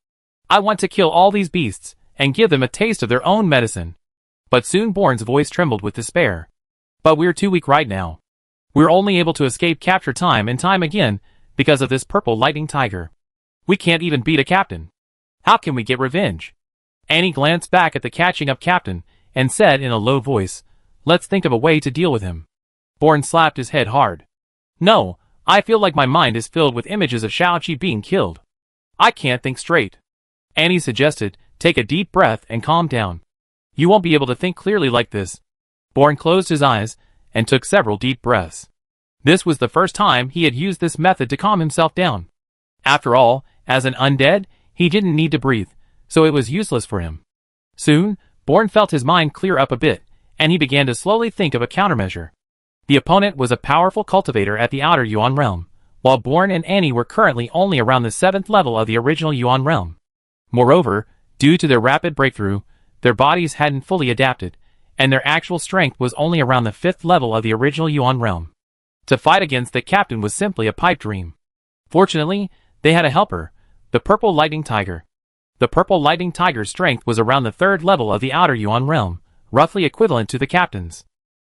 I want to kill all these beasts, and give them a taste of their own medicine." But soon Bourne's voice trembled with despair. "But we're too weak right now. We're only able to escape capture time and time again because of this purple lightning tiger. We can't even beat a captain. How can we get revenge?" Annie glanced back at the catching up captain and said in a low voice, "Let's think of a way to deal with him." Bourne slapped his head hard. "No, I feel like my mind is filled with images of Shao-Chi being killed. I can't think straight." Annie suggested, "Take a deep breath and calm down. You won't be able to think clearly like this." Bourne closed his eyes and took several deep breaths. This was the first time he had used this method to calm himself down. After all, as an undead, he didn't need to breathe, so it was useless for him. Soon, Bourne felt his mind clear up a bit, and he began to slowly think of a countermeasure. The opponent was a powerful cultivator at the outer Yuan realm, while Bourne and Annie were currently only around the 7th level of the original Yuan realm. Moreover, due to their rapid breakthrough, their bodies hadn't fully adapted, and their actual strength was only around the 5th level of the original Yuan realm. To fight against the captain was simply a pipe dream. Fortunately, they had a helper, the Purple Lightning Tiger. The Purple Lightning Tiger's strength was around the 3rd level of the outer Yuan realm, roughly equivalent to the captain's.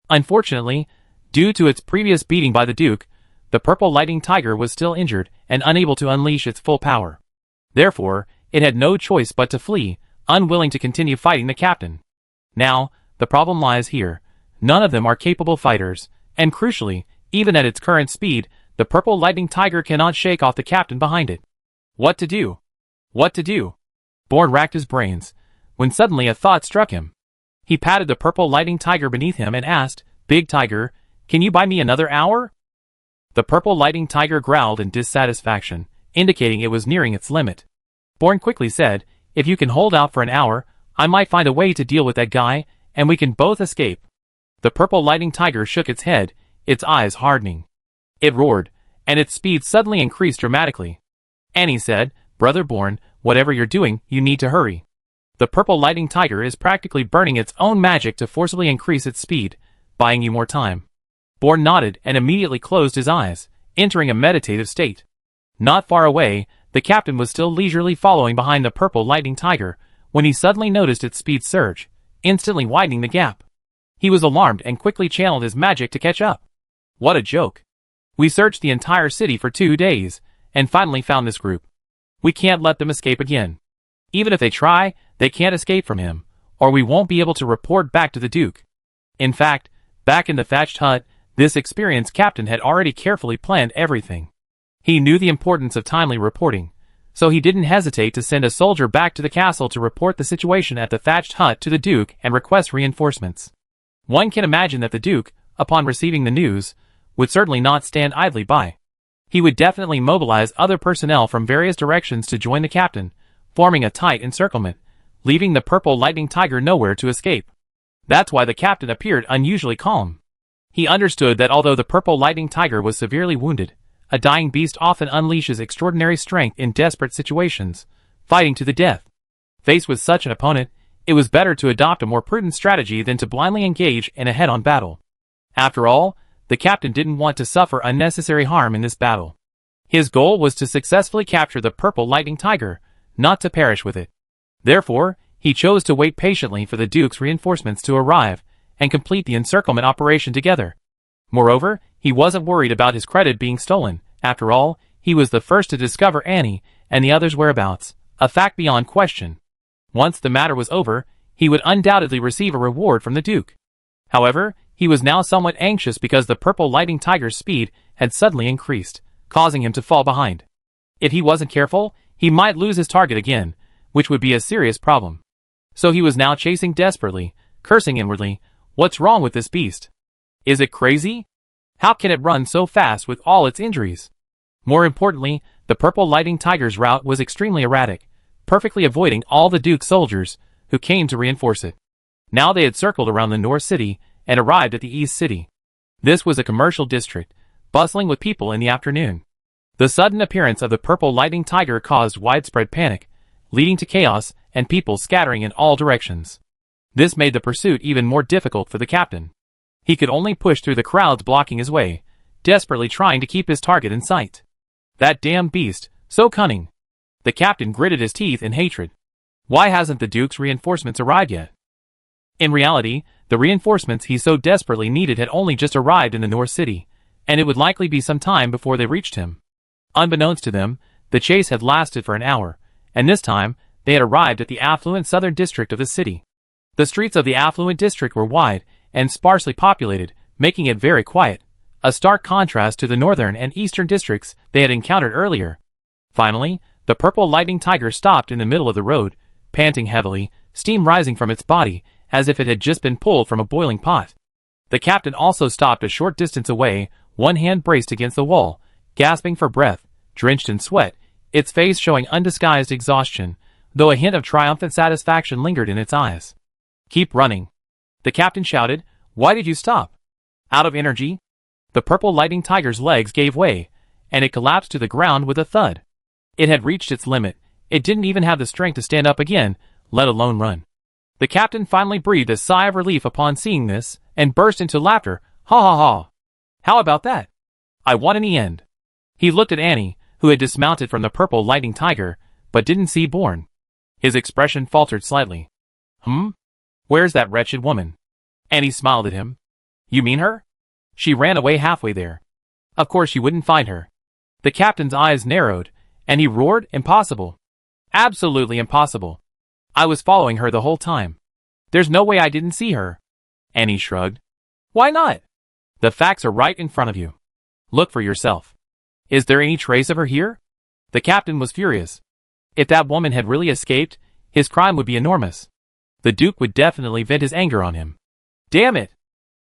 Unfortunately, due to its previous beating by the Duke, the Purple Lightning Tiger was still injured and unable to unleash its full power. Therefore, it had no choice but to flee, unwilling to continue fighting the captain. Now, the problem lies here. None of them are capable fighters, and crucially, even at its current speed, the Purple Lightning Tiger cannot shake off the captain behind it. What to do? What to do? Bourne racked his brains, when suddenly a thought struck him. He patted the Purple Lightning Tiger beneath him and asked, "Big Tiger, can you buy me another hour?" The Purple Lightning Tiger growled in dissatisfaction, indicating it was nearing its limit. Bourne quickly said, "If you can hold out for an hour, I might find a way to deal with that guy, and we can both escape." The Purple Lightning Tiger shook its head, its eyes hardening. It roared, and its speed suddenly increased dramatically. Annie said, "Brother Bourne, whatever you're doing, you need to hurry. The Purple Lightning Tiger is practically burning its own magic to forcibly increase its speed, buying you more time." Bourne nodded and immediately closed his eyes, entering a meditative state. Not far away, the captain was still leisurely following behind the Purple Lightning Tiger, when he suddenly noticed its speed surge, instantly widening the gap. He was alarmed and quickly channeled his magic to catch up. What a joke. We searched the entire city for 2 days, and finally found this group. We can't let them escape again. Even if they try, they can't escape from him, or we won't be able to report back to the Duke. In fact, back in the thatched hut, this experienced captain had already carefully planned everything. He knew the importance of timely reporting, so he didn't hesitate to send a soldier back to the castle to report the situation at the thatched hut to the Duke and request reinforcements. One can imagine that the Duke, upon receiving the news, would certainly not stand idly by. He would definitely mobilize other personnel from various directions to join the captain, forming a tight encirclement, leaving the Purple Lightning Tiger nowhere to escape. That's why the captain appeared unusually calm. He understood that although the Purple Lightning Tiger was severely wounded, a dying beast often unleashes extraordinary strength in desperate situations, fighting to the death. Faced with such an opponent, it was better to adopt a more prudent strategy than to blindly engage in a head-on battle. After all, the captain didn't want to suffer unnecessary harm in this battle. His goal was to successfully capture the Purple Lightning Tiger, not to perish with it. Therefore, he chose to wait patiently for the Duke's reinforcements to arrive and complete the encirclement operation together. Moreover, he wasn't worried about his credit being stolen. After all, he was the first to discover Annie and the others' whereabouts, a fact beyond question. Once the matter was over, he would undoubtedly receive a reward from the Duke. However, he was now somewhat anxious because the Purple Lightning Tiger's speed had suddenly increased, causing him to fall behind. If he wasn't careful, he might lose his target again, which would be a serious problem. So he was now chasing desperately, cursing inwardly, "What's wrong with this beast? Is it crazy? How can it run so fast with all its injuries?" More importantly, the Purple Lightning Tiger's route was extremely erratic, perfectly avoiding all the Duke's soldiers, who came to reinforce it. Now they had circled around the North City, and arrived at the East City. This was a commercial district, bustling with people in the afternoon. The sudden appearance of the Purple Lightning Tiger caused widespread panic, leading to chaos and people scattering in all directions. This made the pursuit even more difficult for the captain. He could only push through the crowds blocking his way, desperately trying to keep his target in sight. That damn beast, so cunning. The captain gritted his teeth in hatred. Why hasn't the Duke's reinforcements arrived yet? In reality, the reinforcements he so desperately needed had only just arrived in the North City, and it would likely be some time before they reached him. Unbeknownst to them, the chase had lasted for an hour, and this time, they had arrived at the affluent southern district of the city. The streets of the affluent district were wide and sparsely populated, making it very quiet, a stark contrast to the northern and eastern districts they had encountered earlier. Finally, the Purple Lightning Tiger stopped in the middle of the road, panting heavily, steam rising from its body, as if it had just been pulled from a boiling pot. The captain also stopped a short distance away, One hand braced against the wall, gasping for breath, drenched in sweat, its face showing undisguised exhaustion, though a hint of triumphant satisfaction lingered in its eyes. "Keep running," the captain shouted. "Why did you stop?" "Out of energy." The purple lightning tiger's legs gave way, and it collapsed to the ground with a thud. It had reached its limit. It didn't even have the strength to stand up again, let alone run. The captain finally breathed a sigh of relief upon seeing this, and burst into laughter. "Ha ha ha! How about that? I won in the end." He looked at Annie, who had dismounted from the purple lightning tiger, but didn't see Bourne. His expression faltered slightly. Where's that wretched woman?" Annie smiled at him. "You mean her? She ran away halfway there. Of course you wouldn't find her." The captain's eyes narrowed, and he roared, "Impossible. Absolutely impossible. I was following her the whole time. There's no way I didn't see her." Annie shrugged. "Why not? The facts are right in front of you. Look for yourself. Is there any trace of her here?" The captain was furious. If that woman had really escaped, his crime would be enormous. The Duke would definitely vent his anger on him. "Damn it!"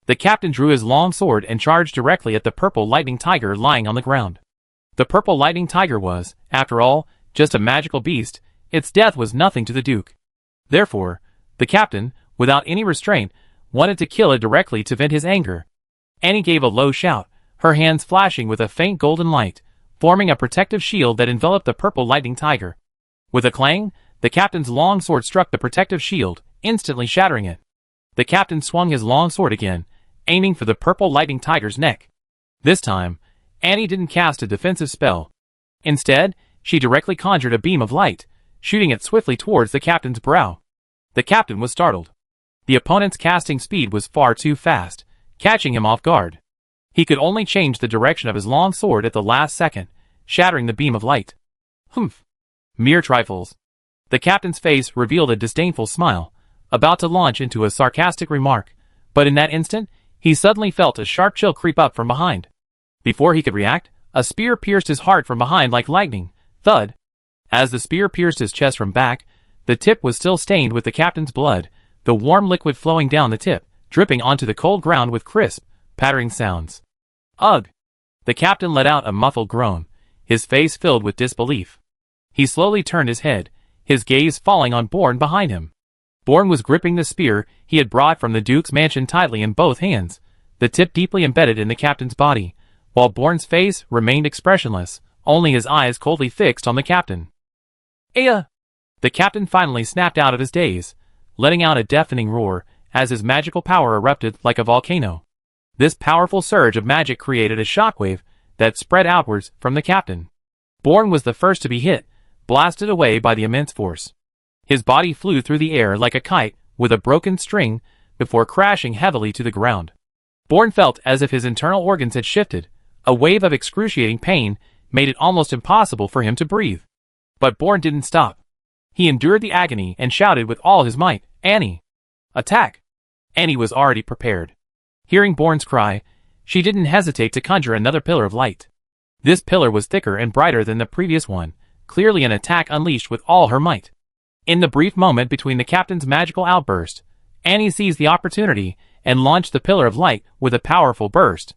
The captain drew his long sword and charged directly at the purple lightning tiger lying on the ground. The purple lightning tiger was, after all, just a magical beast. Its death was nothing to the Duke. Therefore, the captain, without any restraint, wanted to kill it directly to vent his anger. Annie gave a low shout, her hands flashing with a faint golden light, forming a protective shield that enveloped the purple lightning tiger. With a clang, the captain's long sword struck the protective shield, instantly shattering it. The captain swung his long sword again, aiming for the purple lightning tiger's neck. This time, Annie didn't cast a defensive spell. Instead, she directly conjured a beam of light, shooting it swiftly towards the captain's brow. The captain was startled. The opponent's casting speed was far too fast, catching him off guard. He could only change the direction of his long sword at the last second, shattering the beam of light. "Humph. Mere trifles." The captain's face revealed a disdainful smile, about to launch into a sarcastic remark, but in that instant, he suddenly felt a sharp chill creep up from behind. Before he could react, a spear pierced his heart from behind like lightning. Thud. As the spear pierced his chest from back, the tip was still stained with the captain's blood, the warm liquid flowing down the tip, dripping onto the cold ground with crisp, pattering sounds. "Ugh!" The captain let out a muffled groan, his face filled with disbelief. He slowly turned his head, his gaze falling on Bourne behind him. Bourne was gripping the spear he had brought from the Duke's mansion tightly in both hands, the tip deeply embedded in the captain's body, while Bourne's face remained expressionless, only his eyes coldly fixed on the captain. "Aya!" The captain finally snapped out of his daze, letting out a deafening roar as his magical power erupted like a volcano. This powerful surge of magic created a shockwave that spread outwards from the captain. Bourne was the first to be hit, blasted away by the immense force. His body flew through the air like a kite with a broken string before crashing heavily to the ground. Bourne felt as if his internal organs had shifted. A wave of excruciating pain made it almost impossible for him to breathe. But Bourne didn't stop. He endured the agony and shouted with all his might, "Annie! Attack!" Annie was already prepared. Hearing Bourne's cry, she didn't hesitate to conjure another pillar of light. This pillar was thicker and brighter than the previous one, clearly an attack unleashed with all her might. In the brief moment between the captain's magical outburst, Annie seized the opportunity and launched the pillar of light with a powerful burst.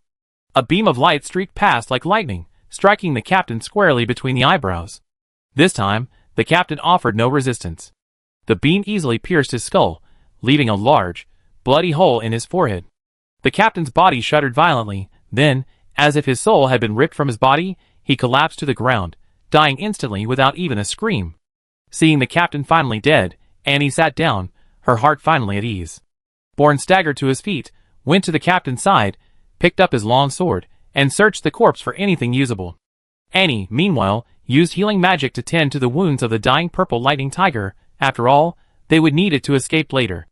A beam of light streaked past like lightning, striking the captain squarely between the eyebrows. This time, the captain offered no resistance. The beam easily pierced his skull, leaving a large, bloody hole in his forehead. The captain's body shuddered violently, then, as if his soul had been ripped from his body, he collapsed to the ground, dying instantly without even a scream. Seeing the captain finally dead, Annie sat down, her heart finally at ease. Bourne staggered to his feet, went to the captain's side, picked up his long sword, and searched the corpse for anything usable. Annie, meanwhile, used healing magic to tend to the wounds of the dying purple lightning tiger. After all, they would need it to escape later.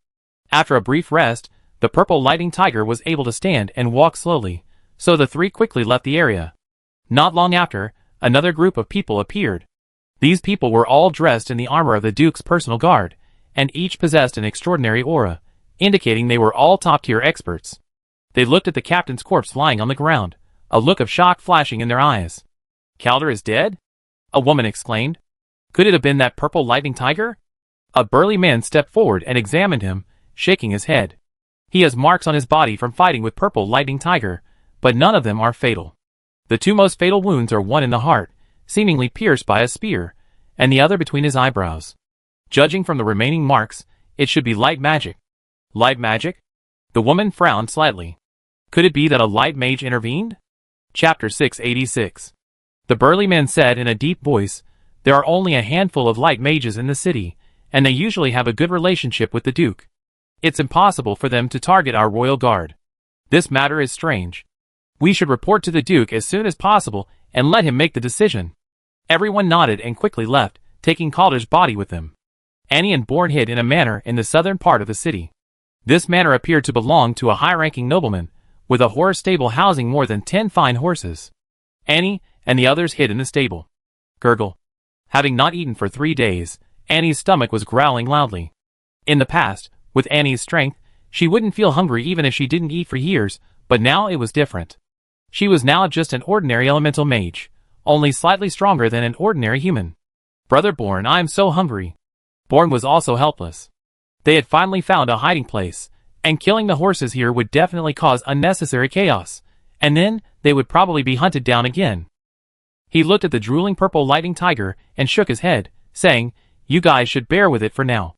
After a brief rest, the purple lightning tiger was able to stand and walk slowly, so the three quickly left the area. Not long after, another group of people appeared. These people were all dressed in the armor of the Duke's personal guard, and each possessed an extraordinary aura, indicating they were all top-tier experts. They looked at the captain's corpse lying on the ground, a look of shock flashing in their eyes. "Calder is dead?" a woman exclaimed. "Could it have been that purple lightning tiger?" A burly man stepped forward and examined him, shaking his head. "He has marks on his body from fighting with purple lightning tiger, but none of them are fatal. The two most fatal wounds are one in the heart, seemingly pierced by a spear, and the other between his eyebrows. Judging from the remaining marks, it should be light magic. Light magic? The woman frowned slightly. Could it be that a light mage intervened? Chapter 686. The burly man said in a deep voice, "There are only a handful of light mages in the city, and they usually have a good relationship with the Duke. It's impossible for them to target our royal guard. This matter is strange. We should report to the Duke as soon as possible and let him make the decision." Everyone nodded and quickly left, taking Calder's body with them. Annie and Bourne hid in a manor in the southern part of the city. This manor appeared to belong to a high-ranking nobleman, with a horse stable housing more than 10 fine horses. Annie and the others hid in the stable. Gurgle. Having not eaten for 3 days, Annie's stomach was growling loudly. In the past, with Annie's strength, she wouldn't feel hungry even if she didn't eat for years, but now it was different. She was now just an ordinary elemental mage, only slightly stronger than an ordinary human. "Brother Bourne, I am so hungry." Bourne was also helpless. They had finally found a hiding place, and killing the horses here would definitely cause unnecessary chaos, and then they would probably be hunted down again. He looked at the drooling purple lightning tiger and shook his head, saying, "You guys should bear with it for now.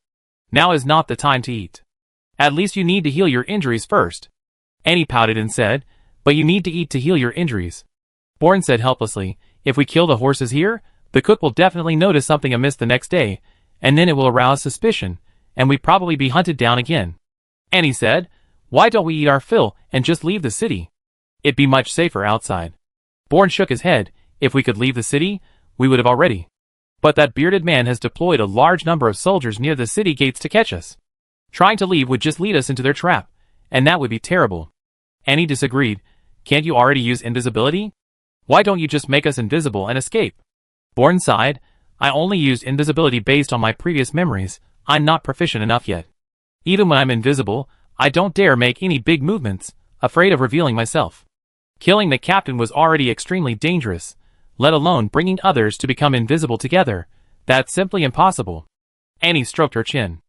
Now is not the time to eat. At least you need to heal your injuries first." Annie pouted and said, "But you need to eat to heal your injuries." Bourne said helplessly, "If we kill the horses here, the cook will definitely notice something amiss the next day, and then it will arouse suspicion, and we'd probably be hunted down again." Annie said, "Why don't we eat our fill and just leave the city? It'd be much safer outside." Bourne shook his head. "If we could leave the city, we would have already. But that bearded man has deployed a large number of soldiers near the city gates to catch us. Trying to leave would just lead us into their trap, and that would be terrible." Annie disagreed. "Can't you already use invisibility? Why don't you just make us invisible and escape?" Bourne sighed. "I only used invisibility based on my previous memories. I'm not proficient enough yet. Even when I'm invisible, I don't dare make any big movements, afraid of revealing myself. Killing the captain was already extremely dangerous, let alone bringing others to become invisible together. That's simply impossible." Annie stroked her chin.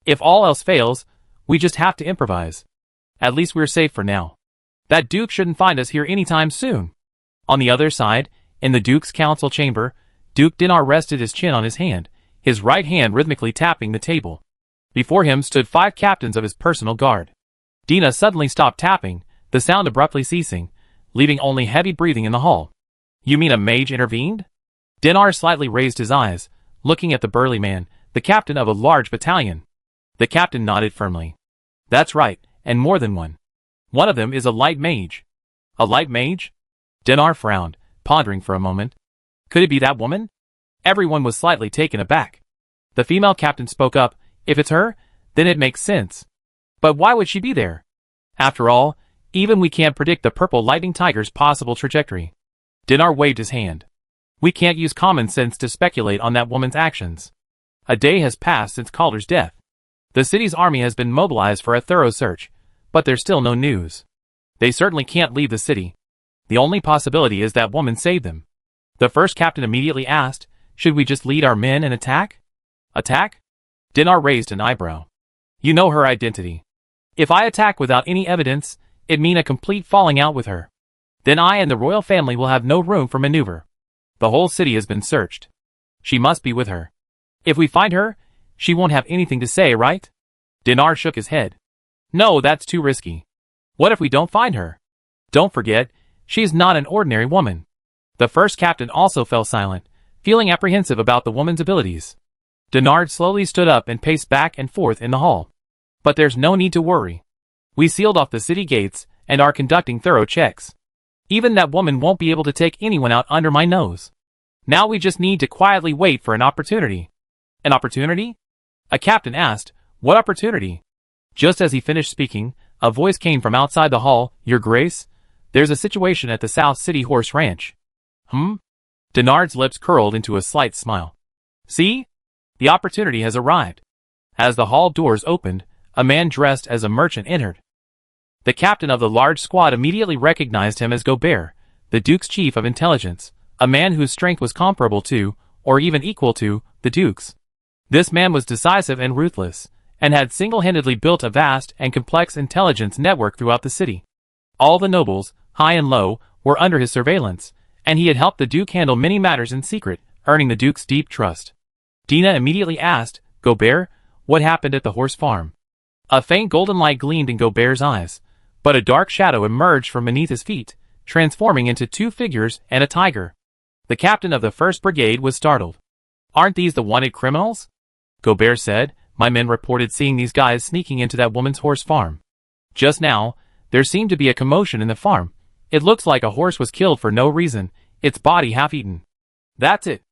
If all else fails, we just have to improvise. At least we're safe for now. That Duke shouldn't find us here anytime soon." On the other side, in the Duke's council chamber, Duke Dinar rested his chin on his hand, his right hand rhythmically tapping the table. Before him stood 5 captains of his personal guard. Dina suddenly stopped tapping, the sound abruptly ceasing, leaving only heavy breathing in the hall. "You mean a mage intervened?" Dinar slightly raised his eyes, looking at the burly man, the captain of a large battalion. The captain nodded firmly. "That's right, and more than one. One of them is a light mage." "A light mage?" Dinar frowned, pondering for a moment. Could it be that woman? Everyone was slightly taken aback. The female captain spoke up. "If it's her, then it makes sense. But why would she be there? After all, even we can't predict the purple lightning tiger's possible trajectory." Dinar waved his hand. "We can't use common sense to speculate on that woman's actions. A day has passed since Calder's death. The city's army has been mobilized for a thorough search, but there's still no news. They certainly can't leave the city. The only possibility is that woman saved them." The first captain immediately asked, "Should we just lead our men and attack?" "Attack?" Dinar raised an eyebrow. "You know her identity. If I attack without any evidence, it'd mean a complete falling out with her. Then I and the royal family will have no room for maneuver. The whole city has been searched. She must be with her. If we find her, she won't have anything to say, right?" Dinar shook his head. "No, that's too risky. What if we don't find her? Don't forget, she's not an ordinary woman." The first captain also fell silent, feeling apprehensive about the woman's abilities. Dinar slowly stood up and paced back and forth in the hall. "But there's no need to worry. We sealed off the city gates and are conducting thorough checks. Even that woman won't be able to take anyone out under my nose. Now we just need to quietly wait for an opportunity." "An opportunity?" a captain asked. "What opportunity?" Just as he finished speaking, a voice came from outside the hall. "Your Grace, there's a situation at the South City Horse Ranch." Dinard's lips curled into a slight smile. "See? The opportunity has arrived." As the hall doors opened, a man dressed as a merchant entered. The captain of the large squad immediately recognized him as Gobert, the Duke's chief of intelligence, a man whose strength was comparable to, or even equal to, the Duke's. This man was decisive and ruthless, and had single-handedly built a vast and complex intelligence network throughout the city. All the nobles, high and low, were under his surveillance, and he had helped the Duke handle many matters in secret, earning the Duke's deep trust. Dina immediately asked, "Gobert, what happened at the horse farm?" A faint golden light gleamed in Gobert's eyes, but a dark shadow emerged from beneath his feet, transforming into two figures and a tiger. The captain of the 1st Brigade was startled. "Aren't these the wanted criminals?" Gobert said. "My men reported seeing these guys sneaking into that woman's horse farm. Just now, there seemed to be a commotion in the farm. It looks like a horse was killed for no reason, its body half-eaten." "That's it,"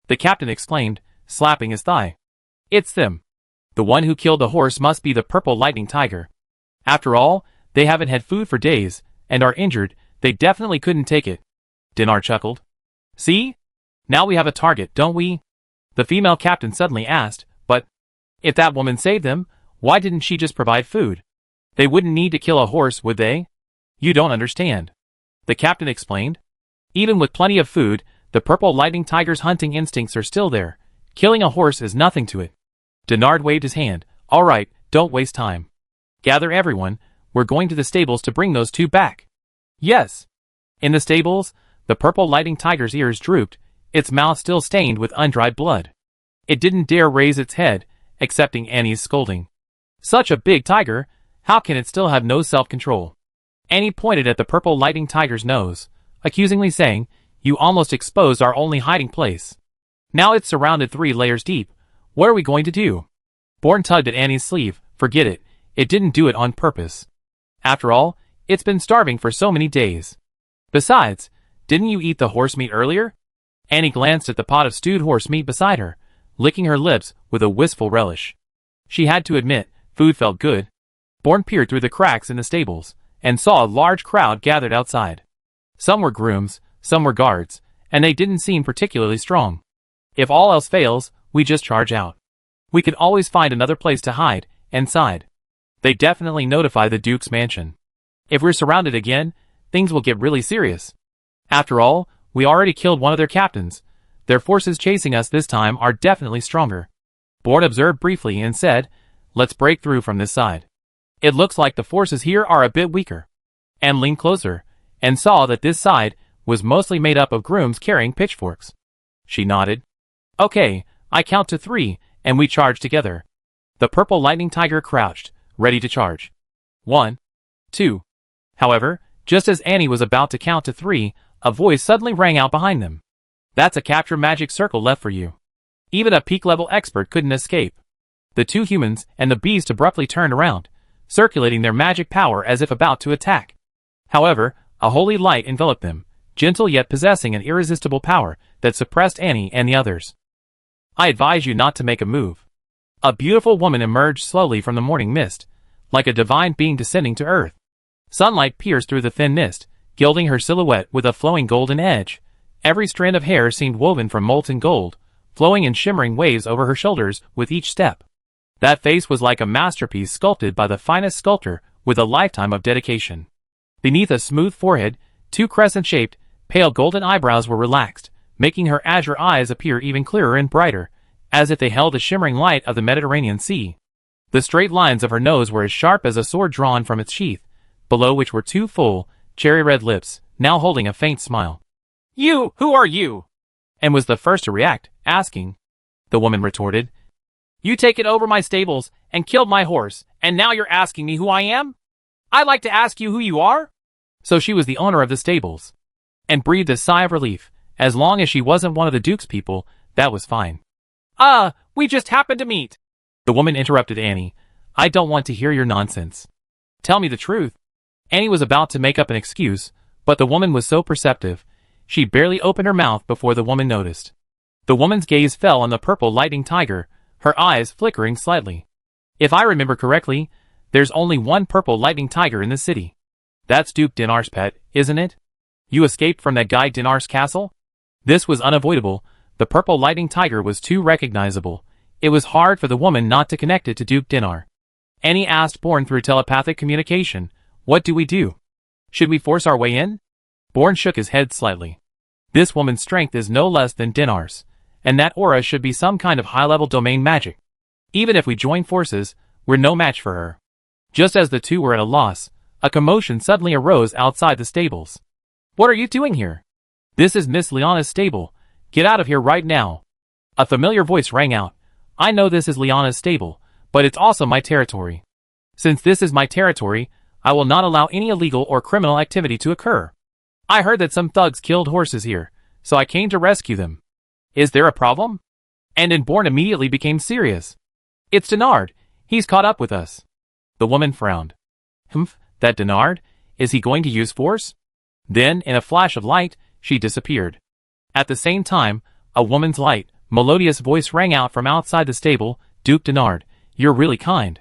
the captain exclaimed, slapping his thigh. "It's them. The one who killed the horse must be the Purple Lightning Tiger. After all, they haven't had food for days, and are injured. They definitely couldn't take it." Dinar chuckled. "See? Now we have a target, don't we?" The female captain suddenly asked, "But if that woman saved them, why didn't she just provide food? They wouldn't need to kill a horse, would they?" "You don't understand," the captain explained. "Even with plenty of food, the Purple Lightning Tiger's hunting instincts are still there. Killing a horse is nothing to it." Denard waved his hand. "All right, don't waste time. Gather everyone, we're going to the stables to bring those two back." "Yes." In the stables, the Purple Lightning Tiger's ears drooped, its mouth still stained with undried blood. It didn't dare raise its head, accepting Annie's scolding. Such a big tiger, how can it still have no self-control? Annie pointed at the Purple Lightning Tiger's nose, accusingly saying, "You almost exposed our only hiding place. Now it's surrounded 3 layers deep. What are we going to do?" Bourne tugged at Annie's sleeve. "Forget it. It didn't do it on purpose. After all, it's been starving for so many days. Besides, didn't you eat the horse meat earlier?" Annie glanced at the pot of stewed horse meat beside her, licking her lips with a wistful relish. She had to admit, food felt good. Bourne peered through the cracks in the stables, and saw a large crowd gathered outside. Some were grooms, some were guards, and they didn't seem particularly strong. "If all else fails, we just charge out. We could always find another place to hide," and sighed. "They definitely notify the Duke's mansion. If we're surrounded again, things will get really serious. After all, we already killed one of their captains. Their forces chasing us this time are definitely stronger." Bourne observed briefly and said, "Let's break through from this side. It looks like the forces here are a bit weaker." And leaned closer, and saw that this side was mostly made up of grooms carrying pitchforks. She nodded. "Okay, I count to 3, and we charge together." The Purple Lightning Tiger crouched, ready to charge. 1, 2. However, just as Annie was about to count to 3, a voice suddenly rang out behind them. "That's a capture magic circle left for you." Even a peak-level expert couldn't escape. The 2 humans and the beast abruptly turned around, circulating their magic power as if about to attack. However, a holy light enveloped them, gentle yet possessing an irresistible power that suppressed Annie and the others. "I advise you not to make a move." A beautiful woman emerged slowly from the morning mist, like a divine being descending to earth. Sunlight pierced through the thin mist, gilding her silhouette with a flowing golden edge. Every strand of hair seemed woven from molten gold, flowing in shimmering waves over her shoulders with each step. That face was like a masterpiece sculpted by the finest sculptor with a lifetime of dedication. Beneath a smooth forehead, 2 crescent-shaped, pale golden eyebrows were relaxed, making her azure eyes appear even clearer and brighter, as if they held the shimmering light of the Mediterranean Sea. The straight lines of her nose were as sharp as a sword drawn from its sheath, below which were 2 full, cherry-red lips, now holding a faint smile. Who are you?" and was the first to react, asking. The woman retorted, "You take it over my stables and killed my horse, and now you're asking me who I am? I'd like to ask you who you are?" So she was the owner of the stables. And breathed a sigh of relief. As long as she wasn't one of the Duke's people, that was fine. We just happened to meet." The woman interrupted Annie. "I don't want to hear your nonsense. Tell me the truth." Annie was about to make up an excuse, but the woman was so perceptive, she barely opened her mouth before the woman noticed. The woman's gaze fell on the Purple Lightning Tiger, her eyes flickering slightly. "If I remember correctly, there's only one Purple Lightning Tiger in the city. That's Duke Dinar's pet, isn't it? You escaped from that guy Dinar's castle?" This was unavoidable. The Purple Lightning Tiger was too recognizable. It was hard for the woman not to connect it to Duke Dinar. Annie asked Bourne through telepathic communication, "What do we do? Should we force our way in?" Bourne shook his head slightly. "This woman's strength is no less than Dinar's, and that aura should be some kind of high-level domain magic. Even if we join forces, we're no match for her." Just as the two were at a loss, A commotion suddenly arose outside the stables. "What are you doing here?" "This is Miss Liana's stable. Get out of here right now." A familiar voice rang out. "I know this is Liana's stable, but it's also my territory. Since this is my territory, I will not allow any illegal or criminal activity to occur. I heard that some thugs killed horses here, so I came to rescue them. Is there a problem?" And Bourne immediately became serious. "It's Denard. He's caught up with us." The woman frowned. "Humph, that Denard? Is he going to use force?" Then, in a flash of light, she disappeared. At the same time, a woman's light, melodious voice rang out from outside the stable. "Duke Denard, you're really kind."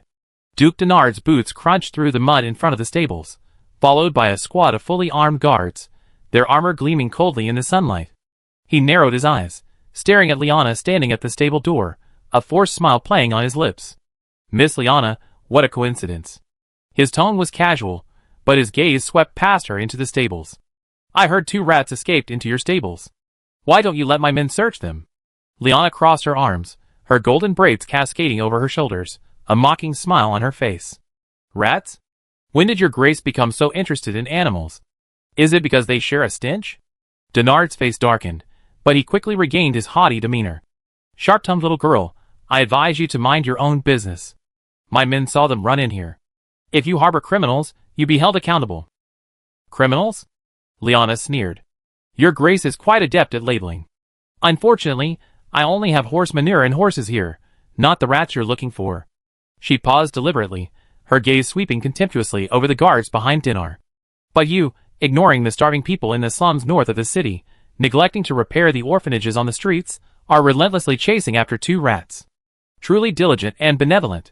Duke Denard's boots crunched through the mud in front of the stables, followed by a squad of fully armed guards, their armor gleaming coldly in the sunlight. He narrowed his eyes, staring at Liana standing at the stable door, a forced smile playing on his lips. "Miss Liana, what a coincidence." His tone was casual, but his gaze swept past her into the stables. "I heard 2 rats escaped into your stables. Why don't you let my men search them?" Liana crossed her arms, her golden braids cascading over her shoulders, a mocking smile on her face. "Rats? When did your grace become so interested in animals? Is it because they share a stench?" Denard's face darkened, but he quickly regained his haughty demeanor. "Sharp-tongued little girl, I advise you to mind your own business. My men saw them run in here. If you harbor criminals, you be held accountable." "Criminals?" Liana sneered. "Your grace is quite adept at labeling. Unfortunately, I only have horse manure and horses here, not the rats you're looking for." She paused deliberately, her gaze sweeping contemptuously over the guards behind Denard. "But you, ignoring the starving people in the slums north of the city, neglecting to repair the orphanages on the streets, are relentlessly chasing after 2 rats. Truly diligent and benevolent."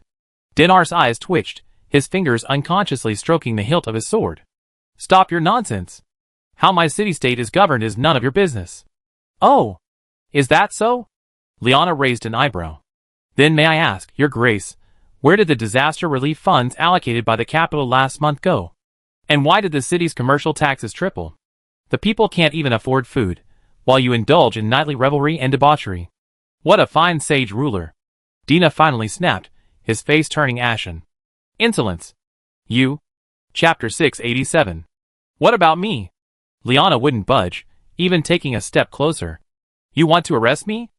Denard's eyes twitched, his fingers unconsciously stroking the hilt of his sword. "Stop your nonsense. How my city-state is governed is none of your business." "Oh, is that so?" Liana raised an eyebrow. "Then may I ask, your grace, where did the disaster relief funds allocated by the capital last month go? And why did the city's commercial taxes triple? The people can't even afford food, while you indulge in nightly revelry and debauchery. What a fine sage ruler." Dina finally snapped, his face turning ashen. "Insolence. You?" Chapter 687. "What about me?" Liana wouldn't budge, even taking a step closer. "You want to arrest me?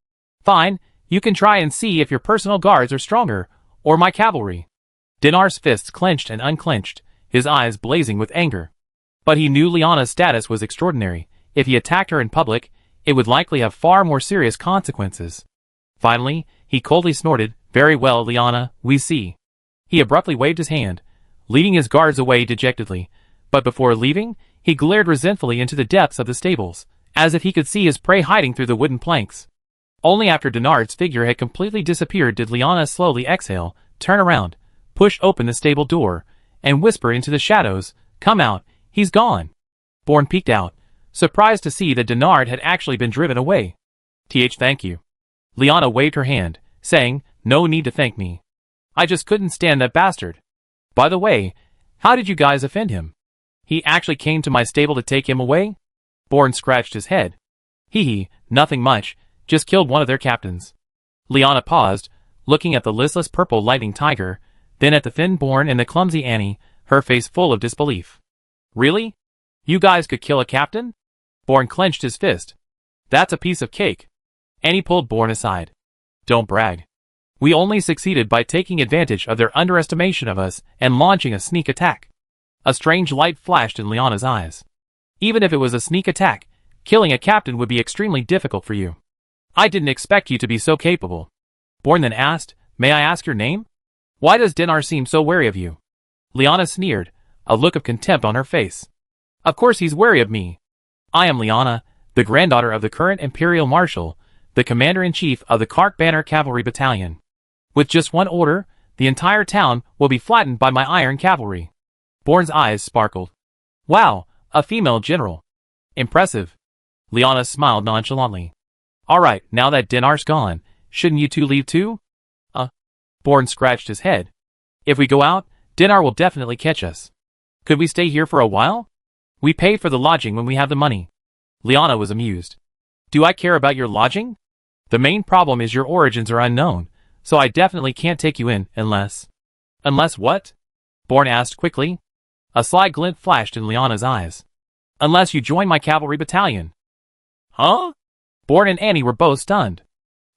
Fine, you can try and see if your personal guards are stronger, or my cavalry." Denard's fists clenched and unclenched, his eyes blazing with anger. But he knew Liana's status was extraordinary. If he attacked her in public, it would likely have far more serious consequences. Finally, he coldly snorted, "Very well, Liana, we see." He abruptly waved his hand, leading his guards away dejectedly, but before leaving, he glared resentfully into the depths of the stables, as if he could see his prey hiding through the wooden planks. Only after Denard's figure had completely disappeared did Liana slowly exhale, turn around, push open the stable door, and whisper into the shadows, "Come out, he's gone." Bourne peeked out, surprised to see that Denard had actually been driven away. Thank you." Liana waved her hand, saying, "No need to thank me. I just couldn't stand that bastard. By the way, how did you guys offend him? He actually came to my stable to take him away?" Bourne scratched his head. Hee, nothing much, just killed one of their captains." Liana paused, looking at the listless purple lightning tiger, then at the thin Bourne and the clumsy Annie, her face full of disbelief. "Really? You guys could kill a captain?" Bourne clenched his fist. "That's a piece of cake." Annie pulled Bourne aside. "Don't brag. We only succeeded by taking advantage of their underestimation of us and launching a sneak attack." A strange light flashed in Liana's eyes. "Even if it was a sneak attack, killing a captain would be extremely difficult for you. I didn't expect you to be so capable." Bourne then asked, "May I ask your name? Why does Denard seem so wary of you?" Liana sneered, a look of contempt on her face. "Of course he's wary of me. I am Liana, the granddaughter of the current Imperial Marshal, the Commander-in-Chief of the Kark Banner Cavalry Battalion. With just one order, the entire town will be flattened by my iron cavalry." Bourne's eyes sparkled. "Wow, a female general. Impressive." Liana smiled nonchalantly. "Alright, now that Denard's gone, shouldn't you two leave too?" Bourne scratched his head. "If we go out, Denard will definitely catch us. Could we stay here for a while? We pay for the lodging when we have the money." Liana was amused. "Do I care about your lodging? The main problem is your origins are unknown, so I definitely can't take you in unless..." "Unless what?" Bourne asked quickly. A sly glint flashed in Liana's eyes. Unless you join my cavalry battalion. Huh? Born and Annie were both stunned.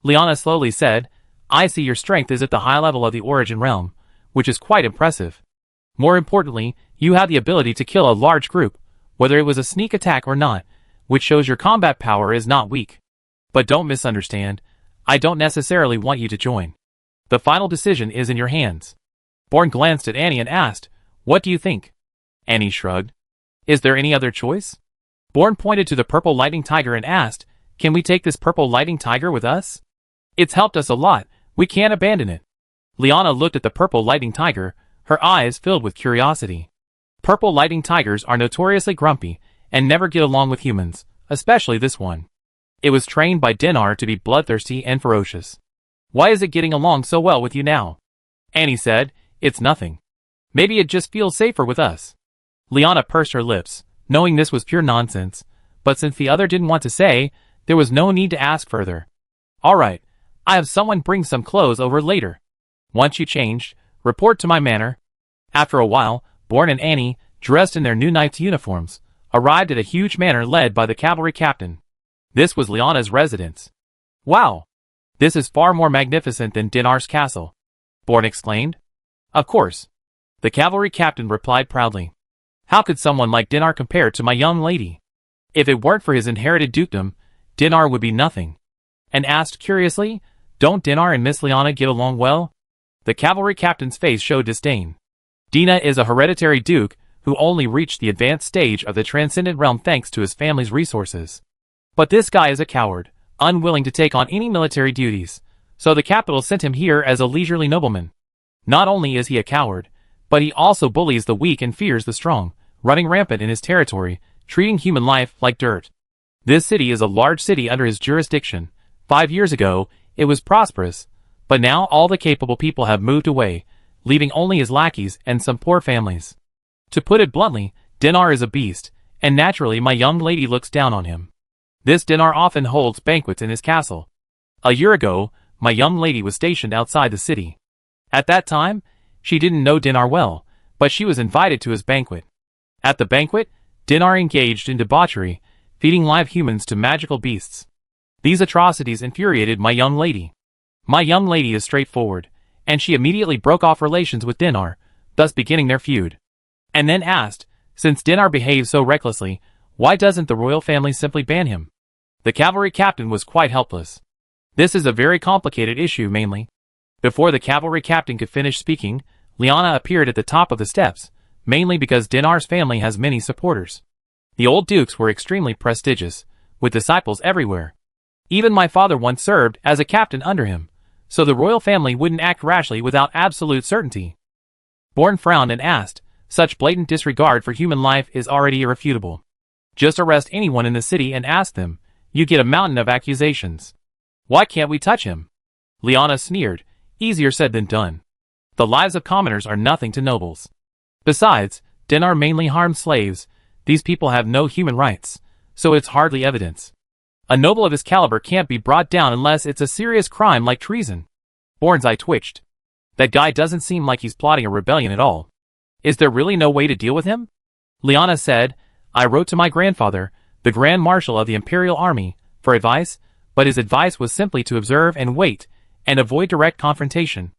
Liana slowly said, I see your strength is at the high level of the Origin Realm, which is quite impressive. More importantly, you have the ability to kill a large group, whether it was a sneak attack or not, which shows your combat power is not weak. But don't misunderstand, I don't necessarily want you to join. The final decision is in your hands. Bourne glanced at Annie and asked, What do you think? Annie shrugged. Is there any other choice? Bourne pointed to the purple lightning tiger and asked, Can we take this purple lightning tiger with us? It's helped us a lot, we can't abandon it. Liana looked at the purple lightning tiger, her eyes filled with curiosity. Purple lightning tigers are notoriously grumpy and never get along with humans, especially this one. It was trained by Dinar to be bloodthirsty and ferocious. Why is it getting along so well with you now? Annie said, It's nothing. Maybe it just feels safer with us. Liana pursed her lips, knowing this was pure nonsense, but since the other didn't want to say, there was no need to ask further. Alright, I have someone bring some clothes over later. Once you changed, report to my manor. After a while, Bourne and Annie, dressed in their new knight's uniforms, arrived at a huge manor led by the cavalry captain. This was Liana's residence. Wow! This is far more magnificent than Dinar's castle, Bourne exclaimed. Of course. The cavalry captain replied proudly. How could someone like Dinar compare to my young lady? If it weren't for his inherited dukedom, Dinar would be nothing. And asked curiously, Don't Dinar and Miss Liana get along well? The cavalry captain's face showed disdain. Dina is a hereditary duke who only reached the advanced stage of the transcendent realm thanks to his family's resources. But this guy is a coward, unwilling to take on any military duties, so the capital sent him here as a leisurely nobleman. Not only is he a coward, but he also bullies the weak and fears the strong, running rampant in his territory, treating human life like dirt. This city is a large city under his jurisdiction. 5 years ago, it was prosperous, but now all the capable people have moved away, leaving only his lackeys and some poor families. To put it bluntly, Dinar is a beast, and naturally my young lady looks down on him. This Dinar often holds banquets in his castle. A year ago, my young lady was stationed outside the city. At that time, she didn't know Dinar well, but she was invited to his banquet. At the banquet, Dinar engaged in debauchery, feeding live humans to magical beasts. These atrocities infuriated my young lady. My young lady is straightforward, and she immediately broke off relations with Dinar, thus beginning their feud. And then asked, since Dinar behaves so recklessly, why doesn't the royal family simply ban him? The cavalry captain was quite helpless. This is a very complicated issue mainly. Before the cavalry captain could finish speaking, Liana appeared at the top of the steps, mainly because Dinar's family has many supporters. The old dukes were extremely prestigious, with disciples everywhere. Even my father once served as a captain under him, so the royal family wouldn't act rashly without absolute certainty. Bourne frowned and asked, such blatant disregard for human life is already irrefutable. Just arrest anyone in the city and ask them, you get a mountain of accusations. Why can't we touch him? Liana sneered, easier said than done. The lives of commoners are nothing to nobles. Besides, Dinar mainly harms slaves. These people have no human rights, so it's hardly evidence. A noble of his caliber can't be brought down unless it's a serious crime like treason. Bourne's eye twitched. That guy doesn't seem like he's plotting a rebellion at all. Is there really no way to deal with him? Liana said, I wrote to my grandfather, the Grand Marshal of the Imperial Army, for advice, but his advice was simply to observe and wait, and avoid direct confrontation.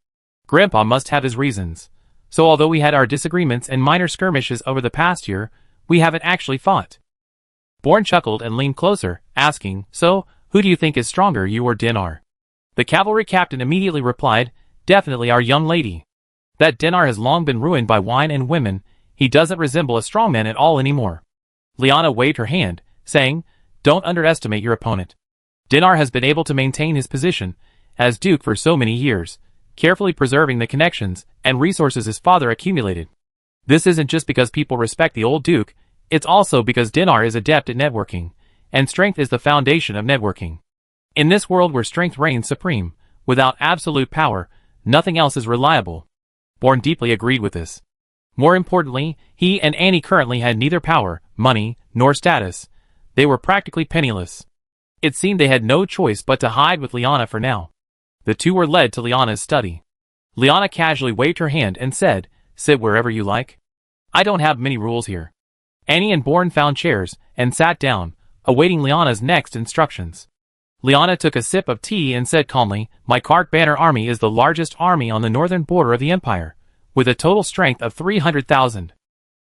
Grandpa must have his reasons. So although we had our disagreements and minor skirmishes over the past year, we haven't actually fought. Bourne chuckled and leaned closer, asking, so, who do you think is stronger, you or Dinar? The cavalry captain immediately replied, definitely our young lady. That Dinar has long been ruined by wine and women, he doesn't resemble a strong man at all anymore. Liana waved her hand, saying, don't underestimate your opponent. Dinar has been able to maintain his position as duke for so many years, carefully preserving the connections and resources his father accumulated. This isn't just because people respect the old duke, it's also because Dinar is adept at networking, and strength is the foundation of networking. In this world where strength reigns supreme, without absolute power, nothing else is reliable. Bourne deeply agreed with this. More importantly, he and Annie currently had neither power, money, nor status. They were practically penniless. It seemed they had no choice but to hide with Liana for now. The two were led to Liana's study. Liana casually waved her hand and said, sit wherever you like. I don't have many rules here. Annie and Bourne found chairs and sat down, awaiting Liana's next instructions. Liana took a sip of tea and said calmly, "My Cart Banner army is the largest army on the northern border of the Empire, with a total strength of 300,000.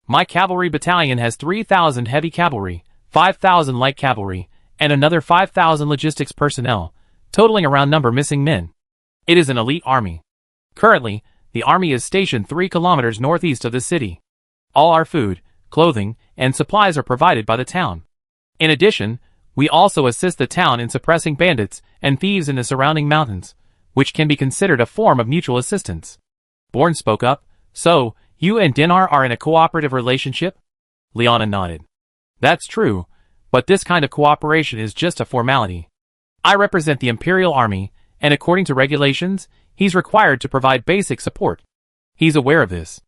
My cavalry battalion has 3,000 heavy cavalry, 5,000 light cavalry, and another 5,000 logistics personnel, totaling around number missing men. It is an elite army. Currently, the army is stationed 3 kilometers northeast of the city. All our food, clothing, and supplies are provided by the town. In addition, we also assist the town in suppressing bandits and thieves in the surrounding mountains, which can be considered a form of mutual assistance." Bourne spoke up, "So, you and Dinar are in a cooperative relationship?" Liana nodded. "That's true, but this kind of cooperation is just a formality. I represent the Imperial Army, and according to regulations, he's required to provide basic support. He's aware of this.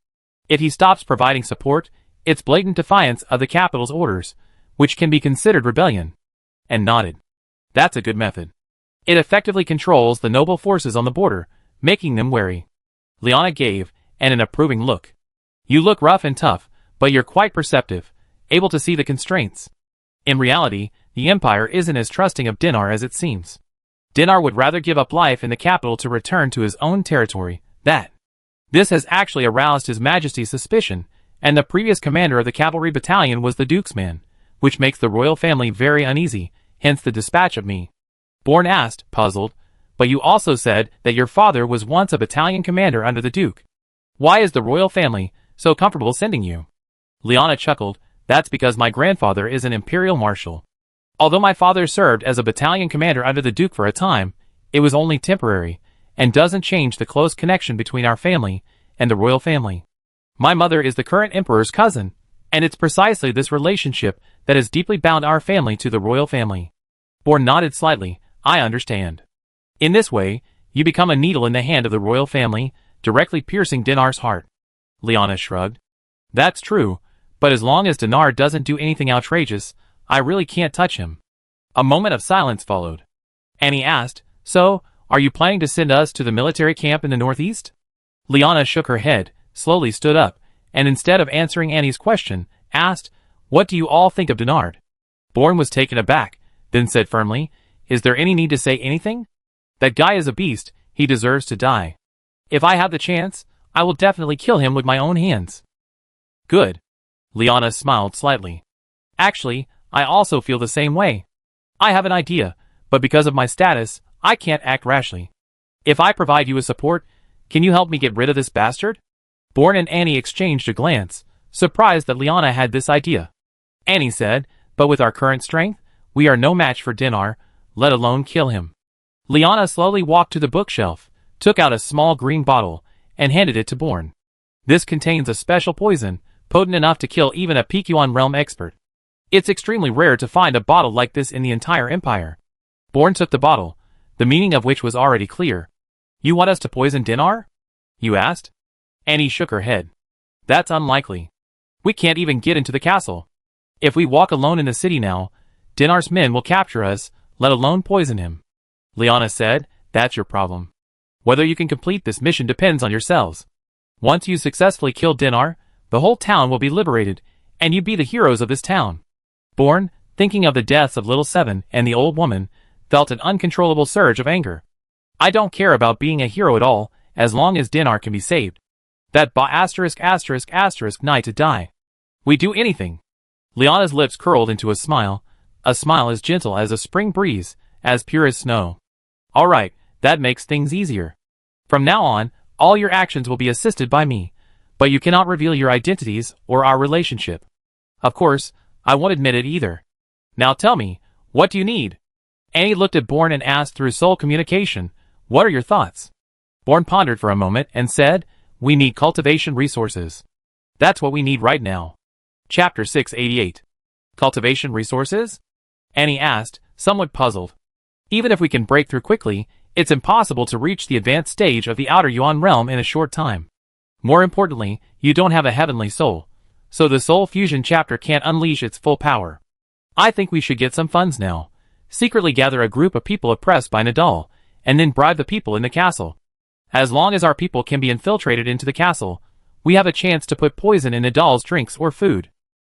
If he stops providing support, it's blatant defiance of the capital's orders, which can be considered rebellion." And nodded. "That's a good method. It effectively controls the noble forces on the border, making them wary." Liana gave an approving look. "You look rough and tough, but you're quite perceptive, able to see the constraints. In reality, the Empire isn't as trusting of Dinar as it seems. Dinar would rather give up life in the capital to return to his own territory. This has actually aroused His Majesty's suspicion, and the previous commander of the cavalry battalion was the Duke's man, which makes the royal family very uneasy, hence the dispatch of me." Bourne asked, puzzled, "But you also said that your father was once a battalion commander under the Duke. Why is the royal family so comfortable sending you?" Liana chuckled, "That's because my grandfather is an imperial marshal. Although my father served as a battalion commander under the Duke for a time, it was only temporary, and doesn't change the close connection between our family and the royal family. My mother is the current emperor's cousin, and it's precisely this relationship that has deeply bound our family to the royal family." Bourne nodded slightly. "I understand. In this way, you become a needle in the hand of the royal family, directly piercing Dinar's heart." Liana shrugged. "That's true, but as long as Dinar doesn't do anything outrageous, I really can't touch him." A moment of silence followed. Annie asked, "So, are you planning to send us to the military camp in the northeast?" Liana shook her head, slowly stood up, and instead of answering Annie's question, asked, "What do you all think of Dinard?" Bourne was taken aback, then said firmly, "Is there any need to say anything? That guy is a beast, he deserves to die. If I have the chance, I will definitely kill him with my own hands." "Good." Liana smiled slightly. "Actually, I also feel the same way. I have an idea, but because of my status, I can't act rashly. If I provide you with support, can you help me get rid of this bastard?" Bourne and Annie exchanged a glance, surprised that Liana had this idea. Annie said, "But with our current strength, we are no match for Dinar, let alone kill him." Liana slowly walked to the bookshelf, took out a small green bottle, and handed it to Bourne. "This contains a special poison, potent enough to kill even a PQ1 realm expert. It's extremely rare to find a bottle like this in the entire Empire." Bourne took the bottle, the meaning of which was already clear. "You want us to poison Dinar?" "You asked?" Annie shook her head. "That's unlikely. We can't even get into the castle. If we walk alone in the city now, Dinar's men will capture us, let alone poison him." Liana said, "That's your problem. Whether you can complete this mission depends on yourselves. Once you successfully kill Dinar, the whole town will be liberated, and you'd be the heroes of this town." Bourne, thinking of the deaths of Little Seven and the old woman, felt an uncontrollable surge of anger. "I don't care about being a hero at all, as long as Dinar can be saved. That night to die. We do anything." Liana's lips curled into a smile as gentle as a spring breeze, as pure as snow. "All right, that makes things easier. From now on, all your actions will be assisted by me, but you cannot reveal your identities or our relationship. Of course, I won't admit it either. Now tell me, what do you need?" Annie looked at Bourne and asked through soul communication, "What are your thoughts?" Bourne pondered for a moment and said, "We need cultivation resources. That's what we need right now." Chapter 688. Cultivation resources? Annie asked, somewhat puzzled. "Even if we can break through quickly, it's impossible to reach the advanced stage of the Outer Yuan realm in a short time. More importantly, you don't have a heavenly soul, so the soul fusion chapter can't unleash its full power. I think we should get some funds now, secretly gather a group of people oppressed by Nadal, and then bribe the people in the castle. As long as our people can be infiltrated into the castle, We have a chance to put poison in Nadal's drinks or food.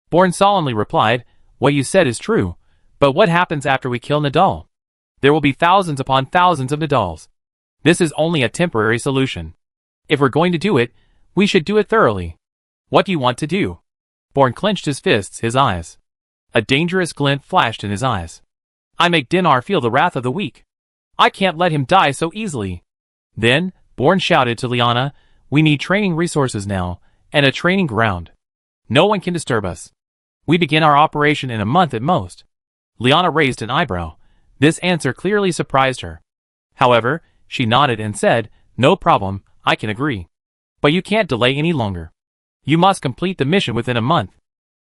Bourne solemnly replied, what you said is true, but what happens after we kill Nadal? There will be thousands upon thousands of Nadals. This is only a temporary solution. If we're going to do it, we should do it thoroughly. What do you want to do? Bourne clenched his fists, his eyes. A dangerous glint flashed in his eyes. I make Dinar feel the wrath of the weak. I can't let him die so easily. Then, Bourne shouted to Liana, we need training resources now, and a training ground. No one can disturb us. We begin our operation in a month at most. Liana raised an eyebrow. This answer clearly surprised her. However, she nodded and said, no problem, I can agree. But you can't delay any longer. You must complete the mission within a month.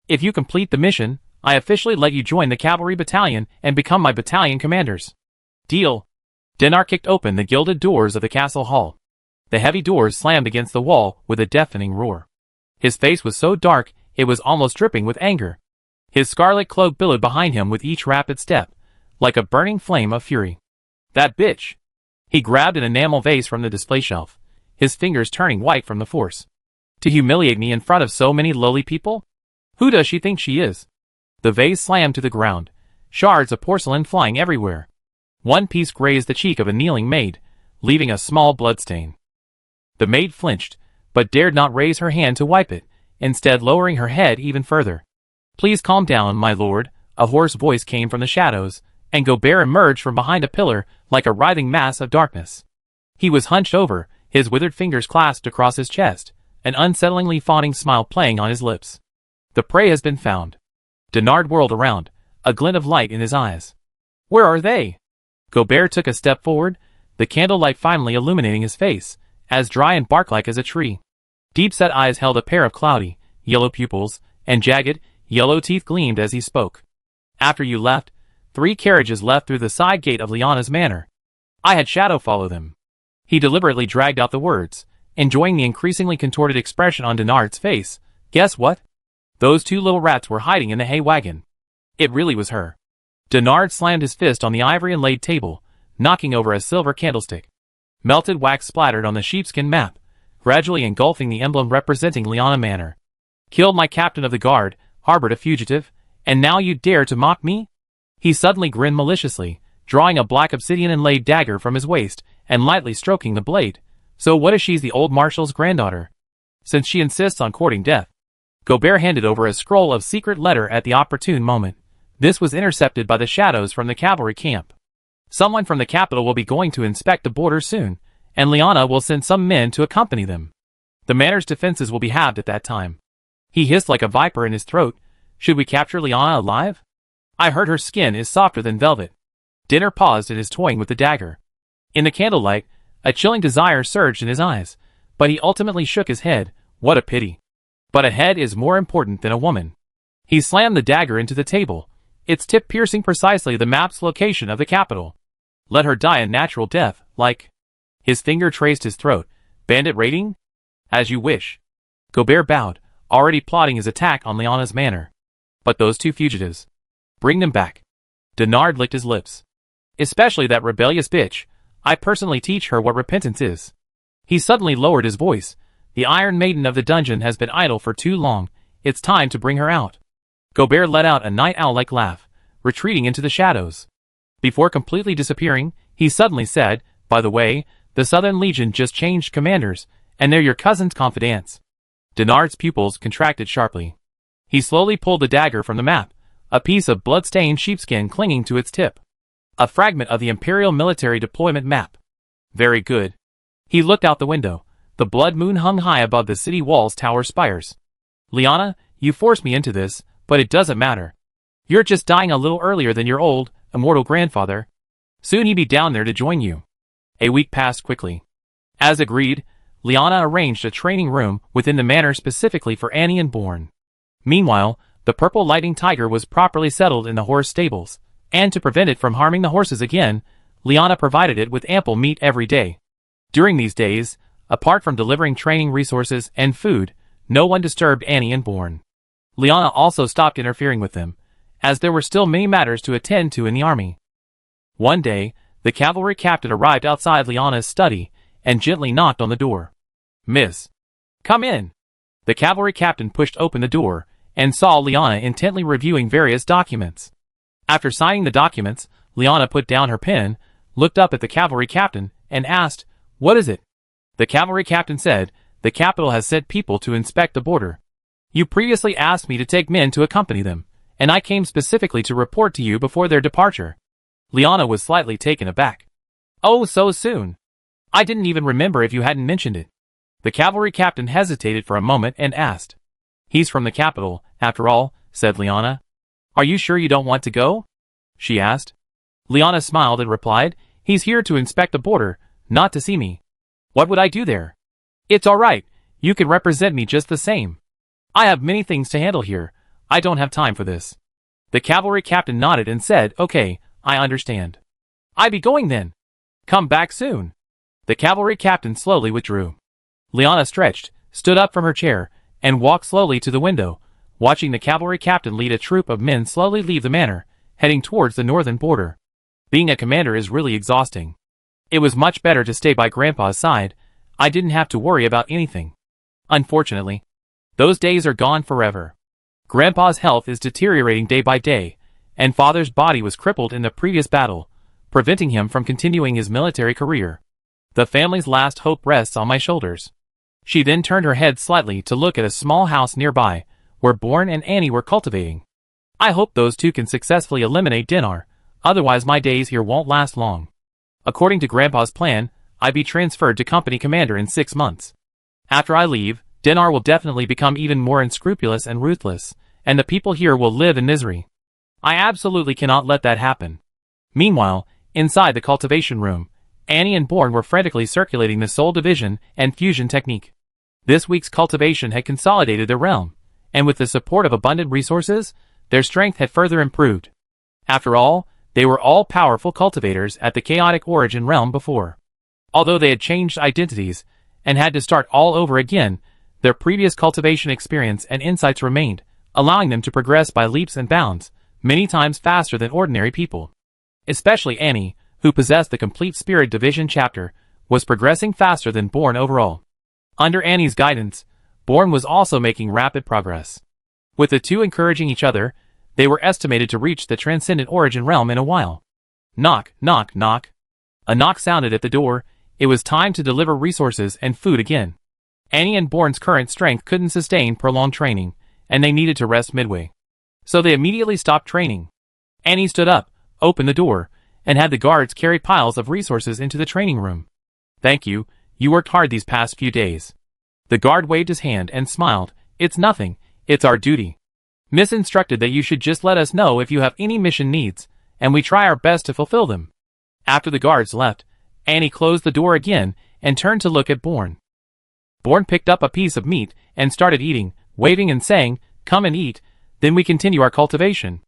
If you complete the mission, I officially let you join the cavalry battalion and become my battalion commanders. Deal. Dinar kicked open the gilded doors of the castle hall. The heavy doors slammed against the wall with a deafening roar. His face was so dark, it was almost dripping with anger. His scarlet cloak billowed behind him with each rapid step, like a burning flame of fury. That bitch! He grabbed an enamel vase from the display shelf, his fingers turning white from the force. To humiliate me in front of so many lowly people? Who does she think she is? The vase slammed to the ground, shards of porcelain flying everywhere. One piece grazed the cheek of a kneeling maid, leaving a small bloodstain. The maid flinched, but dared not raise her hand to wipe it, instead lowering her head even further. Please calm down, my lord, a hoarse voice came from the shadows, and Gobert emerged from behind a pillar like a writhing mass of darkness. He was hunched over, his withered fingers clasped across his chest, an unsettlingly fawning smile playing on his lips. The prey has been found. Denard whirled around, a glint of light in his eyes. Where are they? Gobert took a step forward, the candlelight finally illuminating his face, as dry and bark-like as a tree. Deep-set eyes held a pair of cloudy, yellow pupils, and jagged, yellow teeth gleamed as he spoke. After you left, 3 carriages left through the side gate of Liana's manor. I had Shadow follow them. He deliberately dragged out the words, enjoying the increasingly contorted expression on Denard's face. Guess what? Those 2 little rats were hiding in the hay wagon. It really was her. Denard slammed his fist on the ivory inlaid table, knocking over a silver candlestick. Melted wax splattered on the sheepskin map, gradually engulfing the emblem representing Liana Manor. Killed my captain of the guard, harbored a fugitive, and now you dare to mock me? He suddenly grinned maliciously, drawing a black obsidian inlaid dagger from his waist, and lightly stroking the blade. So what if she's the old marshal's granddaughter? Since she insists on courting death. Gobert handed over a scroll of secret letter at the opportune moment. This was intercepted by the shadows from the cavalry camp. Someone from the capital will be going to inspect the border soon, and Liana will send some men to accompany them. The manor's defenses will be halved at that time. He hissed like a viper in his throat. Should we capture Liana alive? I heard her skin is softer than velvet. Dinner paused in his toying with the dagger. In the candlelight, a chilling desire surged in his eyes, but he ultimately shook his head. What a pity. But a head is more important than a woman. He slammed the dagger into the table, its tip piercing precisely the map's location of the capital. Let her die a natural death, like... His finger traced his throat. Bandit raiding? As you wish. Gobert bowed, already plotting his attack on Liana's manor. But those 2 fugitives. Bring them back. Denard licked his lips. Especially that rebellious bitch. I personally teach her what repentance is. He suddenly lowered his voice. The Iron Maiden of the dungeon has been idle for too long. It's time to bring her out. Gobert let out a night owl-like laugh, retreating into the shadows. Before completely disappearing, he suddenly said, by the way, the Southern Legion just changed commanders, and they're your cousin's confidants. Denard's pupils contracted sharply. He slowly pulled the dagger from the map, a piece of blood-stained sheepskin clinging to its tip. A fragment of the Imperial military deployment map. Very good. He looked out the window. The blood moon hung high above the city wall's tower spires. Liana, you forced me into this, but it doesn't matter. You're just dying a little earlier than your old, immortal grandfather. Soon he'd be down there to join you. A week passed quickly. As agreed, Liana arranged a training room within the manor specifically for Annie and Bourne. Meanwhile, the purple lightning tiger was properly settled in the horse stables, and to prevent it from harming the horses again, Liana provided it with ample meat every day. During these days, apart from delivering training resources and food, no one disturbed Annie and Bourne. Liana also stopped interfering with them, as there were still many matters to attend to in the army. One day, the cavalry captain arrived outside Liana's study and gently knocked on the door. Miss. Come in. The cavalry captain pushed open the door and saw Liana intently reviewing various documents. After signing the documents, Liana put down her pen, looked up at the cavalry captain, and asked, "What is it?" The cavalry captain said, "The capital has sent people to inspect the border. You previously asked me to take men to accompany them, and I came specifically to report to you before their departure." Liana was slightly taken aback. "Oh, so soon? I didn't even remember if you hadn't mentioned it." The cavalry captain hesitated for a moment and asked. "He's from the capital, after all," said Liana. "Are you sure you don't want to go?" she asked. Liana smiled and replied, "He's here to inspect the border, not to see me. What would I do there? It's all right, you can represent me just the same. I have many things to handle here, I don't have time for this." The cavalry captain nodded and said, "Okay, I understand. I be going then. Come back soon." The cavalry captain slowly withdrew. Liana stretched, stood up from her chair, and walked slowly to the window, watching the cavalry captain lead a troop of men slowly leave the manor, heading towards the northern border. Being a commander is really exhausting. It was much better to stay by Grandpa's side. I didn't have to worry about anything. Unfortunately, those days are gone forever. Grandpa's health is deteriorating day by day, and Father's body was crippled in the previous battle, preventing him from continuing his military career. The family's last hope rests on my shoulders. She then turned her head slightly to look at a small house nearby, where Bourne and Annie were cultivating. "I hope those two can successfully eliminate Dinar, otherwise my days here won't last long. According to Grandpa's plan, I'd be transferred to company commander in 6 months. After I leave, Dinar will definitely become even more unscrupulous and ruthless, and the people here will live in misery. I absolutely cannot let that happen." Meanwhile, inside the cultivation room, Annie and Bourne were frantically circulating the soul division and fusion technique. This week's cultivation had consolidated their realm, and with the support of abundant resources, their strength had further improved. After all, they were all powerful cultivators at the chaotic origin realm before. Although they had changed identities and had to start all over again, their previous cultivation experience and insights remained, allowing them to progress by leaps and bounds, many times faster than ordinary people. Especially Annie, who possessed the complete spirit division chapter, was progressing faster than Bourne overall. Under Annie's guidance, Bourne was also making rapid progress. With the two encouraging each other, they were estimated to reach the transcendent origin realm in a while. Knock, knock, knock. A knock sounded at the door. It was time to deliver resources and food again. Annie and Bourne's current strength couldn't sustain prolonged training, and they needed to rest midway. So they immediately stopped training. Annie stood up, opened the door, and had the guards carry piles of resources into the training room. "Thank you, you worked hard these past few days." The guard waved his hand and smiled. "It's nothing, it's our duty. Miss instructed that you should just let us know if you have any mission needs, and we try our best to fulfill them." After the guards left, Annie closed the door again and turned to look at Bourne. Bourne picked up a piece of meat and started eating, waving and saying, "Come and eat, then we continue our cultivation."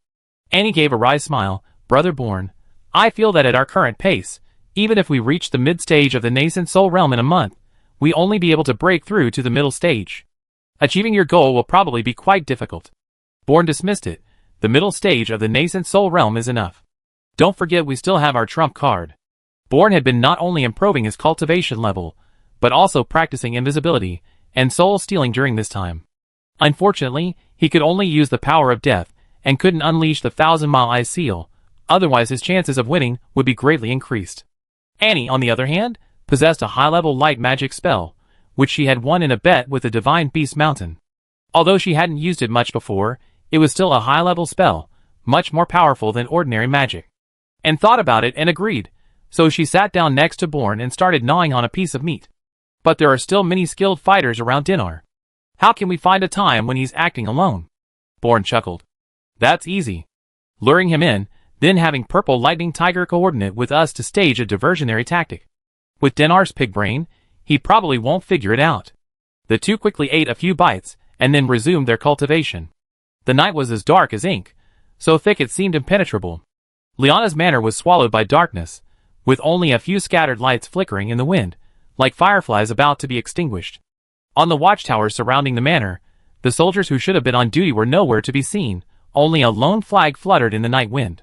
Annie gave a wry smile. "Brother Bourne, I feel that at our current pace, even if we reach the mid-stage of the nascent soul realm in a month, we only be able to break through to the middle stage. Achieving your goal will probably be quite difficult." Bourne dismissed it. "The middle stage of the nascent soul realm is enough. Don't forget we still have our trump card." Bourne had been not only improving his cultivation level, but also practicing invisibility and soul stealing during this time. Unfortunately, he could only use the power of death and couldn't unleash the 1,000-mile eye seal, otherwise his chances of winning would be greatly increased. Annie, on the other hand, possessed a high-level light magic spell, which she had won in a bet with the Divine Beast Mountain. Although she hadn't used it much before, it was still a high-level spell, much more powerful than ordinary magic. And thought about it and agreed, so she sat down next to Bourne and started gnawing on a piece of meat. "But there are still many skilled fighters around Dinar. How can we find a time when he's acting alone?" Bourne chuckled. "That's easy. Luring him in, then having Purple Lightning Tiger coordinate with us to stage a diversionary tactic. With Dinar's pig brain, he probably won't figure it out." The two quickly ate a few bites, and then resumed their cultivation. The night was as dark as ink, so thick it seemed impenetrable. Liana's manor was swallowed by darkness, with only a few scattered lights flickering in the wind, like fireflies about to be extinguished. On the watchtowers surrounding the manor, the soldiers who should have been on duty were nowhere to be seen, only a lone flag fluttered in the night wind.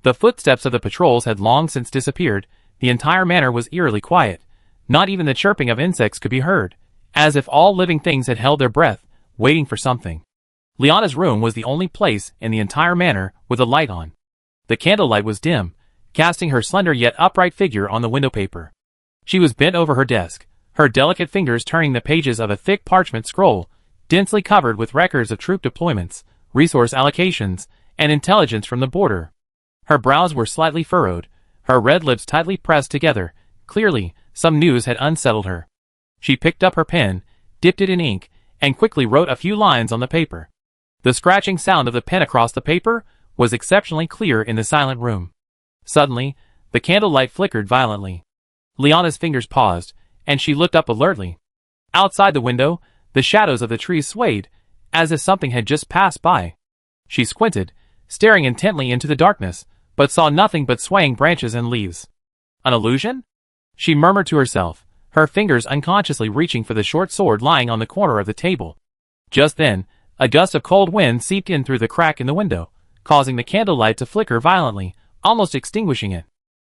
The footsteps of the patrols had long since disappeared. The entire manor was eerily quiet. Not even the chirping of insects could be heard, as if all living things had held their breath, waiting for something. Liana's room was the only place in the entire manor with a light on. The candlelight was dim, casting her slender yet upright figure on the window paper. She was bent over her desk, her delicate fingers turning the pages of a thick parchment scroll, densely covered with records of troop deployments, resource allocations, and intelligence from the border. Her brows were slightly furrowed, her red lips tightly pressed together. Clearly, some news had unsettled her. She picked up her pen, dipped it in ink, and quickly wrote a few lines on the paper. The scratching sound of the pen across the paper was exceptionally clear in the silent room. Suddenly, the candlelight flickered violently. Liana's fingers paused, and she looked up alertly. Outside the window, the shadows of the trees swayed, as if something had just passed by. She squinted, staring intently into the darkness, but saw nothing but swaying branches and leaves. An illusion? She murmured to herself, her fingers unconsciously reaching for the short sword lying on the corner of the table. Just then, a gust of cold wind seeped in through the crack in the window, causing the candlelight to flicker violently, almost extinguishing it.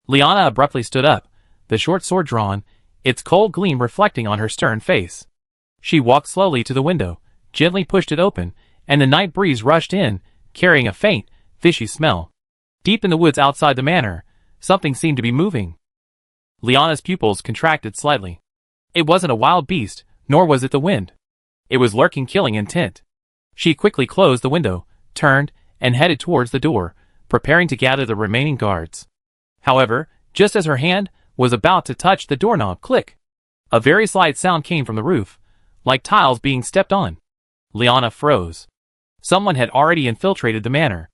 Liana abruptly stood up, the short sword drawn, its cold gleam reflecting on her stern face. She walked slowly to the window, gently pushed it open, and the night breeze rushed in, carrying a faint, fishy smell. Deep in the woods outside the manor, something seemed to be moving. Liana's pupils contracted slightly. It wasn't a wild beast, nor was it the wind. It was lurking, killing intent. She quickly closed the window, turned, and headed towards the door, preparing to gather the remaining guards. However, just as her hand was about to touch the doorknob, click! A very slight sound came from the roof, like tiles being stepped on. Liana froze. Someone had already infiltrated the manor.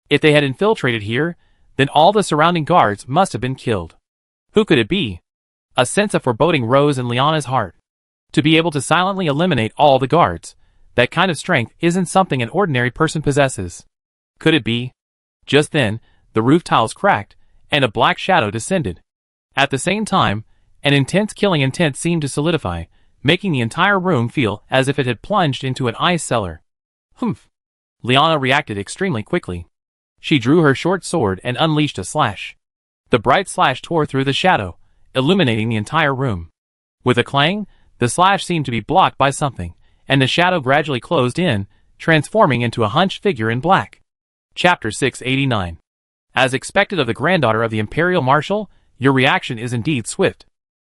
If they had infiltrated here, then all the surrounding guards must have been killed. Who could it be? A sense of foreboding rose in Liana's heart. To be able to silently eliminate all the guards, that kind of strength isn't something an ordinary person possesses. Could it be? Just then, the roof tiles cracked, and a black shadow descended. At the same time, an intense killing intent seemed to solidify, making the entire room feel as if it had plunged into an ice cellar. Humph! Liana reacted extremely quickly. She drew her short sword and unleashed a slash. The bright slash tore through the shadow, illuminating the entire room. With a clang, the slash seemed to be blocked by something, and the shadow gradually closed in, transforming into a hunched figure in black. Chapter 689. As expected of the granddaughter of the Imperial Marshal, your reaction is indeed swift.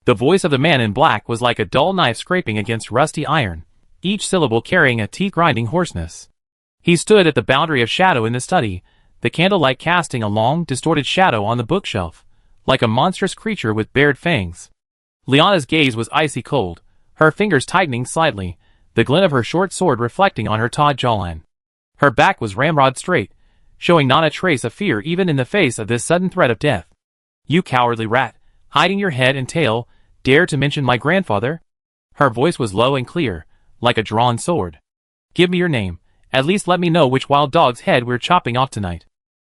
The voice of the man in black was like a dull knife scraping against rusty iron, each syllable carrying a teeth-grinding hoarseness. He stood at the boundary of shadow in the study, the candlelight casting a long, distorted shadow on the bookshelf, like a monstrous creature with bared fangs. Liana's gaze was icy cold, her fingers tightening slightly, the glint of her short sword reflecting on her taut jawline. Her back was ramrod straight, showing not a trace of fear even in the face of this sudden threat of death. You cowardly rat, hiding your head and tail, dare to mention my grandfather? Her voice was low and clear, like a drawn sword. Give me your name, at least let me know which wild dog's head we're chopping off tonight.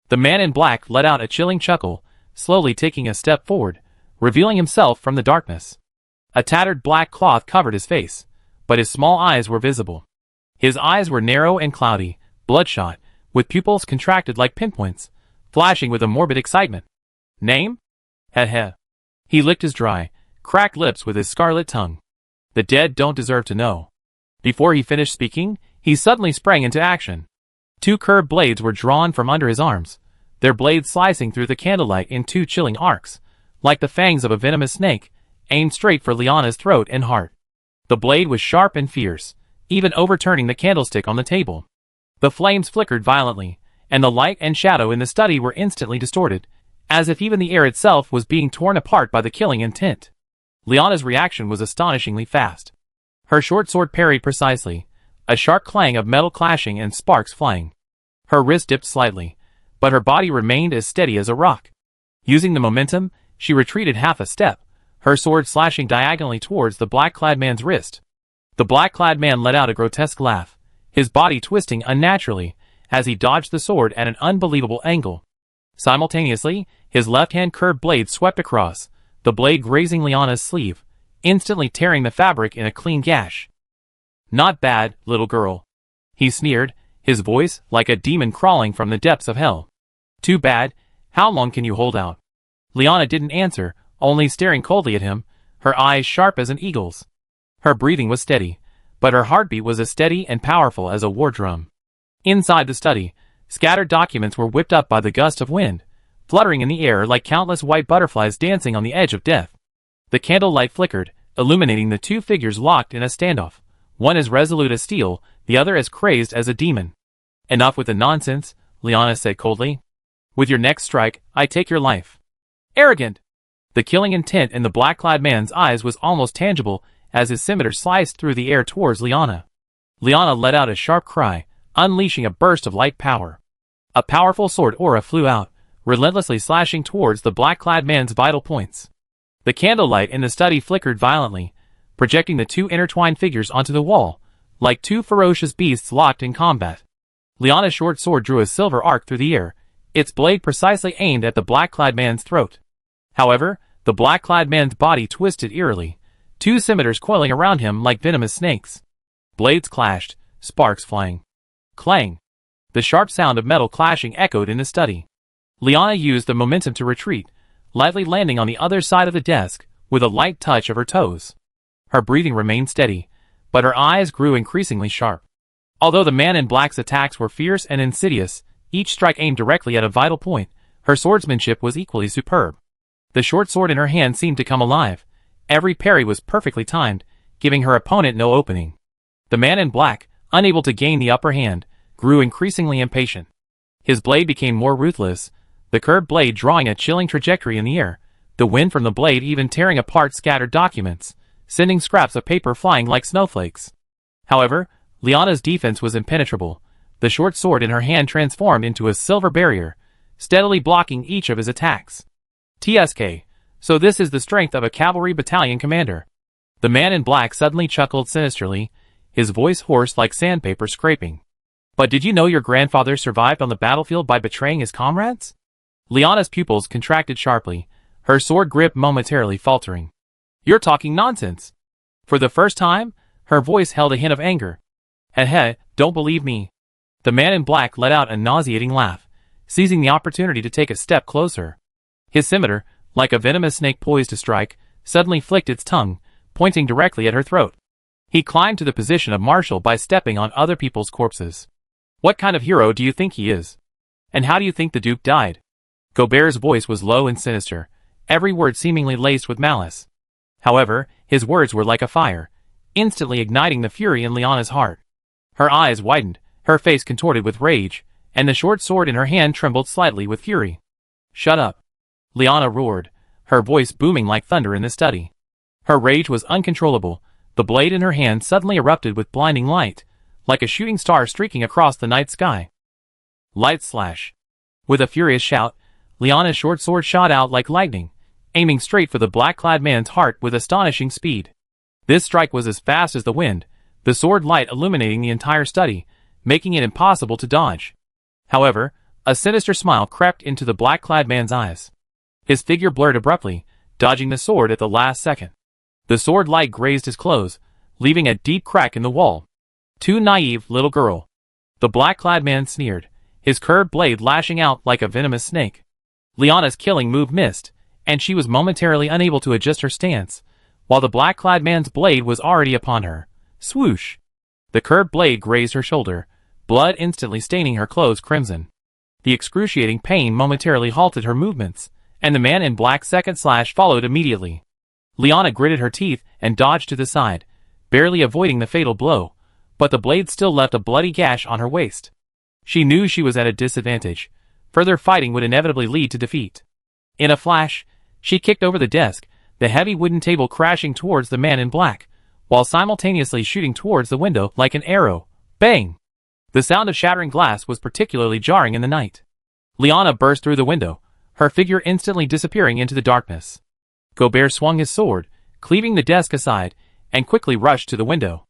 The man in black let out a chilling chuckle, slowly taking a step forward, revealing himself from the darkness. A tattered black cloth covered his face, but his small eyes were visible. His eyes were narrow and cloudy, bloodshot, with pupils contracted like pinpoints, flashing with a morbid excitement. Name? Heh. He licked his dry, cracked lips with his scarlet tongue. The dead don't deserve to know. Before he finished speaking, he suddenly sprang into action. Two curved blades were drawn from under his arms, their blades slicing through the candlelight in two chilling arcs, like the fangs of a venomous snake, aimed straight for Liana's throat and heart. The blade was sharp and fierce, even overturning the candlestick on the table. The flames flickered violently, and the light and shadow in the study were instantly distorted, as if even the air itself was being torn apart by the killing intent. Liana's reaction was astonishingly fast. Her short sword parried precisely, a sharp clang of metal clashing and sparks flying. Her wrist dipped slightly, but her body remained as steady as a rock. Using the momentum, she retreated half a step, her sword slashing diagonally towards the black-clad man's wrist. The black-clad man let out a grotesque laugh, his body twisting unnaturally as he dodged the sword at an unbelievable angle. Simultaneously, his left hand curved blade swept across, the blade grazing Liana's sleeve, instantly tearing the fabric in a clean gash. Not bad, little girl. He sneered, his voice like a demon crawling from the depths of hell. Too bad, how long can you hold out? Liana didn't answer, only staring coldly at him, her eyes sharp as an eagle's. Her breathing was steady, but her heartbeat was as steady and powerful as a war drum. Inside the study, scattered documents were whipped up by the gust of wind, fluttering in the air like countless white butterflies dancing on the edge of death. The candlelight flickered, illuminating the two figures locked in a standoff, one as resolute as steel, the other as crazed as a demon. "Enough with the nonsense," Liana said coldly. "With your next strike, I take your life." "Arrogant!" The killing intent in the black-clad man's eyes was almost tangible as his scimitar sliced through the air towards Liana. Liana let out a sharp cry, unleashing a burst of light power. A powerful sword aura flew out, relentlessly slashing towards the black-clad man's vital points. The candlelight in the study flickered violently, projecting the two intertwined figures onto the wall, like two ferocious beasts locked in combat. Liana's short sword drew a silver arc through the air, its blade precisely aimed at the black-clad man's throat. However, the black-clad man's body twisted eerily, two scimitars coiling around him like venomous snakes. Blades clashed, sparks flying. Clang! The sharp sound of metal clashing echoed in the study. Liana used the momentum to retreat, lightly landing on the other side of the desk, with a light touch of her toes. Her breathing remained steady, but her eyes grew increasingly sharp. Although the man in black's attacks were fierce and insidious, each strike aimed directly at a vital point, her swordsmanship was equally superb. The short sword in her hand seemed to come alive. Every parry was perfectly timed, giving her opponent no opening. The man in black, unable to gain the upper hand, grew increasingly impatient. His blade became more ruthless, the curved blade drawing a chilling trajectory in the air, the wind from the blade even tearing apart scattered documents, sending scraps of paper flying like snowflakes. However, Liana's defense was impenetrable. The short sword in her hand transformed into a silver barrier, steadily blocking each of his attacks. "TSK, so this is the strength of a cavalry battalion commander." The man in black suddenly chuckled sinisterly, his voice hoarse like sandpaper scraping. "But did you know your grandfather survived on the battlefield by betraying his comrades?" Liana's pupils contracted sharply, her sword grip momentarily faltering. "You're talking nonsense." For the first time, her voice held a hint of anger. "Heh, don't believe me." The man in black let out a nauseating laugh, seizing the opportunity to take a step closer. His scimitar, like a venomous snake poised to strike, suddenly flicked its tongue, pointing directly at her throat. He climbed to the position of marshal by stepping on other people's corpses. "What kind of hero do you think he is? And how do you think the Duke died?" Gobert's voice was low and sinister, every word seemingly laced with malice. However, his words were like a fire, instantly igniting the fury in Liana's heart. Her eyes widened, her face contorted with rage, and the short sword in her hand trembled slightly with fury. "Shut up!" Liana roared, her voice booming like thunder in the study. Her rage was uncontrollable, the blade in her hand suddenly erupted with blinding light, like a shooting star streaking across the night sky. Light slash! With a furious shout, Liana's short sword shot out like lightning, aiming straight for the black-clad man's heart with astonishing speed. This strike was as fast as the wind, the sword light illuminating the entire study, making it impossible to dodge. However, a sinister smile crept into the black-clad man's eyes. His figure blurred abruptly, dodging the sword at the last second. The sword light grazed his clothes, leaving a deep crack in the wall. "Too naive, little girl." The black-clad man sneered, his curved blade lashing out like a venomous snake. Liana's killing move missed, and she was momentarily unable to adjust her stance, while the black-clad man's blade was already upon her. Swoosh! The curved blade grazed her shoulder, blood instantly staining her clothes crimson. The excruciating pain momentarily halted her movements, and the man in black's second slash followed immediately. Liana gritted her teeth and dodged to the side, barely avoiding the fatal blow, but the blade still left a bloody gash on her waist. She knew she was at a disadvantage. Further fighting would inevitably lead to defeat. In a flash, she kicked over the desk, the heavy wooden table crashing towards the man in black, while simultaneously shooting towards the window like an arrow. Bang! The sound of shattering glass was particularly jarring in the night. Liana burst through the window, her figure instantly disappearing into the darkness. Gobert swung his sword, cleaving the desk aside, and quickly rushed to the window.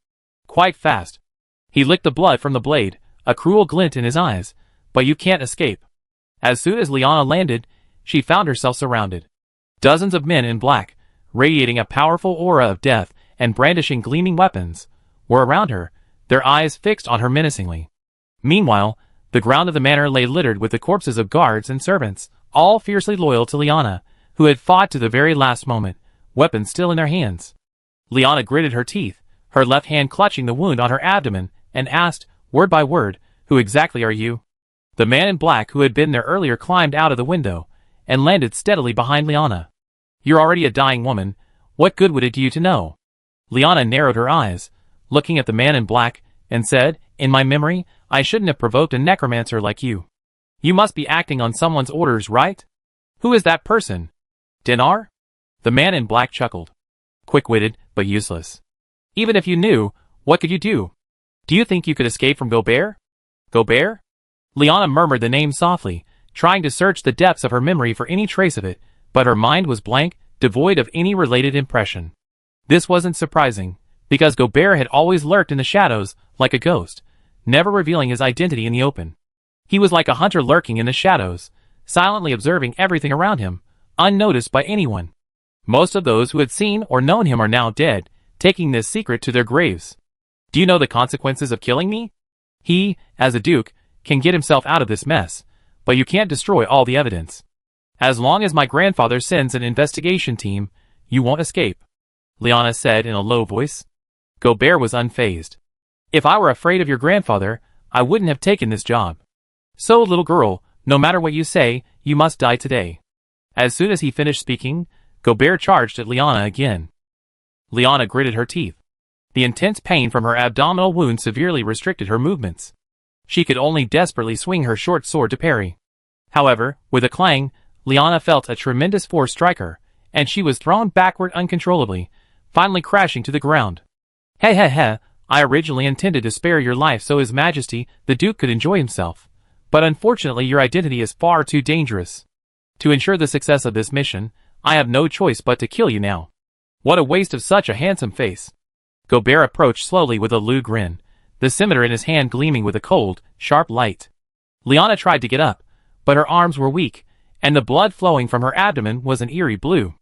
Quite fast. He licked the blood from the blade, a cruel glint in his eyes, but you can't escape. As soon as Liana landed, she found herself surrounded. Dozens of men in black, radiating a powerful aura of death and brandishing gleaming weapons, were around her, their eyes fixed on her menacingly. Meanwhile, the ground of the manor lay littered with the corpses of guards and servants, all fiercely loyal to Liana, who had fought to the very last moment, weapons still in their hands. Liana gritted her teeth, her left hand clutching the wound on her abdomen, and asked, word by word, "Who exactly are you?" The man in black who had been there earlier climbed out of the window, and landed steadily behind Liana. "You're already a dying woman. What good would it do you to know?" Liana narrowed her eyes, looking at the man in black, and said, "In my memory, I shouldn't have provoked a necromancer like you. You must be acting on someone's orders, right? Who is that person? Dinar?" The man in black chuckled. "Quick-witted, but useless. Even if you knew, what could you do? Do you think you could escape from Gobert?" "Gobert?" Liana murmured the name softly, trying to search the depths of her memory for any trace of it, but her mind was blank, devoid of any related impression. This wasn't surprising, because Gobert had always lurked in the shadows, like a ghost, never revealing his identity in the open. He was like a hunter lurking in the shadows, silently observing everything around him, unnoticed by anyone. Most of those who had seen or known him are now dead, taking this secret to their graves. "Do you know the consequences of killing me? He, as a duke, can get himself out of this mess, but you can't destroy all the evidence. As long as my grandfather sends an investigation team, you won't escape," Liana said in a low voice. Gobert was unfazed. "If I were afraid of your grandfather, I wouldn't have taken this job. So, little girl, no matter what you say, you must die today." As soon as he finished speaking, Gobert charged at Liana again. Liana gritted her teeth. The intense pain from her abdominal wound severely restricted her movements. She could only desperately swing her short sword to parry. However, with a clang, Liana felt a tremendous force strike her, and she was thrown backward uncontrollably, finally crashing to the ground. "Heh heh heh, I originally intended to spare your life so His Majesty, the Duke, could enjoy himself. But unfortunately your identity is far too dangerous. To ensure the success of this mission, I have no choice but to kill you now. What a waste of such a handsome face." Gobert approached slowly with a lewd grin, the scimitar in his hand gleaming with a cold, sharp light. Liana tried to get up, but her arms were weak, and the blood flowing from her abdomen was an eerie blue.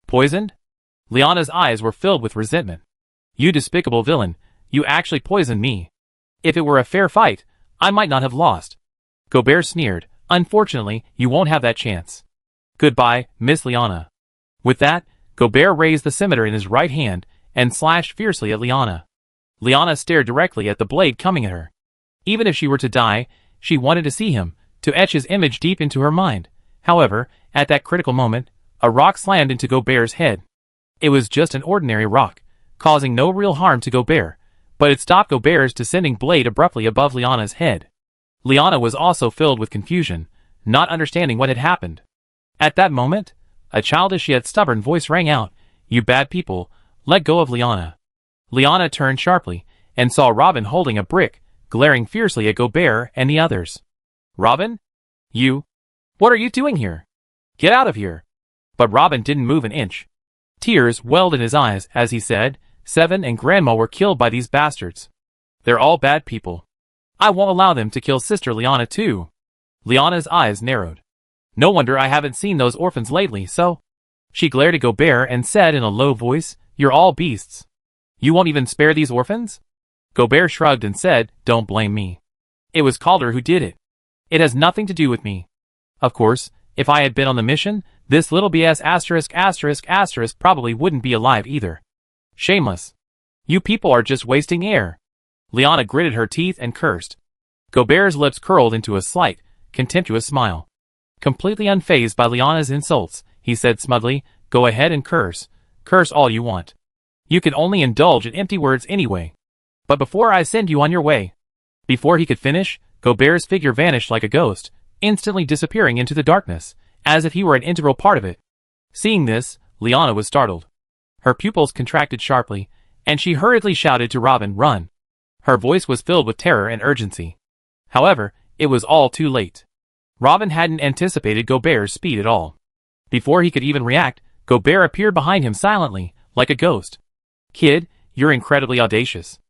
"Poisoned?" Liana's eyes were filled with resentment. "You despicable villain, you actually poisoned me. If it were a fair fight, I might not have lost." Gobert sneered, "Unfortunately, you won't have that chance. Goodbye, Miss Liana." With that, Gobert raised the scimitar in his right hand, and slashed fiercely at Liana. Liana stared directly at the blade coming at her. Even if she were to die, she wanted to see him, to etch his image deep into her mind. However, at that critical moment, a rock slammed into Gobert's head. It was just an ordinary rock, causing no real harm to Gobert, but it stopped Gobert's descending blade abruptly above Liana's head. Liana was also filled with confusion, not understanding what had happened. At that moment, a childish yet stubborn voice rang out, "You bad people, let go of Liana." Liana turned sharply, and saw Robin holding a brick, glaring fiercely at Gobert and the others. "Robin? You? What are you doing here? Get out of here." But Robin didn't move an inch. Tears welled in his eyes as he said, "Seven and Grandma were killed by these bastards. They're all bad people. I won't allow them to kill Sister Liana too." Liana's eyes narrowed. "No wonder I haven't seen those orphans lately, so..." She glared at Gobert and said in a low voice, "You're all beasts. You won't even spare these orphans?" Gobert shrugged and said, "Don't blame me. It was Calder who did it. It has nothing to do with me. Of course, if I had been on the mission, this little BS **** probably wouldn't be alive either. Shameless. You people are just wasting air." Liana gritted her teeth and cursed. Gobert's lips curled into a slight, contemptuous smile. Completely unfazed by Liana's insults, he said smugly, "Go ahead and curse. Curse all you want. You can only indulge in empty words anyway. But before I send you on your way..." Before he could finish, Gobert's figure vanished like a ghost, instantly disappearing into the darkness, as if he were an integral part of it. Seeing this, Liana was startled. Her pupils contracted sharply, and she hurriedly shouted to Robin, "Run!" Her voice was filled with terror and urgency. However, it was all too late. Robin hadn't anticipated Gobert's speed at all. Before he could even react, Gobert appeared behind him silently, like a ghost. "Kid, you're incredibly audacious."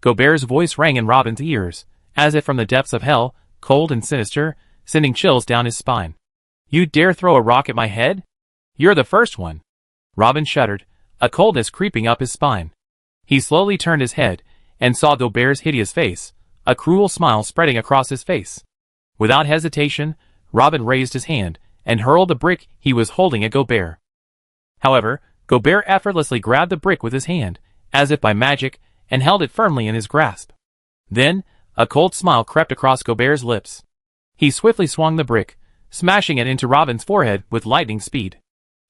Gobert's voice rang in Robin's ears, as if from the depths of hell, cold and sinister, sending chills down his spine. "You dare throw a rock at my head? You're the first one." Robin shuddered, a coldness creeping up his spine. He slowly turned his head, and saw Gobert's hideous face, a cruel smile spreading across his face. Without hesitation, Robin raised his hand, and hurled the brick he was holding at Gobert. However, Gobert effortlessly grabbed the brick with his hand, as if by magic, and held it firmly in his grasp. Then, a cold smile crept across Gobert's lips. He swiftly swung the brick, smashing it into Robin's forehead with lightning speed.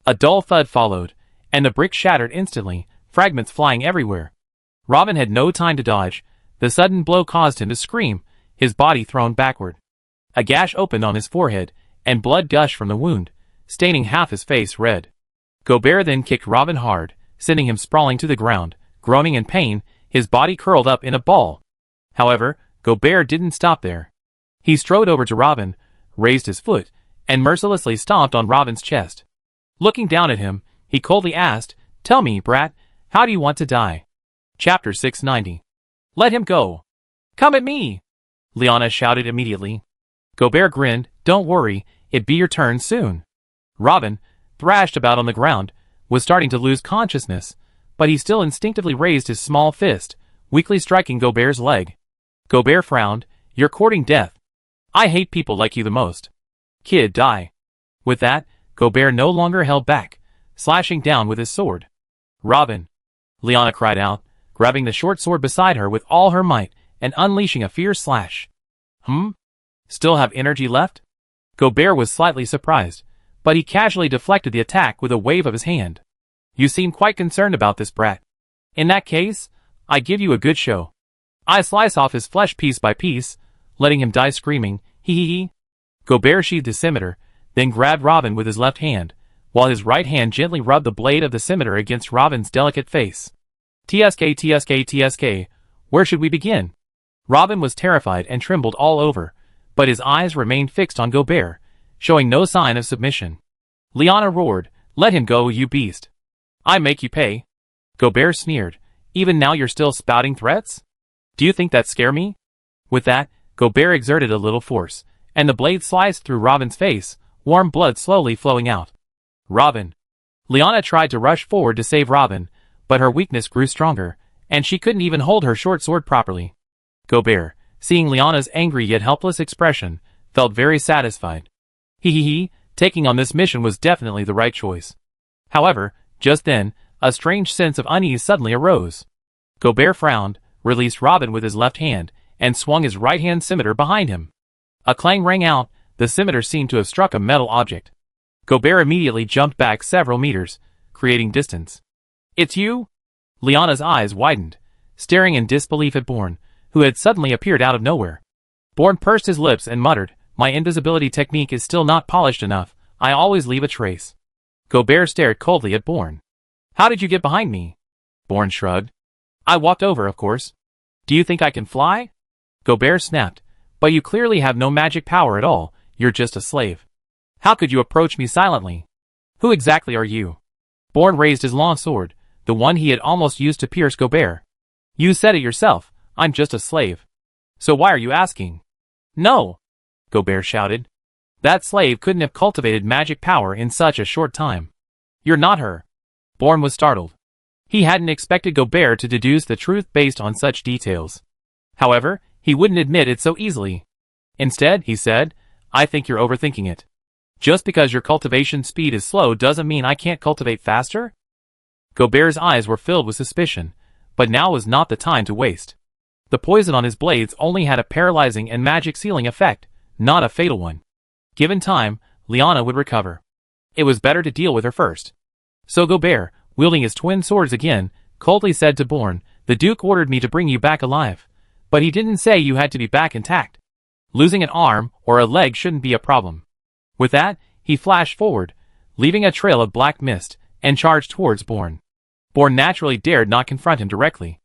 A dull thud followed, and the brick shattered instantly, fragments flying everywhere. Robin had no time to dodge. The sudden blow caused him to scream, his body thrown backward. A gash opened on his forehead, and blood gushed from the wound, staining half his face red. Gobert then kicked Robin hard, sending him sprawling to the ground, groaning in pain, his body curled up in a ball. However, Gobert didn't stop there. He strode over to Robin, raised his foot, and mercilessly stomped on Robin's chest. Looking down at him, he coldly asked, "Tell me, brat, how do you want to die?" Chapter 690. "Let him go." "Come at me!" Liana shouted immediately. Gobert grinned. "Don't worry, it be your turn soon." Robin, thrashed about on the ground, was starting to lose consciousness, but he still instinctively raised his small fist, weakly striking Gobert's leg. Gobert frowned. "You're courting death. I hate people like you the most. Kid, die." With that, Gobert no longer held back, slashing down with his sword. "Robin!" Liana cried out, grabbing the short sword beside her with all her might, and unleashing a fierce slash. Still have energy left?" Gobert was slightly surprised, but he casually deflected the attack with a wave of his hand. "You seem quite concerned about this brat. In that case, I give you a good show. I slice off his flesh piece by piece, letting him die screaming, hee hee hee." Gobert sheathed his scimitar, then grabbed Robin with his left hand, while his right hand gently rubbed the blade of the scimitar against Robin's delicate face. "TSK, TSK, TSK, where should we begin?" Robin was terrified and trembled all over, but his eyes remained fixed on Gobert, showing no sign of submission. Liana roared, "Let him go, you beast. I make you pay." Gobert sneered, "Even now you're still spouting threats? Do you think that scare me?" With that, Gobert exerted a little force, and the blade sliced through Robin's face, warm blood slowly flowing out. "Robin!" Liana tried to rush forward to save Robin, but her weakness grew stronger, and she couldn't even hold her short sword properly. Gobert, seeing Liana's angry yet helpless expression, felt very satisfied. He, taking on this mission was definitely the right choice. However, just then, a strange sense of unease suddenly arose. Gobert frowned, released Robin with his left hand, and swung his right-hand scimitar behind him. A clang rang out. The scimitar seemed to have struck a metal object. Gobert immediately jumped back several meters, creating distance. "It's you?" Liana's eyes widened, staring in disbelief at Born, who had suddenly appeared out of nowhere. Born pursed his lips and muttered, "My invisibility technique is still not polished enough. I always leave a trace." Gobert stared coldly at Born. "How did you get behind me?" Born shrugged. "I walked over, of course. Do you think I can fly?" Gobert snapped, "But you clearly have no magic power at all. You're just a slave. How could you approach me silently? Who exactly are you?" Born raised his long sword, the one he had almost used to pierce Gobert. "You said it yourself, I'm just a slave. So why are you asking?" "No!" Gobert shouted. "That slave couldn't have cultivated magic power in such a short time. You're not her." Born was startled. He hadn't expected Gobert to deduce the truth based on such details. However, he wouldn't admit it so easily. Instead, he said, "I think you're overthinking it. Just because your cultivation speed is slow doesn't mean I can't cultivate faster?" Gobert's eyes were filled with suspicion, but now was not the time to waste. The poison on his blades only had a paralyzing and magic sealing effect, not a fatal one. Given time, Liana would recover. It was better to deal with her first. So Gobert, wielding his twin swords again, coldly said to Born, "The Duke ordered me to bring you back alive. But he didn't say you had to be back intact. Losing an arm or a leg shouldn't be a problem." With that, he flashed forward, leaving a trail of black mist, and charged towards Born. Born naturally dared not confront him directly.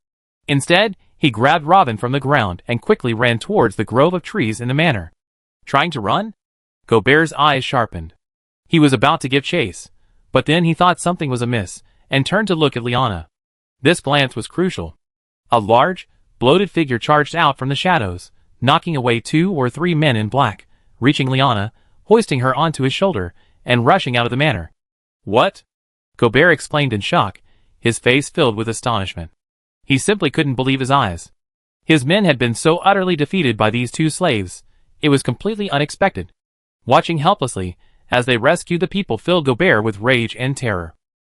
Instead, he grabbed Robin from the ground and quickly ran towards the grove of trees in the manor. Trying to run? Gobert's eyes sharpened. He was about to give chase, but then he thought something was amiss, and turned to look at Liana. This glance was crucial. A large, bloated figure charged out from the shadows, knocking away 2 or 3 men in black, reaching Liana, hoisting her onto his shoulder, and rushing out of the manor. "What?" Gobert exclaimed in shock, his face filled with astonishment. He simply couldn't believe his eyes. His men had been so utterly defeated by these 2 slaves, it was completely unexpected. Watching helplessly, as they rescued the people filled Gobert with rage and terror.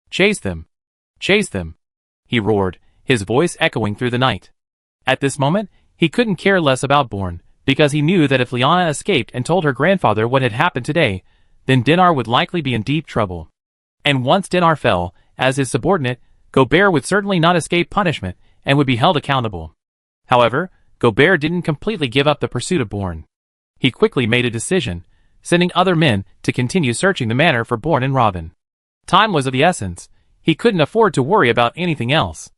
"Chase them! Chase them!" he roared, his voice echoing through the night. At this moment, he couldn't care less about Born, because he knew that if Liana escaped and told her grandfather what had happened today, then Dinar would likely be in deep trouble. And once Dinar fell, as his subordinate, Gobert would certainly not escape punishment and would be held accountable. However, Gobert didn't completely give up the pursuit of Born. He quickly made a decision, sending other men to continue searching the manor for Born and Robin. Time was of the essence. He couldn't afford to worry about anything else.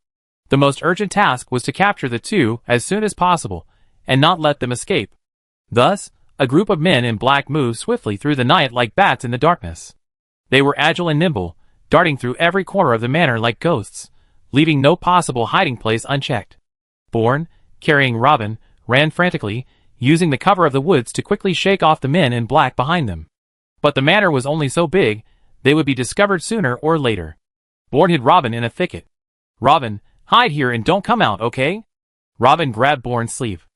The most urgent task was to capture the two as soon as possible, and not let them escape. Thus, a group of men in black moved swiftly through the night like bats in the darkness. They were agile and nimble, darting through every corner of the manor like ghosts, leaving no possible hiding place unchecked. Born, carrying Robin, ran frantically, using the cover of the woods to quickly shake off the men in black behind them. But the manor was only so big, they would be discovered sooner or later. Born hid Robin in a thicket. "Robin, hide here and don't come out, okay?" Robin grabbed Born's sleeve.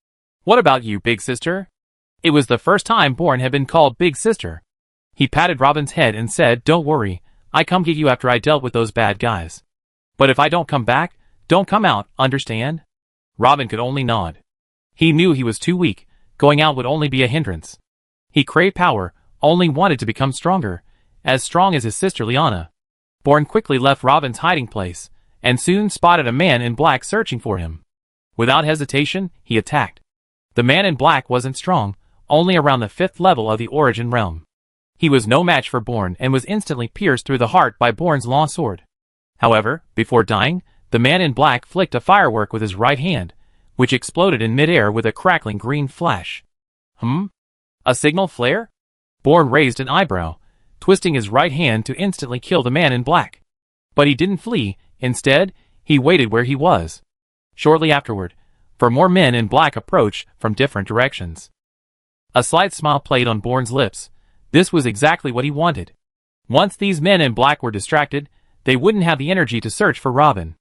"What about you, big sister?" It was the first time Born had been called big sister. He patted Robin's head and said, "Don't worry, I come get you after I dealt with those bad guys. But if I don't come back, don't come out, understand?" Robin could only nod. He knew he was too weak, going out would only be a hindrance. He craved power, only wanted to become stronger, as strong as his sister Liana. Born quickly left Robin's hiding place, and soon spotted a man in black searching for him. Without hesitation, he attacked. The man in black wasn't strong, only around the 5th level of the Origin realm. He was no match for Born and was instantly pierced through the heart by Born's long sword. However, before dying, the man in black flicked a firework with his right hand, which exploded in midair with a crackling green flash. A signal flare? Born raised an eyebrow, twisting his right hand to instantly kill the man in black. But he didn't flee, instead, he waited where he was. Shortly afterward, more men in black approached from different directions. A slight smile played on Born's lips. This was exactly what he wanted. Once these men in black were distracted, they wouldn't have the energy to search for Robin.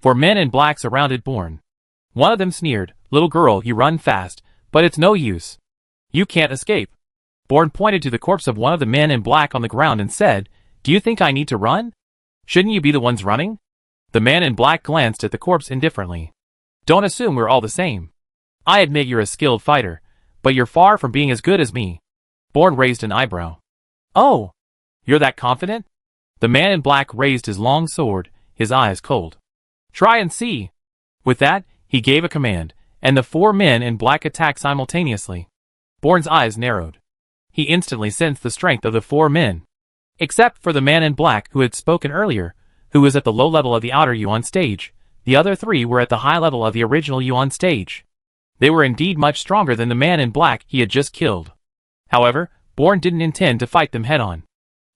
4 men in black surrounded Born. One of them sneered, "Little girl, you run fast, but it's no use. You can't escape." Born pointed to the corpse of one of the men in black on the ground and said, "Do you think I need to run? Shouldn't you be the ones running?" The man in black glanced at the corpse indifferently. "Don't assume we're all the same. I admit you're a skilled fighter, but you're far from being as good as me." Born raised an eyebrow. "Oh, you're that confident?" The man in black raised his long sword, his eyes cold. "Try and see." With that, he gave a command, and the 4 men in black attacked simultaneously. Born's eyes narrowed. He instantly sensed the strength of the 4 men. Except for the man in black who had spoken earlier, who was at the low level of the outer Yuan stage, the other 3 were at the high level of the original Yuan stage. They were indeed much stronger than the man in black he had just killed. However, Born didn't intend to fight them head-on.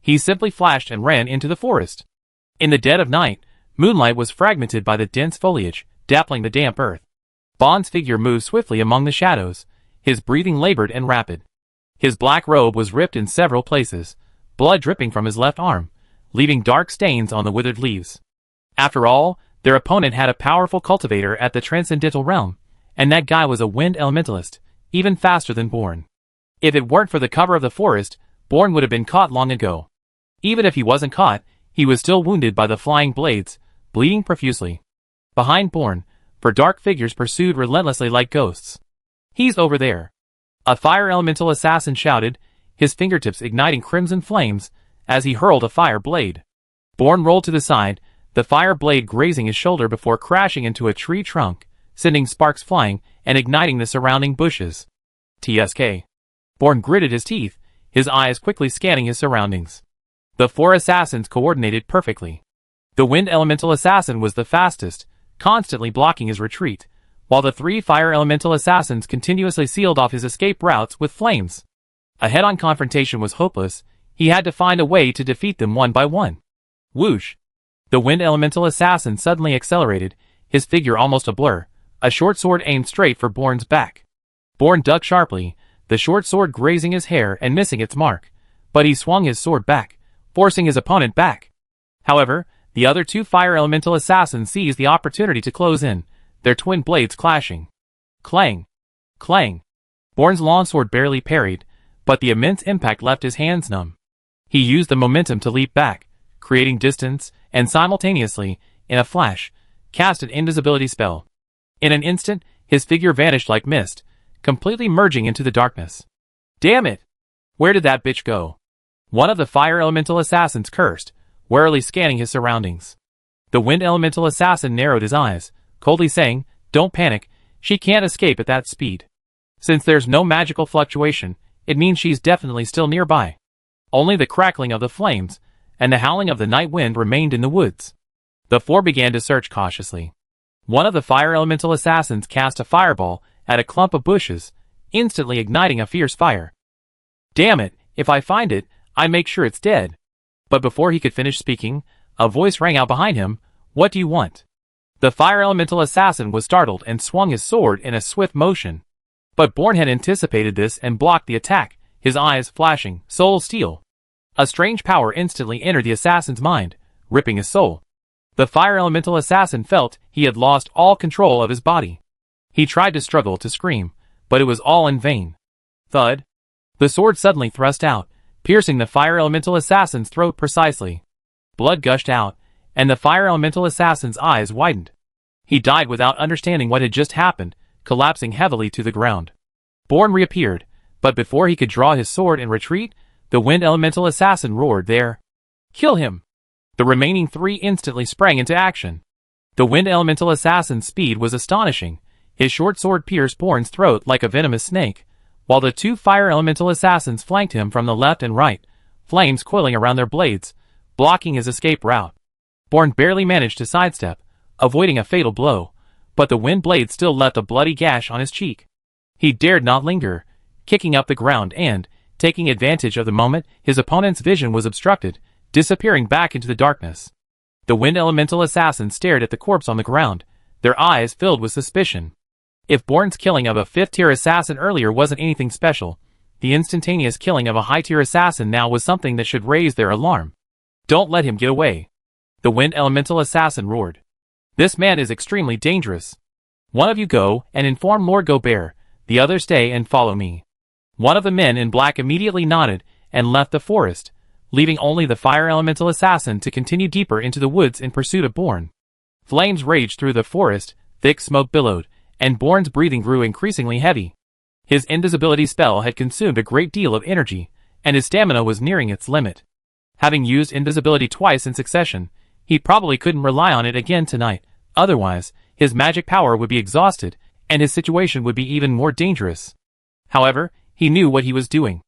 He simply flashed and ran into the forest. In the dead of night, moonlight was fragmented by the dense foliage, dappling the damp earth. Bond's figure moved swiftly among the shadows, his breathing labored and rapid. His black robe was ripped in several places, blood dripping from his left arm, leaving dark stains on the withered leaves. After all, their opponent had a powerful cultivator at the Transcendental Realm, and that guy was a wind elementalist, even faster than Born. If it weren't for the cover of the forest, Born would have been caught long ago. Even if he wasn't caught, he was still wounded by the flying blades, bleeding profusely. Behind Born, dark figures pursued relentlessly like ghosts. "He's over there!" A fire elemental assassin shouted, his fingertips igniting crimson flames, as he hurled a fire blade. Born rolled to the side, the fire blade grazing his shoulder before crashing into a tree trunk, sending sparks flying and igniting the surrounding bushes. TSK. Born gritted his teeth, his eyes quickly scanning his surroundings. The 4 assassins coordinated perfectly. The wind elemental assassin was the fastest, constantly blocking his retreat, while the 3 fire elemental assassins continuously sealed off his escape routes with flames. A head-on confrontation was hopeless, he had to find a way to defeat them one by one. Whoosh! The wind elemental assassin suddenly accelerated, his figure almost a blur, a short sword aimed straight for Born's back. Born ducked sharply, the short sword grazing his hair and missing its mark, but he swung his sword back, forcing his opponent back. However, the other 2 fire elemental assassins seized the opportunity to close in, their twin blades clashing. Clang! Clang! Born's longsword barely parried, but the immense impact left his hands numb. He used the momentum to leap back, creating distance, and simultaneously, in a flash, cast an invisibility spell. In an instant, his figure vanished like mist, completely merging into the darkness. Damn it! Where did that bitch go? One of the fire elemental assassins cursed, warily scanning his surroundings. The wind elemental assassin narrowed his eyes, coldly saying, "Don't panic, she can't escape at that speed. Since there's no magical fluctuation, it means she's definitely still nearby." Only the crackling of the flames and the howling of the night wind remained in the woods. The four began to search cautiously. One of the fire elemental assassins cast a fireball at a clump of bushes, instantly igniting a fierce fire. "Damn it, if I find it, I make sure it's dead." But before he could finish speaking, a voice rang out behind him, "What do you want?" The fire elemental assassin was startled and swung his sword in a swift motion. But Born had anticipated this and blocked the attack, his eyes flashing, soul steel. A strange power instantly entered the assassin's mind, ripping his soul. The fire elemental assassin felt he had lost all control of his body. He tried to struggle to scream, but it was all in vain. Thud. The sword suddenly thrust out, piercing the fire elemental assassin's throat precisely. Blood gushed out, and the fire elemental assassin's eyes widened. He died without understanding what had just happened, collapsing heavily to the ground. Born reappeared, but before he could draw his sword and retreat, the wind elemental assassin roared, "There! Kill him!" The remaining three instantly sprang into action. The wind elemental assassin's speed was astonishing. His short sword pierced Born's throat like a venomous snake, while the two fire elemental assassins flanked him from the left and right, flames coiling around their blades, blocking his escape route. Born barely managed to sidestep, avoiding a fatal blow, but the wind blade still left a bloody gash on his cheek. He dared not linger, kicking up the ground and, taking advantage of the moment his opponent's vision was obstructed, disappearing back into the darkness. The wind elemental assassins stared at the corpse on the ground, their eyes filled with suspicion. If Born's killing of a 5th-tier assassin earlier wasn't anything special, the instantaneous killing of a high-tier assassin now was something that should raise their alarm. "Don't let him get away," the wind elemental assassin roared. "This man is extremely dangerous. One of you go and inform Lord Gobert, the other stay and follow me." One of the men in black immediately nodded and left the forest, leaving only the fire elemental assassin to continue deeper into the woods in pursuit of Born. Flames raged through the forest, thick smoke billowed, and Born's breathing grew increasingly heavy. His invisibility spell had consumed a great deal of energy, and his stamina was nearing its limit. Having used invisibility twice in succession, he probably couldn't rely on it again tonight, otherwise, his magic power would be exhausted, and his situation would be even more dangerous. However, he knew what he was doing.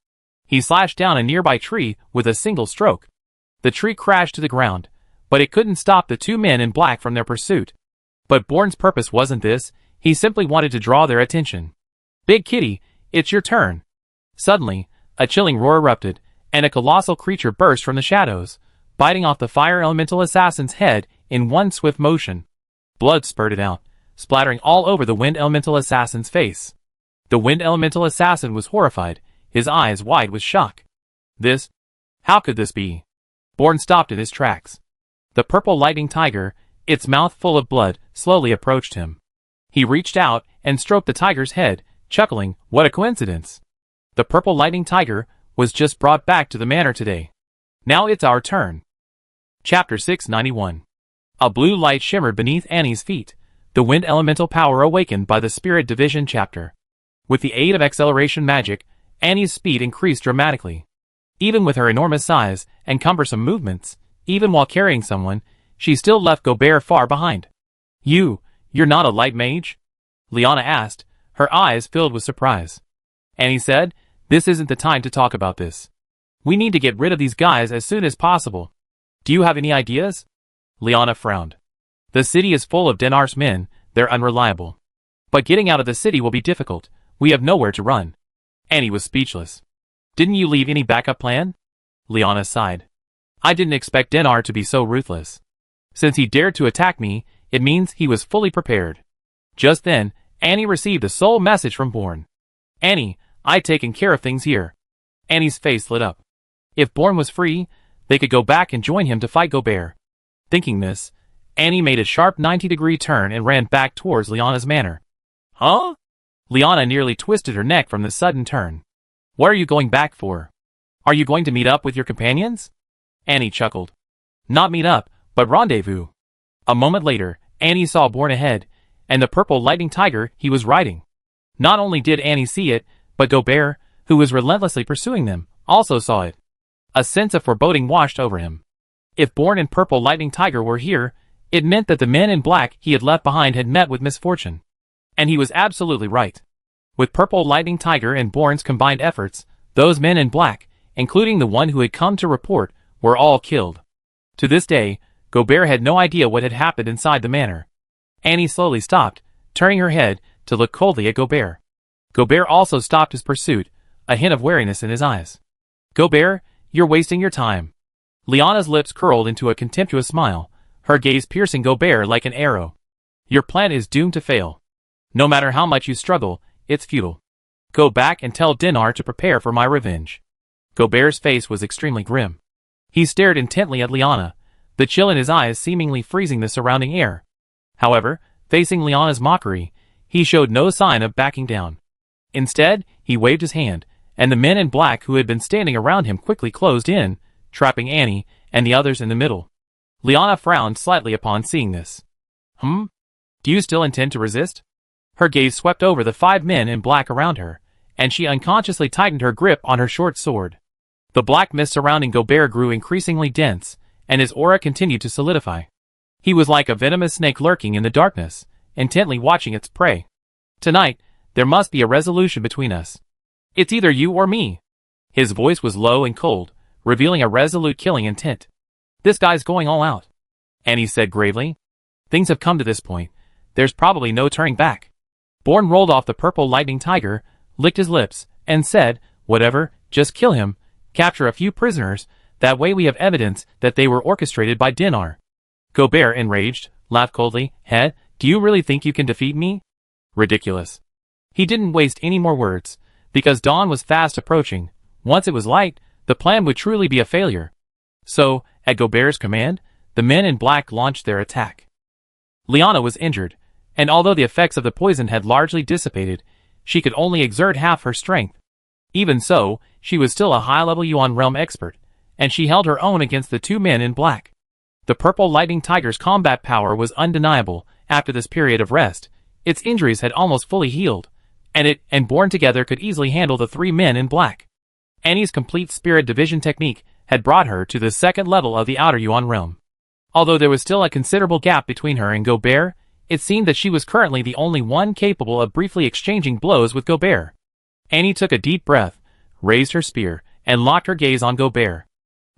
He slashed down a nearby tree with a single stroke. The tree crashed to the ground, but it couldn't stop the two men in black from their pursuit. But Born's purpose wasn't this, he simply wanted to draw their attention. "Big Kitty, it's your turn." Suddenly, a chilling roar erupted, and a colossal creature burst from the shadows, biting off the fire elemental assassin's head in one swift motion. Blood spurted out, splattering all over the wind elemental assassin's face. The wind elemental assassin was horrified, his eyes wide with shock. How could this be? Born stopped in his tracks. The purple lightning tiger, its mouth full of blood, slowly approached him. He reached out and stroked the tiger's head, chuckling, "What a coincidence. The purple lightning tiger was just brought back to the manor today. Now it's our turn." Chapter 691. A blue light shimmered beneath Annie's feet, the wind elemental power awakened by the Spirit Division chapter. With the aid of acceleration magic, Annie's speed increased dramatically. Even with her enormous size and cumbersome movements, even while carrying someone, she still left Gobert far behind. You're not a light mage?" Liana asked, her eyes filled with surprise. Annie said, "This isn't the time to talk about this. We need to get rid of these guys as soon as possible. Do you have any ideas?" Liana frowned. "The city is full of Denar's men, they're unreliable. But getting out of the city will be difficult, we have nowhere to run." Annie was speechless. "Didn't you leave any backup plan?" Liana sighed. "I didn't expect Denar to be so ruthless. Since he dared to attack me, it means he was fully prepared." Just then, Annie received a sole message from Born. "Annie, I'd taken care of things here." Annie's face lit up. If Born was free, they could go back and join him to fight Gobert. Thinking this, Annie made a sharp 90-degree turn and ran back towards Liana's manor. "Huh?" Liana nearly twisted her neck from the sudden turn. "What are you going back for? Are you going to meet up with your companions?" Annie chuckled. "Not meet up, but rendezvous." A moment later, Annie saw Born ahead, and the purple lightning tiger he was riding. Not only did Annie see it, but Gobert, who was relentlessly pursuing them, also saw it. A sense of foreboding washed over him. If Born and purple lightning tiger were here, it meant that the men in black he had left behind had met with misfortune. And he was absolutely right. With purple lightning tiger and Born's combined efforts, those men in black, including the one who had come to report, were all killed. To this day, Gobert had no idea what had happened inside the manor. Annie slowly stopped, turning her head to look coldly at Gobert. Gobert also stopped his pursuit, a hint of wariness in his eyes. Gobert, you're wasting your time. Liana's lips curled into a contemptuous smile, her gaze piercing Gobert like an arrow. Your plan is doomed to fail. No matter how much you struggle, it's futile. Go back and tell Dinar to prepare for my revenge. Gobert's face was extremely grim. He stared intently at Liana, the chill in his eyes seemingly freezing the surrounding air. However, facing Liana's mockery, he showed no sign of backing down. Instead, he waved his hand, and the men in black who had been standing around him quickly closed in, trapping Annie and the others in the middle. Liana frowned slightly upon seeing this. Do you still intend to resist? Her gaze swept over the 5 men in black around her, and she unconsciously tightened her grip on her short sword. The black mist surrounding Gobert grew increasingly dense, and his aura continued to solidify. He was like a venomous snake lurking in the darkness, intently watching its prey. Tonight, there must be a resolution between us. It's either you or me. His voice was low and cold, revealing a resolute killing intent. This guy's going all out. Annie said gravely. Things have come to this point. There's probably no turning back. Born rolled off the purple lightning tiger, licked his lips, and said, whatever, just kill him, capture a few prisoners, that way we have evidence that they were orchestrated by Dinar. Gobert, enraged, laughed coldly. Do you really think you can defeat me? Ridiculous. He didn't waste any more words, because dawn was fast approaching. Once it was light, the plan would truly be a failure. So, at Gobert's command, the men in black launched their attack. Liana was injured, and although the effects of the poison had largely dissipated, she could only exert half her strength. Even so, she was still a high-level Yuan realm expert, and she held her own against the 2 men in black. The purple lightning tiger's combat power was undeniable after this period of rest. Its injuries had almost fully healed, and it and Born together could easily handle the 3 men in black. Annie's complete spirit division technique had brought her to the 2nd level of the outer Yuan realm. Although there was still a considerable gap between her and Gobert, it seemed that she was currently the only one capable of briefly exchanging blows with Gobert. Annie took a deep breath, raised her spear, and locked her gaze on Gobert.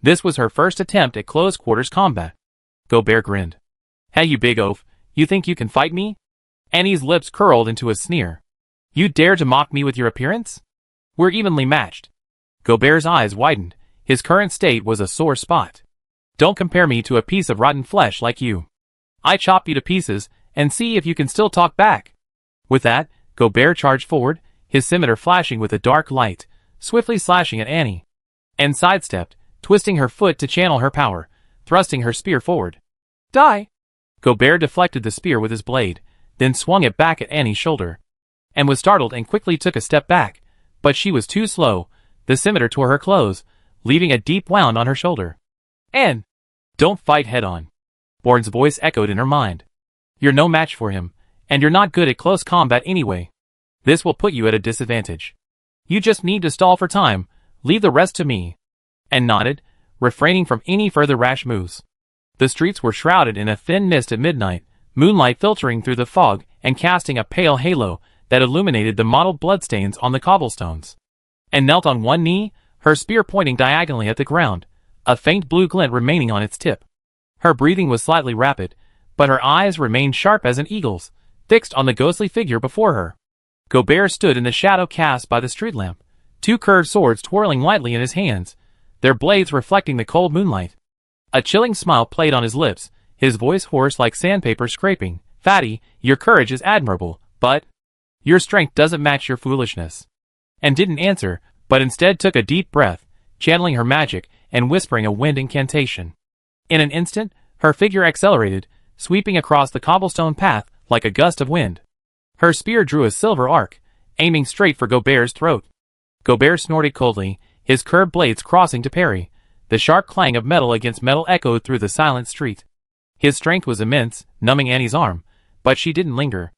This was her first attempt at close-quarters combat. Gobert grinned. Hey you big oaf, you think you can fight me? Annie's lips curled into a sneer. You dare to mock me with your appearance? We're evenly matched. Gobert's eyes widened. His current state was a sore spot. Don't compare me to a piece of rotten flesh like you. I chop you to pieces, and see if you can still talk back. With that, Gobert charged forward, his scimitar flashing with a dark light, swiftly slashing at Annie. And sidestepped, twisting her foot to channel her power, thrusting her spear forward. Die! Gobert deflected the spear with his blade, then swung it back at Annie's shoulder. And was startled and quickly took a step back, but she was too slow. The scimitar tore her clothes, leaving a deep wound on her shoulder. Anne! Don't fight head-on. Born's voice echoed in her mind. You're no match for him, and you're not good at close combat anyway. This will put you at a disadvantage. You just need to stall for time, leave the rest to me. And nodded, refraining from any further rash moves. The streets were shrouded in a thin mist at midnight, moonlight filtering through the fog and casting a pale halo that illuminated the mottled bloodstains on the cobblestones. And knelt on one knee, her spear pointing diagonally at the ground, a faint blue glint remaining on its tip. Her breathing was slightly rapid, but her eyes remained sharp as an eagle's, fixed on the ghostly figure before her. Gobert stood in the shadow cast by the street lamp, 2 curved swords twirling lightly in his hands, their blades reflecting the cold moonlight. A chilling smile played on his lips, his voice hoarse like sandpaper scraping. Fatty, your courage is admirable, but your strength doesn't match your foolishness. And didn't answer, but instead took a deep breath, channeling her magic and whispering a wind incantation. In an instant, her figure accelerated, sweeping across the cobblestone path like a gust of wind. Her spear drew a silver arc, aiming straight for Gobert's throat. Gobert snorted coldly, his curved blades crossing to parry. The sharp clang of metal against metal echoed through the silent street. His strength was immense, numbing Annie's arm, but she didn't linger.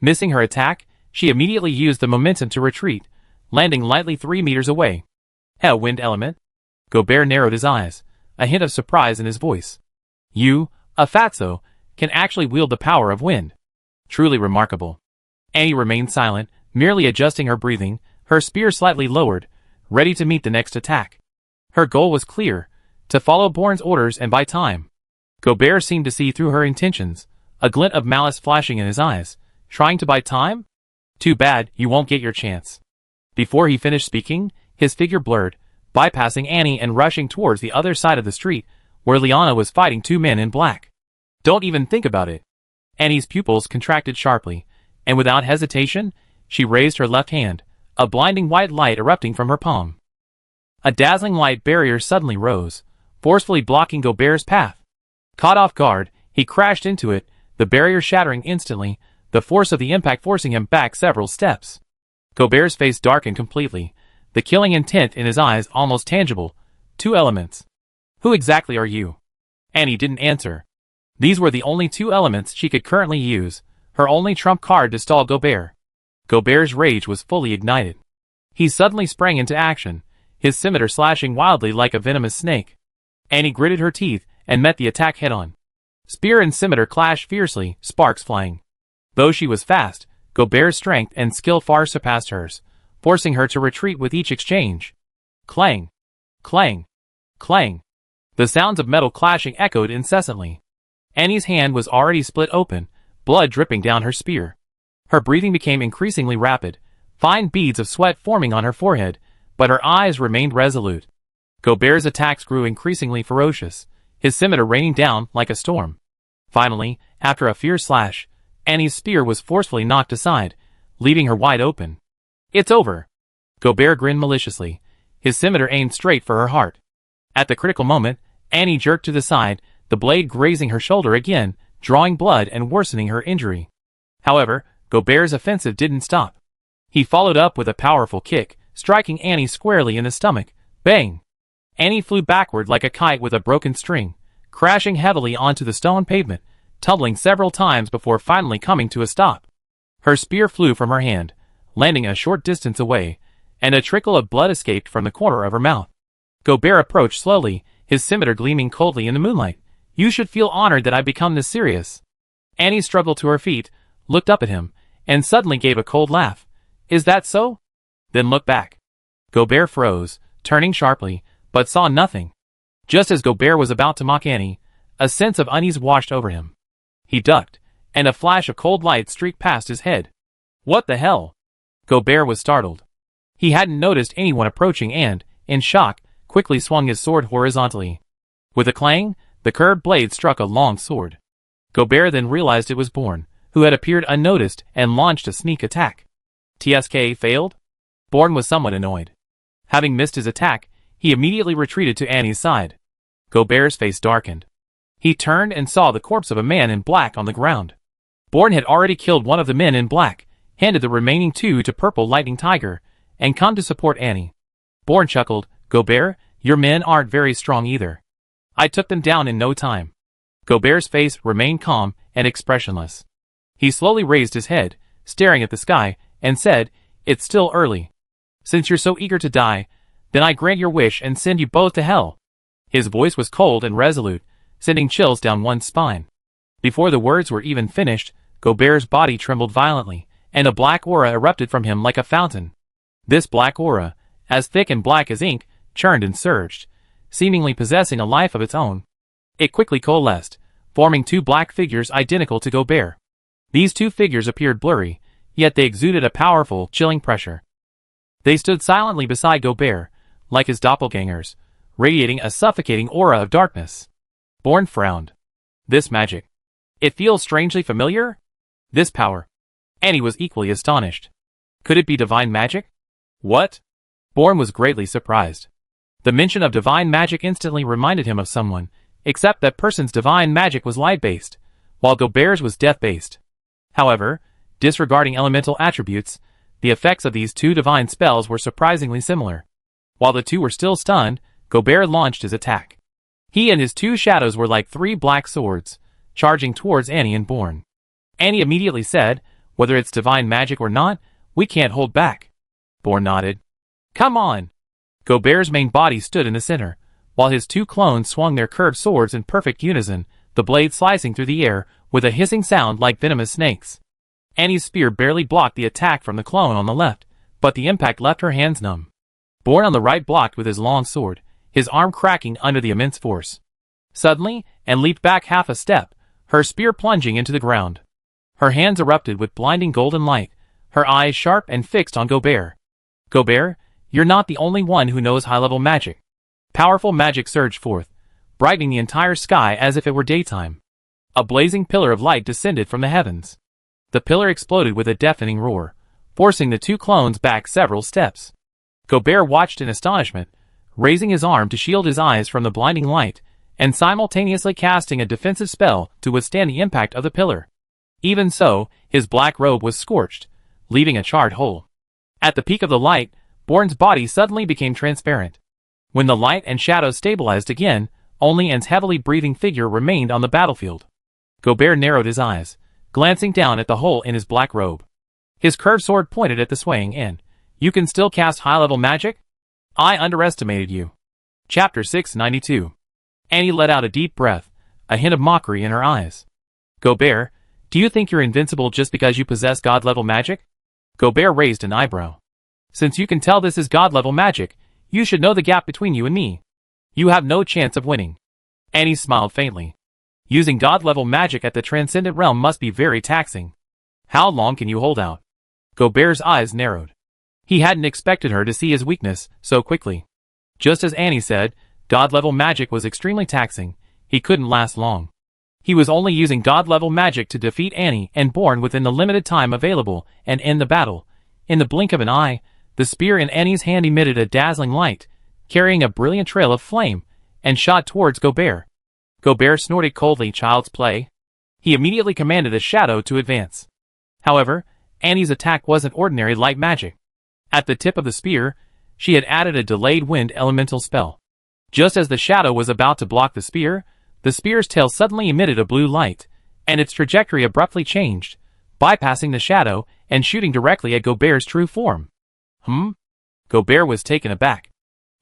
Missing her attack, she immediately used the momentum to retreat, landing lightly 3 meters away. A wind element? Gobert narrowed his eyes, a hint of surprise in his voice. You, a fatso, can actually wield the power of wind. Truly remarkable. Annie remained silent, merely adjusting her breathing, her spear slightly lowered, ready to meet the next attack. Her goal was clear, to follow Born's orders and buy time. Gobert seemed to see through her intentions, a glint of malice flashing in his eyes. Trying to buy time? Too bad, you won't get your chance. Before he finished speaking, his figure blurred, bypassing Annie and rushing towards the other side of the street, where Liana was fighting 2 men in black. Don't even think about it. Annie's pupils contracted sharply, and without hesitation, she raised her left hand, a blinding white light erupting from her palm. A dazzling light barrier suddenly rose, forcefully blocking Gobert's path. Caught off guard, he crashed into it, the barrier shattering instantly, the force of the impact forcing him back several steps. Gobert's face darkened completely, the killing intent in his eyes almost tangible. 2 elements. Who exactly are you? Annie didn't answer. These were the only 2 elements she could currently use, her only trump card to stall Gobert. Gobert's rage was fully ignited. He suddenly sprang into action, his scimitar slashing wildly like a venomous snake. Annie gritted her teeth and met the attack head-on. Spear and scimitar clashed fiercely, sparks flying. Though she was fast, Gobert's strength and skill far surpassed hers, forcing her to retreat with each exchange. Clang! Clang! Clang! The sounds of metal clashing echoed incessantly. Annie's hand was already split open, blood dripping down her spear. Her breathing became increasingly rapid, fine beads of sweat forming on her forehead, but her eyes remained resolute. Gobert's attacks grew increasingly ferocious, his scimitar raining down like a storm. Finally, after a fierce slash, Annie's spear was forcefully knocked aside, leaving her wide open. It's over. Gobert grinned maliciously, his scimitar aimed straight for her heart. At the critical moment, Annie jerked to the side, the blade grazing her shoulder again, drawing blood and worsening her injury. However, Gobert's offensive didn't stop. He followed up with a powerful kick, striking Annie squarely in the stomach. Bang! Annie flew backward like a kite with a broken string, crashing heavily onto the stone pavement, tumbling several times before finally coming to a stop. Her spear flew from her hand, landing a short distance away, and a trickle of blood escaped from the corner of her mouth. Gobert approached slowly, his scimitar gleaming coldly in the moonlight. You should feel honored that I've become this serious. Annie struggled to her feet, looked up at him, and suddenly gave a cold laugh. Is that so? Then look back. Gobert froze, turning sharply, but saw nothing. Just as Gobert was about to mock Annie, a sense of unease washed over him. He ducked, and a flash of cold light streaked past his head. What the hell? Gobert was startled. He hadn't noticed anyone approaching and, in shock, quickly swung his sword horizontally. With a clang, the curved blade struck a long sword. Gobert then realized it was Born, who had appeared unnoticed and launched a sneak attack. TSK failed? Born was somewhat annoyed. Having missed his attack, he immediately retreated to Annie's side. Gobert's face darkened. He turned and saw the corpse of a man in black on the ground. Born had already killed one of the men in black, handed the remaining 2 to Purple Lightning Tiger, and come to support Annie. Born chuckled, Gobert, your men aren't very strong either. I took them down in no time. Gobert's face remained calm and expressionless. He slowly raised his head, staring at the sky, and said, It's still early. Since you're so eager to die, then I grant your wish and send you both to hell. His voice was cold and resolute, sending chills down one's spine. Before the words were even finished, Gobert's body trembled violently, and a black aura erupted from him like a fountain. This black aura, as thick and black as ink, churned and surged, seemingly possessing a life of its own. It quickly coalesced, forming 2 black figures identical to Gobert. These 2 figures appeared blurry, yet they exuded a powerful, chilling pressure. They stood silently beside Gobert, like his doppelgangers, radiating a suffocating aura of darkness. Born frowned. This magic. It feels strangely familiar? This power. Annie was equally astonished. Could it be divine magic? What? Born was greatly surprised. The mention of divine magic instantly reminded him of someone, except that person's divine magic was light-based, while Gobert's was death-based. However, disregarding elemental attributes, the effects of these 2 divine spells were surprisingly similar. While the 2 were still stunned, Gobert launched his attack. He and his 2 shadows were like 3 black swords, charging towards Annie and Bourne. Annie immediately said, "Whether it's divine magic or not, we can't hold back." Bourne nodded. "Come on!" Gobert's main body stood in the center, while his two clones swung their curved swords in perfect unison, the blade slicing through the air with a hissing sound like venomous snakes. Annie's spear barely blocked the attack from the clone on the left, but the impact left her hands numb. Bourne on the right blocked with his long sword, his arm cracking under the immense force. Suddenly, Anne leaped back half a step, her spear plunging into the ground. Her hands erupted with blinding golden light, her eyes sharp and fixed on Gobert. "Gobert, you're not the only one who knows high-level magic." Powerful magic surged forth, brightening the entire sky as if it were daytime. A blazing pillar of light descended from the heavens. The pillar exploded with a deafening roar, forcing the two clones back several steps. Gobert watched in astonishment, raising his arm to shield his eyes from the blinding light, and simultaneously casting a defensive spell to withstand the impact of the pillar. Even so, his black robe was scorched, leaving a charred hole. At the peak of the light, Bourne's body suddenly became transparent. When the light and shadow stabilized again, only Anne's heavily breathing figure remained on the battlefield. Gobert narrowed his eyes, glancing down at the hole in his black robe. His curved sword pointed at the swaying Anne. "You can still cast high-level magic? I underestimated you." Chapter 692. Annie let out a deep breath, a hint of mockery in her eyes. "Gobert, do you think you're invincible just because you possess god-level magic?" Gobert raised an eyebrow. "Since you can tell this is god-level magic, you should know the gap between you and me. You have no chance of winning." Annie smiled faintly. "Using god-level magic at the transcendent realm must be very taxing. How long can you hold out?" Gobert's eyes narrowed. He hadn't expected her to see his weakness so quickly. Just as Annie said, god-level magic was extremely taxing. He couldn't last long. He was only using god-level magic to defeat Annie and Bourne within the limited time available and end the battle. In the blink of an eye, the spear in Annie's hand emitted a dazzling light, carrying a brilliant trail of flame, and shot towards Gobert. Gobert snorted coldly, "Child's play." He immediately commanded a shadow to advance. However, Annie's attack wasn't ordinary light magic. At the tip of the spear, she had added a delayed wind elemental spell. Just as the shadow was about to block the spear's tail suddenly emitted a blue light, and its trajectory abruptly changed, bypassing the shadow and shooting directly at Gobert's true form. Gobert was taken aback.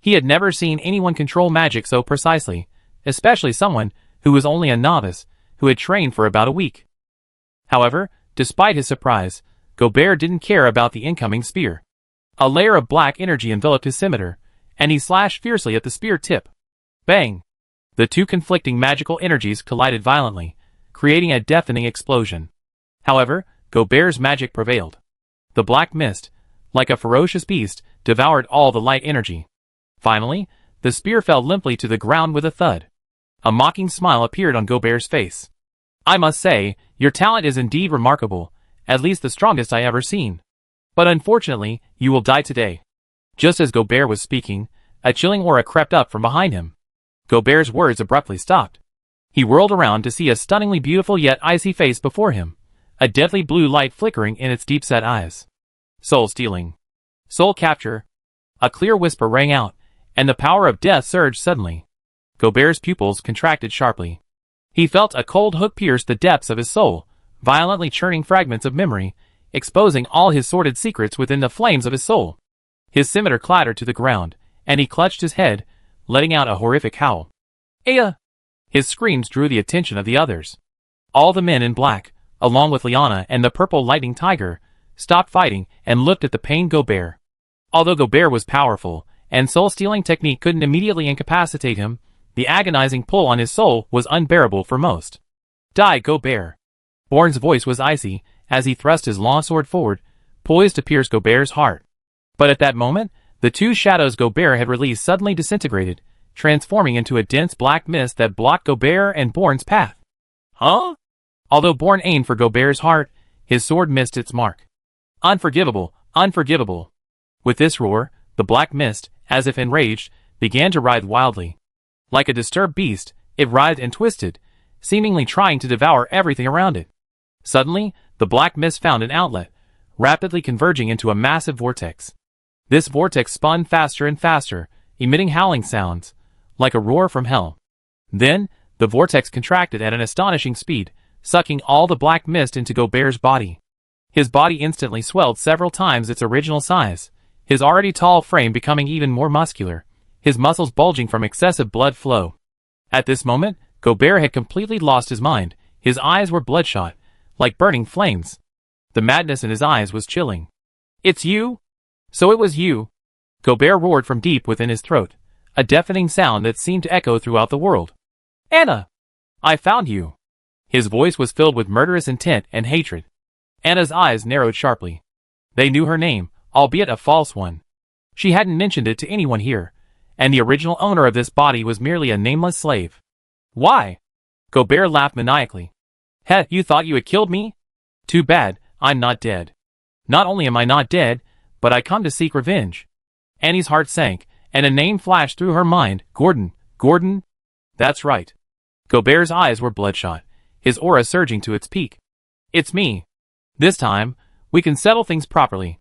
He had never seen anyone control magic so precisely, especially someone who was only a novice, who had trained for about a week. However, despite his surprise, Gobert didn't care about the incoming spear. A layer of black energy enveloped his scimitar, and he slashed fiercely at the spear tip. Bang! The two conflicting magical energies collided violently, creating a deafening explosion. However, Gobert's magic prevailed. The black mist, like a ferocious beast, devoured all the light energy. Finally, the spear fell limply to the ground with a thud. A mocking smile appeared on Gobert's face. "I must say, your talent is indeed remarkable, at least the strongest I ever seen. But unfortunately, you will die today." Just as Gobert was speaking, a chilling aura crept up from behind him. Gobert's words abruptly stopped. He whirled around to see a stunningly beautiful yet icy face before him, a deadly blue light flickering in its deep-set eyes. "Soul stealing. Soul capture." A clear whisper rang out, and the power of death surged suddenly. Gobert's pupils contracted sharply. He felt a cold hook pierce the depths of his soul, violently churning fragments of memory, exposing all his sordid secrets within the flames of his soul. His scimitar clattered to the ground, and he clutched his head, letting out a horrific howl. "Aya!" His screams drew the attention of the others. All the men in black, along with Liana and the purple lightning tiger, stopped fighting and looked at the pained Gobert. Although Gobert was powerful, and soul-stealing technique couldn't immediately incapacitate him, the agonizing pull on his soul was unbearable for most. "Die, Gobert!" Bourne's voice was icy as he thrust his long sword forward, poised to pierce Gobert's heart. But at that moment, the two shadows Gobert had released suddenly disintegrated, transforming into a dense black mist that blocked Gobert and Bourne's path. "Huh?" Although Bourne aimed for Gobert's heart, his sword missed its mark. "Unforgivable! Unforgivable!" With this roar, the black mist, as if enraged, began to writhe wildly. Like a disturbed beast, it writhed and twisted, seemingly trying to devour everything around it. Suddenly, the black mist found an outlet, rapidly converging into a massive vortex. This vortex spun faster and faster, emitting howling sounds, like a roar from hell. Then, The vortex contracted at an astonishing speed, sucking all the black mist into Gobert's body. His body instantly swelled several times its original size, his already tall frame becoming even more muscular, his muscles bulging from excessive blood flow. At this moment, Gobert had completely lost his mind. His eyes were bloodshot, like burning flames. The madness in his eyes was chilling. "It's you? So it was you!" Gobert roared from deep within his throat, a deafening sound that seemed to echo throughout the world. "Anna! I found you!" His voice was filled with murderous intent and hatred. Anna's eyes narrowed sharply. They knew her name, albeit a false one. She hadn't mentioned it to anyone here, and the original owner of this body was merely a nameless slave. "Why?" Gobert laughed maniacally. "Heh, you thought you had killed me? Too bad, I'm not dead. Not only am I not dead, but I come to seek revenge." Annie's heart sank, and a name flashed through her mind. Gordon. Gordon? That's right. Gobert's eyes were bloodshot, his aura surging to its peak. "It's me. This time, we can settle things properly."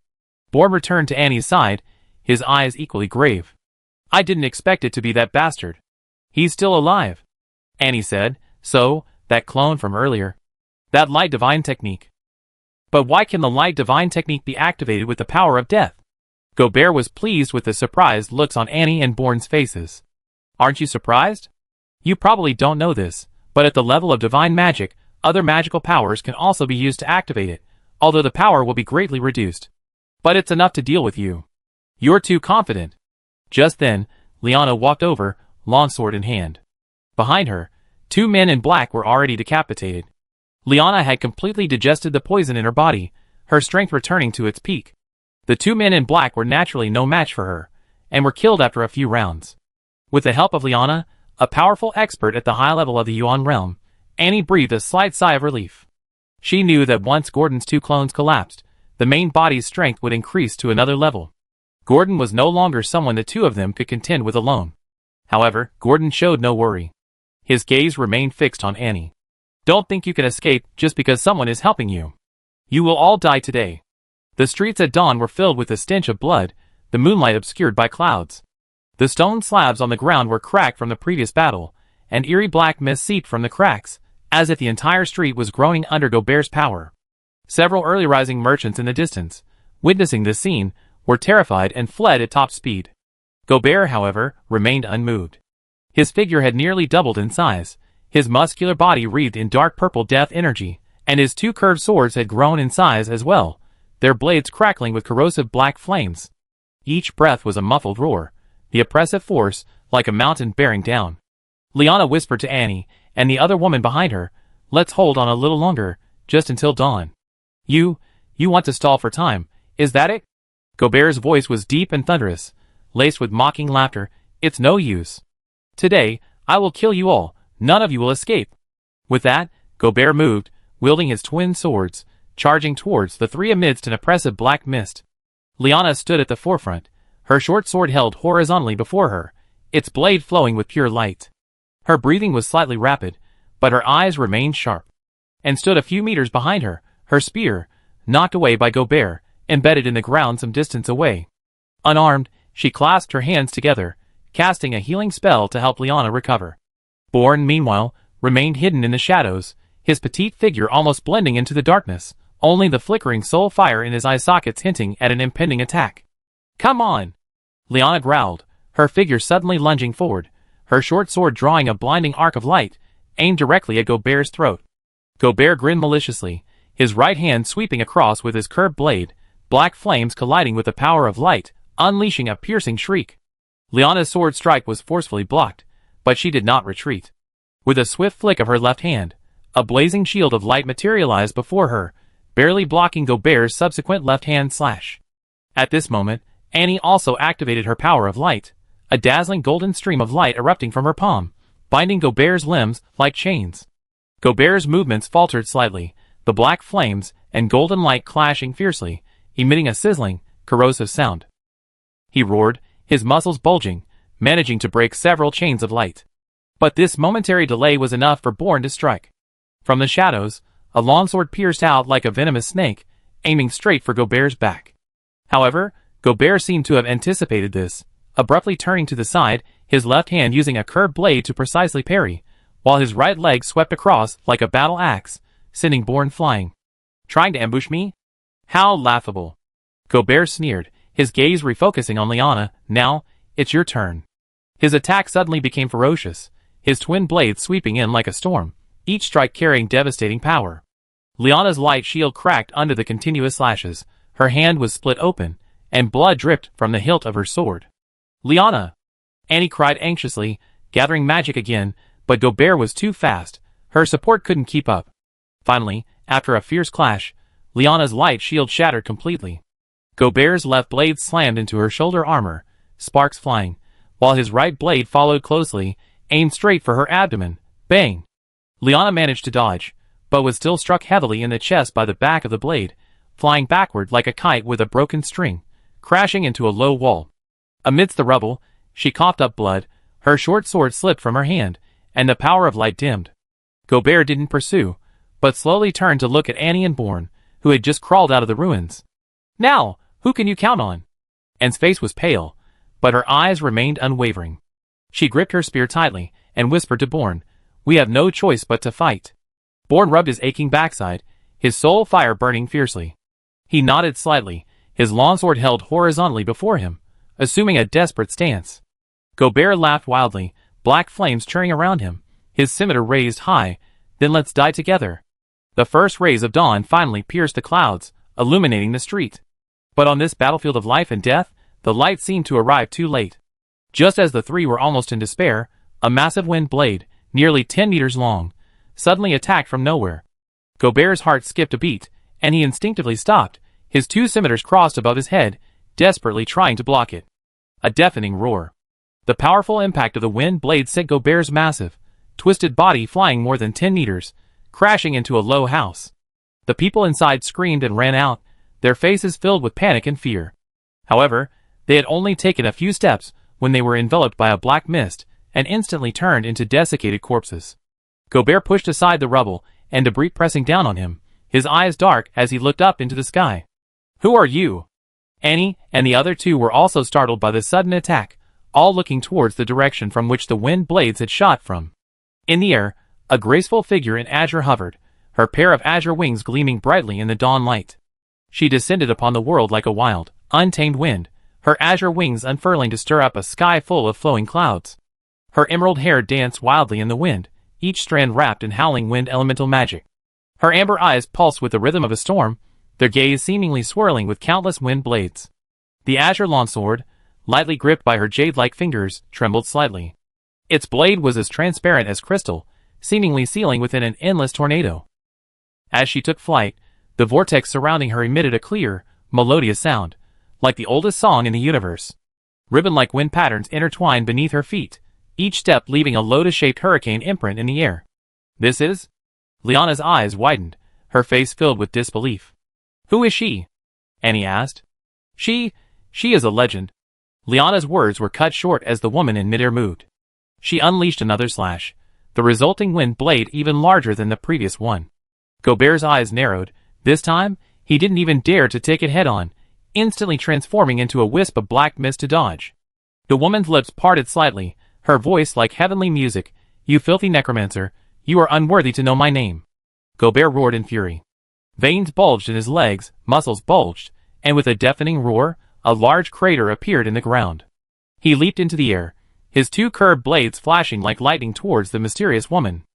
Bourne returned to Annie's side, his eyes equally grave. "I didn't expect it to be that bastard. He's still alive," Annie said. "So, that clone from earlier. That light divine technique. But why can the light divine technique be activated with the power of death?" Gobert was pleased with the surprised looks on Annie and Bourne's faces. "Aren't you surprised? You probably don't know this, but at the level of divine magic, other magical powers can also be used to activate it, although the power will be greatly reduced. But it's enough to deal with you. You're too confident." Just then, Liana walked over, longsword in hand. Behind her, 2 men in black were already decapitated. Liana had completely digested the poison in her body, her strength returning to its peak. The 2 men in black were naturally no match for her, and were killed after a few rounds. With the help of Liana, a powerful expert at the high level of the Yuan realm, Annie breathed a slight sigh of relief. She knew that once Gordon's 2 clones collapsed, the main body's strength would increase to another level. Gordon was no longer someone the 2 of them could contend with alone. However, Gordon showed no worry. His gaze remained fixed on Annie. "Don't think you can escape just because someone is helping you. You will all die today." The streets at dawn were filled with the stench of blood, the moonlight obscured by clouds. The stone slabs on the ground were cracked from the previous battle, and eerie black mist seeped from the cracks, as if the entire street was groaning under Gobert's power. Several early rising merchants in the distance, witnessing this scene, were terrified and fled at top speed. Gobert, however, remained unmoved. His figure had nearly doubled in size, his muscular body wreathed in dark purple death energy, and his 2 curved swords had grown in size as well, their blades crackling with corrosive black flames. Each breath was a muffled roar, the oppressive force, like a mountain bearing down. Liana whispered to Annie, and the other woman behind her, "Let's hold on a little longer, just until dawn." You want to stall for time, is that it?" Gobert's voice was deep and thunderous, laced with mocking laughter. "It's no use. Today, I will kill you all, none of you will escape." With that, Gobert moved, wielding his twin swords, charging towards the 3 amidst an oppressive black mist. Liana stood at the forefront, her short sword held horizontally before her, its blade flowing with pure light. Her breathing was slightly rapid, but her eyes remained sharp. And stood a few meters behind her, her spear, knocked away by Gobert, embedded in the ground some distance away. Unarmed, she clasped her hands together, casting a healing spell to help Liana recover. Bourne, meanwhile, remained hidden in the shadows, his petite figure almost blending into the darkness, only the flickering soul fire in his eye sockets hinting at an impending attack. "Come on!" Liana growled, her figure suddenly lunging forward, her short sword drawing a blinding arc of light, aimed directly at Gobert's throat. Gobert grinned maliciously, his right hand sweeping across with his curved blade, black flames colliding with the power of light, unleashing a piercing shriek. Liana's sword strike was forcefully blocked, but she did not retreat. With a swift flick of her left hand, a blazing shield of light materialized before her, barely blocking Gobert's subsequent left-hand slash. At this moment, Annie also activated her power of light, a dazzling golden stream of light erupting from her palm, binding Gobert's limbs like chains. Gobert's movements faltered slightly, the black flames and golden light clashing fiercely, emitting a sizzling, corrosive sound. He roared, his muscles bulging, managing to break several chains of light. But this momentary delay was enough for Bourne to strike. From the shadows, a longsword pierced out like a venomous snake, aiming straight for Gobert's back. However, Gobert seemed to have anticipated this, abruptly turning to the side, his left hand using a curved blade to precisely parry, while his right leg swept across like a battle axe, sending Bourne flying. Trying to ambush me? How laughable. Gobert sneered, his gaze refocusing on Liana. Now, it's your turn. His attack suddenly became ferocious, his twin blades sweeping in like a storm, each strike carrying devastating power. Liana's light shield cracked under the continuous slashes, her hand was split open, and blood dripped from the hilt of her sword. Liana! Annie cried anxiously, gathering magic again, but Gobert was too fast, her support couldn't keep up. Finally, after a fierce clash, Liana's light shield shattered completely. Gobert's left blade slammed into her shoulder armor, sparks flying, while his right blade followed closely, aimed straight for her abdomen. Bang! Liana managed to dodge, but was still struck heavily in the chest by the back of the blade, flying backward like a kite with a broken string, crashing into a low wall. Amidst the rubble, she coughed up blood, her short sword slipped from her hand, and the power of light dimmed. Gobert didn't pursue, but slowly turned to look at Annie and Bourne, who had just crawled out of the ruins. Now, who can you count on? Anne's face was pale, but her eyes remained unwavering. She gripped her spear tightly, and whispered to Bourne, "We have no choice but to fight." Bourne rubbed his aching backside, his soul fire burning fiercely. He nodded slightly, his longsword held horizontally before him, assuming a desperate stance. Gobert laughed wildly, black flames churning around him, his scimitar raised high. Then let's die together. The first rays of dawn finally pierced the clouds, illuminating the street. But on this battlefield of life and death, the light seemed to arrive too late. Just as the three were almost in despair, a massive wind blade, nearly 10 meters long, suddenly attacked from nowhere. Gobert's heart skipped a beat, and he instinctively stopped, his two scimitars crossed above his head, desperately trying to block it. A deafening roar. The powerful impact of the wind blade sent Gobert's massive, twisted body flying more than 10 meters, crashing into a low house. The people inside screamed and ran out, their faces filled with panic and fear. However, they had only taken a few steps when they were enveloped by a black mist and instantly turned into desiccated corpses. Gobert pushed aside the rubble and debris pressing down on him, his eyes dark as he looked up into the sky. "Who are you?" Annie and the other two were also startled by the sudden attack, all looking towards the direction from which the wind blades had shot from. In the air, a graceful figure in azure hovered, her pair of azure wings gleaming brightly in the dawn light. She descended upon the world like a wild, untamed wind, her azure wings unfurling to stir up a sky full of flowing clouds. Her emerald hair danced wildly in the wind, each strand wrapped in howling wind elemental magic. Her amber eyes pulsed with the rhythm of a storm, their gaze seemingly swirling with countless wind blades. The azure longsword, lightly gripped by her jade-like fingers, trembled slightly. Its blade was as transparent as crystal, seemingly sealing within an endless tornado. As she took flight, the vortex surrounding her emitted a clear, melodious sound, like the oldest song in the universe. Ribbon-like wind patterns intertwined beneath her feet, each step leaving a lotus-shaped hurricane imprint in the air. "This is?" Liana's eyes widened, her face filled with disbelief. "Who is she?" Annie asked. She is a legend." Liana's words were cut short as the woman in midair moved. She unleashed another slash, the resulting wind blade even larger than the previous one. Gobert's eyes narrowed. This time, he didn't even dare to take it head-on, instantly transforming into a wisp of black mist to dodge. The woman's lips parted slightly, her voice like heavenly music. "You filthy necromancer, you are unworthy to know my name." Gobert roared in fury. Veins bulged in his legs, muscles bulged, and with a deafening roar, a large crater appeared in the ground. He leaped into the air, his two curved blades flashing like lightning towards the mysterious woman.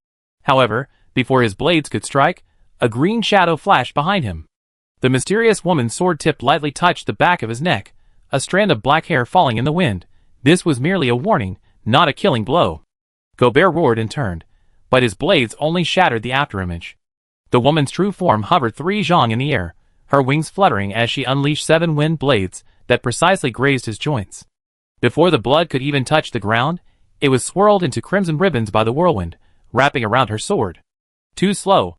However, before his blades could strike, a green shadow flashed behind him. The mysterious woman's sword-tip lightly touched the back of his neck, a strand of black hair falling in the wind. This was merely a warning, not a killing blow. Gobert roared and turned, but his blades only shattered the afterimage. The woman's true form hovered 3 zhang in the air, her wings fluttering as she unleashed 7 wind blades that precisely grazed his joints. Before the blood could even touch the ground, it was swirled into crimson ribbons by the whirlwind, wrapping around her sword. Too slow.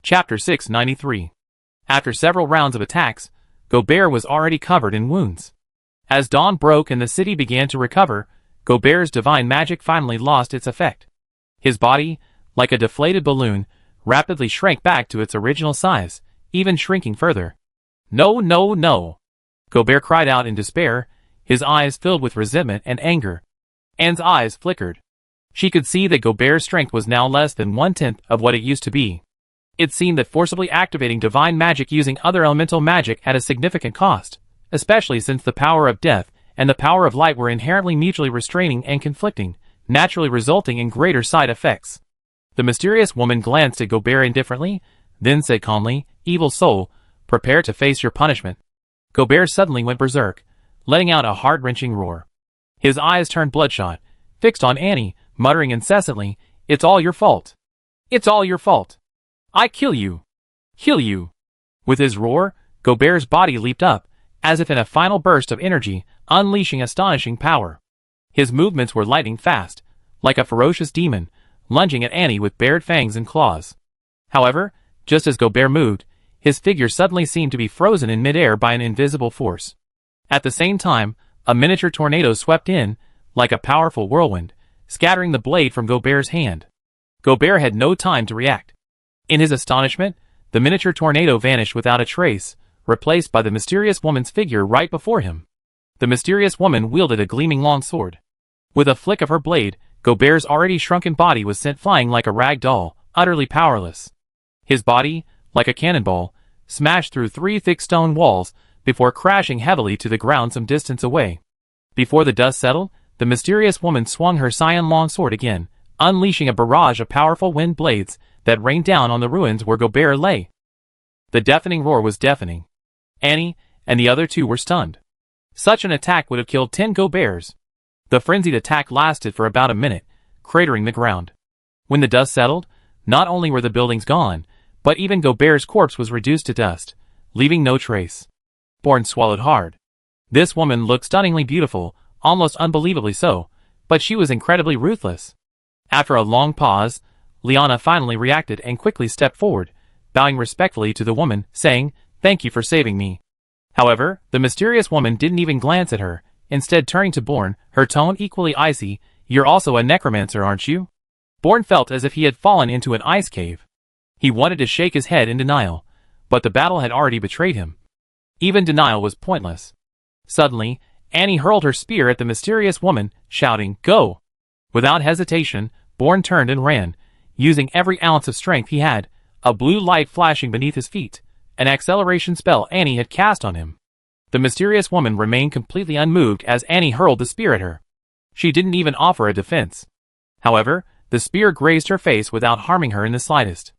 Chapter 693. After several rounds of attacks, Gobert was already covered in wounds. As dawn broke and the city began to recover, Gobert's divine magic finally lost its effect. His body, like a deflated balloon, rapidly shrank back to its original size, even shrinking further. "No, no, no!" Gobert cried out in despair, his eyes filled with resentment and anger. Anne's eyes flickered. She could see that Gobert's strength was now less than 1/10 of what it used to be. It seemed that forcibly activating divine magic using other elemental magic had a significant cost, especially since the power of death and the power of light were inherently mutually restraining and conflicting, naturally resulting in greater side effects. The mysterious woman glanced at Gobert indifferently, then said calmly, "Evil soul, prepare to face your punishment." Gobert suddenly went berserk, letting out a heart-wrenching roar. His eyes turned bloodshot, fixed on Annie, muttering incessantly, "It's all your fault. It's all your fault. I kill you. Kill you." With his roar, Gobert's body leaped up, as if in a final burst of energy, unleashing astonishing power. His movements were lightning fast, like a ferocious demon, lunging at Annie with bared fangs and claws. However, just as Gobert moved, his figure suddenly seemed to be frozen in midair by an invisible force. At the same time, a miniature tornado swept in, like a powerful whirlwind, scattering the blade from Gobert's hand. Gobert had no time to react. In his astonishment, the miniature tornado vanished without a trace, replaced by the mysterious woman's figure right before him. The mysterious woman wielded a gleaming long sword. With a flick of her blade, Gobert's already shrunken body was sent flying like a rag doll, utterly powerless. His body, like a cannonball, smashed through 3 thick stone walls before crashing heavily to the ground some distance away. Before the dust settled, the mysterious woman swung her cyan longsword again, unleashing a barrage of powerful wind blades that rained down on the ruins where Gobert lay. The deafening roar was deafening. Annie and the other two were stunned. Such an attack would have killed 10 Goberts. The frenzied attack lasted for about a minute, cratering the ground. When the dust settled, not only were the buildings gone, but even Gobert's corpse was reduced to dust, leaving no trace. Bourne swallowed hard. This woman looked stunningly beautiful, almost unbelievably so, but she was incredibly ruthless. After a long pause, Liana finally reacted and quickly stepped forward, bowing respectfully to the woman, saying, "Thank you for saving me." However, the mysterious woman didn't even glance at her, instead turning to Bourne, her tone equally icy, "You're also a necromancer, aren't you?" Bourne felt as if he had fallen into an ice cave. He wanted to shake his head in denial, but the battle had already betrayed him. Even denial was pointless. Suddenly, Annie hurled her spear at the mysterious woman, shouting, "Go!" Without hesitation, Bourne turned and ran, using every ounce of strength he had, a blue light flashing beneath his feet, an acceleration spell Annie had cast on him. The mysterious woman remained completely unmoved as Annie hurled the spear at her. She didn't even offer a defense. However, the spear grazed her face without harming her in the slightest.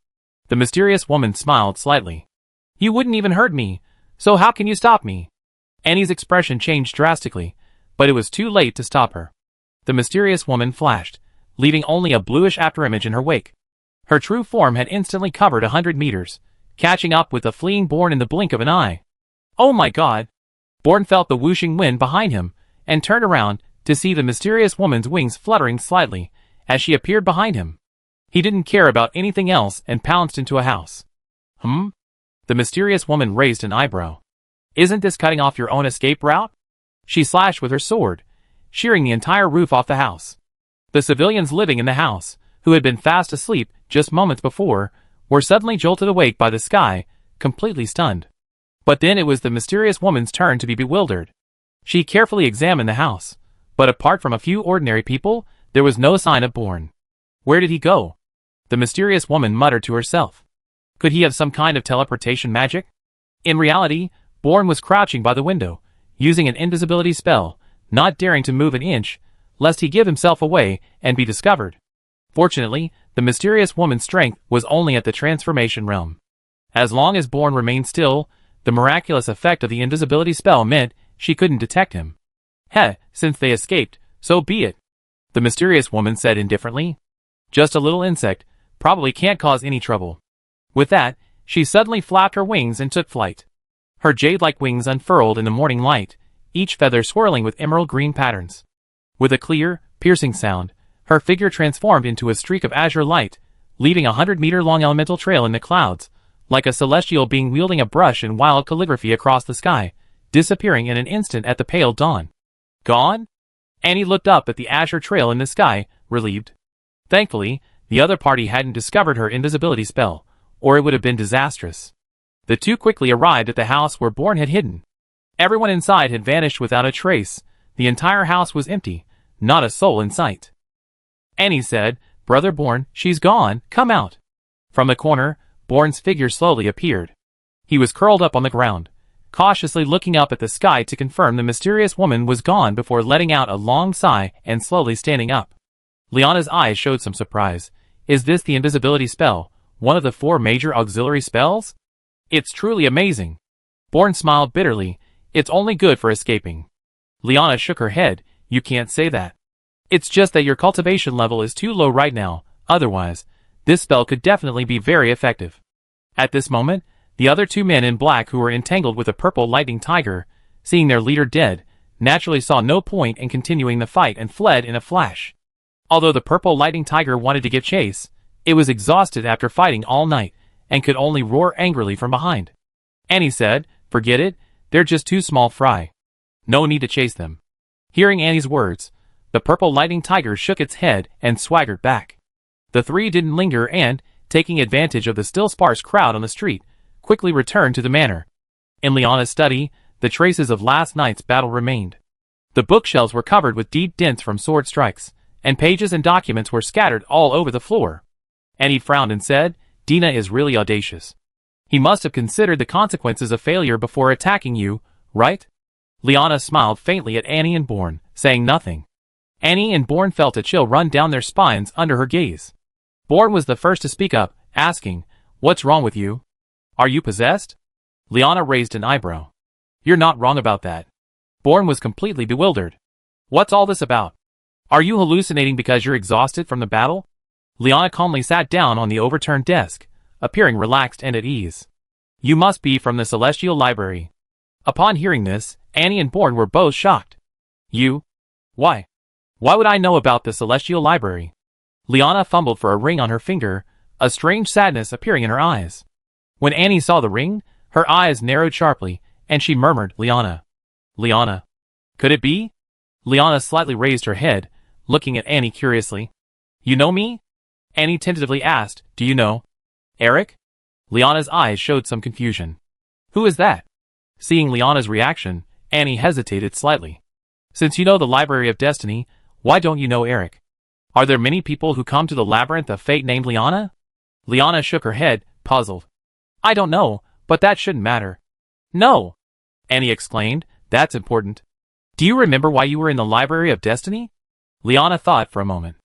The mysterious woman smiled slightly. "You wouldn't even hurt me, so how can you stop me?" Annie's expression changed drastically, but it was too late to stop her. The mysterious woman flashed, leaving only a bluish afterimage in her wake. Her true form had instantly covered 100 meters, catching up with the fleeing Bourne in the blink of an eye. "Oh my god!" Bourne felt the whooshing wind behind him, and turned around to see the mysterious woman's wings fluttering slightly as she appeared behind him. He didn't care about anything else and pounced into a house. The mysterious woman raised an eyebrow. "Isn't this cutting off your own escape route?" She slashed with her sword, shearing the entire roof off the house. The civilians living in the house, who had been fast asleep just moments before, were suddenly jolted awake by the sky, completely stunned. But then it was the mysterious woman's turn to be bewildered. She carefully examined the house, but apart from a few ordinary people, there was no sign of Bourne. Where did he go? The mysterious woman muttered to herself. Could he have some kind of teleportation magic? In reality, Bourne was crouching by the window, using an invisibility spell, not daring to move an inch, lest he give himself away and be discovered. Fortunately, the mysterious woman's strength was only at the transformation realm. As long as Bourne remained still, the miraculous effect of the invisibility spell meant she couldn't detect him. Since they escaped, so be it, the mysterious woman said indifferently. Just a little insect, probably can't cause any trouble. With that, she suddenly flapped her wings and took flight. Her jade-like wings unfurled in the morning light, each feather swirling with emerald green patterns. With a clear, piercing sound, her figure transformed into a streak of azure light, leaving a 100-meter-long elemental trail in the clouds, like a celestial being wielding a brush in wild calligraphy across the sky, disappearing in an instant at the pale dawn. Gone? Annie looked up at the azure trail in the sky, relieved. Thankfully, the other party hadn't discovered her invisibility spell, or it would have been disastrous. The two quickly arrived at the house where Bourne had hidden. Everyone inside had vanished without a trace. The entire house was empty, not a soul in sight. Annie said, "Brother Born, she's gone, come out." From the corner, Born's figure slowly appeared. He was curled up on the ground, cautiously looking up at the sky to confirm the mysterious woman was gone before letting out a long sigh and slowly standing up. Liana's eyes showed some surprise. Is this the invisibility spell, one of the 4 major auxiliary spells? It's truly amazing. Born smiled bitterly. It's only good for escaping. Liana shook her head. You can't say that. It's just that your cultivation level is too low right now, otherwise, this spell could definitely be very effective. At this moment, the other 2 men in black who were entangled with a purple lightning tiger, seeing their leader dead, naturally saw no point in continuing the fight and fled in a flash. Although the purple lightning tiger wanted to give chase, it was exhausted after fighting all night, and could only roar angrily from behind. Annie said, "Forget it, they're just too small fry. No need to chase them." Hearing Annie's words, the purple lightning tiger shook its head and swaggered back. The 3 didn't linger and, taking advantage of the still sparse crowd on the street, quickly returned to the manor. In Liana's study, the traces of last night's battle remained. The bookshelves were covered with deep dents from sword strikes, and pages and documents were scattered all over the floor. Annie frowned and said, "Dina is really audacious. He must have considered the consequences of failure before attacking you, right?" Liana smiled faintly at Annie and Born, saying nothing. Annie and Born felt a chill run down their spines under her gaze. Born was the first to speak up, asking, "What's wrong with you? Are you possessed?" Liana raised an eyebrow. "You're not wrong about that." Born was completely bewildered. "What's all this about? Are you hallucinating because you're exhausted from the battle?" Liana calmly sat down on the overturned desk, appearing relaxed and at ease. "You must be from the Celestial Library." Upon hearing this, Annie and Born were both shocked. "You? Why? Why would I know about the Celestial Library?" Liana fumbled for a ring on her finger, a strange sadness appearing in her eyes. When Annie saw the ring, her eyes narrowed sharply, and she murmured, "Liana. Liana. Could it be?" Liana slightly raised her head, looking at Annie curiously. "You know me?" Annie tentatively asked, "Do you know Eric?" Liana's eyes showed some confusion. "Who is that?" Seeing Liana's reaction, Annie hesitated slightly. "Since you know the Library of Destiny, why don't you know Eric? Are there many people who come to the Labyrinth of Fate named Liana?" Liana shook her head, puzzled. "I don't know, but that shouldn't matter." "No!" Annie exclaimed, "That's important. Do you remember why you were in the Library of Destiny?" Liana thought for a moment.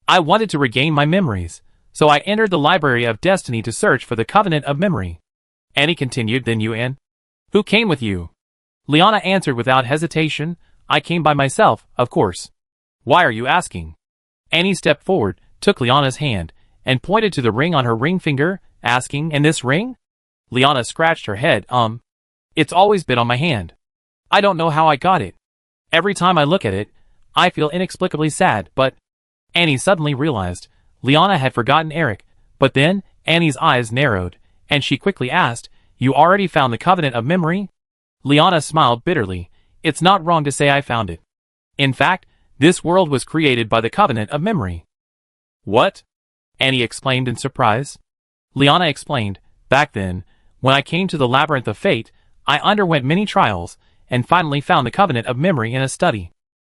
I wanted to regain my memories, so I entered the Library of Destiny to search for the Covenant of Memory." Annie continued, "Then you and who came with you?" Liana answered without hesitation, "I came by myself, of course." "Why are you asking?" Annie stepped forward, took Liana's hand, and pointed to the ring on her ring finger, asking, "And this ring?" Liana scratched her head, It's always been on my hand. I don't know how I got it. Every time I look at it, I feel inexplicably sad, but..." Annie suddenly realized Liana had forgotten Eric, but then Annie's eyes narrowed, and she quickly asked, "You already found the Covenant of Memory?" Liana smiled bitterly. "It's not wrong to say I found it. In fact, this world was created by the Covenant of Memory." "What?" Annie exclaimed in surprise. Liana explained, "Back then, when I came to the Labyrinth of Fate, I underwent many trials, and finally found the Covenant of Memory in a study.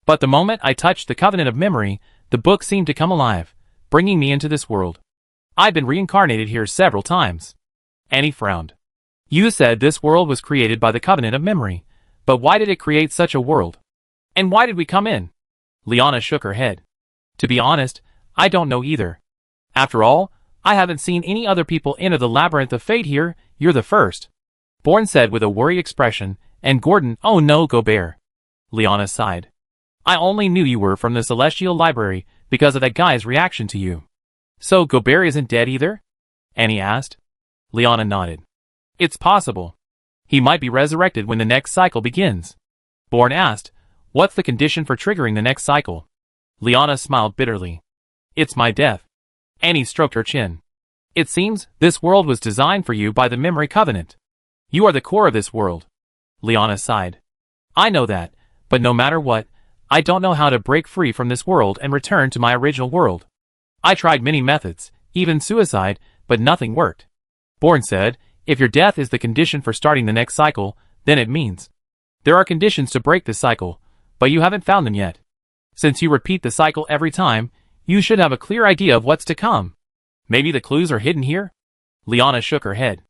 But the moment I touched the Covenant of Memory, the book seemed to come alive, bringing me into this world. I've been reincarnated here several times." Annie frowned. "You said this world was created by the Covenant of Memory, but why did it create such a world? And why did we come in?" Liana shook her head. "To be honest, I don't know either. After all, I haven't seen any other people enter the Labyrinth of Fate here, you're the first," Born said with a worried expression, and Gordon, "Oh no, Gobert." Liana sighed. "I only knew you were from the Celestial Library because of that guy's reaction to you." "So Gobert isn't dead either?" Annie asked. Liana nodded. "It's possible. He might be resurrected when the next cycle begins." Born asked, "What's the condition for triggering the next cycle?" Liana smiled bitterly. "It's my death." Annie stroked her chin. "It seems this world was designed for you by the Memory Covenant. You are the core of this world." Liana sighed. "I know that, but no matter what, I don't know how to break free from this world and return to my original world. I tried many methods, even suicide, but nothing worked." Born said, "If your death is the condition for starting the next cycle, then it means there are conditions to break this cycle, but you haven't found them yet." Since you repeat the cycle every time, you should have a clear idea of what's to come. Maybe the clues are hidden here? Liana shook her head.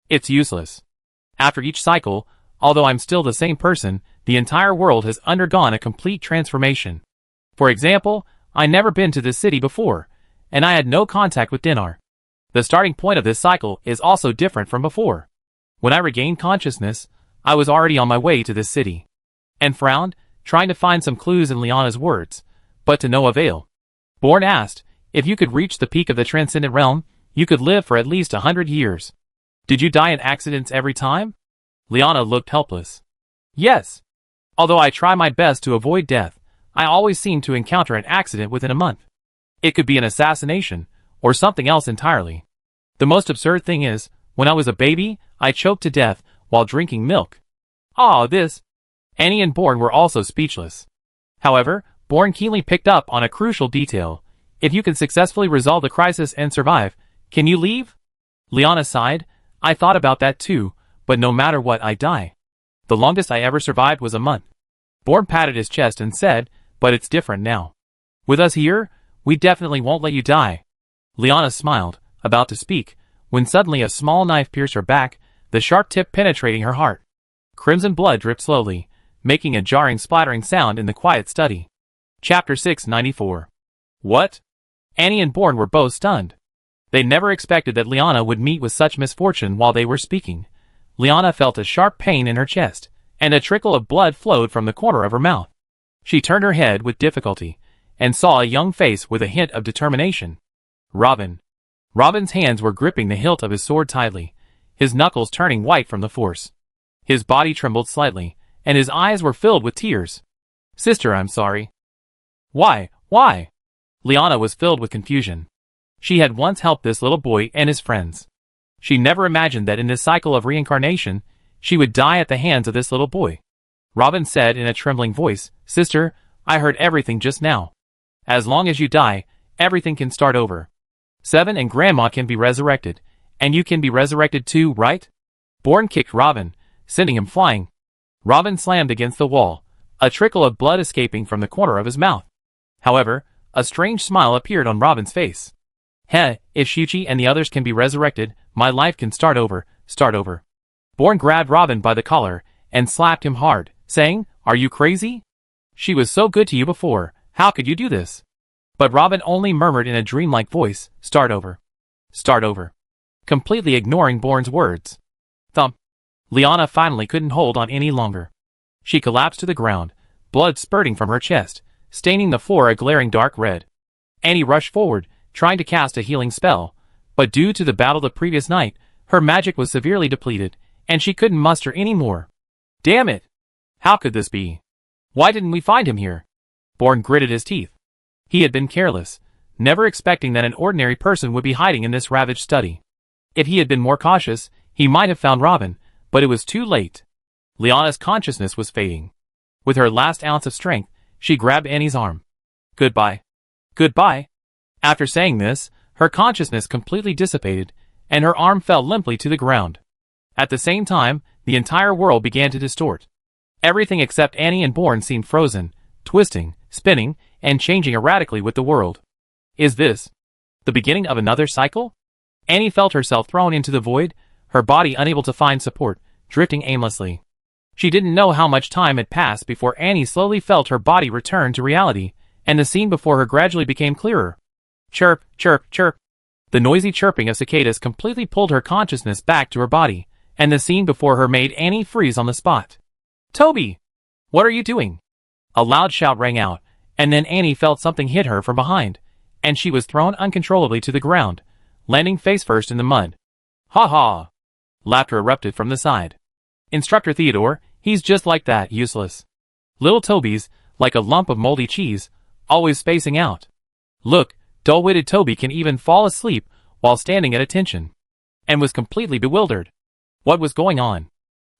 It's useless. After each cycle, although I'm still the same person, the entire world has undergone a complete transformation. For example, I never been to this city before, and I had no contact with Dinar. The starting point of this cycle is also different from before. When I regained consciousness, I was already on my way to this city. And frowned, trying to find some clues in Liana's words, but to no avail. Born asked, if you could reach the peak of the transcendent realm, you could live for at least 100 years. Did you die in accidents every time? Liana looked helpless. Yes. Although I try my best to avoid death, I always seem to encounter an accident within a month. It could be an assassination, or something else entirely. The most absurd thing is, when I was a baby, I choked to death while drinking milk. This. Annie and Bourne were also speechless. However, Bourne keenly picked up on a crucial detail. If you can successfully resolve the crisis and survive, can you leave? Liana sighed. I thought about that too, but no matter what, I die. The longest I ever survived was a month. Bourne patted his chest and said, but it's different now. With us here, we definitely won't let you die. Liana smiled, about to speak, when suddenly a small knife pierced her back, the sharp tip penetrating her heart. Crimson blood dripped slowly, making a jarring splattering sound in the quiet study. Chapter 694. What? Annie and Bourne were both stunned. They never expected that Liana would meet with such misfortune while they were speaking. Liana felt a sharp pain in her chest, and a trickle of blood flowed from the corner of her mouth. She turned her head with difficulty, and saw a young face with a hint of determination. Robin. Robin's hands were gripping the hilt of his sword tightly, his knuckles turning white from the force. His body trembled slightly, and his eyes were filled with tears. Sister, I'm sorry. Why? Liana was filled with confusion. She had once helped this little boy and his friends. She never imagined that in this cycle of reincarnation, she would die at the hands of this little boy. Robin said in a trembling voice, Sister, I heard everything just now. As long as you die, everything can start over. Seven and Grandma can be resurrected, and you can be resurrected too, right? Bourne kicked Robin, sending him flying. Robin slammed against the wall, a trickle of blood escaping from the corner of his mouth. However, a strange smile appeared on Robin's face. If Shuchi and the others can be resurrected, my life can start over. Bourne grabbed Robin by the collar and slapped him hard, saying, Are you crazy? She was so good to you before, how could you do this? But Robin only murmured in a dreamlike voice, Start over. Completely ignoring Bourne's words. Thump. Liana finally couldn't hold on any longer. She collapsed to the ground, blood spurting from her chest, staining the floor a glaring dark red. Annie rushed forward, trying to cast a healing spell, but due to the battle the previous night, her magic was severely depleted, and she couldn't muster any more. Damn it! How could this be? Why didn't we find him here? Bourne gritted his teeth. He had been careless, never expecting that an ordinary person would be hiding in this ravaged study. If he had been more cautious, he might have found Robin, but it was too late. Liana's consciousness was fading. With her last ounce of strength, she grabbed Annie's arm. Goodbye. After saying this, her consciousness completely dissipated, and her arm fell limply to the ground. At the same time, the entire world began to distort. Everything except Annie and Bourne seemed frozen, twisting, spinning, and changing erratically with the world. Is this the beginning of another cycle? Annie felt herself thrown into the void, her body unable to find support, drifting aimlessly. She didn't know how much time had passed before Annie slowly felt her body return to reality, and the scene before her gradually became clearer. Chirp, chirp, chirp. The noisy chirping of cicadas completely pulled her consciousness back to her body, and the scene before her made Annie freeze on the spot. Toby! What are you doing? A loud shout rang out, and then Annie felt something hit her from behind, and she was thrown uncontrollably to the ground, landing face first in the mud. Ha ha! Laughter erupted from the side. Instructor Theodore, he's just like that, useless. Little Toby's, like a lump of moldy cheese, always spacing out. Look, dull-witted Toby can even fall asleep while standing at attention. And was completely bewildered. What was going on?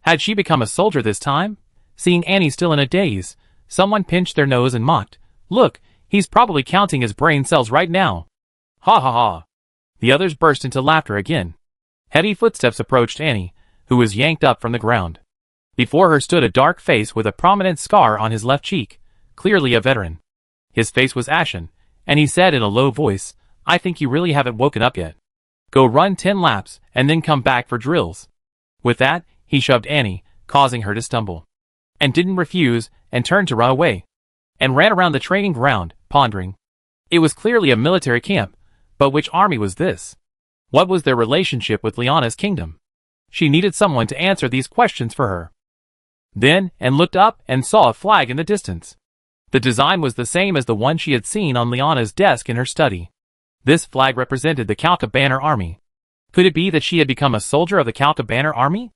Had she become a soldier this time? Seeing Annie still in a daze, someone pinched their nose and mocked. Look, he's probably counting his brain cells right now. Ha ha ha. The others burst into laughter again. Heavy footsteps approached Annie, who was yanked up from the ground. Before her stood a dark face with a prominent scar on his left cheek, clearly a veteran. His face was ashen, and he said in a low voice, "I think you really haven't woken up yet. Go run 10 laps, and then come back for drills." With that, he shoved Annie, causing her to stumble. And didn't refuse, and turned to run away. And ran around the training ground, pondering. It was clearly a military camp, but which army was this? What was their relationship with Liana's kingdom? She needed someone to answer these questions for her. Then, and looked up and saw a flag in the distance. The design was the same as the one she had seen on Liana's desk in her study. This flag represented the Kalka Banner Army. Could it be that she had become a soldier of the Kalka Banner Army?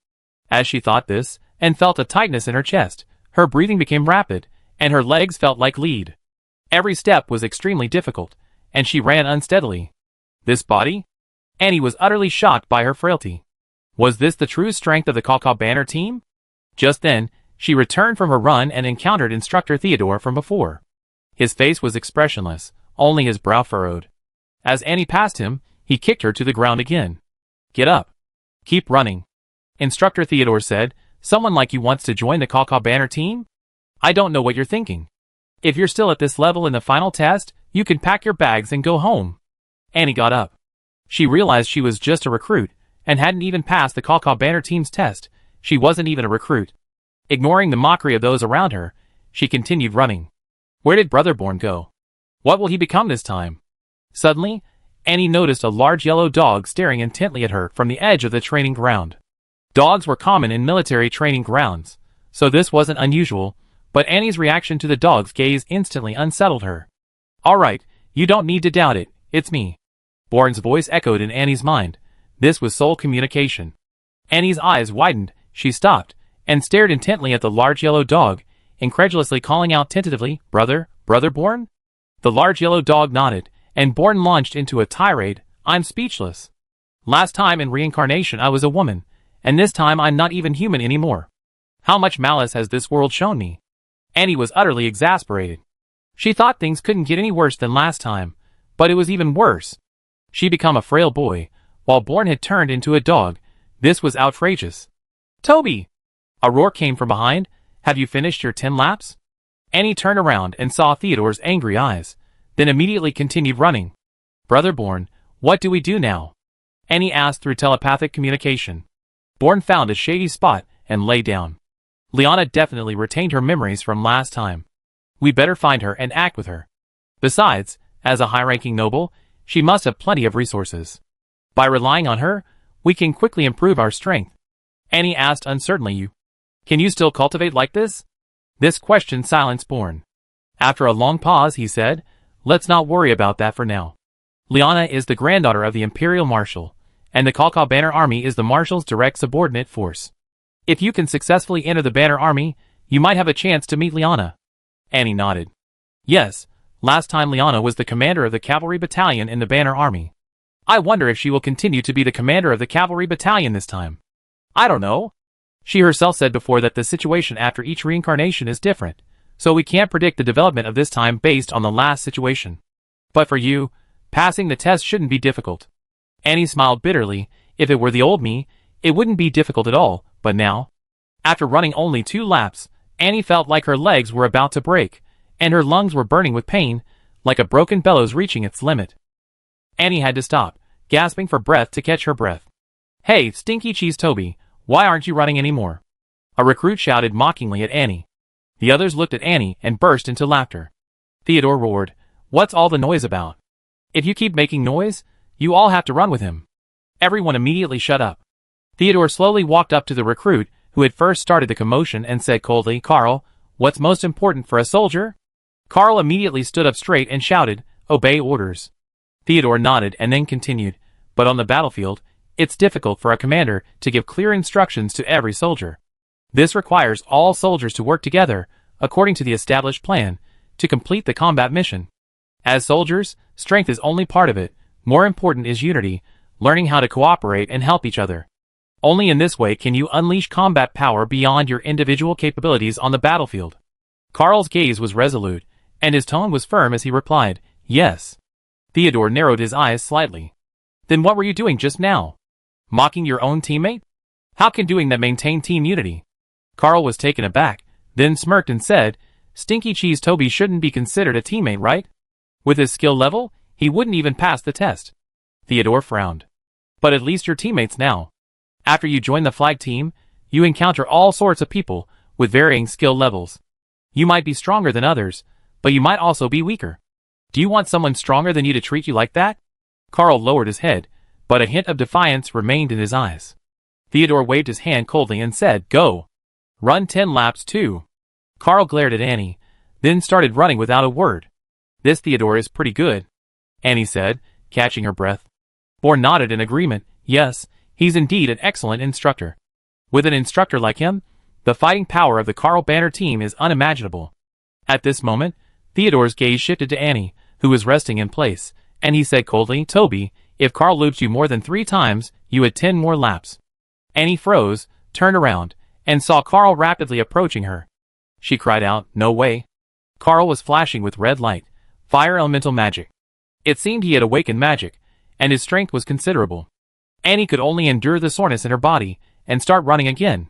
As she thought this, and felt a tightness in her chest, her breathing became rapid, and her legs felt like lead. Every step was extremely difficult, and she ran unsteadily. This body? Annie was utterly shocked by her frailty. Was this the true strength of the Kalka Banner team? Just then, she returned from her run and encountered Instructor Theodore from before. His face was expressionless, only his brow furrowed. As Annie passed him, he kicked her to the ground again. "Get up. Keep running." Instructor Theodore said, "Someone like you wants to join the Kalka Banner team? I don't know what you're thinking. If you're still at this level in the final test, you can pack your bags and go home." Annie got up. She realized she was just a recruit, and hadn't even passed the Kalka Banner team's test. She wasn't even a recruit. Ignoring the mockery of those around her, she continued running. Where did Brother Born go? What will he become this time? Suddenly, Annie noticed a large yellow dog staring intently at her from the edge of the training ground. Dogs were common in military training grounds, so this wasn't unusual, but Annie's reaction to the dog's gaze instantly unsettled her. "All right, you don't need to doubt it, it's me." Born's voice echoed in Annie's mind. This was soul communication. Annie's eyes widened, she stopped, and stared intently at the large yellow dog, incredulously calling out tentatively, Brother Born?" The large yellow dog nodded, and Born launched into a tirade, "I'm speechless. Last time in reincarnation I was a woman, and this time I'm not even human anymore. How much malice has this world shown me?" Annie was utterly exasperated. She thought things couldn't get any worse than last time, but it was even worse. She'd become a frail boy, while Born had turned into a dog. This was outrageous. "Toby!" A roar came from behind. "Have you finished your 10 laps?" Annie turned around and saw Theodore's angry eyes, then immediately continued running. "Brother Born, what do we do now?" Annie asked through telepathic communication. Born found a shady spot and lay down. Liana definitely retained her memories from last time. We better find her and act with her. Besides, as a high-ranking noble, she must have plenty of resources. By relying on her, we can quickly improve our strength. Annie asked uncertainly, Can you still cultivate like this?" This question silenced Born. After a long pause he said, "Let's not worry about that for now. Liana is the granddaughter of the Imperial Marshal, and the Kalka Banner Army is the Marshal's direct subordinate force. If you can successfully enter the Banner Army, you might have a chance to meet Liana." Annie nodded. "Yes, last time Liana was the commander of the cavalry battalion in the Banner Army. I wonder if she will continue to be the commander of the cavalry battalion this time. I don't know. She herself said before that the situation after each reincarnation is different, so we can't predict the development of this time based on the last situation. But for you, passing the test shouldn't be difficult." Annie smiled bitterly. If it were the old me, it wouldn't be difficult at all, but now? After running only 2 laps, Annie felt like her legs were about to break, and her lungs were burning with pain, like a broken bellows reaching its limit. Annie had to stop, gasping for breath to catch her breath. "Hey, Stinky Cheese Toby, why aren't you running anymore?" A recruit shouted mockingly at Annie. The others looked at Annie and burst into laughter. Theodore roared, "What's all the noise about? If you keep making noise, you all have to run with him." Everyone immediately shut up. Theodore slowly walked up to the recruit who had first started the commotion and said coldly, "Carl, what's most important for a soldier?" Carl immediately stood up straight and shouted, "Obey orders." Theodore nodded and then continued, "But on the battlefield, it's difficult for a commander to give clear instructions to every soldier. This requires all soldiers to work together, according to the established plan, to complete the combat mission. As soldiers, strength is only part of it. More important is unity, learning how to cooperate and help each other. Only in this way can you unleash combat power beyond your individual capabilities on the battlefield." Carl's gaze was resolute, and his tone was firm as he replied, "Yes." Theodore narrowed his eyes slightly. "Then what were you doing just now? Mocking your own teammate? How can doing that maintain team unity?" Carl was taken aback, then smirked and said, Stinky Cheese Toby shouldn't be considered a teammate, right? With his skill level, he wouldn't even pass the test. Theodore frowned. But at least you're teammates now. After you join the flag team, you encounter all sorts of people with varying skill levels. You might be stronger than others, but you might also be weaker. Do you want someone stronger than you to treat you like that? Carl lowered his head, but a hint of defiance remained in his eyes. Theodore waved his hand coldly and said, "Go. Run 10 laps too." Carl glared at Annie, then started running without a word. "This Theodore is pretty good," Annie said, catching her breath. Bourne nodded in agreement. Yes, he's indeed an excellent instructor. With an instructor like him, the fighting power of the Carl Banner team is unimaginable. At this moment, Theodore's gaze shifted to Annie, who was resting in place, and he said coldly, "Toby, if Carl loops you more than 3 times, you had 10 more laps." Annie froze, turned around, and saw Carl rapidly approaching her. She cried out, "No way." Carl was flashing with red light, fire elemental magic. It seemed he had awakened magic, and his strength was considerable. Annie could only endure the soreness in her body and start running again.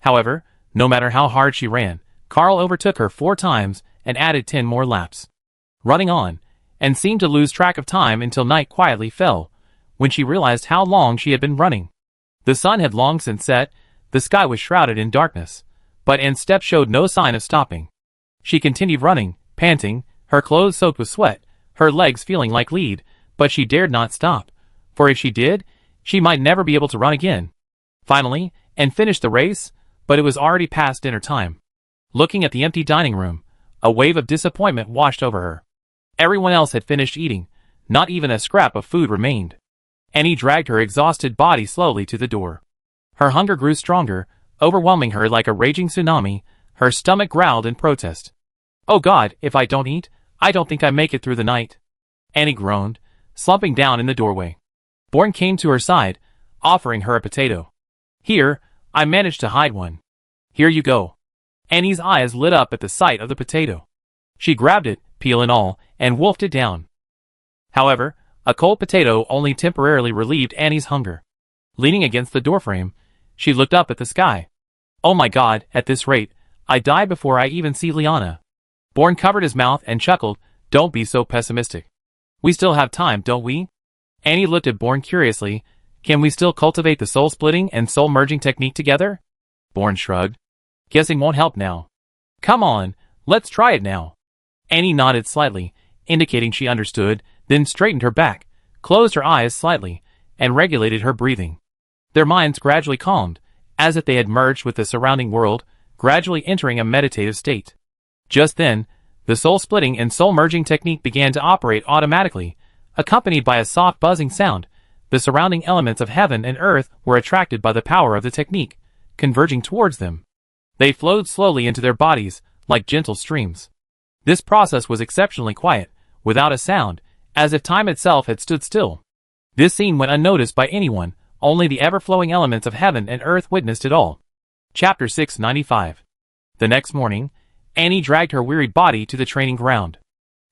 However, no matter how hard she ran, Carl overtook her 4 times and added 10 more laps. Running on, and seemed to lose track of time until night quietly fell, when she realized how long she had been running. The sun had long since set, the sky was shrouded in darkness, but Anne's steps showed no sign of stopping. She continued running, panting, her clothes soaked with sweat, her legs feeling like lead, but she dared not stop, for if she did, she might never be able to run again. Finally, Anne finished the race, but it was already past dinner time. Looking at the empty dining room, a wave of disappointment washed over her. Everyone else had finished eating, not even a scrap of food remained. Annie dragged her exhausted body slowly to the door. Her hunger grew stronger, overwhelming her like a raging tsunami. Her stomach growled in protest. "Oh God, if I don't eat, I don't think I make it through the night," Annie groaned, slumping down in the doorway. Bourne came to her side, offering her a potato. "Here, I managed to hide one. Here you go." Annie's eyes lit up at the sight of the potato. She grabbed it, peel and all, and wolfed it down. However, a cold potato only temporarily relieved Annie's hunger. Leaning against the doorframe, she looked up at the sky. "Oh my God, at this rate, I die before I even see Liana." Bourne covered his mouth and chuckled. "Don't be so pessimistic. We still have time, don't we?" Annie looked at Bourne curiously. "Can we still cultivate the soul-splitting and soul-merging technique together?" Bourne shrugged. "Guessing won't help now." "Come on, let's try it now." Annie nodded slightly, indicating she understood, then straightened her back, closed her eyes slightly, and regulated her breathing. Their minds gradually calmed, as if they had merged with the surrounding world, gradually entering a meditative state. Just then, the soul-splitting and soul-merging technique began to operate automatically, accompanied by a soft buzzing sound. The surrounding elements of heaven and earth were attracted by the power of the technique, converging towards them. They flowed slowly into their bodies, like gentle streams. This process was exceptionally quiet, without a sound, as if time itself had stood still. This scene went unnoticed by anyone, only the ever-flowing elements of heaven and earth witnessed it all. Chapter 695. The next morning, Annie dragged her wearied body to the training ground.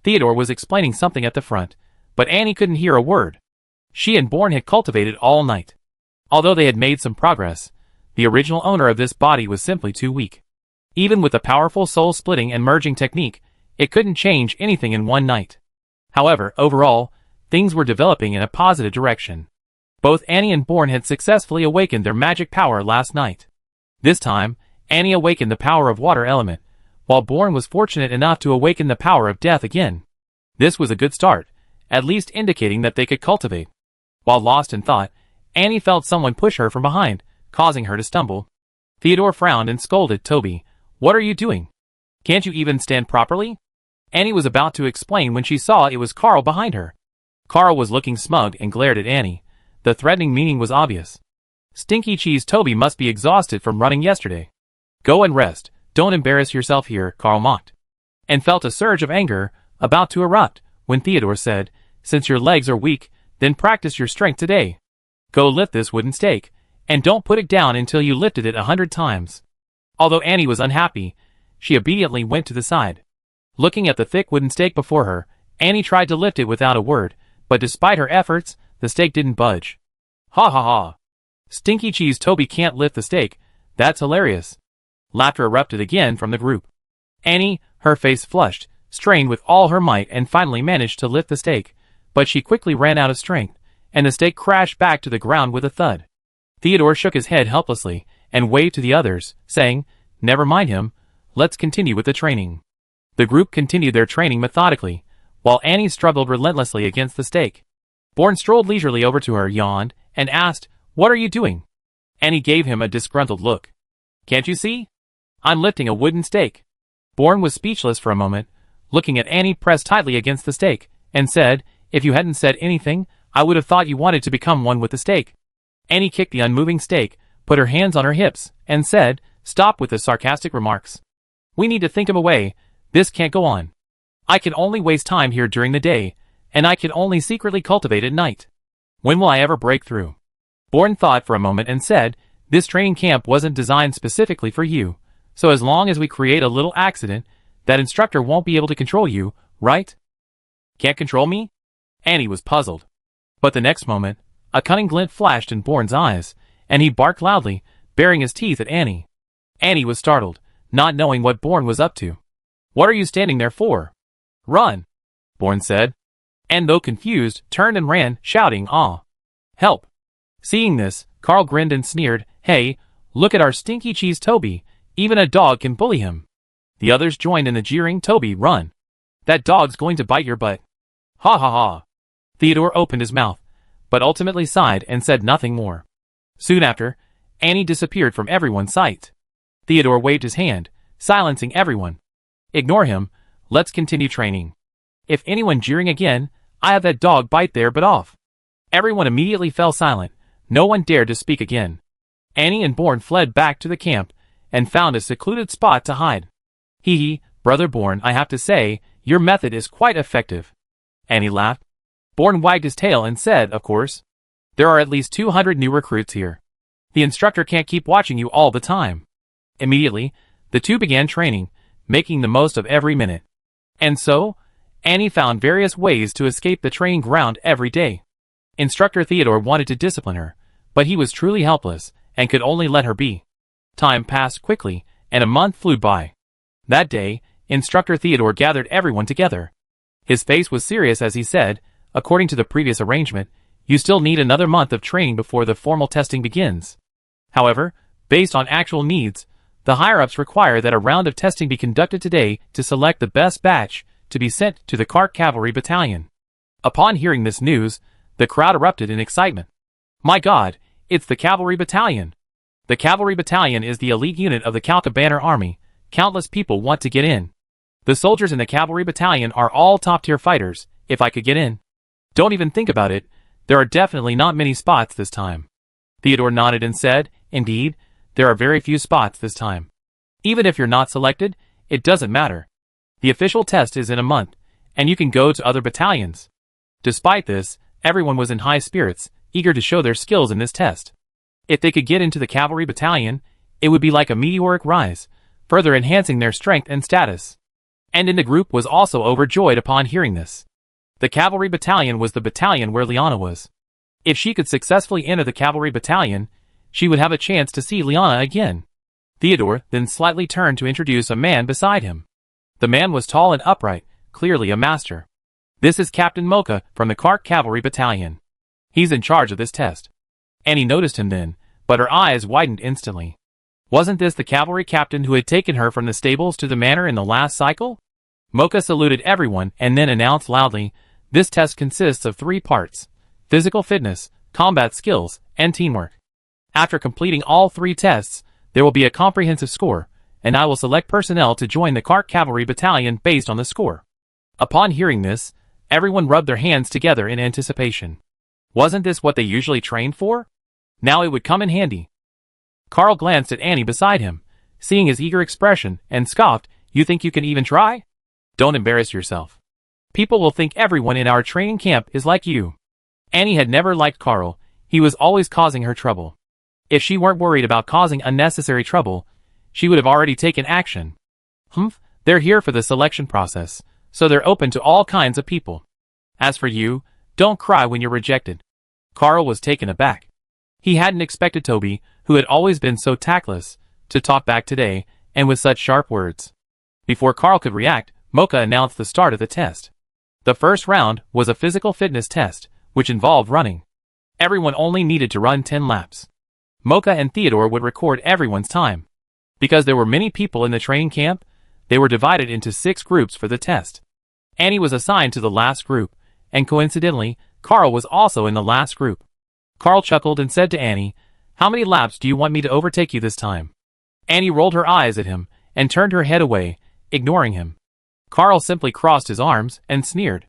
Theodore was explaining something at the front, but Annie couldn't hear a word. She and Bourne had cultivated all night. Although they had made some progress, the original owner of this body was simply too weak. Even with the powerful soul-splitting and merging technique, it couldn't change anything in one night. However, overall, things were developing in a positive direction. Both Annie and Bourne had successfully awakened their magic power last night. This time, Annie awakened the power of water element, while Bourne was fortunate enough to awaken the power of death again. This was a good start, at least indicating that they could cultivate. While lost in thought, Annie felt someone push her from behind, causing her to stumble. Theodore frowned and scolded, "Toby, what are you doing? Can't you even stand properly?" Annie was about to explain when she saw it was Carl behind her. Carl was looking smug and glared at Annie. The threatening meaning was obvious. Stinky Cheese Toby must be exhausted from running yesterday. "Go and rest, don't embarrass yourself here," Carl mocked. And felt a surge of anger, about to erupt, when Theodore said, "Since your legs are weak, then practice your strength today. Go lift this wooden stake, and don't put it down until you lifted it 100 times. Although Annie was unhappy, she obediently went to the side. Looking at the thick wooden stake before her, Annie tried to lift it without a word, but despite her efforts, the stake didn't budge. "Ha ha ha! Stinky Cheese Toby can't lift the stake, that's hilarious." Laughter erupted again from the group. Annie, her face flushed, strained with all her might and finally managed to lift the stake, but she quickly ran out of strength, and the stake crashed back to the ground with a thud. Theodore shook his head helplessly and waved to the others, saying, "Never mind him, let's continue with the training." The group continued their training methodically, while Annie struggled relentlessly against the stake. Bourne strolled leisurely over to her, yawned, and asked, "What are you doing?" Annie gave him a disgruntled look. "Can't you see? I'm lifting a wooden stake." Bourne was speechless for a moment, looking at Annie pressed tightly against the stake, and said, "If you hadn't said anything, I would have thought you wanted to become one with the stake." Annie kicked the unmoving stake, put her hands on her hips, and said, "Stop with the sarcastic remarks. We need to think of a way. This can't go on. I can only waste time here during the day, and I can only secretly cultivate at night. When will I ever break through?" Bourne thought for a moment and said, "This training camp wasn't designed specifically for you, so as long as we create a little accident, that instructor won't be able to control you, right?" "Can't control me?" Annie was puzzled. But the next moment, a cunning glint flashed in Bourne's eyes, and he barked loudly, baring his teeth at Annie. Annie was startled, not knowing what Bourne was up to. "What are you standing there for?" "Run," Bourne said, and though confused, turned and ran, shouting, "Ah! Help!" Seeing this, Carl grinned and sneered, "Hey, look at our stinky cheese Toby, even a dog can bully him." The others joined in the jeering, "Toby, run! That dog's going to bite your butt." "Ha ha ha!" Theodore opened his mouth, but ultimately sighed and said nothing more. Soon after, Annie disappeared from everyone's sight. Theodore waved his hand, silencing everyone. "Ignore him, let's continue training. If anyone jeering again, I have that dog bite their butt off." Everyone immediately fell silent, no one dared to speak again. Annie and Bourne fled back to the camp, and found a secluded spot to hide. "Hee, Brother Bourne, I have to say, your method is quite effective." Annie laughed. Bourne wagged his tail and said, "Of course. There are at least 200 new recruits here. The instructor can't keep watching you all the time." Immediately, the two began training, making the most of every minute. And so, Annie found various ways to escape the training ground every day. Instructor Theodore wanted to discipline her, but he was truly helpless, and could only let her be. Time passed quickly, and a month flew by. That day, Instructor Theodore gathered everyone together. His face was serious as he said, "According to the previous arrangement, you still need another month of training before the formal testing begins. However, based on actual needs, the higher-ups require that a round of testing be conducted today to select the best batch to be sent to the Cart Cavalry Battalion." Upon hearing this news, the crowd erupted in excitement. "My God, it's the Cavalry Battalion! The Cavalry Battalion is the elite unit of the Calca Banner Army. Countless people want to get in. The soldiers in the Cavalry Battalion are all top-tier fighters, if I could get in. Don't even think about it, there are definitely not many spots this time." Theodore nodded and said, "Indeed, there are very few spots this time. Even if you're not selected, it doesn't matter. The official test is in a month, and you can go to other battalions." Despite this, everyone was in high spirits, eager to show their skills in this test. If they could get into the Cavalry Battalion, it would be like a meteoric rise, further enhancing their strength and status. And in the group was also overjoyed upon hearing this. The Cavalry Battalion was the battalion where Liana was. If she could successfully enter the Cavalry Battalion, she would have a chance to see Liana again. Theodore then slightly turned to introduce a man beside him. The man was tall and upright, clearly a master. "This is Captain Mocha from the Cart Cavalry Battalion. He's in charge of this test." Annie noticed him then, but her eyes widened instantly. Wasn't this the cavalry captain who had taken her from the stables to the manor in the last cycle? Mocha saluted everyone and then announced loudly, "This test consists of 3 parts: physical fitness, combat skills, and teamwork. After completing all 3 tests, there will be a comprehensive score, and I will select personnel to join the Cart Cavalry Battalion based on the score." Upon hearing this, everyone rubbed their hands together in anticipation. Wasn't this what they usually trained for? Now it would come in handy. Carl glanced at Annie beside him, seeing his eager expression, and scoffed, "You think you can even try? Don't embarrass yourself. People will think everyone in our training camp is like you." Annie had never liked Carl, he was always causing her trouble. If she weren't worried about causing unnecessary trouble, she would have already taken action. They're here for the selection process, so they're open to all kinds of people. As for you, don't cry when you're rejected. Carl was taken aback. He hadn't expected Toby, who had always been so tactless, to talk back today, and with such sharp words. Before Carl could react, Mocha announced the start of the test. The first round was a physical fitness test, which involved running. Everyone only needed to run 10 laps. Mocha and Theodore would record everyone's time. Because there were many people in the training camp, they were divided into 6 groups for the test. Annie was assigned to the last group, and coincidentally, Carl was also in the last group. Carl chuckled and said to Annie, "How many laps do you want me to overtake you this time?" Annie rolled her eyes at him and turned her head away, ignoring him. Carl simply crossed his arms and sneered.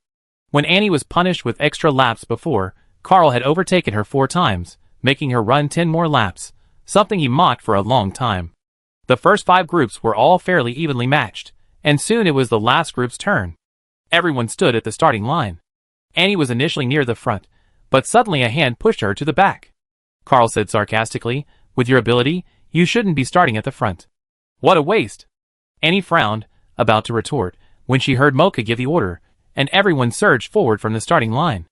When Annie was punished with extra laps before, Carl had overtaken her 4 times, making her run 10 more laps, something he mocked for a long time. The first 5 groups were all fairly evenly matched, and soon it was the last group's turn. Everyone stood at the starting line. Annie was initially near the front, but suddenly a hand pushed her to the back. Carl said sarcastically, "With your ability, you shouldn't be starting at the front." "What a waste!" Annie frowned, about to retort, when she heard Mocha give the order, and everyone surged forward from the starting line.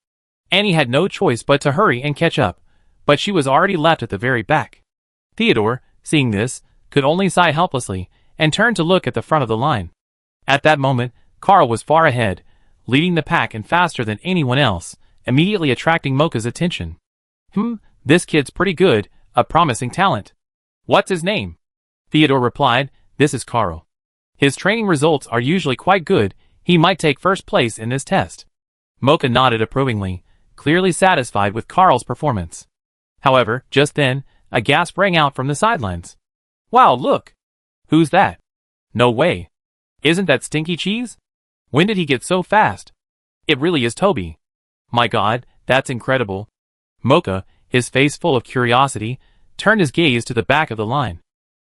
Annie had no choice but to hurry and catch up, but she was already left at the very back. Theodore, seeing this, could only sigh helplessly, and turned to look at the front of the line. At that moment, Carl was far ahead, leading the pack and faster than anyone else, immediately attracting Mocha's attention. This kid's pretty good, a promising talent." "What's his name?" Theodore replied, "This is Carl. His training results are usually quite good, he might take first place in this test." Mocha nodded approvingly, clearly satisfied with Carl's performance. However, just then, a gasp rang out from the sidelines. "Wow, look! Who's that? No way! Isn't that Stinky Cheese? When did he get so fast? It really is Toby. My God, that's incredible." Mocha, his face full of curiosity, turned his gaze to the back of the line.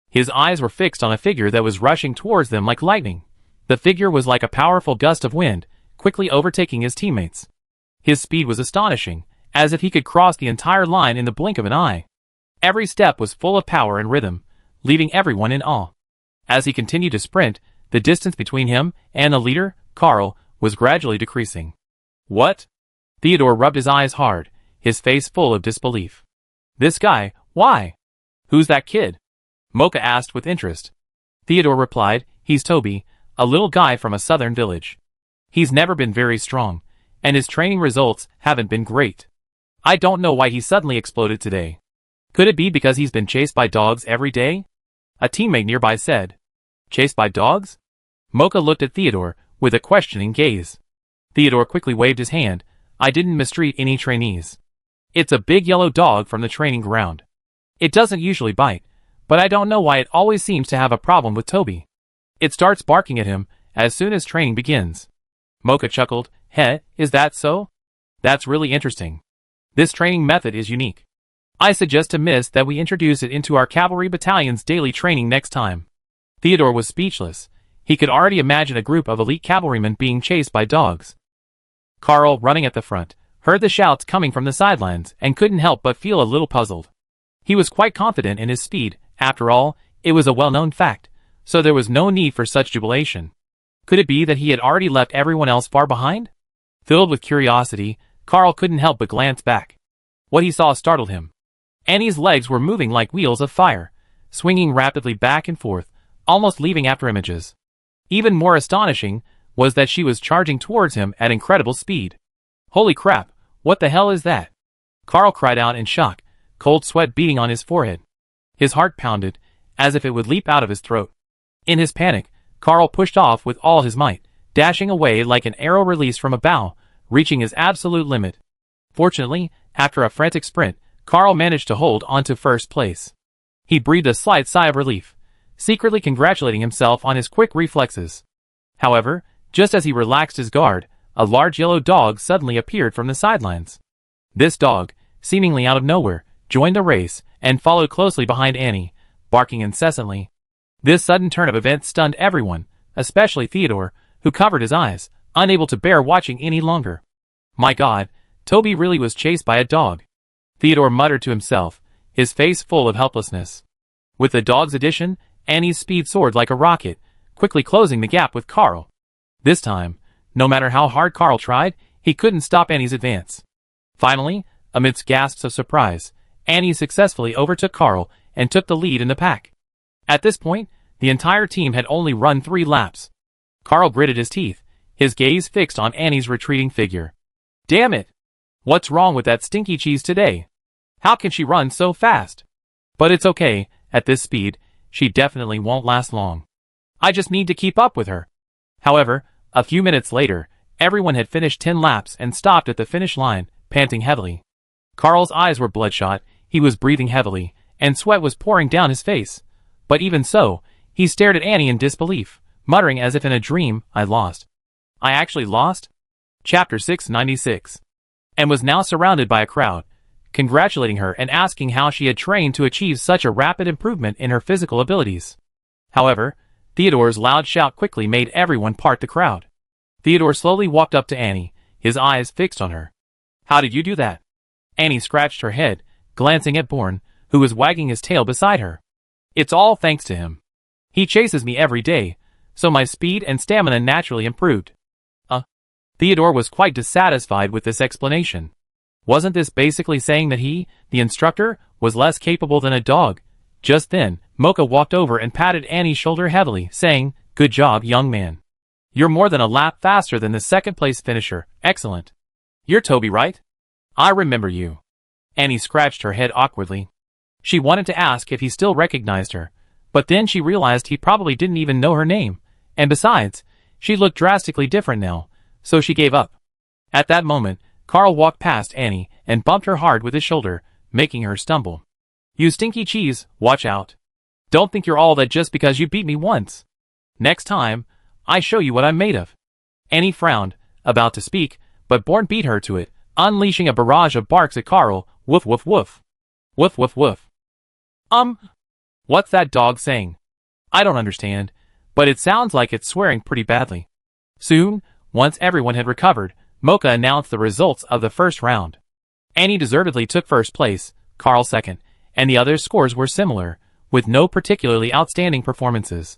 His eyes were fixed on a figure that was rushing towards them like lightning. The figure was like a powerful gust of wind, quickly overtaking his teammates. His speed was astonishing, as if he could cross the entire line in the blink of an eye. Every step was full of power and rhythm, leaving everyone in awe. As he continued to sprint, the distance between him and the leader, Carl, was gradually decreasing. "What?" Theodore rubbed his eyes hard, his face full of disbelief. "This guy, why? Who's that kid?" Mocha asked with interest. Theodore replied, "He's Toby, a little guy from a southern village. He's never been very strong, and his training results haven't been great. I don't know why he suddenly exploded today. Could it be because he's been chased by dogs every day?" A teammate nearby said. "Chased by dogs?" Mocha looked at Theodore with a questioning gaze. Theodore quickly waved his hand. "I didn't mistreat any trainees. It's a big yellow dog from the training ground. It doesn't usually bite, but I don't know why it always seems to have a problem with Toby. It starts barking at him as soon as training begins." Mocha chuckled. "Heh, is that so? That's really interesting. This training method is unique. I suggest to Miss that we introduce it into our cavalry battalion's daily training next time." Theodore was speechless. He could already imagine a group of elite cavalrymen being chased by dogs. Carl, running at the front, heard the shouts coming from the sidelines and couldn't help but feel a little puzzled. He was quite confident in his speed. After all, it was a well-known fact, so there was no need for such jubilation. Could it be that he had already left everyone else far behind? Filled with curiosity, Carl couldn't help but glance back. What he saw startled him. Annie's legs were moving like wheels of fire, swinging rapidly back and forth, almost leaving afterimages. Even more astonishing was that she was charging towards him at incredible speed. "Holy crap, what the hell is that?" Carl cried out in shock, cold sweat beading on his forehead. His heart pounded, as if it would leap out of his throat. In his panic, Carl pushed off with all his might, dashing away like an arrow released from a bow, reaching his absolute limit. Fortunately, after a frantic sprint, Carl managed to hold on to first place. He breathed a slight sigh of relief, secretly congratulating himself on his quick reflexes. However, just as he relaxed his guard, a large yellow dog suddenly appeared from the sidelines. This dog, seemingly out of nowhere, joined the race and followed closely behind Annie, barking incessantly. This sudden turn of events stunned everyone, especially Theodore, who covered his eyes, unable to bear watching any longer. My God, Toby really was chased by a dog. Theodore muttered to himself, his face full of helplessness. With the dog's addition, Annie's speed soared like a rocket, quickly closing the gap with Carl. This time, no matter how hard Carl tried, he couldn't stop Annie's advance. Finally, amidst gasps of surprise, Annie successfully overtook Carl and took the lead in the pack. At this point, The entire team had only run 3 laps. Carl gritted his teeth, his gaze fixed on Annie's retreating figure. Damn it! What's wrong with that stinky cheese today? How can she run so fast? But it's okay, at this speed, she definitely won't last long. I just need to keep up with her. However, a few minutes later, everyone had finished 10 laps and stopped at the finish line, panting heavily. Carl's eyes were bloodshot, he was breathing heavily, and sweat was pouring down his face. But even so, he stared at Annie in disbelief, muttering as if in a dream, I lost. I actually lost? Chapter 696. And was now surrounded by a crowd, congratulating her and asking how she had trained to achieve such a rapid improvement in her physical abilities. However, Theodore's loud shout quickly made everyone part the crowd. Theodore slowly walked up to Annie, his eyes fixed on her. How did you do that? Annie scratched her head, glancing at Bourne, who was wagging his tail beside her. It's all thanks to him. He chases me every day, so my speed and stamina naturally improved. Theodore was quite dissatisfied with this explanation. Wasn't this basically saying that he, the instructor, was less capable than a dog? Just then, Mocha walked over and patted Annie's shoulder heavily, saying, Good job, young man. You're more than a lap faster than the second-place finisher. Excellent. You're Toby, right? I remember you. Annie scratched her head awkwardly. She wanted to ask if he still recognized her, but then she realized he probably didn't even know her name, and besides, she looked drastically different now, so she gave up. At that moment, Carl walked past Annie and bumped her hard with his shoulder, making her stumble. You stinky cheese, watch out. Don't think you're all that just because you beat me once. Next time, I show you what I'm made of. Annie frowned, about to speak, but Bourne beat her to it, unleashing a barrage of barks at Carl. Woof woof woof. Woof woof woof. What's that dog saying? I don't understand, but it sounds like it's swearing pretty badly. Soon, once everyone had recovered, Mocha announced the results of the first round. Annie deservedly took first place, Carl second, and the others' scores were similar, with no particularly outstanding performances.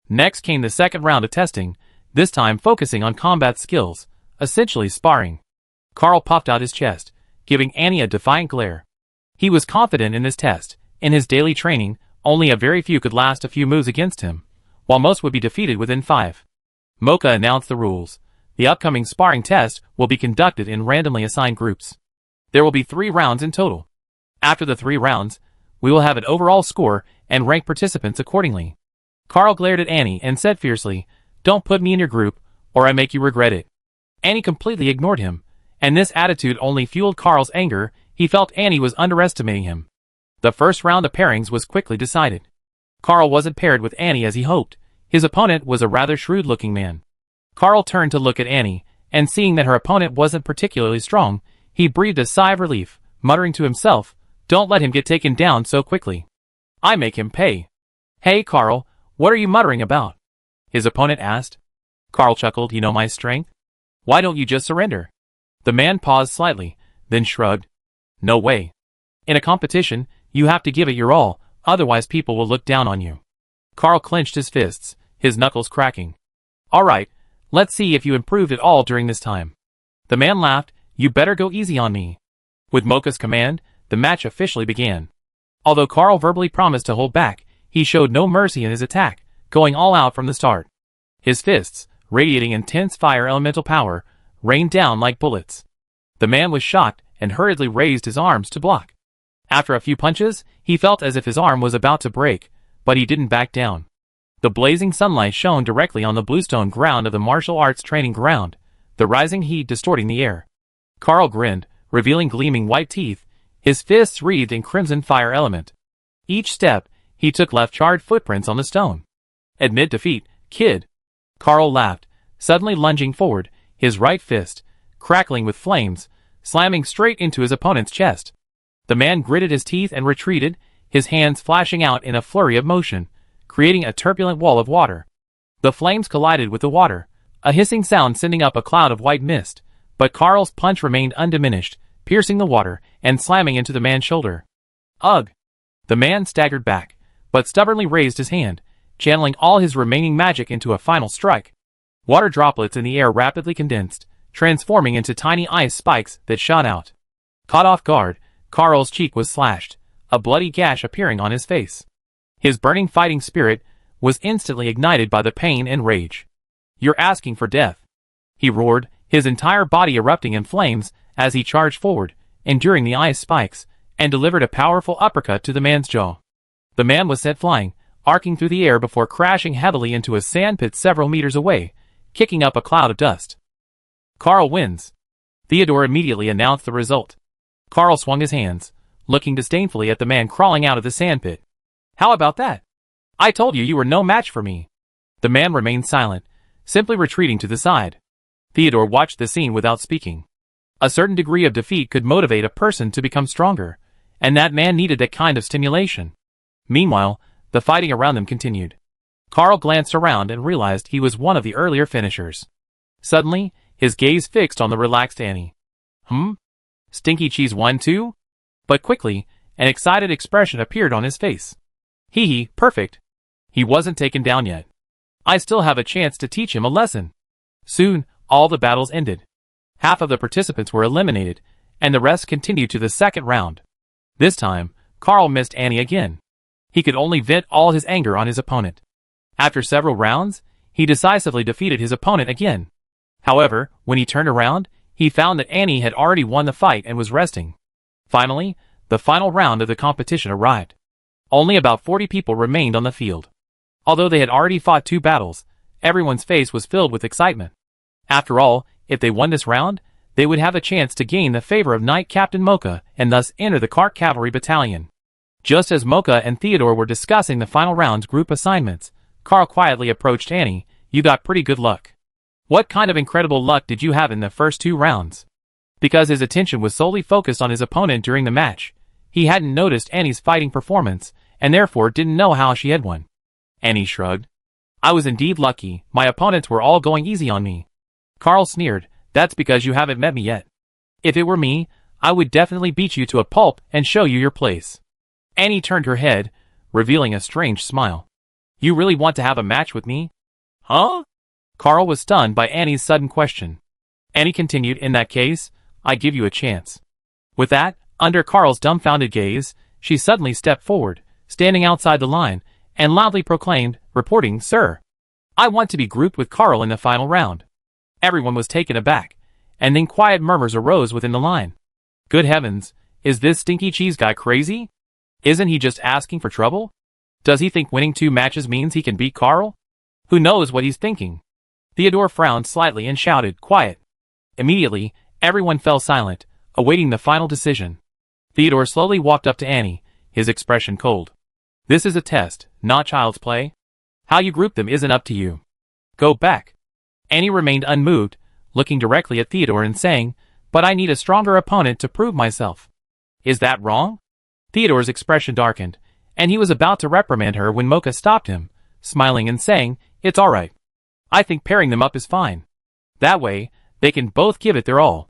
Next came the second round of testing, this time focusing on combat skills, essentially sparring. Carl puffed out his chest, giving Annie a defiant glare. He was confident in this test. In his daily training, only a very few could last a few moves against him, while most would be defeated within 5. Mocha announced the rules. The upcoming sparring test will be conducted in randomly assigned groups. There will be 3 rounds in total. After the 3 rounds, we will have an overall score and rank participants accordingly. Carl glared at Annie and said fiercely, Don't put me in your group, or I make you regret it. Annie completely ignored him, and this attitude only fueled Carl's anger. He felt Annie was underestimating him. The first round of pairings was quickly decided. Carl wasn't paired with Annie as he hoped. His opponent was a rather shrewd-looking man. Carl turned to look at Annie, and seeing that her opponent wasn't particularly strong, he breathed a sigh of relief, muttering to himself, Don't let him get taken down so quickly. I make him pay. Hey Carl, what are you muttering about? His opponent asked. Carl chuckled, You know my strength? Why don't you just surrender? The man paused slightly, then shrugged. No way. In a competition, you have to give it your all, otherwise people will look down on you. Carl clenched his fists, his knuckles cracking. Alright, let's see if you improved at all during this time. The man laughed, You better go easy on me. With Mocha's command, the match officially began. Although Carl verbally promised to hold back, he showed no mercy in his attack, going all out from the start. His fists, radiating intense fire elemental power, rained down like bullets. The man was shocked and hurriedly raised his arms to block. After a few punches, he felt as if his arm was about to break, but he didn't back down. The blazing sunlight shone directly on the bluestone ground of the martial arts training ground, the rising heat distorting the air. Carl grinned, revealing gleaming white teeth, his fists wreathed in crimson fire element. Each step, he took left charred footprints on the stone. Admit defeat, kid. Carl laughed, suddenly lunging forward, his right fist, crackling with flames, slamming straight into his opponent's chest. The man gritted his teeth and retreated, his hands flashing out in a flurry of motion, creating a turbulent wall of water. The flames collided with the water, a hissing sound sending up a cloud of white mist, but Carl's punch remained undiminished, piercing the water and slamming into the man's shoulder. Ugh! The man staggered back, but stubbornly raised his hand, channeling all his remaining magic into a final strike. Water droplets in the air rapidly condensed, transforming into tiny ice spikes that shot out. Caught off guard, Carl's cheek was slashed, a bloody gash appearing on his face. His burning fighting spirit, was instantly ignited by the pain and rage. "You're asking for death," he roared, his entire body erupting in flames as he charged forward, enduring the ice spikes, and delivered a powerful uppercut to the man's jaw. The man was sent flying, arcing through the air before crashing heavily into a sandpit several meters away, kicking up a cloud of dust. "Carl wins." Theodore immediately announced the result. Carl swung his hands, looking disdainfully at the man crawling out of the sandpit. "How about that? I told you were no match for me." The man remained silent, simply retreating to the side. Theodore watched the scene without speaking. A certain degree of defeat could motivate a person to become stronger, and that man needed that kind of stimulation. Meanwhile, the fighting around them continued. Carl glanced around and realized he was one of the earlier finishers. Suddenly, his gaze fixed on the relaxed Annie. Stinky Cheese won too? But quickly, an excited expression appeared on his face. Hee, perfect. He wasn't taken down yet. I still have a chance to teach him a lesson. Soon, all the battles ended. Half of the participants were eliminated, and the rest continued to the second round. This time, Carl missed Annie again. He could only vent all his anger on his opponent. After several rounds, he decisively defeated his opponent again. However, when he turned around, he found that Annie had already won the fight and was resting. Finally, the final round of the competition arrived. Only about 40 people remained on the field. Although they had already fought 2 battles, everyone's face was filled with excitement. After all, if they won this round, they would have a chance to gain the favor of Knight Captain Mocha and thus enter the Cart Cavalry Battalion. Just as Mocha and Theodore were discussing the final round's group assignments, Carl quietly approached Annie. "You got pretty good luck." "What kind of incredible luck did you have in the first 2 rounds?" Because his attention was solely focused on his opponent during the match, he hadn't noticed Annie's fighting performance, and therefore didn't know how she had won. Annie shrugged. "I was indeed lucky. My opponents were all going easy on me." Carl sneered. "That's because you haven't met me yet. If it were me, I would definitely beat you to a pulp and show you your place." Annie turned her head, revealing a strange smile. "You really want to have a match with me?" "Huh?" Carl was stunned by Annie's sudden question. Annie continued, "In that case, I give you a chance." With that, under Carl's dumbfounded gaze, she suddenly stepped forward, standing outside the line, and loudly proclaimed, reporting, "Sir, I want to be grouped with Carl in the final round." Everyone was taken aback, and then quiet murmurs arose within the line. "Good heavens, is this Stinky Cheese guy crazy? Isn't he just asking for trouble? Does he think winning 2 matches means he can beat Carl? Who knows what he's thinking?" Theodore frowned slightly and shouted, "Quiet." Immediately, everyone fell silent, awaiting the final decision. Theodore slowly walked up to Annie, his expression cold. "This is a test, not child's play. How you group them isn't up to you. Go back." Annie remained unmoved, looking directly at Theodore and saying, "But I need a stronger opponent to prove myself." "Is that wrong?" Theodore's expression darkened, and he was about to reprimand her when Mocha stopped him, smiling and saying, "It's all right. I think pairing them up is fine. That way, they can both give it their all."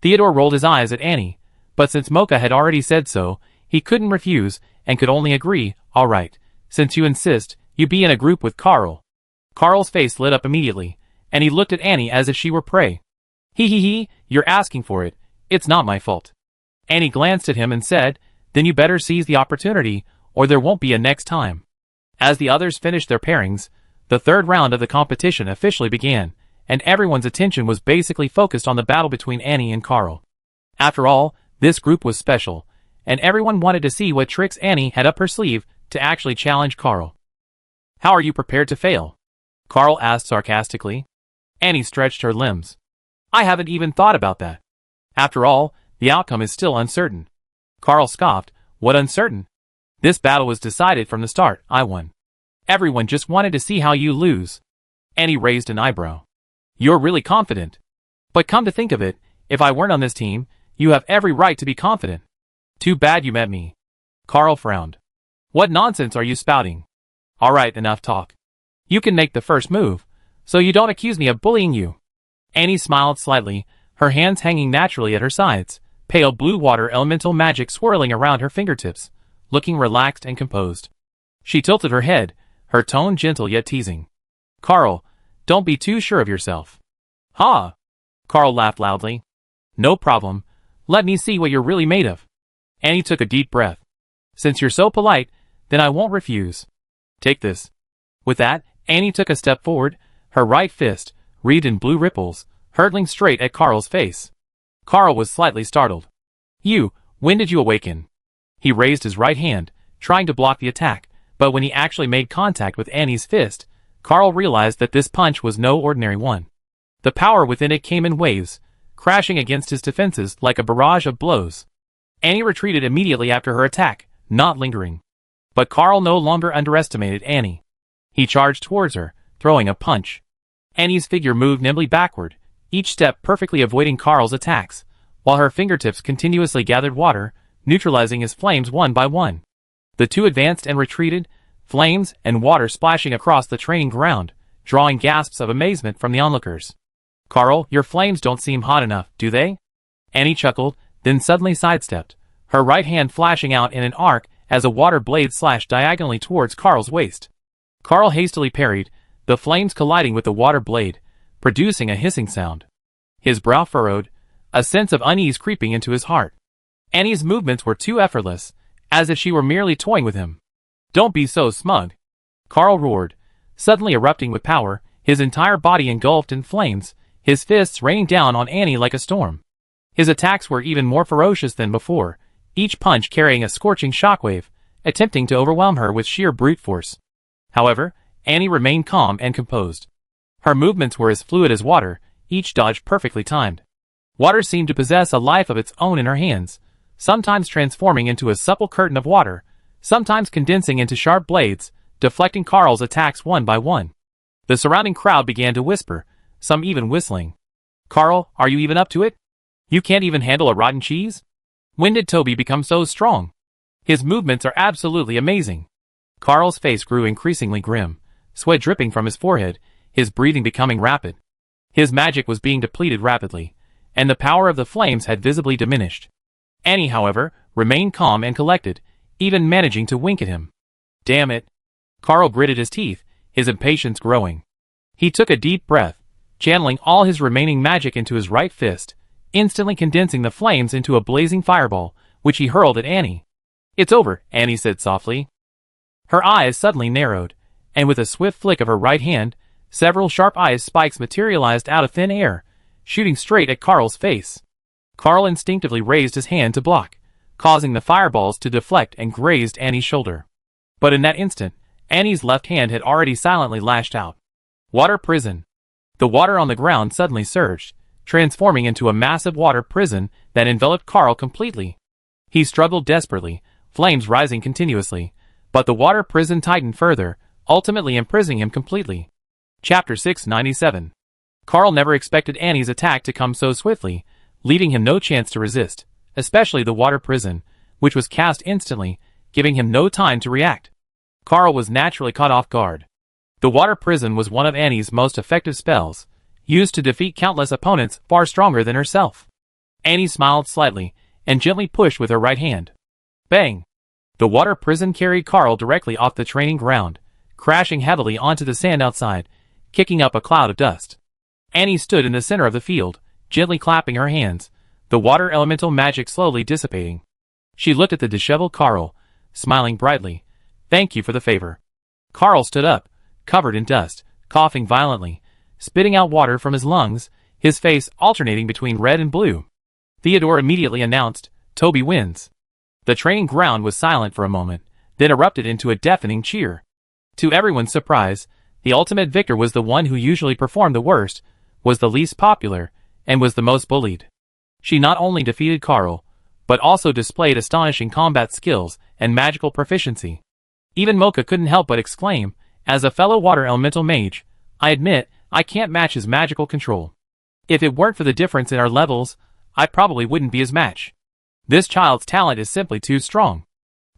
Theodore rolled his eyes at Annie, but since Mocha had already said so, he couldn't refuse and could only agree. "All right, since you insist, you be in a group with Carl." Carl's face lit up immediately, and he looked at Annie as if she were prey. He, you're asking for it. It's not my fault." Annie glanced at him and said, "Then you better seize the opportunity, or there won't be a next time." As the others finished their pairings, the third round of the competition officially began, and everyone's attention was basically focused on the battle between Annie and Carl. After all, this group was special, and everyone wanted to see what tricks Annie had up her sleeve to actually challenge Carl. "How are you prepared to fail?" Carl asked sarcastically. Annie stretched her limbs. "I haven't even thought about that. After all, the outcome is still uncertain." Carl scoffed. "What uncertain? This battle was decided from the start. I won. Everyone just wanted to see how you lose." Annie raised an eyebrow. "You're really confident. But come to think of it, if I weren't on this team, you have every right to be confident. Too bad you met me." Carl frowned. "What nonsense are you spouting? All right, enough talk. You can make the first move, so you don't accuse me of bullying you." Annie smiled slightly, her hands hanging naturally at her sides, pale blue water elemental magic swirling around her fingertips, looking relaxed and composed. She tilted her head, her tone gentle yet teasing. "Carl, don't be too sure of yourself." "Ha!" Carl laughed loudly. "No problem. Let me see what you're really made of." Annie took a deep breath. "Since you're so polite, then I won't refuse. Take this." With that, Annie took a step forward, her right fist, wreathed in blue ripples, hurtling straight at Carl's face. Carl was slightly startled. When did you awaken? He raised his right hand, trying to block the attack, but when he actually made contact with Annie's fist, Carl realized that this punch was no ordinary one. The power within it came in waves, crashing against his defenses like a barrage of blows. Annie retreated immediately after her attack, not lingering. But Carl no longer underestimated Annie. He charged towards her, throwing a punch. Annie's figure moved nimbly backward, each step perfectly avoiding Carl's attacks, while her fingertips continuously gathered water, neutralizing his flames one by one. The two advanced and retreated, flames and water splashing across the training ground, drawing gasps of amazement from the onlookers. Carl, your flames don't seem hot enough, do they? Annie chuckled, then suddenly sidestepped, her right hand flashing out in an arc as a water blade slashed diagonally towards Carl's waist. Carl hastily parried, the flames colliding with the water blade, producing a hissing sound. His brow furrowed, a sense of unease creeping into his heart. Annie's movements were too effortless, as if she were merely toying with him. Don't be so smug, Carl roared, suddenly erupting with power, his entire body engulfed in flames, his fists raining down on Annie like a storm. His attacks were even more ferocious than before, each punch carrying a scorching shockwave, attempting to overwhelm her with sheer brute force. However, Annie remained calm and composed. Her movements were as fluid as water, each dodge perfectly timed. Water seemed to possess a life of its own in her hands, sometimes transforming into a supple curtain of water, sometimes condensing into sharp blades, deflecting Carl's attacks one by one. The surrounding crowd began to whisper, some even whistling. Carl, are you even up to it? You can't even handle a rotten cheese? When did Toby become so strong? His movements are absolutely amazing. Carl's face grew increasingly grim, sweat dripping from his forehead, his breathing becoming rapid. His magic was being depleted rapidly, and the power of the flames had visibly diminished. Annie, however, remained calm and collected, even managing to wink at him. Damn it. Carl gritted his teeth, his impatience growing. He took a deep breath, channeling all his remaining magic into his right fist, instantly condensing the flames into a blazing fireball, which he hurled at Annie. It's over, Annie said softly. Her eyes suddenly narrowed, and with a swift flick of her right hand, several sharp ice spikes materialized out of thin air, shooting straight at Carl's face. Carl instinctively raised his hand to block, causing the fireballs to deflect and grazed Annie's shoulder. But in that instant, Annie's left hand had already silently lashed out. Water prison. The water on the ground suddenly surged, transforming into a massive water prison that enveloped Carl completely. He struggled desperately, flames rising continuously, but the water prison tightened further, ultimately imprisoning him completely. Chapter 697. Carl never expected Annie's attack to come so swiftly, leaving him no chance to resist, especially the water prison, which was cast instantly, giving him no time to react. Carl was naturally caught off guard. The water prison was one of Annie's most effective spells, used to defeat countless opponents far stronger than herself. Annie smiled slightly, and gently pushed with her right hand. Bang! The water prison carried Carl directly off the training ground, crashing heavily onto the sand outside, kicking up a cloud of dust. Annie stood in the center of the field, gently clapping her hands, the water elemental magic slowly dissipating. She looked at the disheveled Carl, smiling brightly. Thank you for the favor. Carl stood up, covered in dust, coughing violently, spitting out water from his lungs, his face alternating between red and blue. Theodore immediately announced, Toby wins. The training ground was silent for a moment, then erupted into a deafening cheer. To everyone's surprise, the ultimate victor was the one who usually performed the worst, was the least popular, and was the most bullied. She not only defeated Carl, but also displayed astonishing combat skills and magical proficiency. Even Mocha couldn't help but exclaim, as a fellow water elemental mage, I admit, I can't match his magical control. If it weren't for the difference in our levels, I probably wouldn't be his match. This child's talent is simply too strong.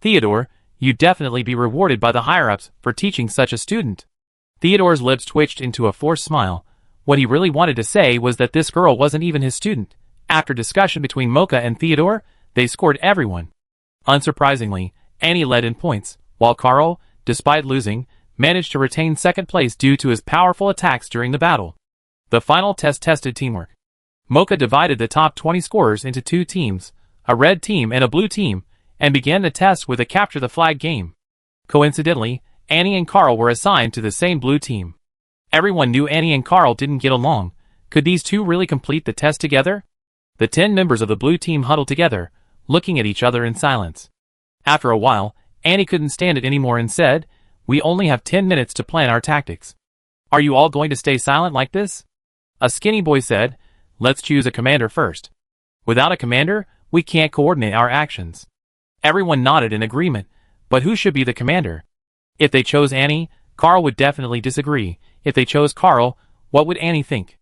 Theodore, you'd definitely be rewarded by the higher-ups for teaching such a student. Theodore's lips twitched into a forced smile. What he really wanted to say was that this girl wasn't even his student. After discussion between Mocha and Theodore, they scored everyone. Unsurprisingly, Annie led in points, while Carl, despite losing, managed to retain second place due to his powerful attacks during the battle. The final test tested teamwork. Mocha divided the top 20 scorers into two teams, a red team and a blue team, and began the test with a capture the flag game. Coincidentally, Annie and Carl were assigned to the same blue team. Everyone knew Annie and Carl didn't get along. Could these two really complete the test together? The 10 members of the blue team huddled together, looking at each other in silence. After a while, Annie couldn't stand it anymore and said, "We only have 10 minutes to plan our tactics. Are you all going to stay silent like this?" A skinny boy said, "Let's choose a commander first. Without a commander, we can't coordinate our actions." Everyone nodded in agreement, but who should be the commander? If they chose Annie, Carl would definitely disagree. If they chose Carl, what would Annie think?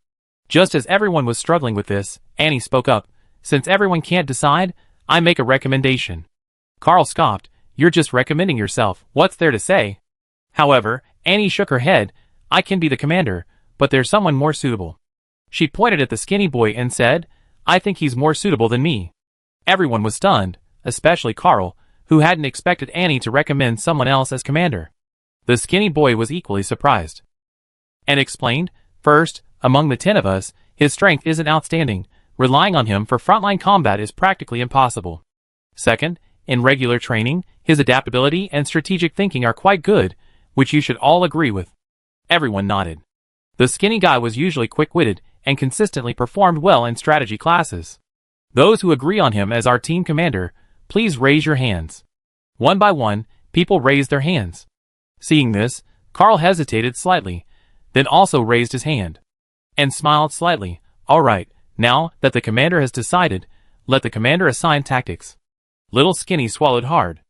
Just as everyone was struggling with this, Annie spoke up. "Since everyone can't decide, I make a recommendation." Carl scoffed. "You're just recommending yourself. What's there to say?" However, Annie shook her head. "I can be the commander, but there's someone more suitable." She pointed at the skinny boy and said, "I think he's more suitable than me." Everyone was stunned, especially Carl, who hadn't expected Annie to recommend someone else as commander. The skinny boy was equally surprised and explained, "First, among the 10 of us, his strength isn't outstanding. Relying on him for frontline combat is practically impossible. Second, in regular training, his adaptability and strategic thinking are quite good, which you should all agree with." Everyone nodded. The skinny guy was usually quick-witted and consistently performed well in strategy classes. "Those who agree on him as our team commander, please raise your hands." One by one, people raised their hands. Seeing this, Carl hesitated slightly, then also raised his hand and smiled slightly. "All right, now that the commander has decided, let the commander assign tactics." Little Skinny swallowed hard.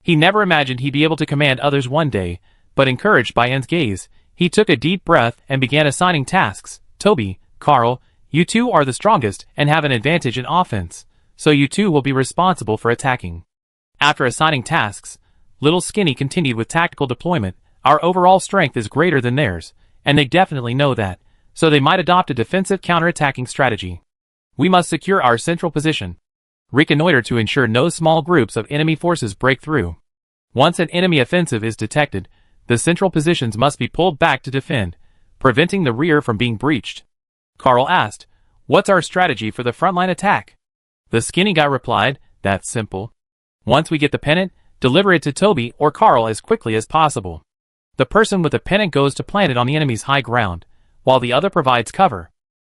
He never imagined he'd be able to command others one day, but encouraged by Ann's gaze, he took a deep breath and began assigning tasks. "Toby, Carl, you two are the strongest and have an advantage in offense, so you two will be responsible for attacking." After assigning tasks, Little Skinny continued with tactical deployment. "Our overall strength is greater than theirs, and they definitely know that, so they might adopt a defensive counterattacking strategy. We must secure our central position. Reconnoiter to ensure no small groups of enemy forces break through. Once an enemy offensive is detected, the central positions must be pulled back to defend, preventing the rear from being breached." Carl asked, "What's our strategy for the frontline attack?" The skinny guy replied, "That's simple. Once we get the pennant, deliver it to Toby or Carl as quickly as possible. The person with the pennant goes to plant it on the enemy's high ground, while the other provides cover.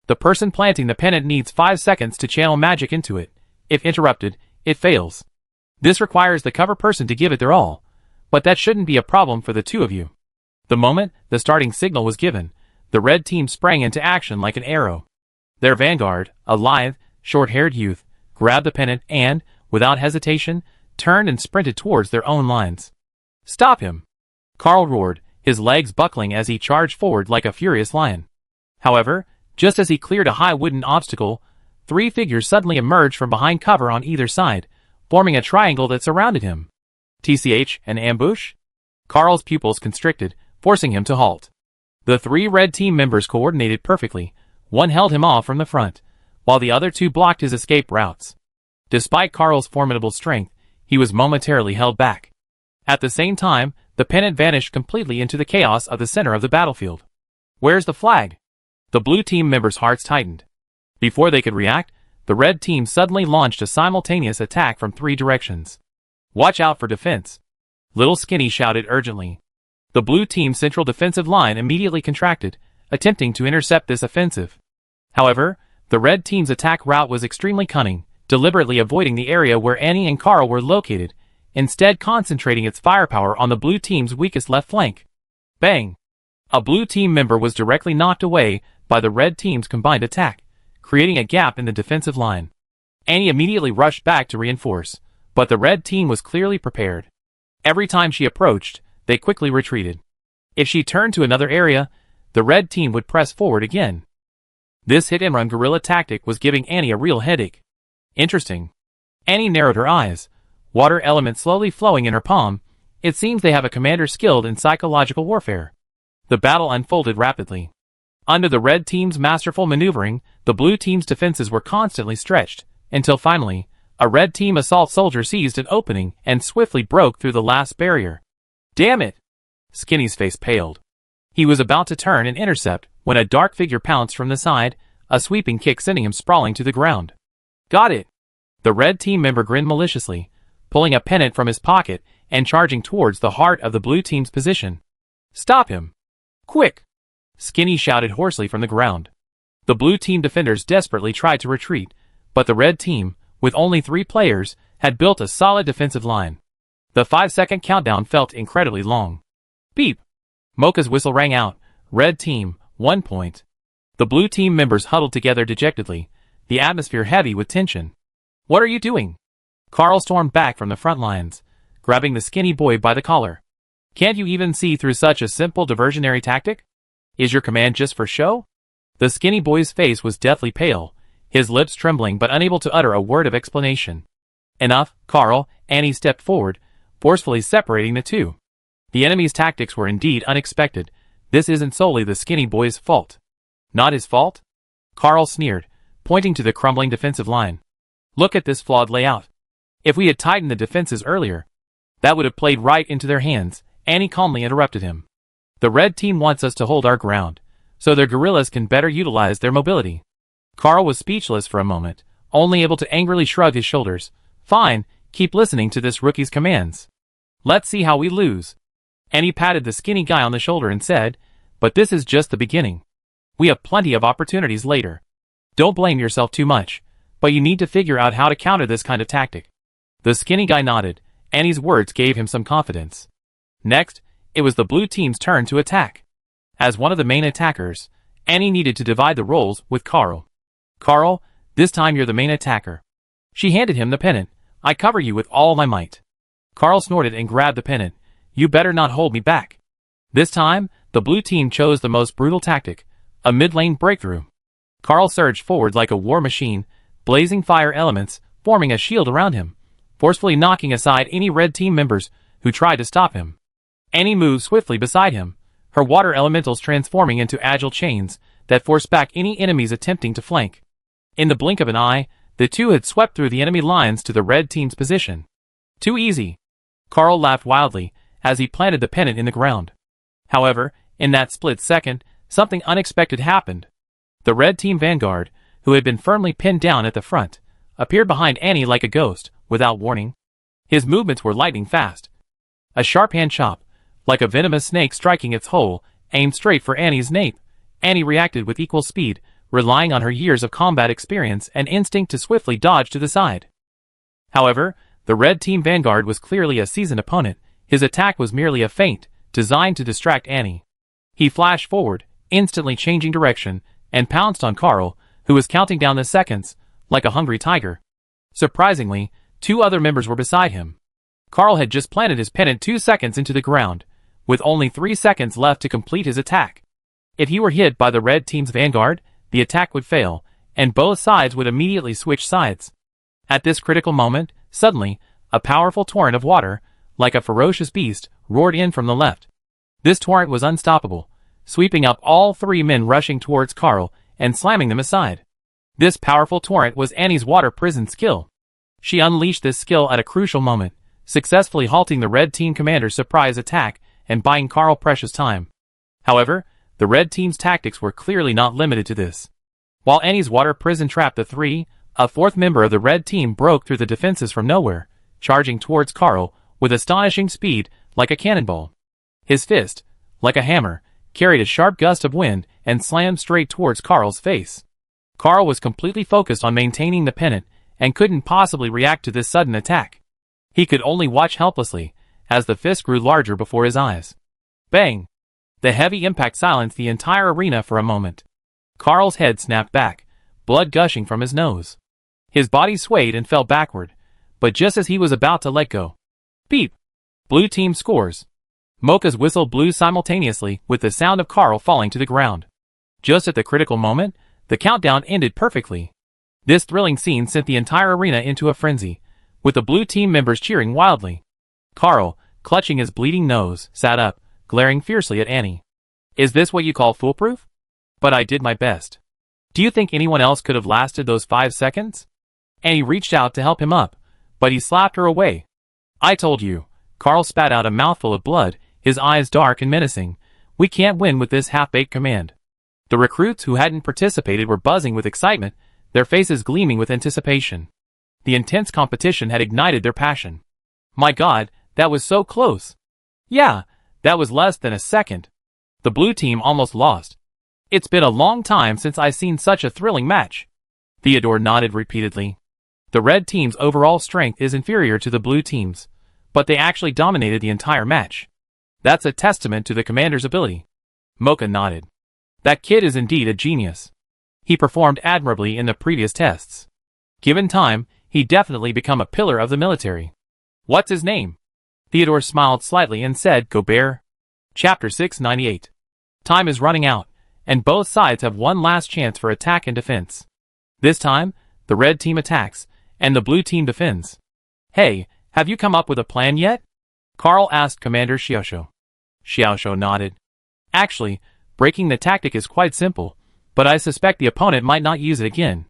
The person planting the pennant needs 5 seconds to channel magic into it. If interrupted, it fails. This requires the cover person to give it their all, but that shouldn't be a problem for the two of you." The moment the starting signal was given, the red team sprang into action like an arrow. Their vanguard, a lithe, short-haired youth, grabbed the pennant and, without hesitation, turned and sprinted towards their own lines. "Stop him!" Carl roared, his legs buckling as he charged forward like a furious lion. However, just as he cleared a high wooden obstacle, 3 figures suddenly emerged from behind cover on either side, forming a triangle that surrounded him. TCH, an ambush? Carl's pupils constricted, forcing him to halt. The 3 red team members coordinated perfectly. One held him off from the front, while the other 2 blocked his escape routes. Despite Carl's formidable strength, he was momentarily held back. At the same time, the pennant vanished completely into the chaos of the center of the battlefield. "Where's the flag?" The blue team members' hearts tightened. Before they could react, the red team suddenly launched a simultaneous attack from 3 directions. "Watch out for defense!" Little Skinny shouted urgently. The blue team's central defensive line immediately contracted, attempting to intercept this offensive. However, the red team's attack route was extremely cunning, deliberately avoiding the area where Annie and Carl were located, instead concentrating its firepower on the blue team's weakest left flank. Bang! A blue team member was directly knocked away by the red team's combined attack, creating a gap in the defensive line. Annie immediately rushed back to reinforce, but the red team was clearly prepared. Every time she approached, they quickly retreated. If she turned to another area, the red team would press forward again. This hit-and-run guerrilla tactic was giving Annie a real headache. Interesting. Annie narrowed her eyes, water element slowly flowing in her palm. It seems they have a commander skilled in psychological warfare. The battle unfolded rapidly. Under the red team's masterful maneuvering, the blue team's defenses were constantly stretched, until finally, a red team assault soldier seized an opening and swiftly broke through the last barrier. "Damn it!" Skinny's face paled. He was about to turn and intercept when a dark figure pounced from the side, a sweeping kick sending him sprawling to the ground. "Got it!" The red team member grinned maliciously, pulling a pennant from his pocket and charging towards the heart of the blue team's position. "Stop him! Quick!" Skinny shouted hoarsely from the ground. The blue team defenders desperately tried to retreat, but the red team, with only 3 players, had built a solid defensive line. The 5-second countdown felt incredibly long. Beep! Mocha's whistle rang out. Red team, 1 point. The blue team members huddled together dejectedly, the atmosphere heavy with tension. "What are you doing?" Carl stormed back from the front lines, grabbing the skinny boy by the collar. "Can't you even see through such a simple diversionary tactic? Is your command just for show?" The skinny boy's face was deathly pale, his lips trembling but unable to utter a word of explanation. "Enough, Carl," Annie stepped forward, forcefully separating the two. The enemy's tactics were indeed unexpected. This isn't solely the skinny boy's fault. Not his fault? Carl sneered, pointing to the crumbling defensive line. "Look at this flawed layout. If we had tightened the defenses earlier, that would have played right into their hands," Annie calmly interrupted him. "The red team wants us to hold our ground, so their guerrillas can better utilize their mobility." Carl was speechless for a moment, only able to angrily shrug his shoulders. "Fine, keep listening to this rookie's commands. Let's see how we lose." Annie patted the skinny guy on the shoulder and said, "But this is just the beginning. We have plenty of opportunities later. Don't blame yourself too much, but you need to figure out how to counter this kind of tactic." The skinny guy nodded. Annie's words gave him some confidence. Next, it was the blue team's turn to attack. As one of the main attackers, Annie needed to divide the roles with Carl. "Carl, this time you're the main attacker." She handed him the pennant. "I cover you with all my might." Carl snorted and grabbed the pennant. "You better not hold me back." This time, the blue team chose the most brutal tactic, a mid-lane breakthrough. Carl surged forward like a war machine, blazing fire elements, forming a shield around him, forcefully knocking aside any red team members who tried to stop him. Annie moved swiftly beside him, her water elementals transforming into agile chains that forced back any enemies attempting to flank. In the blink of an eye, the two had swept through the enemy lines to the red team's position. "Too easy." Carl laughed wildly as he planted the pennant in the ground. However, in that split second, something unexpected happened. The red team vanguard, who had been firmly pinned down at the front, appeared behind Annie like a ghost, without warning. His movements were lightning fast. A sharp hand chop, like a venomous snake striking its hole, aimed straight for Annie's nape. Annie reacted with equal speed, relying on her years of combat experience and instinct to swiftly dodge to the side. However, the red team vanguard was clearly a seasoned opponent. His attack was merely a feint, designed to distract Annie. He flashed forward, instantly changing direction, and pounced on Carl, who was counting down the seconds, like a hungry tiger. Surprisingly, 2 other members were beside him. Carl had just planted his pennant 2 seconds into the ground, with only 3 seconds left to complete his attack. If he were hit by the red team's vanguard, the attack would fail, and both sides would immediately switch sides. At this critical moment, suddenly, a powerful torrent of water, like a ferocious beast, roared in from the left. This torrent was unstoppable, sweeping up all 3 men rushing towards Carl and slamming them aside. This powerful torrent was Annie's water prison skill. She unleashed this skill at a crucial moment, successfully halting the red team commander's surprise attack and buying Carl precious time. However, the red team's tactics were clearly not limited to this. While Annie's water prison trapped the 3, a 4th member of the red team broke through the defenses from nowhere, charging towards Carl with astonishing speed like a cannonball. His fist, like a hammer, carried a sharp gust of wind and slammed straight towards Carl's face. Carl was completely focused on maintaining the pennant and couldn't possibly react to this sudden attack. He could only watch helplessly as the fist grew larger before his eyes. Bang! The heavy impact silenced the entire arena for a moment. Carl's head snapped back, blood gushing from his nose. His body swayed and fell backward, but just as he was about to let go. Beep! Blue team scores. Mocha's whistle blew simultaneously with the sound of Carl falling to the ground. Just at the critical moment, the countdown ended perfectly. This thrilling scene sent the entire arena into a frenzy, with the blue team members cheering wildly. Carl, clutching his bleeding nose, sat up, glaring fiercely at Annie. "Is this what you call foolproof? But I did my best. Do you think anyone else could have lasted those 5 seconds?" Annie reached out to help him up, but he slapped her away. "I told you." Carl spat out a mouthful of blood, his eyes dark and menacing. "We can't win with this half-baked command." The recruits who hadn't participated were buzzing with excitement, their faces gleaming with anticipation. The intense competition had ignited their passion. "My God, That was so close. Yeah, that was less than a second. The blue team almost lost. It's been a long time since I've seen such a thrilling match. Theodore nodded repeatedly. The red team's overall strength is inferior to the blue team's, but they actually dominated the entire match. That's a testament to the commander's ability. Mocha nodded. That kid is indeed a genius. He performed admirably in the previous tests. Given time, he'd definitely become a pillar of the military. What's his name? Theodore smiled slightly and said, Go Bear. Chapter 698. Time is running out, and both sides have one last chance for attack and defense. This time, the red team attacks, and the blue team defends. Hey, have you come up with a plan yet? Carl asked Commander Xiaoshu. Xiaoshu nodded. Actually, breaking the tactic is quite simple, but I suspect the opponent might not use it again.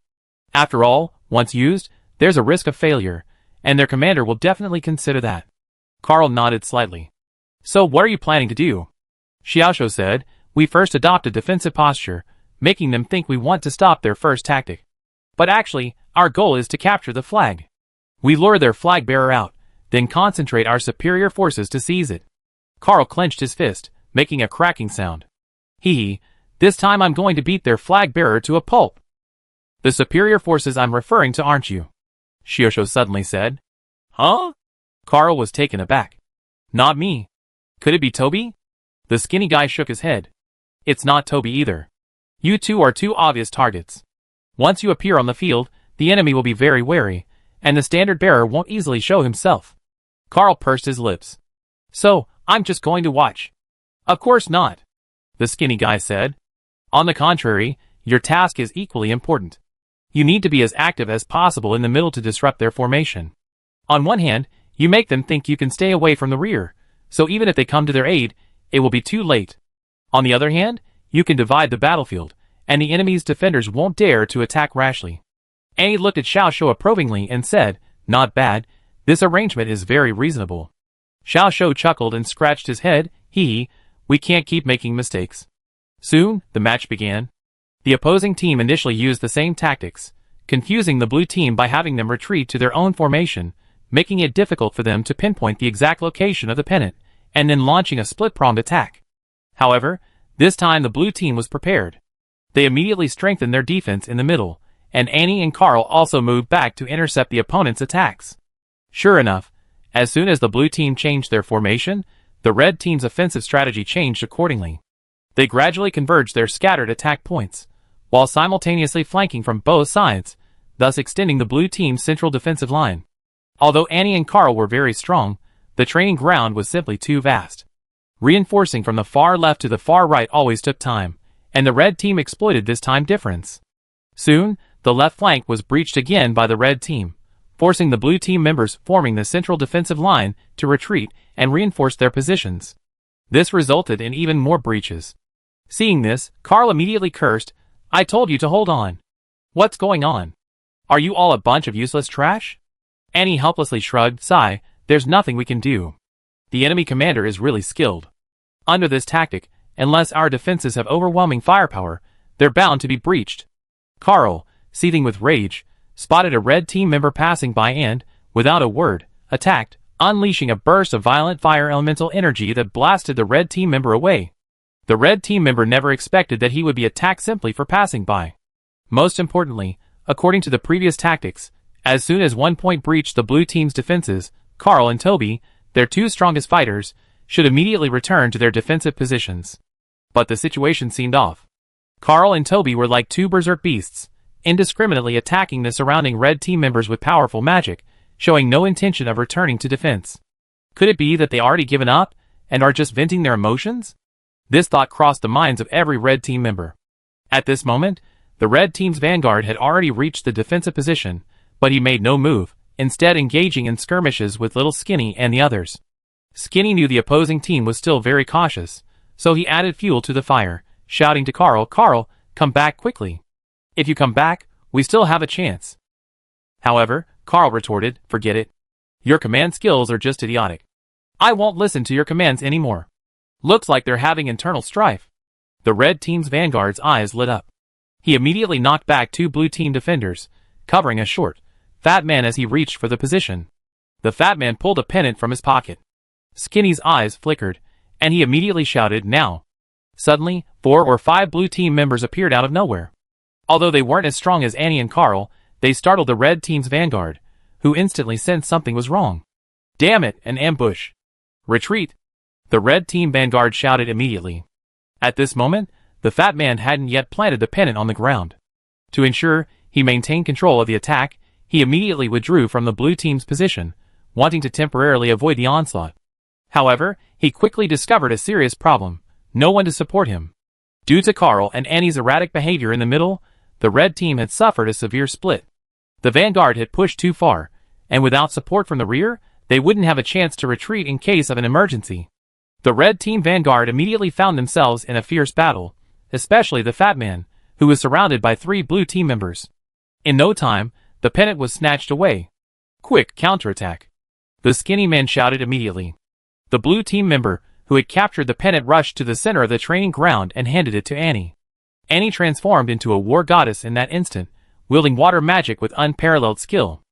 After all, once used, there's a risk of failure, and their commander will definitely consider that. Carl nodded slightly. So what are you planning to do? Xiaoshu said, We first adopt a defensive posture, making them think we want to stop their first tactic. But actually, our goal is to capture the flag. We lure their flag bearer out, then concentrate our superior forces to seize it. Carl clenched his fist, making a cracking sound. Hee, this time I'm going to beat their flag bearer to a pulp. The superior forces I'm referring to, aren't you? Xiaoshu suddenly said. Huh? Carl was taken aback. Not me. Could it be Toby? The skinny guy shook his head. It's not Toby either. You two are two obvious targets. Once you appear on the field, the enemy will be very wary, and the standard bearer won't easily show himself. Carl pursed his lips. So, I'm just going to watch. Of course not. The skinny guy said. On the contrary, your task is equally important. You need to be as active as possible in the middle to disrupt their formation. On one hand, you make them think you can stay away from the rear, so even if they come to their aid, it will be too late. On the other hand, you can divide the battlefield, and the enemy's defenders won't dare to attack rashly. Annie looked at Xiaoshu approvingly and said, Not bad, this arrangement is very reasonable. Xiaoshu chuckled and scratched his head, we can't keep making mistakes. Soon, the match began. The opposing team initially used the same tactics, confusing the blue team by having them retreat to their own formation, making it difficult for them to pinpoint the exact location of the pennant, and then launching a split-pronged attack. However, this time the blue team was prepared. They immediately strengthened their defense in the middle, and Annie and Carl also moved back to intercept the opponent's attacks. Sure enough, as soon as the blue team changed their formation, the red team's offensive strategy changed accordingly. They gradually converged their scattered attack points, while simultaneously flanking from both sides, thus extending the blue team's central defensive line. Although Annie and Carl were very strong, the training ground was simply too vast. Reinforcing from the far left to the far right always took time, and the red team exploited this time difference. Soon, the left flank was breached again by the red team, forcing the blue team members forming the central defensive line to retreat and reinforce their positions. This resulted in even more breaches. Seeing this, Carl immediately cursed, I told you to hold on. What's going on? Are you all a bunch of useless trash? Annie helplessly shrugged, sigh, there's nothing we can do. The enemy commander is really skilled. Under this tactic, unless our defenses have overwhelming firepower, they're bound to be breached. Carl, seething with rage, spotted a red team member passing by and, without a word, attacked, unleashing a burst of violent fire elemental energy that blasted the red team member away. The red team member never expected that he would be attacked simply for passing by. Most importantly, according to the previous tactics, as soon as one point breached the blue team's defenses, Carl and Toby, their two strongest fighters, should immediately return to their defensive positions. But the situation seemed off. Carl and Toby were like two berserk beasts, indiscriminately attacking the surrounding red team members with powerful magic, showing no intention of returning to defense. Could it be that they already given up, and are just venting their emotions? This thought crossed the minds of every red team member. At this moment, the red team's vanguard had already reached the defensive position, but he made no move, instead engaging in skirmishes with Little Skinny and the others. Skinny knew the opposing team was still very cautious, so he added fuel to the fire, shouting to Carl, Carl, come back quickly. If you come back, we still have a chance. However, Carl retorted, forget it. Your command skills are just idiotic. I won't listen to your commands anymore. Looks like they're having internal strife. The red team's vanguard's eyes lit up. He immediately knocked back two blue team defenders, covering a short, fat man as he reached for the position. The fat man pulled a pennant from his pocket. Skinny's eyes flickered, and he immediately shouted, "Now!" Suddenly, 4 or 5 blue team members appeared out of nowhere. Although they weren't as strong as Annie and Carl, they startled the red team's vanguard, who instantly sensed something was wrong. "Damn it, an ambush! Retreat!" The red team vanguard shouted immediately. At this moment, the fat man hadn't yet planted the pennant on the ground. To ensure he maintained control of the attack, he immediately withdrew from the blue team's position, wanting to temporarily avoid the onslaught. However, he quickly discovered a serious problem: no one to support him. Due to Carl and Annie's erratic behavior in the middle, the red team had suffered a severe split. The vanguard had pushed too far, and without support from the rear, they wouldn't have a chance to retreat in case of an emergency. The red team vanguard immediately found themselves in a fierce battle, especially the fat man, who was surrounded by 3 blue team members. In no time, the pennant was snatched away. "Quick, counterattack!" the skinny man shouted immediately. The blue team member, who had captured the pennant, rushed to the center of the training ground and handed it to Annie. Annie transformed into a war goddess in that instant, wielding water magic with unparalleled skill.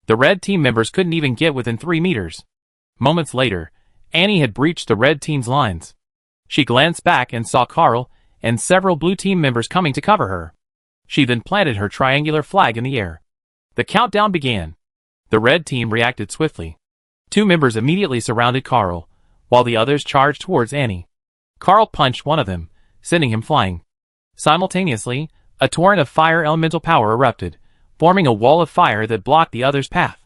The red team members couldn't even get within 3 meters. Moments later, Annie had breached the red team's lines. She glanced back and saw Carl and several blue team members coming to cover her. She then planted her triangular flag in the air. The countdown began. The red team reacted swiftly. 2 members immediately surrounded Carl, while the others charged towards Annie. Carl punched one of them, sending him flying. Simultaneously, a torrent of fire elemental power erupted, forming a wall of fire that blocked the other's path.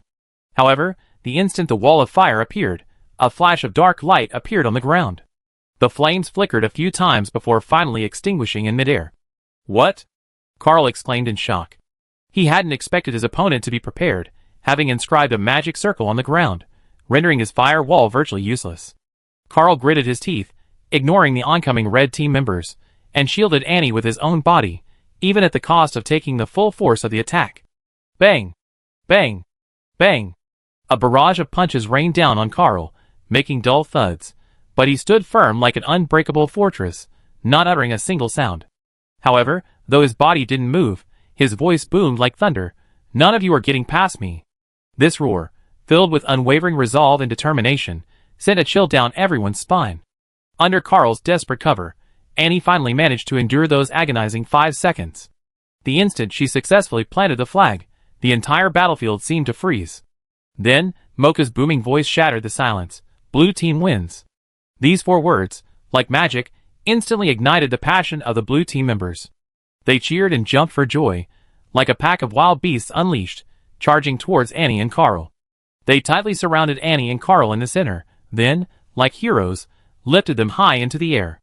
However, the instant the wall of fire appeared, a flash of dark light appeared on the ground. The flames flickered a few times before finally extinguishing in midair. "What?" Carl exclaimed in shock. He hadn't expected his opponent to be prepared, having inscribed a magic circle on the ground, rendering his fire wall virtually useless. Carl gritted his teeth, ignoring the oncoming red team members, and shielded Annie with his own body, even at the cost of taking the full force of the attack. Bang! Bang! Bang! A barrage of punches rained down on Carl, making dull thuds, but he stood firm like an unbreakable fortress, not uttering a single sound. However, though his body didn't move, his voice boomed like thunder. "None of you are getting past me." This roar, filled with unwavering resolve and determination, sent a chill down everyone's spine. Under Carl's desperate cover, Annie finally managed to endure those agonizing 5 seconds. The instant she successfully planted the flag, the entire battlefield seemed to freeze. Then, Mocha's booming voice shattered the silence. "Blue team wins." These 4 words, like magic, instantly ignited the passion of the blue team members. They cheered and jumped for joy, like a pack of wild beasts unleashed, charging towards Annie and Carl. They tightly surrounded Annie and Carl in the center, then, like heroes, lifted them high into the air.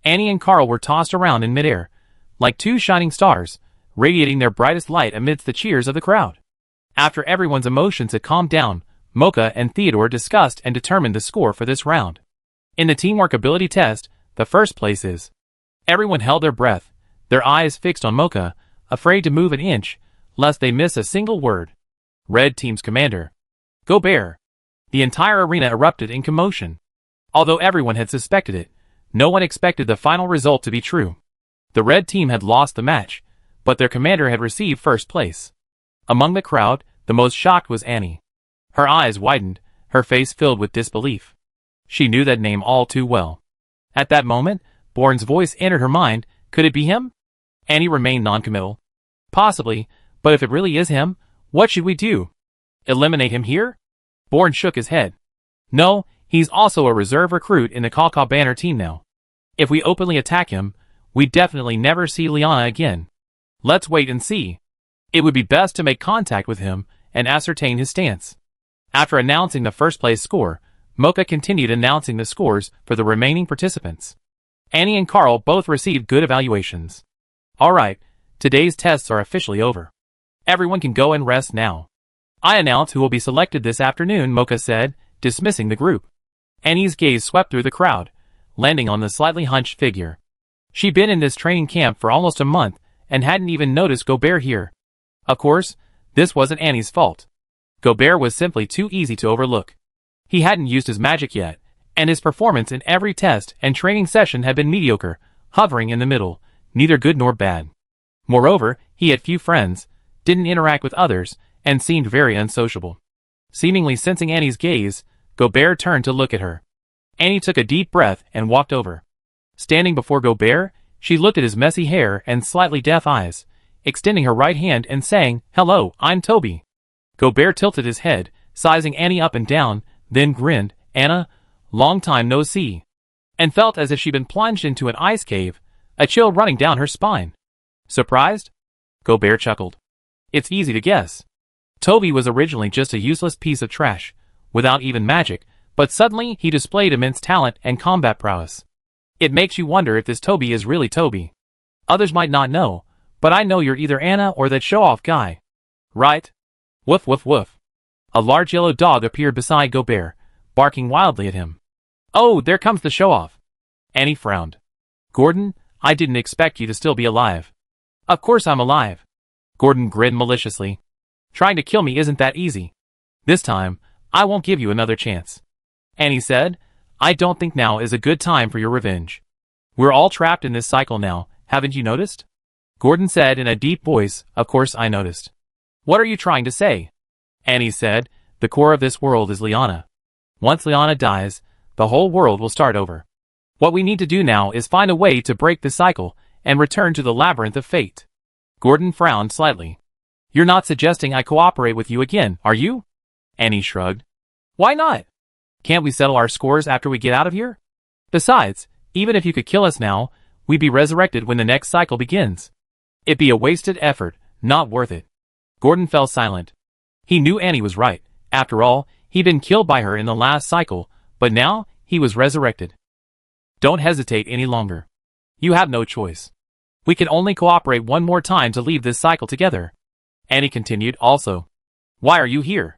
Annie and Carl were tossed around in midair, like 2 shining stars, radiating their brightest light amidst the cheers of the crowd. After everyone's emotions had calmed down, Mocha and Theodore discussed and determined the score for this round. In the teamwork ability test, the first place is. Everyone held their breath, their eyes fixed on Mocha, afraid to move an inch, lest they miss a single word. Red team's commander. "Go Bear!" The entire arena erupted in commotion. Although everyone had suspected it, no one expected the final result to be true. The red team had lost the match, but their commander had received first place. Among the crowd, the most shocked was Annie. Her eyes widened, her face filled with disbelief. She knew that name all too well. At that moment, Bourne's voice entered her mind. Could it be him? Annie remained noncommittal. Possibly, but if it really is him, what should we do? Eliminate him here? Bourne shook his head. No, he's also a reserve recruit in the Caw Banner team now. If we openly attack him, we definitely never see Liana again. Let's wait and see. It would be best to make contact with him and ascertain his stance. After announcing the first place score, Mocha continued announcing the scores for the remaining participants. Annie and Carl both received good evaluations. Alright, today's tests are officially over. Everyone can go and rest now. I announce who will be selected this afternoon, Mocha said, dismissing the group. Annie's gaze swept through the crowd, landing on the slightly hunched figure. She'd been in this training camp for almost a month and hadn't even noticed Gobert here. Of course, this wasn't Annie's fault. Gobert was simply too easy to overlook. He hadn't used his magic yet, and his performance in every test and training session had been mediocre, hovering in the middle, neither good nor bad. Moreover, he had few friends, didn't interact with others, and seemed very unsociable. Seemingly sensing Annie's gaze, Gobert turned to look at her. Annie took a deep breath and walked over. Standing before Gobert, she looked at his messy hair and slightly deaf eyes, extending her right hand and saying, "Hello, I'm Toby." Gobert tilted his head, sizing Annie up and down, then grinned, "Anna, long time no see," and felt as if she'd been plunged into an ice cave, a chill running down her spine. "Surprised?" Gobert chuckled. "It's easy to guess. Toby was originally just a useless piece of trash, without even magic, but suddenly he displayed immense talent and combat prowess. It makes you wonder if this Toby is really Toby. Others might not know, but I know you're either Anna or that show-off guy. Right? Woof woof woof." A large yellow dog appeared beside Gobert, barking wildly at him. "Oh, there comes the show-off." Annie frowned. "Gordon, I didn't expect you to still be alive." "Of course I'm alive." Gordon grinned maliciously. "Trying to kill me isn't that easy. This time, I won't give you another chance." Annie said, "I don't think now is a good time for your revenge. We're all trapped in this cycle now, haven't you noticed?" Gordon said in a deep voice, "Of course I noticed." "What are you trying to say?" Annie said, "The core of this world is Liana. Once Liana dies, the whole world will start over. What we need to do now is find a way to break the cycle and return to the labyrinth of fate." Gordon frowned slightly. "You're not suggesting I cooperate with you again, are you?" Annie shrugged. "Why not? Can't we settle our scores after we get out of here? Besides, even if you could kill us now, we'd be resurrected when the next cycle begins. It'd be a wasted effort, not worth it." Gordon fell silent. He knew Annie was right. After all, he'd been killed by her in the last cycle, but now he was resurrected. "Don't hesitate any longer. You have no choice. We can only cooperate one more time to leave this cycle together." Annie continued also. "Why are you here?"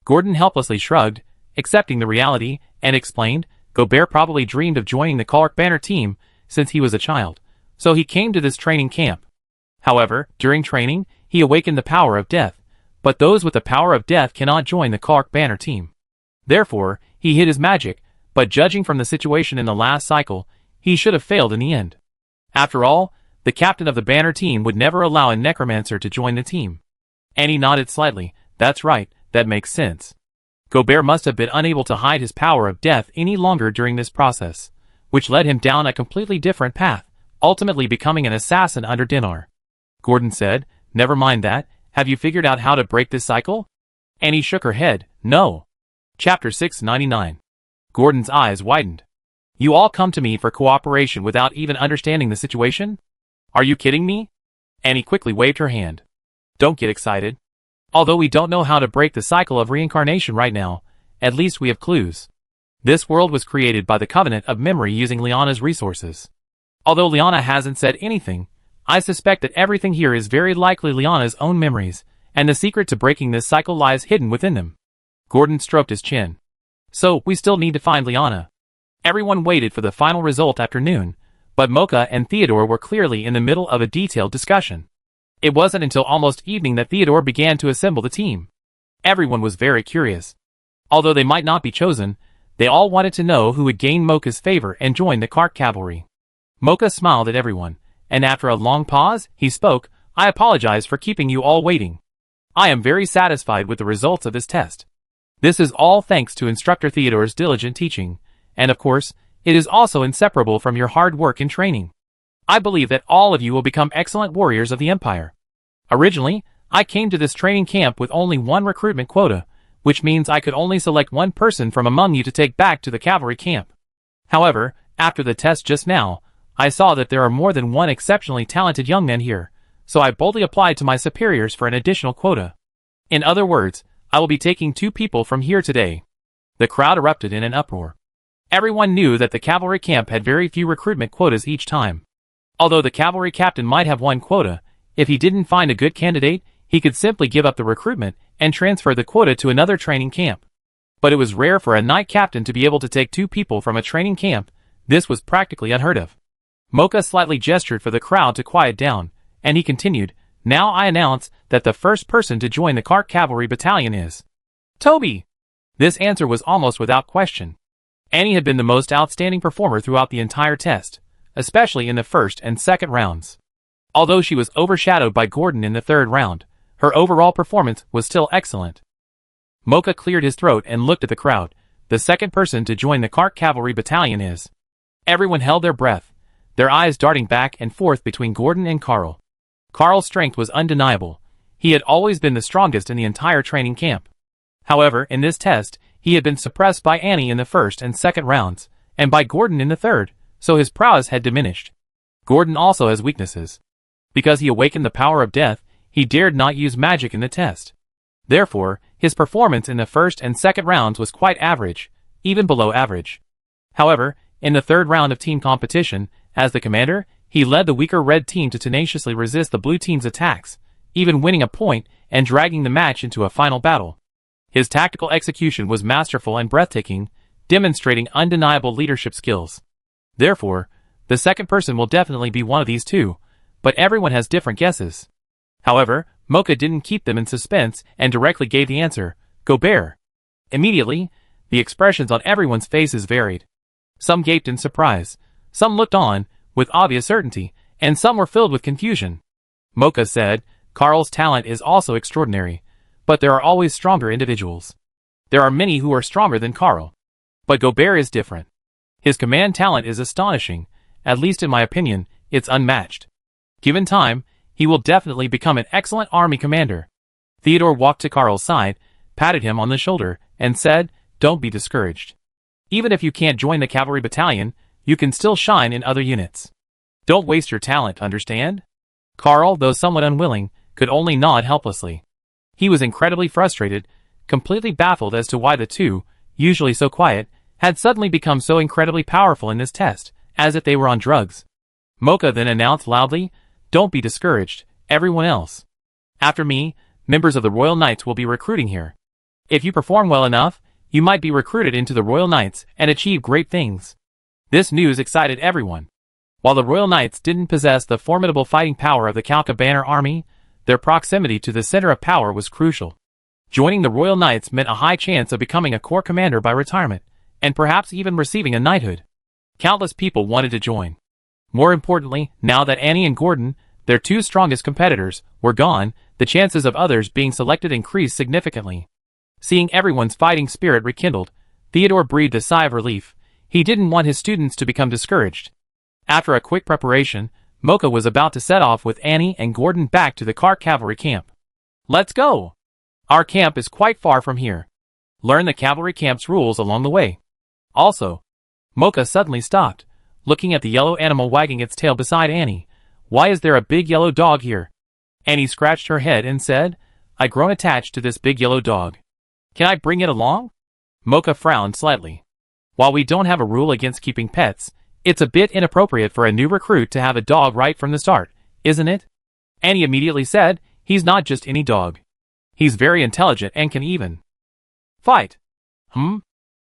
Gordon helplessly shrugged, accepting the reality, and explained, Gobert probably dreamed of joining the Clark Banner team since he was a child, so he came to this training camp. However, during training, he awakened the power of death, but those with the power of death cannot join the Clark Banner team. Therefore, he hid his magic, but judging from the situation in the last cycle, he should have failed in the end. After all, the captain of the Banner team would never allow a necromancer to join the team. Annie nodded slightly. "That's right, that makes sense." Gobert must have been unable to hide his power of death any longer during this process, which led him down a completely different path, ultimately becoming an assassin under Dinar. Gordon said, "Never mind that, have you figured out how to break this cycle?" Annie shook her head, "No." Chapter 699. Gordon's eyes widened. "You all come to me for cooperation without even understanding the situation? Are you kidding me?" Annie quickly waved her hand. "Don't get excited. Although we don't know how to break the cycle of reincarnation right now, at least we have clues. This world was created by the Covenant of Memory using Liana's resources. Although Liana hasn't said anything, I suspect that everything here is very likely Liana's own memories, and the secret to breaking this cycle lies hidden within them." Gordon stroked his chin. "So, we still need to find Liana." Everyone waited for the final result after noon, but Mocha and Theodore were clearly in the middle of a detailed discussion. It wasn't until almost evening that Theodore began to assemble the team. Everyone was very curious. Although they might not be chosen, they all wanted to know who would gain Mocha's favor and join the Clark Cavalry. Mocha smiled at everyone, and after a long pause, he spoke, "I apologize for keeping you all waiting. I am very satisfied with the results of this test. This is all thanks to Instructor Theodore's diligent teaching, and of course, it is also inseparable from your hard work and training. I believe that all of you will become excellent warriors of the Empire. Originally, I came to this training camp with only one recruitment quota, which means I could only select one person from among you to take back to the cavalry camp. However, after the test just now, I saw that there are more than one exceptionally talented young man here, so I boldly applied to my superiors for an additional quota. In other words, I will be taking 2 people from here today." The crowd erupted in an uproar. Everyone knew that the cavalry camp had very few recruitment quotas each time. Although the cavalry captain might have one quota, if he didn't find a good candidate, he could simply give up the recruitment and transfer the quota to another training camp. But it was rare for a knight captain to be able to take 2 people from a training camp. This was practically unheard of. Mocha slightly gestured for the crowd to quiet down, and he continued, "Now I announce that the first person to join the Clark Cavalry Battalion is Toby." This answer was almost without question. Annie had been the most outstanding performer throughout the entire test, especially in the first and second rounds. Although she was overshadowed by Gordon in the third round, her overall performance was still excellent. Mocha cleared his throat and looked at the crowd. the second person to join the Cart Cavalry Battalion is. Everyone held their breath, their eyes darting back and forth between Gordon and Carl. Carl's strength was undeniable. He had always been the strongest in the entire training camp. However, in this test, he had been suppressed by Annie in the first and second rounds, and by Gordon in the third, so his prowess had diminished. Gordon also has weaknesses. Because he awakened the power of death, he dared not use magic in the test. Therefore, his performance in the first and second rounds was quite average, even below average. However, in the third round of team competition, as the commander, he led the weaker red team to tenaciously resist the blue team's attacks, even winning a point and dragging the match into a final battle. His tactical execution was masterful and breathtaking, demonstrating undeniable leadership skills. Therefore, the second person will definitely be one of these two, but everyone has different guesses. However, Mocha didn't keep them in suspense and directly gave the answer, Gobert. Immediately, the expressions on everyone's faces varied. Some gaped in surprise, some looked on, with obvious certainty, and some were filled with confusion. Mocha said, Carl's talent is also extraordinary, but there are always stronger individuals. There are many who are stronger than Carl. But Gobert is different. His command talent is astonishing, at least in my opinion, it's unmatched. Given time, he will definitely become an excellent army commander. Theodore walked to Carl's side, patted him on the shoulder, and said, Don't be discouraged. Even if you can't join the cavalry battalion, you can still shine in other units. Don't waste your talent, understand? Carl, though somewhat unwilling, could only nod helplessly. He was incredibly frustrated, completely baffled as to why the two, usually so quiet, had suddenly become so incredibly powerful in this test, as if they were on drugs. Mocha then announced loudly, Don't be discouraged, everyone else. After me, members of the Royal Knights will be recruiting here. If you perform well enough, you might be recruited into the Royal Knights and achieve great things. This news excited everyone. While the Royal Knights didn't possess the formidable fighting power of the Kalka Banner army, their proximity to the center of power was crucial. Joining the Royal Knights meant a high chance of becoming a corps commander by retirement, and perhaps even receiving a knighthood. Countless people wanted to join. More importantly, now that Annie and Gordon, their two strongest competitors, were gone, the chances of others being selected increased significantly. Seeing everyone's fighting spirit rekindled, Theodore breathed a sigh of relief. He didn't want his students to become discouraged. After a quick preparation, Mocha was about to set off with Annie and Gordon back to the Cart Cavalry camp. Let's go! Our camp is quite far from here. Learn the cavalry camp's rules along the way. Also, Mocha suddenly stopped, looking at the yellow animal wagging its tail beside Annie. Why is there a big yellow dog here? Annie scratched her head and said, I've grown attached to this big yellow dog. Can I bring it along? Mocha frowned slightly. While we don't have a rule against keeping pets, it's a bit inappropriate for a new recruit to have a dog right from the start, isn't it? Annie immediately said, He's not just any dog. He's very intelligent and can even fight.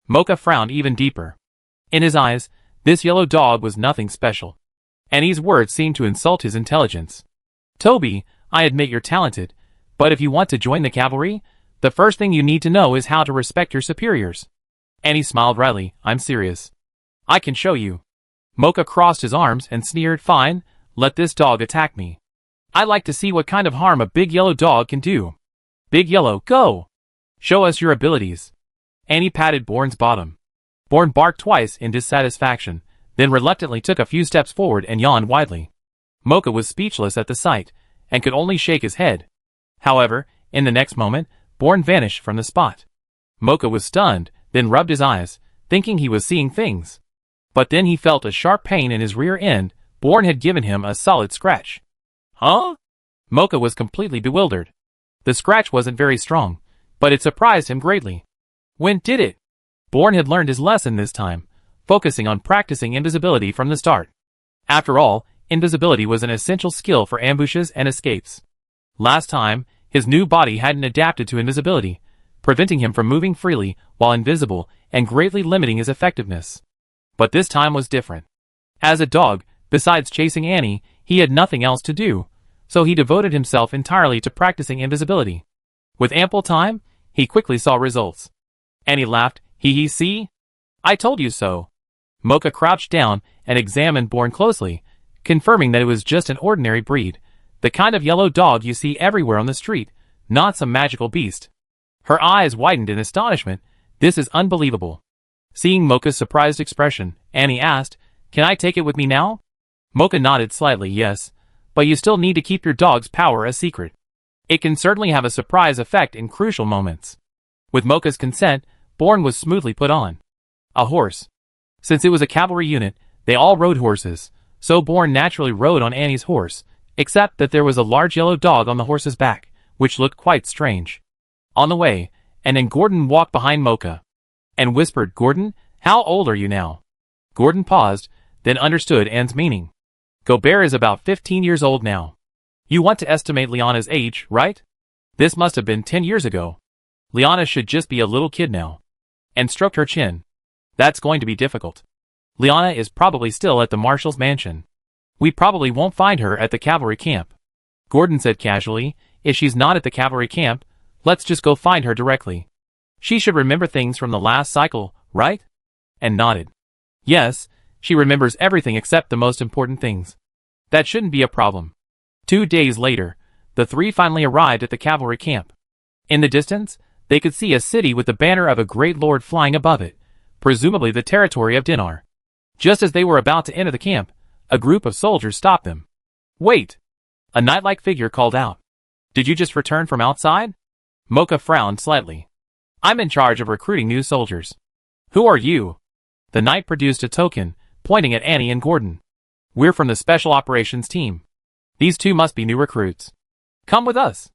Mocha frowned even deeper. In his eyes, this yellow dog was nothing special. Annie's words seemed to insult his intelligence. Toby, I admit you're talented, but if you want to join the cavalry, the first thing you need to know is how to respect your superiors. Annie smiled wryly, I'm serious. I can show you. Mocha crossed his arms and sneered, Fine, let this dog attack me. I'd like to see what kind of harm a big yellow dog can do. Big Yellow, go! Show us your abilities. Annie patted Born's bottom. Born barked twice in dissatisfaction, then reluctantly took a few steps forward and yawned widely. Mocha was speechless at the sight, and could only shake his head. However, in the next moment, Born vanished from the spot. Mocha was stunned, then rubbed his eyes, thinking he was seeing things. But then he felt a sharp pain in his rear end. Born had given him a solid scratch. Huh? Mocha was completely bewildered. The scratch wasn't very strong, but it surprised him greatly. When did it? Born had learned his lesson this time, focusing on practicing invisibility from the start. After all, invisibility was an essential skill for ambushes and escapes. Last time, his new body hadn't adapted to invisibility, preventing him from moving freely while invisible and greatly limiting his effectiveness. But this time was different. As a dog, besides chasing Annie, he had nothing else to do, so he devoted himself entirely to practicing invisibility. With ample time, he quickly saw results. Annie laughed, see? I told you so. Mocha crouched down and examined Born closely, confirming that it was just an ordinary breed, the kind of yellow dog you see everywhere on the street, not some magical beast. Her eyes widened in astonishment. This is unbelievable. Seeing Mocha's surprised expression, Annie asked, "Can I take it with me now?" Mocha nodded slightly yes, but you still need to keep your dog's power a secret. It can certainly have a surprise effect in crucial moments. With Mocha's consent, Born was smoothly put on a horse. Since it was a cavalry unit, they all rode horses, so Born naturally rode on Annie's horse, except that there was a large yellow dog on the horse's back, which looked quite strange. On the way, and then Gordon walked behind Mocha and whispered, "Gordon, how old are you now?" Gordon paused, then understood Anne's meaning. Gobert is about 15 years old now. You want to estimate Liana's age, right? This must have been 10 years ago. Liana should just be a little kid now. And stroked her chin. That's going to be difficult. Liana is probably still at the marshal's mansion. We probably won't find her at the cavalry camp. Gordon said casually, "If she's not at the cavalry camp, let's just go find her directly. She should remember things from the last cycle, right?" And nodded. Yes, she remembers everything except the most important things. That shouldn't be a problem. 2 days later, the three finally arrived at the cavalry camp. In the distance, they could see a city with the banner of a great lord flying above it, presumably the territory of Dinar. Just as they were about to enter the camp, a group of soldiers stopped them. "Wait!" A knight-like figure called out. "Did you just return from outside?" Mocha frowned slightly. "I'm in charge of recruiting new soldiers." "Who are you?" The knight produced a token, pointing at Annie and Gordon. "We're from the Special Operations Team. These two must be new recruits. Come with us."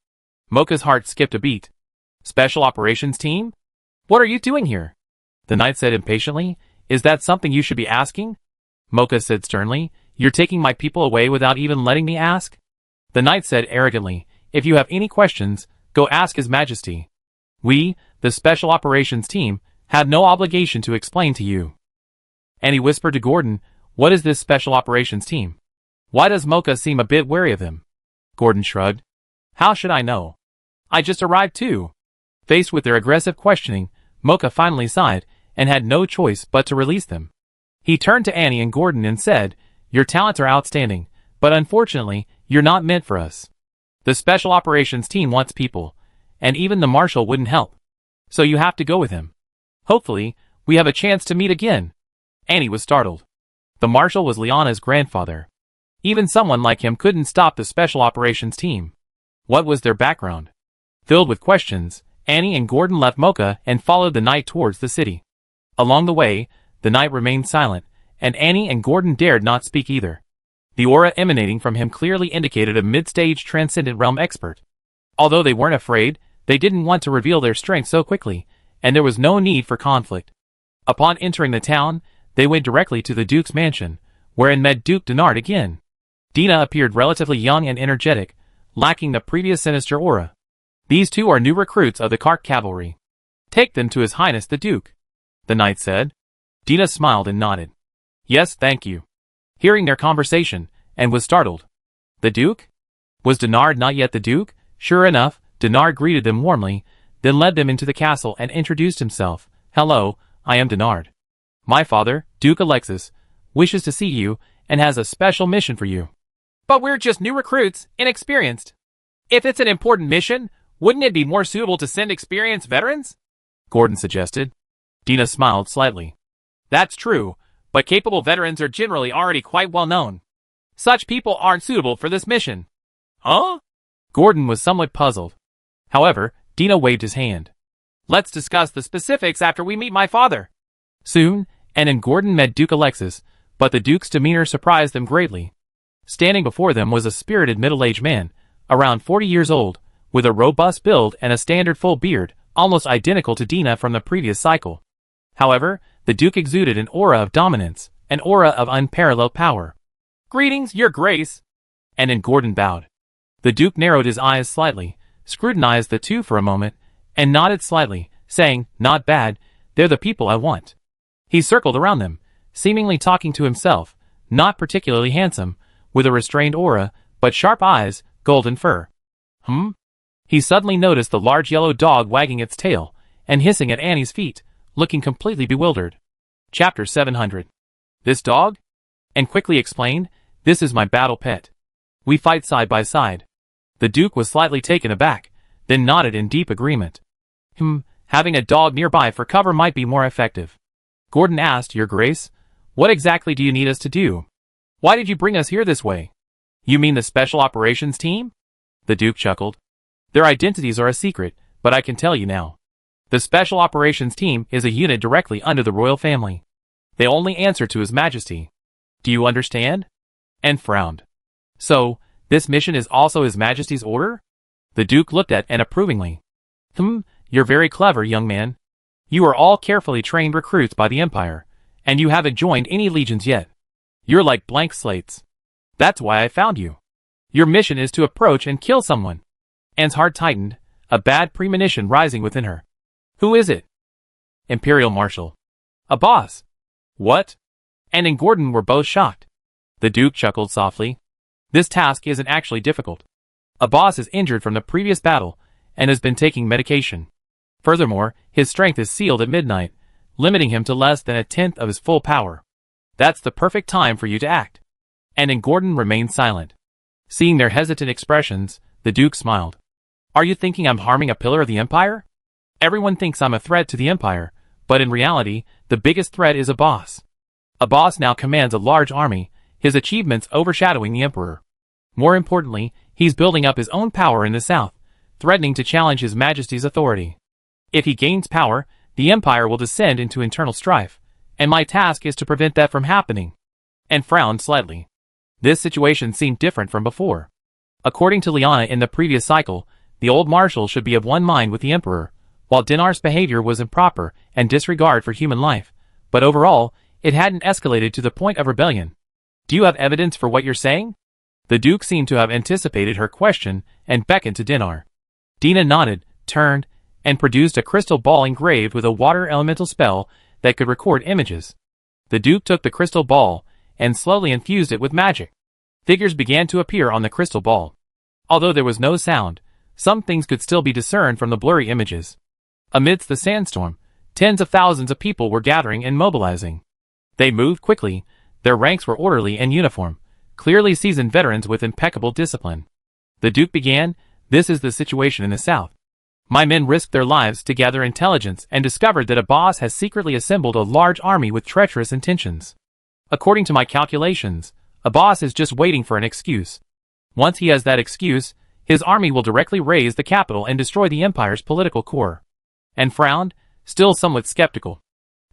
Mocha's heart skipped a beat. "Special Operations Team? What are you doing here?" The knight said impatiently. "Is that something you should be asking?" Mocha said sternly. "You're taking my people away without even letting me ask?" The knight said arrogantly, "If you have any questions, go ask His Majesty. We, the Special Operations Team, have no obligation to explain to you." And he whispered to Gordon, "What is this Special Operations Team? Why does Mocha seem a bit wary of him?" Gordon shrugged. "How should I know? I just arrived too." Faced with their aggressive questioning, Mocha finally sighed, and had no choice but to release them. He turned to Annie and Gordon and said, "Your talents are outstanding, but unfortunately, you're not meant for us. The Special Operations Team wants people, and even the Marshal wouldn't help. So you have to go with him. Hopefully, we have a chance to meet again." Annie was startled. The Marshal was Liana's grandfather. Even someone like him couldn't stop the Special Operations Team. What was their background? Filled with questions, Annie and Gordon left Mocha and followed the knight towards the city. Along the way, the knight remained silent, and Annie and Gordon dared not speak either. The aura emanating from him clearly indicated a mid-stage transcendent realm expert. Although they weren't afraid, they didn't want to reveal their strength so quickly, and there was no need for conflict. Upon entering the town, they went directly to the Duke's mansion, wherein met Duke Denard again. Dina appeared relatively young and energetic, lacking the previous sinister aura. "These two are new recruits of the Kark Cavalry. Take them to His Highness the Duke," the knight said. Dina smiled and nodded. "Yes, thank you." Hearing their conversation, and was startled. The Duke? Was Denard not yet the Duke? Sure enough, Denard greeted them warmly, then led them into the castle and introduced himself. "Hello, I am Denard. My father, Duke Alexis, wishes to see you and has a special mission for you." "But we're just new recruits, inexperienced. If it's an important mission, wouldn't it be more suitable to send experienced veterans?" Gordon suggested. Dina smiled slightly. "That's true, but capable veterans are generally already quite well known. Such people aren't suitable for this mission." "Huh?" Gordon was somewhat puzzled. However, Dina waved his hand. "Let's discuss the specifics after we meet my father." Soon, Anne and Gordon met Duke Alexis, but the Duke's demeanor surprised them greatly. Standing before them was a spirited middle-aged man, around 40 years old, with a robust build and a standard full beard, almost identical to Dina from the previous cycle. However, the Duke exuded an aura of dominance, an aura of unparalleled power. "Greetings, Your Grace." And then Gordon bowed. The Duke narrowed his eyes slightly, scrutinized the two for a moment, and nodded slightly, saying, "Not bad, they're the people I want." He circled around them, seemingly talking to himself, not particularly handsome, with a restrained aura, but sharp eyes, golden fur. He suddenly noticed the large yellow dog wagging its tail, and hissing at Annie's feet, looking completely bewildered. Chapter 700. "This dog?" And quickly explained, "This is my battle pet. We fight side by side." The Duke was slightly taken aback, then nodded in deep agreement. Having a dog nearby for cover might be more effective. Gordon asked, Your Grace, what exactly do you need us to do? Why did you bring us here this way? You mean the Special Operations Team? The Duke chuckled. Their identities are a secret, but I can tell you now. The Special Operations Team is a unit directly under the royal family. They only answer to His Majesty. Do you understand? And frowned. So, this mission is also His Majesty's order? The Duke looked at Anne approvingly. You're very clever, young man. You are all carefully trained recruits by the Empire, and you haven't joined any legions yet. You're like blank slates. That's why I found you. Your mission is to approach and kill someone. Anne's heart tightened, a bad premonition rising within her. Who is it? Imperial Marshal. A boss. What? Anne and Gordon were both shocked. The Duke chuckled softly. This task isn't actually difficult. A boss is injured from the previous battle and has been taking medication. Furthermore, his strength is sealed at midnight, limiting him to less than 1/10 of his full power. That's the perfect time for you to act. Anne and Gordon remained silent. Seeing their hesitant expressions, the Duke smiled. Are you thinking I'm harming a pillar of the Empire? Everyone thinks I'm a threat to the Empire, but in reality, the biggest threat is a boss. A boss now commands a large army, his achievements overshadowing the Emperor. More importantly, he's building up his own power in the south, threatening to challenge His Majesty's authority. If he gains power, the Empire will descend into internal strife, and my task is to prevent that from happening. And frowned slightly. This situation seemed different from before. According to Lyanna in the previous cycle, the old Marshal should be of one mind with the Emperor, while Dinar's behavior was improper and disregard for human life, but overall, it hadn't escalated to the point of rebellion. Do you have evidence for what you're saying? The Duke seemed to have anticipated her question and beckoned to Dinar. Dina nodded, turned, and produced a crystal ball engraved with a water elemental spell that could record images. The Duke took the crystal ball and slowly infused it with magic. Figures began to appear on the crystal ball. Although there was no sound, some things could still be discerned from the blurry images. Amidst the sandstorm, tens of thousands of people were gathering and mobilizing. They moved quickly, their ranks were orderly and uniform, clearly seasoned veterans with impeccable discipline. The Duke began, This is the situation in the south. My men risked their lives to gather intelligence and discovered that a boss has secretly assembled a large army with treacherous intentions. According to my calculations, a boss is just waiting for an excuse. Once he has that excuse, his army will directly raise the capital and destroy the Empire's political core. And frowned, still somewhat skeptical.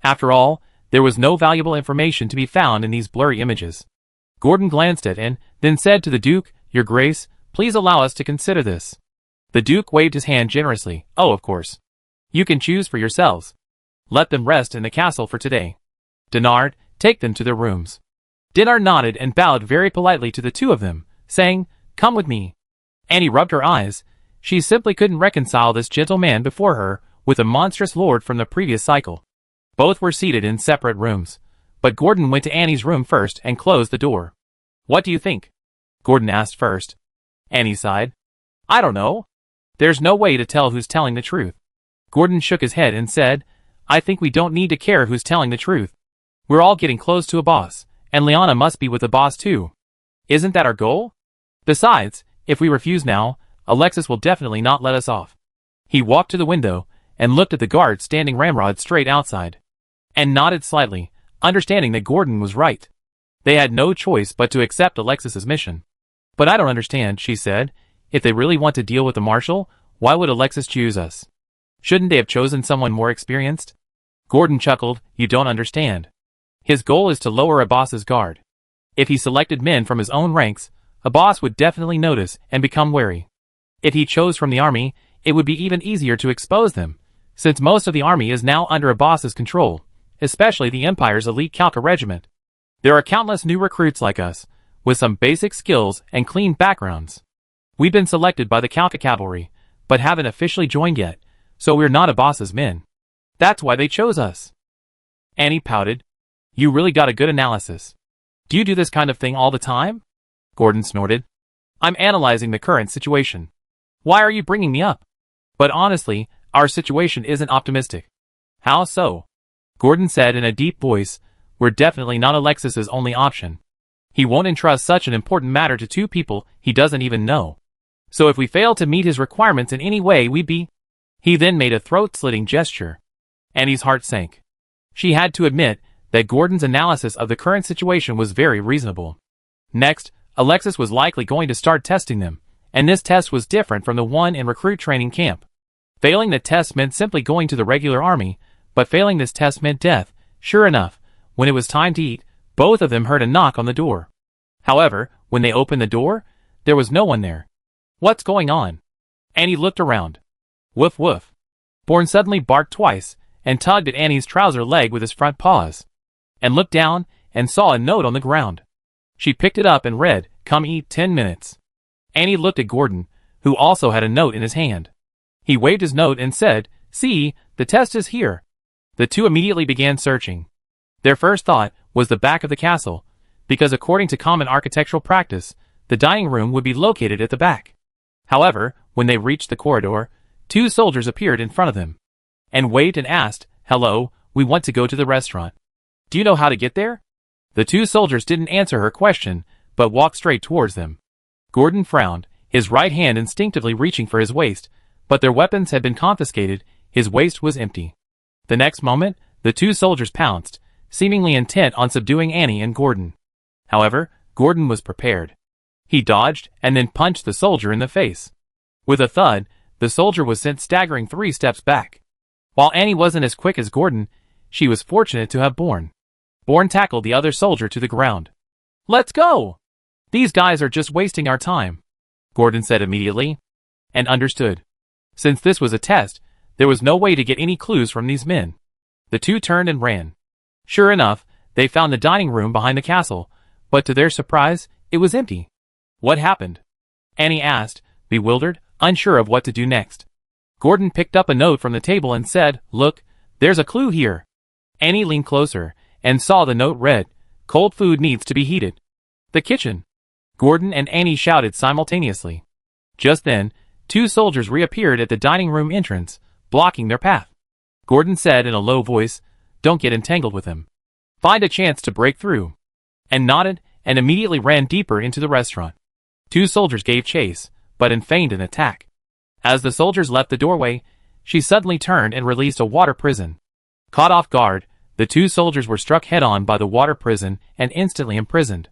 After all, there was no valuable information to be found in these blurry images. Gordon glanced at Anne, then said to the Duke, Your Grace, please allow us to consider this. The Duke waved his hand generously. Oh, of course. You can choose for yourselves. Let them rest in the castle for today. Dinar, take them to their rooms. Dinar nodded and bowed very politely to the two of them, saying, Come with me. Annie rubbed her eyes. She simply couldn't reconcile this gentle man before her with a monstrous lord from the previous cycle. Both were seated in separate rooms, but Gordon went to Annie's room first and closed the door. What do you think? Gordon asked first. Annie sighed. I don't know. There's no way to tell who's telling the truth. Gordon shook his head and said, I think we don't need to care who's telling the truth. We're all getting close to a boss, and Lyanna must be with the boss too. Isn't that our goal? Besides, if we refuse now, Alexis will definitely not let us off. He walked to the window and looked at the guard standing ramrod straight outside, and nodded slightly, understanding that Gordon was right. They had no choice but to accept Alexis's mission. But I don't understand, she said. If they really want to deal with the Marshal, why would Alexis choose us? Shouldn't they have chosen someone more experienced? Gordon chuckled, You don't understand. His goal is to lower a boss's guard. If he selected men from his own ranks, a boss would definitely notice and become wary. If he chose from the army, it would be even easier to expose them, since most of the army is now under a boss's control, especially the Empire's elite Kalka regiment. There are countless new recruits like us, with some basic skills and clean backgrounds. We've been selected by the Kalka cavalry, but haven't officially joined yet, so we're not a boss's men. That's why they chose us. Annie pouted. You really got a good analysis. Do you do this kind of thing all the time? Gordon snorted. I'm analyzing the current situation. Why are you bringing me up? But honestly, our situation isn't optimistic. How so? Gordon said in a deep voice, We're definitely not Alexis's only option. He won't entrust such an important matter to two people he doesn't even know. So if we fail to meet his requirements in any way, we'd be... He then made a throat-slitting gesture. Annie's heart sank. She had to admit that Gordon's analysis of the current situation was very reasonable. Next, Alexis was likely going to start testing them, and this test was different from the one in recruit training camp. Failing the test meant simply going to the regular army, but failing this test meant death. Sure enough, when it was time to eat, both of them heard a knock on the door. However, when they opened the door, there was no one there. What's going on? Annie looked around. Woof woof. Bourne suddenly barked twice and tugged at Annie's trouser leg with his front paws, and looked down and saw a note on the ground. She picked it up and read, "Come eat 10 minutes." Annie looked at Gordon, who also had a note in his hand. He waved his note and said, "See, the test is here." The two immediately began searching. Their first thought was the back of the castle, because according to common architectural practice, the dining room would be located at the back. However, when they reached the corridor, two soldiers appeared in front of them, and waved and asked, "Hello, we want to go to the restaurant. Do you know how to get there?" The two soldiers didn't answer her question, but walked straight towards them. Gordon frowned, his right hand instinctively reaching for his waist, but their weapons had been confiscated. His waist was empty. The next moment, the two soldiers pounced, seemingly intent on subduing Annie and Gordon. However, Gordon was prepared. He dodged and then punched the soldier in the face. With a thud, the soldier was sent staggering 3 steps back. While Annie wasn't as quick as Gordon, she was fortunate to have Bourne. Bourne tackled the other soldier to the ground. "Let's go! These guys are just wasting our time," Gordon said immediately, and understood. Since this was a test, there was no way to get any clues from these men. The two turned and ran. Sure enough, they found the dining room behind the castle, but to their surprise, it was empty. "What happened?" Annie asked, bewildered, unsure of what to do next. Gordon picked up a note from the table and said, "Look, there's a clue here." Annie leaned closer and saw the note read, "Cold food needs to be heated. The kitchen." Gordon and Annie shouted simultaneously. Just then, 2 soldiers reappeared at the dining room entrance, blocking their path. Gordon said in a low voice, "Don't get entangled with them. Find a chance to break through," and nodded and immediately ran deeper into the restaurant. 2 soldiers gave chase, but feigned an attack. As the soldiers left the doorway, she suddenly turned and released a water prison. Caught off guard, the 2 soldiers were struck head-on by the water prison and instantly imprisoned.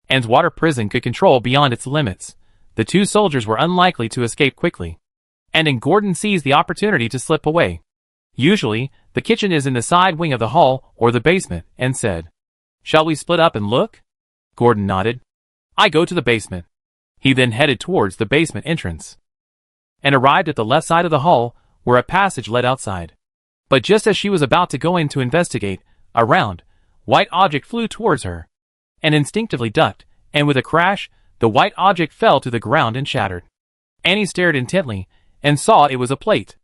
Anne's water prison could control beyond its limits. The 2 soldiers were unlikely to escape quickly. And Gordon seized the opportunity to slip away. Usually, the kitchen is in the side wing of the hall or the basement, and said, "Shall we split up and look?" Gordon nodded. "I go to the basement." He then headed towards the basement entrance, and arrived at the left side of the hall, where a passage led outside. But just as she was about to go in to investigate, a round, white object flew towards her, and instinctively ducked, and with a crash, the white object fell to the ground and shattered. Annie stared intently, and saw it was a plate.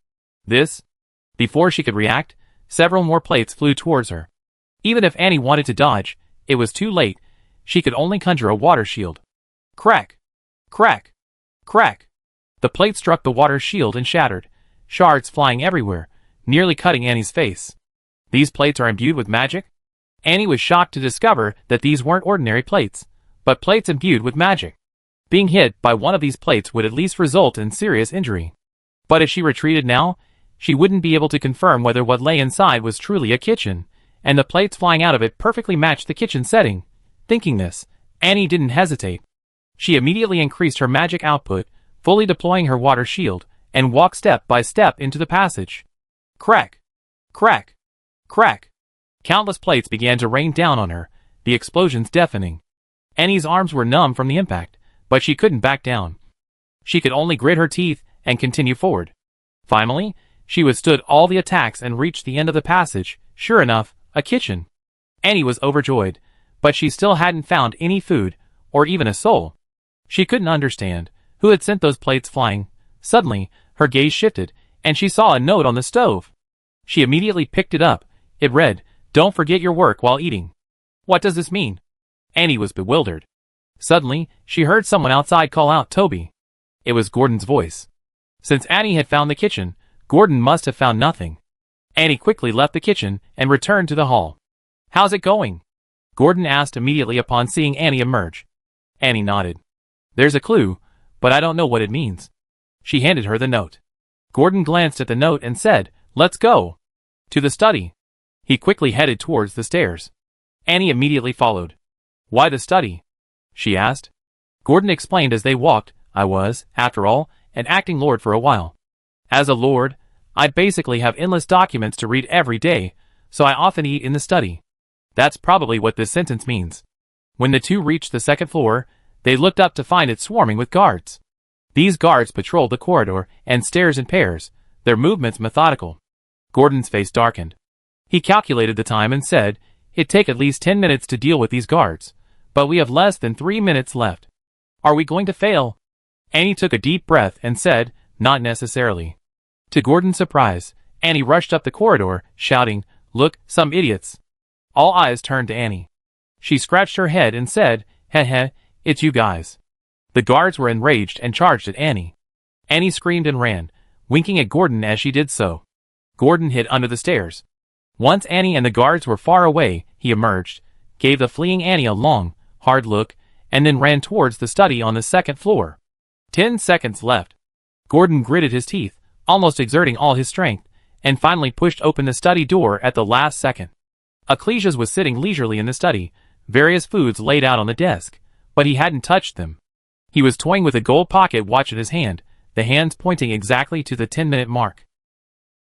Before she could react, several more plates flew towards her. Even if Annie wanted to dodge, it was too late. She could only conjure a water shield. Crack! Crack! Crack! The plate struck the water shield and shattered, shards flying everywhere, nearly cutting Annie's face. These plates are imbued with magic? Annie was shocked to discover that these weren't ordinary plates, but plates imbued with magic. Being hit by one of these plates would at least result in serious injury. But if she retreated now, she wouldn't be able to confirm whether what lay inside was truly a kitchen, and the plates flying out of it perfectly matched the kitchen setting. Thinking this, Annie didn't hesitate. She immediately increased her magic output, fully deploying her water shield, and walked step by step into the passage. Crack! Crack! Crack! Countless plates began to rain down on her, the explosions deafening. Annie's arms were numb from the impact, but she couldn't back down. She could only grit her teeth and continue forward. Finally, she withstood all the attacks and reached the end of the passage. Sure enough, a kitchen. Annie was overjoyed, but she still hadn't found any food, or even a soul. She couldn't understand who had sent those plates flying. Suddenly, her gaze shifted, and she saw a note on the stove. She immediately picked it up. It read, "Don't forget your work while eating." What does this mean? Annie was bewildered. Suddenly, she heard someone outside call out, "Toby." It was Gordon's voice. Since Annie had found the kitchen, Gordon must have found nothing. Annie quickly left the kitchen and returned to the hall. "How's it going?" Gordon asked immediately upon seeing Annie emerge. Annie nodded. "There's a clue, but I don't know what it means." She handed her the note. Gordon glanced at the note and said, "Let's go." "To the study." He quickly headed towards the stairs. Annie immediately followed. "Why the study?" she asked. Gordon explained as they walked. "I was, after all, an acting lord for a while. As a lord, I basically have endless documents to read every day, so I often eat in the study." That's probably what this sentence means. When the two reached the second floor, they looked up to find it swarming with guards. These guards patrolled the corridor and stairs in pairs, their movements methodical. Gordon's face darkened. He calculated the time and said, "It'd take at least 10 minutes to deal with these guards, but we have less than 3 minutes left. Are we going to fail?" Annie took a deep breath and said, "Not necessarily." To Gordon's surprise, Annie rushed up the corridor, shouting, "Look, some idiots." All eyes turned to Annie. She scratched her head and said, "Heh heh, it's you guys." The guards were enraged and charged at Annie. Annie screamed and ran, winking at Gordon as she did so. Gordon hid under the stairs. Once Annie and the guards were far away, he emerged, gave the fleeing Annie a long, hard look, and then ran towards the study on the second floor. 10 seconds left. Gordon gritted his teeth, almost exerting all his strength, and finally pushed open the study door at the last second. Ecclesias was sitting leisurely in the study, various foods laid out on the desk, but he hadn't touched them. He was toying with a gold pocket watch in his hand, the hands pointing exactly to the 10-minute mark.